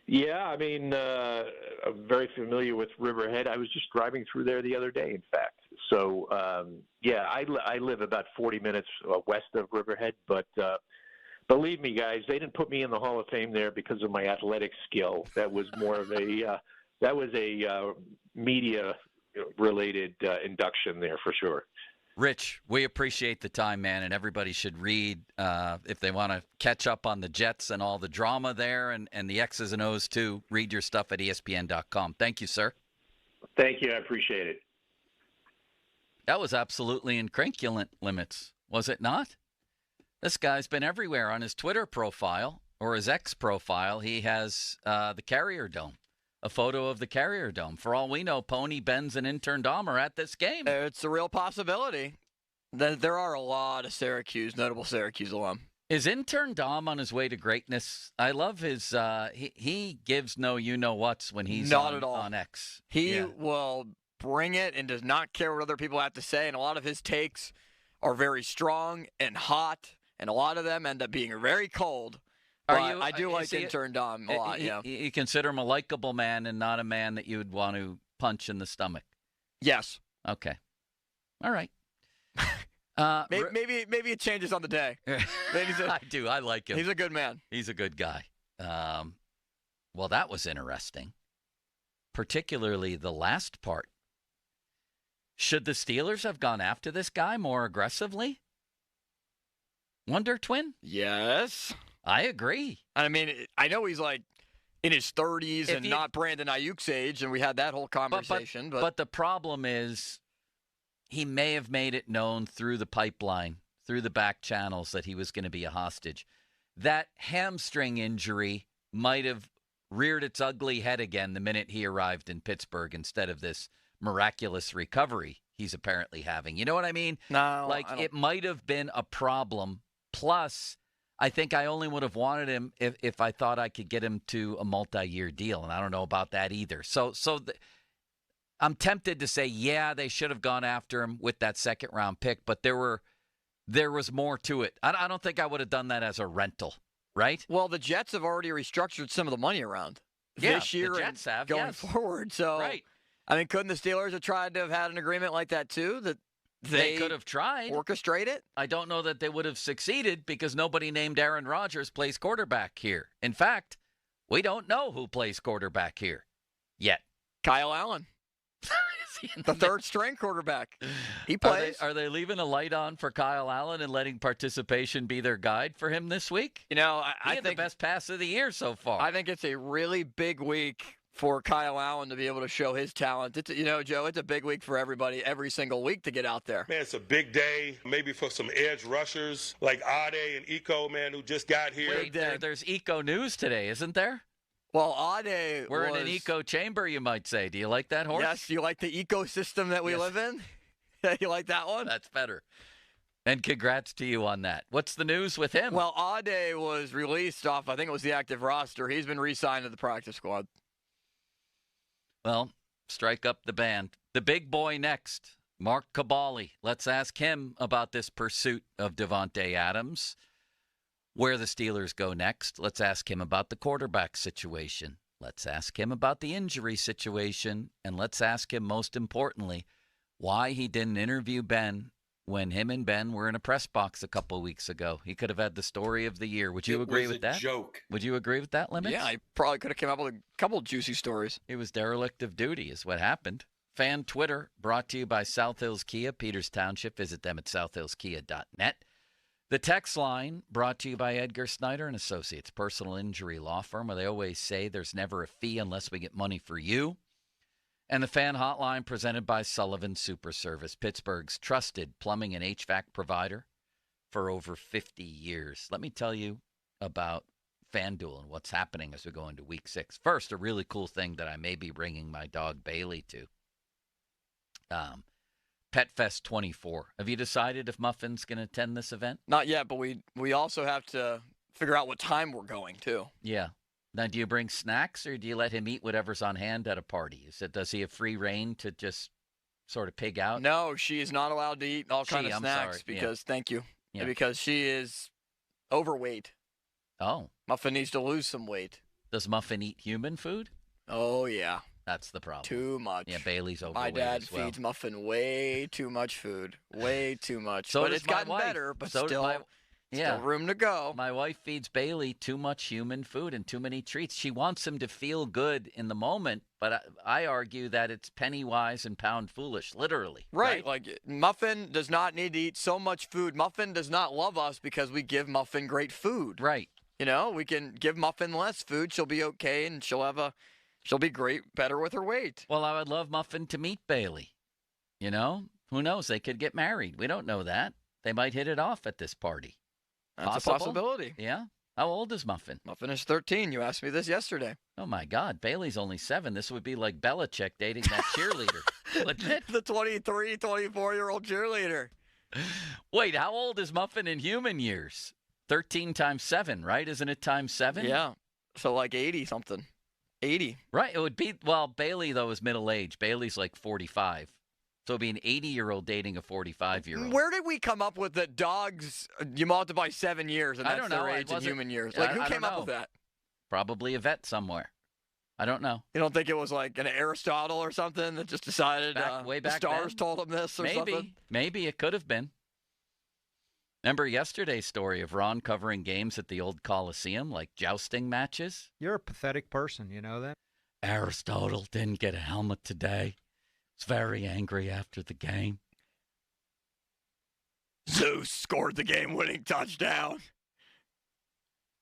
Yeah, I mean, I'm very familiar with Riverhead. I was just driving through there the other day, in fact. So, I live about 40 minutes west of Riverhead. But believe me, guys, they didn't put me in the Hall of Fame there because of my athletic skill. That was more of a media-related induction there for sure. Rich, we appreciate the time, man, and everybody should read if they want to catch up on the Jets and all the drama there and the X's and O's too. Read your stuff at ESPN.com. Thank you, sir. Thank you. I appreciate it. That was absolutely incrinculant, Limits, was it not? This guy's been everywhere. On his Twitter profile or his X profile, he has the Carrier Dome. A photo of the Carrier Dome. For all we know, Pony, Benz, and intern Dom are at this game. It's a real possibility. There are a lot of notable Syracuse alum. Is intern Dom on his way to greatness? I love his, he gives no you-know-whats when he's Not at all. On X. He will bring it and does not care what other people have to say, and a lot of his takes are very strong and hot, and a lot of them end up being very cold. I do like intern Dom a lot, yeah. You consider him a likable man and not a man that you would want to punch in the stomach? Yes. Okay. All right. Maybe it changes on the day. I do. I like him. He's a good man. He's a good guy. Well, that was interesting, particularly the last part. Should the Steelers have gone after this guy more aggressively? Wonder Twin? Yes. I agree. I mean, I know he's like in his 30s and not Brandon Ayuk's age, and we had that whole conversation. But the problem is he may have made it known through the pipeline, through the back channels, that he was going to be a hostage. That hamstring injury might have reared its ugly head again the minute he arrived in Pittsburgh instead of this miraculous recovery he's apparently having. You know what I mean? No. It might have been a problem. Plus, I think I only would have wanted him if I thought I could get him to a multi-year deal, and I don't know about that either. So I'm tempted to say, yeah, they should have gone after him with that second-round pick, but there was more to it. I don't think I would have done that as a rental, right? Well, the Jets have already restructured some of the money around this year the Jets have, going forward. So, right. I mean, couldn't the Steelers have tried to have had an agreement like that too? That they could have tried. Orchestrate it? I don't know that they would have succeeded because nobody named Aaron Rodgers plays quarterback here. In fact, we don't know who plays quarterback here yet. Kyle Allen. The third-string quarterback. He plays. Are they leaving a light on for Kyle Allen and letting participation be their guide for him this week? You know, I think the best pass of the year so far. I think it's a really big week for Kyle Allen to be able to show his talent. It's, Joe, it's a big week for everybody every single week to get out there. Man, it's a big day, maybe for some edge rushers like Ade and Eco, man, who just got here. Wait, there's Eco news today, isn't there? Well, Ade We're in an eco chamber, you might say. Do you like that horse? Yes, you like the ecosystem that we live in? You like that one? That's better. And congrats to you on that. What's the news with him? Well, Ade was released off, I think it was the active roster. He's been re-signed to the practice squad. Well, strike up the band. The big boy next, Mark Cabali. Let's ask him about this pursuit of Davante Adams. Where the Steelers go next. Let's ask him about the quarterback situation. Let's ask him about the injury situation. And let's ask him, most importantly, why he didn't interview Ben when him and Ben were in a press box a couple of weeks ago. He could have had the story of the year. Would you agree with that? Joke. Would you agree with that, Limits? Yeah, I probably could have come up with a couple juicy stories. It was derelict of duty is what happened. Fan Twitter brought to you by South Hills Kia, Peters Township. Visit them at southhillskia.net. The text line brought to you by Edgar Snyder and Associates, personal injury law firm, where they always say there's never a fee unless we get money for you. And the fan hotline presented by Sullivan Super Service, Pittsburgh's trusted plumbing and HVAC provider for over 50 years. Let me tell you about FanDuel and what's happening as we go into Week 6. First, a really cool thing that I may be bringing my dog Bailey to. Pet Fest 24. Have you decided if Muffin's going to attend this event? Not yet, but we also have to figure out what time we're going, too. Yeah. Now, do you bring snacks or do you let him eat whatever's on hand at a party? Does he have free reign to just sort of pig out? No, she is not allowed to eat all kind of snacks because, thank you, because she is overweight. Oh. Muffin needs to lose some weight. Does Muffin eat human food? Oh, yeah. That's the problem. Too much. Yeah, Bailey's overweight. My dad as well. feeds Muffin way too much food. Way too much. So but does it's gotten my wife. better, but So does still, still room to go. My wife feeds Bailey too much human food and too many treats. She wants him to feel good in the moment, but I argue that it's penny wise and pound foolish, literally. Right. Like, Muffin does not need to eat so much food. Muffin does not love us because we give Muffin great food. Right. We can give Muffin less food. She'll be okay, and she'll be great, better with her weight. Well, I would love Muffin to meet Bailey. Who knows? They could get married. We don't know that. They might hit it off at this party. That's a possibility. Yeah. How old is Muffin? Muffin is 13. You asked me this yesterday. Oh, my God. Bailey's only 7. This would be like Belichick dating that cheerleader, wouldn't it? The 23, 24-year-old cheerleader. Wait, how old is Muffin in human years? 13 times 7, right? Isn't it times 7? Yeah. So like 80-something. 80. Right. It would be, well, Bailey, though, is middle age. Bailey's like 45. So it'd be an 80-year-old dating a 45-year-old. Where did we come up with that dogs, you multiply 7 years, and I that's don't their know. age in human years? I Who don't came up know. with that? Probably a vet somewhere. I don't know. You don't think it was like an Aristotle or something that just decided way the back stars then? told him this or something? Maybe it could have been. Remember yesterday's story of Ron covering games at the old Coliseum, like jousting matches? You're a pathetic person, you know that? Aristotle didn't get a helmet today. Was very angry after the game. Zeus scored the game-winning touchdown.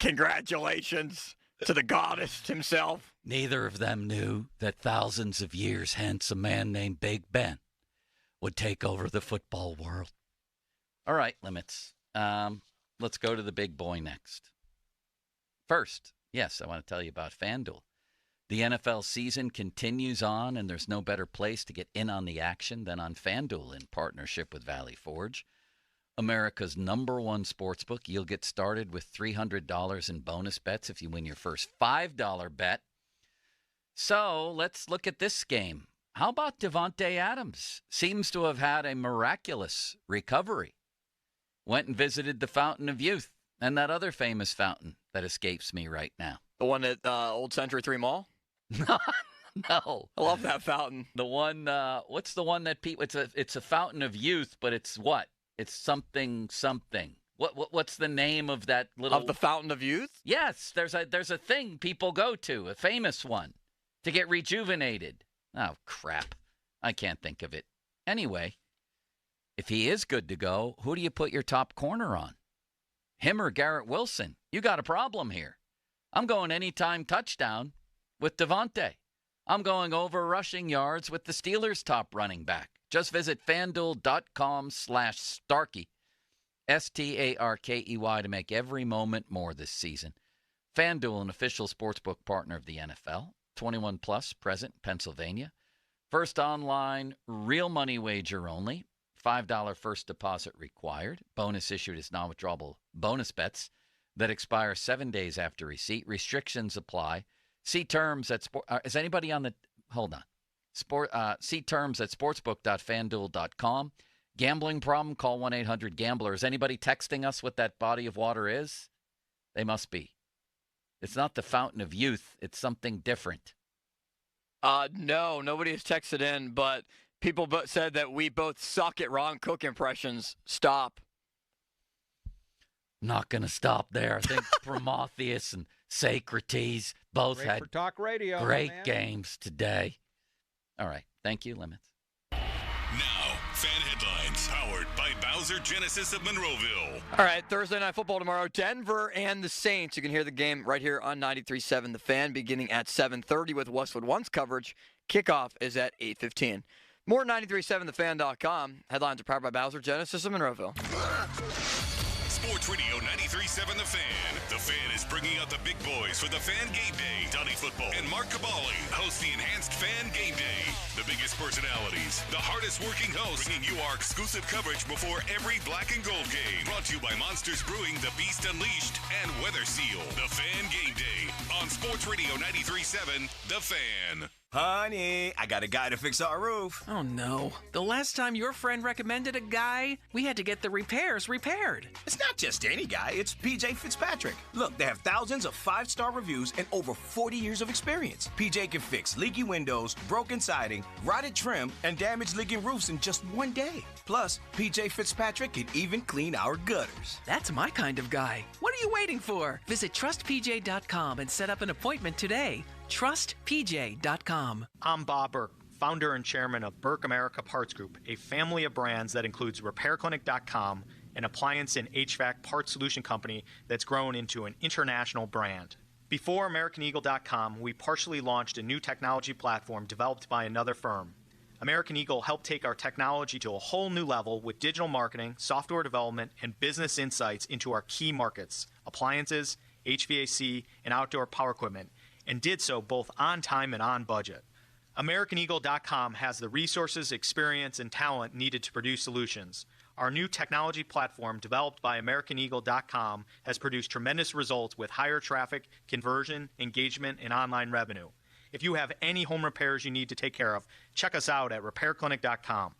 Congratulations to the goddess himself. Neither of them knew that thousands of years hence a man named Big Ben would take over the football world. All right, Limits. Let's go to the big boy next. First, yes, I want to tell you about FanDuel. The NFL season continues on, and there's no better place to get in on the action than on FanDuel in partnership with Valley Forge. America's #1 sportsbook. You'll get started with $300 in bonus bets if you win your first $5 bet. So let's look at this game. How about Davante Adams? Seems to have had a miraculous recovery. Went and visited the Fountain of Youth and that other famous fountain that escapes me right now. The one at Old Century 3 Mall? No. I love that fountain. The one, what's the one that people, it's a fountain of youth, but it's what? It's something. What's the name of that little? Of the Fountain of Youth? Yes, there's a thing people go to, a famous one, to get rejuvenated. Oh, crap. I can't think of it. Anyway, if he is good to go, who do you put your top corner on? Him or Garrett Wilson? You got a problem here. I'm going anytime touchdown with Davante. I'm going over rushing yards with the Steelers' top running back. Just visit FanDuel.com/Starkey, STARKEY, to make every moment more this season. FanDuel, an official sportsbook partner of the NFL. 21 plus, present in Pennsylvania. First online, real money wager only. $5 first deposit required. Bonus issued as non-withdrawable bonus bets that expire 7 days after receipt. Restrictions apply. See terms at is anybody on the hold on? See terms at sportsbook.fanduel.com. Gambling problem? Call 1-800-GAMBLER. Is anybody texting us what that body of water is? They must be. It's not the fountain of youth. It's something different. No, nobody has texted in, but people said that we both suck at Ron Cook impressions. Stop. Not going to stop there. I think Prometheus and Socrates both Great had for talk radio, great man. games today. All right. Thank you, Limits. Now, fan headlines powered by Bowser Genesis of Monroeville. All right, Thursday Night Football tomorrow, Denver and the Saints. You can hear the game right here on 93.7 The Fan, beginning at 7:30 with Westwood One's coverage. Kickoff is at 8:15. More 93.7thefan.com. Headlines are powered by Bowser Genesis of Monroeville. Sports Radio 93.7 The Fan. The Fan is bringing out the big boys for the Fan Game Day. Donnie Football and Mark Cabali host the enhanced Fan Game Day. The biggest personalities, the hardest working hosts, bringing you our exclusive coverage before every black and gold game. Brought to you by Monsters Brewing, The Beast Unleashed, and Weather Seal. The Fan Game Day on Sports Radio 93.7 The Fan. Honey, I got a guy to fix our roof. Oh, no. The last time your friend recommended a guy, we had to get the repairs repaired. It's not just any guy, it's PJ Fitzpatrick. Look, they have thousands of 5-star reviews and over 40 years of experience. PJ can fix leaky windows, broken siding, rotted trim, and damaged leaking roofs in just one day. Plus, PJ Fitzpatrick can even clean our gutters. That's my kind of guy. What are you waiting for? Visit trustpj.com and set up an appointment today. TrustPJ.com. I'm Bob Burke, founder and chairman of Burke America Parts Group, a family of brands that includes RepairClinic.com, an appliance and HVAC parts solution company that's grown into an international brand. Before AmericanEagle.com, we partially launched a new technology platform developed by another firm. American Eagle helped take our technology to a whole new level with digital marketing, software development, and business insights into our key markets, appliances, HVAC, and outdoor power equipment, and did so both on time and on budget. AmericanEagle.com has the resources, experience, and talent needed to produce solutions. Our new technology platform, developed by AmericanEagle.com, has produced tremendous results with higher traffic, conversion, engagement, and online revenue. If you have any home repairs you need to take care of, check us out at RepairClinic.com.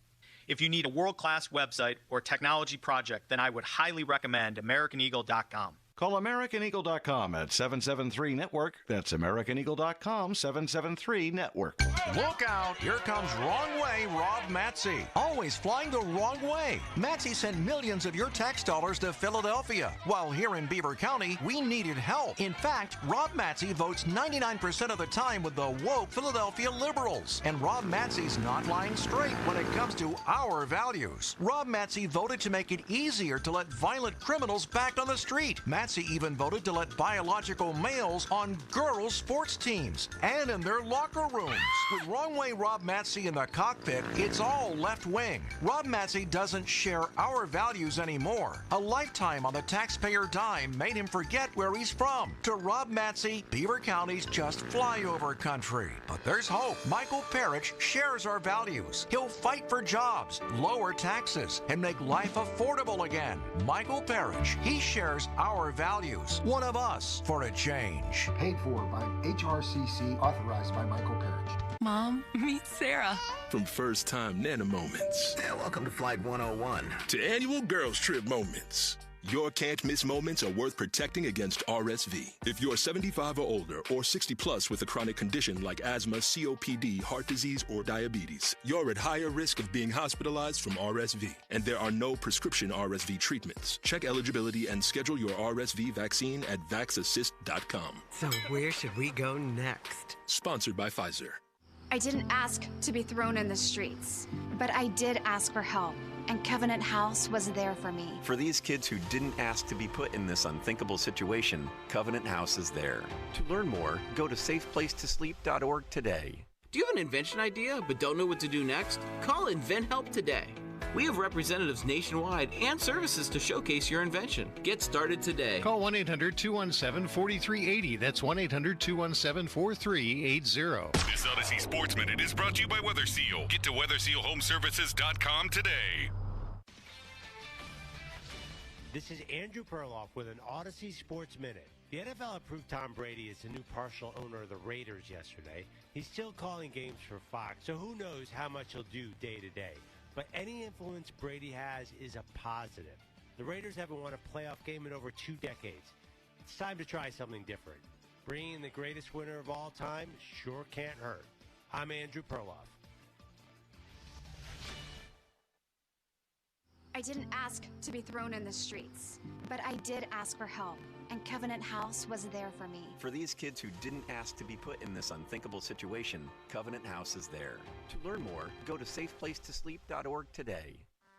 If you need a world-class website or technology project, then I would highly recommend AmericanEagle.com. Call AmericanEagle.com at 773-NETWORK. That's AmericanEagle.com, 773-NETWORK. Look out! Here comes Wrong Way Rob Matsy. Always flying the wrong way. Matsy sent millions of your tax dollars to Philadelphia. While here in Beaver County, we needed help. In fact, Rob Matsy votes 99% of the time with the woke Philadelphia liberals. And Rob Matsy's not lying straight when it comes to our values. Rob Matsy voted to make it easier to let violent criminals back on the street. Matsy even voted to let biological males on girls' sports teams and in their locker rooms. With Wrong Way Rob Matsy in the cockpit, it's all left wing. Rob Matsy doesn't share our values anymore. A lifetime on the taxpayer dime made him forget where he's from. To Rob Matsy, Beaver County's just flyover country. But there's hope. Michael Parrish shares our values. He'll fight for jobs, lower taxes, and make life affordable again. Michael Parrish, he shares our values. One of us for a change. Paid for by HRCC, authorized by Michael Parrish. Mom, meet Sarah. From first-time Nana moments. Welcome to Flight 101. To annual girls trip moments. Your can't-miss moments are worth protecting against RSV. If you're 75 or older or 60 plus with a chronic condition like asthma, COPD, heart disease, or diabetes, you're at higher risk of being hospitalized from RSV. And there are no prescription RSV treatments. Check eligibility and schedule your RSV vaccine at vaxassist.com. So where should we go next? Sponsored by Pfizer. I didn't ask to be thrown in the streets, but I did ask for help, and Covenant House was there for me. For these kids who didn't ask to be put in this unthinkable situation, Covenant House is there. To learn more, go to safeplacetosleep.org today. Do you have an invention idea but don't know what to do next? Call InventHelp today. We have representatives nationwide and services to showcase your invention. Get started today. Call 1-800-217-4380. That's 1-800-217-4380. This Odyssey Sports Minute is brought to you by Weather Seal. Get to WeatherSealHomeservices.com today. This is Andrew Perloff with an Odyssey Sports Minute. The NFL approved Tom Brady as the new partial owner of the Raiders yesterday. He's still calling games for Fox, so who knows how much he'll do day to day. But any influence Brady has is a positive. The Raiders haven't won a playoff game in over 2 decades. It's time to try something different. Bringing in the greatest winner of all time sure can't hurt. I'm Andrew Perloff. I didn't ask to be thrown in the streets, but I did ask for help, and Covenant House was there for me. For these kids who didn't ask to be put in this unthinkable situation, Covenant House is there. To learn more, go to safeplacetosleep.org today.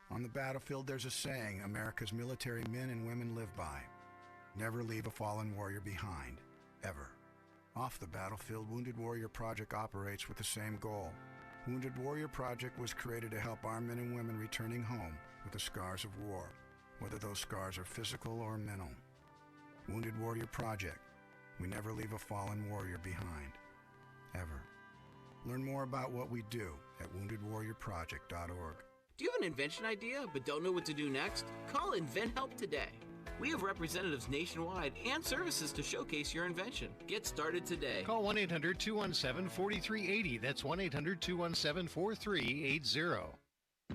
On the battlefield, there's a saying America's military men and women live by. Never leave a fallen warrior behind, ever. Off the battlefield, Wounded Warrior Project operates with the same goal. Wounded Warrior Project was created to help our men and women returning home with the scars of war, whether those scars are physical or mental. Wounded Warrior Project. We never leave a fallen warrior behind, ever. Learn more about what we do at woundedwarriorproject.org. Do you have an invention idea but don't know what to do next? Call InventHelp today. We have representatives nationwide and services to showcase your invention. Get started today. Call 1-800-217-4380. That's 1-800-217-4380.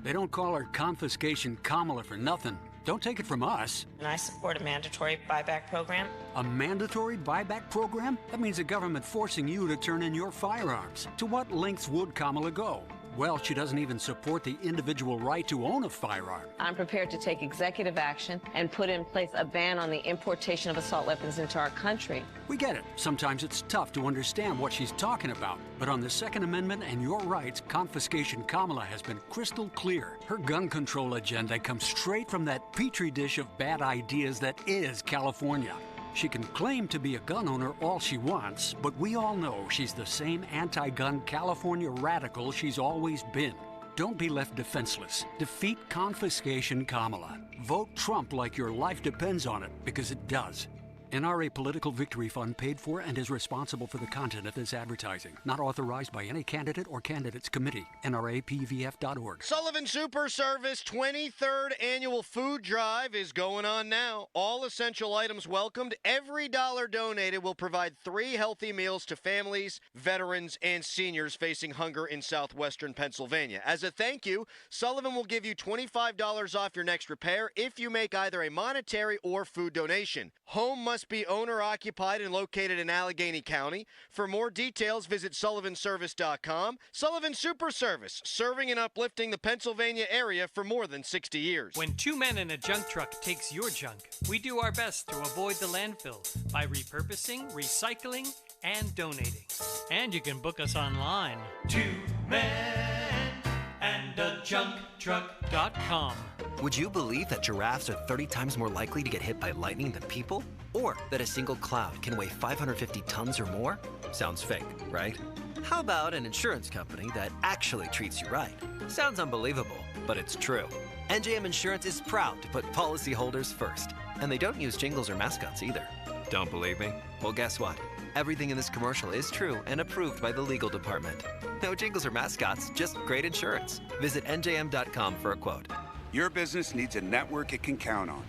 They don't call her Confiscation Kamala for nothing. Don't take it from us. And I support a mandatory buyback program. A mandatory buyback program? That means the government forcing you to turn in your firearms. To what lengths would Kamala go? Well, she doesn't even support the individual right to own a firearm. I'm prepared to take executive action and put in place a ban on the importation of assault weapons into our country. We get it. Sometimes it's tough to understand what she's talking about. But on the Second Amendment and your rights, Confiscation Kamala has been crystal clear. Her gun control agenda comes straight from that petri dish of bad ideas that is California. She can claim to be a gun owner all she wants, but we all know she's the same anti-gun California radical she's always been. Don't be left defenseless. Defeat Confiscation Kamala. Vote Trump like your life depends on it, because it does. NRA Political Victory Fund paid for and is responsible for the content of this advertising. Not authorized by any candidate or candidates committee. NRAPVF.org. Sullivan Super Service 23rd Annual Food Drive is going on now. All essential items welcomed. Every dollar donated will provide 3 healthy meals to families, veterans, and seniors facing hunger in southwestern Pennsylvania. As a thank you, Sullivan will give you $25 off your next repair if you make either a monetary or food donation. Home must be owner-occupied and located in Allegheny County. For more details, visit sullivanservice.com. Sullivan Super Service, serving and uplifting the Pennsylvania area for more than 60 years. When 2 men in a junk truck takes your junk, we do our best to avoid the landfill by repurposing, recycling, and donating. And you can book us online. 2 men and a junk truck.com. Would you believe that giraffes are 30 times more likely to get hit by lightning than people? Or that a single cloud can weigh 550 tons or more? Sounds fake, right? How about an insurance company that actually treats you right? Sounds unbelievable, but it's true. NJM Insurance is proud to put policyholders first. And they don't use jingles or mascots either. Don't believe me? Well, guess what? Everything in this commercial is true and approved by the legal department. No jingles or mascots, just great insurance. Visit NJM.com for a quote. Your business needs a network it can count on.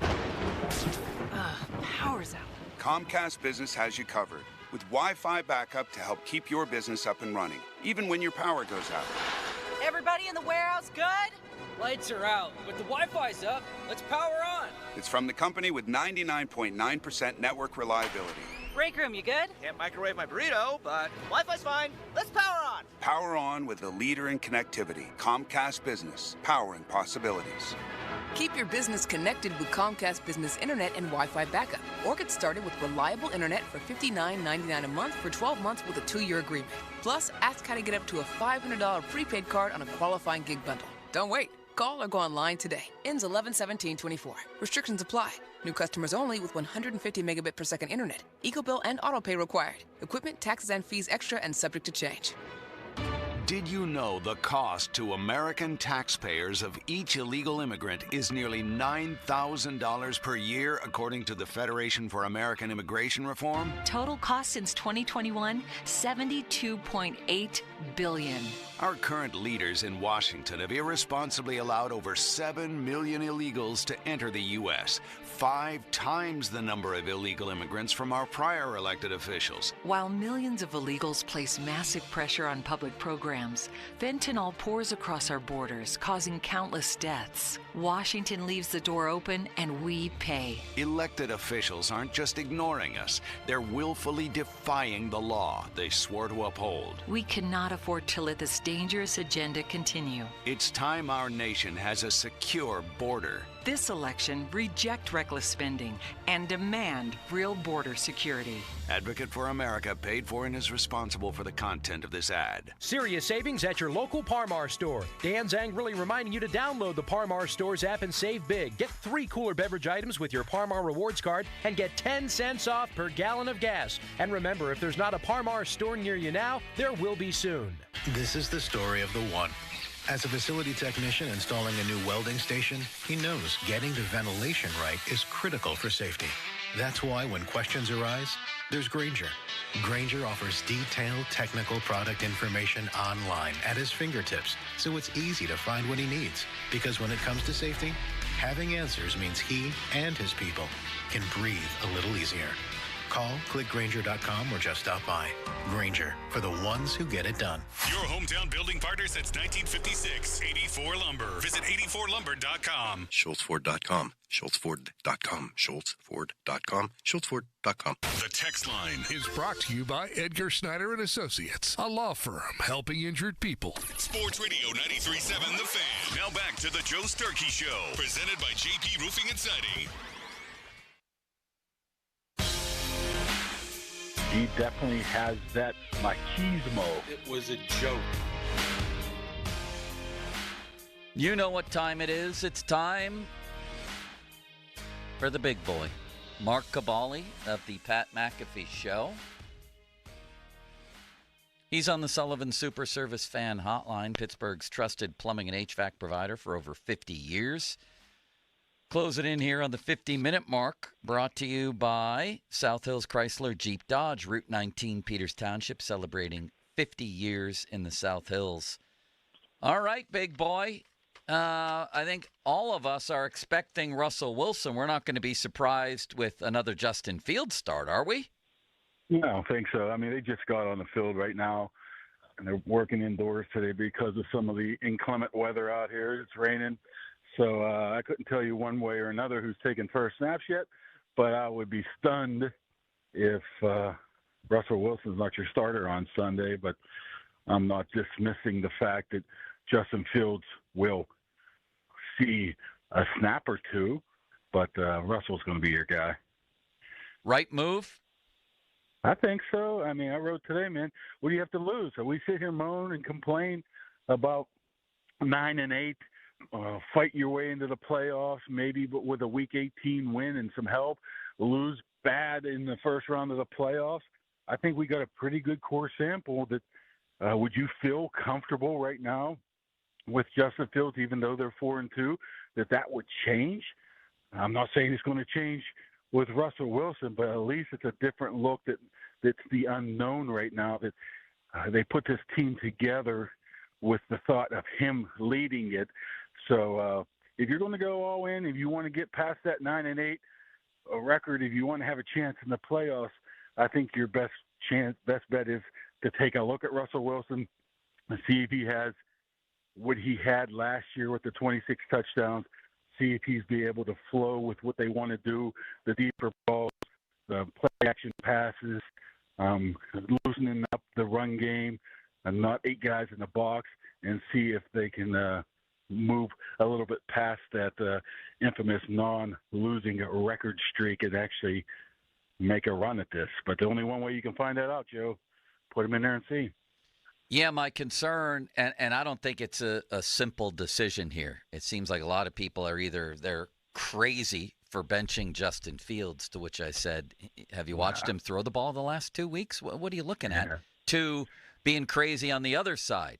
Power's out. Comcast Business has you covered with Wi-Fi backup to help keep your business up and running, even when your power goes out. Everybody in the warehouse good? Lights are out, but the Wi-Fi's up. Let's power on. It's from the company with 99.9% network reliability. Break room, you good? Can't microwave my burrito, but Wi-Fi's fine. Let's power on. Power on with the leader in connectivity, Comcast Business, powering possibilities. Keep your business connected with Comcast Business Internet and Wi-Fi backup, or get started with reliable internet for $59.99 a month for 12 months with a 2-year agreement. Plus, ask how to get up to a $500 prepaid card on a qualifying gig bundle. Don't wait. Call or go online today. Ends 11/17/24. Restrictions apply. New customers only with 150 megabit per second internet. Eco bill and auto pay required. Equipment, taxes, and fees extra and subject to change. Did you know the cost to American taxpayers of each illegal immigrant is nearly $9,000 per year, according to the Federation for American Immigration Reform? Total cost since 2021, $72.8 billion. Our current leaders in Washington have irresponsibly allowed over 7 million illegals to enter the U.S., 5 times the number of illegal immigrants from our prior elected officials. While millions of illegals place massive pressure on public programs, fentanyl pours across our borders, causing countless deaths. Washington leaves the door open, and we pay. Elected officials aren't just ignoring us, they're willfully defying the law they swore to uphold. We cannot afford to let this dangerous agenda continue. It's time our nation has a secure border. This election, reject reckless spending and demand real border security. Advocate for America paid for and is responsible for the content of this ad. Serious savings at your local Par-Mar store. Dan's angrily reminding you to download the Par-Mar Stores app and save big. Get 3 cooler beverage items with your Par-Mar Rewards card and get 10 cents off per gallon of gas. And remember, if there's not a Par-Mar store near you now, there will be soon. This is the story of the one. As a facility technician installing a new welding station, he knows getting the ventilation right is critical for safety. That's why when questions arise, there's Grainger. Grainger offers detailed technical product information online at his fingertips, so it's easy to find what he needs. Because when it comes to safety, having answers means he and his people can breathe a little easier. Call, click Grainger.com, or just stop by. Grainger, for the ones who get it done. Your hometown building partner since 1956. 84 Lumber. Visit 84lumber.com. SchultzFord.com. SchultzFord.com. SchultzFord.com. SchultzFord.com. The text line is brought to you by Edgar Snyder and Associates, a law firm helping injured people. Sports Radio 93.7 The Fan. Now back to the Joe Sturkey Show, presented by JP Roofing and Siding. He definitely has that machismo. It was a joke. You know what time it is. It's time for the big boy, Mark Caballi of the Pat McAfee Show. He's on the Sullivan Super Service Fan Hotline, Pittsburgh's trusted plumbing and HVAC provider for over 50 years. Close it in here on the 50-minute mark, brought to you by South Hills Chrysler Jeep Dodge, Route 19, Peters Township, celebrating 50 years in the South Hills. All right, big boy. I think all of us are expecting Russell Wilson. We're not going to be surprised with another Justin Fields start, are we? No, I don't think so. I mean, they just got on the field right now, and they're working indoors today because of some of the inclement weather out here. It's raining. So I couldn't tell you one way or another who's taken first snaps yet, but I would be stunned if Russell Wilson's not your starter on Sunday. But I'm not dismissing the fact that Justin Fields will see a snap or two, but Russell's going to be your guy. Right move? I think so. I mean, I wrote today, man, what do you have to lose? So we sit here moan and complain about 9-8. Fight your way into the playoffs, maybe but with a Week 18 win and some help, lose bad in the first round of the playoffs. I think we got a pretty good core sample that would you feel comfortable right now with Justin Fields, even though they're 4-2, that would change? I'm not saying it's going to change with Russell Wilson, but at least it's a different look that's the unknown right now, that they put this team together with the thought of him leading it. So if you're going to go all in, if you want to get past that 9-8 record, if you want to have a chance in the playoffs, I think your best bet is to take a look at Russell Wilson and see if he has what he had last year with the 26 touchdowns, see if he's be able to flow with what they want to do, the deeper balls, the play action passes, loosening up the run game, and not 8 guys in the box, and see if they can move a little bit past that infamous non-losing record streak and actually make a run at this. But the only one way you can find that out, Joe, put him in there and see. Yeah, my concern, and I don't think it's a simple decision here. It seems like a lot of people are either they're crazy for benching Justin Fields, to which I said, have you watched him throw the ball the last 2 weeks? What are you looking at? To being crazy on the other side.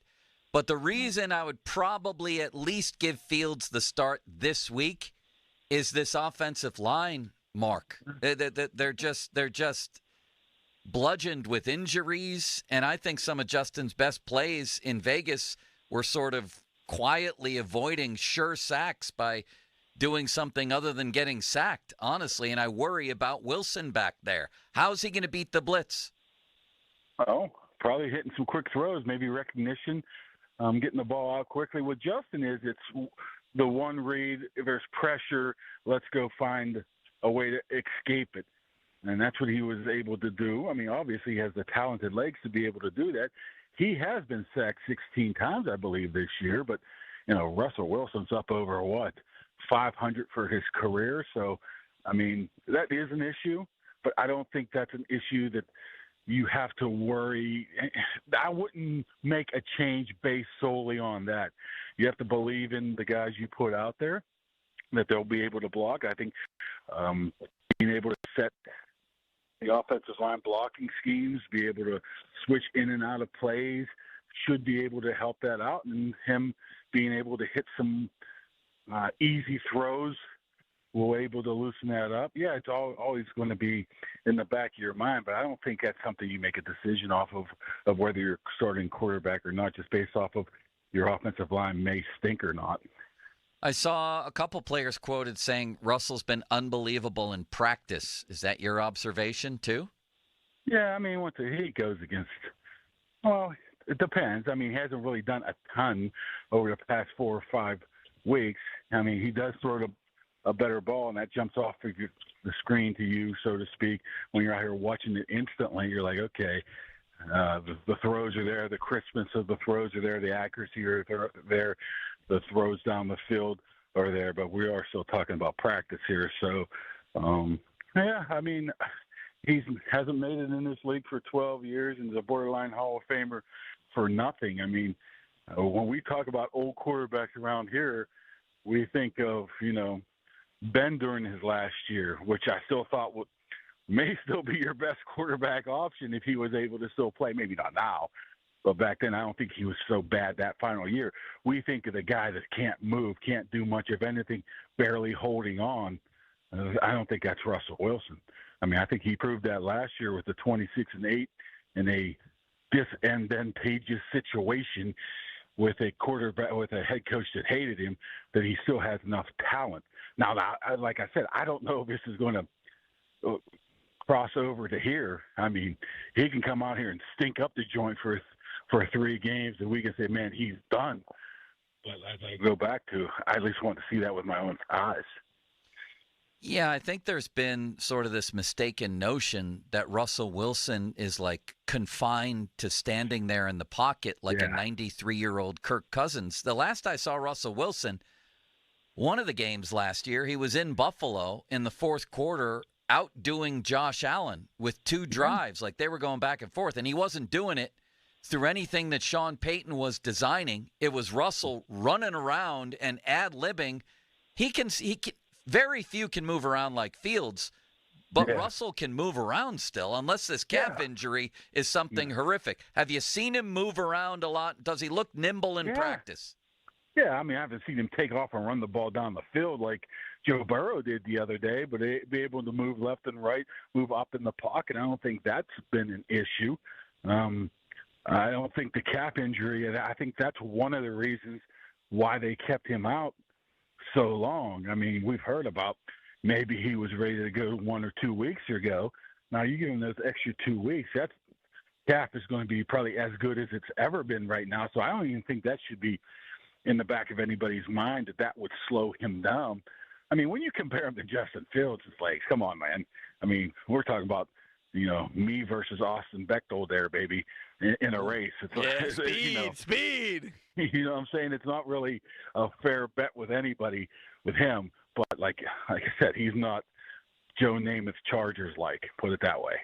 But the reason I would probably at least give Fields the start this week is this offensive line, Mark. They're just bludgeoned with injuries, and I think some of Justin's best plays in Vegas were sort of quietly avoiding sure sacks by doing something other than getting sacked, honestly, and I worry about Wilson back there. How's he going to beat the blitz? Oh, probably hitting some quick throws, maybe recognition, getting the ball out quickly. With Justin it's the one read, if there's pressure, let's go find a way to escape it. And that's what he was able to do. I mean, obviously he has the talented legs to be able to do that. He has been sacked 16 times, I believe, this year. But, Russell Wilson's up over, 500 for his career. So, I mean, that is an issue. But I don't think that's an issue that you have to worry. I wouldn't make a change based solely on that. You have to believe in the guys you put out there, that they'll be able to block. I think being able to set the offensive line blocking schemes, be able to switch in and out of plays, should be able to help that out. And him being able to hit some easy throws will able to loosen that up. Yeah, it's always going to be in the back of your mind, but I don't think that's something you make a decision off of whether you're starting quarterback or not, just based off of your offensive line may stink or not. I saw a couple players quoted saying Russell's been unbelievable in practice. Is that your observation too? Yeah, I mean, once he goes against, well, it depends. I mean, he hasn't really done a ton over the past 4 or 5 weeks. I mean, he does throw a better ball, and that jumps off of the screen to you, so to speak. When you're out here watching it instantly, you're like, okay, the throws are there, the crispness of the throws are there, the accuracy are there, the throws down the field are there, but we are still talking about practice here. So, yeah, I mean, he hasn't made it in this league for 12 years and is a borderline Hall of Famer for nothing. I mean, when we talk about old quarterbacks around here, we think of, Ben during his last year, which I still thought may still be your best quarterback option if he was able to still play. Maybe not now, but back then I don't think he was so bad that final year. We think of the guy that can't move, can't do much of anything, barely holding on. I don't think that's Russell Wilson. I mean, I think he proved that last year with the 26-8 in a disadvantageous situation with a quarterback, with a head coach that hated him, that he still has enough talent. Now, like I said, I don't know if this is going to cross over to here. I mean, he can come out here and stink up the joint for 3 games, and we can say, man, he's done. But as I go back to, I at least want to see that with my own eyes. Yeah, I think there's been sort of this mistaken notion that Russell Wilson is like confined to standing there in the pocket like a 93-year-old Kirk Cousins. The last I saw Russell Wilson, one of the games last year, he was in Buffalo in the fourth quarter outdoing Josh Allen with 2 drives. Like they were going back and forth, and he wasn't doing it through anything that Sean Payton was designing. It was Russell running around and ad-libbing. He can very few can move around like Fields, but Russell can move around still, unless this calf injury is something horrific. Have you seen him move around a lot? Does he look nimble in practice? Yeah, I mean, I haven't seen him take off and run the ball down the field like Joe Burrow did the other day, but be able to move left and right, move up in the pocket. I don't think that's been an issue. I don't think the calf injury, I think that's one of the reasons why they kept him out so long. I mean, we've heard about maybe he was ready to go 1 or 2 weeks ago. Now you give him those extra 2 weeks, that calf is going to be probably as good as it's ever been right now. So I don't even think that should be in the back of anybody's mind that would slow him down. I mean, when you compare him to Justin Fields, it's like, come on, man. I mean, we're talking about, me versus Austin Bechtel there, baby, in a race. It's speed. You know what I'm saying? It's not really a fair bet with anybody with him. But like I said, he's not Joe Namath's Chargers put it that way.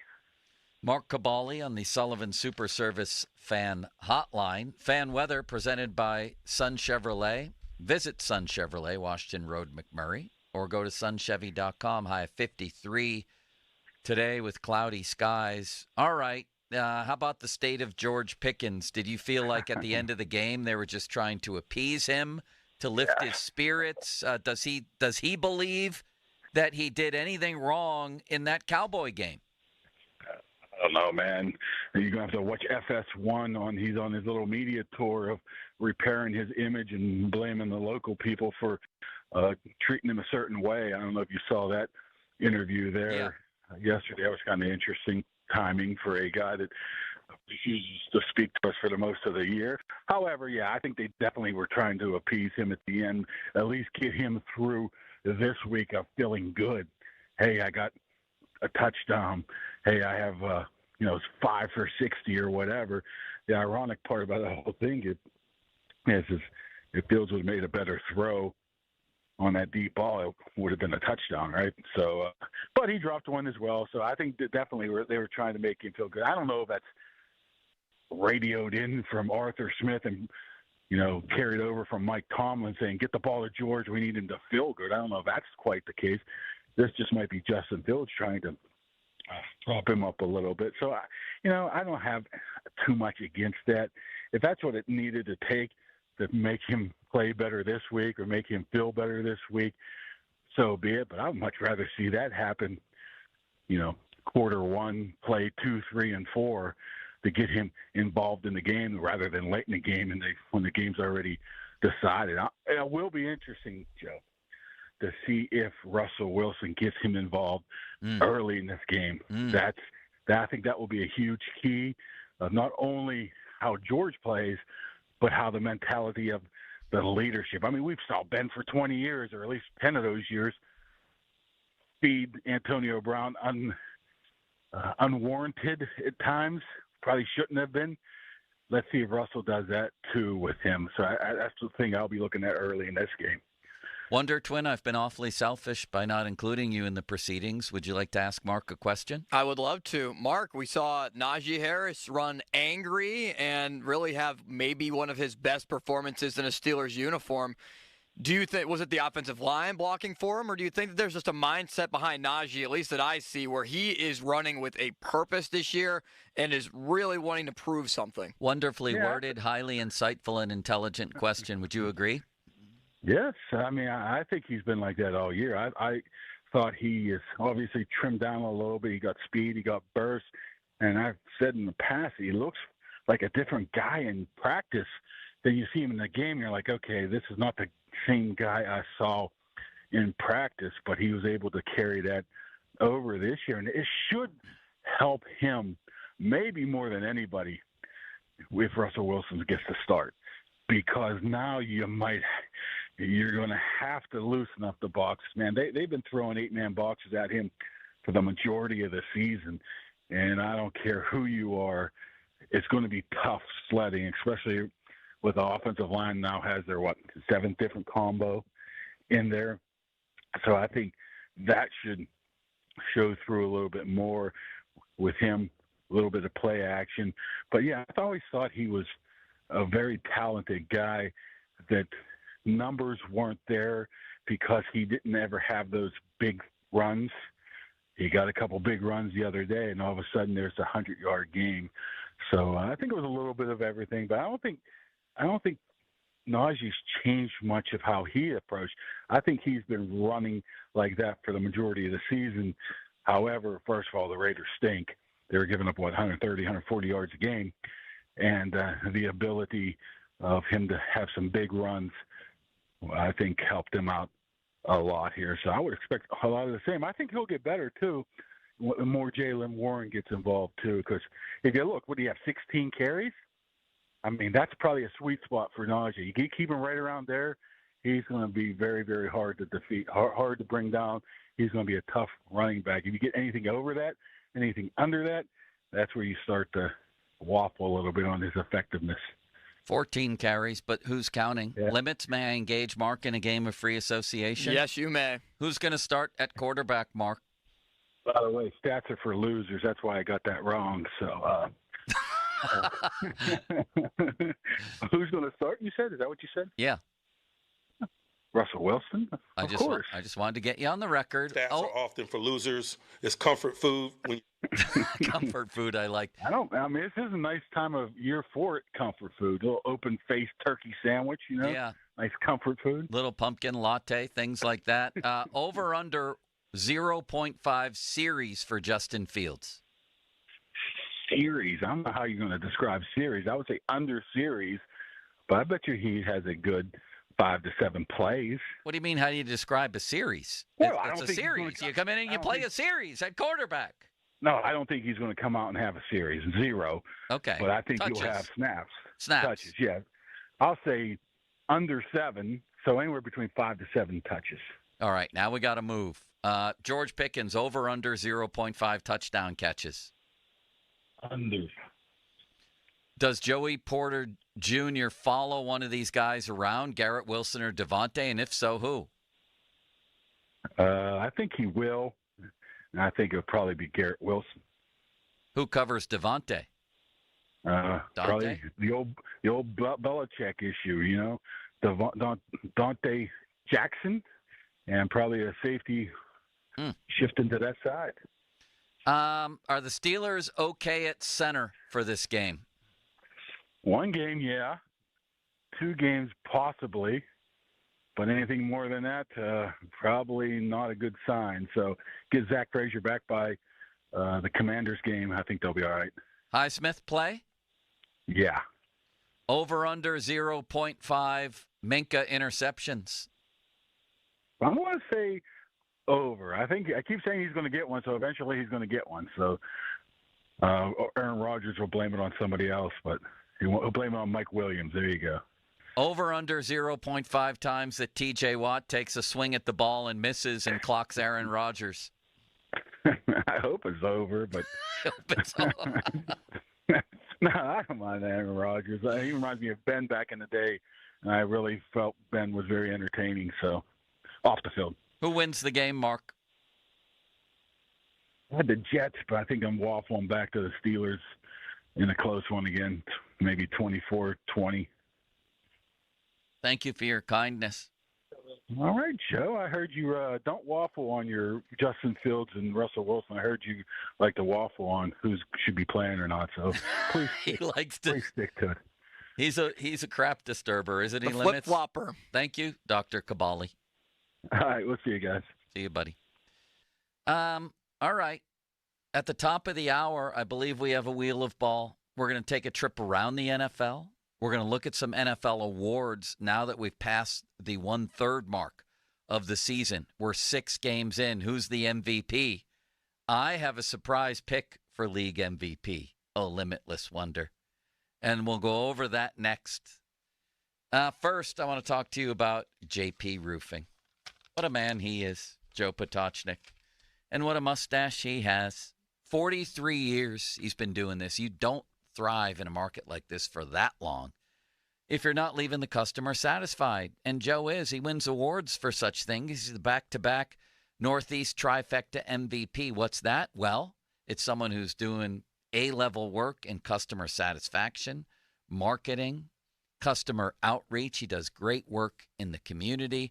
Mark Cabali on the Sullivan Super Service Fan Hotline. Fan weather presented by Sun Chevrolet. Visit Sun Chevrolet, Washington Road, McMurray, or go to sunchevy.com. High of 53 today with cloudy skies. All right, How about the state of George Pickens? Did you feel like at the end of the game they were just trying to appease him, to lift his spirits? Does he believe that he did anything wrong in that Cowboy game? I don't know, man. You're gonna have to watch FS1 he's on his little media tour of repairing his image and blaming the local people for treating him a certain way. I don't know if you saw that interview there yesterday. That was kind of interesting timing for a guy that refuses to speak to us for the most of the year. However, I think they definitely were trying to appease him at the end, at least get him through this week of feeling good. Hey, I got a touchdown. Hey, I have, it's 5 for 60 or whatever. The ironic part about the whole thing is if Fields would have made a better throw on that deep ball, it would have been a touchdown, right? So, but he dropped one as well. So I think that definitely they were trying to make him feel good. I don't know if that's radioed in from Arthur Smith and, carried over from Mike Tomlin saying, get the ball to George. We need him to feel good. I don't know if that's quite the case. This just might be Justin Fields trying to prop him up a little bit. So, I don't have too much against that. If that's what it needed to take to make him play better this week or make him feel better this week, so be it. But I'd much rather see that happen, quarter 1, play 2, 3, and 4 to get him involved in the game rather than late in the game and when the game's already decided. It will be interesting, Joe, to see if Russell Wilson gets him involved early in this game. I think that will be a huge key of not only how George plays, but how the mentality of the leadership. I mean, we've saw Ben for 20 years, or at least 10 of those years, feed Antonio Brown unwarranted at times. Probably shouldn't have been. Let's see if Russell does that too with him. So that's the thing I'll be looking at early in this game. Wonder Twin, I've been awfully selfish by not including you in the proceedings. Would you like to ask Mark a question? I would love to. Mark, we saw Najee Harris run angry and really have maybe one of his best performances in a Steelers uniform. Do you think, was it the offensive line blocking for him, or do you think that there's just a mindset behind Najee, at least that I see, where he is running with a purpose this year and is really wanting to prove something? Wonderfully worded, highly insightful and intelligent question. Would you agree? Yes. I mean, I think he's been like that all year. I thought he is obviously trimmed down a little bit. He got speed, he got burst, and I've said in the past, he looks like a different guy in practice. Then you see him in the game, you're like, okay, this is not the same guy I saw in practice, but he was able to carry that over this year. And it should help him maybe more than anybody if Russell Wilson gets to start, because now you're going to have to loosen up the boxes, man. They've been throwing 8-man boxes at him for the majority of the season, and I don't care who you are, it's going to be tough sledding, especially with the offensive line now has their, 7th different combo in there. So I think that should show through a little bit more with him, a little bit of play action. But, yeah, I've always thought he was a very talented guy, that numbers weren't there because he didn't ever have those big runs. He got a couple big runs the other day, and all of a sudden there's a 100-yard game. So I think it was a little bit of everything, but I don't think Najee's changed much of how he approached. I think he's been running like that for the majority of the season. However, first of all, the Raiders stink. They were giving up, 130, 140 yards a game. And the ability of him to have some big runs, I think, helped him out a lot here. So I would expect a lot of the same. I think he'll get better, too, when more Jaylen Warren gets involved, too. Because if you look, what do you have, 16 carries? I mean, that's probably a sweet spot for Najee. You keep him right around there, he's going to be very, very hard to defeat, hard to bring down. He's going to be a tough running back. If you get anything over that, anything under that, that's where you start to waffle a little bit on his effectiveness. 14 carries, but who's counting? Yeah. Limits, may I engage Mark in a game of free association? Yes, you may. Who's going to start at quarterback, Mark? By the way, stats are for losers. That's why I got that wrong. So, who's going to start, you said? Is that what you said? Yeah. Russell Wilson? Of course. I just wanted to get you on the record. Stats are often for losers. It's comfort food. Comfort food I like. I mean, this is a nice time of year for it, comfort food. A little open-faced turkey sandwich, Yeah. Nice comfort food. Little pumpkin latte, things like that. Over under 0.5 series for Justin Fields. Series. I don't know how you're going to describe series. I would say under series, but I bet you he has a good 5 to 7 plays. What do you mean? How do you describe a series? Well, I It's don't a think he's series. gonna- You come in and I you don't play think- a series at quarterback. No, I don't think he's going to come out and have a series. 0. Okay. But I think Touches. he'll have snaps. Snaps. Touches, yeah. I'll say under 7, so anywhere between 5 to 7 touches. All right, now we got to move. George Pickens, over under 0.5 touchdown catches. Under. Does Joey Porter Jr. follow one of these guys around, Garrett Wilson or Devontae? And if so, who? I think he will. And I think it'll probably be Garrett Wilson. Who covers Devontae? Probably the old Belichick issue, Dante Jackson, and probably a safety shifting to that side. Are the Steelers okay at center for this game? 1 game, yeah. 2 games, possibly. But anything more than that, probably not a good sign. So get Zach Frazier back by the Commanders game. I think they'll be all right. Highsmith play? Yeah. Over under 0.5 Minka interceptions. I want to say over. I keep saying he's going to get one, so eventually he's going to get one. So Aaron Rodgers will blame it on somebody else, but he'll blame it on Mike Williams. There you go. Over under 0.5 times that T.J. Watt takes a swing at the ball and misses and clocks Aaron Rodgers. I hope it's over, but no, I don't mind Aaron Rodgers. He reminds me of Ben back in the day, and I really felt Ben was very entertaining. So, off the field. Who wins the game, Mark? I had the Jets, but I think I'm waffling back to the Steelers in a close one again, maybe 24-20. Thank you for your kindness. All right, Joe. I heard you don't waffle on your Justin Fields and Russell Wilson. I heard you like to waffle on who should be playing or not. So please, please stick to it. He's a crap disturber, isn't he? The Limits? flip-flopper. Thank you, Dr. Kabali. All right, we'll see you guys. See you, buddy. All right. At the top of the hour, I believe we have a wheel of ball. We're going to take a trip around the NFL. We're going to look at some NFL awards now that we've passed the 1/3 mark of the season. We're 6 games in. Who's the MVP? I have a surprise pick for league MVP, a limitless wonder. And we'll go over that next. First, I want to talk to you about JP Roofing. What a man he is, Joe Potocznik. And what a mustache he has. 43 years he's been doing this. You don't thrive in a market like this for that long if you're not leaving the customer satisfied. And Joe is. He wins awards for such things. He's the back-to-back Northeast Trifecta MVP. What's that? Well, it's someone who's doing A-level work in customer satisfaction, marketing, customer outreach. He does great work in the community.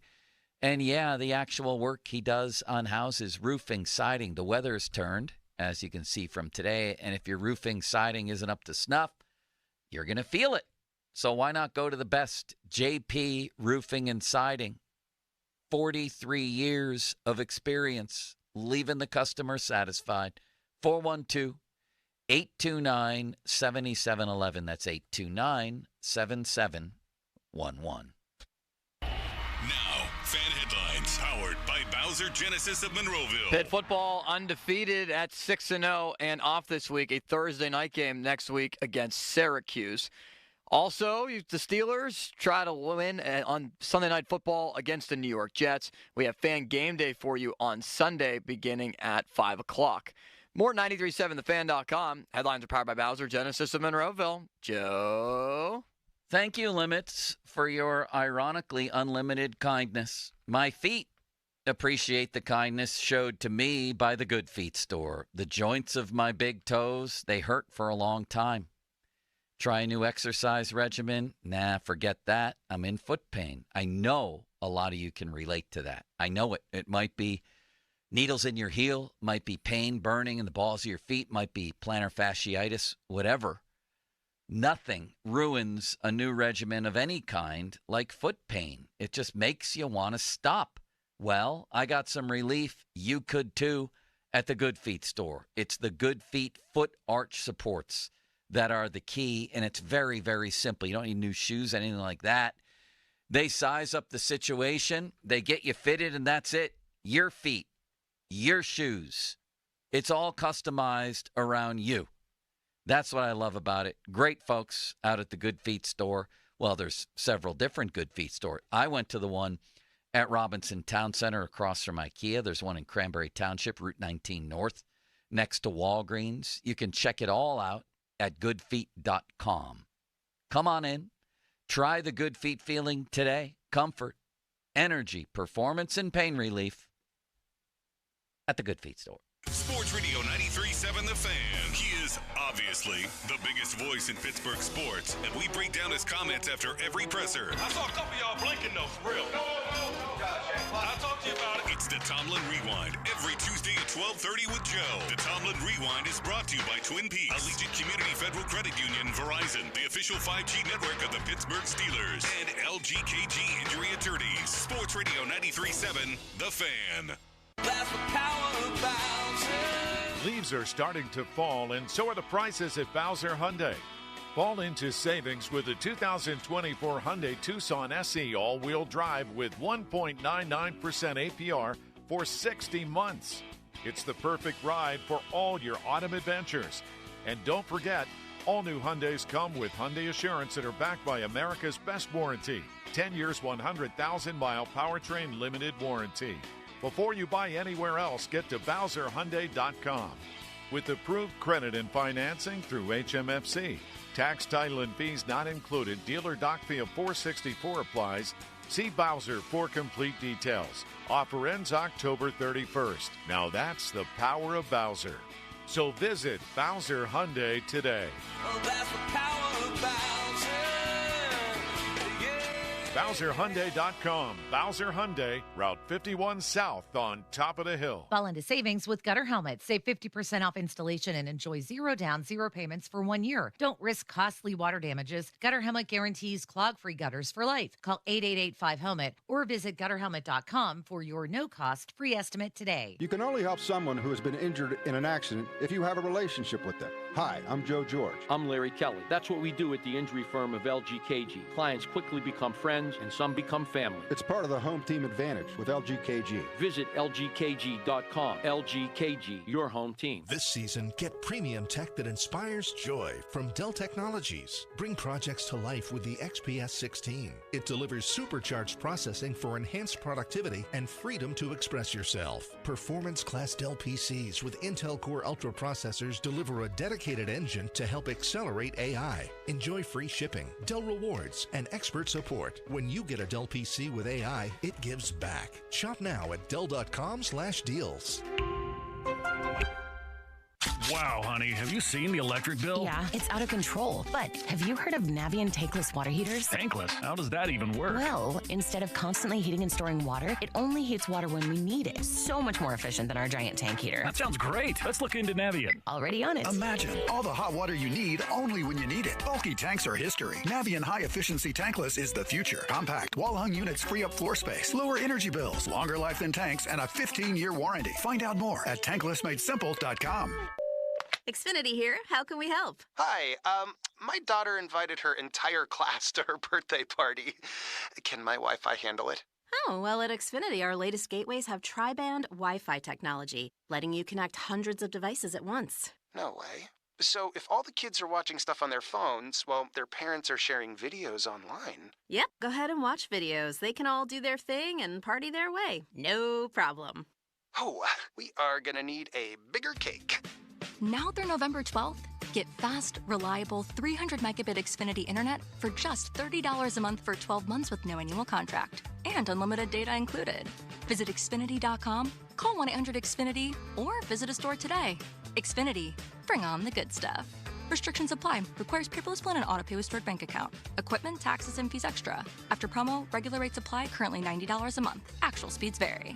And, yeah, the actual work he does on houses, roofing, siding. The weather's turned, as you can see from today. And if your roofing, siding isn't up to snuff, you're going to feel it. So why not go to the best, JP Roofing and Siding. 43 years of experience, leaving the customer satisfied. 412-829-7711. That's 829-7711. Now, fan headlines powered by Bowser Genesis of Monroeville. Pitt football undefeated at 6-0 and off this week. A Thursday night game next week against Syracuse. Also, the Steelers try to win on Sunday Night Football against the New York Jets. We have Fan Game Day for you on Sunday beginning at 5 o'clock. More 93.7thefan.com. Headlines are powered by Bowser Genesis of Monroeville. Joe? Thank you, Limits, for your ironically unlimited kindness. My feet appreciate the kindness showed to me by the Good Feet store. The joints of my big toes, they hurt for a long time. Try a new exercise regimen? Nah, forget that. I'm in foot pain. I know a lot of you can relate to that. I know it. It might be Needles in your heel might be pain, burning in the balls of your feet, might be plantar fasciitis, whatever. Nothing ruins a new regimen of any kind like foot pain. It just makes you want to stop. Well, I got some relief. You could too at the Good Feet store. It's the Good Feet foot arch supports that are the key, and it's very, very simple. You don't need new shoes, anything like that. They size up the situation. They get you fitted, and that's it. Your feet, your shoes. It's all customized around you. That's what I love about it. Great folks out at the Good Feet store. Well, there's several different Good Feet stores. I went to the one at Robinson Town Center across from IKEA. There's one in Cranberry Township, Route 19 North, next to Walgreens. You can check it all out at goodfeet.com. Come on in. Try the Good Feet feeling today. Comfort, energy, performance, and pain relief at the Good Feet store. Sports Radio 93.7 The Fan. He is obviously the biggest voice in Pittsburgh sports, and we break down his comments after every presser. I saw a couple of y'all blinking though, for real. No. I'll talk to you about it. It's the Tomlin Rewind, every Tuesday at 12:30 with Joe. The Tomlin Rewind is brought to you by Twin Peaks, Allegiant Community Federal Credit Union, Verizon, the official 5G network of the Pittsburgh Steelers, and LGKG Injury Attorneys. Sports Radio 93.7 The Fan. That's the power of Bowser. Leaves are starting to fall, and so are the prices at Bowser Hyundai. Fall into savings with the 2024 Hyundai Tucson SE all-wheel drive with 1.99% APR for 60 months. It's the perfect ride for all your autumn adventures. And don't forget, all new Hyundais come with Hyundai Assurance that are backed by America's best warranty. 10 years, 100,000-mile powertrain limited warranty. Before you buy anywhere else, get to BowserHyundai.com. With approved credit and financing through HMFC. Tax, title, and fees not included. Dealer doc fee of $464 applies. See Bowser for complete details. Offer ends October 31st. Now that's the power of Bowser. So visit Bowser Hyundai today. Oh, that's the power of Bowser. BowserHyundai.com. Bowser Hyundai, Route 51 South on top of the hill. Fall into savings with Gutter Helmets. Save 50% off installation and enjoy 0 down, 0 payments for 1 year. Don't risk costly water damages. Gutter Helmet guarantees clog-free gutters for life. Call 888-5HELMET or visit gutterhelmet.com for your no-cost free estimate today. You can only help someone who has been injured in an accident if you have a relationship with them. Hi, I'm Joe George. I'm Larry Kelly. That's what we do at the injury firm of LGKG. Clients quickly become friends and some become family. It's part of the home team advantage with LGKG. Visit LGKG.com. LGKG, your home team. This season, get premium tech that inspires joy from Dell Technologies. Bring projects to life with the XPS 16. It delivers supercharged processing for enhanced productivity and freedom to express yourself. Performance class Dell PCs with Intel Core Ultra processors deliver a dedicated engine to help accelerate AI. Enjoy free shipping, Dell rewards, and expert support. When you get a Dell PC with AI, it gives back. Shop now at Dell.com/deals. Wow, honey, have you seen the electric bill? Yeah, it's out of control. But have you heard of Navien tankless water heaters? Tankless? How does that even work? Well, instead of constantly heating and storing water, it only heats water when we need it. So much more efficient than our giant tank heater. That sounds great. Let's look into Navien. Already on it. Imagine all the hot water you need only when you need it. Bulky tanks are history. Navien high-efficiency tankless is the future. Compact, wall-hung units free up floor space, lower energy bills, longer life than tanks, and a 15-year warranty. Find out more at tanklessmadesimple.com. Xfinity here. How can we help? Hi. My daughter invited her entire class to her birthday party. Can my Wi-Fi handle it? Oh, well, at Xfinity, our latest gateways have tri-band Wi-Fi technology, letting you connect hundreds of devices at once. No way. So if all the kids are watching stuff on their phones, well, their parents are sharing videos online. Yep. Go ahead and watch videos. They can all do their thing and party their way. No problem. Oh, we are gonna need a bigger cake. Now through November 12th, get fast, reliable 300 megabit Xfinity internet for just $30 a month for 12 months with no annual contract and unlimited data included. Visit Xfinity.com, call 1-800-XFINITY, or visit a store today. Xfinity, bring on the good stuff. Restrictions apply. Requires paperless plan and auto-pay with stored bank account. Equipment, taxes, and fees extra. After promo, regular rates apply. Currently $90 a month. Actual speeds vary.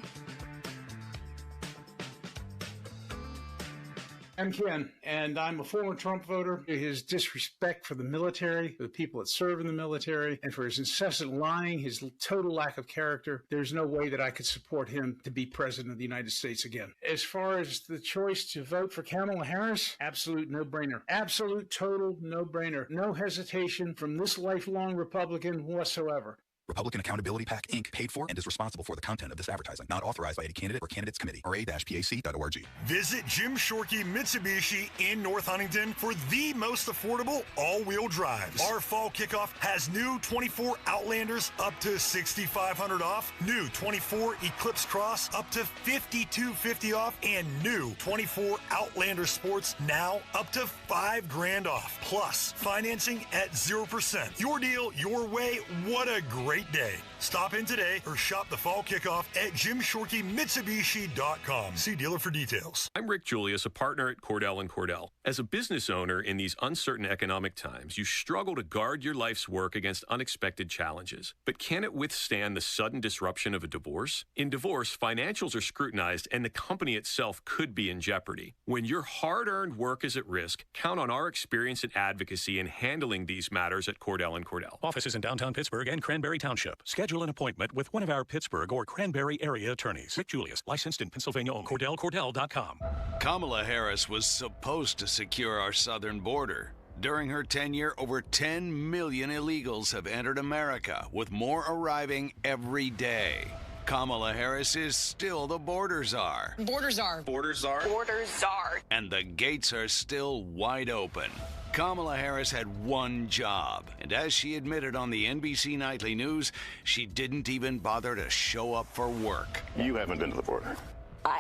I'm Ken, and I'm a former Trump voter. His disrespect for the military, for the people that serve in the military, and for his incessant lying, his total lack of character, there's no way that I could support him to be president of the United States again. As far as the choice to vote for Kamala Harris, absolute no-brainer. Absolute total no-brainer. No hesitation from this lifelong Republican whatsoever. Republican Accountability PAC, Inc., paid for and is responsible for the content of this advertising. Not authorized by any candidate or candidates committee. ra-pac.org. Visit Jim Shorkey Mitsubishi in North Huntington for the most affordable all-wheel drives. Our fall kickoff has new 24 Outlanders up to $6,500 off, new 24 Eclipse Cross up to $5,250 off, and new 24 Outlander Sports now up to $5,000 off. Plus, financing at 0%. Your deal, your way. What a great day. Stop in today or shop the fall kickoff at JimShorkeyMitsubishi.com. See dealer for details. I'm Rick Julius, a partner at Cordell & Cordell. As a business owner in these uncertain economic times, you struggle to guard your life's work against unexpected challenges. But can it withstand the sudden disruption of a divorce? In divorce, financials are scrutinized and the company itself could be in jeopardy. When your hard-earned work is at risk, count on our experience and advocacy in handling these matters at Cordell & Cordell. Offices in downtown Pittsburgh and Cranberry Township. Schedule an appointment with one of our Pittsburgh or Cranberry area attorneys. Rick Julius, licensed in Pennsylvania only. CordellCordell.com. Kamala Harris was supposed to secure our southern border. During her tenure, over 10 million illegals have entered America, with more arriving every day. Kamala Harris is still the border czar. Border czar. Border czar. Border czar. And the gates are still wide open. Kamala Harris had one job, and as she admitted on the NBC Nightly News, she didn't even bother to show up for work. You haven't been to the border.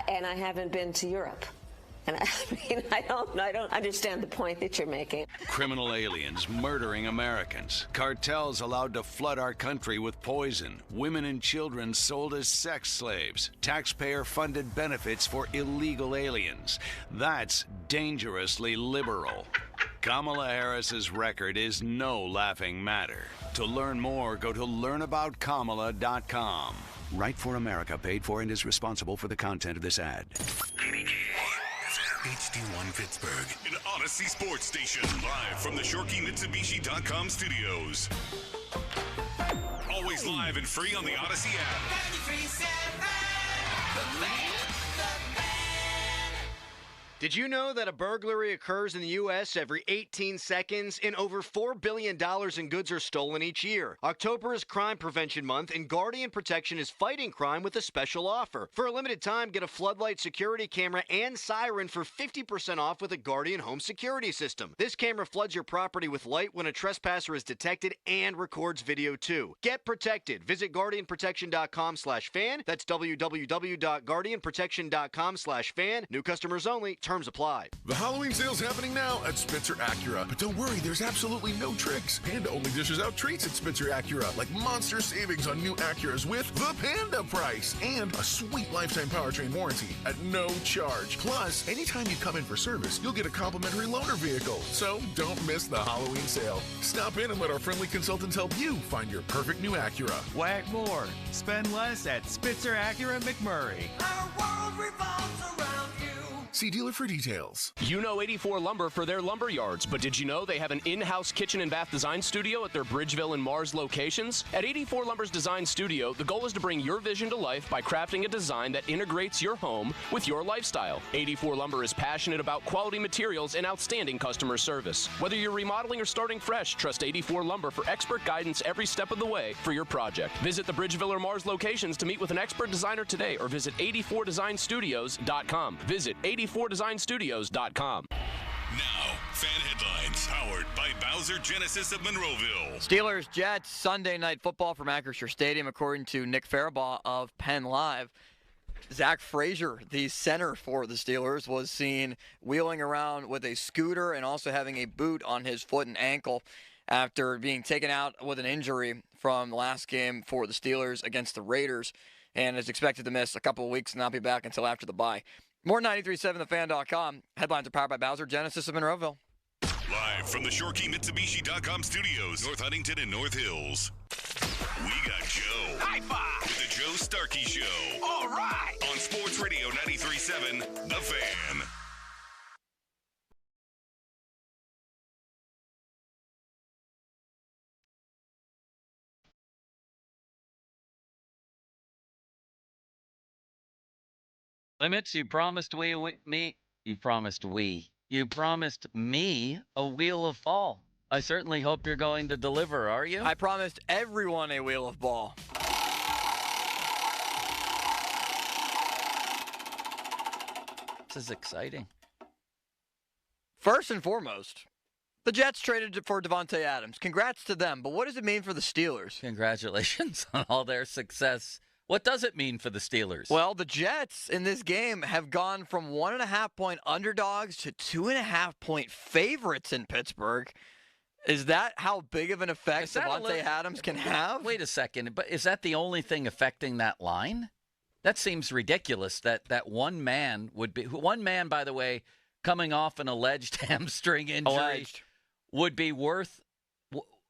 And I haven't been to Europe. And I don't understand the point that you're making. Criminal aliens murdering Americans. Cartels allowed to flood our country with poison. Women and children sold as sex slaves. Taxpayer-funded benefits for illegal aliens. That's dangerously liberal. Kamala Harris's record is no laughing matter. To learn more, go to learnaboutkamala.com. Right for America paid for and is responsible for the content of this ad. HD1 Pittsburgh, an Odyssey sports station, live from the ShorkeyMitsubishi.com studios. Always live and free on the Odyssey app. Did you know that a burglary occurs in the U.S. every 18 seconds and over $4 billion in goods are stolen each year? October is Crime Prevention Month, and Guardian Protection is fighting crime with a special offer. For a limited time, get a floodlight security camera and siren for 50% off with a Guardian home security system. This camera floods your property with light when a trespasser is detected and records video too. Get protected. Visit GuardianProtection.com/fan. That's www.GuardianProtection.com/fan. New customers only. Terms apply. The Halloween sale's happening now at Spitzer Acura. But don't worry, there's absolutely no tricks. Panda only dishes out treats at Spitzer Acura, like monster savings on new Acuras with the Panda price and a sweet lifetime powertrain warranty at no charge. Plus, anytime you come in for service, you'll get a complimentary loaner vehicle. So don't miss the Halloween sale. Stop in and let our friendly consultants help you find your perfect new Acura. Whack more. Spend less at Spitzer Acura McMurray. Our world revolves around you. See dealer for details. You know 84 Lumber for their lumber yards, but did you know they have an in-house kitchen and bath design studio at their Bridgeville and Mars locations? At 84 Lumber's design studio, the goal is to bring your vision to life by crafting a design that integrates your home with your lifestyle. 84 Lumber is passionate about quality materials and outstanding customer service. Whether you're remodeling or starting fresh, trust 84 Lumber for expert guidance every step of the way for your project. Visit the Bridgeville or Mars locations to meet with an expert designer today or visit 84designstudios.com. Visit 84designstudios.com. Now, fan headlines powered by Bowser Genesis of Monroeville. Steelers Jets Sunday night football from Acrisure Stadium, according to Nick Farabaugh of Penn Live. Zach Frazier, the center for the Steelers, was seen wheeling around with a scooter and also having a boot on his foot and ankle after being taken out with an injury from the last game for the Steelers against the Raiders, and is expected to miss a couple of weeks and not be back until after the bye. More 93.7thefan.com. Headlines are powered by Bowser Genesis of Monroeville. Live from the ShorkeyMitsubishi.com studios, North Huntington and North Hills. We got Joe. High five. With the Joe Starkey Show. All right. On Sports Radio 93.7, The Fan. Limits, you promised me a wheel of fall. I certainly hope you're going to deliver, are you? I promised everyone a wheel of ball. This is exciting. First and foremost, the Jets traded for Davante Adams. Congrats to them, but what does it mean for the Steelers? Congratulations on all their success. What does it mean for the Steelers? Well, the Jets in this game have gone from 1.5-point underdogs to 2.5-point favorites in Pittsburgh. Is that how big of an effect Davante Adams can have? Wait a second, but is that the only thing affecting that line? That seems ridiculous that one man would be – one man, by the way, coming off an alleged hamstring injury would be worth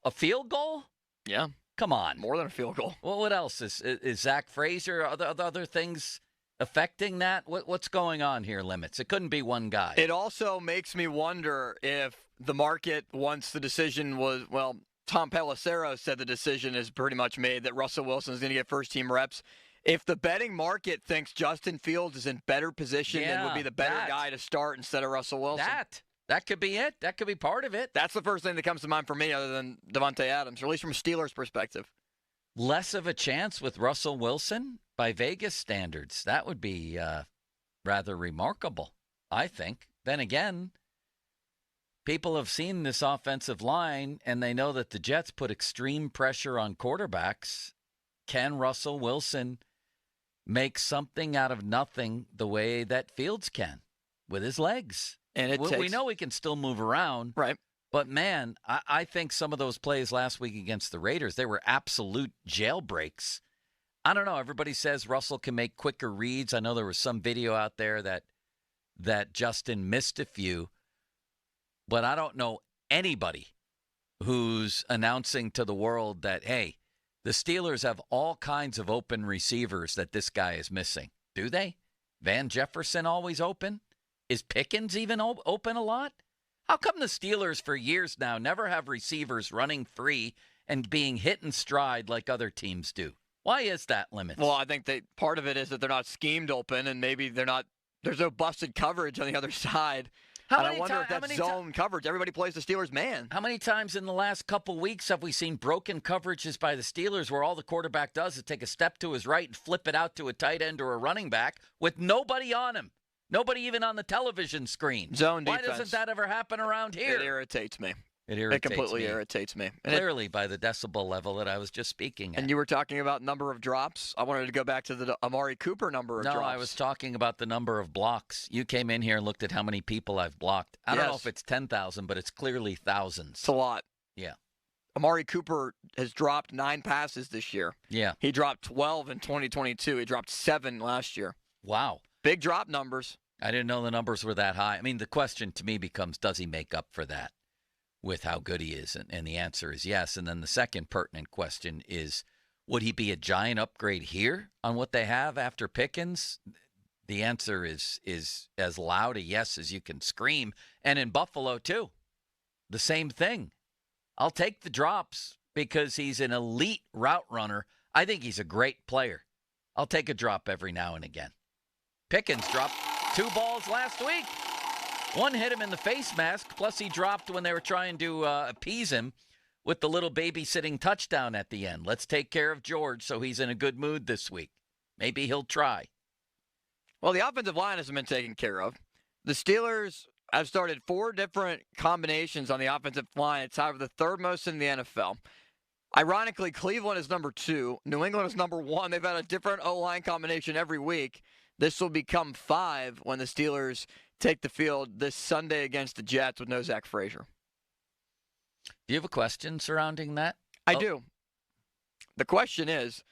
a field goal? Yeah. Come on. More than a field goal. Well, what else? Is Zach Frazier, other things affecting that? What's going on here, Limits? It couldn't be one guy. It also makes me wonder if the market, once the decision was, well, Tom Pelissero said the decision is pretty much made that Russell Wilson is going to get first-team reps. If the betting market thinks Justin Fields is in better position and would be the better guy to start instead of Russell Wilson. That could be it. That could be part of it. That's the first thing that comes to mind for me other than Davante Adams, or at least from a Steelers perspective. Less of a chance with Russell Wilson by Vegas standards. That would be rather remarkable, I think. Then again, people have seen this offensive line, and they know that the Jets put extreme pressure on quarterbacks. Can Russell Wilson make something out of nothing the way that Fields can with his legs? And we know he can still move around. Right. But, man, I think some of those plays last week against the Raiders, they were absolute jailbreaks. I don't know. Everybody says Russell can make quicker reads. I know there was some video out there that Justin missed a few. But I don't know anybody who's announcing to the world that, hey, the Steelers have all kinds of open receivers that this guy is missing. Do they? Van Jefferson always open? Is Pickens even open a lot? How come the Steelers for years now never have receivers running free and being hit in stride like other teams do? Why is that, Limits? Well, I think part of it is that they're not schemed open, and maybe there's no busted coverage on the other side. I wonder if that's zone coverage. Everybody plays the Steelers man. How many times in the last couple weeks have we seen broken coverages by the Steelers where all the quarterback does is take a step to his right and flip it out to a tight end or a running back with nobody on him? Nobody even on the television screen. Zone defense. Why doesn't that ever happen around here? It irritates me. It completely irritates me. Clearly by the decibel level that I was just speaking at. And you were talking about number of drops. I wanted to go back to the Amari Cooper number of drops. No, I was talking about the number of blocks. You came in here and looked at how many people I've blocked. I don't know if it's 10,000, but it's clearly thousands. It's a lot. Yeah. Amari Cooper has dropped 9 passes this year. Yeah. He dropped 12 in 2022. He dropped 7 last year. Wow. Big drop numbers. I didn't know the numbers were that high. I mean, the question to me becomes, does he make up for that with how good he is? And the answer is yes. And then the second pertinent question is, would he be a giant upgrade here on what they have after Pickens? The answer is as loud a yes as you can scream. And in Buffalo, too, the same thing. I'll take the drops because he's an elite route runner. I think he's a great player. I'll take a drop every now and again. Pickens dropped 2 balls last week. One hit him in the face mask, plus he dropped when they were trying to appease him with the little babysitting touchdown at the end. Let's take care of George so he's in a good mood this week. Maybe he'll try. Well, the offensive line hasn't been taken care of. The Steelers have started 4 different combinations on the offensive line. It's however the 3rd most in the NFL. Ironically, Cleveland is number 2. New England is number 1. They've had a different O-line combination every week. This will become 5 when the Steelers take the field this Sunday against the Jets with no Zach Frazier. Do you have a question surrounding that? I do. The question is,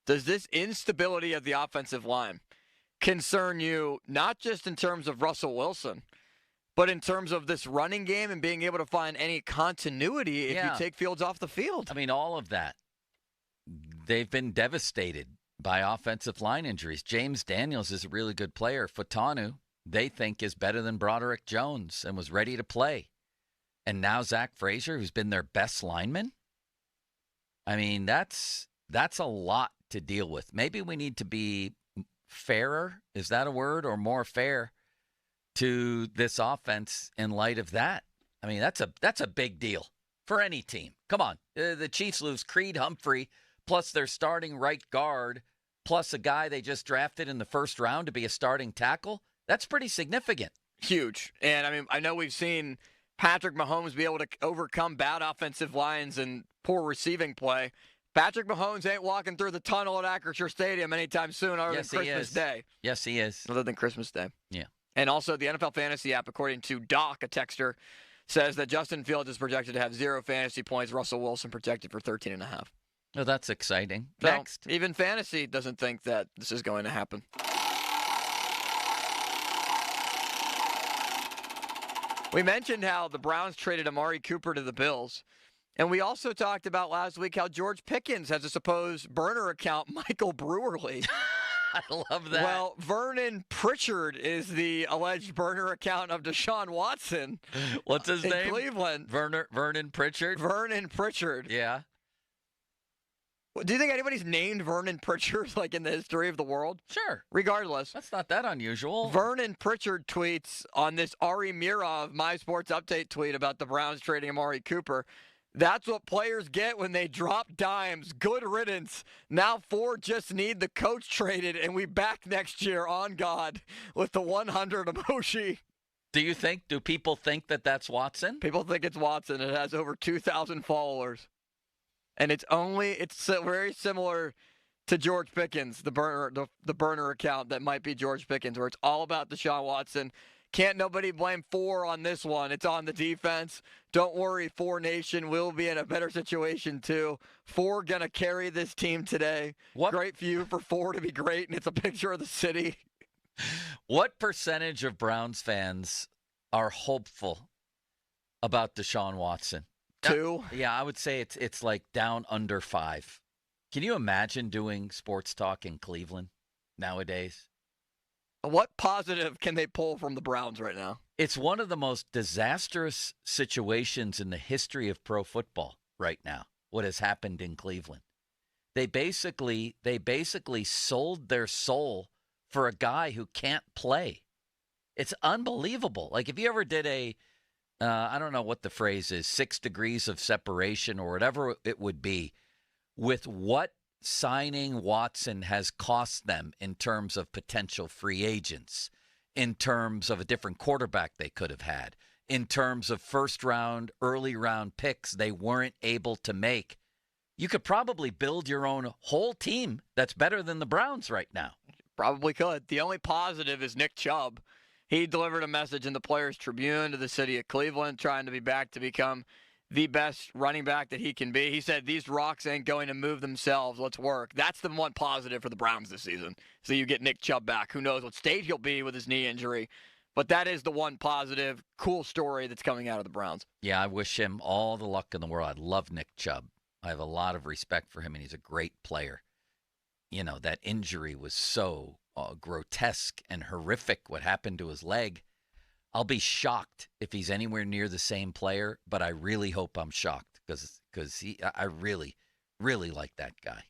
does this instability of the offensive line concern you not just in terms of Russell Wilson, but in terms of this running game and being able to find any continuity if you take Fields off the field? I mean, all of that. They've been devastated by offensive line injuries. James Daniels is a really good player. Fatanu, they think, is better than Broderick Jones and was ready to play. And now Zach Frazier, who's been their best lineman. I mean, that's a lot to deal with. Maybe we need to be fairer, is that a word, or more fair to this offense in light of that? I mean, that's a big deal for any team. Come on. The Chiefs lose Creed Humphrey, plus their starting right guard, plus a guy they just drafted in the first round to be a starting tackle. That's pretty significant. Huge. And, I mean, I know we've seen Patrick Mahomes be able to overcome bad offensive lines and poor receiving play. Patrick Mahomes ain't walking through the tunnel at Acrisure Stadium anytime soon other than Christmas Day. Yes, he is. Other than Christmas Day. Yeah. And also the NFL Fantasy app, according to Doc, a texter, says that Justin Fields is projected to have 0 fantasy points. Russell Wilson projected for 13.5. Oh, that's exciting. So, Next. even fantasy doesn't think that this is going to happen. We mentioned how the Browns traded Amari Cooper to the Bills. And we also talked about last week how George Pickens has a supposed burner account, Michael Brewerly. I love that. Well, Vernon Pritchard is the alleged burner account of Deshaun Watson. What's his name? In Cleveland. Vernon Pritchard? Vernon Pritchard. Yeah. Do you think anybody's named Vernon Pritchard like in the history of the world? Sure. Regardless. That's not that unusual. Vernon Pritchard tweets on this Ari Mirov My Sports Update tweet about the Browns trading Amari Cooper. That's what players get when they drop dimes. Good riddance. Now 4 just need the coach traded, and we back next year on God with the 100 emoji. Do people think that that's Watson? People think it's Watson. It has over 2,000 followers. And it's very similar to George Pickens, the burner account that might be George Pickens, where it's all about Deshaun Watson. Can't nobody blame 4 on this one. It's on the defense. Don't worry, 4 Nation will be in a better situation too. 4 gonna carry this team today. Great for you for 4 to be great, and it's a picture of the city. What percentage of Browns fans are hopeful about Deshaun Watson? 2? Yeah, I would say it's like down under 5. Can you imagine doing sports talk in Cleveland nowadays? What positive can they pull from the Browns right now? It's one of the most disastrous situations in the history of pro football right now, what has happened in Cleveland. They basically sold their soul for a guy who can't play. It's unbelievable. Like if you ever did I don't know what the phrase is, 6 degrees of separation or whatever it would be, with what signing Watson has cost them in terms of potential free agents, in terms of a different quarterback they could have had, in terms of first round, early round picks they weren't able to make. You could probably build your own whole team that's better than the Browns right now. Probably could. The only positive is Nick Chubb. He delivered a message in the Players Tribune to the city of Cleveland, trying to be back to become the best running back that he can be. He said, these rocks ain't going to move themselves. Let's work. That's the one positive for the Browns this season. So you get Nick Chubb back. Who knows what state he'll be with his knee injury. But that is the one positive, cool story that's coming out of the Browns. Yeah, I wish him all the luck in the world. I love Nick Chubb. I have a lot of respect for him, and he's a great player. You know, that injury was so grotesque and horrific, what happened to his leg. I'll be shocked if he's anywhere near the same player, but I really hope I'm shocked because I really, really like that guy.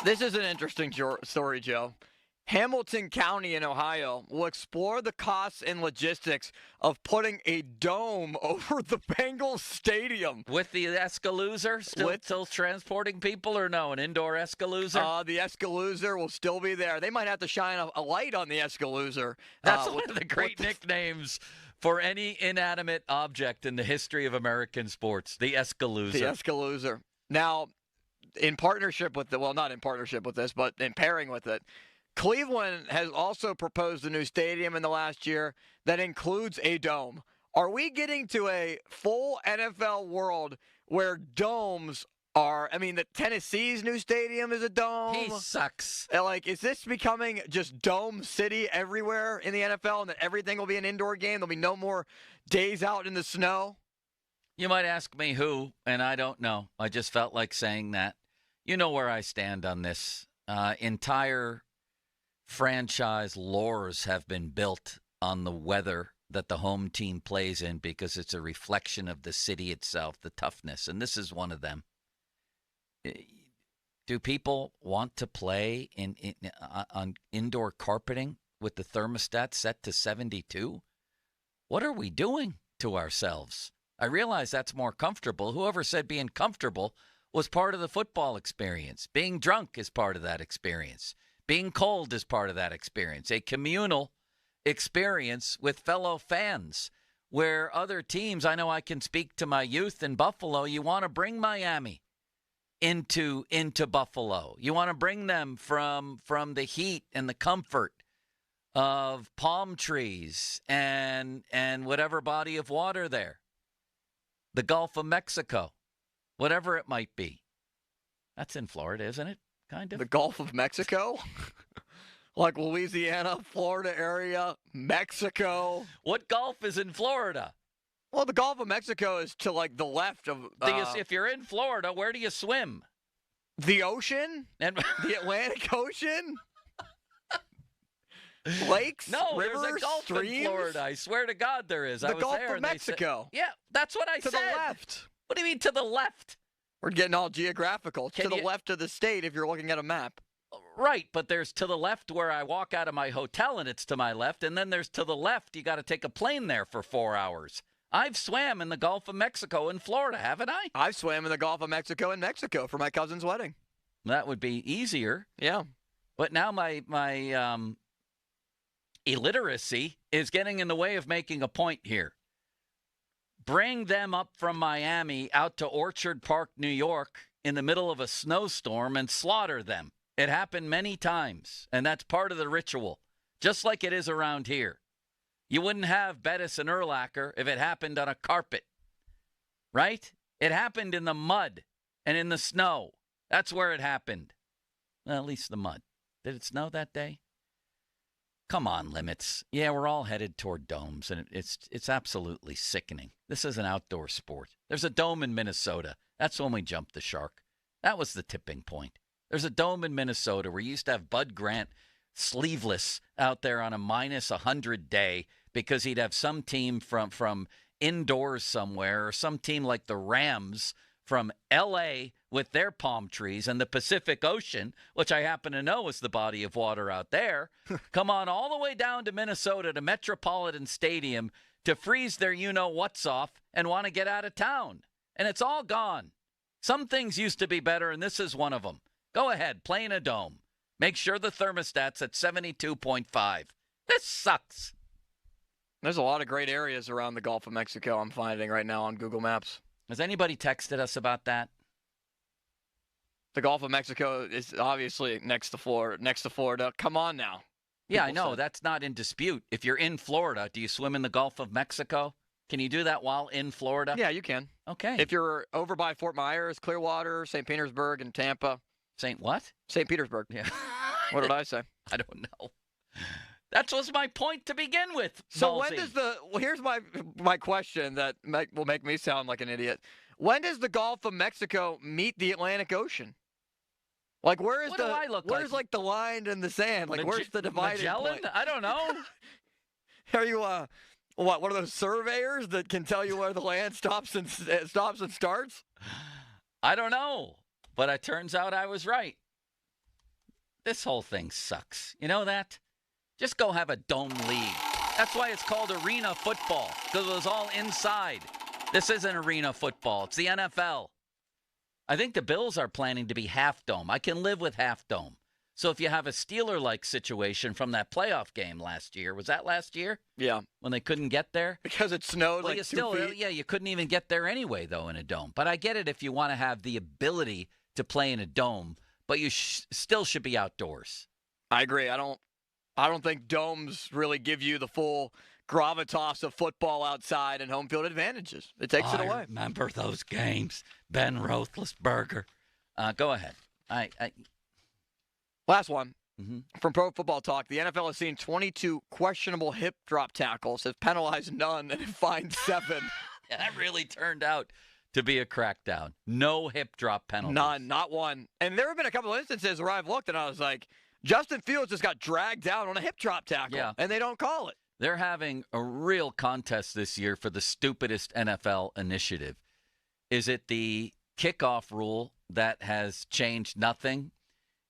This is an interesting story, Joe. Hamilton County in Ohio will explore the costs and logistics of putting a dome over the Bengals stadium. With the Escalooser still transporting people, or no, an indoor Escalooser? The Escalooser will still be there. They might have to shine a light on the Escalooser. That's one of the great nicknames for any inanimate object in the history of American sports, the Escalooser. The Escalooser. Now, in partnership with not in partnership with this, but in pairing with it, Cleveland has also proposed a new stadium in the last year that includes a dome. Are we getting to a full NFL world where domes are, that Tennessee's new stadium is a dome? He sucks. Is this becoming just dome city everywhere in the NFL, and that everything will be an indoor game? There'll be no more days out in the snow? You might ask me who, and I don't know. I just felt like saying that. You know where I stand on this. Entire franchise lores have been built on the weather that the home team plays in because it's a reflection of the city itself, the toughness. And this is one of them. Do people want to play on indoor carpeting with the thermostat set to 72? What are we doing to ourselves? I realize that's more comfortable. Whoever said being comfortable was part of the football experience. Being drunk is part of that experience. Being cold is part of that experience. A communal experience with fellow fans where other teams, I know I can speak to my youth in Buffalo, you want to bring Miami into Buffalo. You want to bring them from the heat and the comfort of palm trees and whatever body of water there. The Gulf of Mexico, whatever it might be. That's in Florida, isn't it? Kind of. The Gulf of Mexico? Like Louisiana, Florida area, Mexico. What Gulf is in Florida? Well, the Gulf of Mexico is to like the left of. If you're in Florida, where do you swim? The ocean? And the Atlantic Ocean? Lakes? No, rivers, there's a Gulf streams? in Florida. I swear to God there is. The I was Gulf there of Mexico. Yeah, that's what I said. To the left. What do you mean to the left? We're getting all geographical. To the left of the state if you're looking at a map. Right, but there's to the left where I walk out of my hotel and it's to my left, and then there's to the left, you got to take a plane there for 4 hours. I've swam in the Gulf of Mexico in Florida, haven't I? I've swam in the Gulf of Mexico in Mexico for my cousin's wedding. That would be easier. Yeah. But now my illiteracy is getting in the way of making a point here. Bring them up from Miami out to Orchard Park, New York in the middle of a snowstorm and slaughter them. It happened many times, and that's part of the ritual, just like it is around here. You wouldn't have Bettis and Urlacher if it happened on a carpet, right? It happened in the mud and in the snow. That's where it happened. Well, at least the mud. Did it snow that day? Come on, limits. Yeah, we're all headed toward domes, and it's absolutely sickening. This is an outdoor sport. There's a dome in Minnesota. That's when we jumped the shark. That was the tipping point. There's a dome in Minnesota where you used to have Bud Grant sleeveless out there on a minus 100 day because he'd have some team from indoors somewhere or some team like the Rams from L.A. with their palm trees and the Pacific Ocean, which I happen to know is the body of water out there, come on all the way down to Minnesota to Metropolitan Stadium to freeze their you-know-what's off and want to get out of town. And it's all gone. Some things used to be better, and this is one of them. Go ahead, play in a dome. Make sure the thermostat's at 72.5. This sucks. There's a lot of great areas around the Gulf of Mexico I'm finding right now on Google Maps. Has anybody texted us about that? The Gulf of Mexico is obviously next to Florida. Come on now. Yeah, I know. That's not in dispute. If you're in Florida, do you swim in the Gulf of Mexico? Can you do that while in Florida? Yeah, you can. Okay. If you're over by Fort Myers, Clearwater, St. Petersburg, and Tampa. St. what? St. Petersburg. Yeah. What did I say? I don't know. That was my point to begin with. So Ballsy. when does here's my question that will make me sound like an idiot. When does the Gulf of Mexico meet the Atlantic Ocean? Like where's like the line in the sand? Like where's the dividing Magellan? point? I don't know. Are you one of those surveyors that can tell you where the land stops and starts? I don't know, but it turns out I was right. This whole thing sucks. You know that? Just go have a dome league. That's why it's called arena football, because it was all inside. This isn't arena football. It's the NFL. I think the Bills are planning to be half dome. I can live with half dome. So if you have a Steeler-like situation from that playoff game last year, was that last year? Yeah. When they couldn't get there? Because it snowed well, like you 2 feet? Yeah, you couldn't even get there anyway, though, in a dome. But I get it if you want to have the ability to play in a dome, but you still should be outdoors. I agree. I don't think domes really give you the full gravitas of football outside and home field advantages. It takes it away. I remember those games. Ben Roethlisberger. Go ahead. Last one from Pro Football Talk. The NFL has seen 22 questionable hip drop tackles, has penalized none, and fined 7. Yeah, that really turned out to be a crackdown. No hip drop penalties. None, not one. And there have been a couple of instances where I've looked and I was like, Justin Fields just got dragged down on a hip drop tackle, and they don't call it. They're having a real contest this year for the stupidest NFL initiative. Is it the kickoff rule that has changed nothing?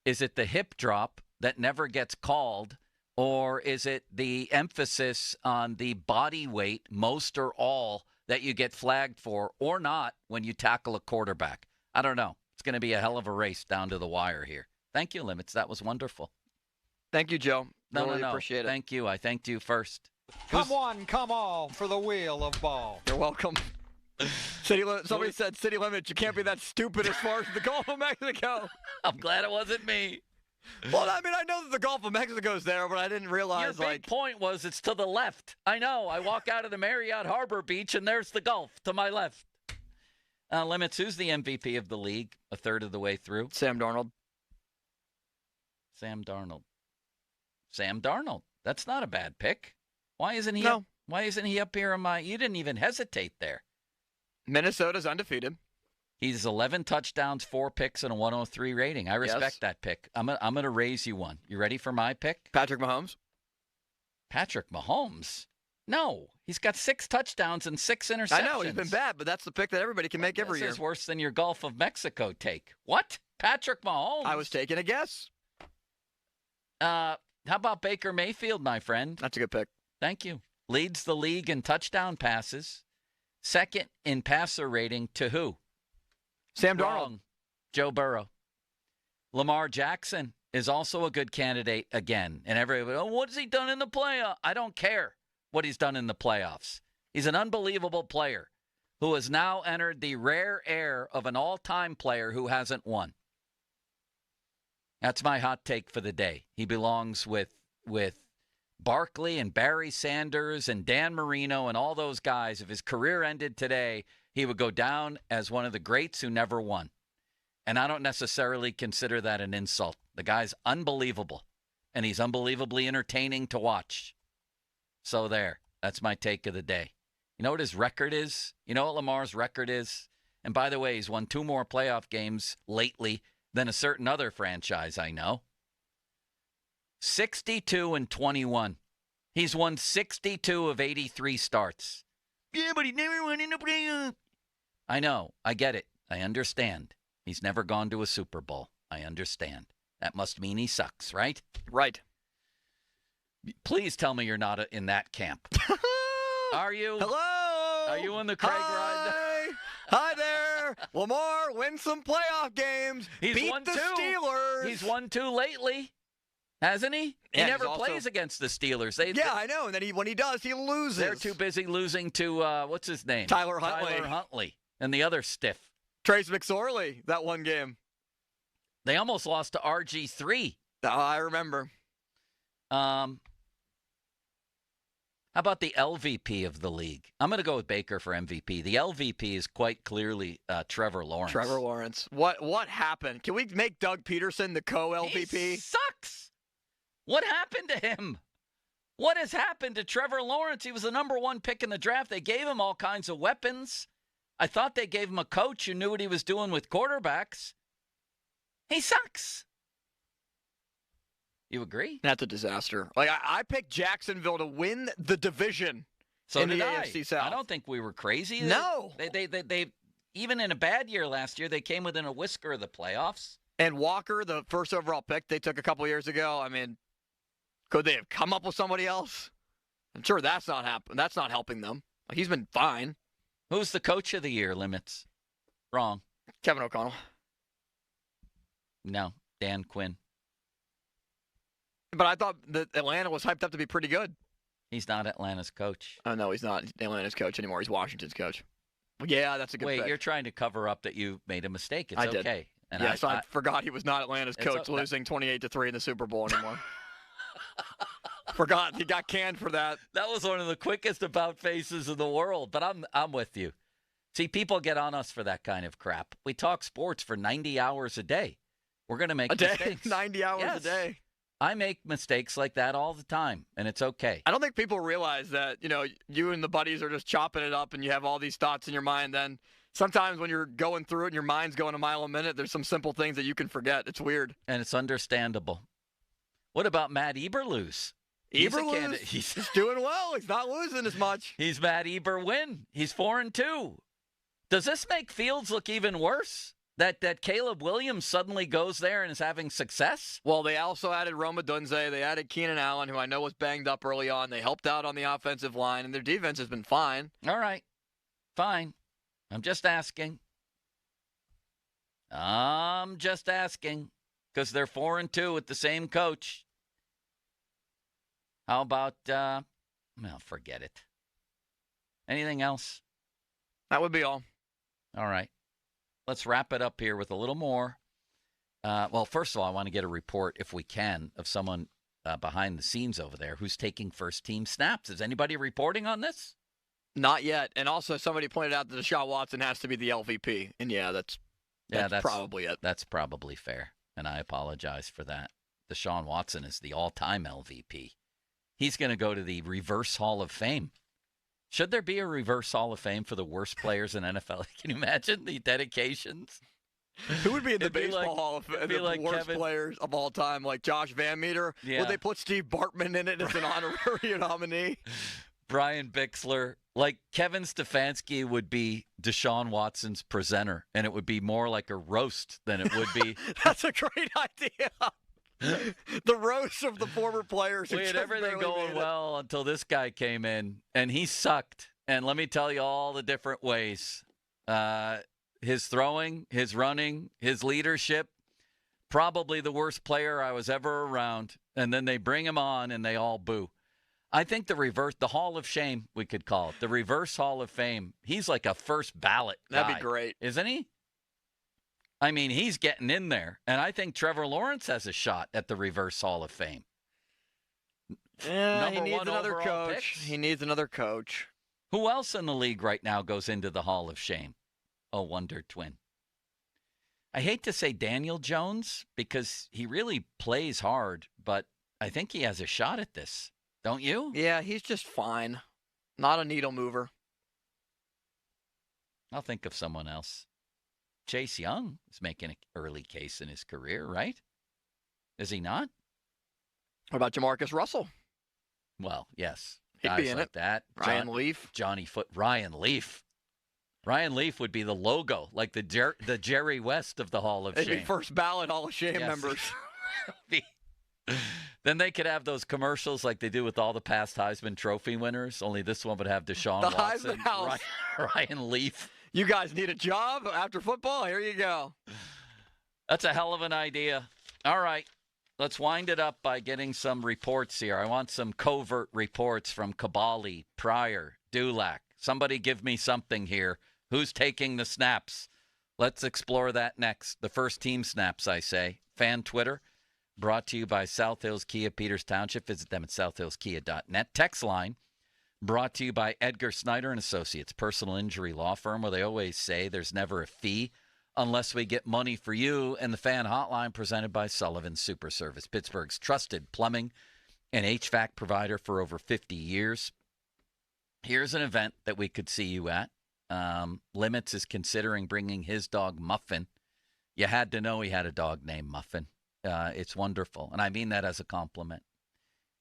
Is it the hip drop that never gets called, or is it the emphasis on the body weight, most or all, that you get flagged for or not when you tackle a quarterback? I don't know. It's going to be a hell of a race down to the wire here. Thank you, Limits. That was wonderful. Thank you, Joe. No, really appreciate it. Thank you. I thanked you first. Come one, come all for the wheel of ball. You're welcome. Somebody said City Limits. You can't be that stupid as far as the Gulf of Mexico. I'm glad it wasn't me. Well, I mean, I know that the Gulf of Mexico's there, but I didn't realize, Your big point was it's to the left. I know. I walk out of the Marriott Harbor Beach, and there's the Gulf to my left. Limits, who's the MVP of the league a third of the way through? Sam Darnold. Sam Darnold. That's not a bad pick. Why isn't he? No. Why isn't he up here on my? You didn't even hesitate there. Minnesota's undefeated. He's 11 touchdowns, 4 picks, and a 103 rating. I respect that pick. I'm gonna raise you one. You ready for my pick? Patrick Mahomes. Patrick Mahomes? No, he's got 6 touchdowns and 6 interceptions. I know he's been bad, but that's the pick that everybody can make every year. This is worse than your Gulf of Mexico take. What? Patrick Mahomes? I was taking a guess. How about Baker Mayfield, my friend? That's a good pick. Thank you. Leads the league in touchdown passes. Second in passer rating to who? Sam Darnold. Wrong. Joe Burrow. Lamar Jackson is also a good candidate again. And everybody, what's he done in the playoffs? I don't care what he's done in the playoffs. He's an unbelievable player who has now entered the rare air of an all-time player who hasn't won. That's my hot take for the day. He belongs with Barkley and Barry Sanders and Dan Marino and all those guys. If his career ended today, he would go down as one of the greats who never won. And I don't necessarily consider that an insult. The guy's unbelievable, and he's unbelievably entertaining to watch. So there, that's my take of the day. You know what his record is? You know what Lamar's record is? And by the way, he's won 2 more playoff games lately than a certain other franchise I know. 62-21. He's won 62 of 83 starts. Yeah, but he never won in the playoff. I know. I get it. I understand. He's never gone to a Super Bowl. I understand. That must mean he sucks, right? Right. Please tell me you're not in that camp. Are you? Hello? Are you in the Craig ride? Hi there. Lamar wins some playoff games. He's beat won the 2. Steelers. He's won 2 lately. Hasn't he? Yeah, he never also plays against the Steelers. I know. And then when he does, he loses. They're too busy losing to, what's his name? Tyler Huntley. Tyler Huntley. And the other stiff. Trace McSorley, that one game. They almost lost to RG3. Oh, I remember. How about the LVP of the league? I'm going to go with Baker for MVP. The LVP is quite clearly Trevor Lawrence. Trevor Lawrence. What happened? Can we make Doug Peterson the co-LVP? He sucks. What happened to him? What has happened to Trevor Lawrence? He was the number 1 pick in the draft. They gave him all kinds of weapons. I thought they gave him a coach who knew what he was doing with quarterbacks. He sucks. You agree? That's a disaster. Like I picked Jacksonville to win the division in the AFC South. I don't think we were crazy. No. They even in a bad year last year, they came within a whisker of the playoffs. And Walker, the first overall pick they took a couple years ago, I mean, could they have come up with somebody else? I'm sure that's not happening. That's not helping them. He's been fine. Who's the coach of the year, Limits? Wrong. Kevin O'Connell. No, Dan Quinn. But I thought that Atlanta was hyped up to be pretty good. He's not Atlanta's coach. Oh, no, he's not Atlanta's coach anymore. He's Washington's coach. Yeah, that's a good pick. You're trying to cover up that you made a mistake. It's okay. Did. And yes, I forgot he was not Atlanta's coach, losing 28-3 in the Super Bowl anymore. Forgot he got canned for that. That was one of the quickest about faces in the world. But I'm with you. See, people get on us for that kind of crap. We talk sports for 90 hours a day. We're going to make mistakes. 90 hours a day. I make mistakes like that all the time, and it's okay. I don't think people realize that, you and the buddies are just chopping it up and you have all these thoughts in your mind. Then sometimes when you're going through it and your mind's going a mile a minute, there's some simple things that you can forget. It's weird. And it's understandable. What about Matt Eberflus? He's doing well. He's not losing as much. He's Matt Eberwin. He's 4-2. Does this make Fields look even worse? That Caleb Williams suddenly goes there and is having success? Well, they also added Roma Dunze. They added Keenan Allen, who I know was banged up early on. They helped out on the offensive line, and their defense has been fine. All right. Fine. I'm just asking. Because they're 4-2 with the same coach. How about, forget it. Anything else? That would be all. All right. Let's wrap it up here with a little more. First of all, I want to get a report, if we can, of someone behind the scenes over there who's taking first-team snaps. Is anybody reporting on this? Not yet. And also, somebody pointed out that Deshaun Watson has to be the LVP. And, that's probably it. That's probably fair, and I apologize for that. Deshaun Watson is the all-time LVP. He's going to go to the reverse Hall of Fame. Should there be a reverse Hall of Fame for the worst players in NFL? Can you imagine the dedications? Who would be in the baseball Hall of Fame? The worst players of all time, like Josh Van Meter? Yeah. Would they put Steve Bartman in it as an honorary nominee? Brian Bixler. Like Kevin Stefanski would be Deshaun Watson's presenter, and it would be more like a roast than it would be. That's a great idea. The roast of the former players. We had everything going well until this guy came in, and he sucked. And let me tell you all the different ways. His throwing, his running, his leadership, probably the worst player I was ever around. And then they bring him on, and they all boo. I think the Hall of Shame, we could call it, the reverse Hall of Fame. He's like a first ballot guy. That'd be great. Isn't he? I mean, he's getting in there. And I think Trevor Lawrence has a shot at the reverse Hall of Fame. Yeah, he needs another coach. Picks. He needs another coach. Who else in the league right now goes into the Hall of Shame? Oh, Wonder Twin. I hate to say Daniel Jones because he really plays hard, but I think he has a shot at this. Don't you? Yeah, he's just fine. Not a needle mover. I'll think of someone else. Chase Young is making an early case in his career, right? Is he not? What about Jamarcus Russell? Well, yes. He'd Guys be in like it. that. Ryan Leaf. Ryan Leaf. Ryan Leaf would be the logo, like the Jerry West of the Hall of They'd Shame. be first ballot Hall of Shame members. Then they could have those commercials like they do with all the past Heisman Trophy winners, only this one would have Deshaun The Watson, Heisman House. Ryan Leaf. You guys need a job after football? Here you go. That's a hell of an idea. All right. Let's wind it up by getting some reports here. I want some covert reports from Kabali, Pryor, Dulac. Somebody give me something here. Who's taking the snaps? Let's explore that next. The first team snaps, I say. Fan Twitter, brought to you by South Hills Kia, Peters Township. Visit them at southhillskia.net. Text line, brought to you by Edgar Snyder and Associates, personal injury law firm, where they always say there's never a fee unless we get money for you. And the fan hotline presented by Sullivan Super Service, Pittsburgh's trusted plumbing and HVAC provider for over 50 years. Here's an event that we could see you at. Limits is considering bringing his dog Muffin. You had to know he had a dog named Muffin. It's wonderful. And I mean that as a compliment.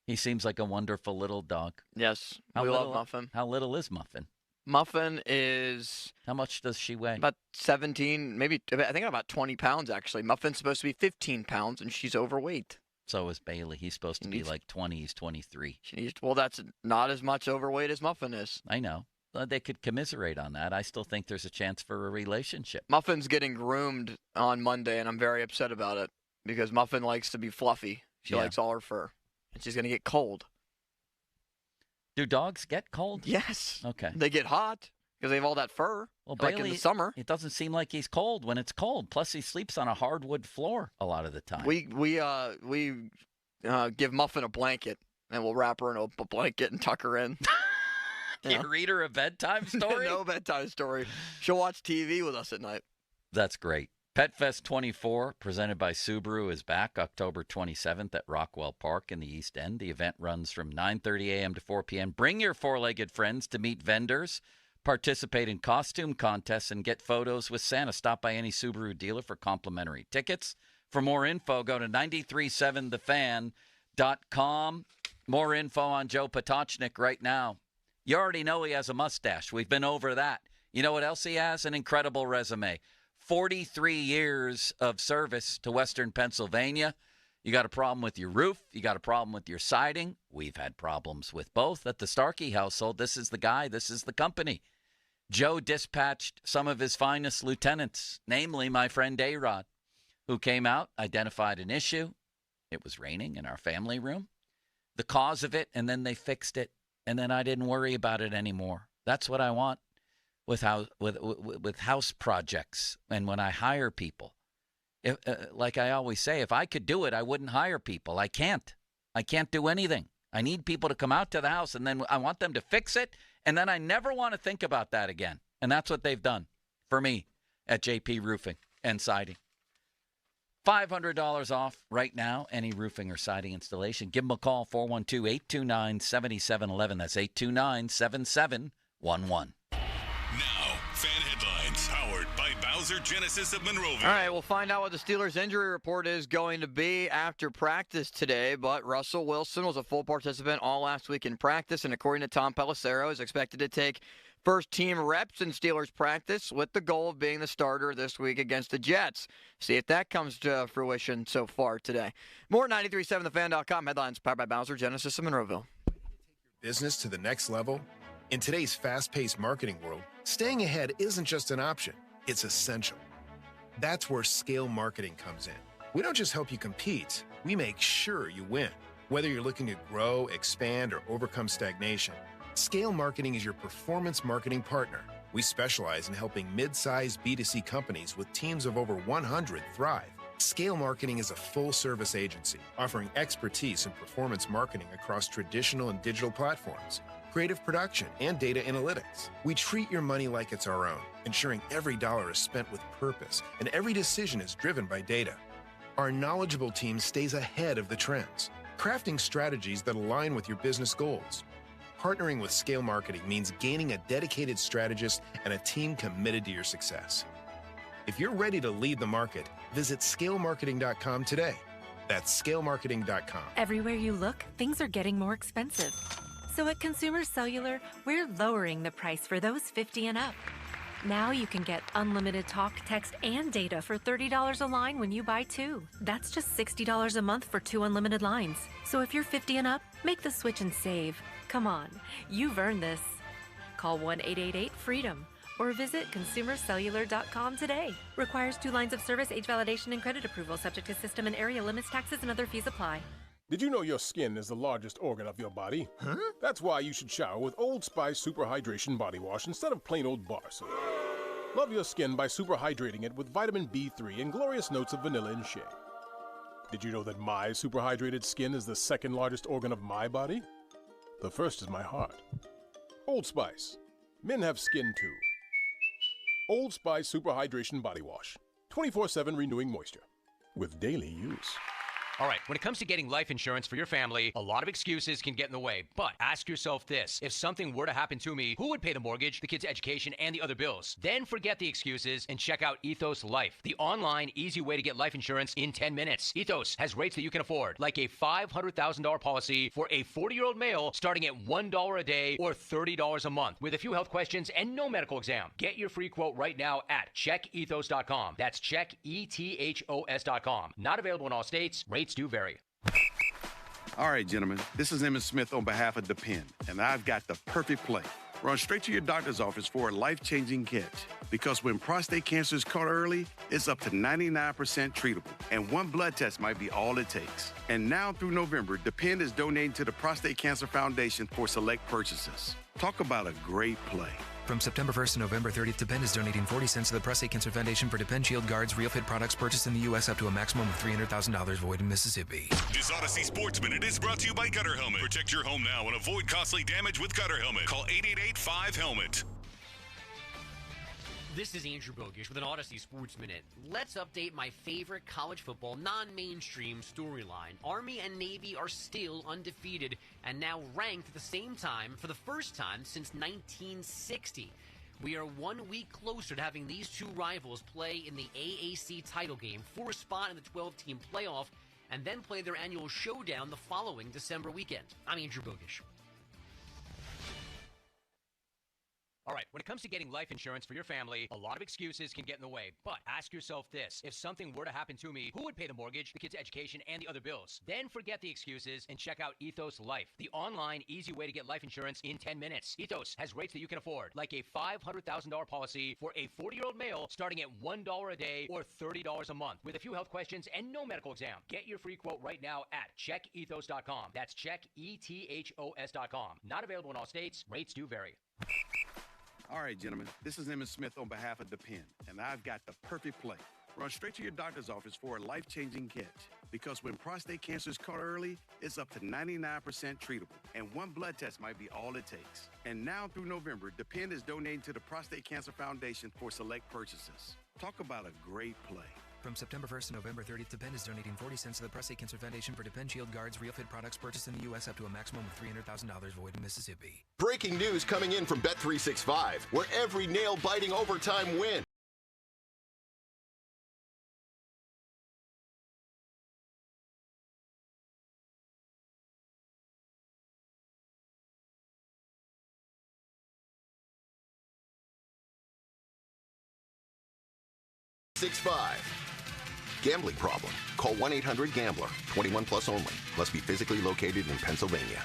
He seems like a wonderful little dog. Yes, we love Muffin. How little is Muffin? Muffin is... How much does she weigh? About 17, maybe, I think about 20 pounds, actually. Muffin's supposed to be 15 pounds, and she's overweight. So is Bailey. He's supposed to be like 20. He's 23. Well, that's not as much overweight as Muffin is. I know. They could commiserate on that. I still think there's a chance for a relationship. Muffin's getting groomed on Monday, and I'm very upset about it because Muffin likes to be fluffy. She likes all her fur, and she's going to get cold. Do dogs get cold? Yes. Okay. They get hot because they have all that fur. Well, like Bailey, in the summer. It doesn't seem like he's cold when it's cold. Plus, he sleeps on a hardwood floor a lot of the time. We give Muffin a blanket, and we'll wrap her in a blanket and tuck her in. You read her a bedtime story? No bedtime story. She'll watch TV with us at night. That's great. PetFest 24, presented by Subaru, is back October 27th at Rockwell Park in the East End. The event runs from 9:30 a.m. to 4 p.m. Bring your four-legged friends to meet vendors, participate in costume contests, and get photos with Santa. Stop by any Subaru dealer for complimentary tickets. For more info, go to 937thefan.com. More info on Joe Potochnik right now. You already know he has a mustache. We've been over that. You know what else he has? An incredible resume. 43 years of service to Western Pennsylvania. You got a problem with your roof. You got a problem with your siding. We've had problems with both at the Starkey household. This is the guy. This is the company. Joe dispatched some of his finest lieutenants, namely my friend A-Rod, who came out, identified an issue. It was raining in our family room. The cause of it, and then they fixed it, and then I didn't worry about it anymore. That's what I want with house projects and when I hire people. If, like I always say, if I could do it, I wouldn't hire people. I can't. I can't do anything. I need people to come out to the house, and then I want them to fix it, and then I never want to think about that again. And that's what they've done for me at JP Roofing and Siding. $500 off right now, any roofing or siding installation. Give them a call, 412-829-7711. That's 829-7711. Now, fan headlines powered by Bowser Genesis of Monroeville. All right, we'll find out what the Steelers' injury report is going to be after practice today, but Russell Wilson was a full participant all last week in practice, and according to Tom Pelissero, is expected to take first-team reps in Steelers practice with the goal of being the starter this week against the Jets. See if that comes to fruition so far today. More 93.7thefan.com headlines powered by Bowser Genesis of Monroeville. Business to the next level? In today's fast-paced marketing world, staying ahead isn't just an option, it's essential. That's where Scale Marketing comes in. We don't just help you compete, we make sure you win. Whether you're looking to grow, expand, or overcome stagnation, Scale Marketing is your performance marketing partner. We specialize in helping mid-sized B2C companies with teams of over 100 thrive. Scale Marketing is a full-service agency offering expertise in performance marketing across traditional and digital platforms, creative production, and data analytics. We treat your money like it's our own, ensuring every dollar is spent with purpose and every decision is driven by data. Our knowledgeable team stays ahead of the trends, crafting strategies that align with your business goals. Partnering with Scale Marketing means gaining a dedicated strategist and a team committed to your success. If you're ready to lead the market, visit scalemarketing.com today. That's scalemarketing.com. Everywhere you look, things are getting more expensive. So at Consumer Cellular, we're lowering the price for those 50 and up. Now you can get unlimited talk, text, and data for $30 a line when you buy two. That's just $60 a month for 2 unlimited lines. So if you're 50 and up, make the switch and save. Come on, you've earned this. Call 1-888-FREEDOM or visit consumercellular.com today. Requires 2 lines of service, age validation, and credit approval, subject to system and area limits, taxes, and other fees apply. Did you know your skin is the largest organ of your body? Huh? That's why you should shower with Old Spice Super Hydration Body Wash instead of plain old bar soap. Love your skin by super hydrating it with vitamin B3 and glorious notes of vanilla and shea. Did you know that my super hydrated skin is the second largest organ of my body? The first is my heart. Old Spice. Men have skin too. Old Spice Super Hydration Body Wash. 24/7 renewing moisture. With daily use. All right, when it comes to getting life insurance for your family, a lot of excuses can get in the way. But ask yourself this. If something were to happen to me, who would pay the mortgage, the kids' education, and the other bills? Then forget the excuses and check out Ethos Life, the online, easy way to get life insurance in 10 minutes. Ethos has rates that you can afford, like a $500,000 policy for a 40-year-old male starting at $1 a day or $30 a month, with a few health questions and no medical exam. Get your free quote right now at checkethos.com. That's checkethos.com. Not available in all states. Rates do vary. All right, gentlemen, this is Emmett Smith on behalf of Depend, and I've got the perfect play. Run straight to your doctor's office for a life-changing catch. Because when prostate cancer is caught early, it's up to 99% treatable, and one blood test might be all it takes. And now through November, Depend is donating to the Prostate Cancer Foundation for select purchases. Talk about a great play. From September 1st to November 30th, Depend is donating 40 cents to the Prostate Cancer Foundation for Depend Shield Guards, Real Fit products purchased in the U.S. up to a maximum of $300,000 void in Mississippi. This Odyssey Sports Minute is brought to you by Gutter Helmet. Protect your home now and avoid costly damage with Gutter Helmet. Call 888-5-HELMET. This is Andrew Bogish with an Odyssey Sports Minute. Let's update my favorite college football non-mainstream storyline. Army and Navy are still undefeated and now ranked at the same time for the first time since 1960. We are 1 week closer to having these two rivals play in the AAC title game for a spot in the 12-team playoff and then play their annual showdown the following December weekend. I'm Andrew Bogish. All right, when it comes to getting life insurance for your family, a lot of excuses can get in the way. But ask yourself this. If something were to happen to me, who would pay the mortgage, the kids' education, and the other bills? Then forget the excuses and check out Ethos Life, the online, easy way to get life insurance in 10 minutes. Ethos has rates that you can afford, like a $500,000 policy for a 40-year-old male starting at $1 a day or $30 a month with a few health questions and no medical exam. Get your free quote right now at checkethos.com. That's checkethos.com. Not available in all states. Rates do vary. All right, gentlemen, this is Emmitt Smith on behalf of Depend, and I've got the perfect play. Run straight to your doctor's office for a life-changing catch. Because when prostate cancer is caught early, it's up to 99% treatable, and one blood test might be all it takes. And now through November, Depend is donating to the Prostate Cancer Foundation for select purchases. Talk about a great play. From September 1st to November 30th, Depend is donating 40 cents to the Prostate Cancer Foundation for Depend Shield Guards Real Fit products purchased in the U.S. up to a maximum of $300,000 void in Mississippi. Breaking news coming in from Bet365, where every nail-biting overtime win. Gambling problem? Call 1-800-GAMBLER. 21 plus only. Must be physically located in Pennsylvania.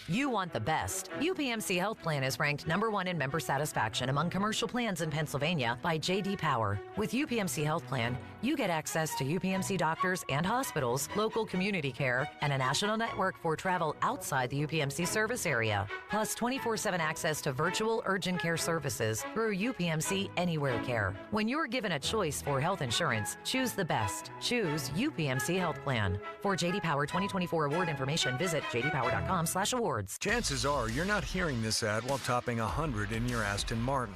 You want the best. UPMC Health Plan is ranked #1 in member satisfaction among commercial plans in Pennsylvania by J.D. Power. With UPMC Health Plan, you get access to UPMC doctors and hospitals, local community care, and a national network for travel outside the UPMC service area. Plus 24/7 access to virtual urgent care services through UPMC Anywhere Care. When you're given a choice for health insurance, choose the best. Choose UPMC Health Plan. For J.D. Power 2024 award information, visit jdpower.com/awards. Chances are you're not hearing this ad while topping 100 in your Aston Martin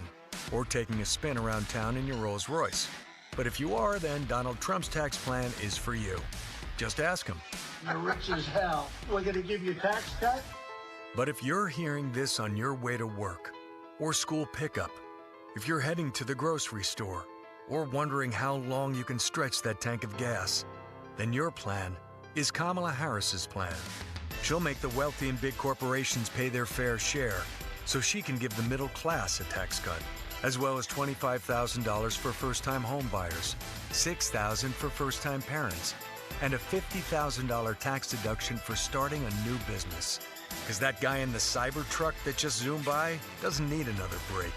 or taking a spin around town in your Rolls Royce. But if you are, then Donald Trump's tax plan is for you. Just ask him. You're rich as hell. We're going to give you a tax cut? But if you're hearing this on your way to work or school pickup, if you're heading to the grocery store or wondering how long you can stretch that tank of gas, then your plan is Kamala Harris's plan. She'll make the wealthy and big corporations pay their fair share so she can give the middle class a tax cut, as well as $25,000 for first-time home buyers, $6,000 for first-time parents, and a $50,000 tax deduction for starting a new business. Because that guy in the Cybertruck that just zoomed by doesn't need another break.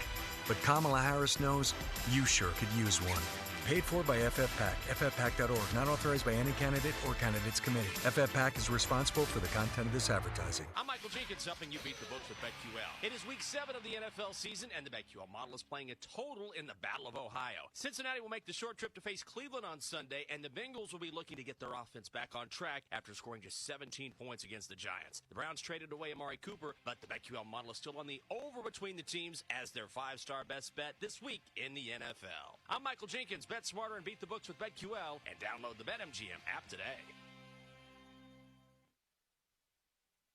But Kamala Harris knows you sure could use one. Paid for by FFPAC, ffpac.org, not authorized by any candidate or candidates committee. FFPAC is responsible for the content of this advertising. I'm Michael Jenkins, helping you beat the books with BetQL. It is week 7 of the NFL season, and the BetQL model is playing a total in the Battle of Ohio. Cincinnati will make the short trip to face Cleveland on Sunday, and the Bengals will be looking to get their offense back on track after scoring just 17 points against the Giants. The Browns traded away Amari Cooper, but the BetQL model is still on the over between the teams as their 5-star best bet this week in the NFL. I'm Michael Jenkins. Bet smarter and beat the books with BetQL, and download the BetMGM app today.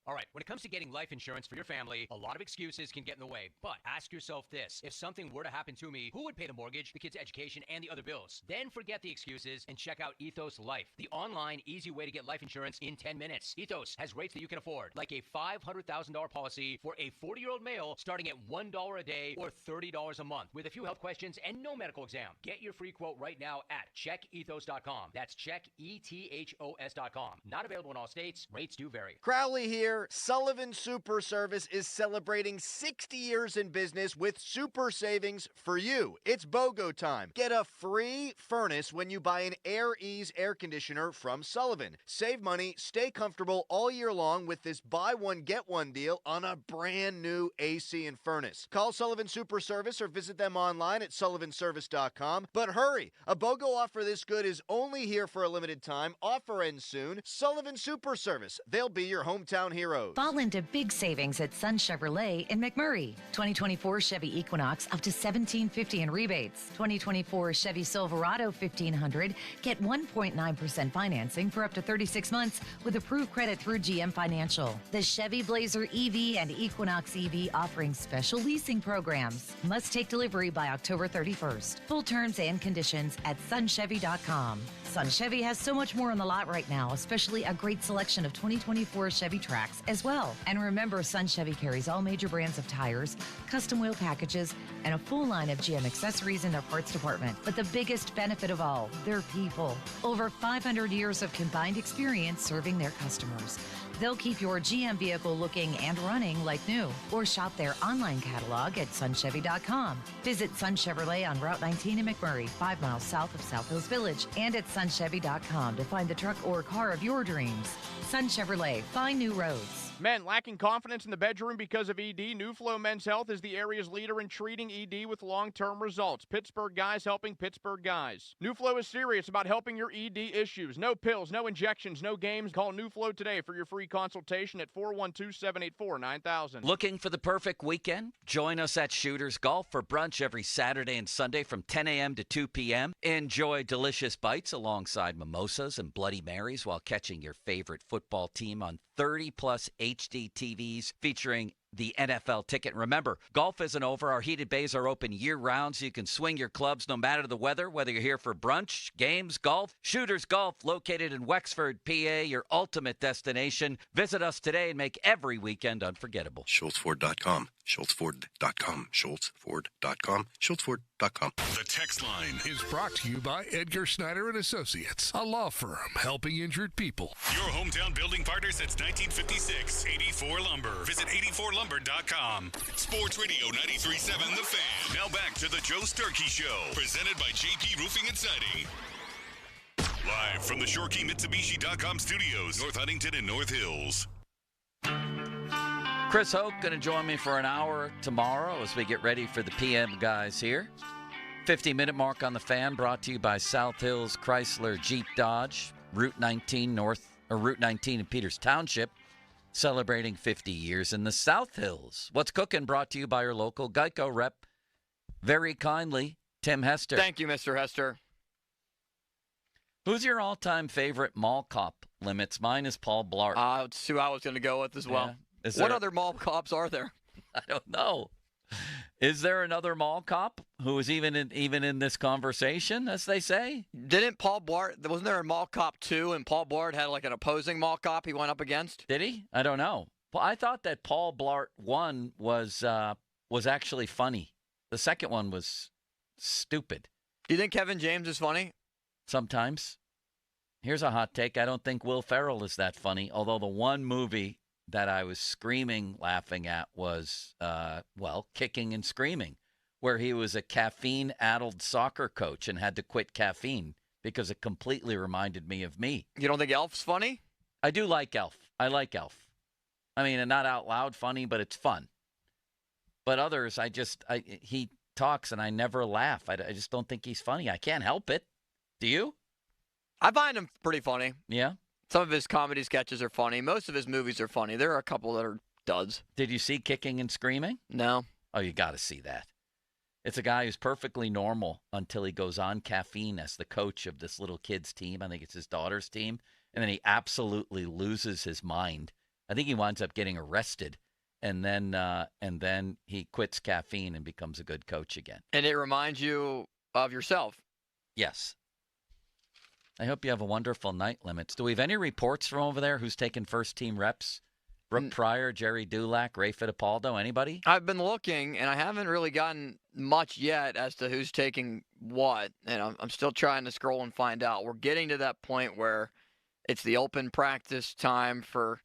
All right, when it comes to getting life insurance for your family, a lot of excuses can get in the way. But ask yourself this. If something were to happen to me, who would pay the mortgage, the kids' education, and the other bills? Then forget the excuses and check out Ethos Life, the online, easy way to get life insurance in 10 minutes. Ethos has rates that you can afford, like a $500,000 policy for a 40-year-old male starting at $1 a day or $30 a month with a few health questions and no medical exam. Get your free quote right now at checkethos.com. That's checkethos.com. Not available in all states. Rates do vary. Crowley here. Sullivan Super Service is celebrating 60 years in business with super savings for you. It's BOGO time. Get a free furnace when you buy an Air Ease air conditioner from Sullivan. Save money, stay comfortable all year long with this buy one, get one deal on a brand new AC and furnace. Call Sullivan Super Service or visit them online at sullivanservice.com. But hurry, a BOGO offer this good is only here for a limited time. Offer ends soon. Sullivan Super Service. They'll be your hometown heroes. Fall into big savings at Sun Chevrolet in McMurray. 2024 Chevy Equinox up to $1,750 in rebates. 2024 Chevy Silverado 1500 get 1.9% financing for up to 36 months with approved credit through GM Financial. The Chevy Blazer EV and Equinox EV offering special leasing programs. Must take delivery by October 31st. Full terms and conditions at sunchevy.com. Sun Chevy has so much more on the lot right now, especially a great selection of 2024 Chevy Trax as well. And remember, Sun Chevy carries all major brands of tires, custom wheel packages, and a full line of GM accessories in their parts department. But the biggest benefit of all, their people. Over 500 years of combined experience serving their customers. They'll keep your GM vehicle looking and running like new. Or shop their online catalog at sunchevy.com. Visit Sun Chevrolet on Route 19 in McMurray, 5 miles south of South Hills Village, and at sunchevy.com to find the truck or car of your dreams. Sun Chevrolet, find new roads. Men lacking confidence in the bedroom because of ED, NuFlow Men's Health is the area's leader in treating ED with long-term results. Pittsburgh guys helping Pittsburgh guys. NuFlow is serious about helping your ED issues. No pills, no injections, no games. Call NuFlow today for your free consultation at 412-784-9000. Looking for the perfect weekend? Join us at Shooters Golf for brunch every Saturday and Sunday from 10 a.m. to 2 p.m. Enjoy delicious bites alongside mimosas and Bloody Marys while catching your favorite football team on 30-plus HD TVs featuring the NFL ticket. Remember, golf isn't over. Our heated bays are open year-round, so you can swing your clubs no matter the weather, whether you're here for brunch, games, golf. Shooters Golf, located in Wexford, PA, your ultimate destination. Visit us today and make every weekend unforgettable. SchultzFord.com. SchultzFord.com. SchultzFord.com. SchultzFord.com. The text line is brought to you by Edgar Snyder and Associates, a law firm helping injured people. Your hometown building partner since 1956. 84 Lumber. Visit 84lumber.com. Sports Radio 93.7 The Fan. Now back to the Joe Sturkey Show, presented by JP Roofing and Siding. Live from the ShoreKeyMitsubishi.com studios, North Huntington and North Hills. Chris Hoke going to join me for an hour tomorrow as we get ready for the PM guys here. 50-minute mark on the Fan, brought to you by South Hills Chrysler Jeep Dodge, Route 19 in Peters Township, celebrating 50 years in the South Hills. What's cooking? Brought to you by your local Geico rep, very kindly, Tim Hester. Thank you, Mr. Hester. Who's your all-time favorite mall cop, Limits? Mine is Paul Blart. That's who I was going to go with as well. Yeah. What other mall cops are there? I don't know. Is there another mall cop who is even in this conversation, as they say? Didn't Paul Blart, wasn't there a Mall Cop 2, and Paul Blart had like an opposing mall cop he went up against? Did he? I don't know. Well, I thought that Paul Blart 1 was actually funny. The second one was stupid. Do you think Kevin James is funny? Sometimes. Here's a hot take. I don't think Will Ferrell is that funny, although the one movie that I was screaming laughing at was, Kicking and Screaming, where he was a caffeine-addled soccer coach and had to quit caffeine because it completely reminded me of me. You don't think Elf's funny? I do like Elf. I like Elf. I mean, not out loud funny, but it's fun. But others, he talks and I never laugh. I just don't think he's funny. I can't help it. Do you? I find him pretty funny. Yeah? Some of his comedy sketches are funny. Most of his movies are funny. There are a couple that are duds. Did you see Kicking and Screaming? No. Oh, you got to see that. It's a guy who's perfectly normal until he goes on caffeine as the coach of this little kid's team. I think it's his daughter's team. And then he absolutely loses his mind. I think he winds up getting arrested. And then he quits caffeine and becomes a good coach again. And it reminds you of yourself. Yes. I hope you have a wonderful night, Limits. Do we have any reports from over there who's taken first-team reps? Brooke Pryor, Jerry Dulac, Ray Fittipaldo, anybody? I've been looking, and I haven't really gotten much yet as to who's taking what. And I'm still trying to scroll and find out. We're getting to that point where it's the open practice time for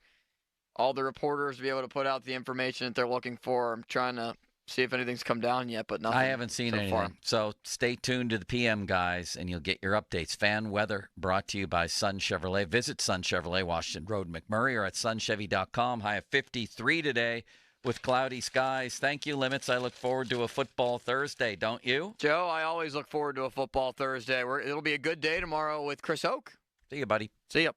all the reporters to be able to put out the information that they're looking for. I'm trying to see if anything's come down yet, but nothing. I haven't seen anything. Far. So stay tuned to the PM guys, and you'll get your updates. Fan weather brought to you by Sun Chevrolet. Visit Sun Chevrolet, Washington Road, McMurray, or at sunchevy.com. High of 53 today with cloudy skies. Thank you, Limits. I look forward to a football Thursday, don't you? Joe, I always look forward to a football Thursday. It'll be a good day tomorrow with Chris Hoke. See you, buddy. See ya.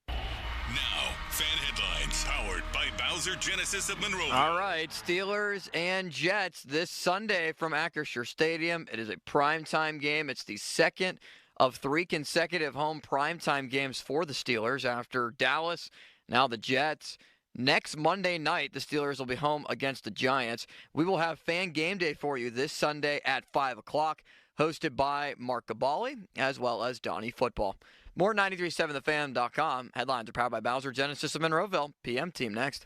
Now, fan headlines powered by Bowser Genesis of Monroeville. All right, Steelers and Jets this Sunday from Acrisure Stadium. It is a primetime game. It's the second of 3 consecutive home primetime games for the Steelers after Dallas, now the Jets. Next Monday night, the Steelers will be home against the Giants. We will have Fan Game Day for you this Sunday at 5 o'clock, hosted by Mark Gabali as well as Donnie Football. More 937thefan.com. Headlines are powered by Bowser Genesis of Monroeville. PM team next.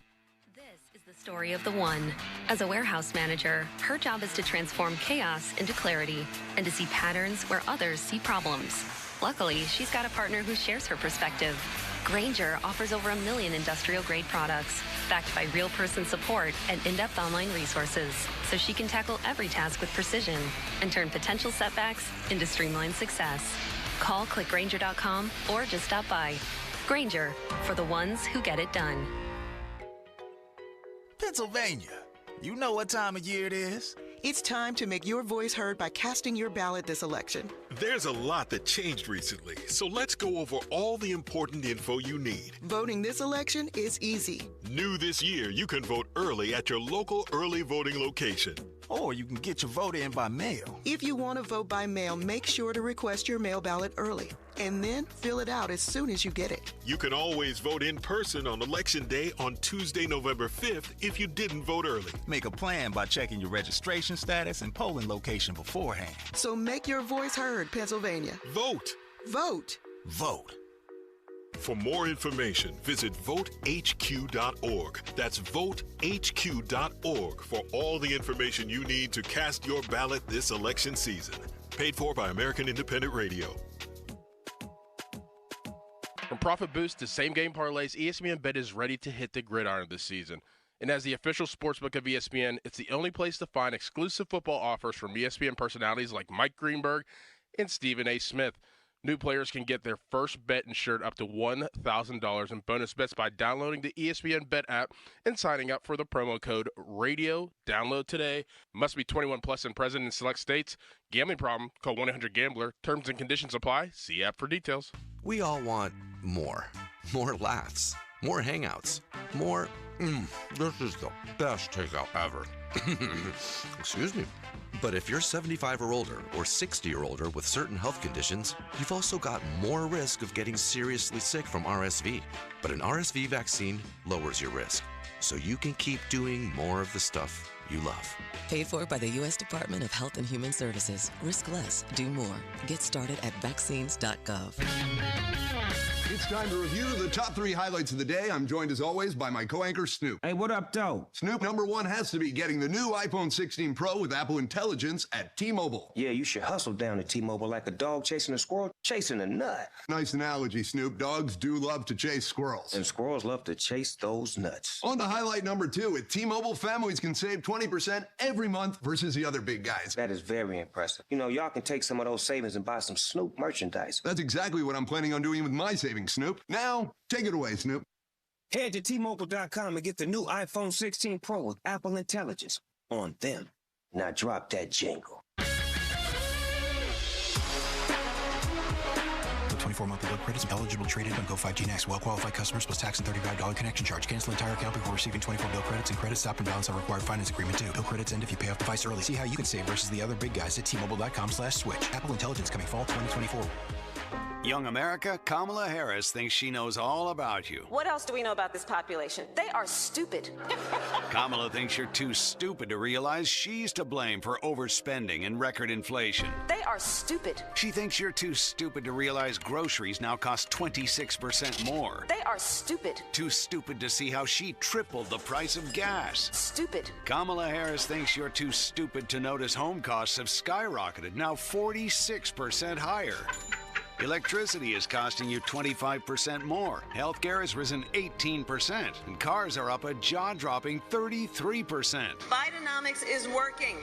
The story of the one. As a warehouse manager, her job is to transform chaos into clarity and to see patterns where others see problems. Luckily, she's got a partner who shares her perspective. Grainger offers over 1 million industrial-grade products, backed by real-person support and in-depth online resources, so she can tackle every task with precision and turn potential setbacks into streamlined success. Call clickgrainger.com or just stop by. Grainger, for the ones who get it done. Pennsylvania, you know what time of year it is. It's time to make your voice heard by casting your ballot this election. There's a lot that changed recently, so let's go over all the important info you need. Voting this election is easy. New this year, you can vote early at your local early voting location. Or you can get your vote in by mail. If you want to vote by mail, make sure to request your mail ballot early and then fill it out as soon as you get it. You can always vote in person on Election Day on Tuesday, November 5th if you didn't vote early. Make a plan by checking your registration status and polling location beforehand. So make your voice heard, Pennsylvania. Vote. Vote. Vote. For more information, visit votehq.org. That's votehq.org for all the information you need to cast your ballot this election season. Paid for by American Independent Radio. From profit boost to same-game parlays, ESPN Bet is ready to hit the gridiron this season. And as the official sportsbook of ESPN, it's the only place to find exclusive football offers from ESPN personalities like Mike Greenberg and Stephen A. Smith. New players can get their first bet insured up to $1,000 in bonus bets by downloading the ESPN Bet app and signing up for the promo code RADIO. Download today. Must be 21 plus and present in select states. Gambling problem? Call 1-800-GAMBLER. Terms and conditions apply. See app for details. We all want more. More laughs. More hangouts. More, this is the best takeout ever. Excuse me. But if you're 75 or older or 60 or older with certain health conditions, you've also got more risk of getting seriously sick from RSV. But an RSV vaccine lowers your risk, so you can keep doing more of the stuff you love. Paid for by the U.S. Department of Health and Human Services. Risk less, do more. Get started at vaccines.gov. It's time to review the top 3 highlights of the day. I'm joined as always by my co-anchor Snoop. Hey, what up, though? Snoop, number 1 has to be getting the new iPhone 16 Pro with Apple Intelligence at T-Mobile. Yeah, you should hustle down to T-Mobile like a dog chasing a squirrel, chasing a nut. Nice analogy, Snoop. Dogs do love to chase squirrels. And squirrels love to chase those nuts. On to highlight number 2. At T-Mobile, families can save 20% every month versus the other big guys. That is very impressive. You know, y'all can take some of those savings and buy some Snoop merchandise. That's exactly what I'm planning on doing with my savings, Snoop. Now, take it away, Snoop. Head to T-Mobile.com and get the new iPhone 16 Pro with Apple Intelligence on them. Now drop that jingle. 24 monthly bill credits eligible trade-in on Go 5G Next. Well-qualified customers plus tax and $35 connection charge. Cancel entire account before receiving 24 bill credits, and credit stop and balance on required finance agreement too. Bill credits end if you pay off device early. See how you can save versus the other big guys at T-Mobile.com/switch. Apple Intelligence coming fall 2024. Young America, Kamala Harris thinks she knows all about you. What else do we know about this population? They are stupid. Kamala thinks you're too stupid to realize she's to blame for overspending and record inflation. They are stupid. She thinks you're too stupid to realize groceries now cost 26% more. They are stupid. Too stupid to see how she tripled the price of gas. Stupid. Kamala Harris thinks you're too stupid to notice home costs have skyrocketed, now 46% higher. Electricity is costing you 25% more. Healthcare has risen 18%. And cars are up a jaw-dropping 33%. Bidenomics is working.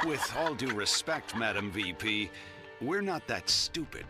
With all due respect, Madam VP, we're not that stupid.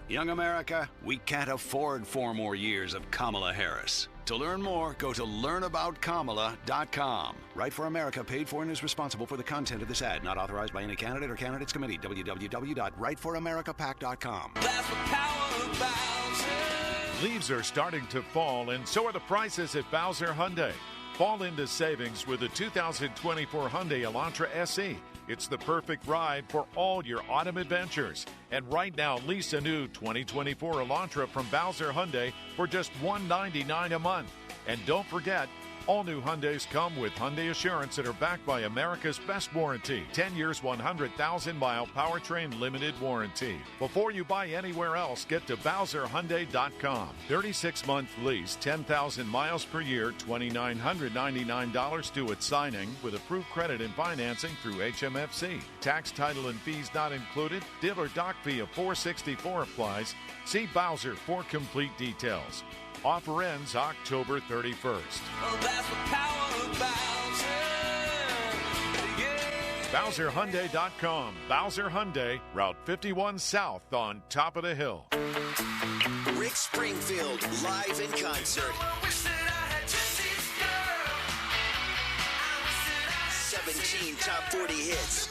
Young America, we can't afford 4 more years of Kamala Harris. To learn more, go to learnaboutkamala.com. Right for America, paid for and is responsible for the content of this ad. Not authorized by any candidate or candidates committee. www.rightforamericapac.com. That's the power of Bowser. Leaves are starting to fall, and so are the prices at Bowser Hyundai. Fall into savings with the 2024 Hyundai Elantra SE. It's the perfect ride for all your autumn adventures. And right now, lease a new 2024 Elantra from Bowser Hyundai for just $199 a month. And don't forget, All new Hyundais come with Hyundai Assurance that are backed by America's best warranty. 10 years, 100,000-mile powertrain limited warranty. Before you buy anywhere else, get to BowserHyundai.com. 36-month lease, 10,000 miles per year, $2,999 due at signing with approved credit and financing through HMFC. Tax, title, and fees not included. Dealer doc fee of $464 applies. See Bowser for complete details. Offer ends October 31st. Well, that's the power of Bowser. BowserHyundai.com. Bowser Hyundai, Route 51 South on top of the hill. Rick Springfield, live in concert. 17 top 40 hits.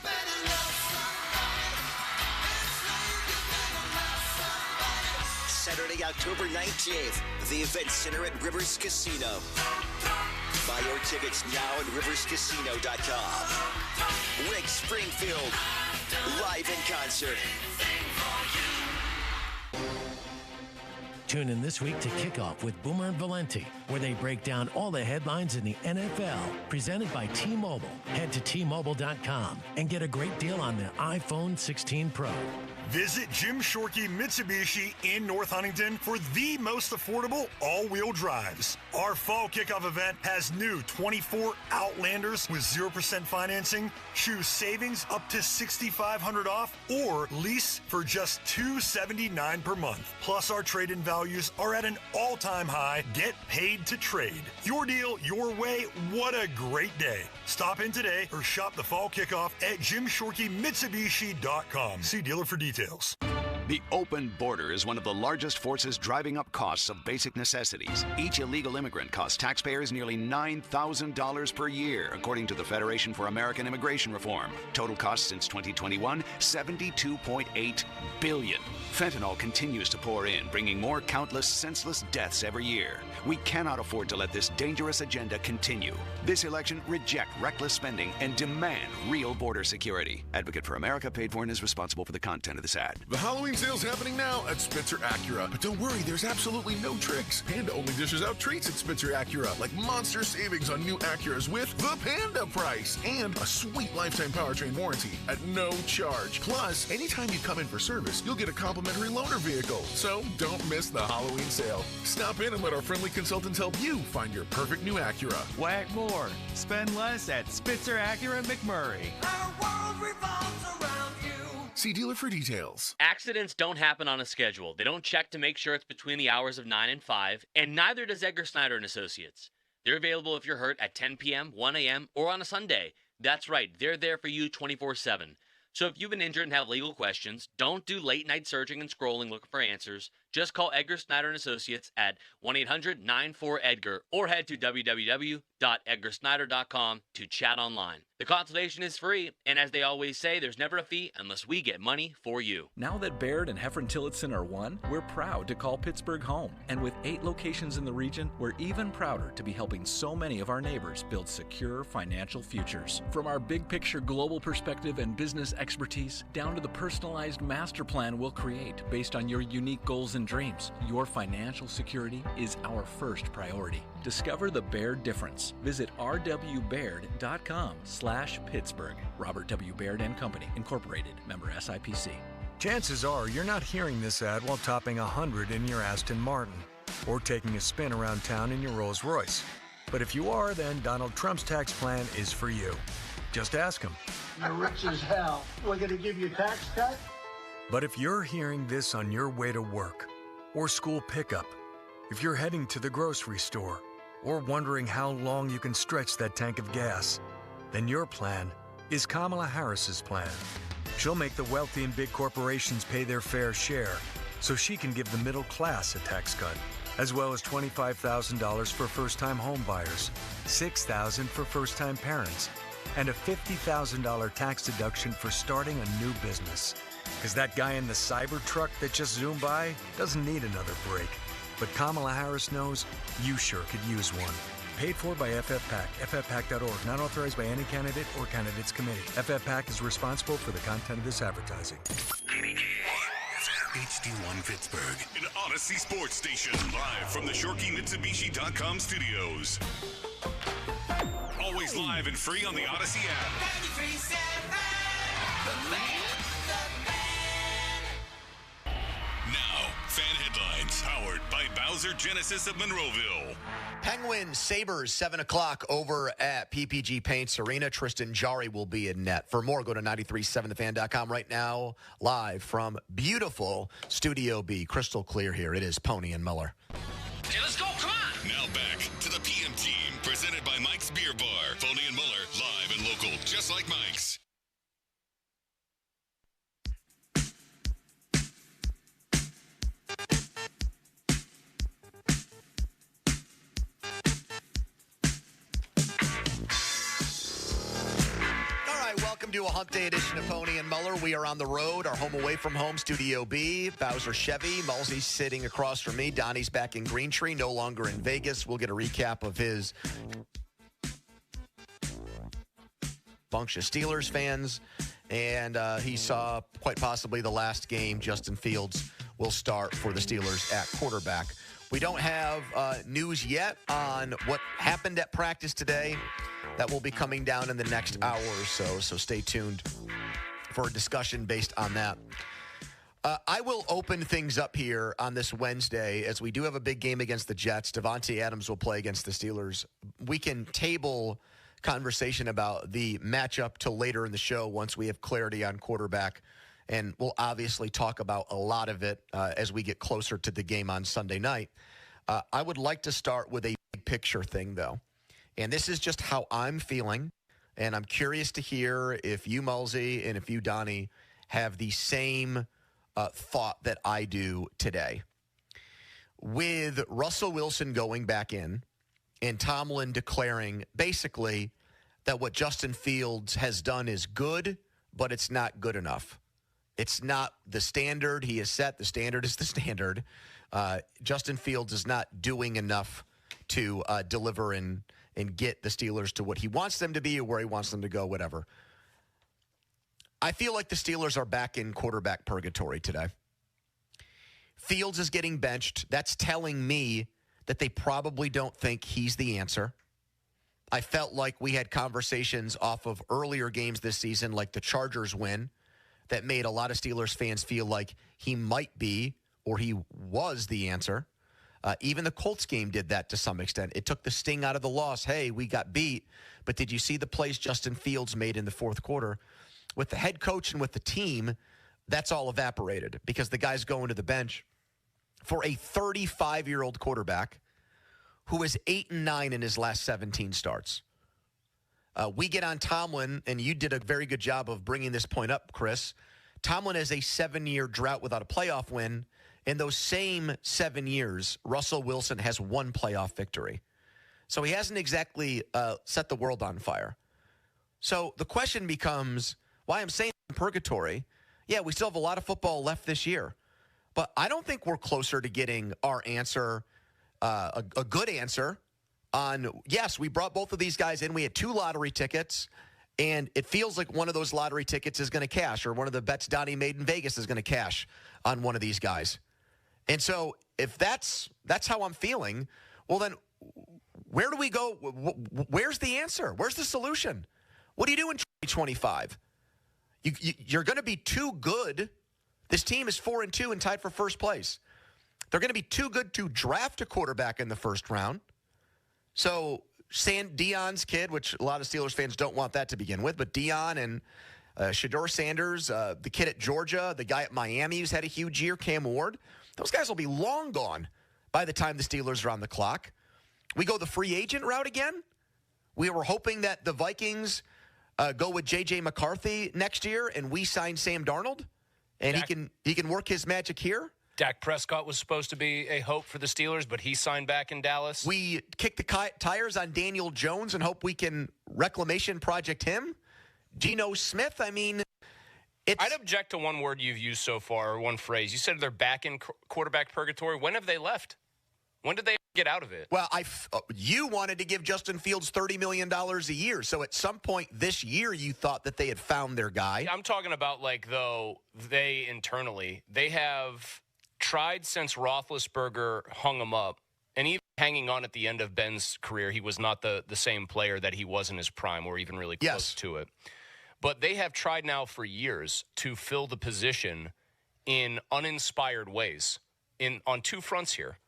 Saturday, October 19th, the Event Center at Rivers Casino. Buy your tickets now at riverscasino.com. Rick Springfield, live in concert. Tune in this week to Kickoff with Boomer and Valenti, where they break down all the headlines in the NFL, presented by T-Mobile. Head to T-Mobile.com and get a great deal on the iPhone 16 Pro. Visit Jim Shorkey Mitsubishi in North Huntington for the most affordable all-wheel drives. Our fall kickoff event has new 24 Outlanders with 0% financing, choose savings up to $6,500 off, or lease for just $279 per month. Plus, our trade-in values are at an all-time high. Get paid to trade. Your deal, your way. What a great day. Stop in today or shop the fall kickoff at JimShorkeyMitsubishi.com. See dealer for details. The open border is one of the largest forces driving up costs of basic necessities. Each illegal immigrant costs taxpayers nearly $9,000 per year, according to the Federation for American Immigration Reform. Total cost since 2021, $72.8 billion. Fentanyl continues to pour in, bringing more countless senseless deaths every year. We cannot afford to let this dangerous agenda continue. This election, reject reckless spending and demand real border security. Advocate for America paid for and is responsible for the content of this ad. The Halloween sale's happening now at Spitzer Acura. But don't worry, there's absolutely no tricks. Panda only dishes out treats at Spitzer Acura, like monster savings on new Acuras with the Panda price and a sweet lifetime powertrain warranty at no charge. Plus, anytime you come in for service, you'll get a complimentary loaner vehicle. So don't miss the Halloween sale. Stop in and let our friendly consultants help you find your perfect new Acura. Whack more. Spend less at Spitzer Acura McMurray. Our world revolves around you. See dealer for details. Accidents don't happen on a schedule. They don't check to make sure it's between the hours of 9 and 5, and neither does Edgar Snyder and Associates. They're available if you're hurt at 10 p.m., 1 a.m., or on a Sunday. That's right, they're there for you 24/7. So if you've been injured and have legal questions, don't do late-night searching and scrolling looking for answers. Just call Edgar Snyder and Associates at 1-800-94-EDGAR or head to www.edgarsnyder.com to chat online. The consultation is free, and as they always say, there's never a fee unless we get money for you. Now that Baird and Heffron Tillotson are one, we're proud to call Pittsburgh home. And with 8 locations in the region, we're even prouder to be helping so many of our neighbors build secure financial futures. From our big picture global perspective and business expertise, down to the personalized master plan we'll create based on your unique goals and dreams, your financial security is our first priority. Discover the Baird difference. Visit rwbaird.com/Pittsburgh. Robert W. Baird & Company, Incorporated, member SIPC. Chances are you're not hearing this ad while topping 100 in your Aston Martin or taking a spin around town in your Rolls Royce. But if you are, then Donald Trump's tax plan is for you. Just ask him. You're rich as hell. We're going to give you a tax cut? But if you're hearing this on your way to work or school pickup, if you're heading to the grocery store, or wondering how long you can stretch that tank of gas, then your plan is Kamala Harris's plan. She'll make the wealthy and big corporations pay their fair share so she can give the middle class a tax cut, as well as $25,000 for first-time home buyers, $6,000 for first-time parents, and a $50,000 tax deduction for starting a new business. Because that guy in the cyber truck that just zoomed by doesn't need another break. But Kamala Harris knows you sure could use one. Paid for by FFPAC, ffpac.org. Not authorized by any candidate or candidates committee. FFPAC is responsible for the content of this advertising. KBGA FM. HD1 Pittsburgh. An Odyssey Sports Station, live from the ShorkeyMitsubishi.com studios. Always live and free on the Odyssey app. 93.7, the man. Now, fan headlines, powered by Bowser Genesis of Monroeville. Penguins Sabres 7 o'clock over at PPG Paints Arena. Tristan Jarry will be in net. For more, go to 937thefan.com right now, live from beautiful Studio B. Crystal clear here. It is Pony and Muller. Okay, let's go. Come on. Now back to the PM team, presented by Mike's Beer Bar. Pony and Muller, live and local, just like Mike's. To a Hump Day edition of Pony and Muller. We are on the road, our home away from home, Studio B. Bowser Chevy, Mulsey's sitting across from me. Donnie's back in Green Tree, no longer in Vegas. We'll get a recap of his bunch of Steelers fans. And he saw quite possibly the last game. Justin Fields will start for the Steelers at quarterback. We don't have news yet on what happened at practice today. That will be coming down in the next hour or so, so stay tuned for a discussion based on that. I will open things up here on this Wednesday, as we do have a big game against the Jets. Davante Adams will play against the Steelers. We can table conversation about the matchup till later in the show once we have clarity on quarterback, and we'll obviously talk about a lot of it as we get closer to the game on Sunday night. I would like to start with a big picture thing, though. And this is just how I'm feeling, and I'm curious to hear if you, Mulsey, and if you, Donnie, have the same thought that I do today. With Russell Wilson going back in and Tomlin declaring basically that what Justin Fields has done is good, but it's not good enough. It's not the standard he has set. The standard is the standard. Justin Fields is not doing enough to deliver and get the Steelers to what he wants them to be or where he wants them to go, whatever. I feel like the Steelers are back in quarterback purgatory today. Fields is getting benched. That's telling me that they probably don't think he's the answer. I felt like we had conversations off of earlier games this season, like the Chargers win, that made a lot of Steelers fans feel like he might be or he was the answer. Even the Colts game did that to some extent. It took the sting out of the loss. Hey, we got beat, but did you see the plays Justin Fields made in the fourth quarter? With the head coach and with the team, that's all evaporated because the guy's going to the bench for a 35-year-old quarterback who is 8-9 in his last 17 starts. We get on Tomlin, and you did a very good job of bringing this point up, Chris. Tomlin has a 7-year drought without a playoff win. In those same 7 years, Russell Wilson has one playoff victory. So he hasn't exactly set the world on fire. So the question becomes, why I'm saying purgatory, yeah, we still have a lot of football left this year. But I don't think we're closer to getting our answer, a good answer on, yes, we brought both of these guys in. We had 2 lottery tickets, and it feels like one of those lottery tickets is going to cash, or one of the bets Donnie made in Vegas is going to cash on one of these guys. And so if that's how I'm feeling, well, then where do we go? Where's the answer? Where's the solution? What do you do in 2025? You're going to be too good. This team is 4-2 and tied for first place. They're going to be too good to draft a quarterback in the first round. So Deion's kid, which a lot of Steelers fans don't want that to begin with, but Deion and Shedeur Sanders, the kid at Georgia, the guy at Miami who's had a huge year, Cam Ward, those guys will be long gone by the time the Steelers are on the clock. We go the free agent route again. We were hoping that the Vikings go with J.J. McCarthy next year and we sign Sam Darnold, and he can work his magic here. Dak Prescott was supposed to be a hope for the Steelers, but he signed back in Dallas. We kick the tires on Daniel Jones and hope we can reclamation project him. Geno Smith, I mean, I'd object to one word you've used so far, or one phrase. You said they're back in quarterback purgatory. When have they left? When did they get out of it? Well, you wanted to give Justin Fields $30 million a year. So at some point this year, you thought that they had found their guy. I'm talking about, they internally, they have tried since Roethlisberger hung him up, and even hanging on at the end of Ben's career, he was not the same player that he was in his prime or even really close to it. But they have tried now for years to fill the position in uninspired ways on two fronts here.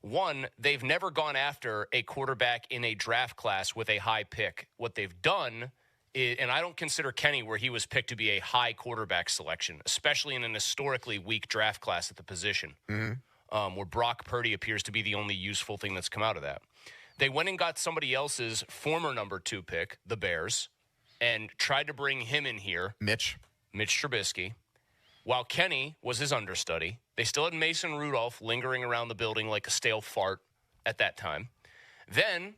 One, they've never gone after a quarterback in a draft class with a high pick. What they've done is, and I don't consider Kenny where he was picked to be a high quarterback selection, especially in an historically weak draft class at the position, where Brock Purdy appears to be the only useful thing that's come out of that. They went and got somebody else's former number 2 pick, the Bears, and tried to bring him in here. Mitch Trubisky. While Kenny was his understudy, they still had Mason Rudolph lingering around the building like a stale fart at that time. Then,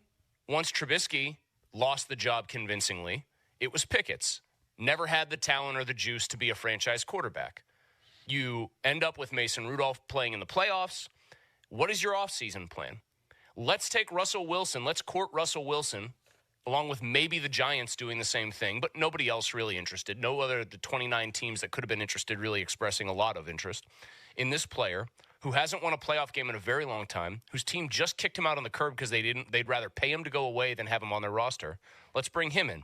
once Trubisky lost the job convincingly, it was Pickett's. Never had the talent or the juice to be a franchise quarterback. You end up with Mason Rudolph playing in the playoffs. What is your offseason plan? Let's take Russell Wilson. Let's court Russell Wilson, along with maybe the Giants doing the same thing, but nobody else really interested. No other the 29 teams that could have been interested really expressing a lot of interest in this player who hasn't won a playoff game in a very long time, whose team just kicked him out on the curb because they'd rather pay him to go away than have him on their roster. Let's bring him in.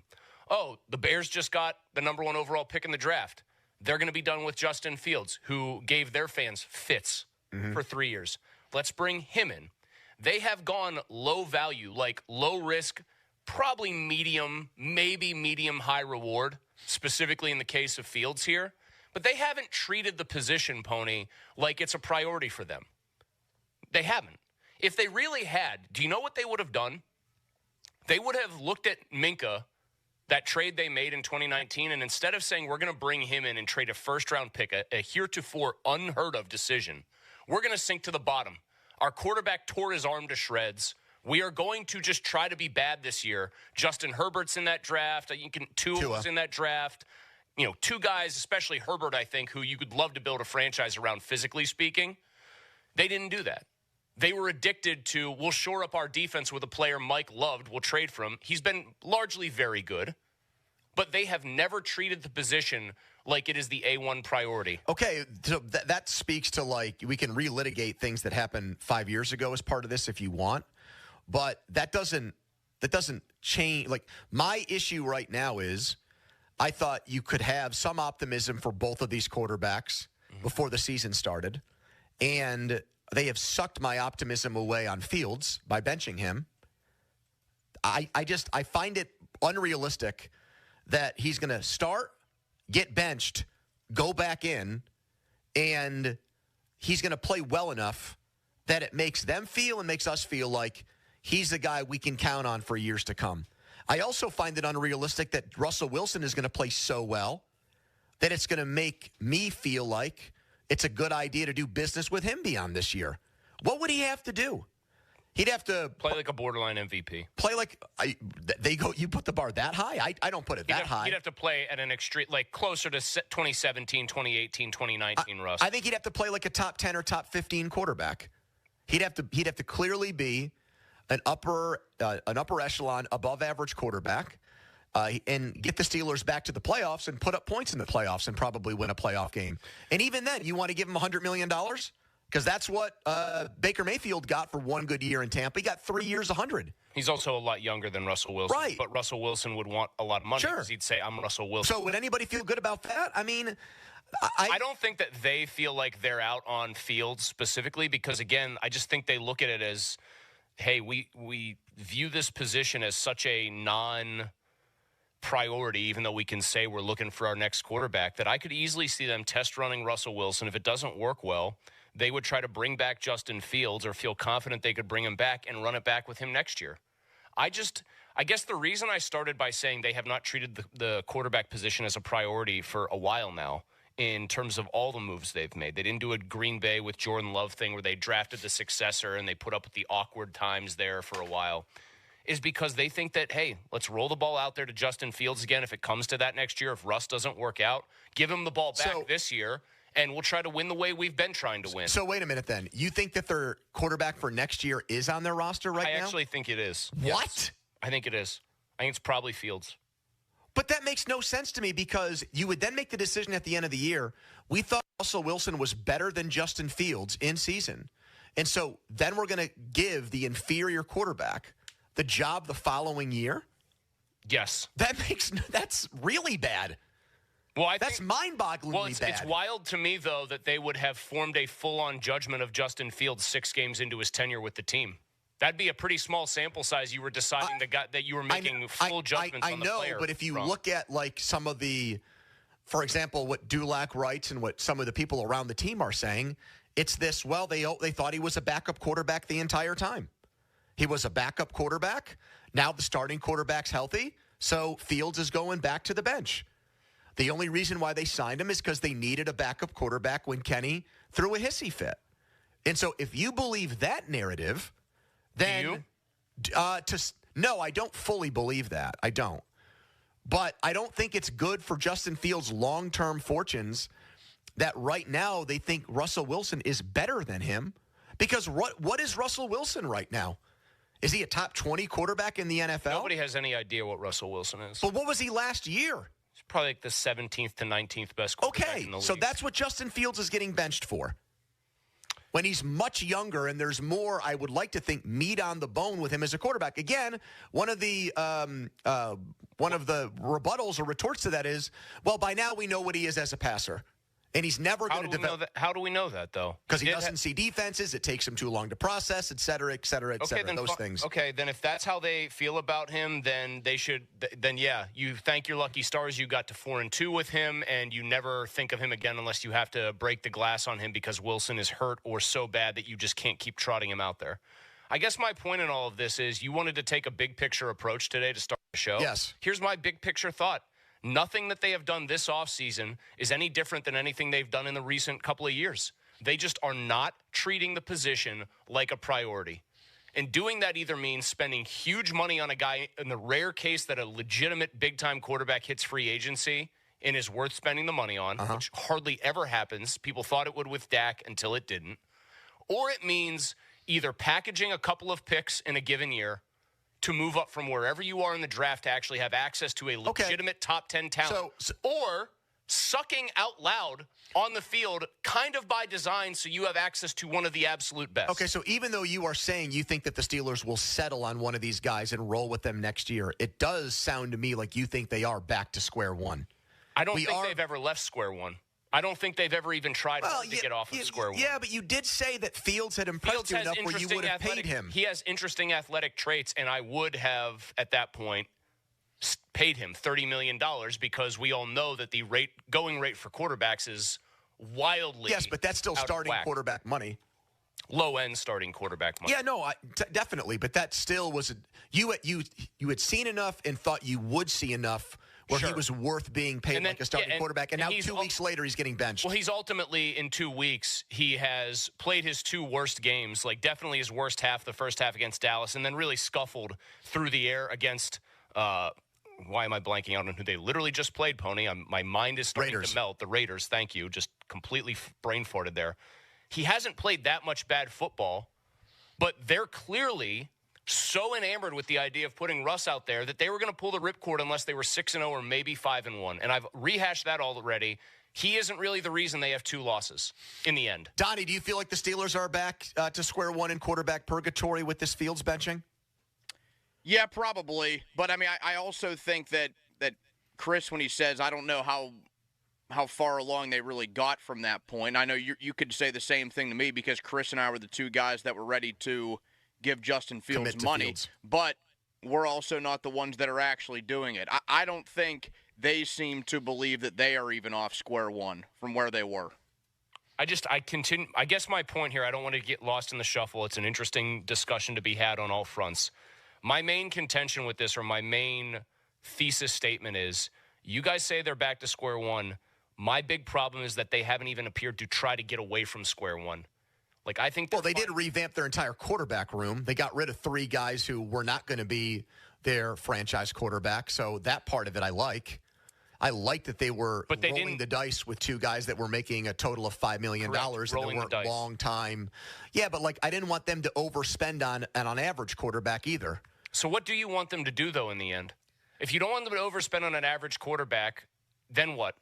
Oh, the Bears just got the number 1 overall pick in the draft. They're going to be done with Justin Fields, who gave their fans fits for 3 years. Let's bring him in. They have gone low value, like low risk, probably medium, maybe medium high reward, specifically in the case of Fields here. But they haven't treated the position, Pony, like it's a priority for them. They haven't. If they really had, do you know what they would have done? They would have looked at Minka, that trade they made in 2019, and instead of saying we're going to bring him in and trade a first-round pick, a heretofore unheard-of decision, we're going to sink to the bottom. Our quarterback tore his arm to shreds. We are going to just try to be bad this year. Justin Herbert's in that draft. Tua's in that draft. You know, 2 guys, especially Herbert, I think, who you could love to build a franchise around physically speaking. They didn't do that. They were addicted to, we'll shore up our defense with a player Mike loved, we'll trade for him. He's been largely very good, but they have never treated the position like it is the A1 priority. Okay, so that speaks to, we can relitigate things that happened 5 years ago as part of this if you want. But that doesn't change. My issue right now is I thought you could have some optimism for both of these quarterbacks before the season started. And they have sucked my optimism away on Fields by benching him. I find it unrealistic that he's going to start, get benched, go back in, and he's going to play well enough that it makes them feel and makes us feel like he's the guy we can count on for years to come. I also find it unrealistic that Russell Wilson is going to play so well that it's going to make me feel like it's a good idea to do business with him beyond this year. What would he have to do? He'd have to play like a borderline MVP. Play like you put the bar that high? I don't put it that high. He'd have to play at an extreme, closer to 2017, 2018, 2019, Russ. I think he'd have to play like a top 10 or top 15 quarterback. He'd have to clearly be an upper echelon, above average quarterback, and get the Steelers back to the playoffs and put up points in the playoffs and probably win a playoff game. And even then, you want to give him $100 million? Because that's what Baker Mayfield got for one good year in Tampa. He got 3 years, 100. He's also a lot younger than Russell Wilson. Right. But Russell Wilson would want a lot of money because he'd say, I'm Russell Wilson. So would anybody feel good about that? I mean, I don't think that they feel like they're out on Fields specifically because, again, I just think they look at it as, hey, we view this position as such a non-priority, even though we can say we're looking for our next quarterback, that I could easily see them test running Russell Wilson. If it doesn't work well, they would try to bring back Justin Fields or feel confident they could bring him back and run it back with him next year. I guess the reason I started by saying they have not treated the quarterback position as a priority for a while now in terms of all the moves they've made. They didn't do a Green Bay with Jordan Love thing where they drafted the successor and they put up with the awkward times there for a while, is because they think that, hey, let's roll the ball out there to Justin Fields again if it comes to that next year. If Russ doesn't work out, give him the ball back this year and we'll try to win the way we've been trying to win. So wait a minute then. You think that their quarterback for next year is on their roster right now? I actually think it is. What? Yes. I think it is. I think it's probably Fields. But that makes no sense to me because you would then make the decision at the end of the year. We thought Russell Wilson was better than Justin Fields in season. And so then we're going to give the inferior quarterback the job the following year? Yes. That's really bad. Well, that's mind-bogglingly bad. It's wild to me, though, that they would have formed a full-on judgment of Justin Fields 6 games into his tenure with the team. That'd be a pretty small sample size. You were deciding that you were making full judgments on the player. I know, but if you look at like some of the, for example, what Dulac writes and what some of the people around the team are saying, it's this, well, they thought he was a backup quarterback the entire time. He was a backup quarterback. Now the starting quarterback's healthy, so Fields is going back to the bench. The only reason why they signed him is because they needed a backup quarterback when Kenny threw a hissy fit. And so if you believe that narrative, then no, I don't fully believe that. I don't. But I don't think it's good for Justin Fields' long-term fortunes that right now they think Russell Wilson is better than him. Because what is Russell Wilson right now? Is he a top 20 quarterback in the NFL? Nobody has any idea what Russell Wilson is. But what was he last year? He's probably like the 17th to 19th best quarterback in the league. So that's what Justin Fields is getting benched for. When he's much younger and there's more, I would like to think, meat on the bone with him as a quarterback. Again, one of the rebuttals or retorts to that is, well, by now we know what he is as a passer. And he's never going to develop. How do we know that, though? Because he doesn't see defenses. It takes him too long to process, et cetera, et cetera, et cetera. Those things. Okay, then if that's how they feel about him, then they should. Then yeah, you thank your lucky stars you got to 4-2 with him, and you never think of him again unless you have to break the glass on him because Wilson is hurt or so bad that you just can't keep trotting him out there. I guess my point in all of this is you wanted to take a big picture approach today to start the show. Yes. Here's my big picture thought. Nothing that they have done this offseason is any different than anything they've done in the recent couple of years. They just are not treating the position like a priority. And doing that either means spending huge money on a guy in the rare case that a legitimate big-time quarterback hits free agency and is worth spending the money on, which hardly ever happens. People thought it would with Dak until it didn't. Or it means either packaging a couple of picks in a given year to move up from wherever you are in the draft to actually have access to a legitimate top 10 talent. Or sucking out loud on the field kind of by design so you have access to one of the absolute best. Okay, so even though you are saying you think that the Steelers will settle on one of these guys and roll with them next year, it does sound to me like you think they are back to square one. I don't think they've ever left square one. I don't think they've ever even tried to get off of square one. Yeah, but you did say that Fields had impressed you enough where you would have paid him. He has interesting athletic traits, and I would have, at that point, paid him $30 million because we all know that the going rate for quarterbacks is wildly Yes, but that's still starting quarterback money. Low-end starting quarterback money. Yeah, no, definitely. But that still was you had seen enough and thought you would see enough where he was worth being paid like a starting quarterback. And now 2 weeks later, he's getting benched. Well, he's ultimately, in 2 weeks, he has played his 2 worst games, like definitely his worst half, the first half against Dallas, and then really scuffled through the air against why am I blanking out on who they literally just played, Pony? My mind is starting to melt. The Raiders, thank you. Just completely brain farted there. He hasn't played that much bad football, but they're clearly so enamored with the idea of putting Russ out there that they were going to pull the ripcord unless they were 6-0 or maybe 5-1. And I've rehashed that already. He isn't really the reason they have 2 losses in the end. Donnie, do you feel like the Steelers are back to square one in quarterback purgatory with this Fields benching? Yeah, probably. But, I mean, I also think that Chris, when he says, I don't know how far along they really got from that point. I know you could say the same thing to me because Chris and I were the 2 guys that were ready to give Justin Fields money, but we're also not the ones that are actually doing it. I don't think they seem to believe that they are even off square one from where they were. I guess my point here, I don't want to get lost in the shuffle. It's an interesting discussion to be had on all fronts. My main contention with this, or my main thesis statement is, you guys say they're back to square one. My big problem is that they haven't even appeared to try to get away from square one. Like, I think they did revamp their entire quarterback room. They got rid of 3 guys who were not going to be their franchise quarterback. So that part of it I like. I like that they were But they rolling didn't- the dice with two guys that were making a total of $5 million, Correct, and they rolling the weren't dice. long time. Yeah, but I didn't want them to overspend on an average quarterback either. So what do you want them to do, though, in the end? If you don't want them to overspend on an average quarterback, then what?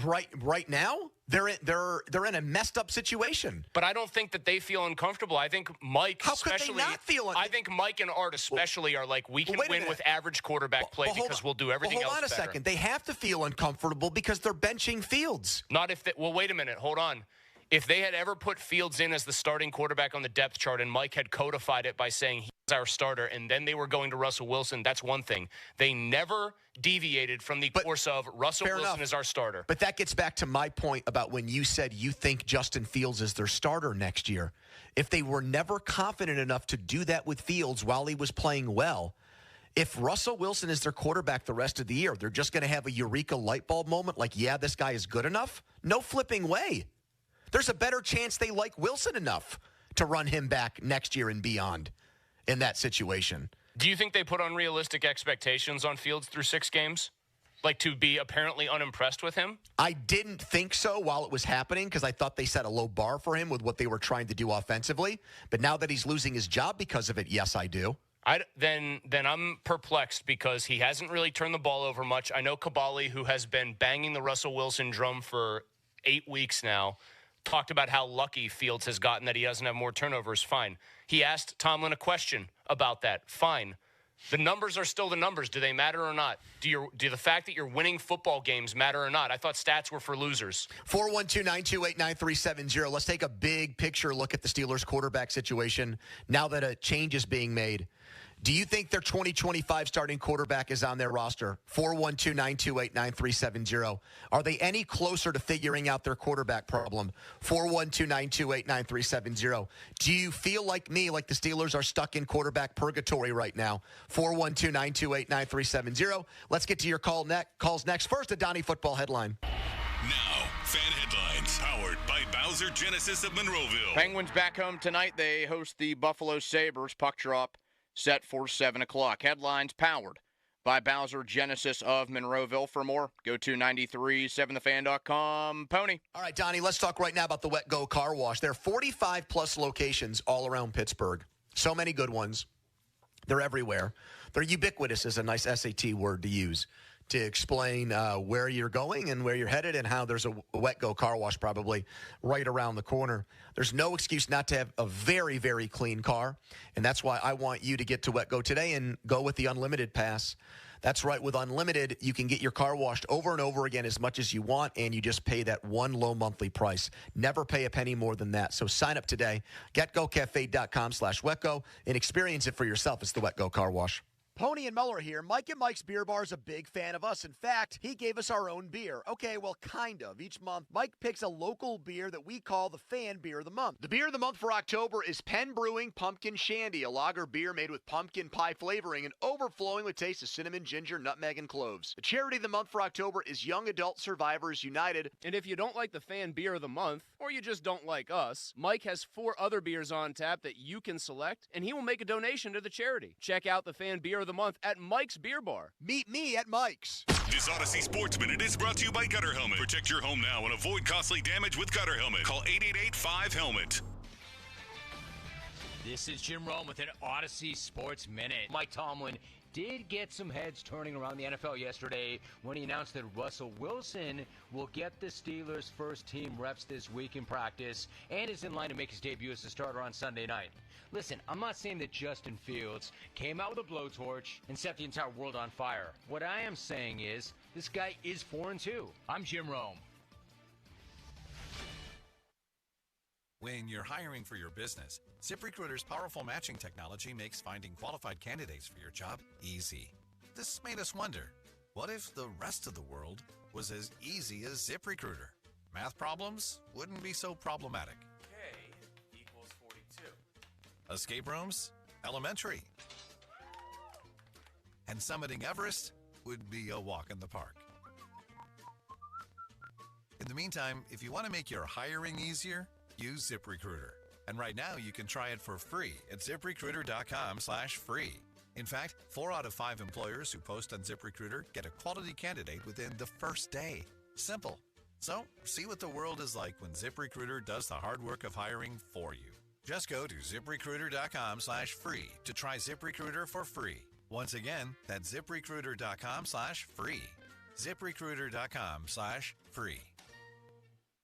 Right now, they're in a messed up situation. But I don't think that they feel uncomfortable. I think Mike, How could they not feel I think Mike and Art especially are like, we can wait a win minute. with average quarterback play because we'll do everything hold else on a better. second. They have to feel uncomfortable because they're benching Fields. Not if they, well, wait a minute. Hold on. If they had ever put Fields in as the starting quarterback on the depth chart and Mike had codified it by saying he's our starter and then they were going to Russell Wilson, that's one thing. They never deviated from the course of Russell Wilson is our starter. But that gets back to my point about when you said you think Justin Fields is their starter next year. If they were never confident enough to do that with Fields while he was playing well, if Russell Wilson is their quarterback the rest of the year, they're just going to have a eureka light bulb moment like, yeah, this guy is good enough? No flipping way. There's a better chance they like Wilson enough to run him back next year and beyond in that situation. Do you think they put unrealistic expectations on Fields through 6 games? Like to be apparently unimpressed with him? I didn't think so while it was happening because I thought they set a low bar for him with what they were trying to do offensively. But now that he's losing his job because of it, yes, I do. Then I'm perplexed because he hasn't really turned the ball over much. I know Kabali, who has been banging the Russell Wilson drum for 8 weeks now, talked about how lucky Fields has gotten that he doesn't have more turnovers. Fine. He asked Tomlin a question about that. Fine. The numbers are still the numbers. Do they matter or not? Do the fact that you're winning football games matter or not? I thought stats were for losers. 412-928-9370. Let's take a big picture look at the Steelers quarterback situation now that a change is being made. Do you think their 2025 starting quarterback is on their roster? 412-928-9370. Are they any closer to figuring out their quarterback problem? 412-928-9370. Do you feel like me, like the Steelers are stuck in quarterback purgatory right now? 412-928-9370. Let's get to your calls next. First, a Donnie Football headline. Now, fan headlines powered by Bowser Genesis of Monroeville. Penguins back home tonight. They host the Buffalo Sabres. Puck drop set for 7 o'clock. Headlines powered by Bowser Genesis of Monroeville. For more, go to 937thefan.com. Pony. All right, Donnie, let's talk right now about the Wet Go Car Wash. There are 45-plus locations all around Pittsburgh. So many good ones. They're everywhere. They're ubiquitous is a nice SAT word to use to explain where you're going and where you're headed and how there's a Wet Go Car Wash probably right around the corner. There's no excuse not to have a very, very clean car, and that's why I want you to get to Wet Go today and go with the Unlimited Pass. That's right. With Unlimited, you can get your car washed over and over again as much as you want, and you just pay that one low monthly price. Never pay a penny more than that. So sign up today. GetGoCafe.com/WetGo and experience it for yourself. It's the Wet Go Car Wash. Pony and Muller here. Mike and Mike's Beer Bar is a big fan of us. In fact, he gave us our own beer. Okay, well, kind of. Each month, Mike picks a local beer that we call the Fan Beer of the Month. The beer of the month for October is Penn Brewing Pumpkin Shandy, a lager beer made with pumpkin pie flavoring and overflowing with taste of cinnamon, ginger, nutmeg, and cloves. The charity of the month for October is Young Adult Survivors United. And if you don't like the Fan Beer of the Month, or you just don't like us, Mike has 4 other beers on tap that you can select, and he will make a donation to the charity. Check out the Fan Beer of the Month at Mike's Beer Bar. Meet me at Mike's. This Odyssey Sports Minute is brought to you by Gutter Helmet. Protect your home now and avoid costly damage with Gutter Helmet. Call 888-5HELMET. This is Jim Rome with an Odyssey Sports Minute. Mike Tomlin did get some heads turning around the NFL yesterday when he announced that Russell Wilson will get the Steelers' first-team reps this week in practice and is in line to make his debut as a starter on Sunday night. Listen, I'm not saying that Justin Fields came out with a blowtorch and set the entire world on fire. What I am saying is this guy is 4-2. I'm Jim Rome. When you're hiring for your business, ZipRecruiter's powerful matching technology makes finding qualified candidates for your job easy. This made us wonder, what if the rest of the world was as easy as ZipRecruiter? Math problems wouldn't be so problematic. Escape rooms? Elementary. And summiting Everest would be a walk in the park. In the meantime, if you want to make your hiring easier, use ZipRecruiter. And right now you can try it for free at ZipRecruiter.com/free. In fact, 4 out of 5 employers who post on ZipRecruiter get a quality candidate within the first day. Simple. So, see what the world is like when ZipRecruiter does the hard work of hiring for you. Just go to ZipRecruiter.com/free to try ZipRecruiter for free. Once again, that's ZipRecruiter.com/free. ZipRecruiter.com/free.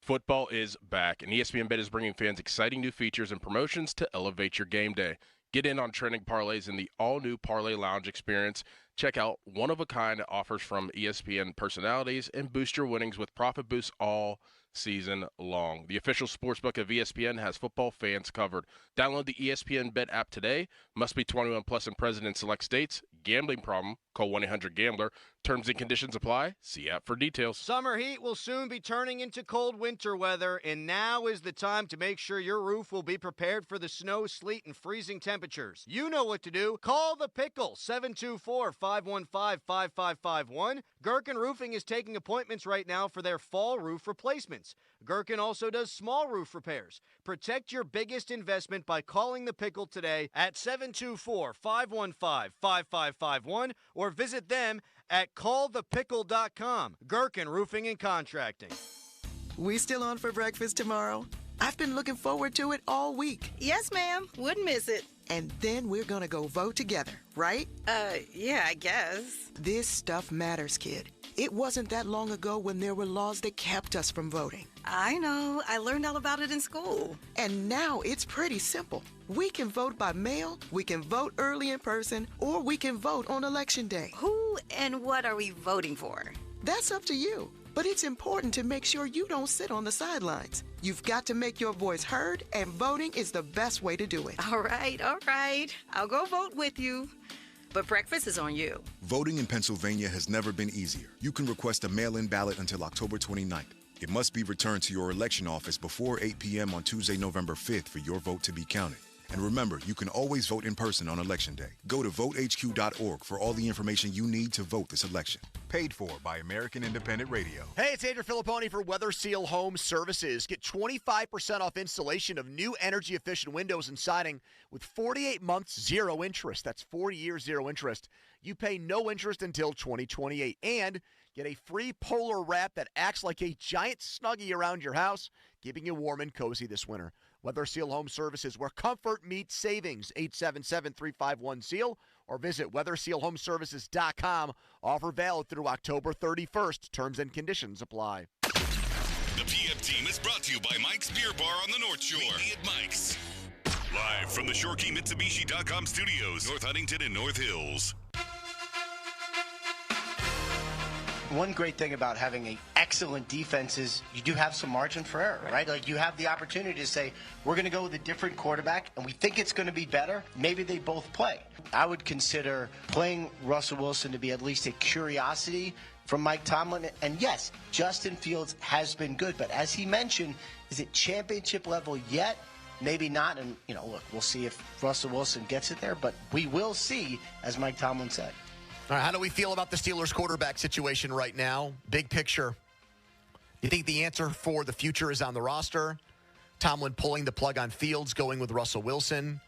Football is back, and ESPN Bet is bringing fans exciting new features and promotions to elevate your game day. Get in on trending parlays in the all-new Parlay Lounge experience. Check out one-of-a-kind offers from ESPN personalities and boost your winnings with profit boosts all season long. The official sportsbook of ESPN has football fans covered. Download the ESPN Bet app today. Must be 21 plus and present in select states. Gambling problem? Call 1-800-GAMBLER. Terms and conditions apply. See app for details. Summer heat will soon be turning into cold winter weather, and now is the time to make sure your roof will be prepared for the snow, sleet, and freezing temperatures. You know what to do. Call the Pickle, 724-515-5551. Gherkin Roofing is taking appointments right now for their fall roof replacements. Gherkin also does small roof repairs. Protect your biggest investment by calling the Pickle today at 724-515-5551 or visit them at callthepickle.com. Gherkin Roofing and Contracting. We still on for breakfast tomorrow? I've been looking forward to it all week. Yes, ma'am. Wouldn't miss it. And then we're gonna go vote together, right? Yeah, I guess. This stuff matters, kid. It wasn't that long ago when there were laws that kept us from voting. I know. I learned all about it in school. And now it's pretty simple. We can vote by mail, we can vote early in person, or we can vote on Election Day. Who and what are we voting for? That's up to you. But it's important to make sure you don't sit on the sidelines. You've got to make your voice heard, and voting is the best way to do it. All right. I'll go vote with you. But breakfast is on you. Voting in Pennsylvania has never been easier. You can request a mail-in ballot until October 29th. It must be returned to your election office before 8 p.m. on Tuesday, November 5th for your vote to be counted. And remember, you can always vote in person on Election Day. Go to votehq.org for all the information you need to vote this election. Paid for by American Independent Radio. Hey, it's Andrew Filipponi for Weather Seal Home Services. Get 25% off installation of new energy-efficient windows and siding with 48 months, 0 interest. That's 40 years, 0 interest. You pay no interest until 2028. And get a free Polar wrap that acts like a giant Snuggie around your house, keeping you warm and cozy this winter. Weather Seal Home Services, where comfort meets savings. 877-351-SEAL or visit weathersealhomeservices.com. Offer valid through October 31st. Terms and conditions apply. The PM team is brought to you by Mike's Beer Bar on the North Shore. Meet me at Mike's. Live from the ShoreKeyMitsubishi.com studios, North Huntington and North Hills. One great thing about having an excellent defense is you do have some margin for error, right? Like you have the opportunity to say, we're going to go with a different quarterback, and we think it's going to be better. Maybe they both play. I would consider playing Russell Wilson to be at least a curiosity from Mike Tomlin. And yes, Justin Fields has been good, but as he mentioned, is it championship level yet? Maybe not. And, look, we'll see if Russell Wilson gets it there, but we will see, as Mike Tomlin said. All right, how do we feel about the Steelers quarterback situation right now? Big picture. You think the answer for the future is on the roster? Tomlin pulling the plug on Fields, going with Russell Wilson?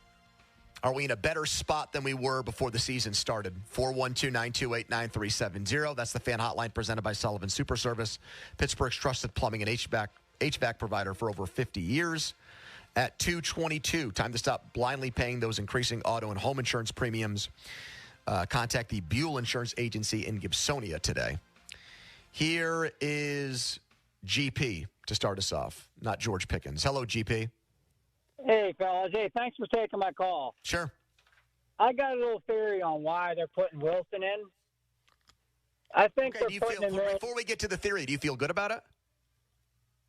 Are we in a better spot than we were before the season started? 412-928-9370. That's the fan hotline presented by Sullivan Super Service, Pittsburgh's trusted plumbing and HVAC provider for over 50 years. At 2:22, time to stop blindly paying those increasing auto and home insurance premiums. Contact the Buell Insurance Agency in Gibsonia today. Here is GP to start us off, not George Pickens. Hello, GP. Hey, fellas. Hey, thanks for taking my call. Sure. I got a little theory on why they're putting Wilson in. I think they're putting him in. Before we get to the theory, do you feel good about it?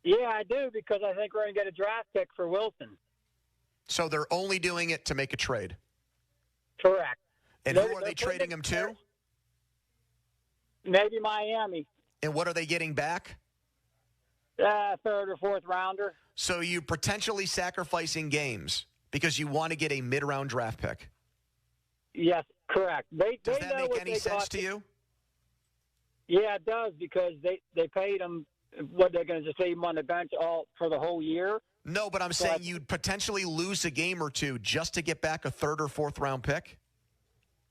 Yeah, I do, because I think we're going to get a draft pick for Wilson. So they're only doing it to make a trade? Correct. And who are they trading him to? Maybe Miami. And what are they getting back? Third or fourth rounder. So you're potentially sacrificing games because you want to get a mid-round draft pick? Yes, correct. Does that make any sense to you? Yeah, it does, because they paid him what they're going to just leave him on the bench all for the whole year. No, but I'm saying you'd potentially lose a game or two just to get back a third or fourth round pick.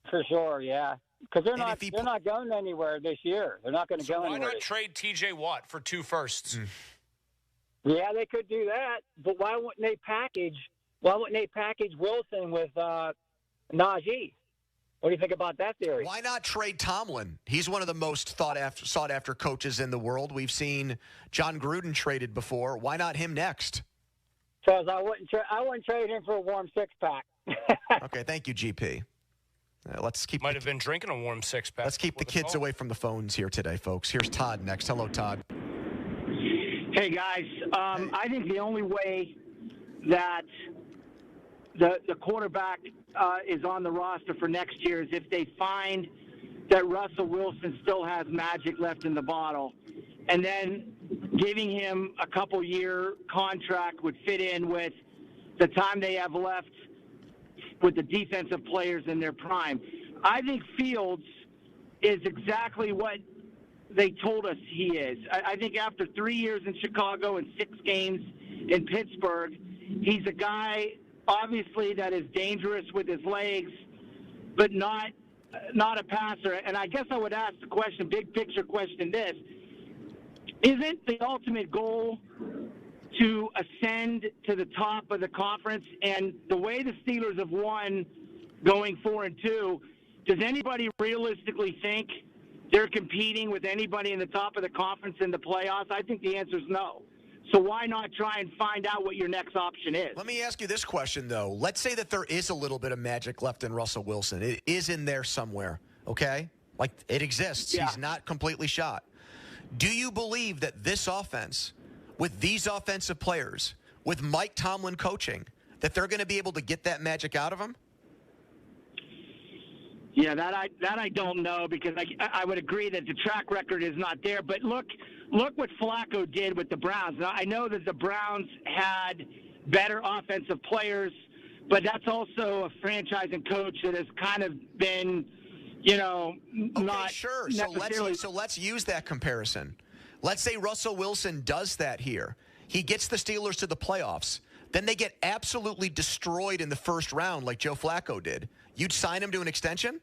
For sure, yeah. Because they're not going anywhere this year. They're not going to go Why anywhere. not trade T.J. Watt for 2 firsts? Yeah, they could do that, but why wouldn't they package Wilson with Najee? What do you think about that theory? Why not trade Tomlin? He's one of the most sought after coaches in the world. We've seen John Gruden traded before. Why not him next? Because I wouldn't trade him for a warm six-pack. Okay, thank you, GP. Let's keep. Might have been drinking a warm 6-pack. Let's keep the kids away from the phones here today, folks. Here's Todd next. Hello, Todd. Hey, guys. I think the only way that the quarterback is on the roster for next year is if they find that Russell Wilson still has magic left in the bottle. And then giving him a couple-year contract would fit in with the time they have left with the defensive players in their prime. I think Fields is exactly what they told us he is. I think after 3 years in Chicago and 6 games in Pittsburgh, he's a guy, obviously, that is dangerous with his legs, but not a passer. And I guess I would ask the question, big picture question, this. Isn't the ultimate goal to ascend to the top of the conference? And the way the Steelers have won going 4-2, does anybody realistically think they're competing with anybody in the top of the conference in the playoffs? I think the answer is no. So why not try and find out what your next option is? Let me ask you this question, though. Let's say that there is a little bit of magic left in Russell Wilson. It is in there somewhere, okay? Like, it exists. Yeah. He's not completely shot. Do you believe that this offense, with these offensive players, with Mike Tomlin coaching, that they're going to be able to get that magic out of him? Yeah, that I don't know, because I would agree that the track record is not there. But look what Flacco did with the Browns. Now, I know that the Browns had better offensive players, but that's also a franchising coach that has kind of been, not sure. necessarily. So let's use that comparison. Let's say Russell Wilson does that here. He gets the Steelers to the playoffs. Then they get absolutely destroyed in the first round like Joe Flacco did. You'd sign him to an extension?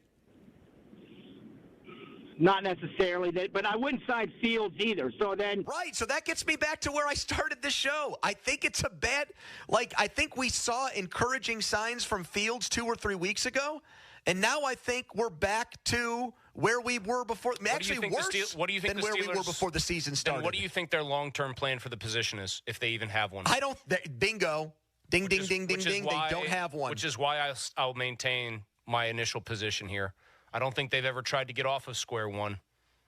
Not necessarily, but I wouldn't sign Fields either. So then, right. So that gets me back to where I started the show. I think it's a bad. I think we saw encouraging signs from Fields 2 or 3 weeks ago, and now I think we're back to where we were before. Actually, worse than where we were before the season started. Then what do you think their long-term plan for the position is, if they even have one? I don't. Bingo. Ding, ding, ding, ding, ding. They don't have one. Which is why I'll maintain my initial position here. I don't think they've ever tried to get off of square one.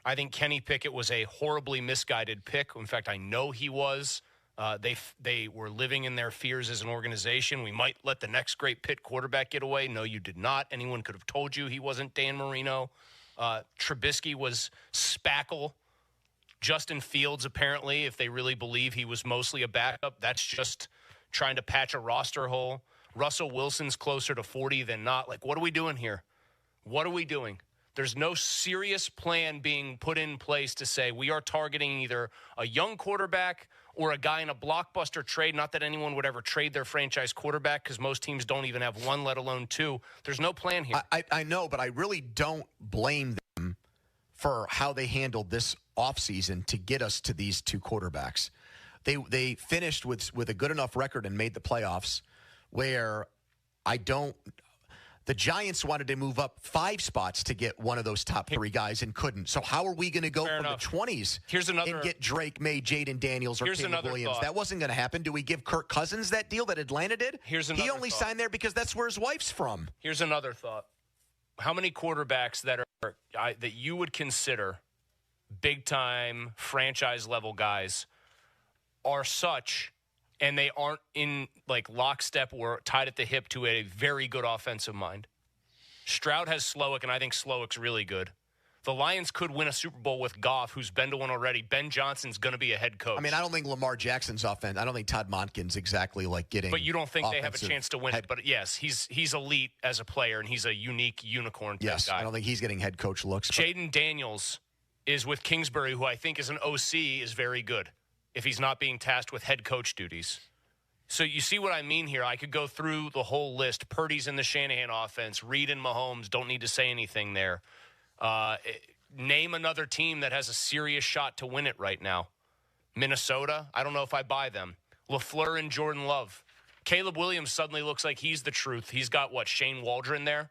I think Kenny Pickett was a horribly misguided pick. In fact, I know he was. They were living in their fears as an organization. We might let the next great Pitt quarterback get away. No, you did not. Anyone could have told you he wasn't Dan Marino. Trubisky was spackle. Justin Fields, apparently, if they really believe he was mostly a backup, that's just trying to patch a roster hole. Russell Wilson's closer to 40 than not. Like, what are we doing here? What are we doing? There's no serious plan being put in place to say we are targeting either a young quarterback or a guy in a blockbuster trade. Not that anyone would ever trade their franchise quarterback, because most teams don't even have one, let alone 2. There's no plan here. I know, but I really don't blame them for how they handled this offseason to get us to these 2 quarterbacks. They finished with a good enough record and made the playoffs, where the Giants wanted to move up 5 spots to get one of those top 3 guys and couldn't. So how are we going to go from the 20s and get Drake May, Jaden Daniels, or Caleb Williams? Thought. That wasn't going to happen. Do we give Kirk Cousins that deal that Atlanta did? He only thought. signed there because that's where his wife's from. Here's another thought. How many quarterbacks that you would consider big-time franchise-level guys are such, and they aren't in lockstep or tied at the hip to a very good offensive mind? Stroud has Slowick, and I think Slowick's really good. The Lions could win a Super Bowl with Goff, who's been to one already. Ben Johnson's going to be a head coach. I mean, I don't think Lamar Jackson's offense. I don't think Todd Monken's exactly getting. But you don't think they have a chance to win it? But yes, he's elite as a player, and he's a unique unicorn. Yes, guy. I don't think he's getting head coach looks. Jaden Daniels is with Kingsbury, who I think is an OC, is very good if he's not being tasked with head coach duties. So you see what I mean here? I could go through the whole list. Purdy's in the Shanahan offense. Reed and Mahomes, don't need to say anything there. Name another team that has a serious shot to win it right now. Minnesota, I don't know if I buy them. LaFleur and Jordan Love. Caleb Williams suddenly looks like he's the truth. He's got, Shane Waldron there?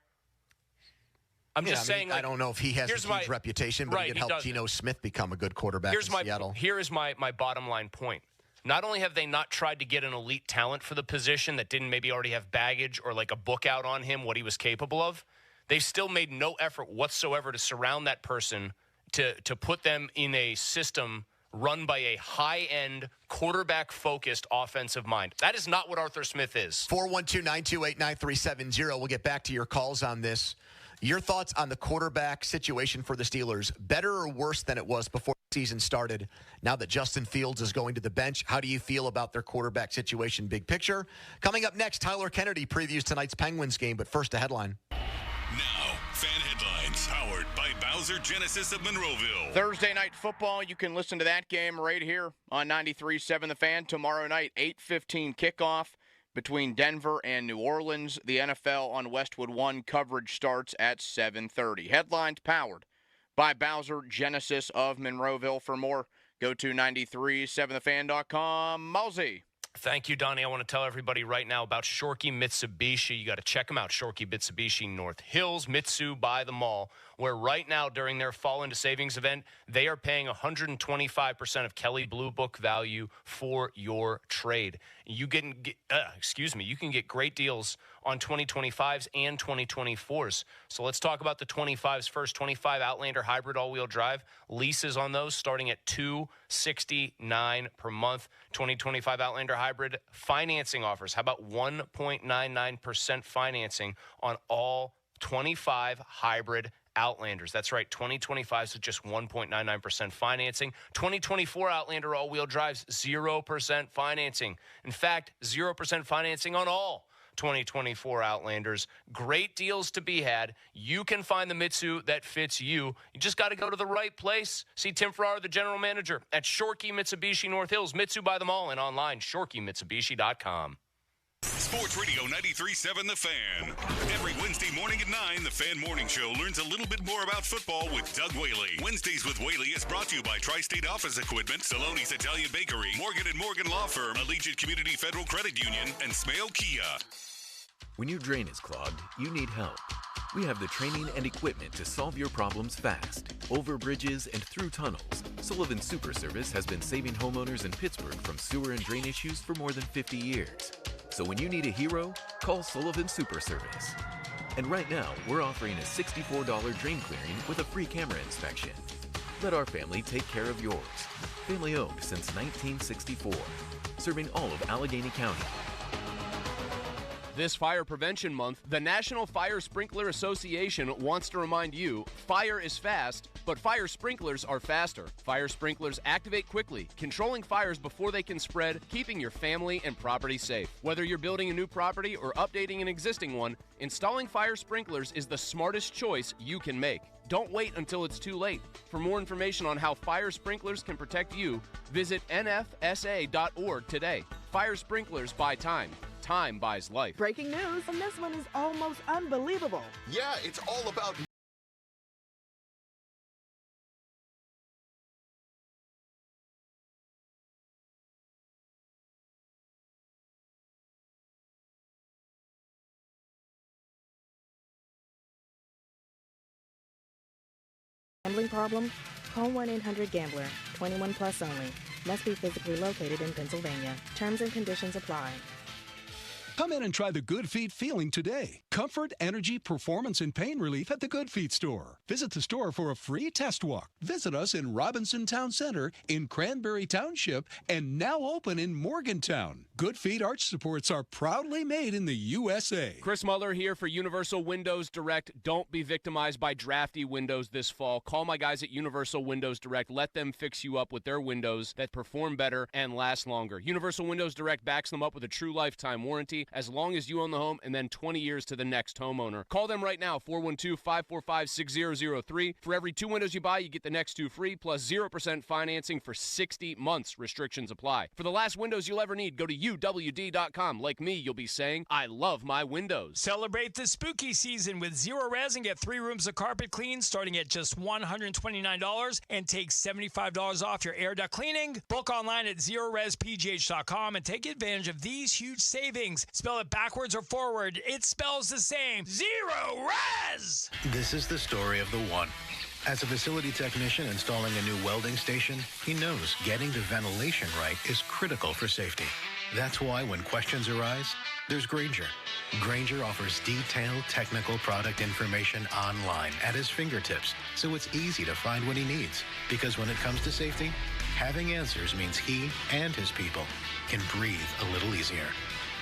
I'm just saying. I don't know if he has a huge reputation, but he could help Geno Smith become a good quarterback in Seattle. Here is my bottom line point. Not only have they not tried to get an elite talent for the position that didn't maybe already have baggage or like a book out on him, what he was capable of, they've still made no effort whatsoever to surround that person, to put them in a system run by a high-end, quarterback-focused offensive mind. That is not what Arthur Smith is. 412-928-9370. We'll get back to your calls on this. Your thoughts on the quarterback situation for the Steelers, better or worse than it was before the season started? Now that Justin Fields is going to the bench, how do you feel about their quarterback situation, big picture? Coming up next, Tyler Kennedy previews tonight's Penguins game, but first a headline. Now, fan headlines powered by Bowser Genesis of Monroeville. Thursday night football, you can listen to that game right here on 93.7 The Fan. Tomorrow night, 8:15 kickoff between Denver and New Orleans. The NFL on Westwood One coverage starts at 7:30. Headlines powered by Bowser Genesis of Monroeville. For more, go to 937thefan.com. Mosey. Thank you, Donnie. I want to tell everybody right now about Shorkey Mitsubishi. You got to check them out. Shorkey Mitsubishi, North Hills, Mitsu by the mall, where right now during their Fall into Savings event, they are paying 125% of Kelley Blue Book value for your trade. You can get great deals on 2025s and 2024s. So let's talk about the 25s first. 25 Outlander hybrid all-wheel drive. Leases on those starting at $269 per month. 2025 Outlander hybrid financing offers. How about 1.99% financing on all 25 hybrid Outlanders? That's right, 2025s with just 1.99% financing. 2024 Outlander all-wheel drives, 0% financing. In fact, 0% financing on all 2024 Outlanders. Great deals to be had. You can find the Mitsu that fits you. You just got to go to the right place. See Tim Farrar, the general manager at Shorkey Mitsubishi North Hills, Mitsu by the mall, and online, ShorkeyMitsubishi.com. Sports Radio 93.7 The Fan. Every Wednesday morning at 9, The Fan Morning Show learns a little bit more about football with Doug Whaley. Wednesdays with Whaley is brought to you by Tri-State Office Equipment, Saloni's Italian Bakery, Morgan & Morgan Law Firm, Allegiant Community Federal Credit Union, and Smale Kia. When your drain is clogged, you need help. We have the training and equipment to solve your problems fast, over bridges and through tunnels. Sullivan Super Service has been saving homeowners in Pittsburgh from sewer and drain issues for more than 50 years. So when you need a hero, call Sullivan Super Service. And right now, we're offering a $64 drain clearing with a free camera inspection. Let our family take care of yours. Family owned since 1964. Serving all of Allegheny County. This Fire Prevention Month, the National Fire Sprinkler Association wants to remind you, fire is fast, but fire sprinklers are faster. Fire sprinklers activate quickly, controlling fires before they can spread, keeping your family and property safe. Whether you're building a new property or updating an existing one, installing fire sprinklers is the smartest choice you can make. Don't wait until it's too late. For more information on how fire sprinklers can protect you, visit nfsa.org today. Fire sprinklers buy time. Time buys life. Breaking news, and this one is almost unbelievable. Yeah, it's all about Gambling problem? Call 1-800-GAMBLER. 21 plus only. Must be physically located in Pennsylvania. Terms and conditions apply. Come in and try the Good Feet feeling today. Comfort, energy, performance, and pain relief at the Good Feet store. Visit the store for a free test walk. Visit us in Robinson Town Center, in Cranberry Township, and now open in Morgantown. Good Feet arch supports are proudly made in the USA. Chris Muller here for Universal Windows Direct. Don't be victimized by drafty windows this fall. Call my guys at Universal Windows Direct. Let them fix you up with their windows that perform better and last longer. Universal Windows Direct backs them up with a true lifetime warranty. free as long as you own the home, and then 20 years to the next homeowner. Call them right now, 412-545-6003. For every 2 windows you buy, you get the next 2 free, plus 0% financing for 60 months. Restrictions apply. For the last windows you'll ever need, go to uwd.com. Like me, you'll be saying, I love my windows. Celebrate the spooky season with Zero Res and get 3 rooms of carpet clean starting at just $129 and take $75 off your air duct cleaning. Book online at ZeroResPGH.com and take advantage of these huge savings. Spell it backwards or forward, it spells the same. Zero Res! This is the story of the one. As a facility technician installing a new welding station, he knows getting the ventilation right is critical for safety. That's why when questions arise, there's Grainger. Grainger offers detailed technical product information online at his fingertips, so it's easy to find what he needs. Because when it comes to safety, having answers means he and his people can breathe a little easier.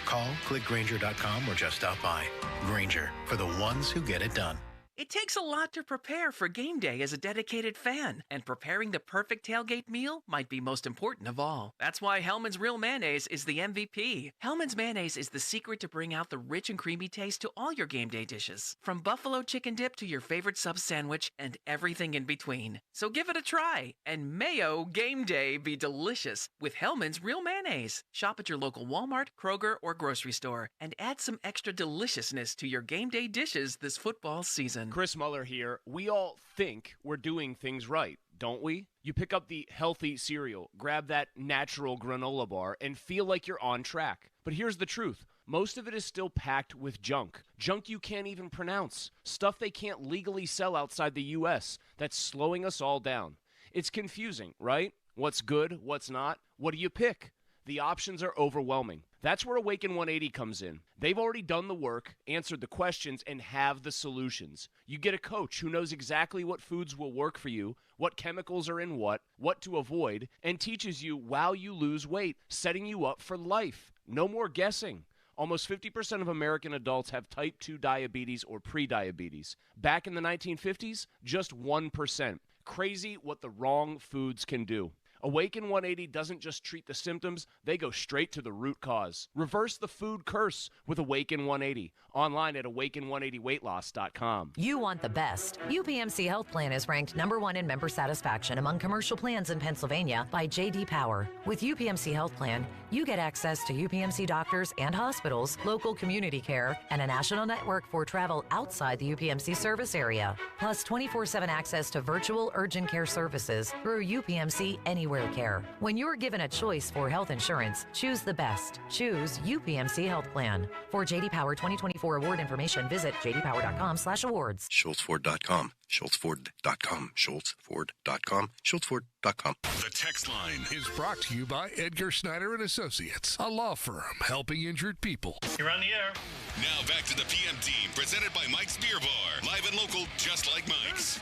Call, click Grainger.com, or just stop by. Grainger, for the ones who get it done. It takes a lot to prepare for game day as a dedicated fan, and preparing the perfect tailgate meal might be most important of all. That's why Hellmann's Real Mayonnaise is the MVP. Hellmann's Mayonnaise is the secret to bring out the rich and creamy taste to all your game day dishes, from buffalo chicken dip to your favorite sub sandwich and everything in between. So give it a try, and mayo game day be delicious with Hellmann's Real Mayonnaise. Shop at your local Walmart, Kroger, or grocery store, and add some extra deliciousness to your game day dishes this football season. Chris Muller here. We all think we're doing things right, don't we? You pick up the healthy cereal, grab that natural granola bar, and feel like you're on track. But here's the truth. Most of it is still packed with junk. Junk you can't even pronounce. Stuff they can't legally sell outside the U.S. that's slowing us all down. It's confusing, right? What's good? What's not? What do you pick? The options are overwhelming. That's where Awaken 180 comes in. They've already done the work, answered the questions, and have the solutions. You get a coach who knows exactly what foods will work for you, what chemicals are in what to avoid, and teaches you while you lose weight, setting you up for life. No more guessing. Almost 50% of American adults have type 2 diabetes or prediabetes. Back in the 1950s, just 1%. Crazy what the wrong foods can do. Awaken 180 doesn't just treat the symptoms, they go straight to the root cause. Reverse the food curse with Awaken 180. Online at awaken180weightloss.com. You want the best. UPMC Health Plan is ranked #1 in member satisfaction among commercial plans in Pennsylvania by J.D. Power. With UPMC Health Plan, you get access to UPMC doctors and hospitals, local community care, and a national network for travel outside the UPMC service area. Plus 24/7 access to virtual urgent care services through UPMC Anywhere Care. When you're given a choice for health insurance, choose the best. Choose UPMC Health Plan. For J.D. Power 2024 award information, visit jdpower.com/awards. SchultzFord.com. SchultzFord.com. SchultzFord.com. SchultzFord.com. The text line is brought to you by Edgar Snyder and Associates, a law firm helping injured people. You're on the air. Now back to the PM team, presented by Mike's Beer Bar. Live and local, just like Mike's.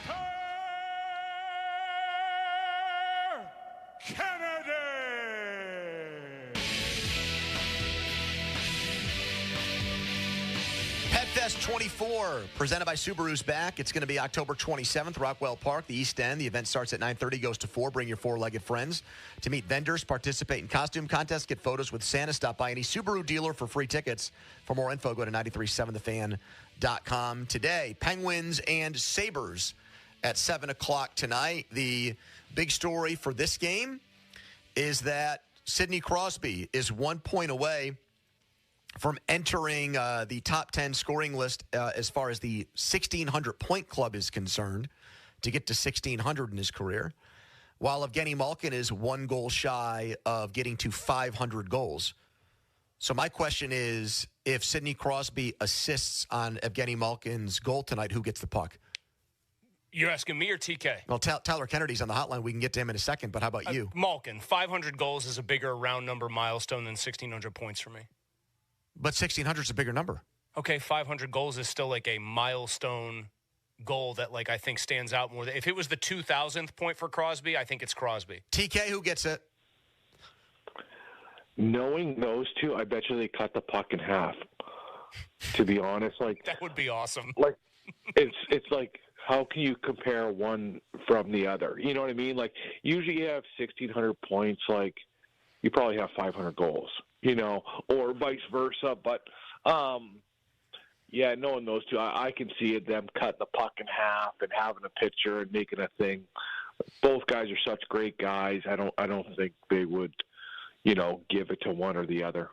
Kennedy! PetFest 24, presented by Subaru's back. It's going to be October 27th, Rockwell Park, the East End. The event starts at 9:30, goes to 4. Bring your four-legged friends to meet vendors, participate in costume contests, get photos with Santa. Stop by any Subaru dealer for free tickets. For more info, go to 937thefan.com. Today, Penguins and Sabres at 7 o'clock tonight. The big story for this game is that Sidney Crosby is 1 point away from entering the top 10 scoring list as far as the 1,600-point club is concerned, to get to 1,600 in his career, while Evgeny Malkin is 1 goal shy of getting to 500 goals. So my question is, if Sidney Crosby assists on Evgeny Malkin's goal tonight, who gets the puck? You're asking me or TK? Well, Tyler Kennedy's on the hotline. We can get to him in a second, but how about you? Malkin, 500 goals is a bigger round number milestone than 1,600 points for me. But 1,600 is a bigger number. Okay, 500 goals is still like a milestone goal that I think stands out more. If it was the 2,000th point for Crosby, I think it's Crosby. TK, who gets it? Knowing those two, I bet you they cut the puck in half. To be honest, that would be awesome. It's like, how can you compare one from the other? You know what I mean? Usually you have 1,600 points. You probably have 500 goals. or vice versa. But yeah, knowing those two, I can see them cutting the puck in half and having a pitcher and making a thing. Both guys are such great guys. I don't think they would, give it to one or the other.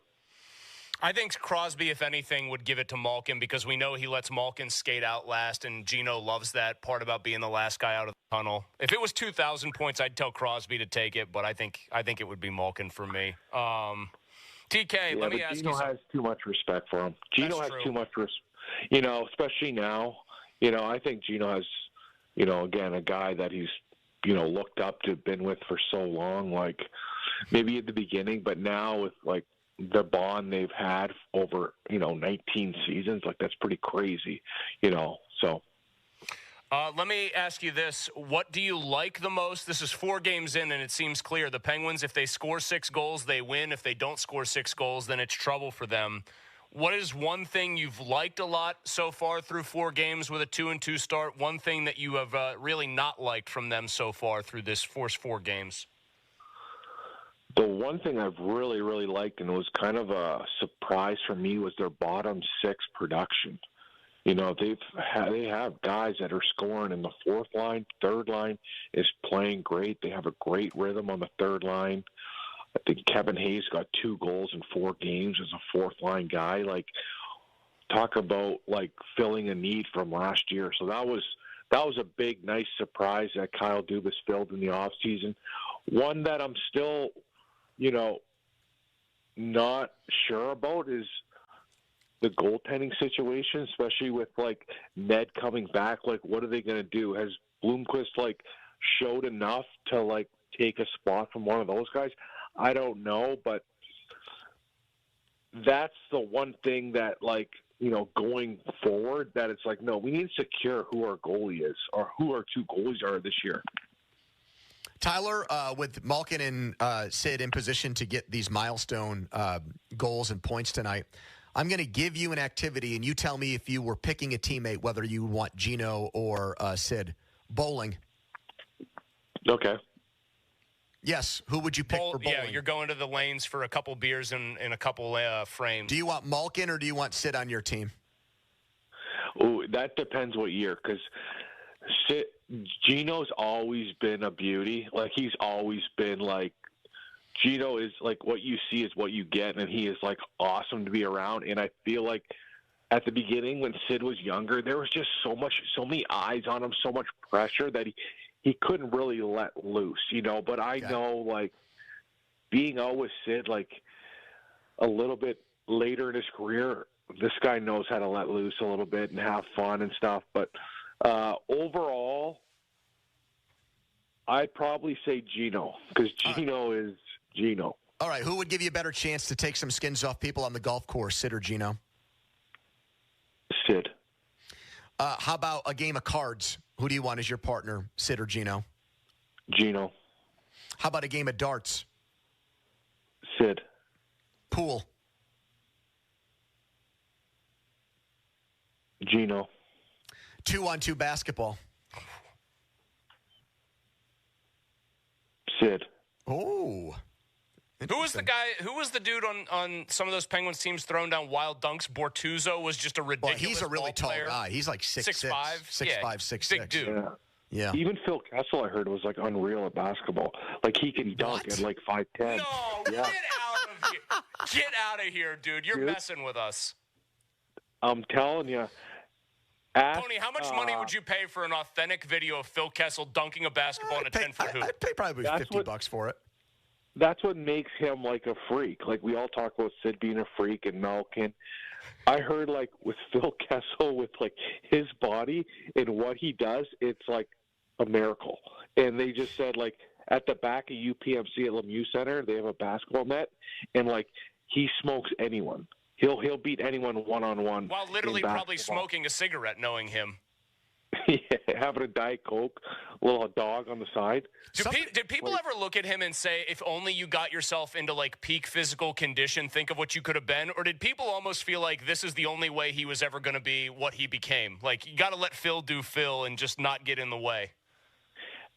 I think Crosby, if anything, would give it to Malkin because we know he lets Malkin skate out last, and Gino loves that part about being the last guy out of the tunnel. If it was 2,000 points, I'd tell Crosby to take it, but I think it would be Malkin for me. TK, let me ask you something. Gino has too much respect for him. Gino has too much respect, especially now. I think Gino has, again, a guy that he's, looked up to, been with for so long, like maybe at the beginning, but now with like the bond they've had over, 19 seasons, like that's pretty crazy, so. Let me ask you this. What do you like the most? This is 4 games in, and it seems clear. The Penguins, if they score 6 goals, they win. If they don't score 6 goals, then it's trouble for them. What is one thing you've liked a lot so far through 4 games with a 2-2 start? One thing that you have really not liked from them so far through this first 4 games? The one thing I've really, really liked, and it was kind of a surprise for me, was their bottom 6 production. They have guys that are scoring in the 4th line. 3rd line is playing great. They have a great rhythm on the 3rd line. I think Kevin Hayes got 2 goals in 4 games as a 4th line guy. Like, talk about like filling a need from last year. So that was a big, nice surprise that Kyle Dubas filled in the offseason. One that I'm still, not sure about is the goaltending situation, especially with like Ned coming back. Like, what are they going to do? Has Bloomquist like showed enough to like take a spot from one of those guys? I don't know, but that's the one thing that like, going forward, that it's like, no, we need to secure who our goalie is or who our 2 goalies are this year. Tyler, with Malkin and Sid in position to get these milestone goals and points tonight, I'm going to give you an activity, and you tell me if you were picking a teammate, whether you want Gino or Sid. Bowling. Okay. Yes. Who would you pick for bowling? Yeah, you're going to the lanes for a couple beers and a couple frames. Do you want Malkin or do you want Sid on your team? Oh, that depends what year, because Gino's always been a beauty. Like, he's always been like, Gino is like, what you see is what you get, and he is like awesome to be around. And I feel like at the beginning when Sid was younger, there was just so many eyes on him, so much pressure that he couldn't really let loose, But I know, like, being out with Sid, like, a little bit later in his career, this guy knows how to let loose a little bit and have fun and stuff. But overall, I'd probably say Gino, because Gino is Gino. All right, who would give you a better chance to take some skins off people on the golf course, Sid or Gino? Sid. How about a game of cards? Who do you want as your partner, Sid or Gino? Gino. How about a game of darts? Sid. Pool? Gino. 2-on-2 basketball? Sid. Oh. Who was the dude on some of those Penguins teams throwing down wild dunks? Bortuzzo was just a ridiculous he's a really tall player. guy. He's like 6'5". 6'6". Big dude. Yeah. Even Phil Kessel, I heard, was like unreal at basketball. Like, he can dunk at like 5'10". No, yeah. Get out of here. Get out of here, dude. You're messing with us. I'm telling you. Tony, how much money would you pay for an authentic video of Phil Kessel dunking a basketball in a 10-foot hoop? I'd pay probably $50 for it. That's what makes him like a freak. Like, we all talk about Sid being a freak and Malkin. I heard, like, with Phil Kessel, with like his body and what he does, it's like a miracle. And they just said, like, at the back of UPMC at Lemieux Center, they have a basketball net, and like, he smokes anyone. He'll beat anyone one-on-one. While literally probably smoking a cigarette, knowing him. Yeah, having a Diet Coke, a little dog on the side. Did people ever look at him and say, if only you got yourself into like peak physical condition, think of what you could have been? Or did people almost feel like this is the only way he was ever going to be what he became? Like, you got to let Phil do Phil and just not get in the way.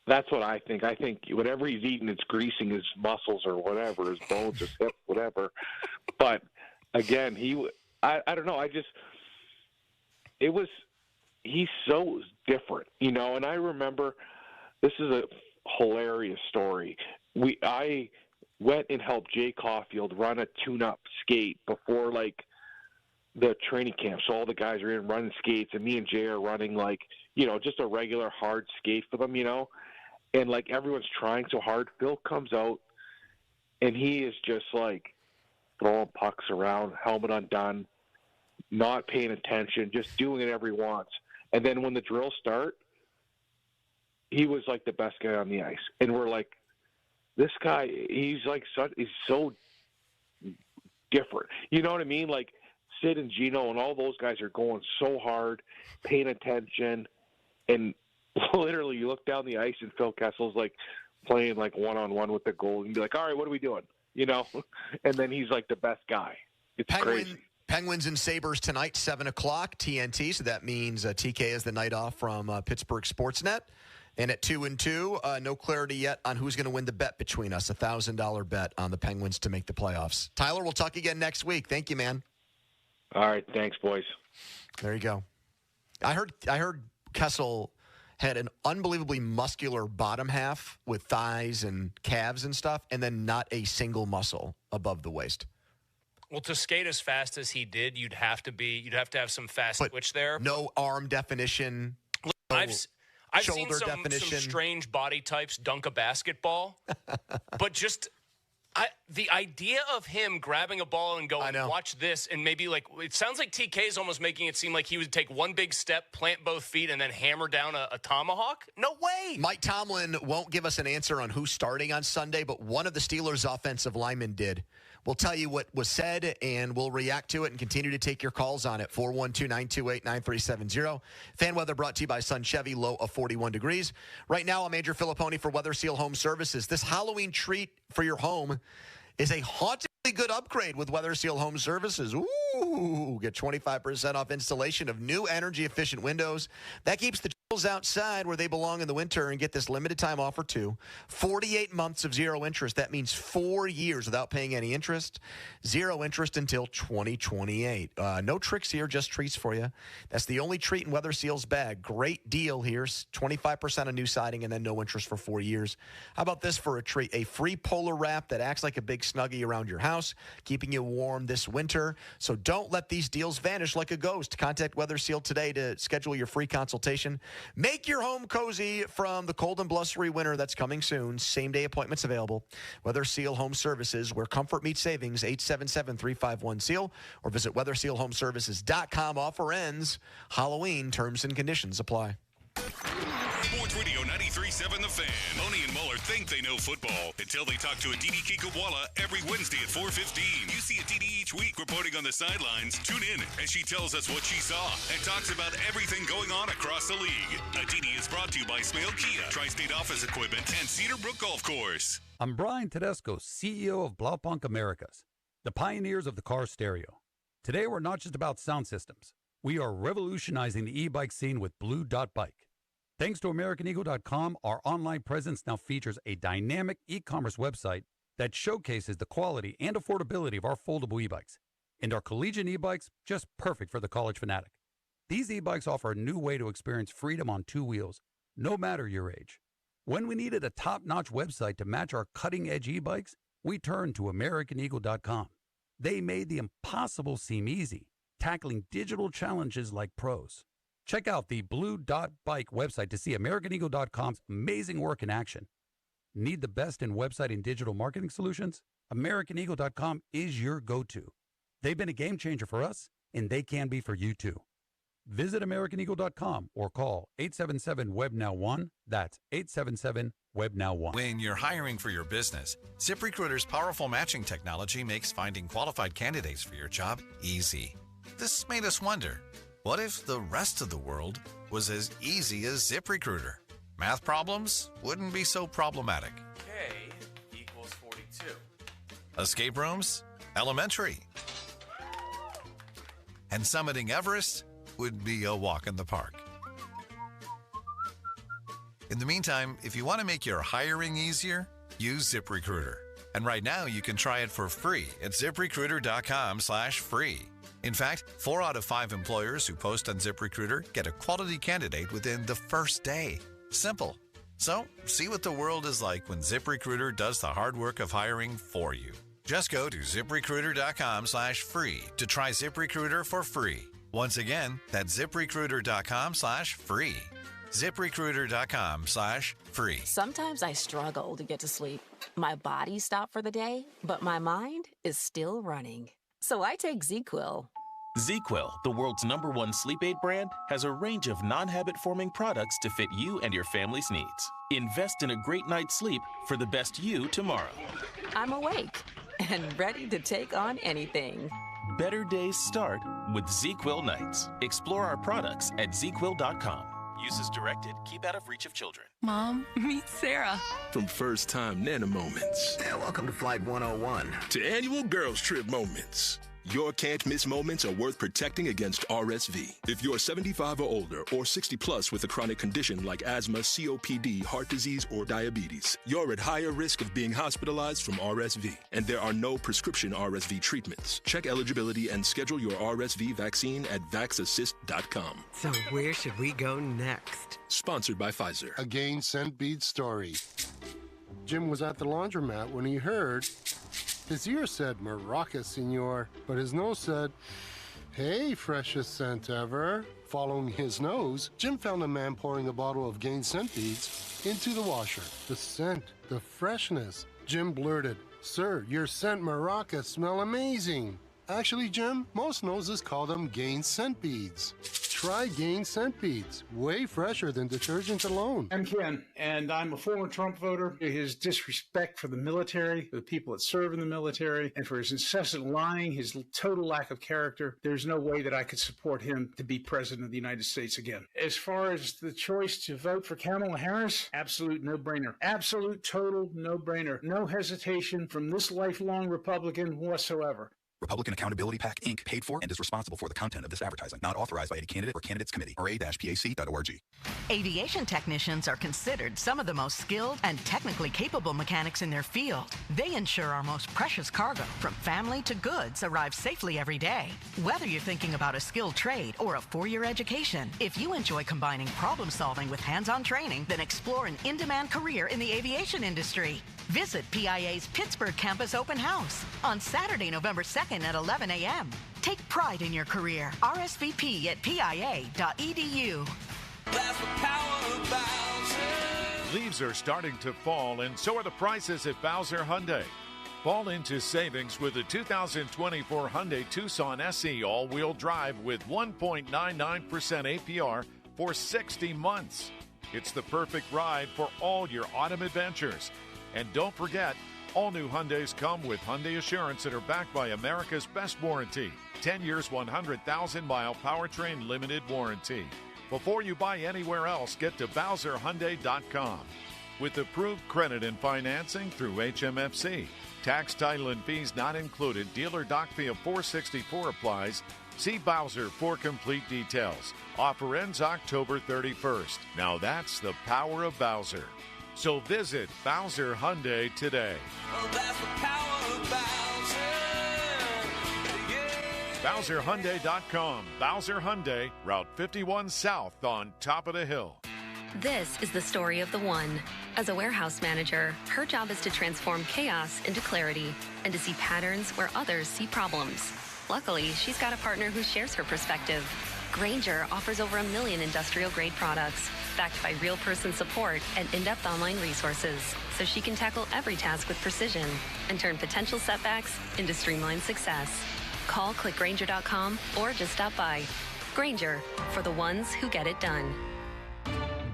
That's what I think. I think whatever he's eating, it's greasing his muscles or whatever, his bones, his hips, whatever. But again, I don't know. He's so different, and I remember, this is a hilarious story. I went and helped Jay Caulfield run a tune-up skate before, the training camp. So all the guys are in running skates, and me and Jay are running, just a regular hard skate for them, and, everyone's trying so hard. Phil comes out, and he is just, throwing pucks around, helmet undone, not paying attention, just doing it he wants. And then when the drills start, he was, the best guy on the ice. And we're like, this guy, he's so different. You know what I mean? Sid and Gino and all those guys are going so hard, paying attention, and literally you look down the ice and Phil Kessel's playing one-on-one with the goal and be like, all right, what are we doing? And then he's the best guy. It's crazy. Penguins and Sabres tonight, 7 o'clock, TNT. So that means TK is the night off from Pittsburgh Sportsnet. And at 2-2, no clarity yet on who's going to win the bet between us. $1,000 bet on the Penguins to make the playoffs. Tyler, we'll talk again next week. Thank you, man. All right, thanks, boys. There you go. I heard Kessel had an unbelievably muscular bottom half with thighs and calves and stuff, and then not a single muscle above the waist. Well, to skate as fast as he did, you'd have to have some fast twitch there. No arm definition. I've seen some strange body types dunk a basketball, but just the idea of him grabbing a ball and going, watch this, and maybe it sounds like TK is almost making it seem like he would take one big step, plant both feet, and then hammer down a tomahawk. No way. Mike Tomlin won't give us an answer on who's starting on Sunday, but one of the Steelers' offensive linemen did. We'll tell you what was said, and we'll react to it and continue to take your calls on it. 412-928-9370. Fan weather brought to you by Sun Chevy, low of 41 degrees. Right now, I'm Andrew Filipponi for Weather Seal Home Services. This Halloween treat for your home is a hauntingly good upgrade with Weather Seal Home Services. Ooh, get 25% off installation of new energy-efficient windows. That keeps the chills outside where they belong in the winter, and get this limited time offer too. 48 months of zero interest. That means 4 years without paying any interest. Zero interest until 2028. No tricks here, just treats for you. That's the only treat in Weather Seal's bag. Great deal here. 25% on new siding and then no interest for 4 years. How about this for a treat? A free Polar Wrap that acts like a big Snuggie around your house, keeping you warm this winter. So don't let these deals vanish like a ghost. Contact Weather Seal today to schedule your free consultation. Make your home cozy from the cold and blustery winter that's coming soon. Same-day appointments available. Weather Seal Home Services, where comfort meets savings, 877-351-SEAL, or visit weathersealhomeservices.com. Offer ends Halloween. Terms and conditions apply. Sports Radio 93.7 The Fan. Moni and Muller think they know football until they talk to Aditi Kikawala every Wednesday at 4:15. You see Aditi each week reporting on the sidelines. Tune in as she tells us what she saw and talks about everything going on across the league. Aditi is brought to you by Smale Kia, Tri-State Office Equipment, and Cedar Brook Golf Course. I'm Brian Tedesco, CEO of Blaupunk Americas, the pioneers of the car stereo. Today, we're not just about sound systems. We are revolutionizing the e-bike scene with Blue Dot Bike. Thanks to AmericanEagle.com, our online presence now features a dynamic e-commerce website that showcases the quality and affordability of our foldable e-bikes. And our collegiate e-bikes, just perfect for the college fanatic. These e-bikes offer a new way to experience freedom on two wheels, no matter your age. When we needed a top-notch website to match our cutting-edge e-bikes, we turned to AmericanEagle.com. They made the impossible seem easy, tackling digital challenges like pros. Check out the Blue Dot Bike website to see AmericanEagle.com's amazing work in action. Need the best in website and digital marketing solutions? AmericanEagle.com is your go-to. They've been a game changer for us, and they can be for you too. Visit AmericanEagle.com or call 877-WEB-NOW1. That's 877-WEB-NOW1. When you're hiring for your business, ZipRecruiter's powerful matching technology makes finding qualified candidates for your job easy. This made us wonder, what if the rest of the world was as easy as ZipRecruiter? Math problems wouldn't be so problematic. K equals 42. Escape rooms? Elementary. And summiting Everest would be a walk in the park. In the meantime, if you want to make your hiring easier, use ZipRecruiter. And right now, you can try it for free at ZipRecruiter.com/free. In fact, 4 out of 5 employers who post on ZipRecruiter get a quality candidate within the first day. Simple. So, see what the world is like when ZipRecruiter does the hard work of hiring for you. Just go to ZipRecruiter.com/free to try ZipRecruiter for free. Once again, that's ZipRecruiter.com/free. ZipRecruiter.com/free. Sometimes I struggle to get to sleep. My body stopped for the day, but my mind is still running. So I take ZzzQuil. ZzzQuil, the world's #1 sleep aid brand, has a range of non-habit-forming products to fit you and your family's needs. Invest in a great night's sleep for the best you tomorrow. I'm awake and ready to take on anything. Better days start with ZzzQuil nights. Explore our products at ZzzQuil.com. Use as directed. Keep out of reach of children. Mom, meet Sarah. From first-time Nana moments. Yeah, welcome to Flight 101. To annual girls trip moments. Your can't-miss moments are worth protecting against RSV. If you're 75 or older or 60 plus with a chronic condition like asthma, COPD, heart disease, or diabetes, you're at higher risk of being hospitalized from RSV. And there are no prescription RSV treatments. Check eligibility and schedule your RSV vaccine at VaxAssist.com. So where should we go next? Sponsored by Pfizer. A Gain Scent Bead story. Jim was at the laundromat when he heard... His ear said, "Maraca, senor," but his nose said, "Hey, freshest scent ever." Following his nose, Jim found a man pouring a bottle of Gain Scent Beads into the washer. The scent, the freshness. Jim blurted, "Sir, your scent Maraca smell amazing." Actually, Jim, most noses call them Gain Scent Beads. Try Gain Scent Beads. Way fresher than detergent alone. I'm Ken, and I'm a former Trump voter. His disrespect for the military, for the people that serve in the military, and for his incessant lying, his total lack of character, there's no way that I could support him to be president of the United States again. As far as the choice to vote for Kamala Harris, absolute no-brainer. Absolute, total no-brainer. No hesitation from this lifelong Republican whatsoever. Republican Accountability PAC, Inc., paid for and is responsible for the content of this advertising. Not authorized by any candidate or candidates committee or a-pac.org. Aviation technicians are considered some of the most skilled and technically capable mechanics in their field. They ensure our most precious cargo, from family to goods, arrives safely every day. Whether you're thinking about a skilled trade or a 4-year education, if you enjoy combining problem solving with hands-on training, then explore an in-demand career in the aviation industry. Visit PIA's Pittsburgh Campus Open House on Saturday, November 2nd at 11 a.m. Take pride in your career. RSVP at pia.edu. That's the power of Bowser. Leaves are starting to fall, and so are the prices at Bowser Hyundai. Fall into savings with the 2024 Hyundai Tucson SE all-wheel drive with 1.99% APR for 60 months. It's the perfect ride for all your autumn adventures. And don't forget, all new Hyundais come with Hyundai Assurance that are backed by America's best warranty. 10 years, 100,000-mile powertrain limited warranty. Before you buy anywhere else, get to BowserHyundai.com. With approved credit and financing through HMFC. Tax, title, and fees not included. Dealer doc fee of $464 applies. See Bowser for complete details. Offer ends October 31st. Now that's the power of Bowser. So visit Bowser Hyundai today. Well, that's the power of Bowser. Yeah. BowserHyundai.com. Bowser Hyundai, Route 51 South on top of the hill. This is the story of the one. As a warehouse manager, her job is to transform chaos into clarity and to see patterns where others see problems. Luckily, she's got a partner who shares her perspective. Grainger offers over 1 million industrial-grade products, backed by real person support and in-depth online resources, so she can tackle every task with precision and turn potential setbacks into streamlined success. Call clickgrainger.com or just stop by. Grainger, for the ones who get it done.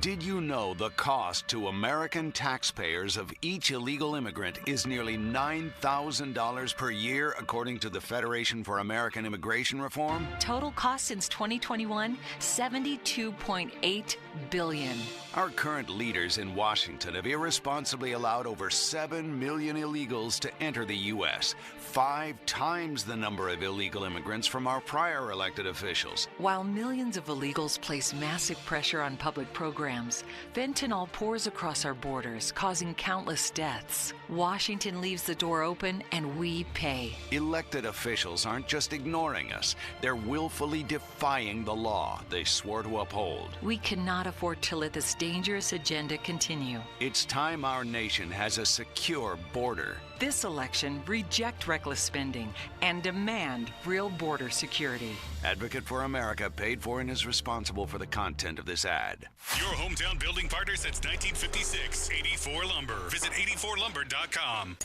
Did you know the cost to American taxpayers of each illegal immigrant is nearly $9,000 per year, according to the Federation for American Immigration Reform? Total cost since 2021, $72.8 billion. Our current leaders in Washington have irresponsibly allowed over 7 million illegals to enter the U.S., 5 times the number of illegal immigrants from our prior elected officials. While millions of illegals place massive pressure on public programs, fentanyl pours across our borders, causing countless deaths. Washington leaves the door open, and we pay. Elected officials aren't just ignoring us, they're willfully defying the law they swore to uphold. We cannot afford to let this dangerous agenda continue. It's time our nation has a secure border. This election, reject reckless spending and demand real border security. Advocate for America paid for and is responsible for the content of this ad. Your hometown building partner since 1956, 84 Lumber. Visit 84lumber.com.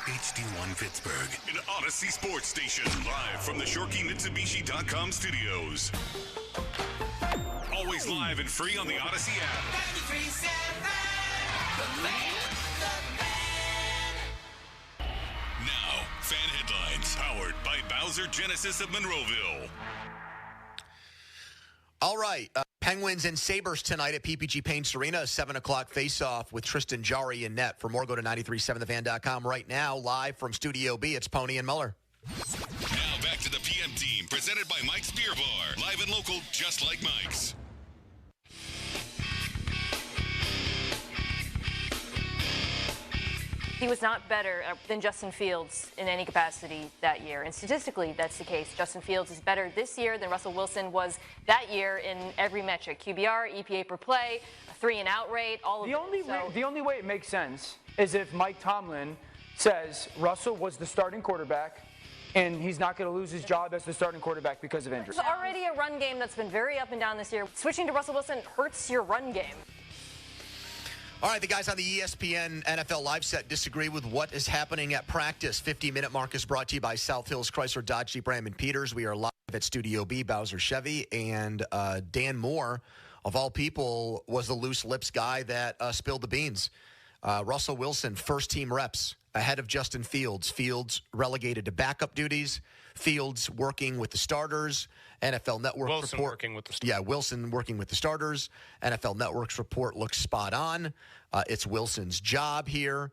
HD1 Pittsburgh, an Odyssey sports station, live from the ShorkeyMitsubishi.com studios. Always live and free on the Odyssey app. 93.7, the Fan. Now, fan headlines, powered by Bowser Genesis of Monroeville. All right, Penguins and Sabres tonight at PPG Paints Arena, a 7 o'clock face-off with Tristan Jarry and net. For more, go to 937thefan.com right now. Live from Studio B, it's Pony and Muller. Now back to the PM team, presented by Mike's Beer Bar. Live and local, just like Mike's. He was not better than Justin Fields in any capacity that year. And statistically, that's the case. Justin Fields is better this year than Russell Wilson was that year in every metric. QBR, EPA per play, 3-and-out rate, all of it. The only way it makes sense is if Mike Tomlin says Russell was the starting quarterback and he's not going to lose his job as the starting quarterback because of injury. There's already a run game that's been very up and down this year. Switching to Russell Wilson hurts your run game. All right, the guys on the ESPN NFL Live set disagree with what is happening at practice. 50-minute mark is brought to you by South Hills Chrysler Dodge Jeep Ram and Peters. We are live at Studio B, Bowser Chevy, and Dan Moore, of all people, was the loose lips guy that spilled the beans. Russell Wilson, first-team reps ahead of Justin Fields. Fields relegated to backup duties. Fields working with the starters. NFL Network Wilson report. Working with the starters. Yeah, Wilson working with the starters. NFL Network's report looks spot on. It's Wilson's job here.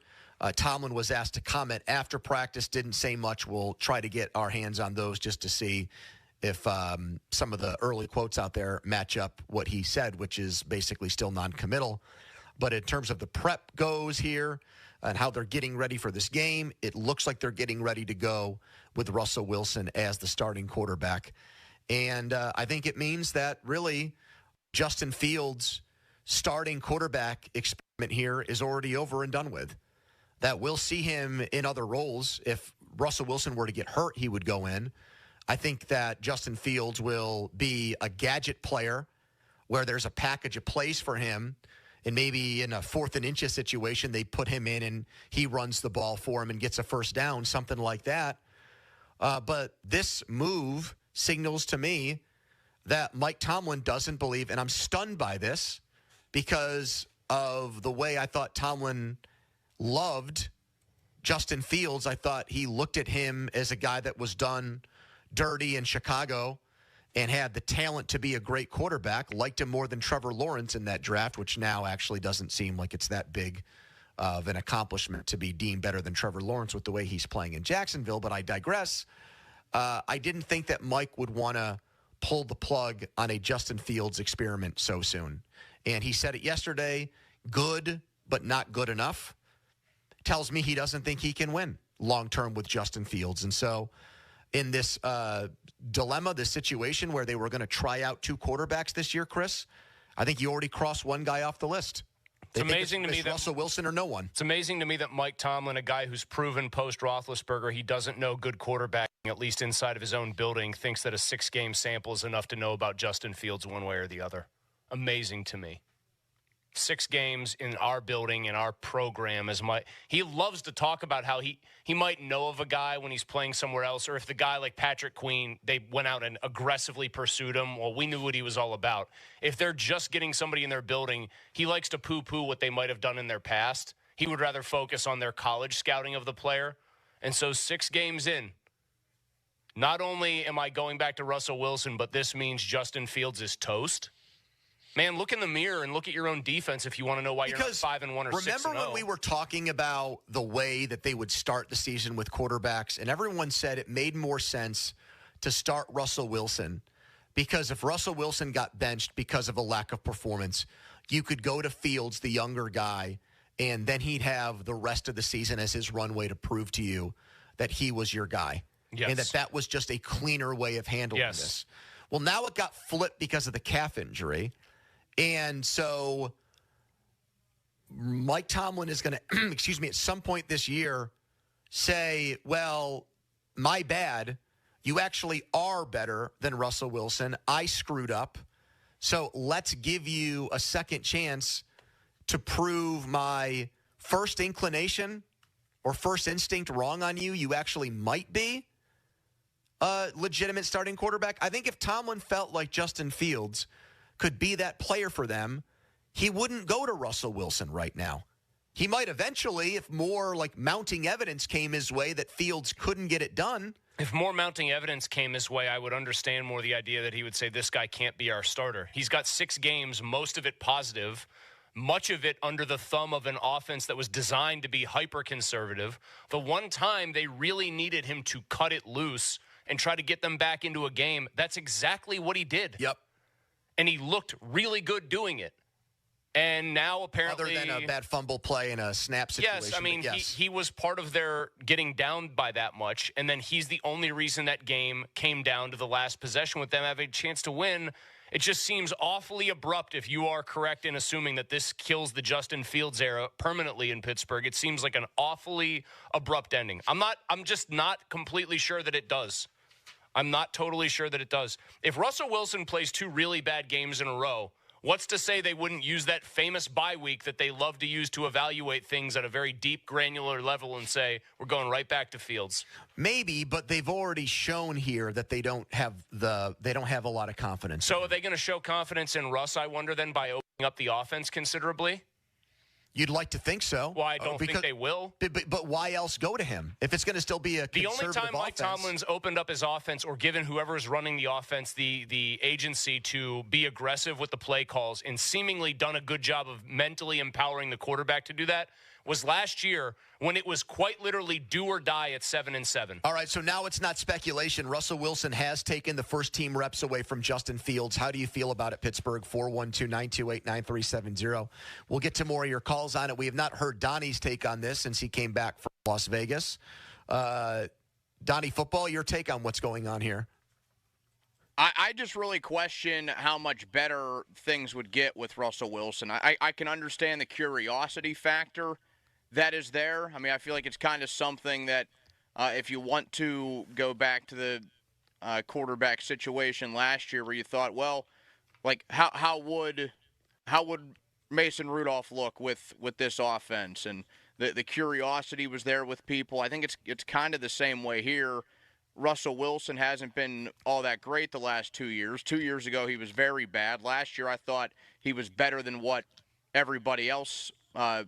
Tomlin was asked to comment after practice, didn't say much. We'll try to get our hands on those just to see if some of the early quotes out there match up what he said, which is basically still non-committal. But in terms of the prep goes here and how they're getting ready for this game, it looks like they're getting ready to go with Russell Wilson as the starting quarterback. And I think it means that really Justin Fields' starting quarterback experiment here is already over and done with. That we'll see him in other roles. If Russell Wilson were to get hurt, he would go in. I think that Justin Fields will be a gadget player where there's a package of plays for him, and maybe in a 4th and inches situation, they put him in and he runs the ball for him and gets a first down, something like that. But this move signals to me that Mike Tomlin doesn't believe, and I'm stunned by this because of the way I thought Tomlin loved Justin Fields. I thought he looked at him as a guy that was done dirty in Chicago and had the talent to be a great quarterback, liked him more than Trevor Lawrence in that draft, which now actually doesn't seem like it's that big of an accomplishment to be deemed better than Trevor Lawrence with the way he's playing in Jacksonville, but I digress. I didn't think that Mike would want to pull the plug on a Justin Fields experiment so soon. And he said it yesterday, good, but not good enough. Tells me he doesn't think he can win long-term with Justin Fields. And so in this dilemma, this situation where they were going to try out 2 quarterbacks this year, Chris, I think you already crossed one guy off the list. It's amazing to me that Russell Wilson or no one. It's amazing to me that Mike Tomlin, a guy who's proven post-Roethlisberger he doesn't know good quarterbacking, at least inside of his own building, thinks that a 6-game sample is enough to know about Justin Fields one way or the other. Amazing to me. 6 games in our building, in our program. He loves to talk about how he might know of a guy when he's playing somewhere else, or if the guy like Patrick Queen, they went out and aggressively pursued him. Well, we knew what he was all about. If they're just getting somebody in their building, he likes to poo-poo what they might have done in their past. He would rather focus on their college scouting of the player. And so 6 games in, not only am I going back to Russell Wilson, but this means Justin Fields is toast. Man, look in the mirror and look at your own defense if you want to know why you're not 5-1 or 6-0. Remember when we were talking about the way that they would start the season with quarterbacks, and everyone said it made more sense to start Russell Wilson because if Russell Wilson got benched because of a lack of performance, you could go to Fields, the younger guy, and then he'd have the rest of the season as his runway to prove to you that he was your guy. Yes. And that was just a cleaner way of handling this. Well, now it got flipped because of the calf injury. And so Mike Tomlin is going to, at some point this year say, well, my bad. You actually are better than Russell Wilson. I screwed up. So let's give you a second chance to prove my first inclination or first instinct wrong on you. You actually might be a legitimate starting quarterback. I think if Tomlin felt like Justin Fields could be that player for them, he wouldn't go to Russell Wilson right now. He might eventually, if more like mounting evidence came his way that Fields couldn't get it done. If more mounting evidence came his way, I would understand more the idea that he would say, this guy can't be our starter. He's got 6 games, most of it positive, much of it under the thumb of an offense that was designed to be hyper-conservative. The one time they really needed him to cut it loose and try to get them back into a game, that's exactly what he did. Yep. And he looked really good doing it. And now apparently... Other than a bad fumble play and a snap situation. Yes, I mean, he was part of their getting down by that much, and then he's the only reason that game came down to the last possession with them having a chance to win. It just seems awfully abrupt if you are correct in assuming that this kills the Justin Fields era permanently in Pittsburgh. It seems like an awfully abrupt ending. I'm just not completely sure that it does. I'm not totally sure that it does. If Russell Wilson plays 2 really bad games in a row, what's to say they wouldn't use that famous bye week that they love to use to evaluate things at a very deep, granular level and say, we're going right back to Fields? Maybe, but they've already shown here that they don't have a lot of confidence. So are they going to show confidence in Russ, I wonder, then, by opening up the offense considerably? You'd like to think so. Well, I don't think they will. But why else go to him if it's going to still be a conservative The only time Mike offense? Tomlin's opened up his offense or given whoever is running the offense the agency to be aggressive with the play calls and seemingly done a good job of mentally empowering the quarterback to do that was last year when it was quite literally do or die at 7-7. All right, so now it's not speculation. Russell Wilson has taken the first team reps away from Justin Fields. How do you feel about it, Pittsburgh? 412-928-9370. We'll get to more of your calls on it. We have not heard Donnie's take on this since he came back from Las Vegas. Donnie Football, your take on what's going on here? I just really question how much better things would get with Russell Wilson. I can understand the curiosity factor that is there. I mean, I feel like it's kind of something that if you want to go back to the quarterback situation last year where you thought, well, like how would Mason Rudolph look with this offense? And the curiosity was there with people. I think it's kind of the same way here. Russell Wilson hasn't been all that great the last 2 years. 2 years ago, he was very bad. Last year, I thought he was better than what everybody else, or,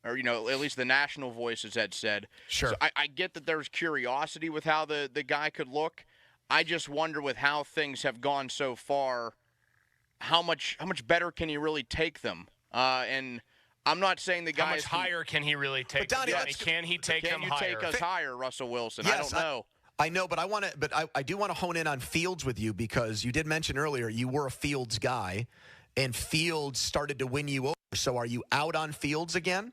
at least the national voices had said. Sure. So I get that there's curiosity with how the guy could look. I just wonder with how things have gone so far, how much better can he really take them? And I'm not saying the guy. How much higher can he really take them? Can he take them higher? Can you take us higher, Russell Wilson? Yes, I don't know. I know, but I do want to hone in on Fields with you because you did mention earlier you were a Fields guy, and Fields started to win you over. So are you out on Fields again?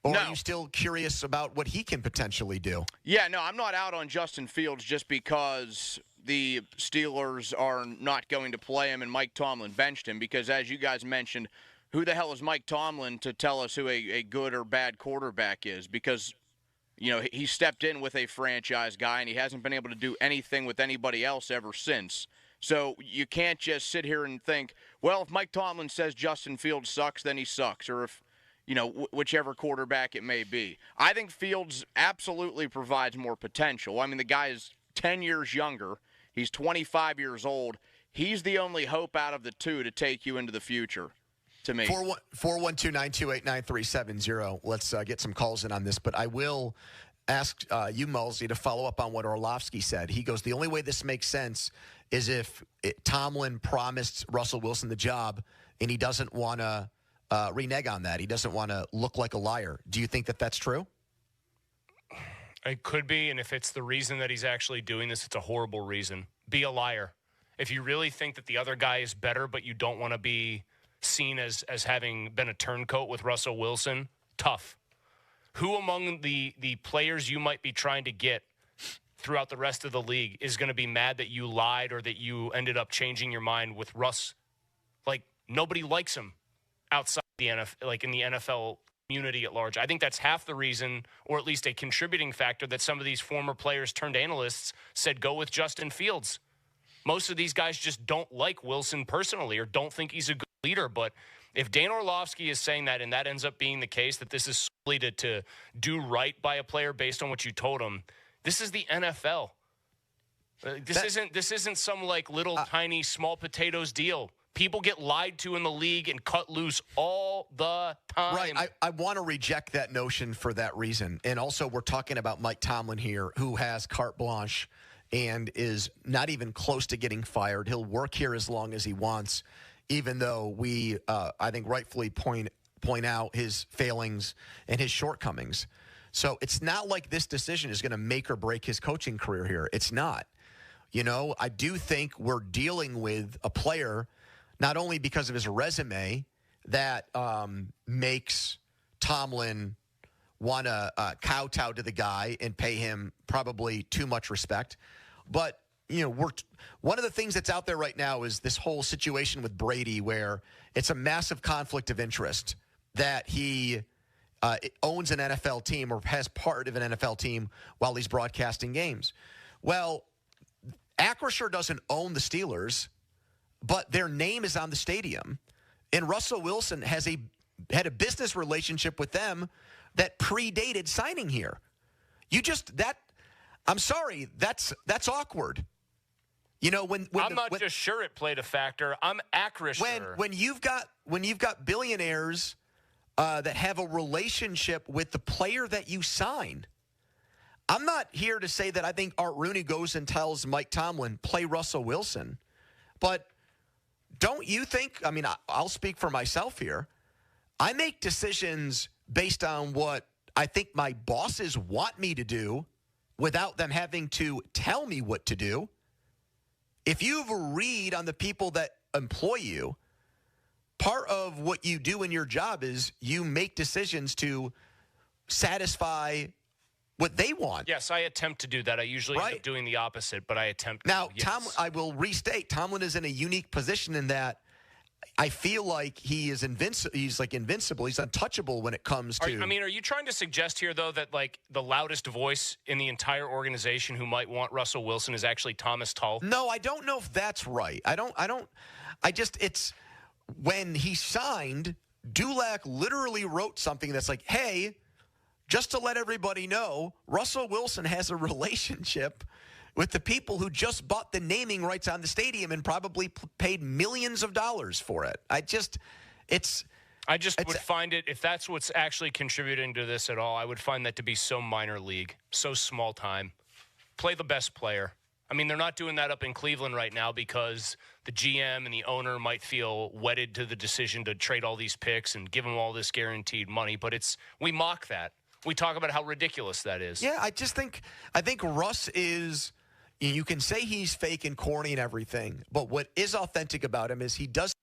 Or are you still curious about what he can potentially do? Yeah, no, I'm not out on Justin Fields just because the Steelers are not going to play him and Mike Tomlin benched him because, as you guys mentioned, who the hell is Mike Tomlin to tell us who a good or bad quarterback is? Because he stepped in with a franchise guy, and he hasn't been able to do anything with anybody else ever since. So you can't just sit here and think, well, if Mike Tomlin says Justin Fields sucks, then he sucks, or if, whichever quarterback it may be. I think Fields absolutely provides more potential. I mean, the guy is 10 years younger. He's 25 years old. He's the only hope out of the two to take you into the future. To me. 412-928-9370. Let's get some calls in on this, but I will asked you, Mulsey, to follow up on what Orlovsky said. He goes, the only way this makes sense is if Tomlin promised Russell Wilson the job and he doesn't want to renege on that. He doesn't want to look like a liar. Do you think that that's true? It could be, and if it's the reason that he's actually doing this, it's a horrible reason. Be a liar. If you really think that the other guy is better, but you don't want to be seen as having been a turncoat with Russell Wilson, tough. Who among the players you might be trying to get throughout the rest of the league is going to be mad that you lied or that you ended up changing your mind with Russ? Like, nobody likes him outside the NFL, like in the NFL community at large. I think that's half the reason, or at least a contributing factor, that some of these former players turned analysts said go with Justin Fields. Most of these guys just don't like Wilson personally or don't think he's a good leader. But if Dan Orlovsky is saying that, and that ends up being the case, that this is solely to do right by a player based on what you told him, this is the NFL. This isn't some like little tiny small potatoes deal. People get lied to in the league and cut loose all the time. Right. I want to reject that notion for that reason. And also, we're talking about Mike Tomlin here, who has carte blanche and is not even close to getting fired. He'll work here as long as he wants, even though we, I think, rightfully point out his failings and his shortcomings. So it's not like this decision is going to make or break his coaching career here. It's not. You know, I do think we're dealing with a player, not only because of his resume, that makes Tomlin want to kowtow to the guy and pay him probably too much respect. But, you know, one of the things that's out there right now is this whole situation with Brady, where it's a massive conflict of interest that he owns an NFL team or has part of an NFL team while he's broadcasting games. Well, Acrisure doesn't own the Steelers, but their name is on the stadium. And Russell Wilson had a business relationship with them that predated signing here. I'm sorry, that's awkward. You know, when I'm not just sure it played a factor. I'm Acrisure. When you've got billionaires that have a relationship with the player that you sign. I'm not here to say that I think Art Rooney goes and tells Mike Tomlin, play Russell Wilson. But don't you think, I mean, I'll speak for myself here. I make decisions based on what I think my bosses want me to do without them having to tell me what to do. If you have a read on the people that employ you, part of what you do in your job is you make decisions to satisfy what they want. Yes, I attempt to do that. I usually end up doing the opposite, but I attempt now, to. Yes. I will restate, Tomlin is in a unique position in that I feel like he is invincible. He's like invincible. He's untouchable when it comes to. Are you trying to suggest here, though, that like the loudest voice in the entire organization who might want Russell Wilson is actually Thomas Tull? No, I don't know if that's right. It's when he signed, Dulac literally wrote something that's like, hey, just to let everybody know, Russell Wilson has a relationship with the people who just bought the naming rights on the stadium and probably paid millions of dollars for it. I just would find it, if that's what's actually contributing to this at all, I would find that to be so minor league, so small time. Play the best player. I mean, they're not doing that up in Cleveland right now because the GM and the owner might feel wedded to the decision to trade all these picks and give them all this guaranteed money. But we mock that. We talk about how ridiculous that is. Yeah, I think Russ is, you can say he's fake and corny and everything, but what is authentic about him is he does.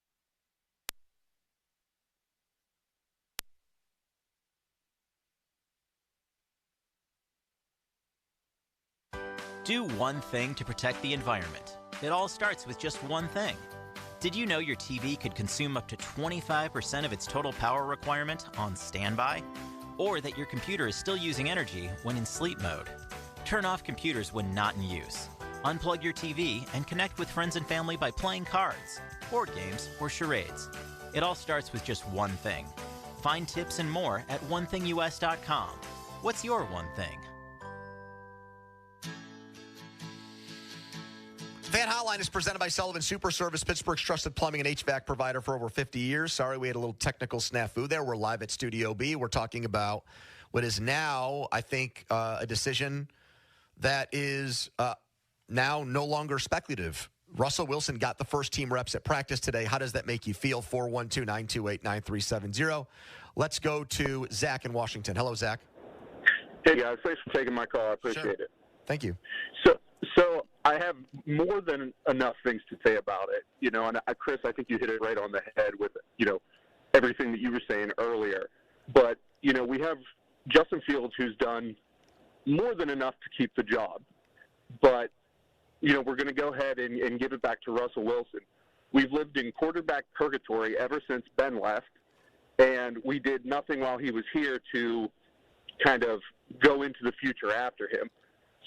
Do one thing to protect the environment. It all starts with just one thing. Did you know your TV could consume up to 25% of its total power requirement on standby? Or that your computer is still using energy when in sleep mode? Turn off computers when not in use. Unplug your TV and connect with friends and family by playing cards, board games, or charades. It all starts with just one thing. Find tips and more at onethingus.com. What's your one thing? Fan Hotline is presented by Sullivan Super Service, Pittsburgh's trusted plumbing and HVAC provider for over 50 years. Sorry, we had a little technical snafu there. We're live at Studio B. We're talking about what is now, I think, a decision that is now no longer speculative. Russell Wilson got the first team reps at practice today. How does that make you feel? 412-928-9370. Let's go to Zach in Washington. Hello, Zach. Hey, guys. Thanks for taking my call. I appreciate it. Thank you. So I have more than enough things to say about it, and Chris, I think you hit it right on the head with, everything that you were saying earlier. But, we have Justin Fields, who's done more than enough to keep the job. But, we're going to go ahead and give it back to Russell Wilson. We've lived in quarterback purgatory ever since Ben left, and we did nothing while he was here to kind of go into the future after him.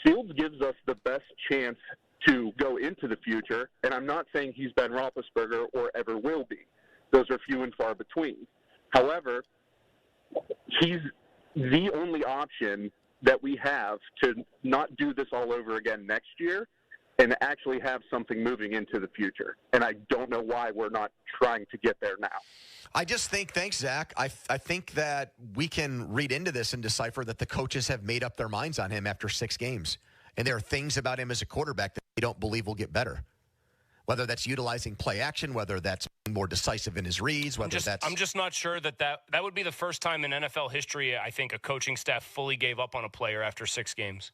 Fields gives us the best chance to go into the future, and I'm not saying he's Ben Roethlisberger or ever will be. Those are few and far between. However, he's the only option that we have to not do this all over again next year and actually have something moving into the future. And I don't know why we're not trying to get there now. I just think, thanks, Zach. I think that we can read into this and decipher that the coaches have made up their minds on him after 6 games. And there are things about him as a quarterback that they don't believe will get better. Whether that's utilizing play action, whether that's being more decisive in his reads, whether I'm just not sure that would be the first time in NFL history, I think, a coaching staff fully gave up on a player after 6 games.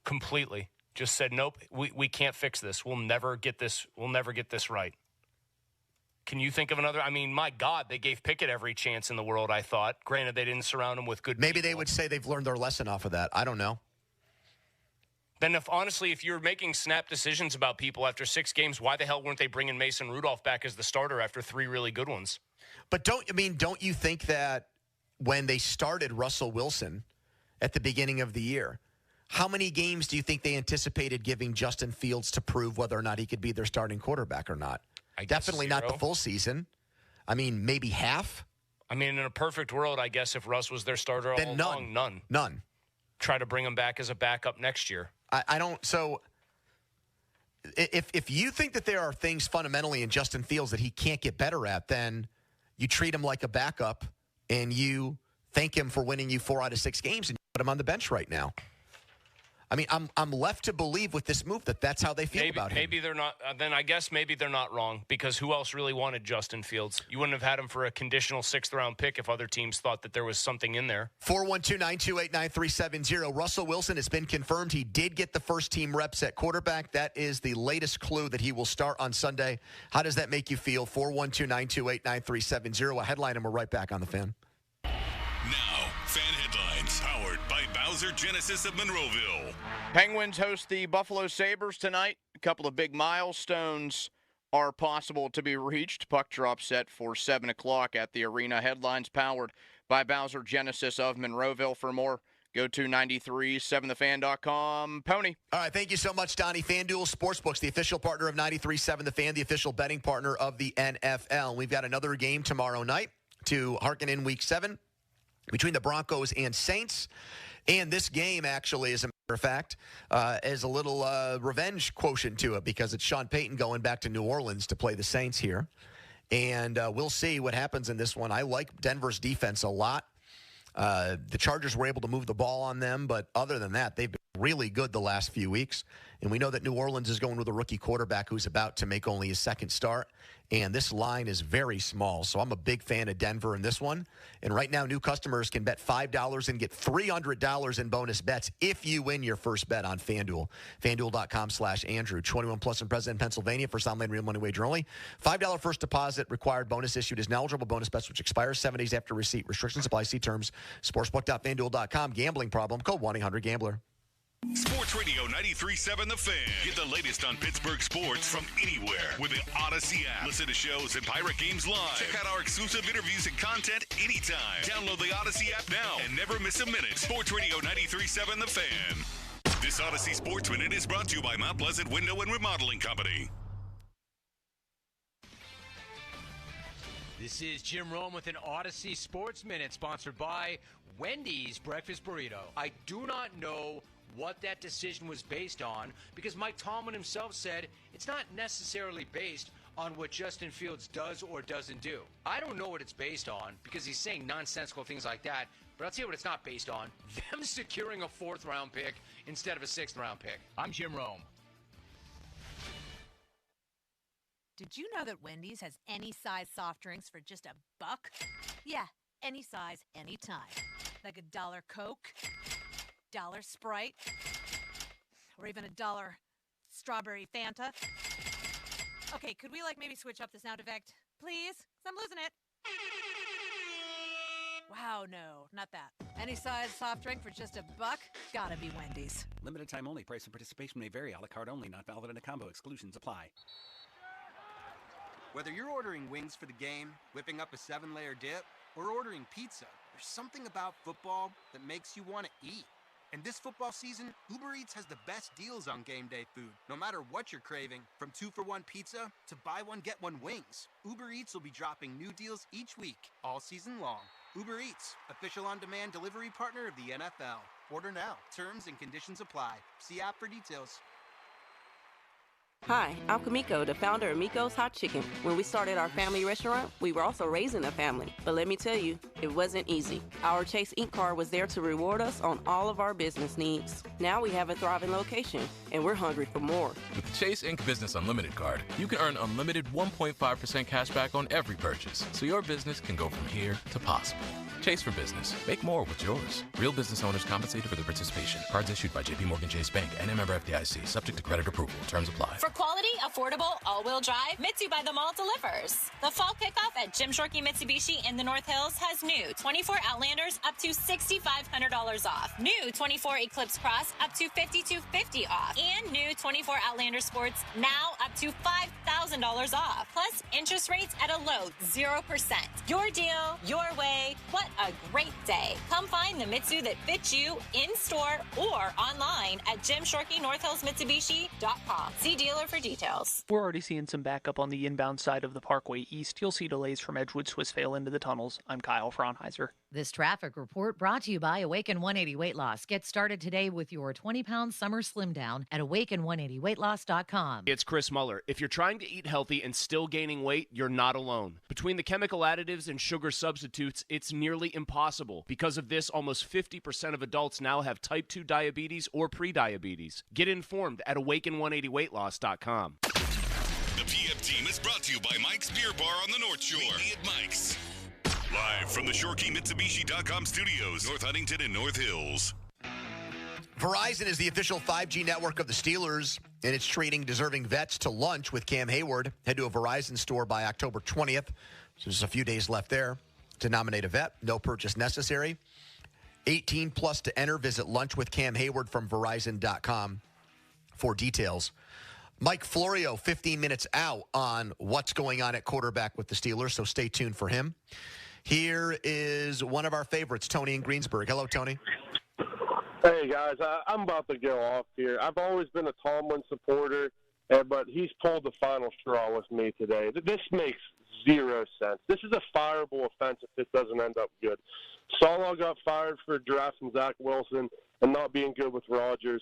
Completely. Just said, nope, we can't fix this. We'll never get this right. Can you think of another? I mean, my God, they gave Pickett every chance in the world, I thought. Granted, they didn't surround him with good Maybe people. They would say they've learned their lesson off of that. I don't know. Then if you're making snap decisions about people after 6 games, why the hell weren't they bringing Mason Rudolph back as the starter after 3 really good ones? But don't you think that when they started Russell Wilson at the beginning of the year, how many games do you think they anticipated giving Justin Fields to prove whether or not he could be their starting quarterback or not? Definitely not the full season. I mean, maybe half. I mean, in a perfect world, I guess if Russ was their starter all along, none. Try to bring him back as a backup next year. I don't. So if you think that there are things fundamentally in Justin Fields that he can't get better at, then you treat him like a backup and you thank him for winning you 4 out of 6 games and you put him on the bench right now. I mean, I'm left to believe with this move that that's how they feel about him. Maybe they're not. Then I guess maybe they're not wrong, because who else really wanted Justin Fields? You wouldn't have had him for a conditional 6th-round pick if other teams thought that there was something in there. 412-928-9370. Russell Wilson has been confirmed. He did get the first-team reps at quarterback. That is the latest clue that he will start on Sunday. How does that make you feel? 412-928-9370. A headline, and we're right back on The Fan. Now, Fan Headlines, powered by Bowser Genesis of Monroeville. Penguins host the Buffalo Sabres tonight. A couple of big milestones are possible to be reached. Puck drop set for 7 o'clock at the arena. Headlines powered by Bowser Genesis of Monroeville. For more, go to 937thefan.com. Pony. All right, thank you so much, Donnie. FanDuel Sportsbooks, the official partner of 93.7 The Fan, the official betting partner of the NFL. We've got another game tomorrow night to hearken in Week 7. Between the Broncos and Saints. And this game, actually, as a matter of fact, is a little revenge quotient to it, because it's Sean Payton going back to New Orleans to play the Saints here. And we'll see what happens in this one. I like Denver's defense a lot. The Chargers were able to move the ball on them, but other than that, they've been really good the last few weeks. And we know that New Orleans is going with a rookie quarterback who's about to make only his 2nd start. And this line is very small. So I'm a big fan of Denver in this one. And right now, new customers can bet $5 and get $300 in bonus bets if you win your first bet on FanDuel. FanDuel.com/Andrew. 21 plus and present in Pennsylvania. First online real money wager only. $5 first deposit required. Bonus issued as eligible bonus bets, which expires 7 days after receipt. Restrictions apply. See terms. Sportsbook.FanDuel.com. Gambling problem. Code 1-800-GAMBLER. Sports Radio 93.7 The Fan. Get the latest on Pittsburgh sports from anywhere with the Odyssey app. Listen to shows and Pirate Games live. Check out our exclusive interviews and content anytime. Download the Odyssey app now and never miss a minute. Sports Radio 93.7 The Fan. This Odyssey Sports Minute is brought to you by Mount Pleasant Window and Remodeling Company. This is Jim Rome with an Odyssey Sports Minute, sponsored by Wendy's Breakfast Burrito. I do not know what that decision was based on, because Mike Tomlin himself said it's not necessarily based on what Justin Fields does or doesn't do. I don't know what it's based on because he's saying nonsensical things like that, but I'll tell you what it's not based on. Them securing a 4th-round pick instead of a 6th-round pick. I'm Jim Rome. Did you know that Wendy's has any size soft drinks for just $1? Yeah, any size, anytime. Like $1 Coke, $1 Sprite, or even $1 strawberry Fanta. Okay, could we maybe switch up the sound effect, please? 'Cause I'm losing it. Wow, no, not that. Any size soft drink for just $1? Gotta be Wendy's. Limited time only. Price and participation may vary. A la carte only. Not valid in a combo. Exclusions apply. Whether you're ordering wings for the game, whipping up a 7-layer dip, or ordering pizza, there's something about football that makes you want to eat. And this football season, Uber Eats has the best deals on game day food. No matter what you're craving, from 2-for-1 pizza to buy one, get one wings, Uber Eats will be dropping new deals each week, all season long. Uber Eats, official on-demand delivery partner of the NFL. Order now. Terms and conditions apply. See app for details. Hi, I'm Kamiko, the founder of Miko's Hot Chicken. When we started our family restaurant, we were also raising a family. But let me tell you, it wasn't easy. Our Chase Inc. card was there to reward us on all of our business needs. Now we have a thriving location, and we're hungry for more. With the Chase Inc. Business Unlimited card, you can earn unlimited 1.5% cash back on every purchase, so your business can go from here to possible. Chase for business. Make more with yours. Real business owners compensated for their participation. Cards issued by JPMorgan Chase Bank and a member FDIC. Subject to credit approval. Terms apply. For quality, affordable, all-wheel drive, Mitsu by the Mall delivers. The fall kickoff at Jim Shorkey Mitsubishi in the North Hills has new 24 Outlanders up to $6,500 off. New 24 Eclipse Cross up to $5,250 off. And new 24 Outlander Sports now up to $5,000 off. Plus interest rates at a low 0%. Your deal, your way. What a great day. Come find the Mitsu that fits you in-store or online at JimShorkeyNorthHillsMitsubishi.com. See dealer for details. We're already seeing some backup on the inbound side of the Parkway East. You'll see delays from Edgewood Swissvale into the tunnels. I'm Kyle Fraunheiser. This traffic report brought to you by Awaken 180 Weight Loss. Get started today with your 20-pound summer slim down at awaken180weightloss.com. It's Chris Muller. If you're trying to eat healthy and still gaining weight, you're not alone. Between the chemical additives and sugar substitutes, it's nearly impossible. Because of this, almost 50% of adults now have type 2 diabetes or prediabetes. Get informed at awaken180weightloss.com. The PM team is brought to you by Mike's Beer Bar on the North Shore. Meet me at Mike's. Live from the ShorkeyMitsubishi.com studios, North Huntington and North Hills. Verizon is the official 5G network of the Steelers, and it's treating deserving vets to lunch with Cam Hayward. Head to a Verizon store by October 20th. So there's a few days left there to nominate a vet. No purchase necessary. 18 plus to enter. Visit lunch with Cam Hayward from Verizon.com for details. Mike Florio, 15 minutes out on what's going on at quarterback with the Steelers, so stay tuned for him. Here is one of our favorites, Tony in Greensburg. Hello, Tony. Hey, guys, I'm about to go off here. I've always been a Tomlin supporter, but he's pulled the final straw with me today. This makes zero sense. This is a fireable offense if this doesn't end up good. Salah got fired for drafting Zach Wilson and not being good with Rodgers.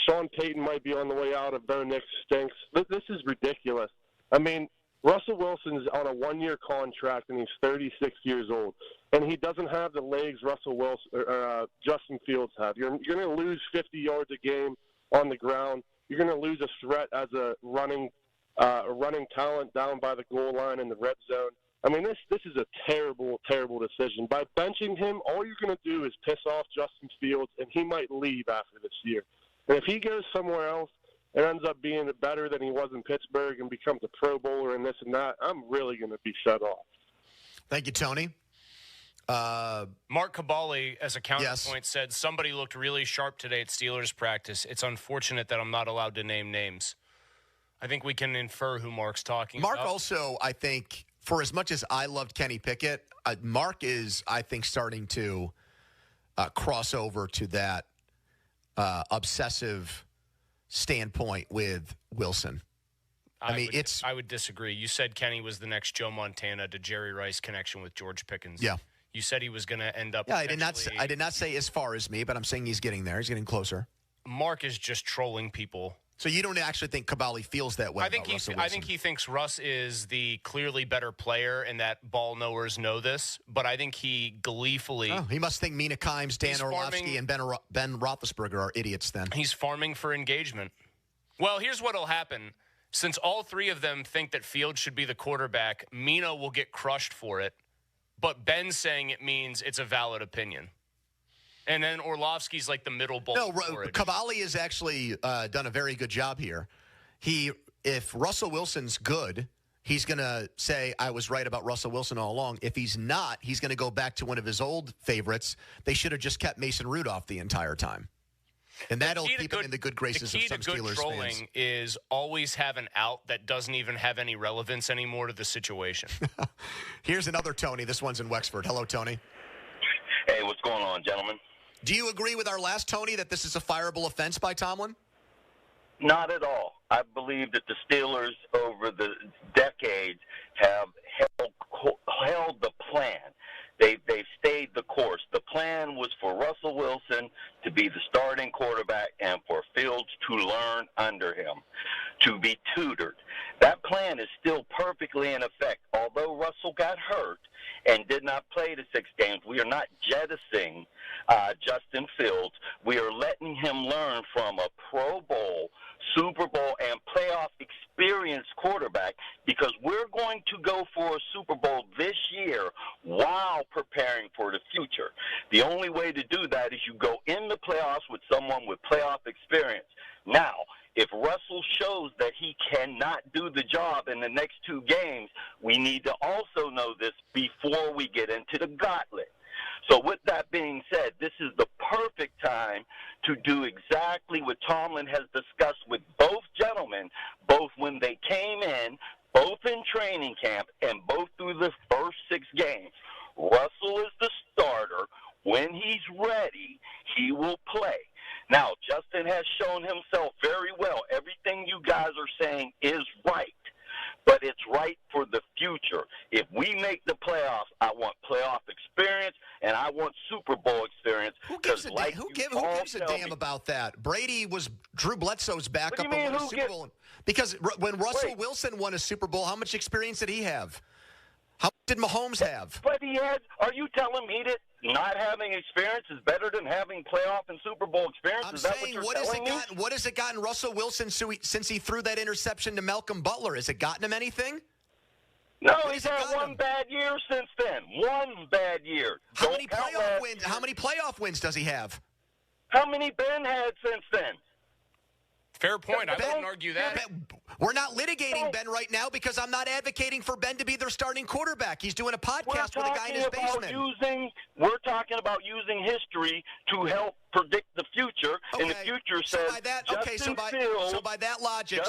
Sean Payton might be on the way out if Bo Nix stinks. This is ridiculous. I mean, Russell Wilson's on a one-year contract, and he's 36 years old. And he doesn't have the legs Russell Wilson or Justin Fields have. You're going to lose 50 yards a game on the ground. You're going to lose a threat as a running talent down by the goal line in the red zone. I mean, this is a terrible, terrible decision. By benching him, all you're going to do is piss off Justin Fields, and he might leave after this year. And if he goes somewhere else and ends up being better than he was in Pittsburgh and becomes a Pro Bowler and this and that, I'm really going to be shut off. Thank you, Tony. Mark Cabali, as a counterpoint, said somebody looked really sharp today at Steelers practice. It's unfortunate that I'm not allowed to name names. I think we can infer who Mark's talking about. Mark also, I think, for as much as I loved Kenny Pickett, Mark is, I think, starting to cross over to that obsessive standpoint with Wilson. I would disagree. You said Kenny was the next Joe Montana to Jerry Rice connection with George Pickens. Yeah. You said he was going to end up. Yeah, I did not say as far as me, but I'm saying he's getting there. He's getting closer. Mark is just trolling people So you don't actually think Cavalli feels that way? I think he thinks Russ is the clearly better player, and that ball knowers know this. But I think he gleefully. Oh, he must think Mina Kimes, Dan Orlovsky, and Ben Roethlisberger are idiots. Then he's farming for engagement. Well, here's what'll happen. Since all three of them think that Fields should be the quarterback, Mina will get crushed for it. But Ben's saying it means it's a valid opinion. And then Orlovsky's like the middle bulk. No, Cavalli has actually done a very good job here. If Russell Wilson's good, he's going to say, I was right about Russell Wilson all along. If he's not, he's going to go back to one of his old favorites. They should have just kept Mason Rudolph the entire time. And that'll keep him in the good graces of some Steelers fans. The key to good trolling is always have an out that doesn't even have any relevance anymore to the situation. Here's another Tony. This one's in Wexford. Hello, Tony. Hey, what's going on, gentlemen? Do you agree with our last Tony that this is a fireable offense by Tomlin? Not at all. I believe that the Steelers over the decades have held the plan. They've stayed the course. The plan was for Russell Wilson to be the starting quarterback and for Fields to learn under him, to be tutored. That plan is still perfectly in effect. Although Russell got hurt and did not play the 6 games, we are not jettisoning Justin Fields. We are letting him learn from a Pro Bowl, Super Bowl, and playoff experienced quarterback, because we're going to go for a Super Bowl this year while preparing for the future. The only way to do that is you go in the playoffs with someone with playoff experience. Now, if Russell shows that he cannot do the job in the next 2 games, we need to also know this before we get into the gauntlet. So with that being said, this is the perfect time to do exactly what Tomlin has discussed with both gentlemen, both when they came in, both in training camp, and both through the first 6 games. Russell is the starter. When he's ready, he will play. Now, Justin has shown himself very well. Everything you guys are saying is right. But it's right for the future. If we make the playoffs, I want playoff experience, and I want Super Bowl experience. Who gives a damn about that? Brady was Drew Bledsoe's backup and won a Super Bowl. Because when Russell Wilson won a Super Bowl, how much experience did he have? How much did Mahomes have? But he had. Are you telling me that not having experience is better than having playoff and Super Bowl experience? I'm is that saying, what you're telling me? What has it gotten Russell Wilson since he threw that interception to Malcolm Butler? Has it gotten him anything? No, he's had one bad year since then. One bad year. How many playoff wins does he have? How many Ben had since then? Fair point. I wouldn't argue that. We're not litigating Ben right now because I'm not advocating for Ben to be their starting quarterback. He's doing a podcast with a guy in his basement. We're talking about using history to help predict the future, and the future says So by that logic,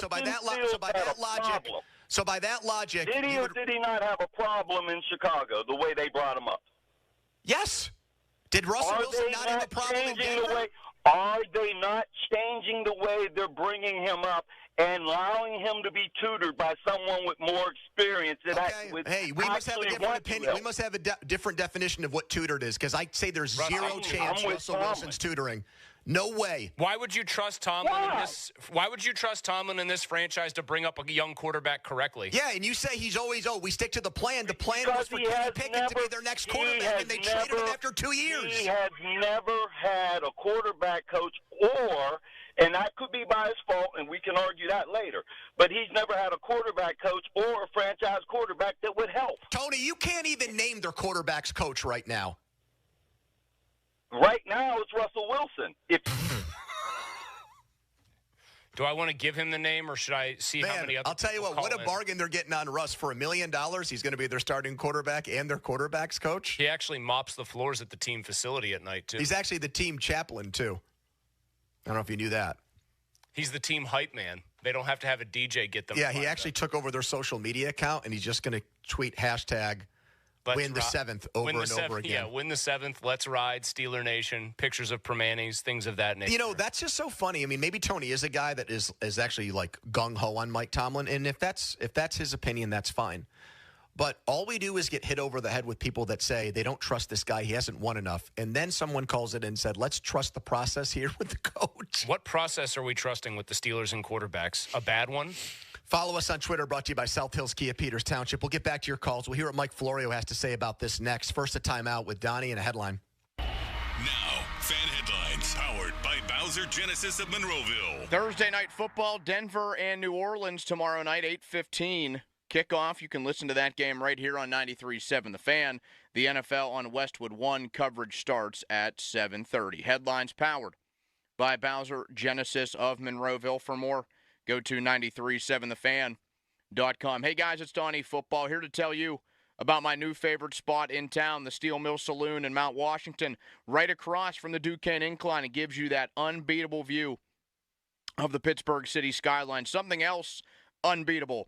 did he or did he not have a problem in Chicago the way they brought him up? Yes. Did Russell Wilson not have a problem in Denver? Are they not changing the way they're bringing him up and allowing him to be tutored by someone with more experience? We must have a different opinion. We must have a different definition of what tutored is, because I say there's zero chance Russell Wilson's tutoring. No way. Why would you trust Tomlin in this? Why would you trust Tomlin in this franchise to bring up a young quarterback correctly? Yeah, and you say he's always, we stick to the plan. The plan was for Kenny Pickett to be their next quarterback, and they traded him after 2 years. He has never had a quarterback coach, and that could be by his fault, and we can argue that later, but he's never had a quarterback coach or a franchise quarterback that would help. Tony, you can't even name their quarterback's coach right now. Right now, it's Russell Wilson. Do I want to give him the name, or should I see how many other I'll tell you what a bargain they're getting on Russ. For $1 million, he's going to be their starting quarterback and their quarterback's coach. He actually mops the floors at the team facility at night, too. He's actually the team chaplain, too. I don't know if you knew that. He's the team hype man. They don't have to have a DJ get them. Yeah, he actually took over their social media account, and he's just going to tweet hashtag win the 7th over and over again. Yeah, win the 7th, let's ride, Steeler Nation, pictures of Permanis, things of that nature. You know, that's just so funny. I mean, maybe Tony is a guy that is actually like gung-ho on Mike Tomlin, and if that's his opinion, that's fine. But all we do is get hit over the head with people that say they don't trust this guy. He hasn't won enough. And then someone calls it and said, let's trust the process here with the coach. What process are we trusting with the Steelers and quarterbacks? A bad one? Follow us on Twitter, brought to you by South Hills Kia, Peters Township. We'll get back to your calls. We'll hear what Mike Florio has to say about this next. First, a timeout with Donnie and a headline. Now, fan headlines powered by Bowser Genesis of Monroeville. Thursday night football, Denver and New Orleans tomorrow night, 8:15 kickoff. You can listen to that game right here on 93.7 The Fan. The NFL on Westwood 1 coverage starts at 7:30. Headlines powered by Bowser Genesis of Monroeville. For more, go to 937thefan.com. Hey guys, it's Donnie Football here to tell you about my new favorite spot in town, the Steel Mill Saloon in Mount Washington, right across from the Duquesne Incline. It gives you that unbeatable view of the Pittsburgh city skyline. Something else unbeatable,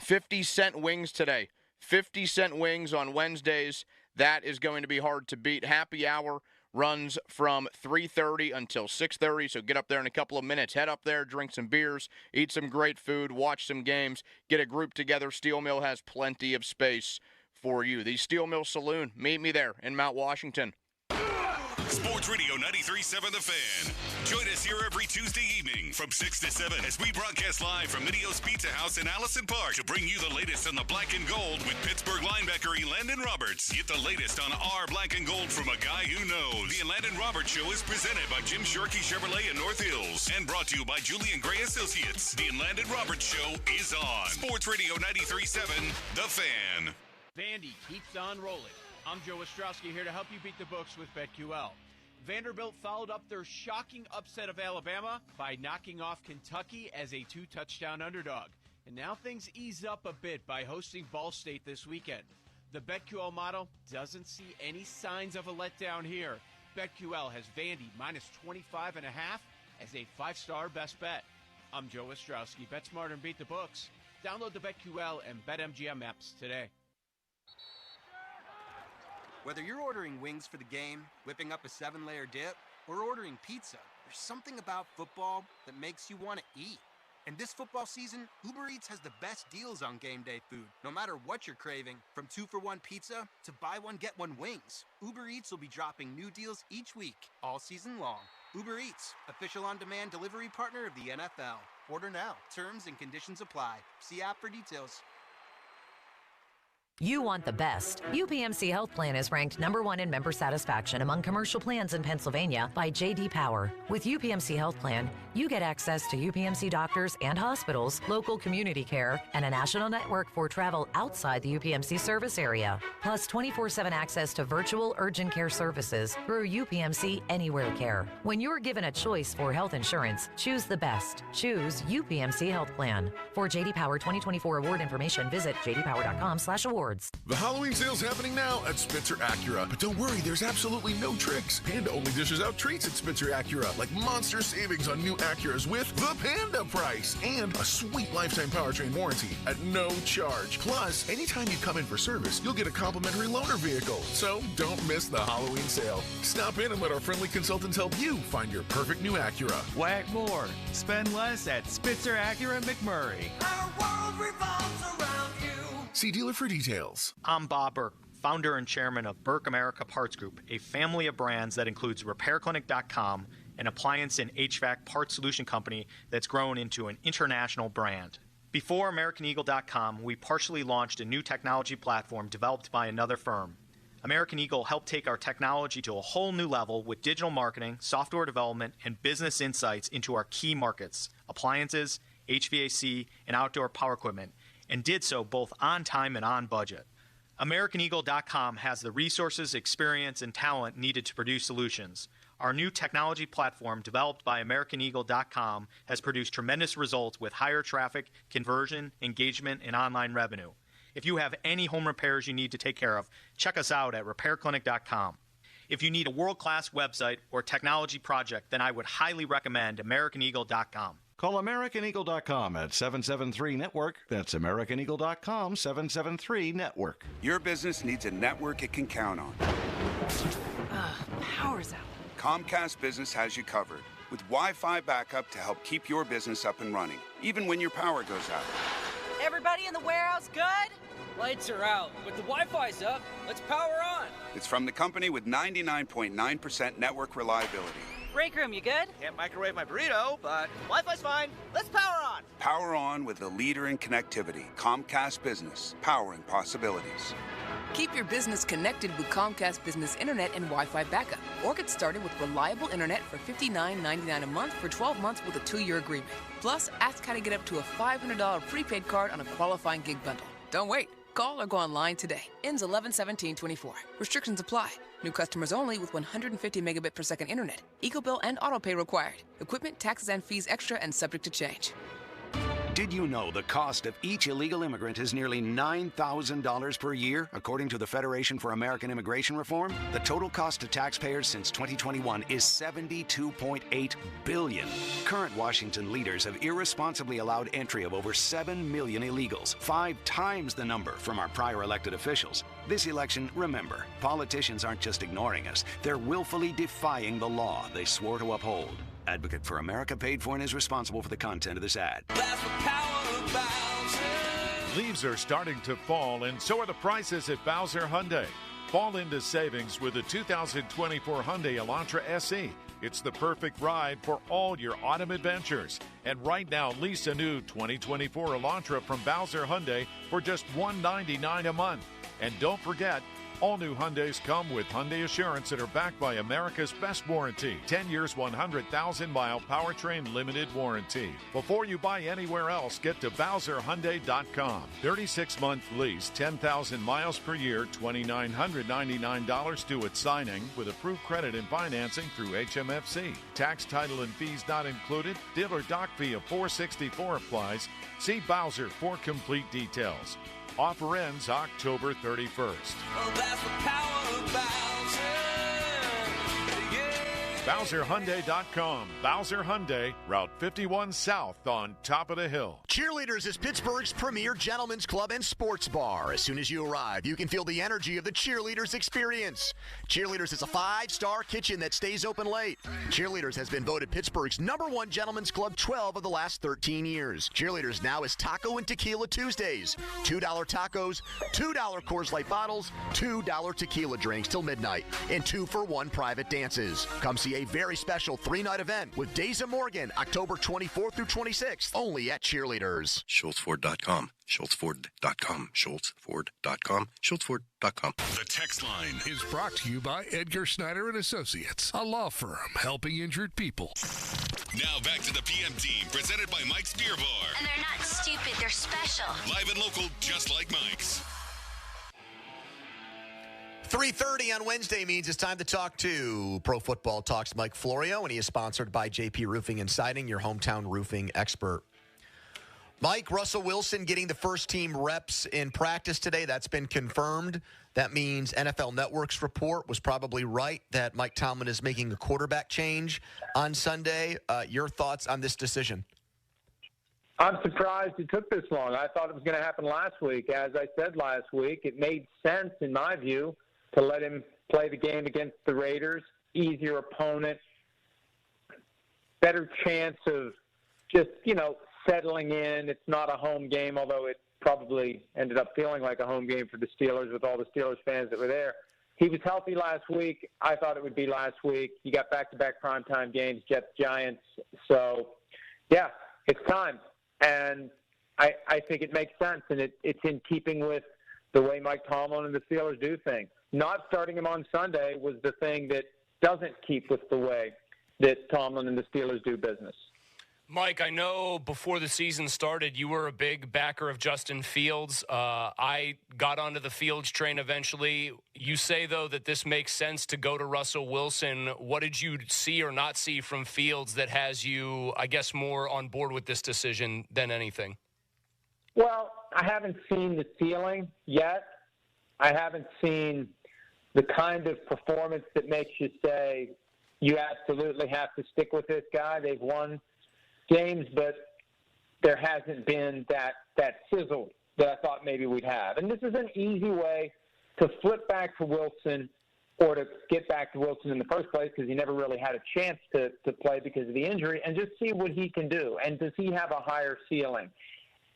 50-cent wings today. 50-cent wings on Wednesdays. That is going to be hard to beat. Happy hour runs from 3:30 until 6:30, so get up there in a couple of minutes. Head up there, drink some beers, eat some great food, watch some games, get a group together. Steel Mill has plenty of space for you. The Steel Mill Saloon, meet me there in Mount Washington. Sports Radio 93.7 The Fan. Join us here every Tuesday evening from 6 to 7 as we broadcast live from Midio's Pizza House in Allison Park to bring you the latest on the black and gold with Pittsburgh linebacker Elandon Roberts. Get the latest on our black and gold from a guy who knows. The Elandon Roberts Show is presented by Jim Sharkey Chevrolet in North Hills and brought to you by Julian Gray Associates. The Elandon Roberts Show is on. Sports Radio 93.7 The Fan. Vandy keeps on rolling. I'm Joe Ostrowski here to help you beat the books with BetQL. Vanderbilt followed up their shocking upset of Alabama by knocking off Kentucky as a 2-touchdown underdog. And now things ease up a bit by hosting Ball State this weekend. The BetQL model doesn't see any signs of a letdown here. BetQL has Vandy minus 25.5 as a 5-star best bet. I'm Joe Ostrowski. Bet smarter and beat the books. Download the BetQL and BetMGM apps today. Whether you're ordering wings for the game, whipping up a 7-layer dip, or ordering pizza, there's something about football that makes you want to eat. And this football season, Uber Eats has the best deals on game day food. No matter what you're craving, from 2-for-1 pizza to buy one, get one wings, Uber Eats will be dropping new deals each week, all season long. Uber Eats, official on-demand delivery partner of the NFL. Order now. Terms and conditions apply. See app for details. You want the best. UPMC Health Plan is ranked #1 in member satisfaction among commercial plans in Pennsylvania by J.D. Power. With UPMC Health Plan, you get access to UPMC doctors and hospitals, local community care, and a national network for travel outside the UPMC service area. Plus 24/7 access to virtual urgent care services through UPMC Anywhere Care. When you're given a choice for health insurance, choose the best. Choose UPMC Health Plan. For J.D. Power 2024 award information, visit jdpower.com/awards. The Halloween sale's happening now at Spitzer Acura. But don't worry, there's absolutely no tricks. Panda only dishes out treats at Spitzer Acura, like monster savings on new Acuras with the Panda price and a sweet lifetime powertrain warranty at no charge. Plus, anytime you come in for service, you'll get a complimentary loaner vehicle. So don't miss the Halloween sale. Stop in and let our friendly consultants help you find your perfect new Acura. Whack more. Spend less at Spitzer Acura McMurray. Our world revolves around you. See dealer for details. I'm Bob Burke, founder and chairman of Burke America Parts Group, a family of brands that includes RepairClinic.com, an appliance and HVAC parts solution company that's grown into an international brand. Before AmericanEagle.com, we partially launched a new technology platform developed by another firm. American Eagle helped take our technology to a whole new level with digital marketing, software development, and business insights into our key markets, appliances, HVAC, and outdoor power equipment, and did so both on time and on budget. AmericanEagle.com has the resources, experience, and talent needed to produce solutions. Our new technology platform, developed by AmericanEagle.com, has produced tremendous results with higher traffic, conversion, engagement, and online revenue. If you have any home repairs you need to take care of, check us out at RepairClinic.com. If you need a world-class website or technology project, then I would highly recommend AmericanEagle.com. Call AmericanEagle.com at 773-NETWORK. That's AmericanEagle.com, 773-NETWORK. Your business needs a network it can count on. Power's out. Comcast Business has you covered with Wi-Fi backup to help keep your business up and running, even when your power goes out. Everybody in the warehouse good? Lights are out, but the Wi-Fi's up. Let's power on. It's from the company with 99.9% network reliability. Break room, you good? Can't microwave my burrito, but Wi-Fi's fine. Let's power on. Power on with the leader in connectivity, Comcast Business, powering possibilities. Keep your business connected with Comcast Business Internet and Wi-Fi backup. Or get started with reliable internet for $59.99 a month for 12 months with a 2-year agreement. Plus, ask how to get up to a $500 prepaid card on a qualifying gig bundle. Don't wait. Call or go online today. Ends 11/17/24. Restrictions apply. New customers only with 150 megabit per second internet. EcoBill and autopay required. Equipment, taxes, and fees extra and subject to change. Did you know the cost of each illegal immigrant is nearly $9,000 per year, according to the Federation for American Immigration Reform? The total cost to taxpayers since 2021 is $72.8 billion. Current Washington leaders have irresponsibly allowed entry of over 7 million illegals, 5 times the number from our prior elected officials. This election, remember, politicians aren't just ignoring us, they're willfully defying the law they swore to uphold. Advocate for America paid for and is responsible for the content of this ad. Leaves are starting to fall, and so are the prices at Bowser Hyundai. Fall into savings with the 2024 Hyundai Elantra SE. It's the perfect ride for all your autumn adventures. And right now, lease a new 2024 Elantra from Bowser Hyundai for just $199 a month. And don't forget, all new Hyundais come with Hyundai Assurance that are backed by America's best warranty. 10 years, 100,000-mile powertrain limited warranty. Before you buy anywhere else, get to BowserHyundai.com. 36-month lease, 10,000 miles per year, $2,999 due at signing with approved credit and financing through HMFC. Tax, title, and fees not included. Dealer doc fee of $464 applies. See Bowser for complete details. Offer ends October 31st. Oh, that's the power of BowserHyundai.com. Bowser Hyundai, Route 51 South on top of the hill. Cheerleaders is Pittsburgh's premier gentlemen's club and sports bar. As soon as you arrive, you can feel the energy of the Cheerleaders experience. Cheerleaders is a 5-star kitchen that stays open late. Cheerleaders has been voted Pittsburgh's #1 gentlemen's club 12 of the last 13 years. Cheerleaders now is Taco and Tequila Tuesdays. $2 tacos, $2 Coors Light bottles, $2 tequila drinks till midnight, and 2-for-1 private dances. Come see a very special 3-night event with Days of Morgan, October 24th through 26th, only at Cheerleaders. SchultzFord.com. SchultzFord.com. SchultzFord.com. SchultzFord.com. The text line is brought to you by Edgar Snyder and Associates, a law firm helping injured people. Now back to the PM team, presented by Mike's Beer Bar. And they're not stupid, they're special. Live and local, just like Mike's. 3:30 on Wednesday means it's time to talk to Pro Football Talks Mike Florio, and he is sponsored by JP Roofing and Siding, your hometown roofing expert. Mike, Russell Wilson getting the first-team reps in practice today. That's been confirmed. That means NFL Network's report was probably right that Mike Tomlin is making a quarterback change on Sunday. Your thoughts on this decision? I'm surprised it took this long. I thought it was going to happen last week. As I said last week, it made sense, in my view, to let him play the game against the Raiders. Easier opponent, better chance of just, settling in. It's not a home game, although it probably ended up feeling like a home game for the Steelers with all the Steelers fans that were there. He was healthy last week. I thought it would be last week. You got back-to-back primetime games, Jets, Giants. So, yeah, it's time. And I think it makes sense, and it's in keeping with the way Mike Tomlin and the Steelers do things. Not starting him on Sunday was the thing that doesn't keep with the way that Tomlin and the Steelers do business. Mike, I know before the season started, you were a big backer of Justin Fields. I got onto the Fields train eventually. You say, though, that this makes sense to go to Russell Wilson. What did you see or not see from Fields that has you, I guess, more on board with this decision than anything? Well, I haven't seen the ceiling yet. I haven't seen the kind of performance that makes you say you absolutely have to stick with this guy. They've won games, but there hasn't been that sizzle that I thought maybe we'd have. And this is an easy way to flip back to Wilson, or to get back to Wilson in the first place, because he never really had a chance to play because of the injury, and just see what he can do. And does he have a higher ceiling?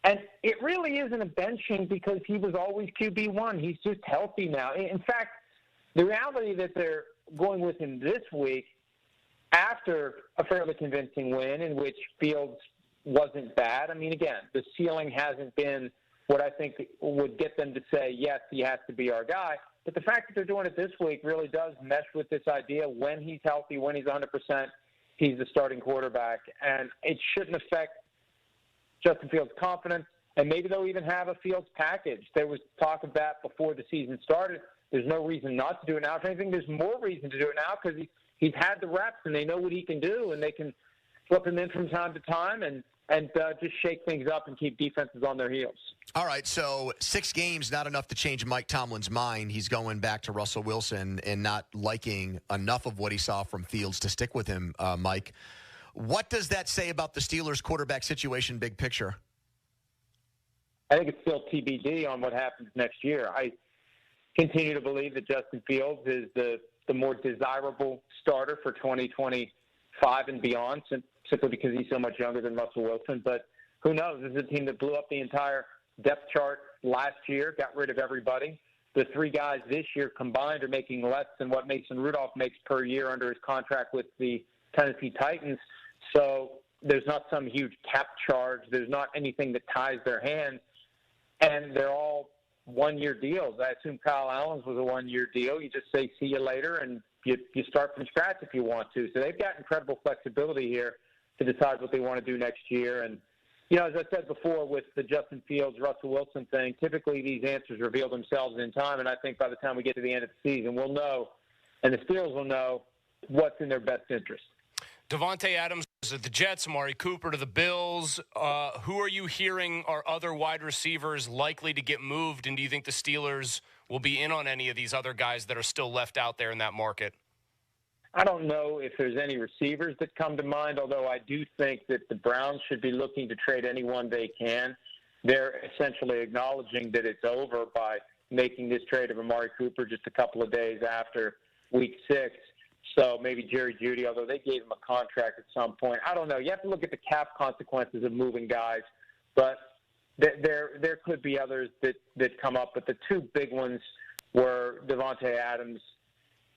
And it really isn't a benching because he was always QB1. He's just healthy now. In fact, the reality that they're going with him this week, after a fairly convincing win in which Fields wasn't bad. I mean, again, the ceiling hasn't been what I think would get them to say, yes, he has to be our guy. But the fact that they're doing it this week really does mesh with this idea when he's healthy, when he's 100%, he's the starting quarterback. And it shouldn't affect Justin Fields' confidence. And maybe they'll even have a Fields package. There was talk of that before the season started. There's no reason not to do it now. If anything, there's more reason to do it now because he's had the reps and they know what he can do, and they can flip him in from time to time and just shake things up and keep defenses on their heels. All right, so 6 games, not enough to change Mike Tomlin's mind. He's going back to Russell Wilson and not liking enough of what he saw from Fields to stick with him, Mike. What does that say about the Steelers' quarterback situation, big picture? I think it's still TBD on what happens next year. I continue to believe that Justin Fields is the more desirable starter for 2025 and beyond, simply because he's so much younger than Russell Wilson. But who knows? This is a team that blew up the entire depth chart last year, got rid of everybody. The 3 guys this year combined are making less than what Mason Rudolph makes per year under his contract with the Tennessee Titans. So there's not some huge cap charge. There's not anything that ties their hands. And they're all one-year deals. I assume Kyle Allen's was a one-year deal. You just say, see you later, and you start from scratch if you want to. So they've got incredible flexibility here to decide what they want to do next year. And, you know, as I said before with the Justin Fields, Russell Wilson thing, typically these answers reveal themselves in time. And I think by the time we get to the end of the season, we'll know, and the Steelers will know, what's in their best interest. Davante Adams at the Jets, Amari Cooper to the Bills. Who are you hearing are other wide receivers likely to get moved? And do you think the Steelers will be in on any of these other guys that are still left out there in that market? I don't know if there's any receivers that come to mind, although I do think that the Browns should be looking to trade anyone they can. They're essentially acknowledging that it's over by making this trade of Amari Cooper just a couple of days after Week 6. So maybe Jerry Jeudy, although they gave him a contract at some point. I don't know. You have to look at the cap consequences of moving guys. But there could be others that come up. But the 2 big ones were Davante Adams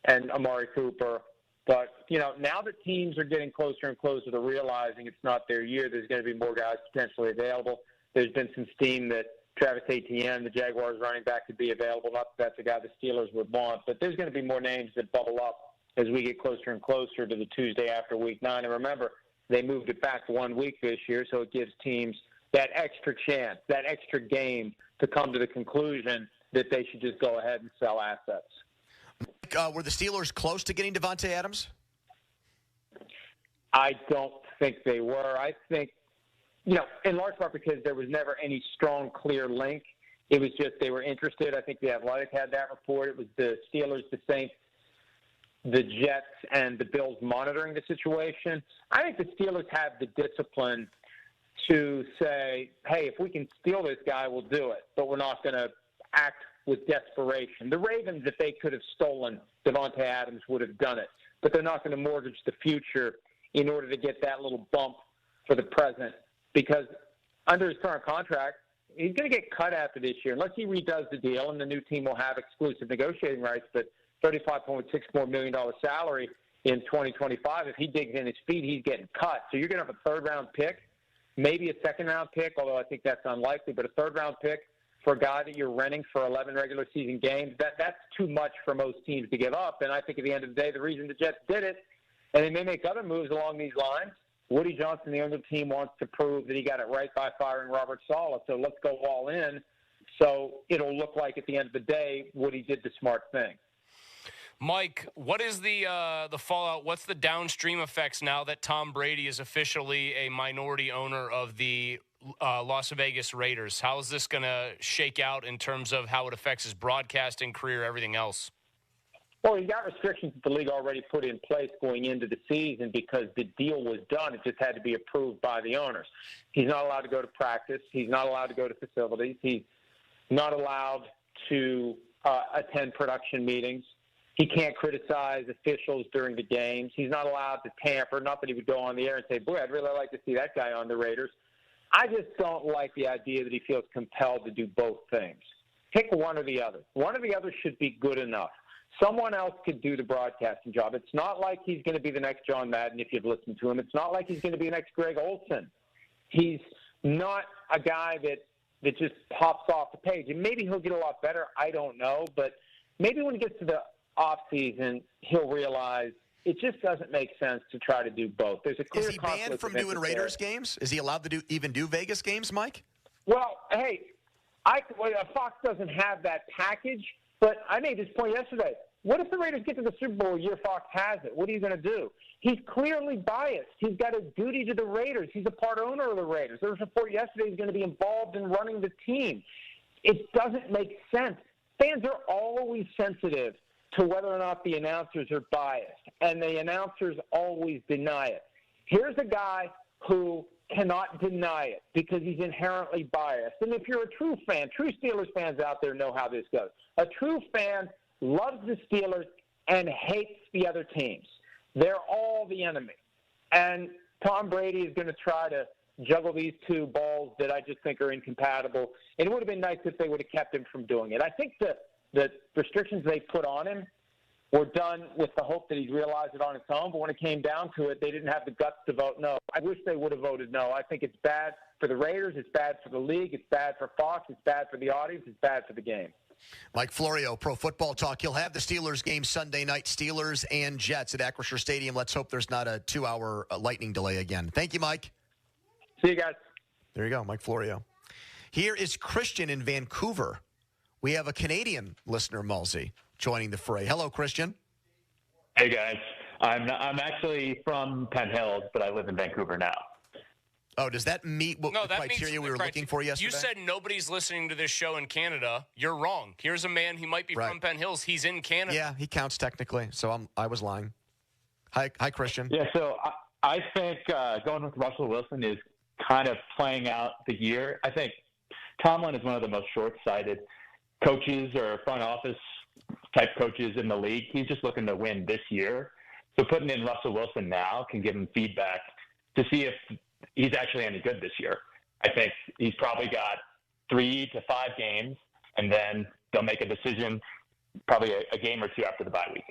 and Amari Cooper. But, you know, now that teams are getting closer and closer to realizing it's not their year, there's going to be more guys potentially available. There's been some steam that Travis Etienne, the Jaguars running back, could be available. Not that that's a guy the Steelers would want. But there's going to be more names that bubble up as we get closer and closer to the Tuesday after Week 9. And remember, they moved it back 1 week this year, so it gives teams that extra chance, that extra game to come to the conclusion that they should just go ahead and sell assets. Were the Steelers close to getting Davante Adams? I don't think they were. I think, you know, in large part because there was never any strong, clear link. It was just they were interested. I think the Athletic had that report. It was the Steelers, the Saints, the Jets, and the Bills monitoring the situation. I think the Steelers have the discipline to say, hey, if we can steal this guy, we'll do it. But we're not going to act with desperation. The Ravens, if they could have stolen Davante Adams, would have done it. But they're not going to mortgage the future in order to get that little bump for the present. Because under his current contract, he's going to get cut after this year. Unless he redoes the deal and the new team will have exclusive negotiating rights, but $35.6 million salary in 2025. If he digs in his feet, he's getting cut. So you're going to have a third-round pick, maybe a second-round pick, although I think that's unlikely, but a third-round pick for a guy that you're renting for 11 regular season games, that's too much for most teams to give up. And I think at the end of the day, the reason the Jets did it, and they may make other moves along these lines, Woody Johnson, the owner of the team, wants to prove that he got it right by firing Robert Saleh. So let's go all in. So it'll look like at the end of the day, Woody did the smart thing. Mike, what is the fallout? What's the downstream effects now that Tom Brady is officially a minority owner of the Las Vegas Raiders? How is this going to shake out in terms of how it affects his broadcasting career, everything else? Well, he got restrictions that the league already put in place going into the season because the deal was done. It just had to be approved by the owners. He's not allowed to go to practice. He's not allowed to go to facilities. He's not allowed to attend production meetings. He can't criticize officials during the games. He's not allowed to tamper. Not that he would go on the air and say, boy, I'd really like to see that guy on the Raiders. I just don't like the idea that he feels compelled to do both things. Pick one or the other. One or the other should be good enough. Someone else could do the broadcasting job. It's not like he's going to be the next John Madden if you've listened to him. It's not like he's going to be the next Greg Olsen. He's not a guy that just pops off the page. And maybe he'll get a lot better. I don't know. But maybe when he gets to the offseason, he'll realize it just doesn't make sense to try to do both. There's a clear Is he banned from doing Raiders games? Is he allowed to even do Vegas games, Mike? Well, hey, Fox doesn't have that package, but I made this point yesterday. What if the Raiders get to the Super Bowl a year Fox has it? What are you going to do? He's clearly biased. He's got a duty to the Raiders. He's a part owner of the Raiders. There was a report yesterday he's going to be involved in running the team. It doesn't make sense. Fans are always sensitive to whether or not the announcers are biased, and the announcers always deny it. Here's a guy who cannot deny it because he's inherently biased. And if you're a true fan, true Steelers fans out there know how this goes. A true fan loves the Steelers and hates the other teams. They're all the enemy. And Tom Brady is going to try to juggle these two balls that I just think are incompatible. And it would have been nice if they would have kept him from doing it. I think the restrictions they put on him were done with the hope that he'd realize it on its own. But when it came down to it, they didn't have the guts to vote no. I wish they would have voted no. I think it's bad for the Raiders. It's bad for the league. It's bad for Fox. It's bad for the audience. It's bad for the game. Mike Florio, Pro Football Talk. He'll have the Steelers game Sunday night, Steelers and Jets at Acrisure Stadium. Let's hope there's not a 2-hour lightning delay again. Thank you, Mike. See you guys. There you go, Mike Florio. Here is Christian in Vancouver. We have a Canadian listener, Mulsey, joining the fray. Hello, Christian. Hey, guys. I'm actually from Penn Hills, but I live in Vancouver now. Oh, does that meet what the criteria we were looking for yesterday? You said nobody's listening to this show in Canada. You're wrong. Here's a man, he might be from Penn Hills. He's in Canada. Yeah, he counts technically, so I was lying. Hi, Christian. Yeah, so I think going with Russell Wilson is kind of playing out the year. I think Tomlin is one of the most short-sighted coaches or front office type coaches in the league. He's just looking to win this year. So putting in Russell Wilson now can give him feedback to see if he's actually any good this year. I think he's probably got 3 to 5 games, and then they'll make a decision probably a game or two after the bye week.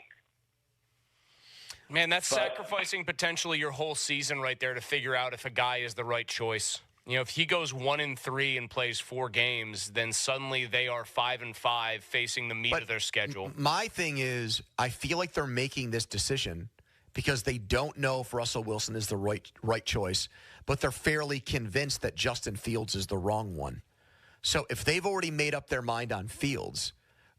Man, that's sacrificing potentially your whole season right there to figure out if a guy is the right choice. You know, if he goes 1-3 and plays 4 games, then suddenly they are 5-5 facing the meat of their schedule. My thing is, I feel like they're making this decision because they don't know if Russell Wilson is the right choice, but they're fairly convinced that Justin Fields is the wrong one. So if they've already made up their mind on Fields,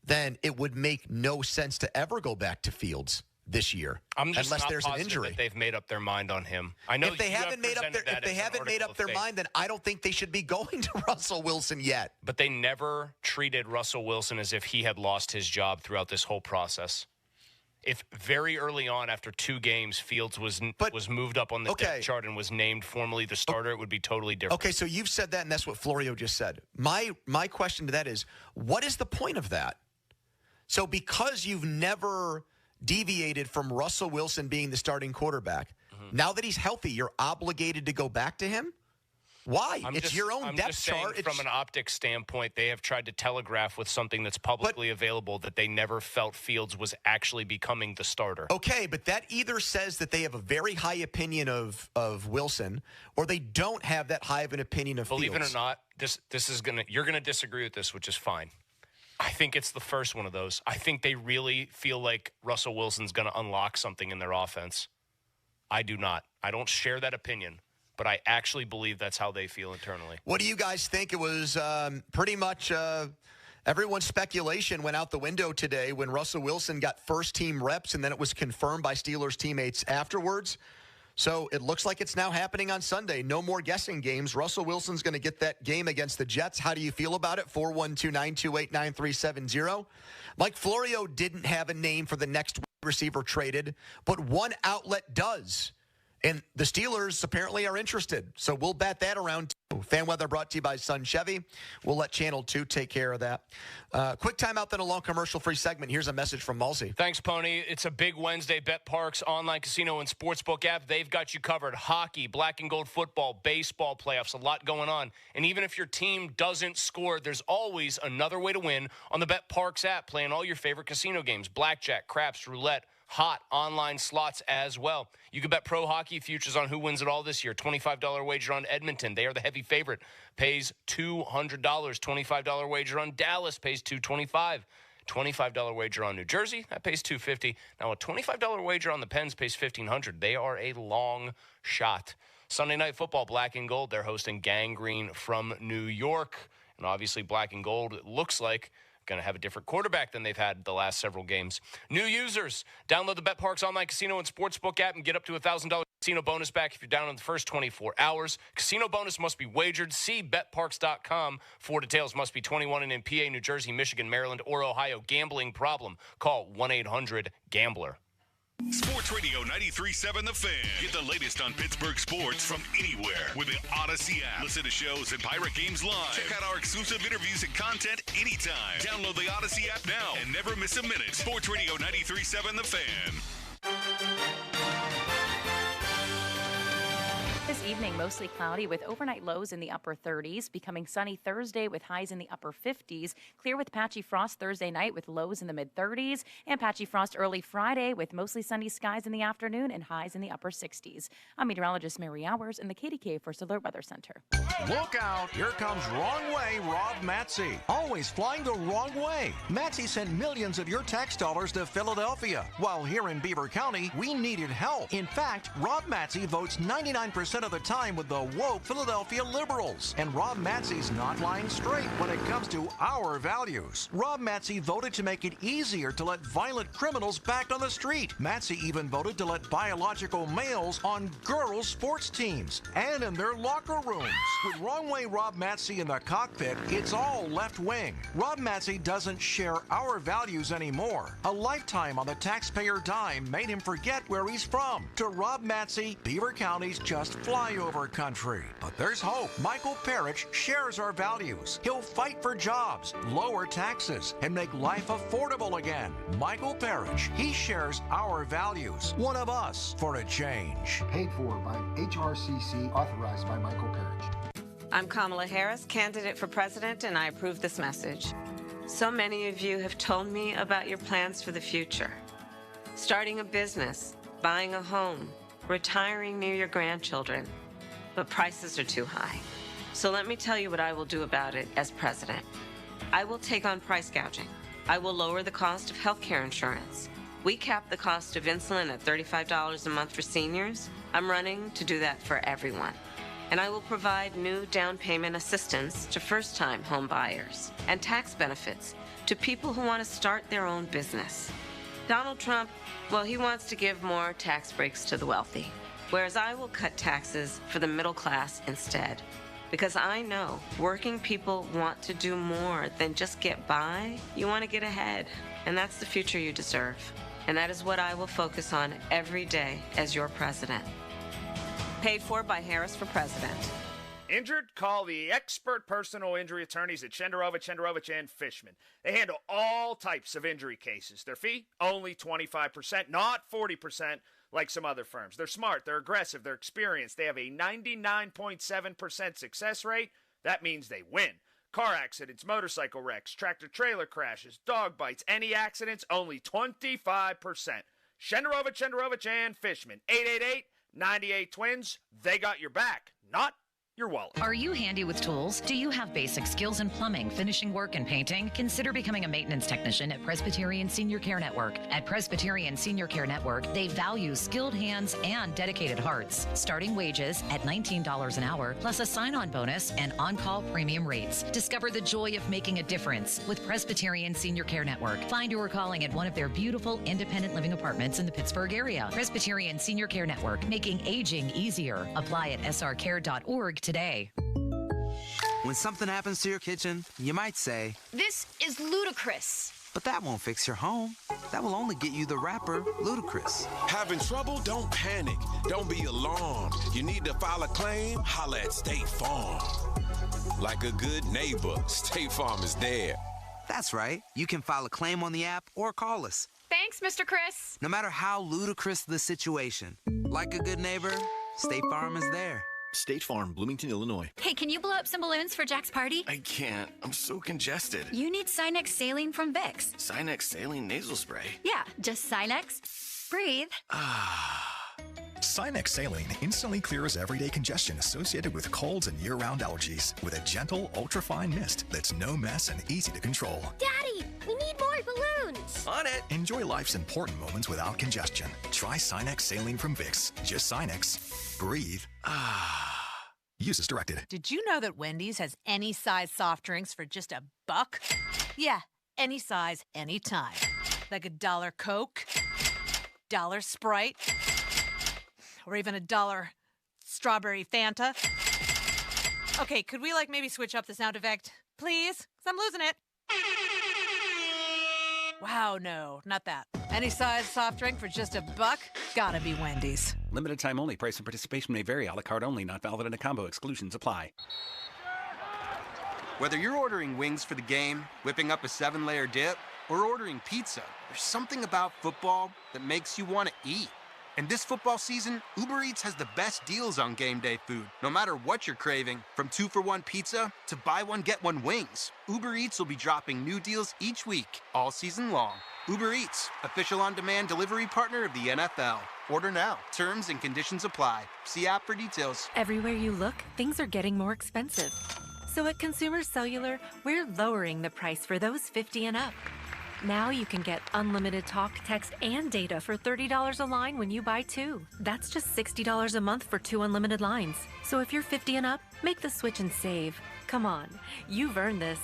then it would make no sense to ever go back to Fields this year, I'm just unless not there's an positive injury. that they've made up their mind on him. I know if they haven't made up their mind, then I don't think they should be going to Russell Wilson yet. But they never treated Russell Wilson as if he had lost his job throughout this whole process. If very early on, after 2 games, Fields was moved up on the depth chart and was named formally the starter, it would be totally different. Okay, so you've said that, and that's what Florio just said. My question to that is, what is the point of that? So because you've never deviated from Russell Wilson being the starting quarterback, now that he's healthy, you're obligated to go back to him? Why? It's your own depth chart. From an optics standpoint, they have tried to telegraph with something that's publicly available that they never felt Fields was actually becoming the starter. Okay, but that either says that they have a very high opinion of Wilson, or they don't have that high of an opinion of Fields. Believe it or not, you're gonna disagree with this, which is fine. I think it's the first one of those. I think they really feel like Russell Wilson's going to unlock something in their offense. I do not. I don't share that opinion, but I actually believe that's how they feel internally. What do you guys think? It was pretty much everyone's speculation went out the window today when Russell Wilson got first-team reps, and then it was confirmed by Steelers teammates afterwards. So it looks like it's now happening on Sunday. No more guessing games. Russell Wilson's going to get that game against the Jets. How do you feel about it? 412-928-9370. Mike Florio didn't have a name for the next receiver traded, but one outlet does. And the Steelers apparently are interested. So we'll bet that around too. Fan weather brought to you by Sun Chevy. We'll let Channel 2 take care of that. Quick timeout, then a long commercial-free segment. Here's a message from Mulsey. Thanks, Pony. It's a big Wednesday. Bet Parks online casino and sportsbook app. They've got you covered. Hockey, black and gold football, baseball playoffs, a lot going on. And even if your team doesn't score, there's always another way to win on the Bet Parks app, playing all your favorite casino games. Blackjack, craps, roulette, hot online slots as well. You can bet pro hockey futures on who wins it all this year. $25 wager on Edmonton. They are the heavy favorite. Pays $200. $25 wager on Dallas. Pays $225. $25 wager on New Jersey. That pays $250. Now, a $25 wager on the Pens pays $1,500. They are a long shot. Sunday Night Football, black and gold. They're hosting Gangrene from New York. And obviously, black and gold, it looks like, going to have a different quarterback than they've had the last several games. New users, download the BetParks online casino and sportsbook app and get up to $1,000 casino bonus back if you're down in the first 24 hours. Casino bonus must be wagered. See betparks.com for details. Must be 21 and in PA, New Jersey, Michigan, Maryland, or Ohio. Gambling problem? Call 1-800-GAMBLER. Sports Radio 93.7 The Fan. Get the latest on Pittsburgh sports from anywhere with the Odyssey app. Listen to shows and Pirate Games live. Check out our exclusive interviews and content anytime. Download the Odyssey app now and never miss a minute. Sports Radio 93.7 The Fan. This evening, mostly cloudy with overnight lows in the upper 30s, becoming sunny Thursday with highs in the upper 50s, clear with patchy frost Thursday night with lows in the mid-30s, and patchy frost early Friday with mostly sunny skies in the afternoon and highs in the upper 60s. I'm meteorologist Mary Hours in the KDK First Alert Weather Center. Look out! Here comes Wrong Way Rob Matsey. Always flying the wrong way. Matsey sent millions of your tax dollars to Philadelphia, while here in Beaver County, we needed help. In fact, Rob Matsey votes 99% of the time with the woke Philadelphia liberals. And Rob Matsey's not flying straight when it comes to our values. Rob Matsey voted to make it easier to let violent criminals back on the street. Matsey even voted to let biological males on girls' sports teams and in their locker rooms. With Wrong Way Rob Matsey in the cockpit, it's all left wing. Rob Matsey doesn't share our values anymore. A lifetime on the taxpayer dime made him forget where he's from. To Rob Matsey, Beaver County's just flyover country. But there's hope. Michael Parrish shares our values. He'll fight for jobs, lower taxes, and make life affordable again. Michael Parrish, he shares our values. One of us for a change. Paid for by HRCC, authorized by Michael Parrish. I'm Kamala Harris, candidate for president, and I approve this message. So many of you have told me about your plans for the future. Starting a business, buying a home, retiring near your grandchildren, but prices are too high. So let me tell you what I will do about it as president. I will take on price gouging. I will lower the cost of healthcare insurance. We cap the cost of insulin at $35 a month for seniors. I'm running to do that for everyone. And I will provide new down payment assistance to first-time home buyers and tax benefits to people who want to start their own business. Donald Trump, well, he wants to give more tax breaks to the wealthy, whereas I will cut taxes for the middle class instead. Because I know working people want to do more than just get by. You want to get ahead, and that's the future you deserve. And that is what I will focus on every day as your president. Paid for by Harris for President. Injured? Call the expert personal injury attorneys at Shenderovich and Fishman. They handle all types of injury cases. Their fee? Only 25%, not 40% like some other firms. They're smart, they're aggressive, they're experienced. They have a 99.7% success rate. That means they win. Car accidents, motorcycle wrecks, tractor-trailer crashes, dog bites, any accidents, only 25%. Shenderovich and Fishman. 888-98-TWINS. They got your back, not your wallet. Are you handy with tools? Do you have basic skills in plumbing, finishing work, and painting? Consider becoming a maintenance technician at Presbyterian Senior Care Network. At Presbyterian Senior Care Network, they value skilled hands and dedicated hearts. Starting wages at $19 an hour, plus a sign-on bonus and on-call premium rates. Discover the joy of making a difference with Presbyterian Senior Care Network. Find your calling at one of their beautiful independent living apartments in the Pittsburgh area. Presbyterian Senior Care Network, making aging easier. Apply at srcare.org today. When something happens to your kitchen, you might say, "This is ludicrous." But that won't fix your home. That will only get you the rapper, Ludacris. Having trouble? Don't panic. Don't be alarmed. You need to file a claim? Holla at State Farm. Like a good neighbor, State Farm is there. That's right. You can file a claim on the app or call us. Thanks, Mr. Chris. No matter how ludicrous the situation, like a good neighbor, State Farm is there. State Farm, Bloomington, Illinois. Hey, can you blow up some balloons for Jack's party? I can't. I'm so congested. You need Sinex Saline from Vicks. Sinex Saline Nasal Spray. Yeah, just Sinex. Breathe. Sinex Saline instantly clears everyday congestion associated with colds and year-round allergies with a gentle, ultra-fine mist that's no mess and easy to control. Daddy, we need more balloons. On it. Enjoy life's important moments without congestion. Try Sinex Saline from Vicks. Just Sinex. Breathe. Use as directed. Did you know that Wendy's has any size soft drinks for just $1? Yeah, any size, anytime. Like $1 Coke, $1 Sprite, or even $1 strawberry Fanta. Okay, could we maybe switch up the sound effect, please? 'Cause I'm losing it. Wow, no, not that. Any size soft drink for just $1? Gotta be Wendy's. Limited time only. Price and participation may vary. A la carte only. Not valid in a combo. Exclusions apply. Whether you're ordering wings for the game, whipping up a 7-layer dip, or ordering pizza, there's something about football that makes you want to eat. And this football season, Uber Eats has the best deals on game day food. No matter what you're craving, from 2-for-1 pizza to buy one, get one wings, Uber Eats will be dropping new deals each week, all season long. Uber Eats, official on-demand delivery partner of the NFL. Order now. Terms and conditions apply. See app for details. Everywhere you look, things are getting more expensive. So at Consumer Cellular, we're lowering the price for those 50 and up. Now you can get unlimited talk, text, and data for $30 a line when you buy 2. That's just $60 a month for 2 unlimited lines. So if you're 50 and up, make the switch and save. Come on, you've earned this.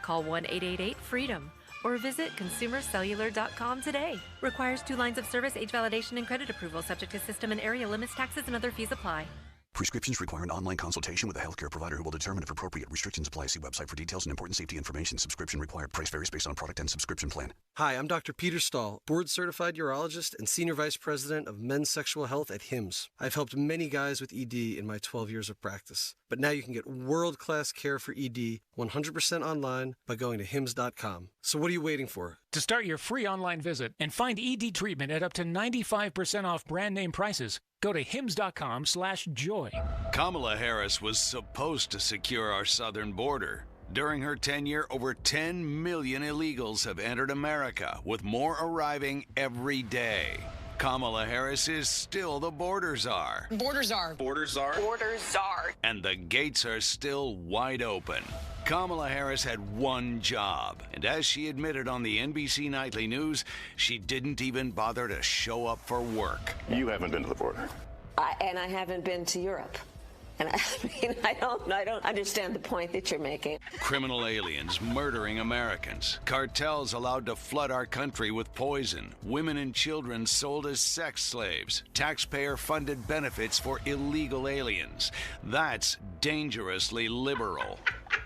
Call 1-888-FREEDOM or visit consumercellular.com today. Requires 2 lines of service, age validation, and credit approval, subject to system and area limits, taxes, and other fees apply. Prescriptions require an online consultation with a healthcare provider who will determine if appropriate. Restrictions apply. See website for details and important safety information. Subscription required. Price varies based on product and subscription plan. Hi, I'm Dr. Peter Stahl, board-certified urologist and senior vice president of men's sexual health at HIMSS. I've helped many guys with ED in my 12 years of practice. But now you can get world-class care for ED 100% online by going to HIMSS.com. So what are you waiting for? To start your free online visit and find ED treatment at up to 95% off brand name prices, go to hims.com/joy. Kamala Harris was supposed to secure our southern border. During her tenure, over 10 million illegals have entered America, with more arriving every day. Kamala Harris is still the border czar. Border czar. Border czar. Border czar. And the gates are still wide open. Kamala Harris had one job, and as she admitted on the NBC Nightly News, she didn't even bother to show up for work. You haven't been to the border. And I haven't been to Europe. And I don't understand the point that you're making. Criminal aliens murdering Americans. Cartels allowed to flood our country with poison. Women and children sold as sex slaves. Taxpayer-funded benefits for illegal aliens. That's dangerously liberal.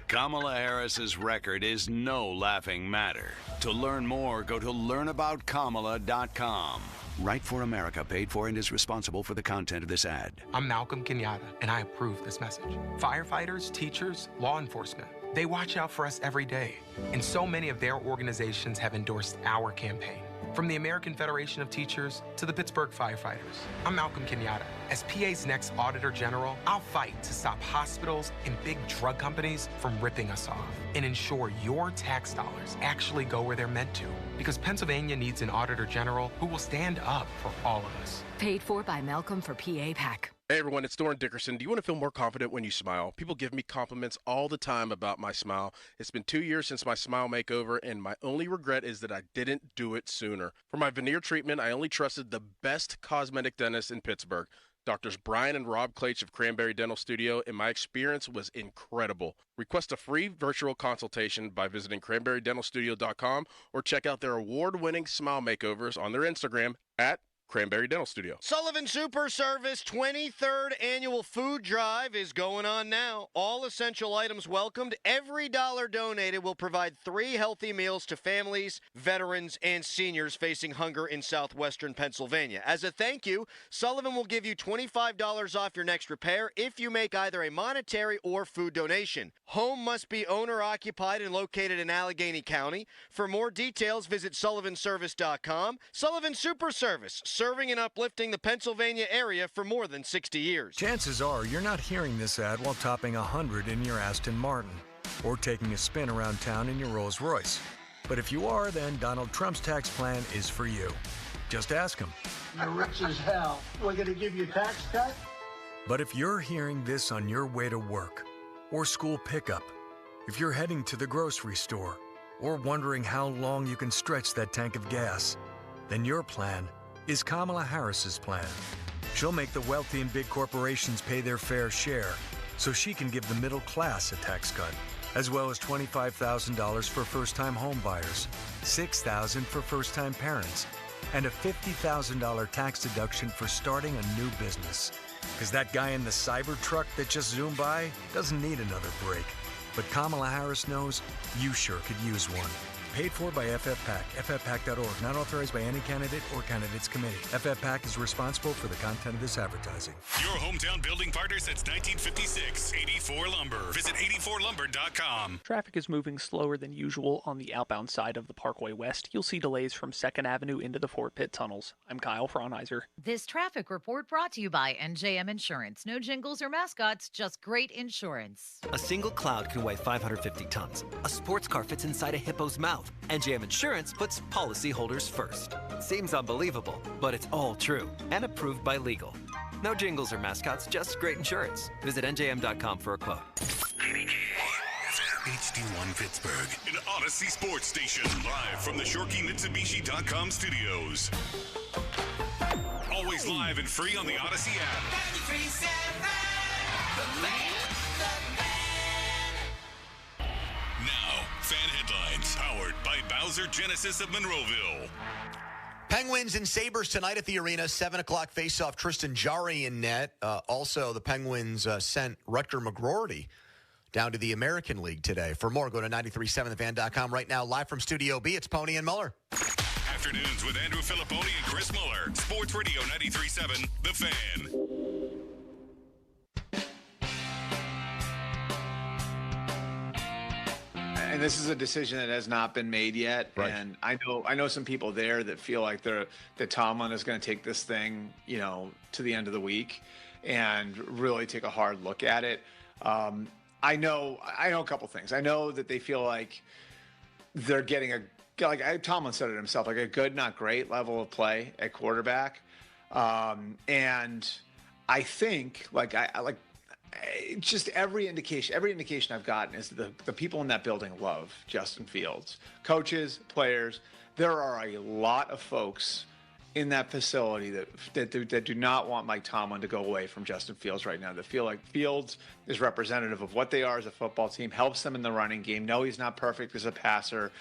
Kamala Harris's record is no laughing matter. To learn more, go to learnaboutkamala.com. Right for America paid for and is responsible for the content of this ad. I'm Malcolm Kenyatta, and I approve this message. Firefighters, teachers, law enforcement, they watch out for us every day. And so many of their organizations have endorsed our campaign. From the American Federation of Teachers to the Pittsburgh Firefighters. I'm Malcolm Kenyatta. As PA's next Auditor General, I'll fight to stop hospitals and big drug companies from ripping us off and ensure your tax dollars actually go where they're meant to. Because Pennsylvania needs an Auditor General who will stand up for all of us. Paid for by Malcolm for PA PAC. Hey everyone, it's Doran Dickerson. Do you want to feel more confident when you smile? People give me compliments all the time about my smile. It's been 2 years since my smile makeover, and my only regret is that I didn't do it sooner. For my veneer treatment, I only trusted the best cosmetic dentist in Pittsburgh, Doctors Brian and Rob Claich of Cranberry Dental Studio, and my experience was incredible. Request a free virtual consultation by visiting cranberrydentalstudio.com or check out their award-winning smile makeovers on their Instagram at Cranberry Dental Studio. Sullivan Super Service 23rd Annual Food Drive is going on now. All essential items welcomed. Every dollar donated will provide 3 healthy meals to families, veterans, and seniors facing hunger in southwestern Pennsylvania. As a thank you, Sullivan will give you $25 off your next repair if you make either a monetary or food donation. Home must be owner-occupied and located in Allegheny County. For more details, visit sullivanservice.com. Sullivan Super Service, serving and uplifting the Pennsylvania area for more than 60 years. Chances are you're not hearing this ad while topping 100 in your Aston Martin or taking a spin around town in your Rolls Royce. But if you are, then Donald Trump's tax plan is for you. Just ask him. You're rich as hell. We're going to give you a tax cut? But if you're hearing this on your way to work or school pickup, if you're heading to the grocery store or wondering how long you can stretch that tank of gas, then your plan is Kamala Harris's plan. She'll make the wealthy and big corporations pay their fair share so she can give the middle class a tax cut, as well as $25,000 for first-time home buyers, $6,000 for first-time parents, and a $50,000 tax deduction for starting a new business. Because that guy in the cyber truck that just zoomed by doesn't need another break. But Kamala Harris knows you sure could use one. Paid for by FFPAC, ffpac.org. Not authorized by any candidate or candidates committee. FFPAC is responsible for the content of this advertising. Your hometown building partner since 1956. 84 Lumber. Visit 84lumber.com. Traffic is moving slower than usual on the outbound side of the Parkway West. You'll see delays from 2nd Avenue into the Fort Pitt tunnels. I'm Kyle Fraunheiser. This traffic report brought to you by NJM Insurance. No jingles or mascots, just great insurance. A single cloud can weigh 550 tons. A sports car fits inside a hippo's mouth. NJM Insurance puts policyholders first. Seems unbelievable, but it's all true and approved by legal. No jingles or mascots, just great insurance. Visit NJM.com for a quote. HD1 Pittsburgh, an Odyssey sports station, live from the ShorkeyMitsubishi.com studios. Always live and free on the Odyssey app. Now, fan headlines, powered by Bowser Genesis of Monroeville. Penguins and Sabres tonight at the arena, 7 o'clock face-off, Tristan Jarry in net. Also, the Penguins sent Rutger McGroarty down to the American League today. For more, go to 937thefan.com. Right now, live from Studio B, it's Pony and Muller. Afternoons with Andrew Filipponi and Chris Muller. Sports Radio 93.7, The Fan. And this is a decision that has not been made yet. Right. And I know some people there that feel like that Tomlin is going to take this thing, to the end of the week and really take a hard look at it. I know a couple things. I know that they feel like they're getting Tomlin said it himself, like a good, not great level of play at quarterback. And I think just every indication I've gotten is the people in that building love Justin Fields. Coaches, players, there are a lot of folks in that facility that do not want Mike Tomlin to go away from Justin Fields right now. That feel like Fields is representative of what they are as a football team, helps them in the running game. No, he's not perfect as a passer,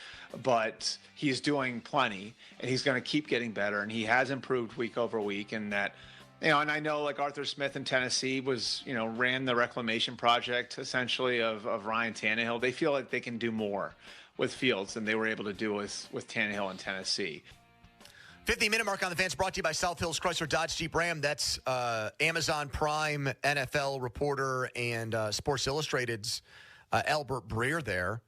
but he's doing plenty, and he's going to keep getting better, and he has improved week over week, and that. And I know like Arthur Smith in Tennessee ran the reclamation project essentially of Ryan Tannehill. They feel like they can do more with Fields than they were able to do with Tannehill in Tennessee. 50-minute mark on the Fans brought to you by South Hills Chrysler Dodge Jeep Ram. That's Amazon Prime NFL reporter and Sports Illustrated's Albert Breer there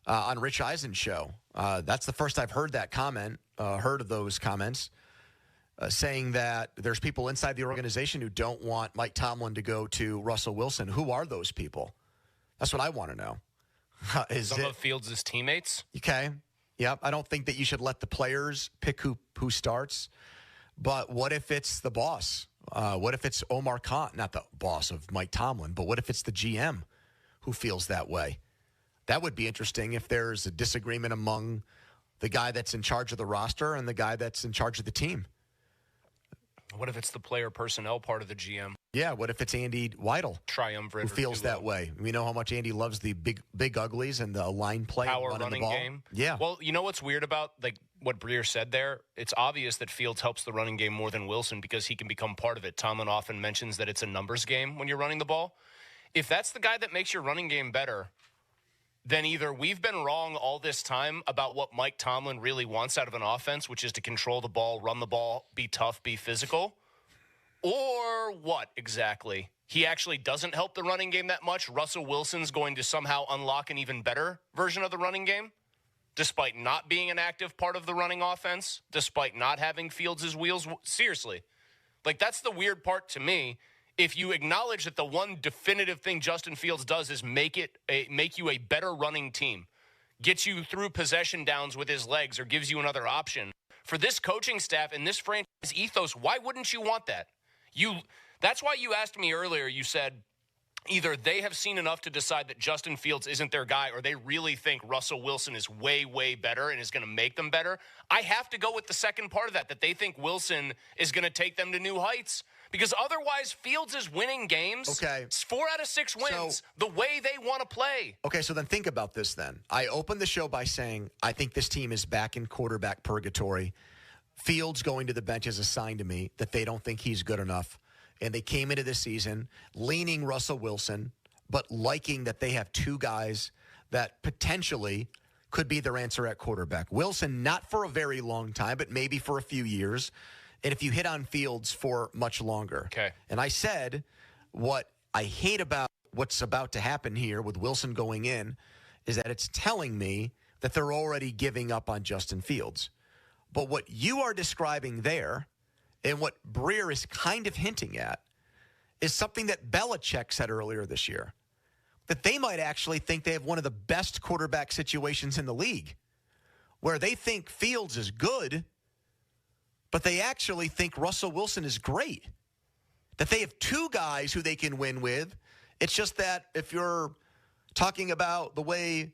on Rich Eisen's show. That's the first I've heard that comment, heard of those comments. Saying that there's people inside the organization who don't want Mike Tomlin to go to Russell Wilson. Who are those people? That's what I want to know. Some of Fields' teammates. Okay. Yep. I don't think that you should let the players pick who starts. But what if it's the boss? What if it's Omar Khan, not the boss of Mike Tomlin, but what if it's the GM who feels that way? That would be interesting if there's a disagreement among the guy that's in charge of the roster and the guy that's in charge of the team. What if it's the player personnel part of the GM? Yeah, what if it's Andy Weidel? Triumvirate. Who feels that way? We know how much Andy loves the big uglies and the line play. Power running game. Yeah. Well, you know what's weird about what Breer said there, it's obvious that Fields helps the running game more than Wilson because he can become part of it. Tomlin often mentions that it's a numbers game when you're running the ball. If that's the guy that makes your running game better, then either we've been wrong all this time about what Mike Tomlin really wants out of an offense, which is to control the ball, run the ball, be tough, be physical, or what exactly? He actually doesn't help the running game that much. Russell Wilson's going to somehow unlock an even better version of the running game, despite not being an active part of the running offense, despite not having Fields' wheels. Seriously. Like, that's the weird part to me. If you acknowledge that the one definitive thing Justin Fields does is make you a better running team, gets you through possession downs with his legs or gives you another option, for this coaching staff and this franchise ethos, why wouldn't you want that? That's why you asked me earlier, you said either they have seen enough to decide that Justin Fields isn't their guy or they really think Russell Wilson is way, way better and is going to make them better. I have to go with the second part of that they think Wilson is going to take them to new heights. Because otherwise, Fields is winning games. Okay. 4 out of 6 wins the way they want to play. Okay, so then think about this then. I opened the show by saying I think this team is back in quarterback purgatory. Fields going to the bench is a sign to me that they don't think he's good enough. And they came into this season leaning Russell Wilson, but liking that they have 2 guys that potentially could be their answer at quarterback. Wilson, not for a very long time, but maybe for a few years. And if you hit on Fields for much longer. Okay. And I said what I hate about what's about to happen here with Wilson going in is that it's telling me that they're already giving up on Justin Fields. But what you are describing there and what Breer is kind of hinting at is something that Belichick said earlier this year, that they might actually think they have one of the best quarterback situations in the league, where they think Fields is good, but they actually think Russell Wilson is great. That they have 2 guys who they can win with. It's just that if you're talking about the way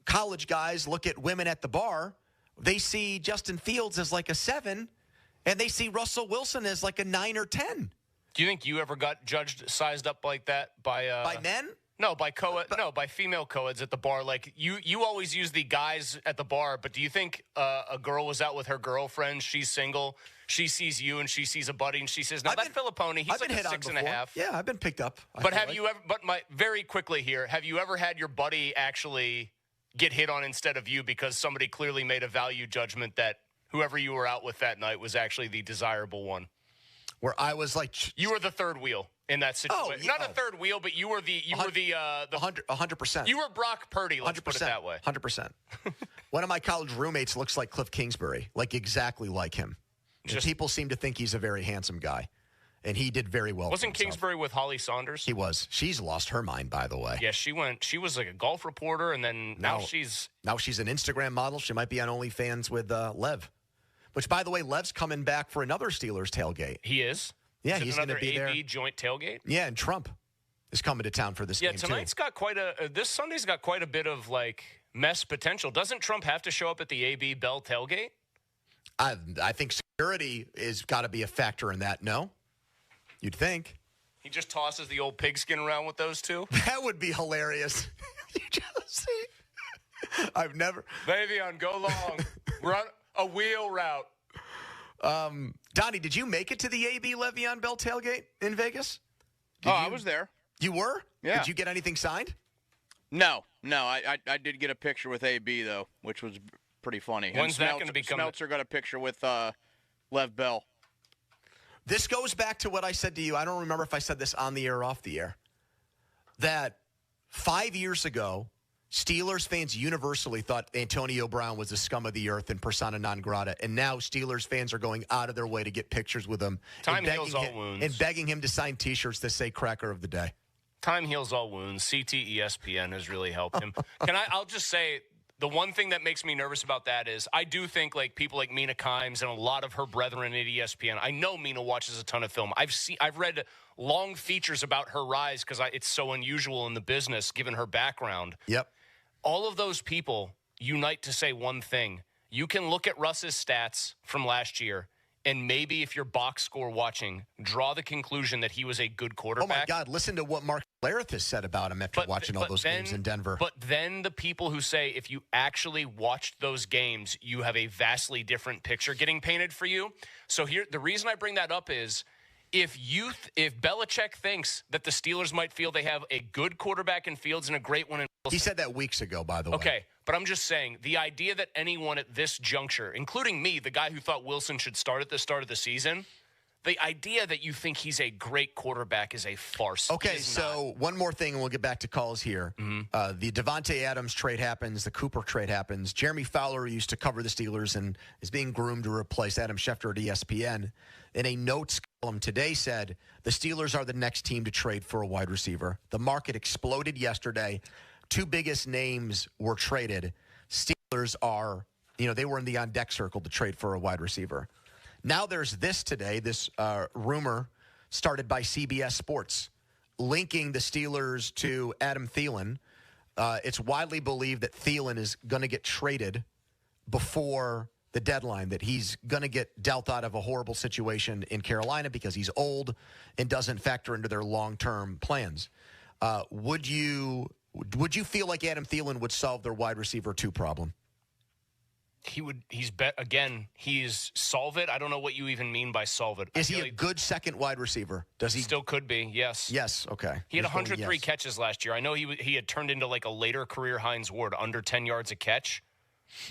college guys look at women at the bar, they see Justin Fields as like a 7, and they see Russell Wilson as like a 9 or 10. Do you think you ever got sized up like that by men? No, by by female co-eds at the bar. Like you always use the guys at the bar, but do you think a girl was out with her girlfriend, she's single, she sees you and she sees a buddy and she says, "Now that Filippone, he's like a 6.5." Yeah, I've been picked up. But have you ever? But very quickly here, have you ever had your buddy actually get hit on instead of you because somebody clearly made a value judgment that whoever you were out with that night was actually the desirable one? Where I was like, you were the third wheel in that situation. Not a third wheel, but you were the 100%. You were Brock Purdy. Let's put it that way. 100%. One of my college roommates looks like Cliff Kingsbury, like exactly like him. People seem to think he's a very handsome guy, and he did very well. Wasn't Kingsbury with Holly Saunders? He was. She's lost her mind, by the way. Yeah, she was like a golf reporter, and then now she's an Instagram model. She might be on OnlyFans with Lev. Which, by the way, Lev's coming back for another Steelers tailgate. He is? Yeah, he's going to be there. AB joint tailgate? Yeah, and Trump is coming to town for this game, too. Yeah, this Sunday's got quite a bit of, like, mess potential. Doesn't Trump have to show up at the AB Bell tailgate? I think security is got to be a factor in that, no? You'd think. He just tosses the old pigskin around with those 2? That would be hilarious. You just see. I've never. Le'Veon, go long. Run a wheel route. Donnie, did you make it to the AB Le'Veon Bell tailgate in Vegas? I was there. You were? Yeah. Did you get anything signed? No. I did get a picture with AB, though, which was pretty funny. When's that going to become? Smeltzer got a picture with Lev Bell. This goes back to what I said to you. I don't remember if I said this on the air or off the air. That 5 years ago, Steelers fans universally thought Antonio Brown was the scum of the earth and persona non grata. And now Steelers fans are going out of their way to get pictures with him. Time heals all wounds. And begging him to sign T-shirts that say Cracker of the Day. Time heals all wounds. CT ESPN has really helped him. I'll just say, the one thing that makes me nervous about that is I do think like people like Mina Kimes and a lot of her brethren at ESPN. I know Mina watches a ton of film. I've read long features about her rise because it's so unusual in the business given her background. Yep. All of those people unite to say one thing. You can look at Russ's stats from last year. and maybe if you're box score watching, draw the conclusion that he was a good quarterback. Oh, my God. Listen to what Mark Lareth has said about him after watching all those games in Denver. But then the people who say if you actually watched those games, you have a vastly different picture getting painted for you. So here, the reason I bring that up is if Belichick thinks that the Steelers might feel they have a good quarterback in Fields and a great one in Wilson. He said that weeks ago, by the way. Okay, but I'm just saying the idea that anyone at this juncture, including me, the guy who thought Wilson should start at the start of the season, the idea that you think he's a great quarterback is a farce. Okay, so one more thing, and we'll get back to calls here. The Davante Adams trade happens. The Cooper trade happens. Jeremy Fowler used to cover the Steelers and is being groomed to replace Adam Schefter at ESPN. In a notes column today said, the Steelers are the next team to trade for a wide receiver. The market exploded yesterday. Two biggest names were traded. Steelers are, they were in the on-deck circle to trade for a wide receiver. Now there's this today, this rumor started by CBS Sports, linking the Steelers to Adam Thielen. It's widely believed that Thielen is going to get traded before the deadline, that he's going to get dealt out of a horrible situation in Carolina because he's old and doesn't factor into their long-term plans. Would you feel like Adam Thielen would solve their wide receiver 2 problem? He's solve it. I don't know what you even mean by solve it. Is he a good second wide receiver? Does he still could be? Yes. Yes. Okay. He had 103 catches last year. I know he had turned into like a later career Hines Ward, under 10 yards a catch,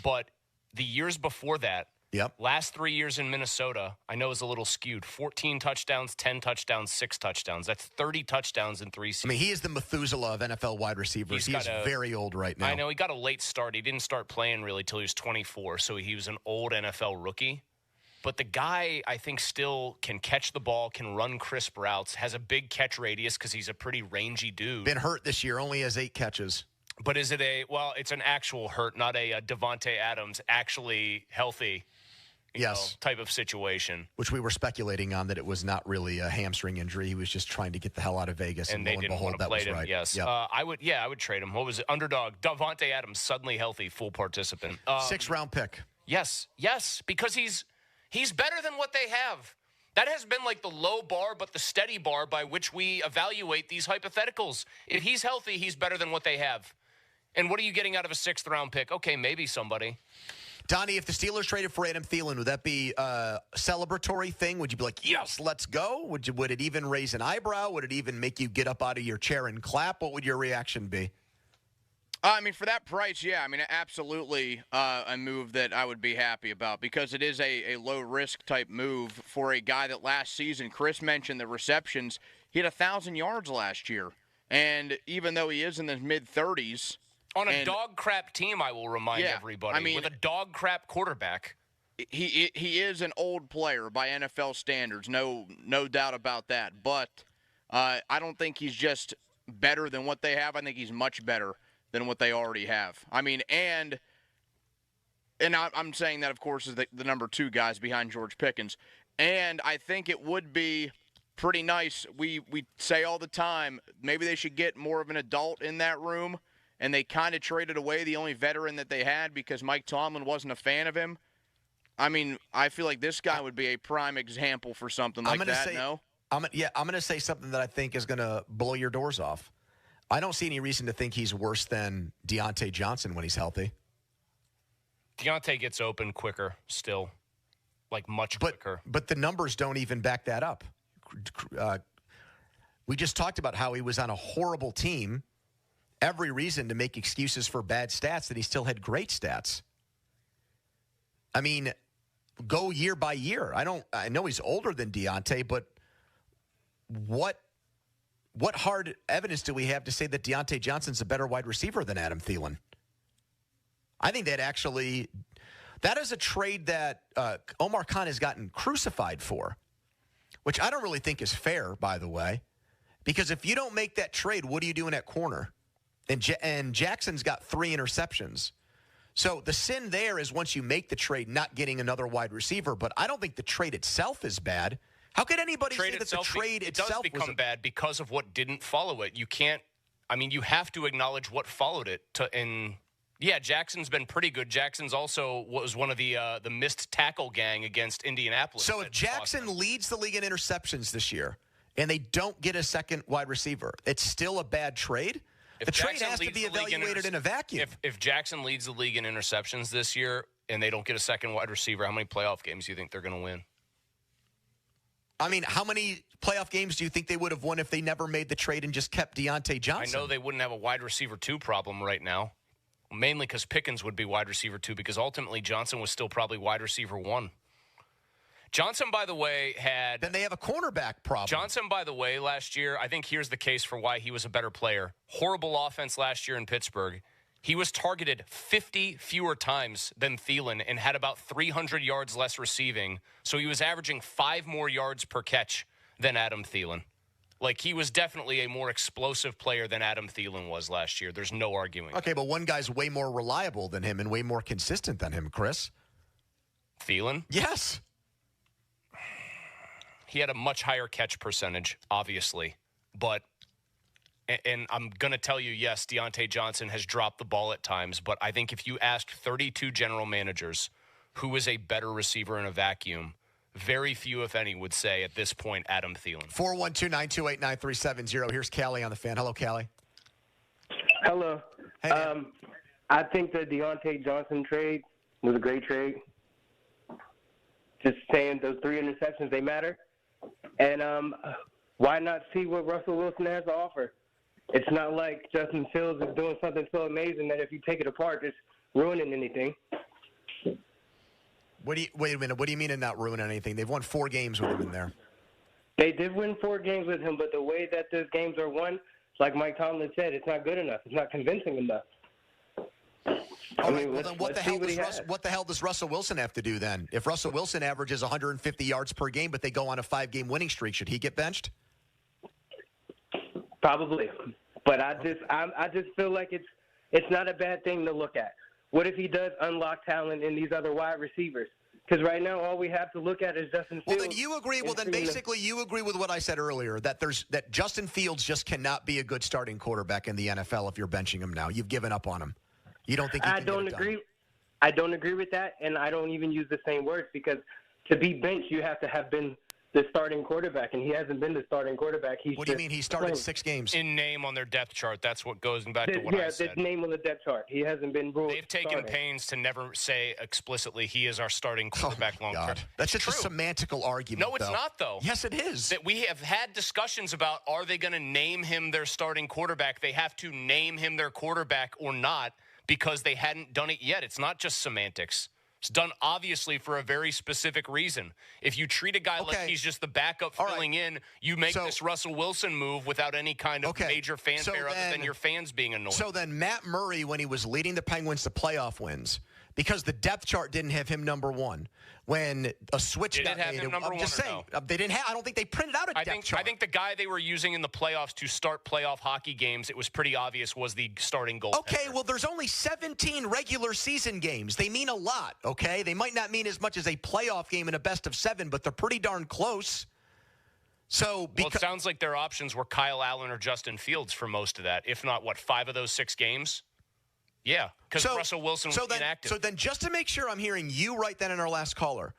but the years before that, last 3 years in Minnesota, I know is a little skewed. 14 touchdowns, 10 touchdowns, 6 touchdowns. That's 30 touchdowns in 3 seasons. I mean, he is the Methuselah of NFL wide receivers. He's very old right now. I know. He got a late start. He didn't start playing really till he was 24, so he was an old NFL rookie. But the guy, I think, still can catch the ball, can run crisp routes, has a big catch radius because he's a pretty rangy dude. Been hurt this year, only has 8 catches. But is it it's an actual hurt, not a Davante Adams actually healthy type of situation. Which we were speculating on, that it was not really a hamstring injury. He was just trying to get the hell out of Vegas. And they didn't want to play him, right. Yes. Yep. I would trade him. What was it? Underdog. Davante Adams, suddenly healthy, full participant. 6th-round pick. Yes, because he's better than what they have. That has been like the low bar, but the steady bar by which we evaluate these hypotheticals. If he's healthy, he's better than what they have. And what are you getting out of a 6th-round pick? Okay, maybe somebody. Donnie, if the Steelers traded for Adam Thielen, would that be a celebratory thing? Would you be like, yes, let's go? Would it even raise an eyebrow? Would it even make you get up out of your chair and clap? What would your reaction be? I mean, for that price, yeah. I mean, absolutely a move that I would be happy about because it is a low-risk type move for a guy that last season, Chris mentioned the receptions, he had 1,000 yards last year. And even though he is in the mid-30s, on a dog crap team, I will remind everybody. I mean, with a dog crap quarterback. He is an old player by NFL standards, no doubt about that. But I don't think he's just better than what they have. I think he's much better than what they already have. I mean, and I'm saying that, of course, is the number 2 guys behind George Pickens. And I think it would be pretty nice. We say all the time, maybe they should get more of an adult in that room. And they kind of traded away the only veteran that they had because Mike Tomlin wasn't a fan of him. I mean, I feel like this guy would be a prime example for something like that, no? I'm going to say something that I think is going to blow your doors off. I don't see any reason to think he's worse than Deontay Johnson when he's healthy. Deontay gets open quicker still, like much quicker. But the numbers don't even back that up. We just talked about how he was on a horrible team. Every reason to make excuses for bad stats, that he still had great stats. I mean, go year by year. I know he's older than Deontay, but what hard evidence do we have to say that Deontay Johnson's a better wide receiver than Adam Thielen? I think that is a trade that Omar Khan has gotten crucified for, which I don't really think is fair, by the way, because if you don't make that trade, what are you doing at corner? And Jackson's got 3 interceptions. So the sin there is once you make the trade, not getting another wide receiver. But I don't think the trade itself is bad. How could anybody say that the trade itself does become bad because of what didn't follow it? You can't – I mean, you have to acknowledge what followed it. Yeah, Jackson's been pretty good. Jackson's also was one of the missed tackle gang against Indianapolis. So if Jackson leads the league in interceptions this year and they don't get a second wide receiver, it's still a bad trade? The trade has to be evaluated in a vacuum. If Jackson leads the league in interceptions this year and they don't get a second wide receiver, how many playoff games do you think they're going to win? I mean, how many playoff games do you think they would have won if they never made the trade and just kept Deontay Johnson? I know they wouldn't have a wide receiver 2 problem right now, mainly because Pickens would be wide receiver 2 because ultimately Johnson was still probably wide receiver 1. Johnson, by the way, had... Then they have a cornerback problem. Johnson, by the way, last year, I think here's the case for why he was a better player. Horrible offense last year in Pittsburgh. He was targeted 50 fewer times than Thielen and had about 300 yards less receiving. So he was averaging 5 more yards per catch than Adam Thielen. Like, he was definitely a more explosive player than Adam Thielen was last year. There's no arguing. Okay, but one guy's way more reliable than him and way more consistent than him, Chris. Thielen? Yes. He had a much higher catch percentage, obviously. But, and I'm going to tell you, yes, Deontay Johnson has dropped the ball at times. But I think if you asked 32 general managers who is a better receiver in a vacuum, very few, if any, would say at this point Adam Thielen. 412-928-9370. Here's Callie on the fan. Hello, Callie. Hello. Hey, I think the Deontay Johnson trade was a great trade. Just saying those 3 interceptions, they matter. And why not see what Russell Wilson has to offer? It's not like Justin Fields is doing something so amazing that if you take it apart, it's ruining anything. Wait a minute. What do you mean in not ruining anything? They've won 4 games with him in there. They did win 4 games with him, but the way that those games are won, like Mike Tomlin said, it's not good enough. It's not convincing enough. All right, well, then what the hell does Russell Wilson have to do then? If Russell Wilson averages 150 yards per game, but they go on a 5-game winning streak, should he get benched? Probably. But I just feel like it's not a bad thing to look at. What if he does unlock talent in these other wide receivers? Because right now, all we have to look at is Justin Fields. Well, then you agree. Well, then basically you agree with what I said earlier, that Justin Fields just cannot be a good starting quarterback in the NFL if you're benching him now. You've given up on him. You don't think he can get it done. I don't agree with that, and I don't even use the same words because to be benched, you have to have been the starting quarterback, and he hasn't been the starting quarterback. What do you mean? He started 6 games. In name on their depth chart. That's what goes back to what I said. Yeah, the name on the depth chart. He hasn't been ruled. They've taken pains to never say explicitly he is our starting quarterback long term. That's just a semantical argument. No, it's not, though. Yes, it is. That we have had discussions about, are they going to name him their starting quarterback? They have to name him their quarterback or not because they hadn't done it yet. It's not just semantics. It's done obviously for a very specific reason. If you treat a guy like he's just the backup filling in, you make this Russell Wilson move without any kind of major fanfare other than your fans being annoyed. So then Matt Murray, when he was leading the Penguins to playoff wins, because the depth chart didn't have him number 1, when a switch got made, I'm just saying, they didn't have. I don't think they printed out a depth chart. I think the guy they were using in the playoffs to start playoff hockey games, it was pretty obvious, was the starting goaltender. Okay, well, there's only 17 regular season games. They mean a lot, okay? They might not mean as much as a playoff game in a best of 7, but they're pretty darn close. So, it sounds like their options were Kyle Allen or Justin Fields for most of that, if not, 5 of those 6 games? Yeah, because Russell Wilson was inactive. So then just to make sure I'm hearing you right then in our last caller,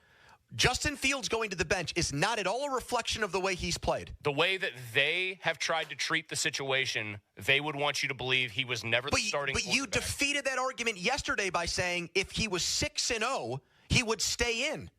Justin Fields going to the bench is not at all a reflection of the way he's played. The way that they have tried to treat the situation, they would want you to believe he was never the starting quarterback. But you defeated that argument yesterday by saying if he was 6-0, he would stay in.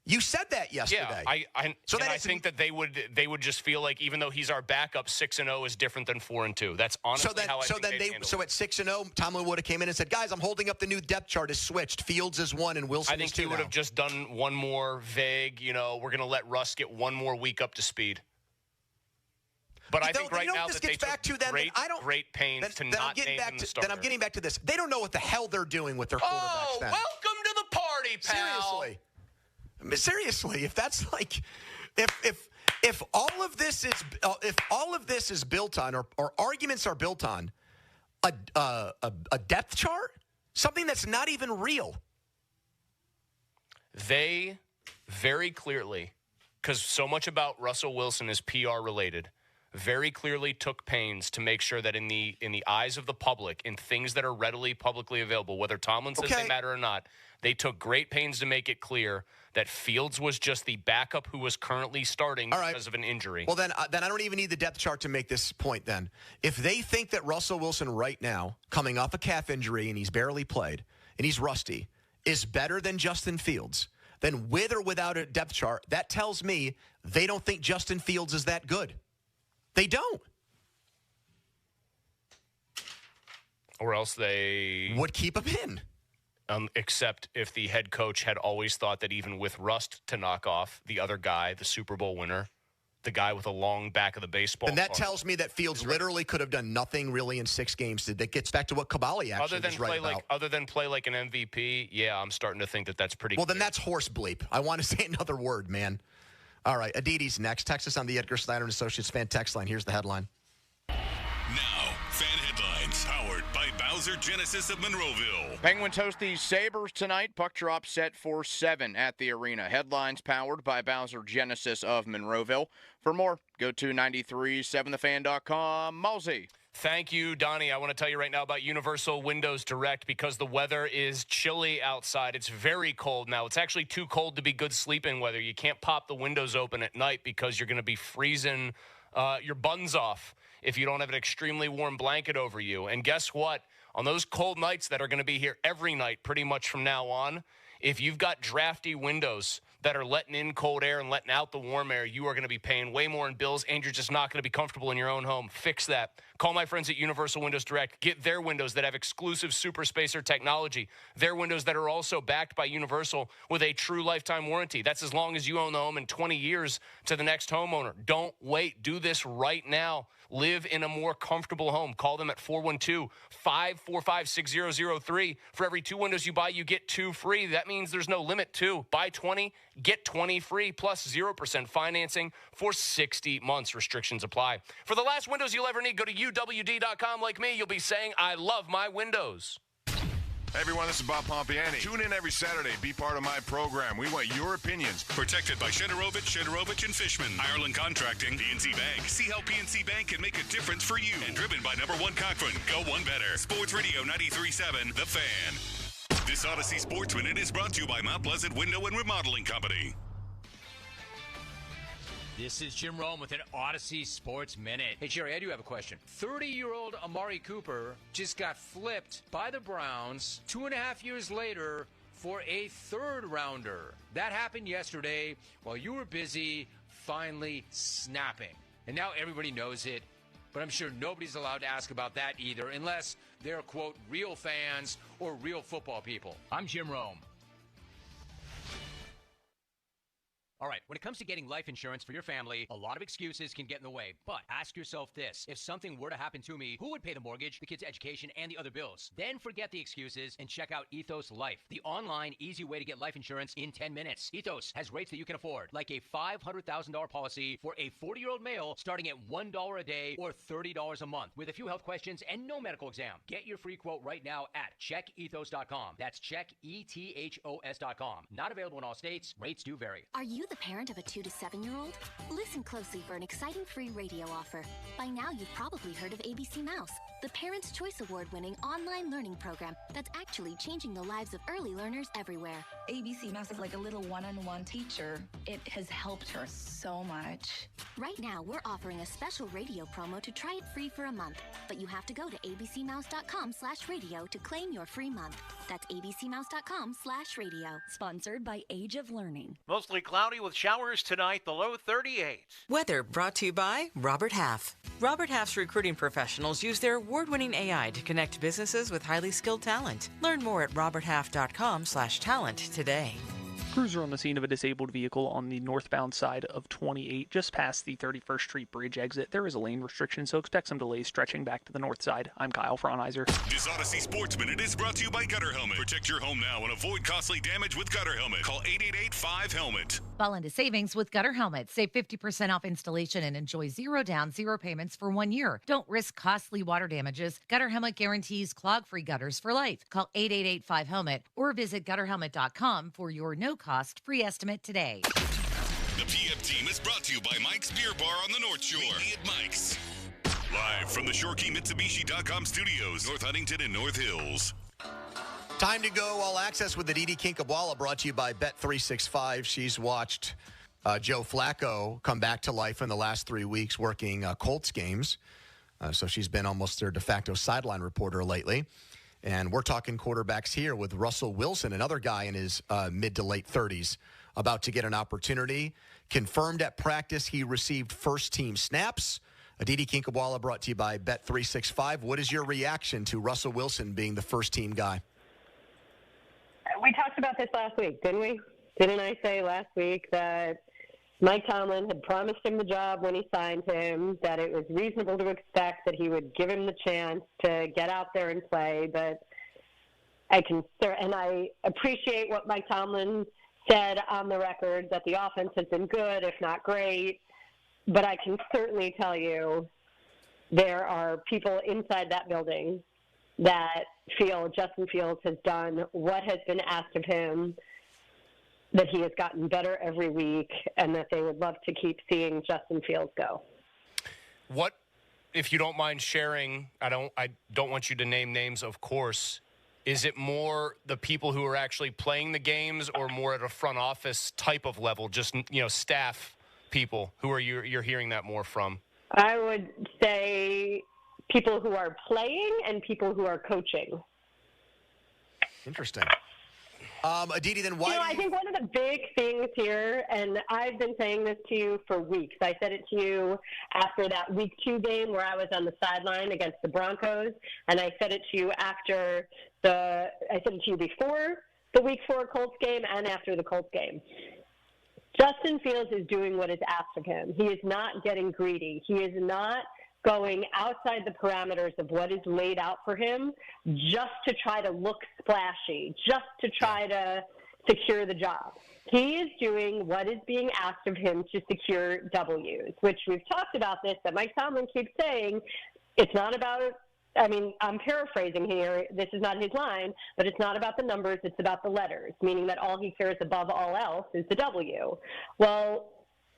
You said that yesterday. Yeah, I think that they would just feel like even though he's our backup, 6-0 is different than 4-2. That's honestly how I think they'd handle it. So at 6-0, Tomlin would have came in and said, "Guys, I'm holding up the new depth chart is switched. Fields is 1 and Wilson is 2." I think he would have just done one more vague. We're going to let Russ get one more week up to speed. But I think right now that they took great pains to not name him the starter. Then I'm getting back to this. They don't know what the hell they're doing with their quarterbacks. Welcome to the party, pal. Seriously, if that's like, if all of this is built on, or arguments are built on a depth chart, something that's not even real. They very clearly, because so much about Russell Wilson is PR related, very clearly took pains to make sure that in the eyes of the public, in things that are readily publicly available, whether Tomlin says they matter or not, they took great pains to make it clear that Fields was just the backup who was currently starting because of an injury. Well, then I don't even need the depth chart to make this point then. If they think that Russell Wilson right now, coming off a calf injury and he's barely played and he's rusty, is better than Justin Fields, then with or without a depth chart, that tells me they don't think Justin Fields is that good. They don't. Or else they would keep him in. Except if the head coach had always thought that even with rust to knock off the other guy, the Super Bowl winner, the guy with a long back of the baseball. And that tells me that Fields literally could have done nothing really in 6 games. That gets back to what Cavalli actually was right about. Other than play like an MVP, yeah, I'm starting to think that that's pretty Well, clear. then that's horse bleep. I want to say another word, man. All right, Aditi's next. Text us on the Edgar Snyder and Associates fan text line. Here's the headline. Now, fan headlines powered by Bowser Genesis of Monroeville. Penguins host the Sabres tonight. Puck drop set for 7 at the arena. Headlines powered by Bowser Genesis of Monroeville. For more, go to 937thefan.com. Mulsey. Thank you, Donnie. I want to tell you right now about Universal Windows Direct because the weather is chilly outside. It's very cold now. It's actually too cold to be good sleeping weather. You can't pop the windows open at night because you're going to be freezing your buns off if you don't have an extremely warm blanket over you. And guess what? On those cold nights that are going to be here every night pretty much from now on, if you've got drafty windows that are letting in cold air and letting out the warm air, you are going to be paying way more in bills, and you're just not going to be comfortable in your own home. Fix that. Call my friends at Universal Windows Direct. Get their windows that have exclusive Super Spacer technology. Their windows that are also backed by Universal with a true lifetime warranty. That's as long as you own the home and 20 years to the next homeowner. Don't wait. Do this right now. Live in a more comfortable home. Call them at 412-545-6003. For every 2 windows you buy, you get 2 free. That means there's no limit, too. Buy 20, get 20 free, plus 0% financing for 60 months. Restrictions apply. For the last windows you'll ever need, go to UWD.com. Like me, you'll be saying, I love my windows. Hey everyone, this is Bob Pompiani. Tune in every Saturday. Be part of my program. We want your opinions. Protected by Shederovich and Fishman. Ireland Contracting. PNC Bank. See how PNC Bank can make a difference for you. And driven by number 1 Cochran. Go one better. Sports Radio 93.7, The Fan. This Odyssey Sports Minute is brought to you by Mount Pleasant Window and Remodeling Company. This is Jim Rome with an Odyssey Sports Minute. Hey, Jerry, I do have a question. 30-year-old Amari Cooper just got flipped by the Browns 2.5 years later for a 3rd rounder. That happened yesterday while you were busy finally snapping. And now everybody knows it, but I'm sure nobody's allowed to ask about that either unless they're, quote, real fans or real football people. I'm Jim Rome. All right, when it comes to getting life insurance for your family, a lot of excuses can get in the way. But ask yourself this. If something were to happen to me, who would pay the mortgage, the kids' education, and the other bills? Then forget the excuses and check out Ethos Life, the online, easy way to get life insurance in 10 minutes. Ethos has rates that you can afford, like a $500,000 policy for a 40-year-old male starting at $1 a day or $30 a month with a few health questions and no medical exam. Get your free quote right now at checkethos.com. That's checkethos.com. Not available in all states. Rates do vary. Are you the parent of a 2 to 7-year-old? Listen closely for an exciting free radio offer. By now, you've probably heard of ABC Mouse, the Parents' Choice Award-winning online learning program that's actually changing the lives of early learners everywhere. ABC Mouse is like a little one-on-one teacher. It has helped her so much. Right now, we're offering a special radio promo to try it free for a month, but you have to go to abcmouse.com/radio to claim your free month. That's abcmouse.com/radio. Sponsored by Age of Learning. Mostly cloudy with showers tonight, the low 38. Weather brought to you by Robert Half. Robert Half's recruiting professionals use their award-winning AI to connect businesses with highly skilled talent. Learn more at roberthalf.com/talent today. Crews are on the scene of a disabled vehicle on the northbound side of 28, just past the 31st Street Bridge exit. There is a lane restriction, so expect some delays stretching back to the north side. I'm Kyle Fraunheiser. This Odyssey Sports Minute is brought to you by Gutter Helmet. Protect your home now and avoid costly damage with Gutter Helmet. Call 888-5HELMET. Fall into savings with Gutter Helmet. Save 50% off installation and enjoy 0 down, 0 payments for 1 year. Don't risk costly water damages. Gutter Helmet guarantees clog-free gutters for life. Call 888-5HELMET or visit gutterhelmet.com for your no-cost free estimate today. The PM team is brought to you by Mike's Beer Bar on the North Shore. Meet me at Mike's. Live from the ShoreKeyMitsubishi.com studios, North Huntington and North Hills. Time to go all access with Aditi Kinkhabwala, brought to you by Bet365. She's watched Joe Flacco come back to life in the last 3 weeks working Colts games. So she's been almost their de facto sideline reporter lately. And we're talking quarterbacks here with Russell Wilson, another guy in his mid to late 30s, about to get an opportunity. Confirmed at practice he received first-team snaps. Aditi Kinkhabwala, brought to you by Bet365. What is your reaction to Russell Wilson being the first-team guy? We talked about this last week, didn't we? Didn't I say last week that Mike Tomlin had promised him the job when he signed him, that it was reasonable to expect that he would give him the chance to get out there and play, but I appreciate what Mike Tomlin said on the record, that the offense has been good, if not great, but I can certainly tell you there are people inside that building that feel Justin Fields has done what has been asked of him, that he has gotten better every week, and that they would love to keep seeing Justin Fields go. What, if you don't mind sharing, I don't want you to name names, of course, is it more the people who are actually playing the games or more at a front office type of level, just, staff people? Who are you're hearing that more from? I would say people who are playing and people who are coaching. Interesting. Aditi, then why? I think one of the big things here, and I've been saying this to you for weeks. I said it to you after that Week 2 game where I was on the sideline against the Broncos, and I said it to you before the Week 4 Colts game and after the Colts game. Justin Fields is doing what is asked of him. He is not getting greedy. He is not going outside the parameters of what is laid out for him just to try to look splashy, just to try to secure the job. He is doing what is being asked of him to secure W's, which we've talked about this, that Mike Tomlin keeps saying it's not about, I'm paraphrasing here, this is not his line, but it's not about the numbers, it's about the letters, meaning that all he cares above all else is the W. Well,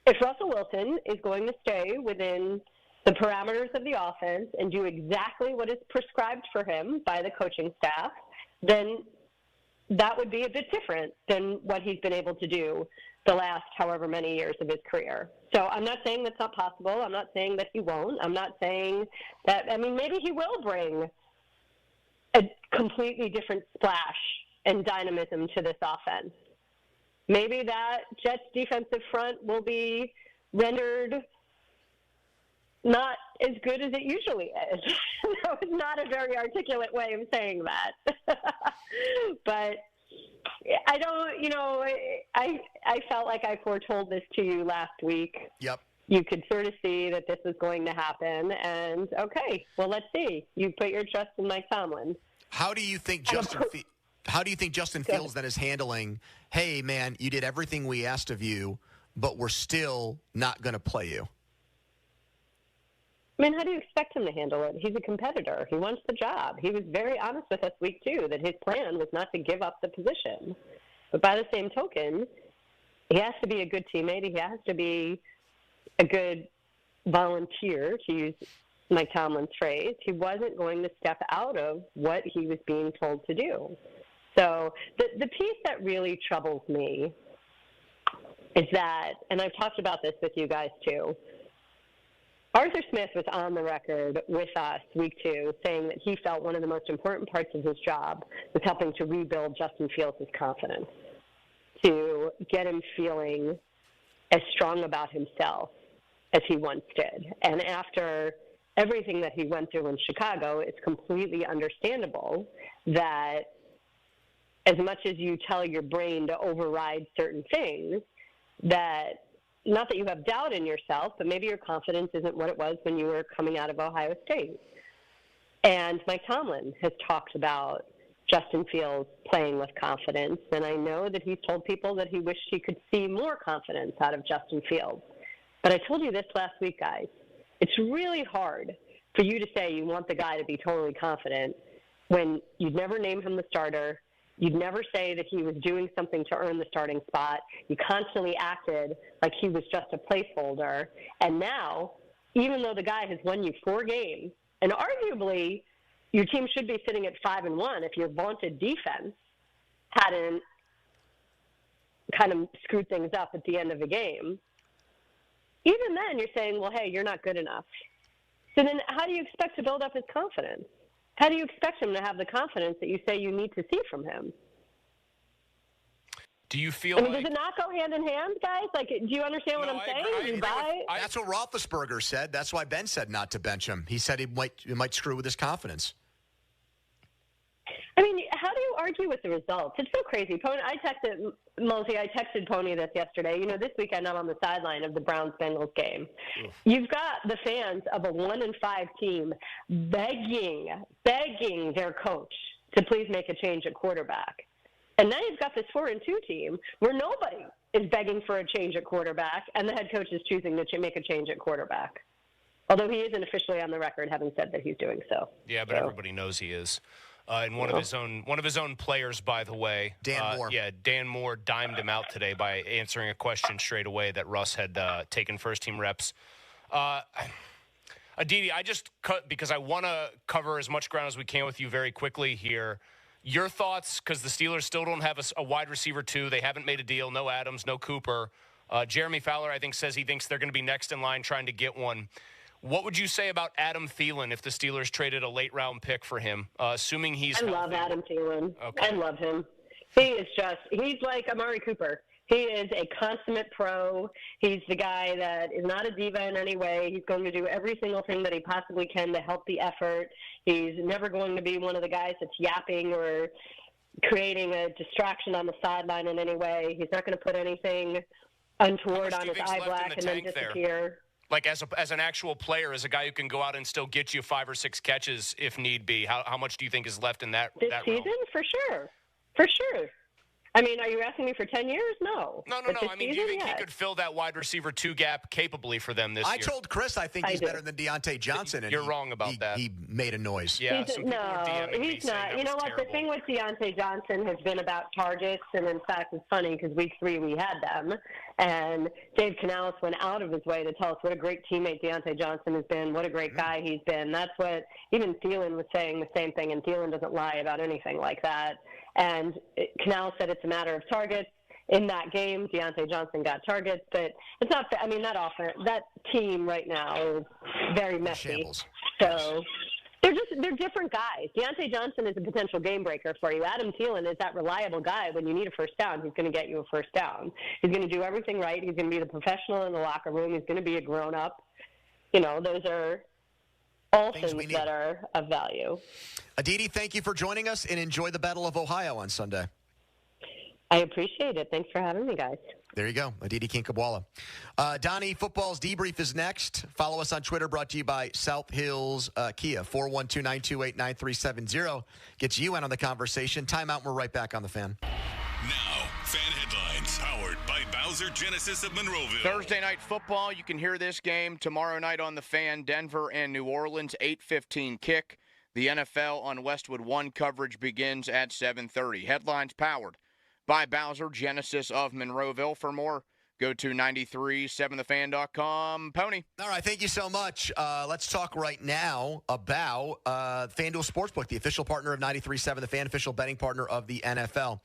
if Russell Wilson is going to stay within the parameters of the offense and do exactly what is prescribed for him by the coaching staff, then that would be a bit different than what he's been able to do the last however many years of his career. So I'm not saying that's not possible. I'm not saying that he won't. I'm not saying that, maybe he will bring a completely different splash and dynamism to this offense. Maybe that Jets defensive front will be rendered not as good as it usually is. That was not a very articulate way of saying that. But I don't, I felt like I foretold this to you last week. Yep. You could sort of see that this was going to happen. And, okay, well, let's see. You put your trust in Mike Tomlin. How do you think Justin Fields then is handling, hey, man, you did everything we asked of you, but we're still not going to play you? How do you expect him to handle it? He's a competitor. He wants the job. He was very honest with us week 2 that his plan was not to give up the position. But by the same token, he has to be a good teammate. He has to be a good volunteer, to use Mike Tomlin's phrase. He wasn't going to step out of what he was being told to do. So the piece that really troubles me is that, and I've talked about this with you guys too, Arthur Smith was on the record with us week 2 saying that he felt one of the most important parts of his job was helping to rebuild Justin Fields' confidence, to get him feeling as strong about himself as he once did. And after everything that he went through in Chicago, it's completely understandable that as much as you tell your brain to override certain things, that not that you have doubt in yourself, but maybe your confidence isn't what it was when you were coming out of Ohio State. And Mike Tomlin has talked about Justin Fields playing with confidence, and I know that he's told people that he wished he could see more confidence out of Justin Fields. But I told you this last week, guys. It's really hard for you to say you want the guy to be totally confident when you'd never named him the starter, You'd never say that he was doing something to earn the starting spot. You constantly acted like he was just a placeholder. And now, even though the guy has won you 4 games, and arguably your team should be sitting at 5-1 if your vaunted defense hadn't kind of screwed things up at the end of the game, even then you're saying, well, hey, you're not good enough. So then how do you expect to build up his confidence? How do you expect him to have the confidence that you say you need to see from him? Do you feel does it not go hand in hand, guys? Like, do you understand what I'm saying? That's what Roethlisberger said. That's why Ben said not to bench him. He said he might screw with his confidence. I mean, how do you argue with the results? It's so crazy. Pony, I texted Pony this yesterday. You know, this weekend I'm on the sideline of the Browns-Bengals game. You've got the fans of a 1-5 team begging their coach to please make a change at quarterback. And now you've got this 4-2 team where nobody is begging for a change at quarterback, and the head coach is choosing to make a change at quarterback. Although he isn't officially on the record having said that he's doing so. Yeah, but everybody knows he is. And one of his own players, by the way, Dan Moore. Yeah, Dan Moore dimed him out today by answering a question straight away that Russ had taken first-team reps. Aditi, I just cut because I want to cover as much ground as we can with you very quickly here. Your thoughts, because the Steelers still don't have a wide receiver 2. They haven't made a deal. No Adams, no Cooper. Jeremy Fowler, I think, says he thinks they're going to be next in line trying to get one. What would you say about Adam Thielen if the Steelers traded a late-round pick for him, assuming he's healthy? I love Adam Thielen. Okay. I love him. He's like Amari Cooper. He is a consummate pro. He's the guy that is not a diva in any way. He's going to do every single thing that he possibly can to help the effort. He's never going to be one of the guys that's yapping or creating a distraction on the sideline in any way. He's not going to put anything untoward on his eye black and then disappear. There? Like as an actual player, as a guy who can go out and still get you 5 or 6 catches if need be, how much do you think is left in that season? Realm? For sure. I mean, are you asking me for 10 years? No. No. I mean, do you think he could fill that wide receiver 2 gap capably for them this year? I told Chris I think he's better than Deontay Johnson. You're wrong about that. He made a noise. Yeah, he's not. You know what? The thing with Deontay Johnson has been about targets, and in fact, it's funny because week 3 we had them, and Dave Canales went out of his way to tell us what a great teammate Deontay Johnson has been, what a great guy he's been. That's what even Thielen was saying the same thing, and Thielen doesn't lie about anything like that. And Canales said it's a matter of targets. In that game, Deontay Johnson got targets, but it's not. I mean, that team right now is very messy. Shambles. So they're different guys. Deontay Johnson is a potential game breaker for you. Adam Thielen is that reliable guy. When you need a first down, he's going to get you a first down. He's going to do everything right. He's going to be the professional in the locker room. He's going to be a grown up. You know, those are all things that are of value. Aditi, thank you for joining us, and enjoy the Battle of Ohio on Sunday. I appreciate it. Thanks for having me, guys. There you go, Aditi Kinkhabwala. Donnie, Football's Debrief is next. Follow us on Twitter, brought to you by South Hills Kia. 412-928-9370 gets you in on the conversation. Timeout, we're right back on The Fan. Now, Fan Headlines, powered by Bowser Genesis of Monroeville. Thursday night football, you can hear this game tomorrow night on The Fan. Denver and New Orleans, 8:15 kick. The NFL on Westwood 1 coverage begins at 7:30. Headlines powered by Bowser Genesis of Monroeville. For more, go to 937thefan.com. Pony. All right, thank you so much. Let's talk right now about FanDuel Sportsbook, the official partner of 93.7 The Fan, official betting partner of the NFL.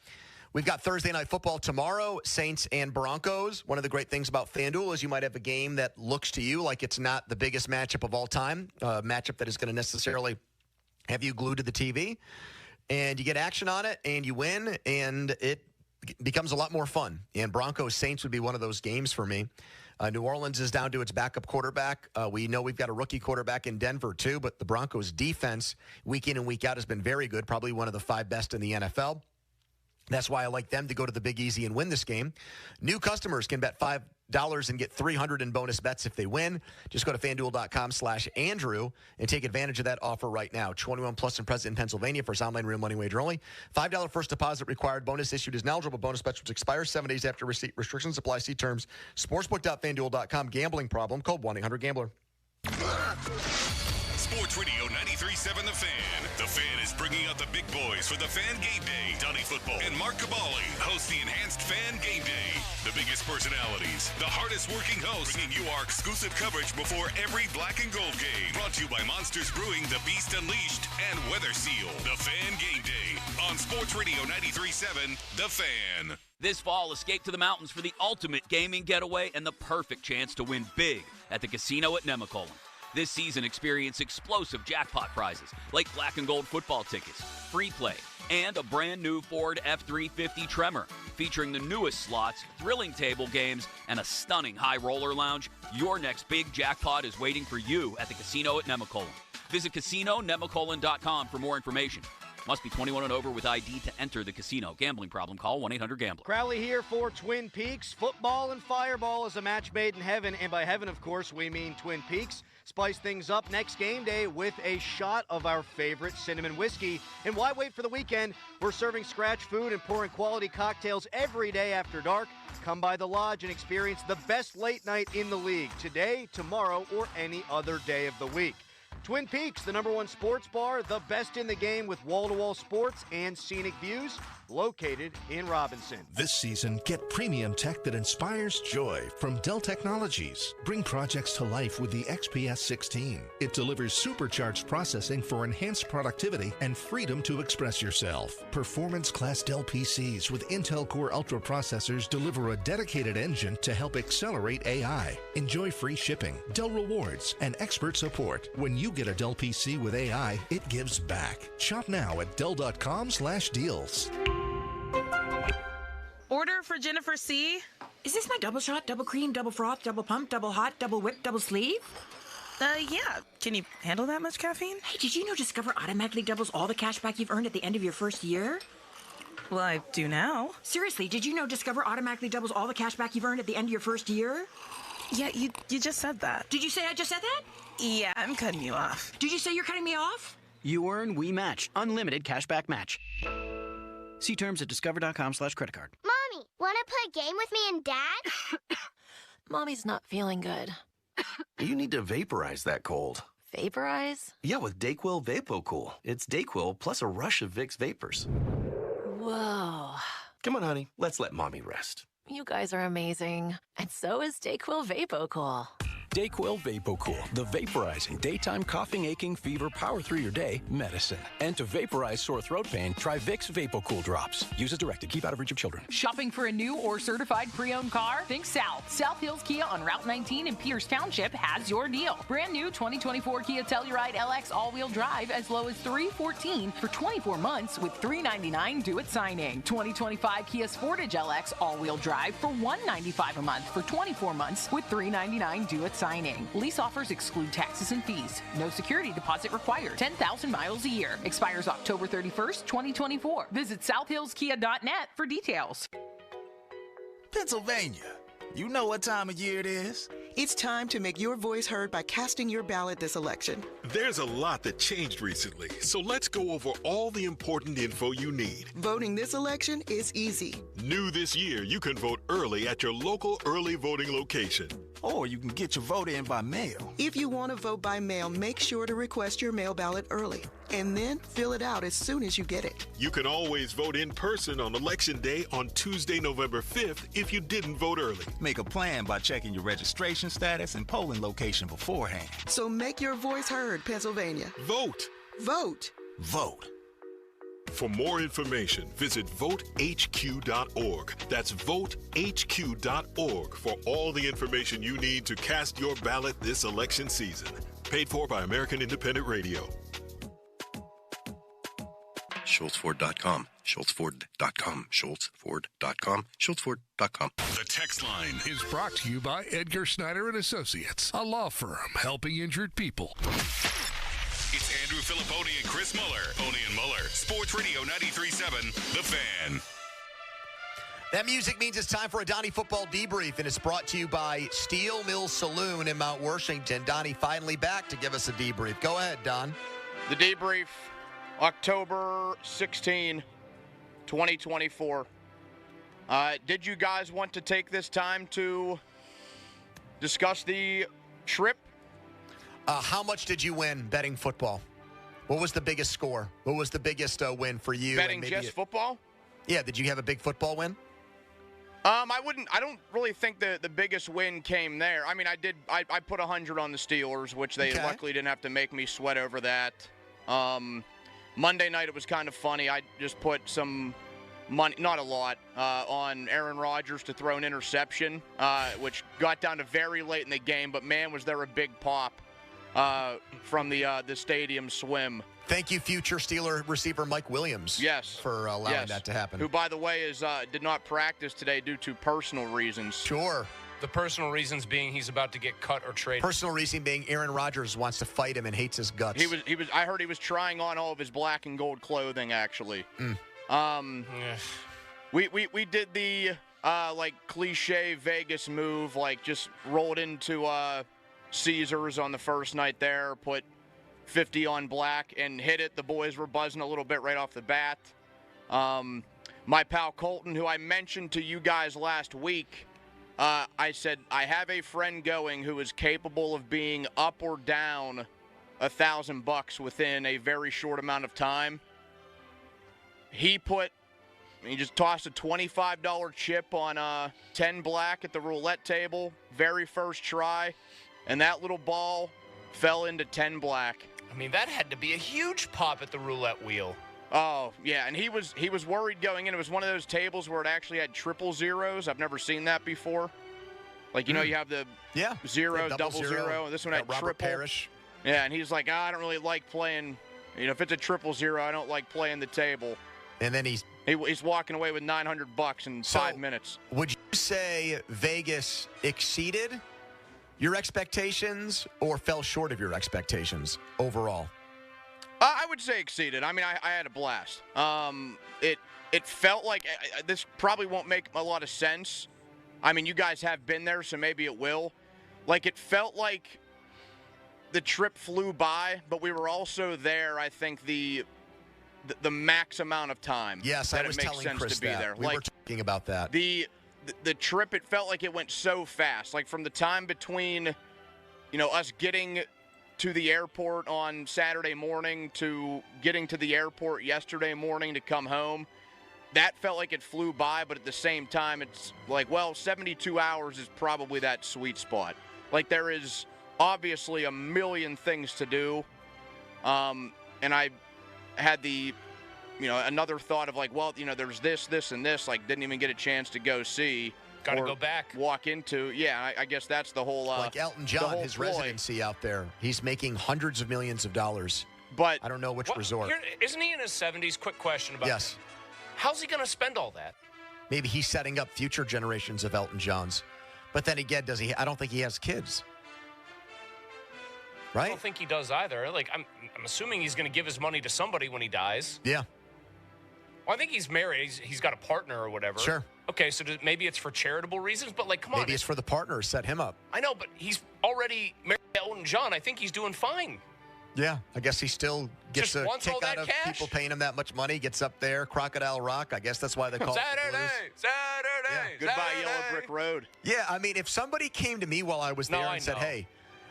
We've got Thursday night football tomorrow, Saints and Broncos. One of the great things about FanDuel is you might have a game that looks to you like it's not the biggest matchup of all time, a matchup that is going to necessarily have you glued to the TV, and you get action on it, and you win, and it becomes a lot more fun. And Broncos-Saints would be one of those games for me. New Orleans is down to its backup quarterback. We know we've got a rookie quarterback in Denver, too, but the Broncos' defense week in and week out has been very good, probably one of the 5 best in the NFL. That's why I like them to go to the Big Easy and win this game. New customers can bet $5 and get $300 in bonus bets if they win. Just go to FanDuel.com/Andrew and take advantage of that offer right now. 21 plus and present in Pennsylvania. For online real money wager only. $5 first deposit required. Bonus issued is eligible. Bonus bets which expires 7 days after receipt. Restrictions apply. See terms. Sportsbook.FanDuel.com. Gambling problem. Call 1-800-GAMBLER. Sports Radio 93.7 The Fan. The Fan is bringing out the big boys for the Fan Game Day. Donnie Football and Mark Cabali host the enhanced Fan Game Day. The biggest personalities, the hardest working hosts, bringing you our exclusive coverage before every black and gold game. Brought to you by Monsters Brewing, The Beast Unleashed, and Weather Seal. The Fan Game Day on Sports Radio 93.7 The Fan. This fall, escape to the mountains for the ultimate gaming getaway and the perfect chance to win big at the casino at Nemacolin. This season, experience explosive jackpot prizes like black and gold football tickets, free play, and a brand new Ford F-350 Tremor. Featuring the newest slots, thrilling table games, and a stunning high roller lounge, your next big jackpot is waiting for you at the casino at Nemacolin. Visit CasinoNemacolin.com for more information. Must be 21 and over with ID to enter the casino. Gambling problem? Call 1-800-GAMBLER. Crowley here for Twin Peaks. Football and Fireball is a match made in heaven, and by heaven, of course, we mean Twin Peaks. Spice things up next game day with a shot of our favorite cinnamon whiskey. And why wait for the weekend? We're serving scratch food and pouring quality cocktails every day after dark. Come by the Lodge and experience the best late night in the league today, tomorrow, or any other day of the week. Twin Peaks, the #1 sports bar, the best in the game with wall-to-wall sports and scenic views, located in Robinson. This season, get premium tech that inspires joy from Dell Technologies. Bring projects to life with the XPS 16. It delivers supercharged processing for enhanced productivity and freedom to express yourself. Performance-class Dell PCs with Intel Core Ultra processors deliver a dedicated engine to help accelerate AI. Enjoy free shipping, Dell rewards, and expert support. When you get a Dell PC with AI, it gives back. Shop now at Dell.com/deals. Order for Jennifer C. Is this my double shot, double cream, double froth, double pump, double hot, double whip, double sleeve? Yeah. Can you handle that much caffeine? Hey, did you know Discover automatically doubles all the cash back you've earned at the end of your first year? Well, I do now. Seriously, did you know Discover automatically doubles all the cash back you've earned at the end of your first year? Yeah, you just said that. Did you say I just said that? Yeah, I'm cutting you off. Did you say you're cutting me off? You earn, we match. Unlimited cashback match. See terms at discover.com/creditcard. Mommy, want to play a game with me and Dad? Mommy's not feeling good. You need to vaporize that cold. Vaporize? Yeah, with DayQuil VapoCool. It's DayQuil plus a rush of Vicks vapors. Whoa. Come on, honey. Let's let Mommy rest. You guys are amazing. And so is DayQuil VapoCool. DayQuil VapoCool, the vaporizing daytime coughing, aching, fever, power through your day medicine. And to vaporize sore throat pain, try Vicks VapoCool drops. Use as directed. Keep out of reach of children. Shopping for a new or certified pre-owned car? Think South. South Hills Kia on Route 19 in Pierce Township has your deal. Brand new 2024 Kia Telluride LX all-wheel drive as low as $314 for 24 months with $399 due at signing. 2025 Kia Sportage LX all-wheel drive for $195 a month for 24 months with $399 due at signing. Lease offers exclude taxes and fees. No security deposit required. 10,000 miles a year. Expires October 31st, 2024. Visit southhillskia.net for details. Pennsylvania. You know what time of year it is? It's time to make your voice heard by casting your ballot this election. There's a lot that changed recently, so let's go over all the important info you need. Voting this election is easy. New this year, you can vote early at your local early voting location. Or you can get your vote in by mail. If you want to vote by mail, make sure to request your mail ballot early. And then fill it out as soon as you get it. You can always vote in person on Election Day on Tuesday, November 5th if you didn't vote early. Make a plan by checking your registration status and polling location beforehand. So make your voice heard, Pennsylvania. Vote. Vote. Vote. For more information, visit votehq.org. That's votehq.org for all the information you need to cast your ballot this election season. Paid for by American Independent Radio. SchultzFord.com. SchultzFord.com. SchultzFord.com. SchultzFord.com. The text line is brought to you by Edgar Snyder and Associates, a law firm helping injured people. It's Andrew Filipponi and Chris Muller. Pony and Muller. Sports Radio 93.7, The Fan. That music means it's time for a Donnie Football Debrief, and it's brought to you by Steel Mill Saloon in Mount Washington. Donnie finally back to give us a debrief. Go ahead, Don. The debrief, October 16, 2024. Did you guys want to take this time to discuss the trip? How much did you win betting football? What was the biggest score? What was the biggest win for you? Betting just football? Yeah. Did you have a big football win? I don't really think the biggest win came there. I mean, I put 100 on the Steelers, which they luckily didn't have to make me sweat over that. Monday night, it was kind of funny. I just put some money, not a lot, on Aaron Rodgers to throw an interception, which got down to very late in the game, but man, was there a big pop from the stadium swim. Thank you, future Steeler receiver Mike Williams. Yes. For allowing that to happen. Who, by the way, did not practice today due to personal reasons. Sure. The personal reasons being he's about to get cut or traded. Personal reason being Aaron Rodgers wants to fight him and hates his guts. I heard he was trying on all of his black and gold clothing, actually. We did the cliche Vegas move, just rolled into Caesars on the first night there, put 50 on black and hit it. The boys were buzzing a little bit right off the bat. My pal Colton, who I mentioned to you guys last week, I said, I have a friend going who is capable of being up or down $1,000 within a very short amount of time. He just tossed a $25 chip on 10 black at the roulette table, very first try, and that little ball fell into 10 black. I mean, that had to be a huge pop at the roulette wheel. Oh, yeah, and he was worried going in. It was one of those tables where it actually had triple zeros. I've never seen that before. You have the zero, double zero. This one had Robert triple. Parrish. Yeah, and he's like, I don't really like playing. If it's a triple zero, I don't like playing the table. And then he's walking away with $900 in 5 minutes. Would you say Vegas exceeded your expectations or fell short of your expectations overall? I would say exceeded. I mean, I had a blast. It felt like this probably won't make a lot of sense. I mean, you guys have been there, so maybe it will. It felt like the trip flew by, but we were also there, I think, the max amount of time. Yes, that I was it makes telling sense Chris to be that. there. We were talking about that. The trip, it felt like it went so fast. From the time between, us getting to the airport on Saturday morning to getting to the airport yesterday morning to come home, that felt like it flew by, but at the same time, it's 72 hours is probably that sweet spot. There is obviously a million things to do, and I had another thought of there's this, and this, didn't even get a chance to go see. Got to go back. Walk into. Yeah, I guess that's the whole. Like Elton John, his residency out there. He's making hundreds of millions of dollars. But I don't know which resort. Isn't he in his 70s? Quick question about Yes. him. How's he going to spend all that? Maybe he's setting up future generations of Elton Johns. But then again, does he? I don't think he has kids. Right? I don't think he does either. I'm assuming he's going to give his money to somebody when he dies. Yeah. Well, I think he's married. He's got a partner or whatever. Sure. Okay, so maybe it's for charitable reasons, but come on. Maybe it's for the partner, set him up. I know, but he's already married to Elton John. I think he's doing fine. Yeah, I guess he still gets Just a wants kick all out that of cash. people paying him that much money, gets up there, Crocodile Rock. I guess that's why they call it the Blues. Saturday. Goodbye, Yellow Brick Road. Yeah, I mean, if somebody came to me while I was there and said, hey,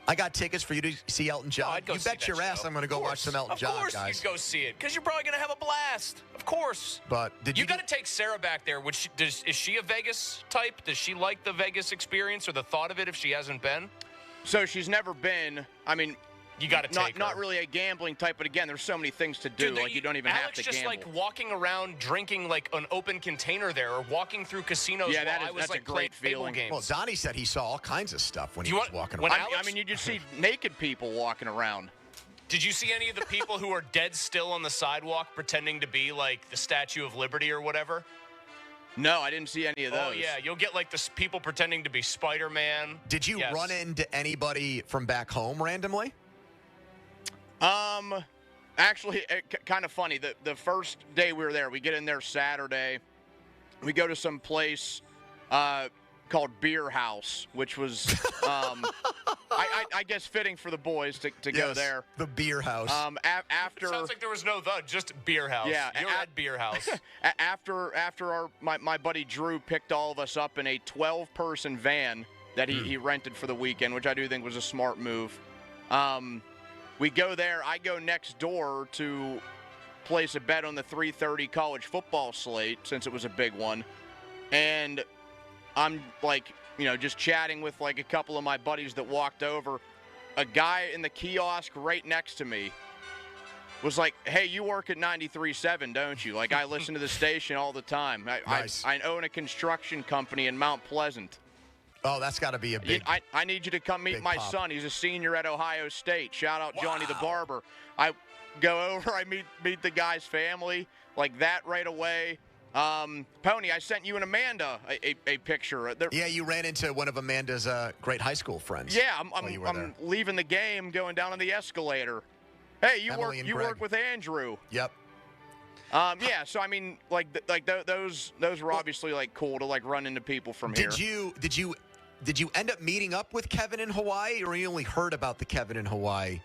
I got tickets for you to see Elton John. I'd go you see bet that your ass show. I'm going to go watch some Elton John, guys. Of course you'd go see it, because you're probably going to have a blast. Of course. But you got to take Sarah back there. Is she a Vegas type? Does she like the Vegas experience or the thought of it if she hasn't been? So she's never been. I mean, you got to take her. Not really a gambling type, but again, there's so many things to do. Dude, you don't even Alex have to just gamble. walking around drinking an open container there, or walking through casinos. Yeah, that's a great feeling. Games. Well, Donnie said he saw all kinds of stuff when he was walking around. I mean, you just see naked people walking around. Did you see any of the people who are dead still on the sidewalk pretending to be the Statue of Liberty or whatever? No, I didn't see any of those. Oh, yeah. You'll get the people pretending to be Spider-Man. Did you run into anybody from back home randomly? Actually, kind of funny. The first day we were there, we get in there Saturday. We go to some place called Beer House, which was, I guess, fitting for the boys to go there. The Beer House. After Sounds like there was no just Beer House. Yeah, you're at Beer House. After my buddy Drew picked all of us up in a 12-person van that he rented for the weekend, which I do think was a smart move. We go there. I go next door to place a bet on the 3:30 college football slate since it was a big one. And I'm just chatting with a couple of my buddies that walked over. A guy in the kiosk right next to me was like, "Hey, you work at 93.7, don't you?" I listen to the station all the time. Nice. I own a construction company in Mount Pleasant. Oh, that's got to be a big. I need you to come meet my son. He's a senior at Ohio State. Shout out Johnny the Barber. I go over. I meet the guy's family like that right away. Pony, I sent you and Amanda a picture. Yeah, you ran into one of Amanda's great high school friends. Yeah, I'm leaving the game, going down on the escalator. Hey, you work with Andrew. Yep. Yeah, so I mean, those were obviously cool to run into people from here. Did you end up meeting up with Kevin in Hawaii, or you only heard about the Kevin in Hawaii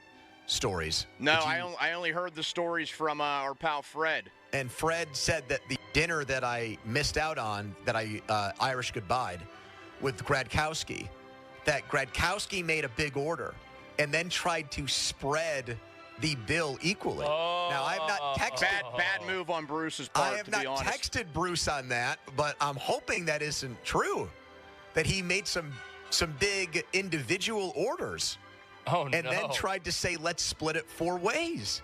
stories? No, I only heard the stories from our pal Fred. And Fred said that the dinner that I missed out on, that I Irish goodbyed with Gradkowski, that Gradkowski made a big order and then tried to spread the bill equally. Now, I have not texted. Bad move on Bruce's part, I have to be not honest. texted Bruce on that, but I'm hoping that isn't true, that he made some big individual orders. And then tried to say, let's split it 4 ways.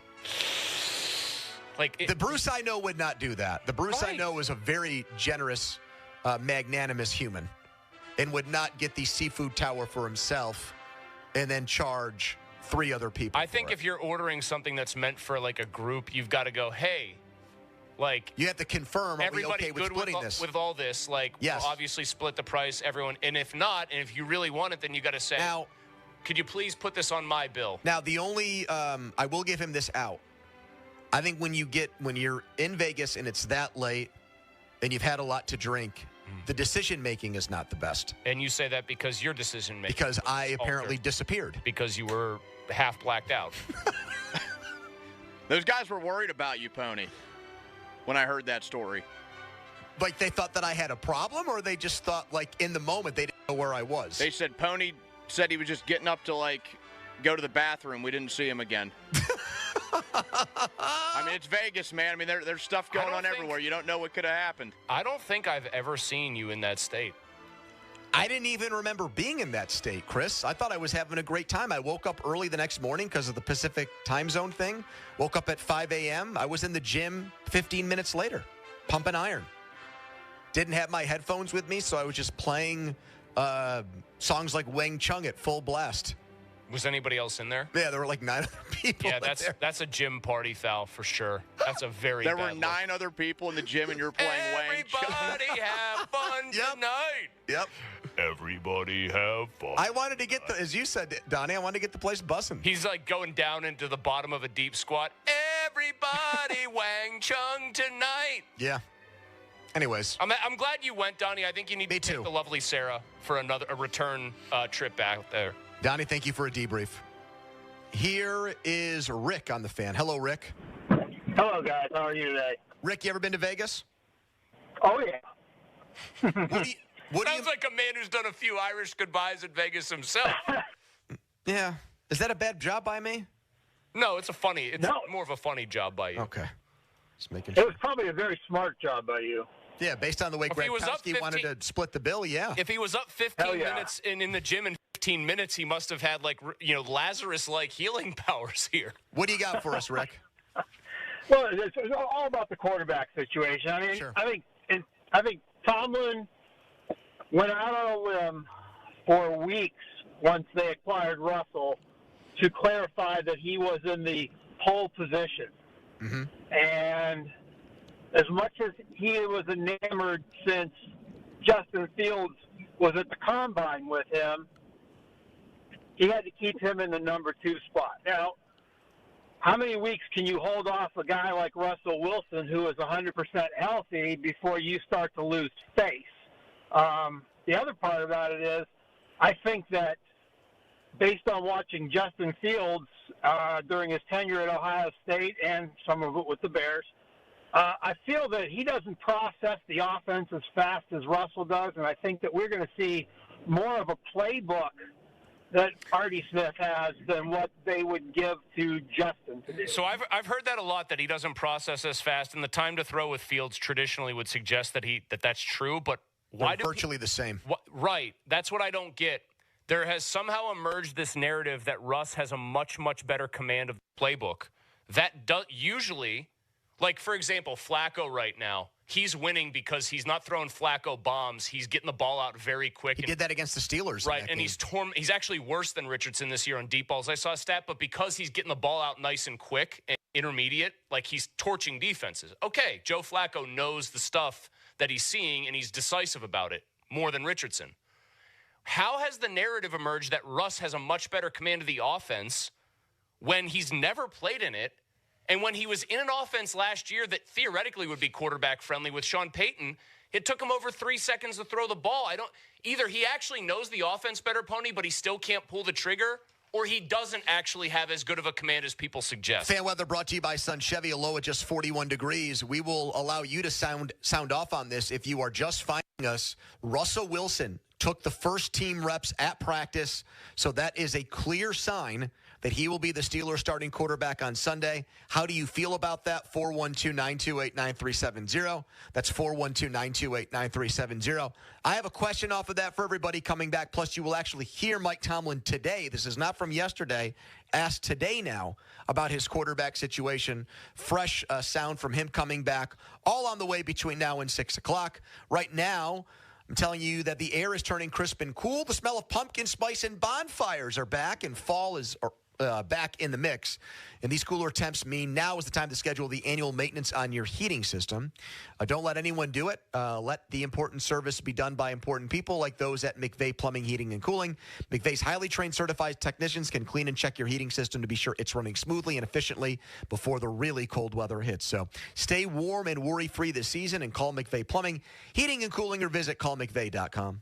The Bruce I know would not do that. The Bruce I know is a very generous, magnanimous human and would not get the seafood tower for himself and then charge 3 other people. I think if you're ordering something that's meant for a group, you've got to go, hey, you have to confirm, are we okay with splitting this? With all this, yes. We'll obviously split the price, everyone. And if not, and if you really want it, then you got to say, now, could you please put this on my bill? Now, the only, I will give him this out. I think when you're in Vegas and it's that late and you've had a lot to drink, the decision-making is not the best. And you say that because your decision-making. Because I apparently disappeared. Because you were half blacked out. Those guys were worried about you, Pony, when I heard that story. They thought that I had a problem, or they just thought, in the moment, they didn't know where I was? They said Pony said he was just getting up to, go to the bathroom. We didn't see him again. I mean, it's Vegas, man. I mean, there's stuff going on everywhere. You don't know what could have happened. I don't think I've ever seen you in that state. I didn't even remember being in that state, Chris. I thought I was having a great time. I woke up early the next morning because of the Pacific time zone thing. Woke up at 5 a.m. I was in the gym 15 minutes later, pumping iron. Didn't have my headphones with me, so I was just playing songs like Wang Chung at full blast. Was anybody else in there? Yeah, there were 9 other people. Yeah, that's a gym party foul for sure. That's a very There bad were 9 other people in the gym, and you're playing Wang Chung. Everybody have fun tonight. Yep. Everybody have fun. I wanted to get as you said, Donnie, I wanted to get the place buzzing. He's going down into the bottom of a deep squat. Everybody Wang Chung tonight. Yeah. Anyways. I'm glad you went, Donnie. I think you need to take the lovely Sarah for a return trip back there. Donnie, thank you for a debrief. Here is Rick on the Fan. Hello, Rick. Hello, guys. How are you today? Rick, you ever been to Vegas? Oh, yeah. Sounds like a man who's done a few Irish goodbyes in Vegas himself. Yeah. Is that a bad job by me? No, it's more of a funny job by you. Okay. Just making sure. It was probably a very smart job by you. Yeah, based on the way Gradkowski wanted to split the bill, yeah. If he was up 15 minutes in the gym in 15 minutes, he must have had Lazarus-like healing powers here. What do you got for us, Rick? Well, it's all about the quarterback situation. I mean, sure. I think Tomlin went out on a limb for weeks once they acquired Russell to clarify that he was in the pole position. Mm-hmm. And as much as he was enamored since Justin Fields was at the combine with him, he had to keep him in the number 2 spot. Now, how many weeks can you hold off a guy like Russell Wilson who is 100% healthy before you start to lose face? The other part about it is I think that based on watching Justin Fields during his tenure at Ohio State and some of it with the Bears, I feel that he doesn't process the offense as fast as Russell does, and I think that we're going to see more of a playbook that Artie Smith has than what they would give to Justin today. So I've heard that a lot, that he doesn't process as fast, and the time to throw with Fields traditionally would suggest that that's true. But why virtually the same? Right. That's what I don't get. There has somehow emerged this narrative that Russ has a much, much better command of the playbook. That does usually, like, for example, Flacco right now, he's winning because he's not throwing Flacco bombs. He's getting the ball out very quick. He did that against the Steelers. Right, and he's actually worse than Richardson this year on deep balls. I saw a stat, but because he's getting the ball out nice and quick and intermediate, like he's torching defenses. Okay, Joe Flacco knows the stuff that he's seeing, and he's decisive about it more than Richardson. How has the narrative emerged that Russ has a much better command of the offense when he's never played in it? And when he was in an offense last year that theoretically would be quarterback friendly with Sean Payton, it took him over 3 seconds to throw the ball. Either he actually knows the offense better, Pony, but he still can't pull the trigger, or he doesn't actually have as good of a command as people suggest. Fan weather brought to you by Sun Chevy, a low at just 41 degrees. We will allow you to sound off on this if you are just finding us. Russell Wilson took the first team reps at practice, so that is a clear sign that he will be the Steelers starting quarterback on Sunday. How do you feel about that? 412-928-9370. That's 412-928-9370. I have a question off of that for everybody coming back. Plus, you will actually hear Mike Tomlin today. This is not from yesterday. Asked today now about his quarterback situation. Fresh sound from him coming back, all on the way between now and 6 o'clock. Right now, I'm telling you that the air is turning crisp and cool. The smell of pumpkin spice and bonfires are back, and fall is back in the mix. And these cooler temps mean now is the time to schedule the annual maintenance on your heating system. Don't let anyone do it. Let the important service be done by important people like those at McVeigh Plumbing, Heating, and Cooling. McVeigh's highly trained certified technicians can clean and check your heating system to be sure it's running smoothly and efficiently before the really cold weather hits. So stay warm and worry-free this season and call McVeigh Plumbing, Heating, and Cooling, or visit callmcveigh.com.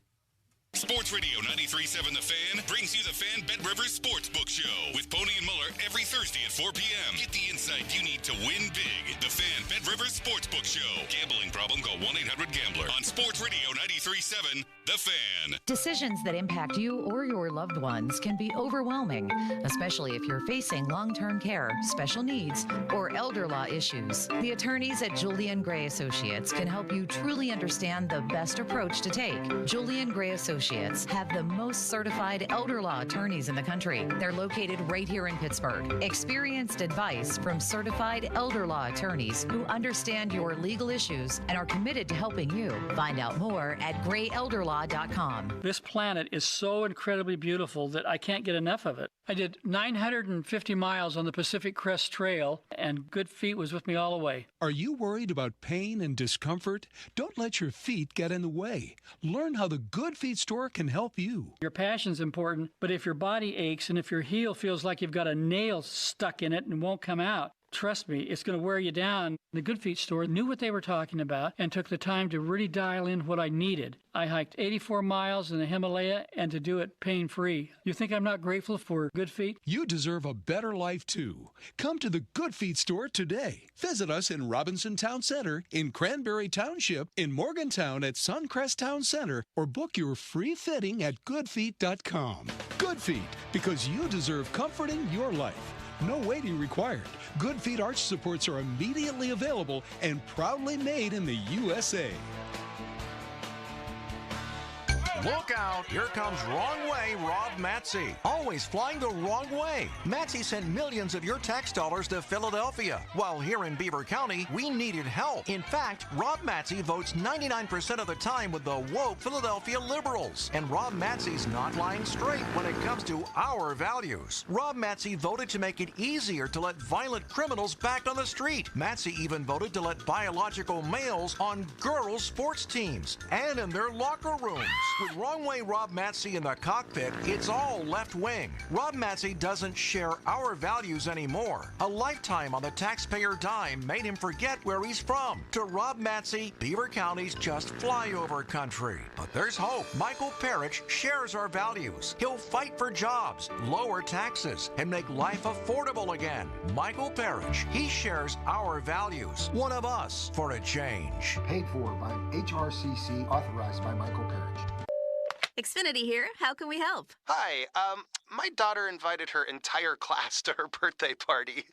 Sports Radio 93.7 The Fan brings you the Fan Bet Rivers Sportsbook Show with Pony and Muller every Thursday at 4 p.m. Get the insight you need to win big. The Fan Bet Rivers Sportsbook Show. Gambling problem? Call 1-800-GAMBLER. On Sports Radio 93.7 The Fan. Decisions that impact you or your loved ones can be overwhelming, especially if you're facing long-term care, special needs, or elder law issues. The attorneys at Julian Gray Associates can help you truly understand the best approach to take. Julian Gray Associates have the most certified elder law attorneys in the country. They're located right here in Pittsburgh. Experienced advice from certified elder law attorneys who understand your legal issues and are committed to helping you. Find out more at grayelderlaw.com. This planet is so incredibly beautiful that I can't get enough of it. I did 950 miles on the Pacific Crest Trail, and Good Feet was with me all the way. Are you worried about pain and discomfort? Don't let your feet get in the way. Learn how the Good Feet store can help you. Your passion's important, but if your body aches and if your heel feels like you've got a nail stuck in it and won't come out, trust me, it's going to wear you down. The Good Feet store knew what they were talking about and took the time to really dial in what I needed. I hiked 84 miles in the Himalaya and to do it pain-free. You think I'm not grateful for Good Feet? You deserve a better life, too. Come to the Good Feet store today. Visit us in Robinson Town Center, in Cranberry Township, in Morgantown at Suncrest Town Center, or book your free fitting at goodfeet.com. Good Feet, because you deserve comfort in your life. No waiting required. Good Feet arch supports are immediately available and proudly made in the USA. Look out! Here comes Wrong Way Rob Matze. Always flying the wrong way. Matze sent millions of your tax dollars to Philadelphia. While here in Beaver County, we needed help. In fact, Rob Matze votes 99% of the time with the woke Philadelphia liberals. And Rob Matze's not lying straight when it comes to our values. Rob Matze voted to make it easier to let violent criminals back on the street. Matze even voted to let biological males on girls' sports teams and in their locker rooms. With Wrong Way Rob Matze in the cockpit, it's all left-wing. Rob Matze doesn't share our values anymore. A lifetime on the taxpayer dime made him forget where he's from. To Rob Matze, Beaver County's just flyover country. But there's hope. Michael Parrish shares our values. He'll fight for jobs, lower taxes, and make life affordable again. Michael Parrish, he shares our values. One of us for a change. Paid for by HRCC, authorized by Michael Parrish. Xfinity here. How can we help? Hi. My daughter invited her entire class to her birthday party.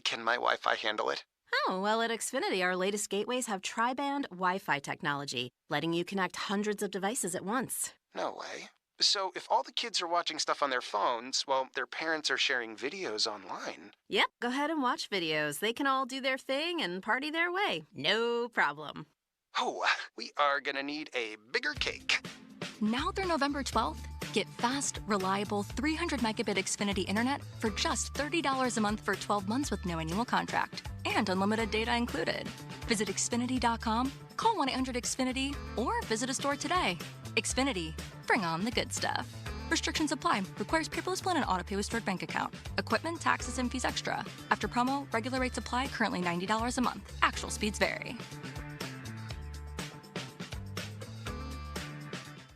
Can my Wi-Fi handle it? Oh, well, at Xfinity, our latest gateways have tri-band Wi-Fi technology, letting you connect hundreds of devices at once. No way. So if all the kids are watching stuff on their phones, while their parents are sharing videos online. Yep, go ahead and watch videos. They can all do their thing and party their way. No problem. Oh, we are gonna need a bigger cake. Now through November 12th, get fast, reliable 300 megabit Xfinity internet for just $30 a month for 12 months with no annual contract and unlimited data included. Visit Xfinity.com, call 1-800-XFINITY, or visit a store today. Xfinity, bring on the good stuff. Restrictions apply. Requires paperless plan and auto pay with stored bank account. Equipment, taxes, and fees extra. After promo, regular rates apply. Currently $90 a month. Actual speeds vary.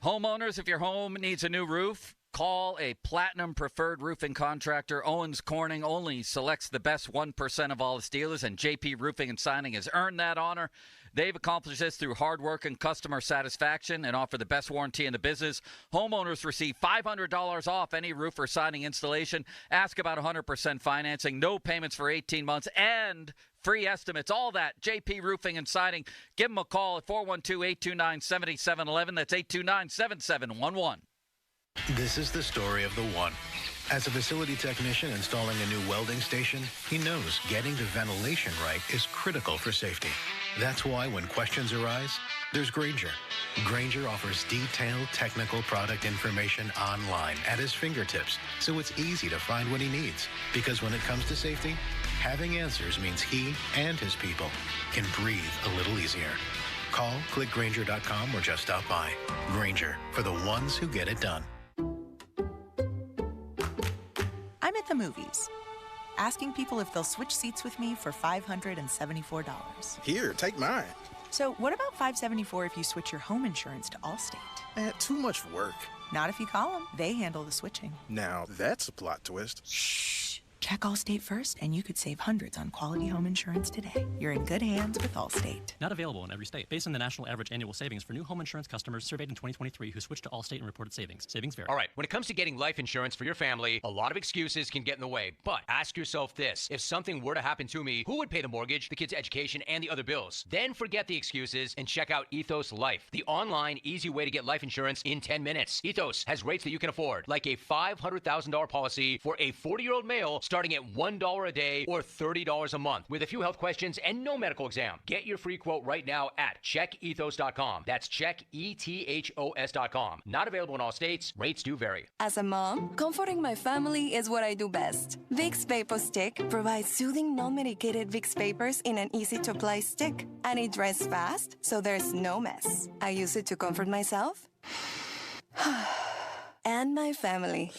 Homeowners, if your home needs a new roof, call a Platinum Preferred Roofing Contractor. Owens Corning only selects the best 1% of all its dealers, and JP Roofing and Signing has earned that honor. They've accomplished this through hard work and customer satisfaction and offer the best warranty in the business. Homeowners receive $500 off any roof or siding installation. Ask about 100% financing, no payments for 18 months, and free estimates. All that, JP Roofing and Siding. Give them a call at 412-829-7711. That's 829-7711. This is the story of the one. As a facility technician installing a new welding station, he knows getting the ventilation right is critical for safety. That's why when questions arise, there's Grainger. Grainger offers detailed technical product information online at his fingertips, so it's easy to find what he needs. Because when it comes to safety, having answers means he and his people can breathe a little easier. Call, click Grainger.com, or just stop by. Grainger, for the ones who get it done. I'm at the movies, asking people if they'll switch seats with me for $574. Here, take mine. So what about $574 if you switch your home insurance to Allstate? Too much work. Not if you call them. They handle the switching. Now, that's a plot twist. Shh. Check Allstate first, and you could save hundreds on quality home insurance today. You're in good hands with Allstate. Not available in every state. Based on the national average annual savings for new home insurance customers surveyed in 2023 who switched to Allstate and reported savings. Savings vary. All right, when it comes to getting life insurance for your family, a lot of excuses can get in the way. But ask yourself this. If something were to happen to me, who would pay the mortgage, the kids' education, and the other bills? Then forget the excuses and check out Ethos Life, the online, easy way to get life insurance in 10 minutes. Ethos has rates that you can afford, like a $500,000 policy for a 40-year-old male starting at $1 a day or $30 a month with a few health questions and no medical exam. Get your free quote right now at checkethos.com. That's checkethos.com. Not available in all states. Rates do vary. As a mom, comforting my family is what I do best. Vicks Vapor Stick provides soothing, non-medicated Vicks vapors in an easy-to-apply stick. And it dries fast, so there's no mess. I use it to comfort myself and my family.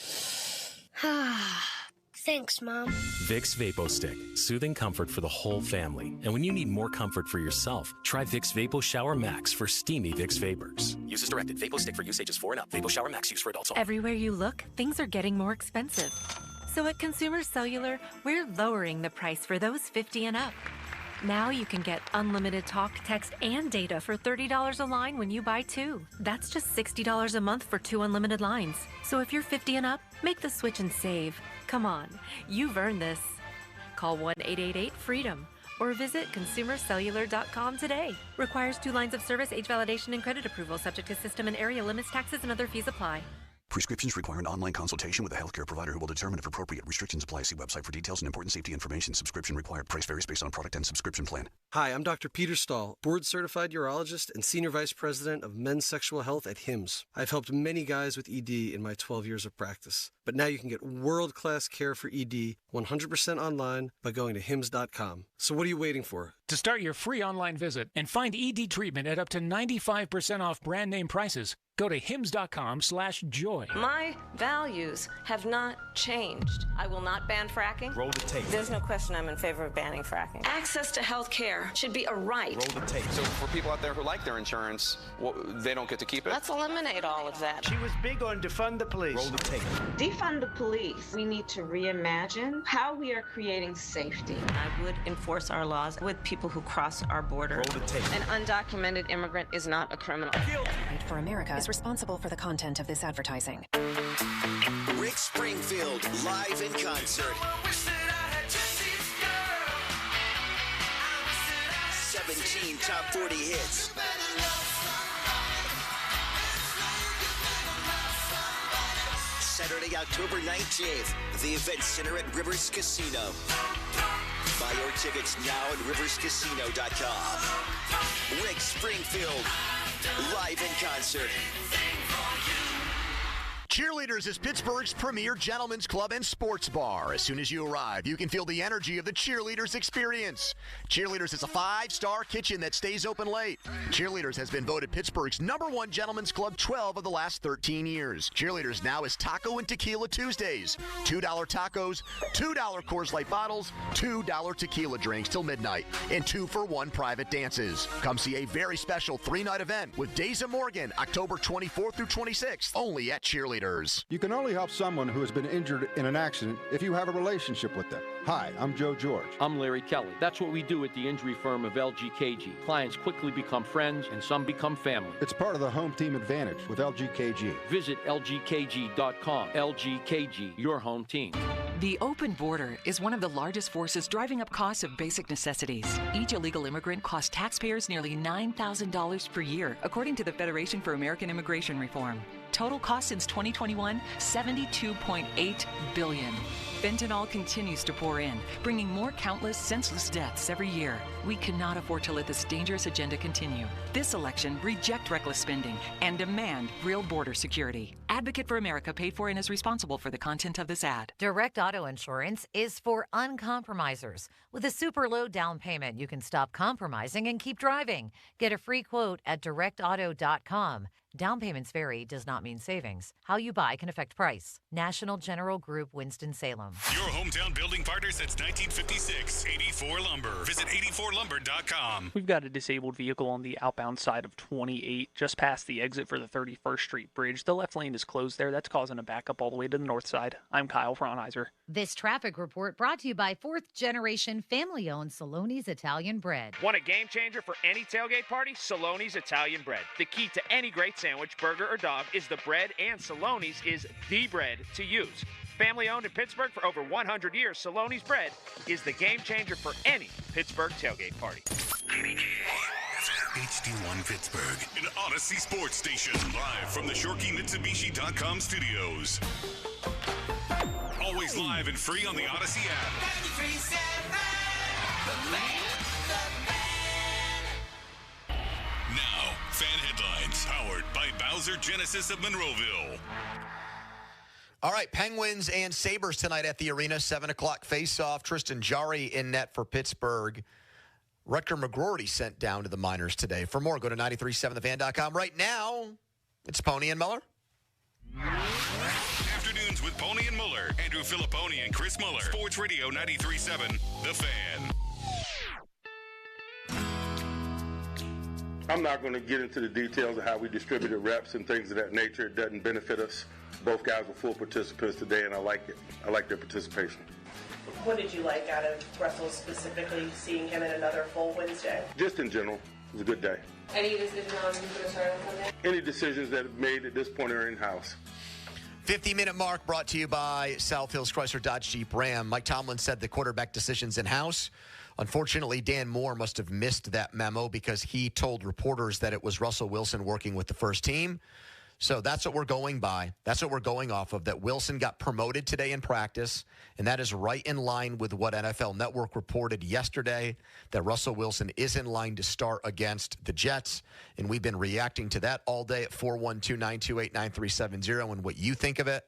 Thanks, Mom. Vicks VapoStick, soothing comfort for the whole family. And when you need more comfort for yourself, try Vicks Vapo Shower Max for steamy Vicks vapors. Use as directed. VapoStick for use ages 4 and up. Vapo Shower Max use for adults only. Everywhere you look, things are getting more expensive. So at Consumer Cellular, we're lowering the price for those 50 and up. Now you can get unlimited talk, text, and data for $30 a line when you buy 2. That's just $60 a month for 2 unlimited lines. So if you're 50 and up, make the switch and save. Come on, you've earned this. Call 1-888-FREEDOM or visit consumercellular.com today. Requires 2 lines of service, age validation, and credit approval, subject to system and area limits, taxes, and other fees apply. Prescriptions require an online consultation with a healthcare provider who will determine if appropriate. Restrictions apply. See website for details and important safety information. Subscription required. Price varies based on product and subscription plan. Hi, I'm Dr. Peter Stahl, board-certified urologist and senior vice president of men's sexual health at HIMSS. I've helped many guys with ED in my 12 years of practice. But now you can get world-class care for ED 100% online by going to HIMSS.com. So what are you waiting for? To start your free online visit and find ED treatment at up to 95% off brand name prices, go to hims.com/joy. My values have not changed. I will not ban fracking. Roll the tape. There's no question I'm in favor of banning fracking. Access to health care should be a right. Roll the tape. So for people out there who like their insurance, they don't get to keep it? Let's eliminate all of that. She was big on defund the police. Roll the tape. Defund the police. We need to reimagine how we are creating safety. I would enforce our laws with people who cross our border. Roll the tape. An undocumented immigrant is not a criminal. Guilty. for America is responsible for the content of this advertising. Rick Springfield, live in concert. 17 top 40 hits. Saturday, October 19th, the Event Center at Rivers Casino. Buy your tickets now at riverscasino.com. Rick Springfield, live in concert. Cheerleaders is Pittsburgh's premier gentlemen's club and sports bar. As soon as you arrive, you can feel the energy of the Cheerleaders experience. Cheerleaders is a 5-star kitchen that stays open late. Cheerleaders has been voted Pittsburgh's #1 gentlemen's club 12 of the last 13 years. Cheerleaders now is Taco and Tequila Tuesdays. $2 tacos, $2 Coors Light bottles, $2 tequila drinks till midnight, and 2-for-1 private dances. Come see a very special 3-night event with Daza Morgan, October 24th through 26th, only at Cheerleaders. You can only help someone who has been injured in an accident if you have a relationship with them. Hi, I'm Joe George. I'm Larry Kelly. That's what we do at the injury firm of LGKG. Clients quickly become friends and some become family. It's part of the home team advantage with LGKG. Visit lgkg.com. LGKG, your home team. The open border is one of the largest forces driving up costs of basic necessities. Each illegal immigrant costs taxpayers nearly $9,000 per year, according to the Federation for American Immigration Reform. Total cost since 2021, $72.8 billion. Fentanyl continues to pour in, bringing more countless, senseless deaths every year. We cannot afford to let this dangerous agenda continue. This election, reject reckless spending and demand real border security. Advocate for America paid for and is responsible for the content of this ad. Direct Auto Insurance is for uncompromisers. With a super low down payment, you can stop compromising and keep driving. Get a free quote at directauto.com. Down payments vary, does not mean savings. How you buy can affect price. National General Group, Winston-Salem. Your hometown building partner since 1956, 84 Lumber. Visit 84lumber.com. We've got a disabled vehicle on the outbound side of 28, just past the exit for the 31st Street Bridge. The left lane is closed there. That's causing a backup all the way to the north side. I'm Kyle Fraunheiser. This traffic report brought to you by 4th-generation family-owned Saloni's Italian Bread. Want a game changer for any tailgate party? Saloni's Italian Bread. The key to any great sandwich, burger, or dog is the bread, and Saloni's is the bread to use. Family owned in Pittsburgh for over 100 years, Saloni's Bread is the game changer for any Pittsburgh tailgate party. HD1 Pittsburgh, an Odyssey sports station, live from the ShorkeyMitsubishi.com studios. Always live and free on the Odyssey app. Now, fan headlines powered by Bowser Genesis of Monroeville. All right, Penguins and Sabres tonight at the arena, 7 o'clock face-off. Tristan Jarry in net for Pittsburgh. Rutger McGroarty sent down to the minors today. For more, go to 937thefan.com. Right now, it's Pony and Muller. Afternoons with Pony and Muller. Andrew Filipponi and Chris Muller. Sports Radio 93.7, The Fan. I'm not going to get into the details of how we distributed reps and things of that nature. It doesn't benefit us. Both guys were full participants today, and I like it. I like their participation. What did you like out of Russell specifically, seeing him in another full Wednesday? Just in general, it was a good day. Any decision on who's going to start on Sunday? Any decisions that are made at this point are in-house. 50-minute mark brought to you by South Hills Chrysler Dodge Jeep Ram. Mike Tomlin said the quarterback decision's in-house. Unfortunately, Dan Moore must have missed that memo because he told reporters that it was Russell Wilson working with the first team. So that's what we're going by. That's what we're going off of, that Wilson got promoted today in practice, and that is right in line with what NFL Network reported yesterday, that Russell Wilson is in line to start against the Jets, and we've been reacting to that all day at 412-928-9370 and what you think of it.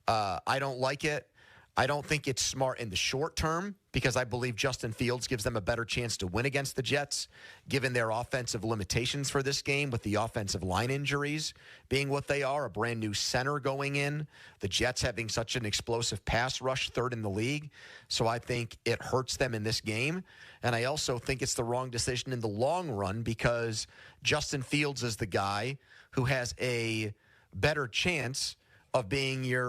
I don't like it. I don't think it's smart in the short term because I believe Justin Fields gives them a better chance to win against the Jets, given their offensive limitations for this game with the offensive line injuries being what they are, a brand new center going in, the Jets having such an explosive pass rush, third in the league. So I think it hurts them in this game. And I also think it's the wrong decision in the long run because Justin Fields is the guy who has a better chance of being your